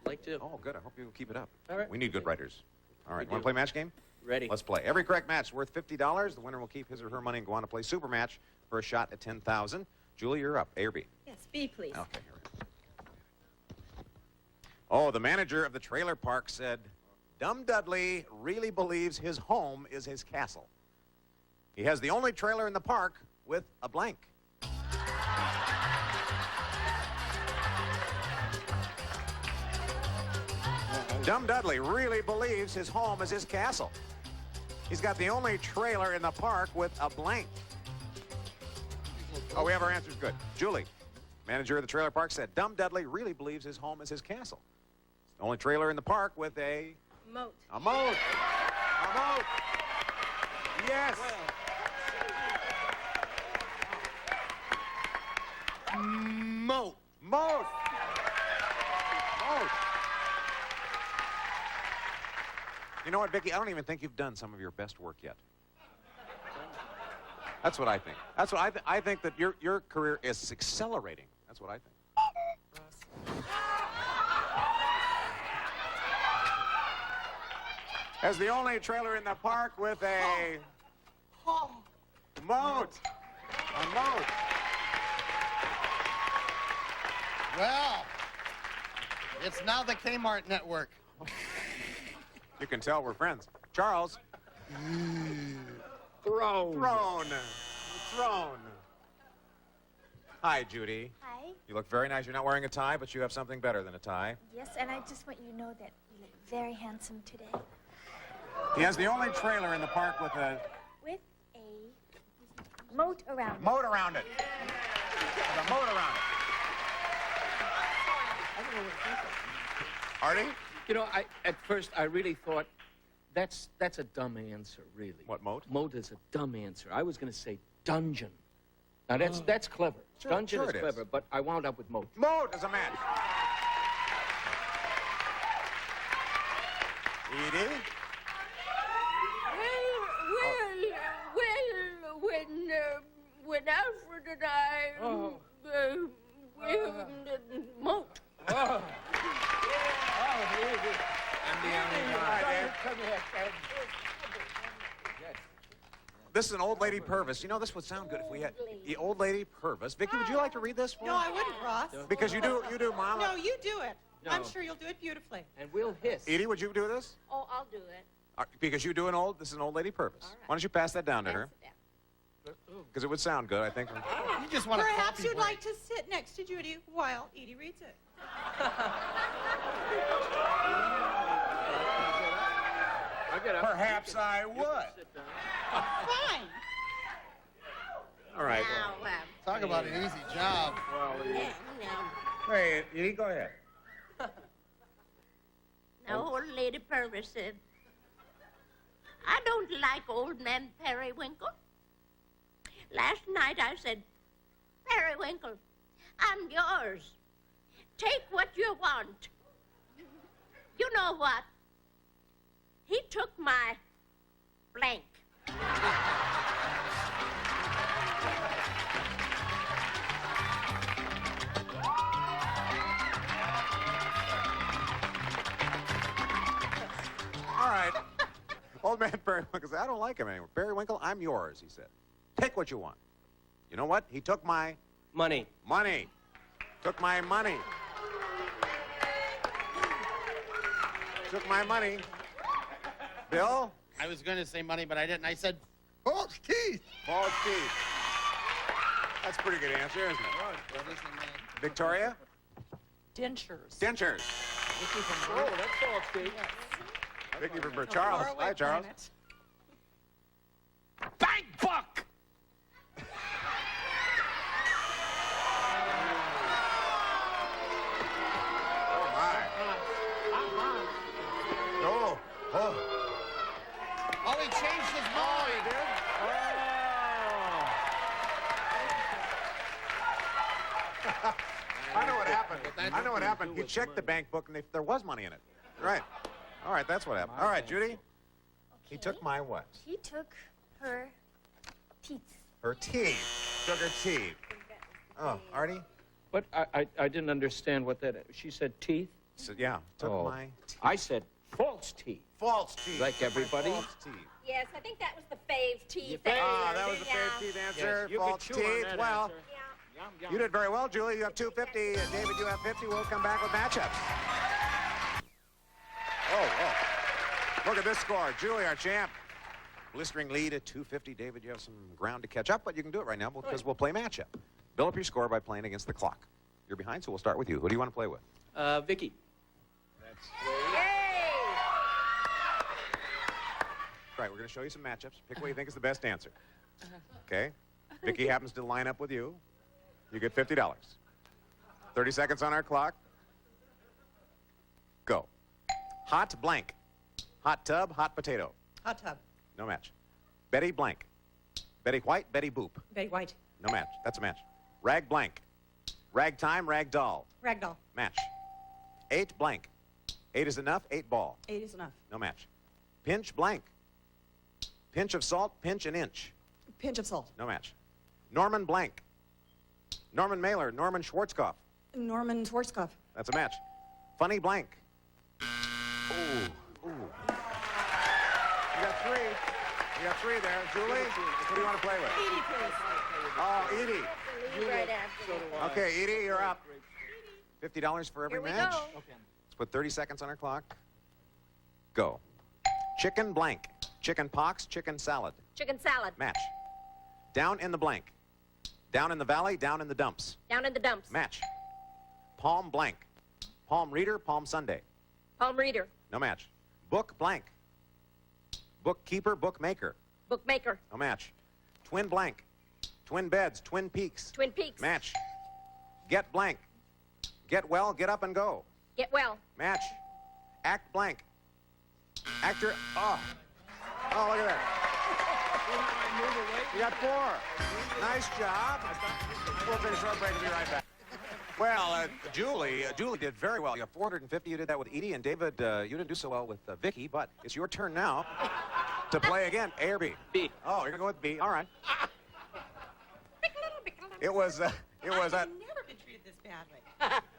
Like to. Oh, good. I hope you keep it up. All right. We need good writers. All right. We Want to do. play match game? Ready. Let's play. Every correct match is worth $50. The winner will keep his or her money and go on to play Super Match for a shot at $10,000. Julie, you're up. A or B? Yes, B, please. Okay, here we go. Oh, the manager of the trailer park said, Dumb Dudley really believes his home is his castle. He has the only trailer in the park with a blank. Dumb Dudley really believes his home is his castle. He's got the only trailer in the park with a blank. Oh, we have our answers. Good. Julie, manager of the trailer park, said Dumb Dudley really believes his home is his castle. It's the only trailer in the park with a... Moat. A moat. A moat. Yes. Moat. Moat. Moat. You know what, Vicki? I don't even think you've done some of your best work yet. That's what I think. That's what I think that your career is accelerating. That's what I think. As the only trailer in the park with a moat. A moat. Well, it's now the Kmart network. You can tell we're friends. Charles. Throne. Throne. Throne. Hi, Judy. Hi. You look very nice. You're not wearing a tie, but you have something better than a tie. Yes, and I just want you to know that you look very handsome today. He has the only trailer in the park with a... With a moat around it. Moat around it. With a moat around it. Artie? You know, at first I really thought that's a dumb answer, really. What, moat? Moat is a dumb answer. I was going to say dungeon. Now that's clever. Sure, Dungeon sure is it clever, is. but I wound up with moat. Moat is a match. Edie? When Alfred and I, moat. This is an old lady Purvis. You know, this would sound good if we had the old lady Purvis. Vicki, would you like to read this for No, us? I wouldn't, Ross. Because you do, Mama. No, you do it. No. I'm sure you'll do it beautifully. And we'll hiss. Edie, would you do this? Oh, I'll do it. Because you do this is an old lady Purvis. All right. Why don't you pass that down to her? Because it would sound good, I think. You just want to Perhaps you'd like to sit next to Judy while Edie reads it. Perhaps I would. Fine. All right. Talk about an easy job. Hey, Edie, go ahead. Now, old lady Purvis said, I don't like old man Periwinkle. Last night I said, Periwinkle, I'm yours. Take what you want. You know what? He took my blank. All right. Old man Periwinkle said, I don't like him anymore. Periwinkle, I'm yours, he said. Take what you want. You know what? He took my... Money. Money. Took my money. Took my money. Bill? I was going to say money, but I didn't. I said, false teeth. False teeth. That's a pretty good answer, isn't it? Victoria? Dentures. Dentures. Oh, that's false teeth. Vicky for Charles. Hi, Charles. Bank buck! Oh, my. Oh. Oh. Oh, he changed his mind. Oh, he did? Oh. I know what happened. I know what happened. You checked the bank book, and there was money in it. Right. All right, that's what happened. All right, Judy. Okay. He took my what? He took her teeth. Her teeth. Took her teeth. Oh, Artie? But I didn't understand what that... She said teeth? So, yeah, took my teeth. I said false teeth. False teeth. Like everybody? False teeth. Yes, I think that was the fave teeth. Ah, that was the fave teeth answer. Yes, false teeth. Well, you did very well, Julie. You have 250. David, you have 50. We'll come back with matchups. Oh. Look at this score. Julie, our champ. Blistering lead at 250. David, you have some ground to catch up, but you can do it right now because we'll play matchup. Build up your score by playing against the clock. You're behind, so we'll start with you. Who do you want to play with? Vicky. Right, we're going to show you some matchups. Pick what you think is the best answer. Okay? Vicky happens to line up with you. You get $50. 30 seconds on our clock. Go. Hot blank. Hot tub, hot potato. Hot tub. No match. Betty blank. Betty White, Betty Boop. Betty White. No match. That's a match. Rag blank. Rag time, rag doll. Ragdoll. Match. 8 blank. 8 is enough, 8 ball. 8 is enough. No match. Pinch blank. Pinch of salt, pinch an inch. Pinch of salt. No match. Norman blank. Norman Mailer, Norman Schwarzkopf. Norman Schwarzkopf. That's a match. Funny blank. Ooh. You got 3. You got 3 there. Julie, who do you want to play with? Edie, please. Oh, Edie. Right after. Okay, Edie, you're up. $50 for every Here we match. go. Okay. Let's put 30 seconds on our clock. Go. Chicken blank. Chicken pox, chicken salad. Chicken salad. Match. Down in the blank. Down in the valley, down in the dumps. Down in the dumps. Match. Palm blank. Palm reader, palm Sunday. Palm reader. No match. Book blank. Bookkeeper, bookmaker. Bookmaker. No match. Twin blank. Twin beds, Twin Peaks. Twin Peaks. Match. Get blank. Get well, get up and go. Get well. Match. Act blank. Actor. Oh, look at that. You got 4. Nice job. We'll take a short break and be right back. Well, Julie did very well. You have 450. You did that with Edie. And David, you didn't do so well with Vicky, but it's your turn now to play again. A or B? B. Oh, you're going to go with B. All right. It was I've never been treated this badly.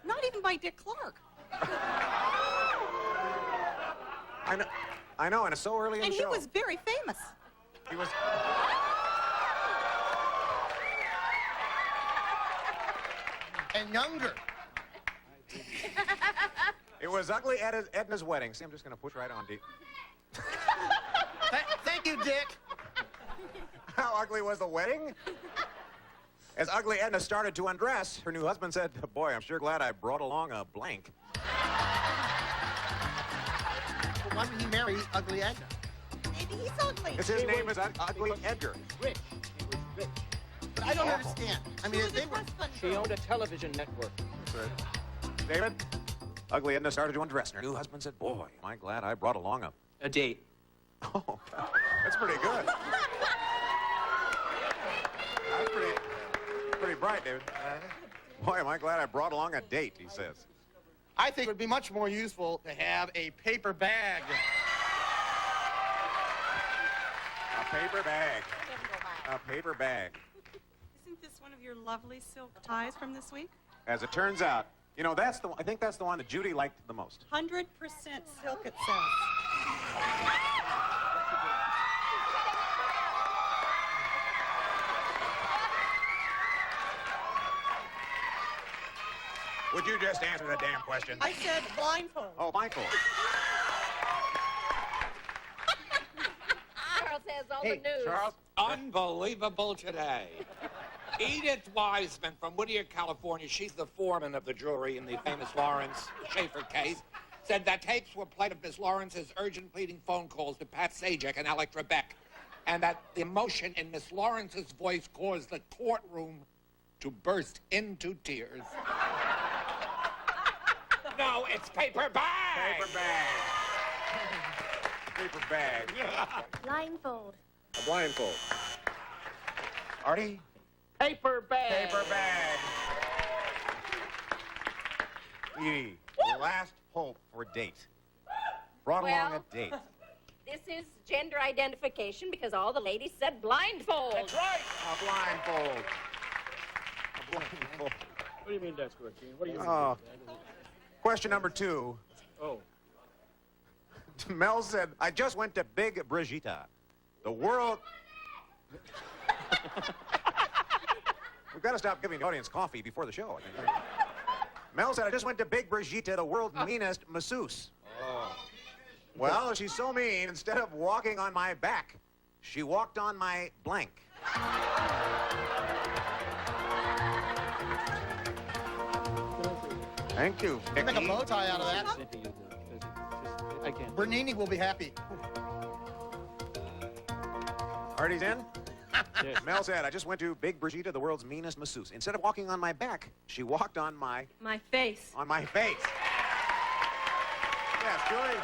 Not even by Dick Clark. I know, and it's so early in the show. And he was very famous. He was... And younger. It was ugly Edna's wedding. See, I'm just going to push right on, Dee. Thank you, Dick. How ugly was the wedding? As ugly Edna started to undress, her new husband said, boy, I'm sure glad I brought along a blank. But why would he marry ugly Edna? Maybe he's ugly. His name is Ugly Edgar. Rich. He was rich. But I don't understand. I mean, they were... She owned a television network. David? Ugly Edna started to undress, and her new husband said, boy, am I glad I brought along A date. Oh, that's pretty good. That's pretty bright, David. Boy, am I glad I brought along a date, he says. I think it would be much more useful to have a paper bag. A paper bag. A paper bag. Isn't this one of your lovely silk ties from this week? As it turns out, you know, I think that's the one that Judy liked the most. 100% silk, it says. Would you just answer the damn question? I said blindfold. Oh, blindfold. Charles has all the news. Charles, unbelievable today. Edith Wiseman from Whittier, California, she's the foreman of the jury in the famous Lawrence Schaefer case, said that tapes were played of Miss Lawrence's urgent pleading phone calls to Pat Sajak and Alec Trebek, and that the emotion in Miss Lawrence's voice caused the courtroom to burst into tears. No, it's paper bag. Paper bag. Paper bag. Blindfold. A blindfold. Artie? Paper bag. Paper bag. Edie, your last hope for a date. Brought along a date. This is gender identification because all the ladies said blindfold. That's right. A blindfold. A blindfold. What do you mean that's correct, Gene? What do you Oh. Question number 2. Oh. Mel said, I just went to Big Brigitte. The world... We've got to stop giving the audience coffee before the show, I think. Mel said, I just went to Big Brigitte, the world's meanest masseuse. Oh. Well, she's so mean, instead of walking on my back, she walked on my blank. Thank you, Make a Vicky. bow tie out of that. I can't. Bernini will be happy. Artie's in? Yes. Mel said, I just went to Big Brigitte, the world's meanest masseuse. Instead of walking on my back, she walked on my... My face. On my face. Yes, Julie.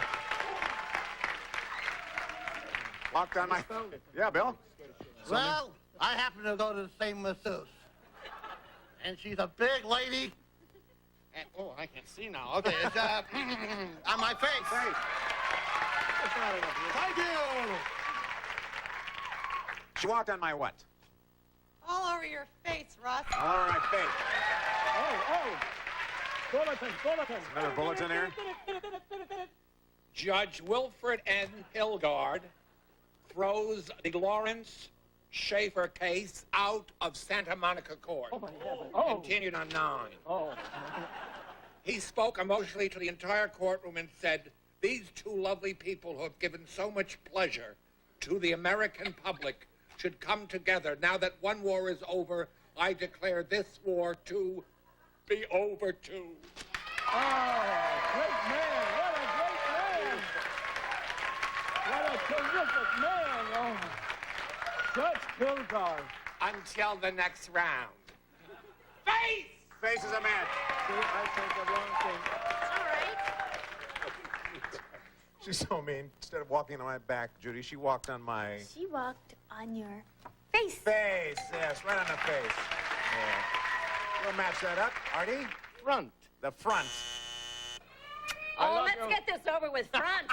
Walked on my... Yeah, Bill? Well, I happen to go to the same masseuse. And she's a big lady. And, oh, I can see now. Okay, it's on my face. Thank you. She walked on my what? All over your face, Russ. All over my face. Oh. Bulletin. Another bulletin there? Judge Wilfred N. Hilgard throws the Lawrence Schaefer case out of Santa Monica Court. Oh, my heavens. Oh. Continued on 9. Oh. He spoke emotionally to the entire courtroom and said, these two lovely people who have given so much pleasure to the American public should come together. Now that one war is over, I declare this war to be over too. Oh, great man. What a terrific man. Oh. Judge Hilgard. Until the next round. Face! Face is a match. See, I said the wrong thing. All right. She's so mean. Instead of walking on my back, Judy, she walked on my... She walked on your face. Face, yes, right on the face. Yeah. We'll match that up. Artie? Front. The front. Oh, let's get this over with. Front.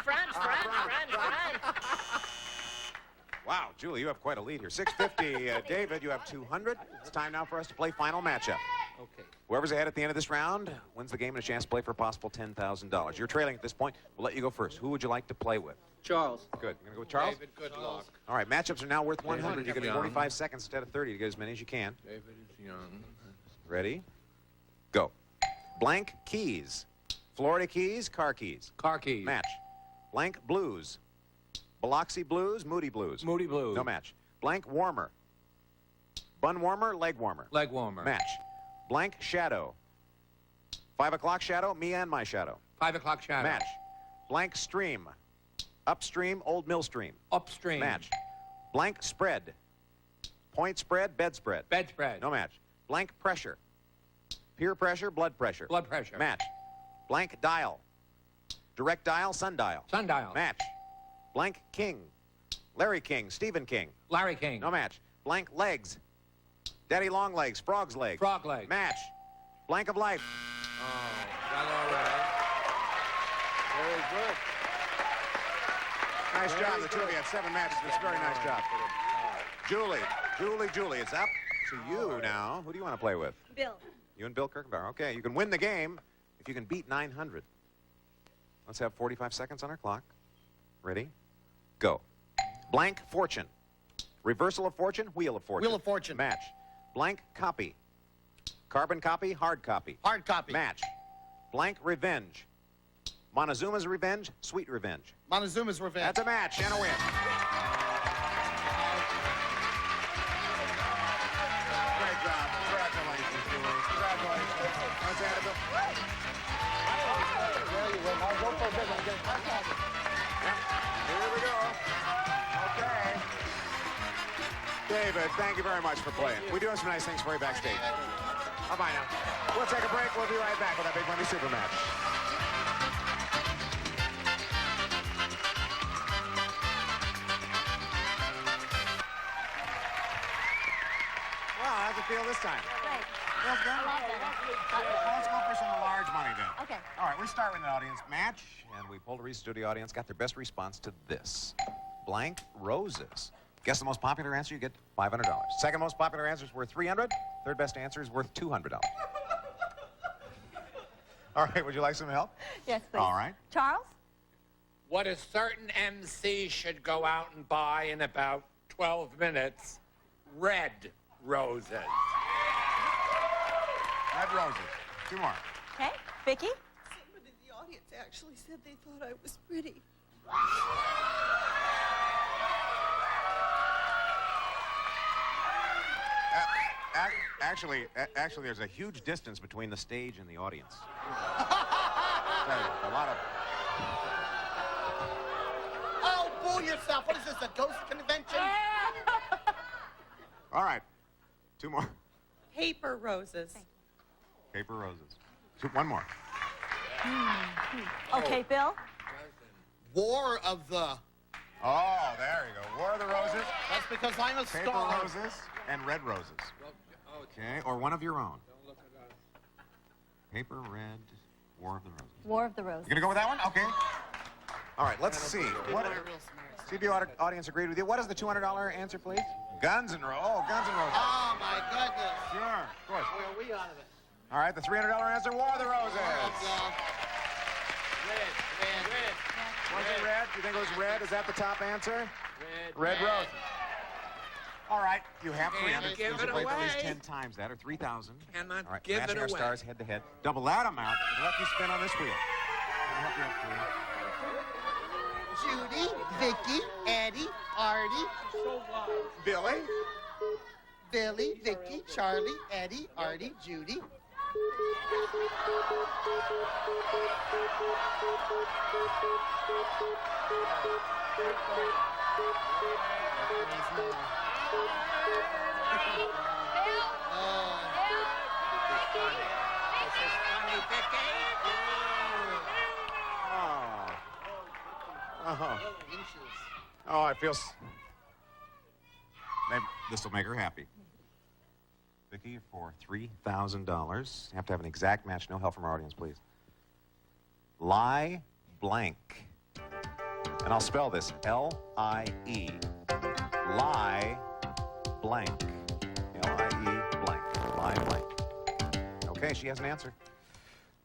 Wow, Julie, you have quite a lead here. 650. David, you have 200. It's time now for us to play final matchup. Okay. Whoever's ahead at the end of this round wins the game and a chance to play for a possible $10,000. You're trailing at this point. We'll let you go first. Who would you like to play with? Charles. Good. You're going to go with Charles? David, good luck. All right, matchups are now worth 100. You David get young. 45 seconds instead of 30 to get as many as you can. David is young. Ready? Go. Blank keys. Florida keys, car keys. Car keys. Match. Blank blues. Biloxi blues, Moody blues. Moody blues. No match. Blank warmer. Bun warmer, leg warmer. Leg warmer. Match. Blank shadow. 5 o'clock shadow, me and my shadow. 5 o'clock shadow. Match. Blank stream. Upstream, old mill stream. Upstream. Match. Blank spread. Point spread, bed spread. Bed spread. No match. Blank pressure. Peer pressure, blood pressure. Blood pressure. Match. Blank dial. Direct dial, sundial. Sundial. Match. Blank king. Larry King, Stephen King. Larry King. No match. Blank legs. Daddy long legs, frog's legs. Frog legs. Match. Blank of life. Oh, got all right. Very good. Nice job. The two of you had 7 matches. That's a very nice job. Julie, it's up to you now. Who do you want to play with? Bill. You and Bill Kirkenbauer. Okay, you can win the game if you can beat 900. Let's have 45 seconds on our clock. Ready? Go. Blank fortune. Reversal of fortune, wheel of fortune. Wheel of fortune. Match. Blank copy. Carbon copy, hard copy. Hard copy. Match. Blank revenge. Montezuma's revenge, sweet revenge. Montezuma's revenge. That's a match and a win. Great job. Congratulations, Julie. Congratulations. Let's add a bill. There you win. I'll go for a big one. Yep. Here we go. Okay. David, thank you very much for playing. We're doing some nice things for you backstage. Bye-bye now. We'll take a break. We'll be right back with our Big Money Super Match. Well, how's it feel this time? Great. Feels good? A lot better. Well, let's go for some large money then. Okay. All right, we start with an audience match, and we pulled a Reese Studio audience, got their best response to this. Blank roses. Guess the most popular answer, you get $500. Second most popular answer is worth $300. Third best answer is worth $200. All right, would you like some help? Yes, please. All right. Charles? What a certain MC should go out and buy in about 12 minutes, red roses. Red roses. 2 more. Okay. Vicky? Someone in the audience actually said they thought I was pretty. Actually, there's a huge distance between the stage and the audience. A lot of... Oh, fool yourself. What is this, a ghost convention? All right. 2 more. Paper roses. Paper roses. 1 more. Okay, Bill? War of the... Oh, there you go. War of the Roses. That's because I'm a Paper star. roses and red roses. Okay, or one of your own. Paper, red, War of the Roses. War of the Roses. You gonna go with that one? Okay. All right, let's see. See if the audience agreed with you. What is the $200 answer, please? Guns N' Roses. Oh, Guns N' Roses. Oh, my goodness. Sure, of course. Where are we out of it? All right, the $300 answer, War of the Roses. Red. Was it red? Do you think it was red? Is that the top answer? Red rose. All right, you have $300. Give it At least away. 10 times that, or 3,000. Cannot All right, give matching it our away. stars head to head. Double that amount. Lucky spin on this wheel. I'll help you up, Judy, Vicky, Eddie, Artie. Billy, Vicky, Charlie, Eddie, Artie, Judy. Oh, I feel... Maybe this will make her happy. Vicky, for $3,000. Have to have an exact match. No help from our audience, please. Lie blank. And I'll spell this. L-I-E. Lie blank. L-I-E blank. Lie blank. Okay, she has an answer.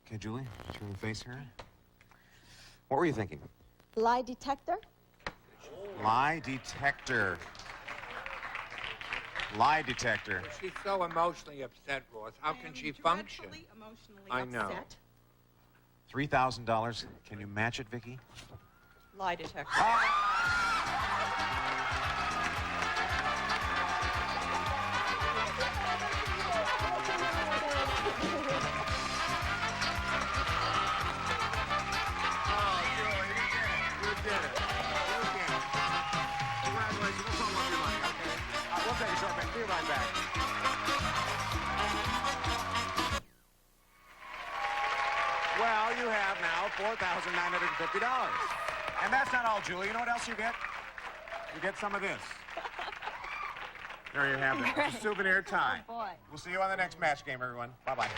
Okay, Julie, turn the face here. What were you thinking? Lie detector? Lie detector. Lie detector. She's so emotionally upset, Ross. How can she function? Emotionally I know. upset. $3,000. Can you match it, Vicky? Lie detector. We'll take a short break. Be right back. Well, you have now $4,950. And that's not all, Julie. You know what else you get? You get some of this. There you have it. It's a souvenir tie. Oh, boy. We'll see you on the next match game, everyone. Bye-bye.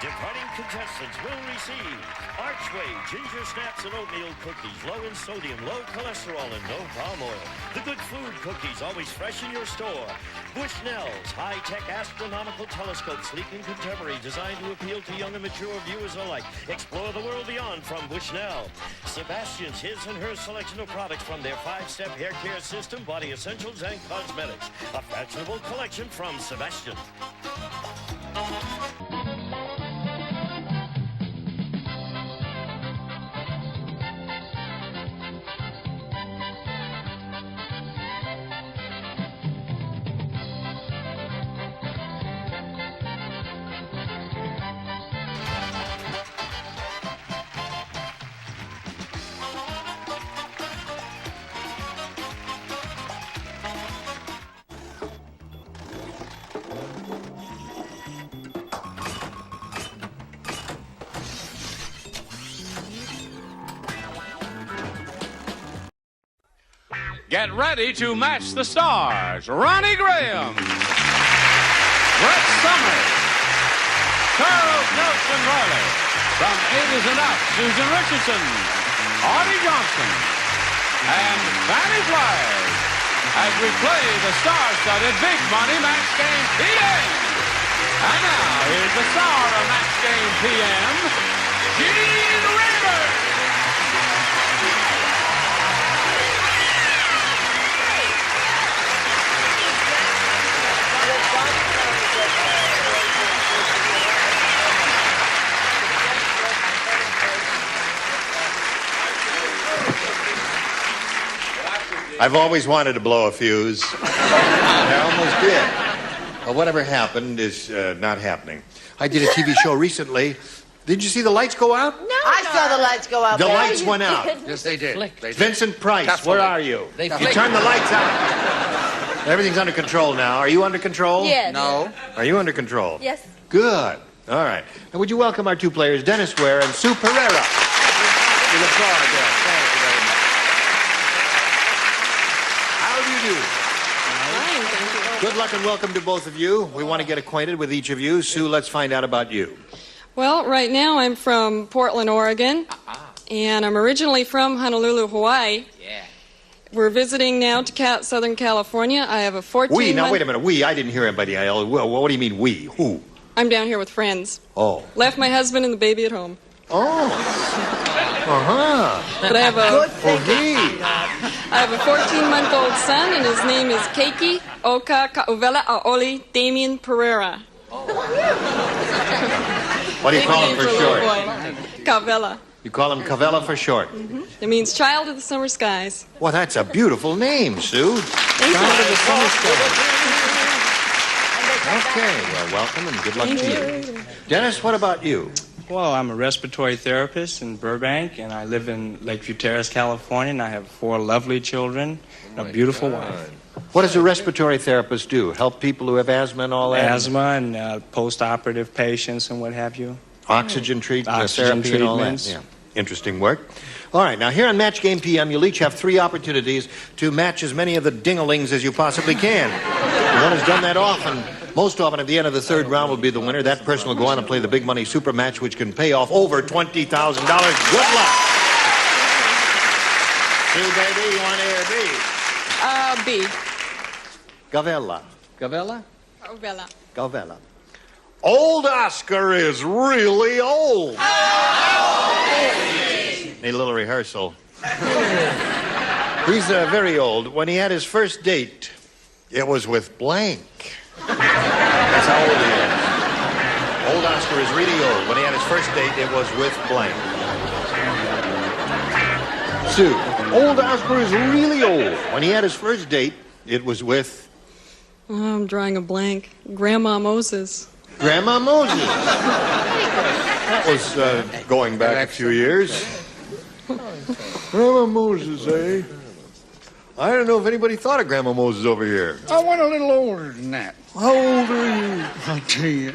Departing contestants will receive Archway Ginger Snaps and Oatmeal Cookies, low in sodium, low cholesterol, and no palm oil. The Good Food Cookies, always fresh in your store. Bushnell's high-tech astronomical telescope, sleek and contemporary, designed to appeal to young and mature viewers alike. Explore the world beyond from Bushnell. Sebastian's, his and her selection of products from their 5-step hair care system, body essentials, and cosmetics. A fashionable collection from Sebastian. Get ready to match the stars. Ronnie Graham, Brett Summers, Charles Nelson Riley. From 80s and Up, Susan Richardson, Arte Johnson, and Fanny Flyers as we play the star-studded Big Money Match Game PM. And now, here's the star of Match Game PM, Gene Raymer. I've always wanted to blow a fuse. I almost did. But whatever happened is not happening. I did a TV show recently. Did you see the lights go out? No, I saw the lights go out. The lights went out. Yes, they did. Vincent Price, where are you? You turned the lights out. Everything's under control now. Are you under control? Yes. No. Are you under control? Yes. Good. All right. Now, would you welcome our two players, Dennis Ware and Sue Pereira? With applause, yes. Thank you very much. How do you do? Fine, thank you. Good luck and welcome to both of you. We want to get acquainted with each of you. Sue, let's find out about you. Well, right now I'm from Portland, Oregon, and I'm originally from Honolulu, Hawaii. Yeah. We're visiting now to Southern California. I have a 14-month... We? Now, wait a minute. We? I didn't hear anybody. What do you mean, we? Who? I'm down here with friends. Oh. Left my husband and the baby at home. Oh. Uh-huh. But I have I have a 14-month-old son, and his name is Keiki Oka Kauvela Aoli Damien Pereira. What do you call him for short? Kauvela. You call him Cavella for short? Mm-hmm. It means child of the summer skies. Well, that's a beautiful name, Sue. Child of the summer skies. Okay, well, welcome and good luck to you. Dennis, what about you? Well, I'm a respiratory therapist in Burbank, and I live in Lakeview Terrace, California, and I have 4 lovely children and a beautiful wife. What does a respiratory therapist do? Help people who have asthma and all that? Asthma and post-operative patients and what have you. Oxygen treatment, Oxygen therapy and all that? treatments. Yeah. Interesting work. All right, now here on Match Game PM, you'll each have 3 opportunities to match as many of the dinglings as you possibly can. The one who's done that often, most often at the end of the 3rd round will be the winner. That person will go on and play the big money super match, which can pay off over $20,000. Good luck. Sue, baby, you want A or B? B. Gavella. Gavella? Kauvela. Gavella. Old Oscar is really old. Need a little rehearsal. He's very old. When he had his first date, it was with blank. That's how old he is. Old Oscar is really old. When he had his first date, it was with blank. Sue, old Oscar is really old. When he had his first date, it was with... Oh, I'm drawing a blank. Grandma Moses. Grandma Moses. That was going back a few years. Grandma Moses, eh? I don't know if anybody thought of Grandma Moses over here. I went a little older than that. How old are you? I'll tell you.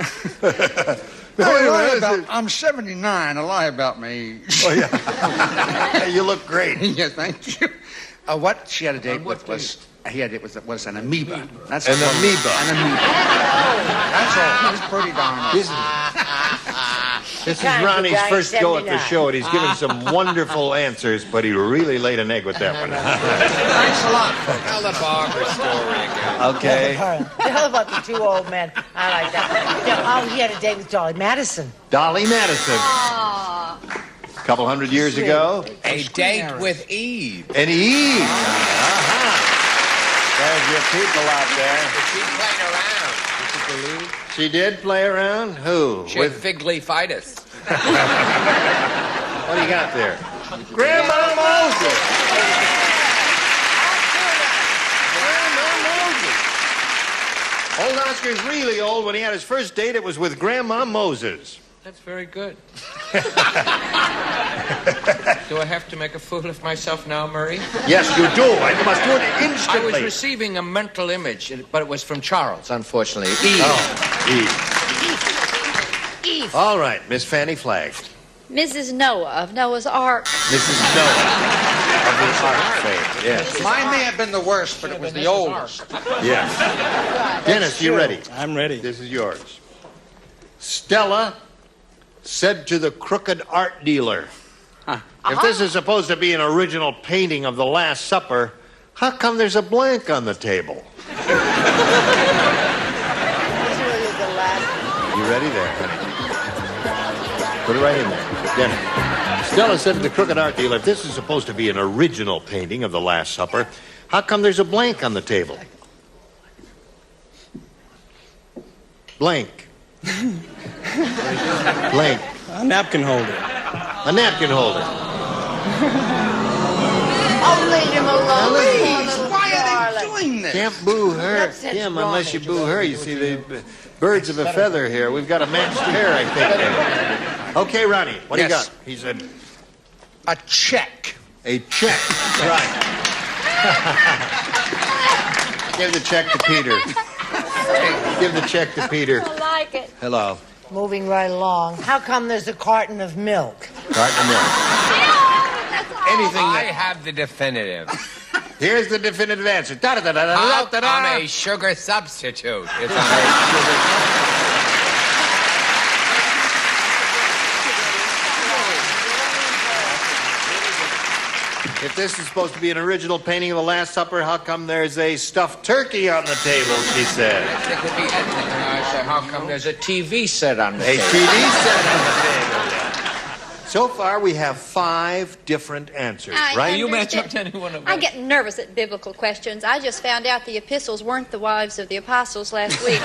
I'm 79. I lie about my age. Oh, yeah. You look great. Yeah, thank you. What she had a date with was... was an amoeba. That's an amoeba. An amoeba. That's all. That's pretty darn old. Isn't it? This is kind, Ronnie's you guys, first go at the 79. show, and he's given some wonderful answers, but he really laid an egg with that one. Thanks a lot. Tell the Barber story again. Okay. Tell about the two old men. I like that. Oh, he had a date with Dolly Madison. Dolly Madison. A couple hundred years ago. A date with Eve. And Eve. There's your people out there. She played around. Did you believe? She did play around? Who? She had fig leafitis. What do you got there? Grandma Moses. Grandma Moses. Old Oscar's really old. When he had his first date, it was with Grandma Moses. That's very good. Do I have to make a fool of myself now, Murray? Yes, you do. I must do it instantly. I was receiving a mental image, but it was from Charles, unfortunately. Eve. Oh, Eve. All right, Miss Fanny Flagg. Mrs. Noah of Noah's Ark. Mrs. Noah of the Ark fame. Yes. Mine may have been the worst, but it was the oldest. Yes. Dennis, you ready? I'm ready. This is yours. Stella said to the crooked art dealer, if this is supposed to be an original painting of the Last Supper, how come there's a blank on the table? You ready there, honey? Put it right in there. Dennis. Stella said to the crooked art dealer, if this is supposed to be an original painting of the Last Supper, how come there's a blank on the table? Blank. Blank. A napkin holder. A napkin holder. Oh, leave him alone. Please, why are they doing this? Can't boo her, That's Kim, wrong. unless you boo her. You see, the birds of a feather here. We've got a matched pair, I think. Okay, Ronnie, what do you got? He said... A check. A check. Right. Give the check to Peter. Give the check to Peter. I like it. Hello. Moving right along. How come there's a carton of milk? Carton of milk. Anything I that... have the definitive. Here's the definitive answer. I'm a sugar substitute. It's a If this is supposed to be an original painting of the Last Supper, how come there's a stuffed turkey on the table, she said. It could be anything. I said, how come there's a TV set on the A table? TV set on the table. So far, we have 5 different answers, right? Do you match up to any one of them? I get nervous at biblical questions. I just found out the epistles weren't the wives of the apostles last week.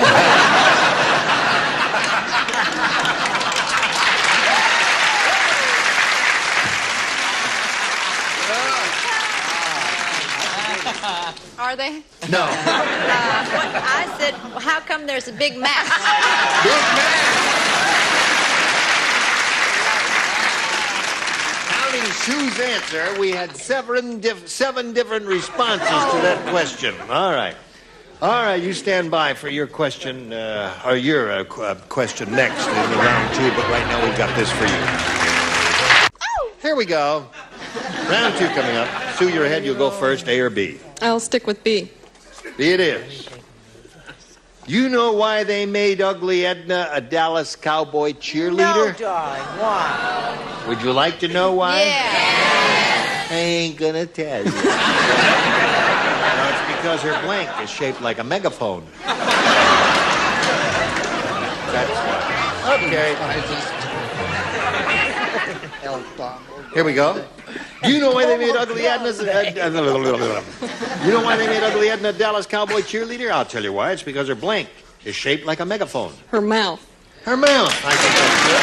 Are they? No. I said, how come there's a Big Mac? Big Mac! Counting Sue's answer, we had 7 different responses to that question. All right. All right, you stand by for your question, or your question next in the round 2, but right now we've got this for you. Here we go. Round 2 coming up. Sue, you're ahead. You'll go first, A or B. I'll stick with B. B it is. You know why they made Ugly Edna a Dallas Cowboy cheerleader? No, darling. Why? Would you like to know why? Yeah. I ain't gonna tell you. No, it's because her blank is shaped like a megaphone. That's why. Okay. Here we go. Do you know why they made Ugly Edna? You know why they made Ugly Edna a Dallas Cowboy cheerleader? I'll tell you why. It's because her blank is shaped like a megaphone. Her mouth. Her mouth. I think that's good.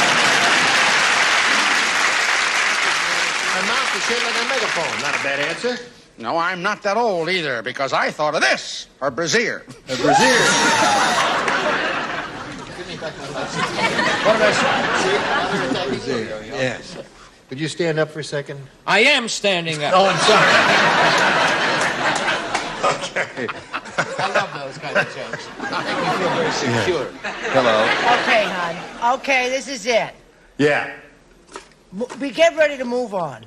Her mouth is shaped like a megaphone. Not a bad answer. No, I'm not that old either, because I thought of this. Her brassiere. Her brassiere. What did I say? Yes. Would you stand up for a second? I am standing up. Oh, I'm sorry. Okay. I love those kind of jokes. They make me feel very secure. Hello. Okay, hon. Okay, this is it. Yeah. We get ready to move on.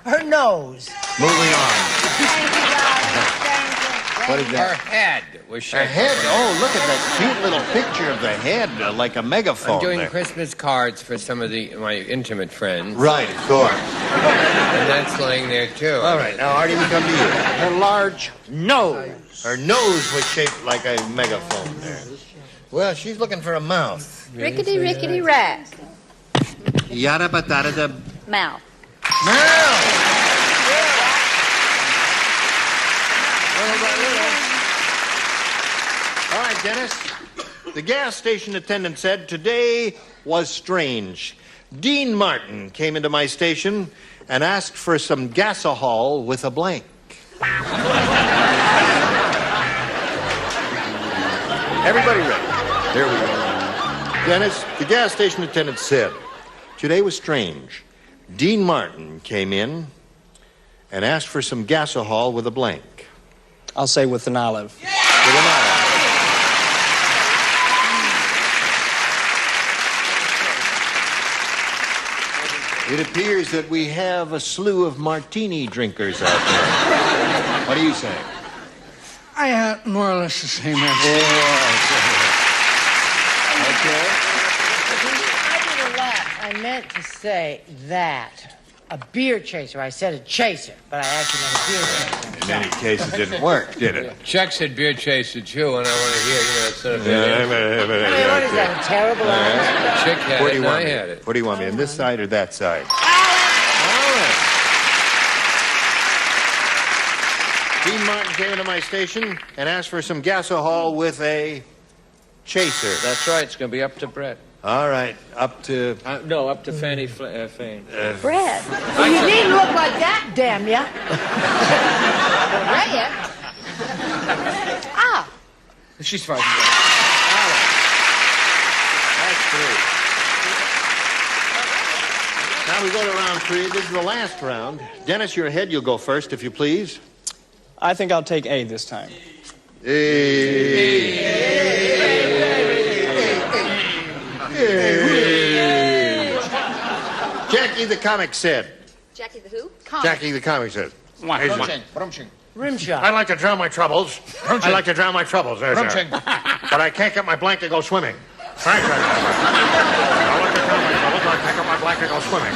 Her nose. Moving on. Thank you, darling. Thank you. What is Her that? head was A shaped. head? Oh, look at that cute little picture of the head, like a megaphone. I'm doing there. Christmas cards for some of my intimate friends. Right, of course. And that's laying there, too. All right, now, Artie, we come to you. Her large nose. Her nose was shaped like a megaphone there. Well, she's looking for a mouth. Rickety, rickety, rat. Yada batata da. Mouth. All right, Dennis. The gas station attendant said today was strange. Dean Martin came into my station and asked for some gasohol with a blank. Everybody ready? Here we go. Dennis, the gas station attendant said today was strange. Dean Martin came in and asked for some gasohol with a blank. I'll say with an olive. With an olive. It appears that we have a slew of martini drinkers out there. What do you say? I had more or less the same answer. Okay. I didn't laugh. I meant to say that. A beer chaser. I said a chaser, but I actually meant a beer chaser. In any case, it didn't work, did it? Chuck said beer chaser, too, and I want to hear, it's not a I mean, what is that, a terrible answer? Chick had Where it, do you and want I me? had it. Where do you want me? On this side or that side? Dean Martin came into my station and asked for some gasohol with a chaser. That's right. It's going to be up to Brett. All right, up to... No, up to Fanny Fane. Brett. Well, you needn't look like that, damn ya. Brett? Ah. She's fine. That's three. Now we go to round three. This is the last round. Dennis, you're ahead. You'll go first, if you please. I think I'll take A this time. Jackie the comic said. Jackie the who? Jackie the comic said. Rim shot. I'd like to drown my troubles. I'd like to drown my troubles. There's there. But I can't get my blanket to go swimming. Frank, I'd like to drown my troubles, but I can't get my blanket to go swimming.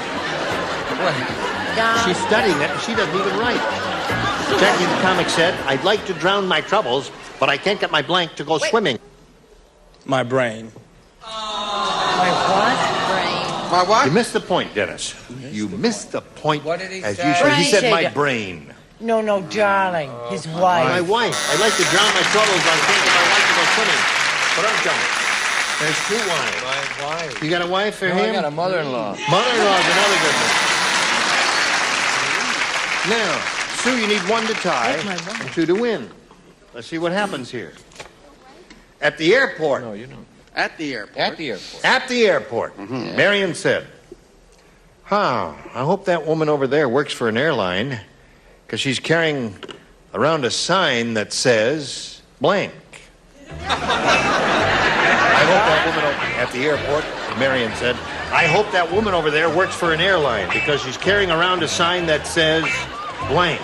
She's studying it, and she doesn't even write. Jackie the comic said, I'd like to drown my troubles, but I can't get my blank to go swimming. My brain. My what? My what? You missed the point, Dennis. You missed the point. What did he as say? usual. He Brain said my shaker. brain. No, darling. His wife. My wife. I'd like to drown my troubles, but I can't get my wife to go swimming. But I'm done. There's two wives. My wife. You got a wife for No, him? I got a mother-in-law. Mother-in-law's another good one. Now, Sue, you need one to tie and two to win. Let's see what happens here. At the airport. No, you don't. At the airport. At the airport. At the airport. Marion said, I hope that woman over there works for an airline because she's carrying around a sign that says blank. I hope that woman at the airport, Marion said, I hope that woman over there works for an airline because she's carrying around a sign that says blank.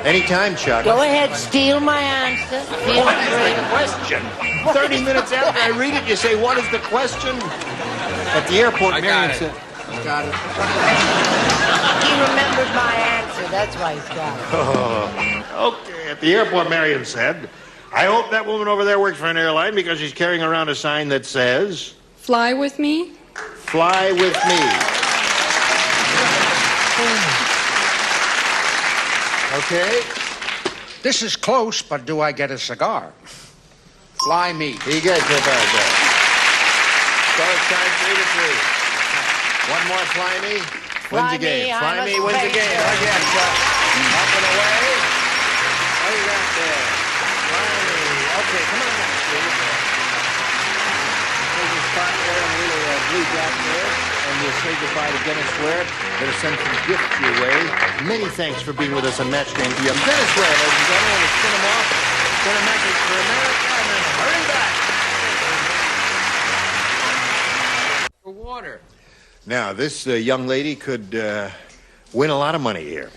Anytime, Chuck. Go ahead, steal my answer. What is the question? 30 minutes after I read it, you say, what is the question? At the airport, Marion said... Got it. He remembered my answer. That's why he's got it. Okay, at the airport, Marion said, I hope that woman over there works for an airline because she's carrying around a sign that says... Fly with me? Fly with me. Okay. This is close, but do I get a cigar? Fly me. He gets it back there. So it's tied 3-3. One more fly me. Wins the game. Fly me wins the game. Again, Chuck. Up and away. What do you got there? Fly me. Okay, come on now, Steve. There's a spot there in the little blue dot there. And we'll say goodbye to Dennis Ware. Gonna send some gifts your way. Many thanks for being with us on Match Game PM. Dennis Ware, ladies and gentlemen, let's spin him off. Send a message for America and then hurry back. For water. Now, this young lady could win a lot of money here.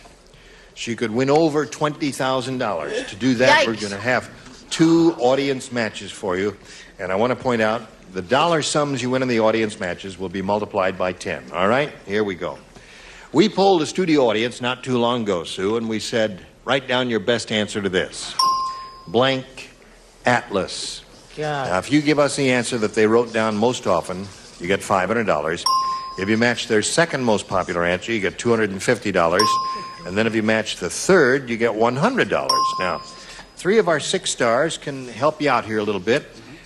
she could win over $20,000. To do that, we're going to have 2 audience matches for you. And I want to point out, the dollar sums you win in the audience matches will be multiplied by 10. All right? Here we go. We polled a studio audience not too long ago, Sue, and we said, write down your best answer to this. Blank Atlas. God. Now, if you give us the answer that they wrote down most often, you get $500. If you match their second most popular answer, you get $250. And then if you match the third, you get $100. Now, 3 of our 6 stars can help you out here a little bit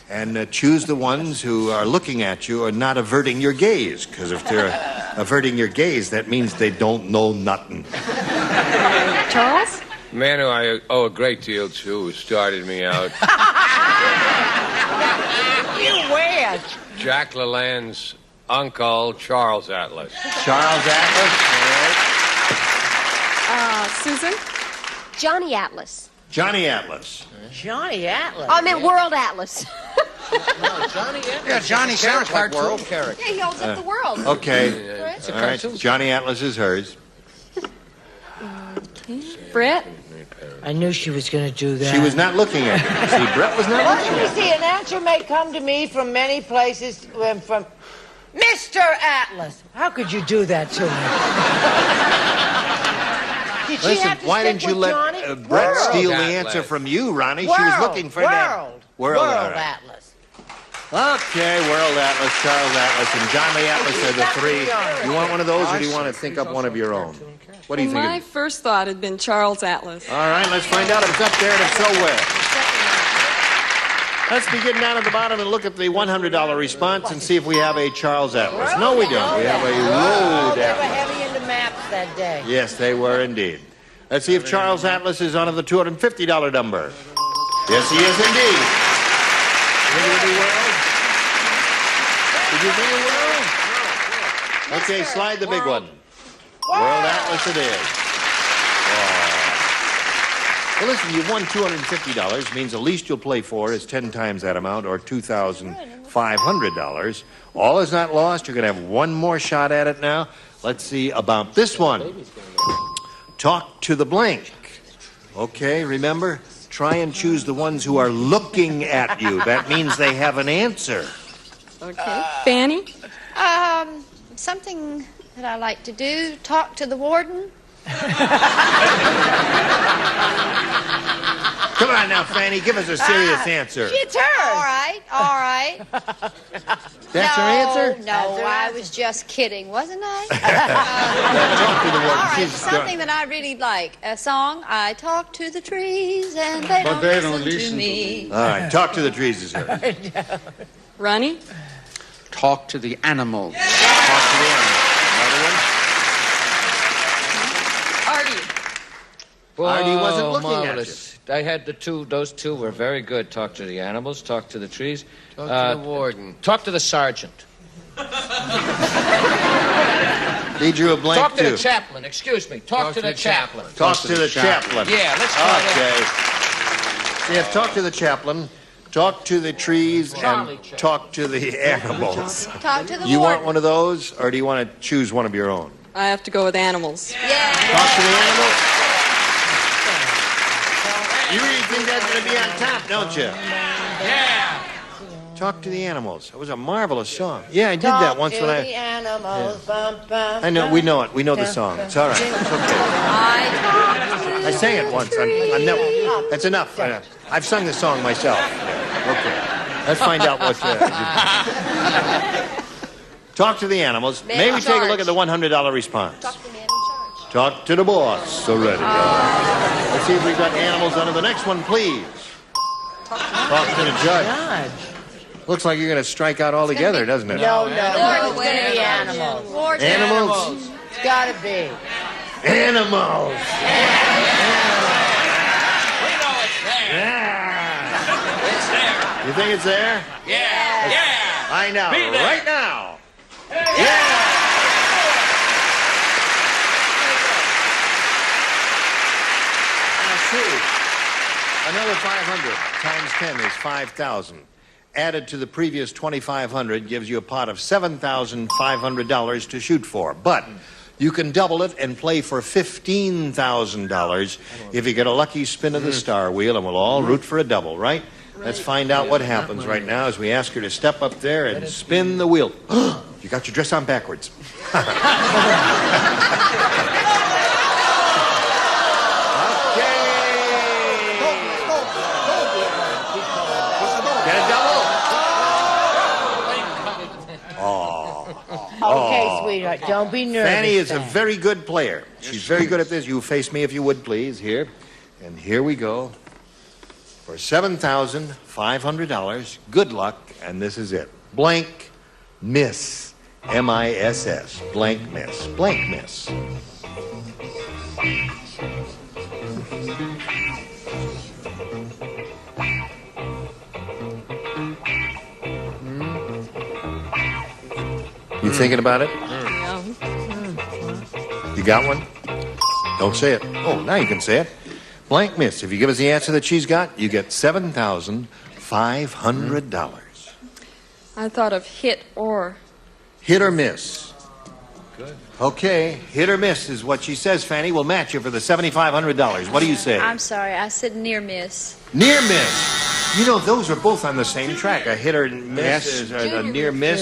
and choose the ones who are looking at you and not averting your gaze. Because if they're averting your gaze, that means they don't know nothing. Charles? Man who I owe a great deal to, who started me out. You wish. Jack LaLanne's uncle, Charles Atlas. Charles Atlas? Susan? Johnny Atlas. Johnny Atlas. Johnny Atlas. I meant World Atlas. Johnny Atlas. Yeah, Johnny sounds like world. Yeah, he holds up the world. Okay. All right. Johnny Atlas is hers. Brett? I knew she was going to do that. She was not looking at you. See, Brett was not looking You at you. see, an answer may come to me from many places. From Mr. Atlas. How could you do that to me? Did she Listen, have to why stick didn't you with let Johnny? Brett World steal the Atlas. answer from you, Ronnie? World, She was looking for that. World all right. Atlas. Okay, World Atlas, Charles Atlas, and Johnny Atlas are the 3. You want one of those, or do you want to think up one of your own? What do you think? My first thought had been Charles Atlas. All right, let's find out if it's up there, and if so, where. Let's begin down at the bottom and look at the $100 response and see if we have a Charles Atlas. No, we don't. We have a Road They were Atlas. heavy into maps that day. Yes, they were indeed. Let's see if Charles Atlas is under the $250 number. Yes, he is indeed. Think it'll be World? Did you think it World? Okay, slide the big one. World Atlas it is. Well, listen, you've won $250. Means the least you'll play for is 10 times that amount, or $2,500. All is not lost. You're going to have one more shot at it now. Let's see about this one. Talk to the blank. Okay, remember? Try and choose the ones who are looking at you. That means they have an answer. Okay. Fanny? Something that I like to do, talk to the warden. Come on now, Fanny, give us a serious answer. It's her. All right, all right. That's your answer? No, I was just kidding, wasn't I? Talk to the warden. All right, She's something that I really like. A song, I talk to the trees and they don't listen to me. All right, talk to the trees is her. Ronnie? Talk to the animals. Talk to the animals. Another one? Artie? Artie wasn't looking marvelous. I had those 2 were very good. Talk to the animals, talk to the trees. Talk to the warden. Talk to the sergeant. He drew a blank, Talk to too. the chaplain, excuse me. Talk to the chaplain. Talk to the chaplain. Yeah, let's try Okay. See, if talk to the chaplain, talk to the trees, and talk to the animals. Talk to the You warden. want one of those, or do you want to choose one of your own? I have to go with animals. Yeah. Talk to the animals? You really think that's going to be on top, don't you? Yeah. Talk to the animals. It was a marvelous song. Yeah, I did that once when the animals. Bum, bum, I know, we know it. We know the song. It's all right. It's okay. I sang it once. That's enough. I've sung the song myself. Okay. Let's find out what... Talk to the animals. Man May in we take a look charge. at the $100 response? Talk to the man in charge. Talk to the boss already. Let's see if we've got animals under the next one, please. Talk to the judge. Looks like you're going to strike out altogether, doesn't it? No, it's going to be animals. Warden. Animals? It's got to be. Animals. We know it's there. It's there. You think it's there? Yeah. Yeah. I know. Be there. Right now. Now, Sue, another 500 times 10 is 5,000. Added to the previous 2,500 gives you a pot of $7,500 to shoot for. But You can double it and play for $15,000 if you get a lucky spin of the star wheel, and we'll all root for a double, right? Let's find out what happens right now as we ask her to step up there and spin the wheel. You got your dress on backwards. Okay, sweetheart, don't be nervous. Fanny is a very good player. She's very good at this. You face me if you would, please. Here. And here we go. For $7,500. Good luck, and this is it. Blank miss. M-I-S-S. Blank miss. Blank miss. You thinking about it? You got one? Don't say it. Oh, now you can say it. Blank miss. If you give us the answer that she's got, you get $7,500. I thought of hit or. Hit or miss. Good. Okay, hit or miss is what she says, Fanny. We'll match you for the $7,500. What do you say? I'm sorry, I said near miss. Near miss. You know, those are both on the same track. A hit or miss is a near miss.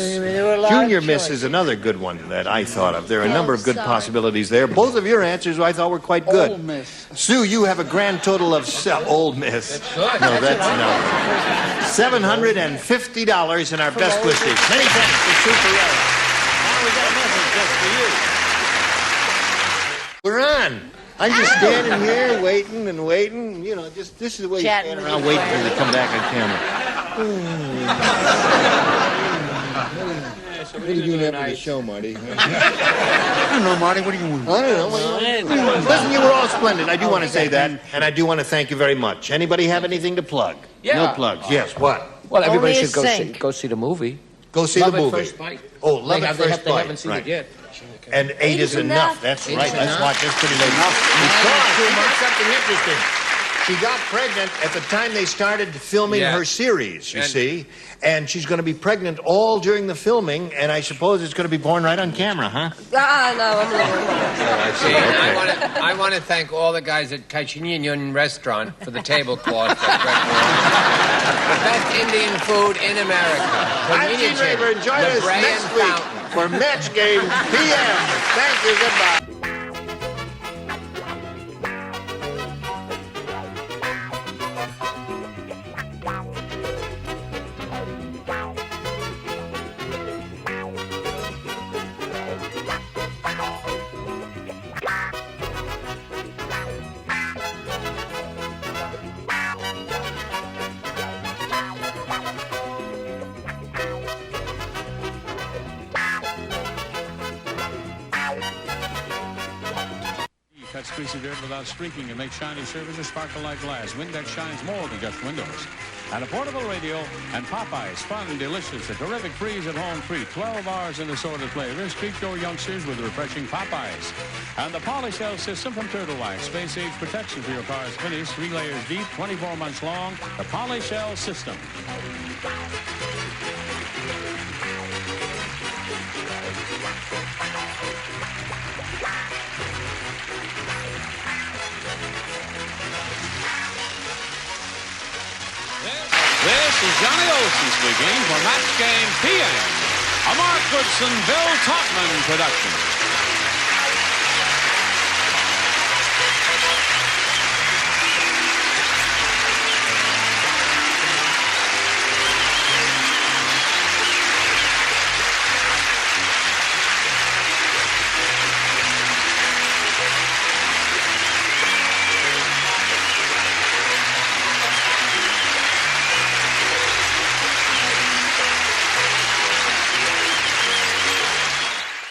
Junior miss is another good one that I thought of. There are a number of good possibilities there. Both of your answers I thought were quite good. Old miss. Sue, you have a grand total of old miss. That's good. No, that's no. $750 in our best wishes. Many thanks to Sue Ferreira. Now we got a message just for you. We're on. I'm just standing here waiting and waiting. You know, just this is the way you stand around waiting for them to come back on camera. What are you doing after the show, Marty? I don't know, Marty. What do you want? I don't know. Listen, you were all splendid. I do want to say that, and I do want to thank you very much. Anybody have anything to plug? Yeah. No plugs. Yes. What? Well, everybody Only a should go see the movie. Go see Love the movie. At First Bite. Oh, Love at First They Bite. haven't seen it yet. And 8 is enough. That's Eight right. is Let's enough. watch this pretty late. Because she did something interesting. She got pregnant at the time they started filming her series, you see. And she's going to be pregnant all during the filming, and I suppose it's going to be born right on camera, huh? No, I'm I see. And Okay. I want to thank all the guys at Kachinyan Restaurant for the tablecloth. The best Indian food in America. I'm Gene Raver. Join us next week for Match Game PM. Thank you. Goodbye. Cuts greasy dirt without streaking and makes shiny surfaces sparkle like glass. Windex shines more than just windows. And a portable radio and Popeyes, fun, delicious, a terrific freeze-at-home treat. 12 hours in assorted flavors. Treat your youngsters with refreshing Popeyes. And the Polyshell system from Turtle Wax. Space-age protection for your car's finish. 3 layers deep, 24 months long. The Polyshell system. This is Johnny Olson speaking for Match Game PM, a Mark Goodson, Bill Topman production.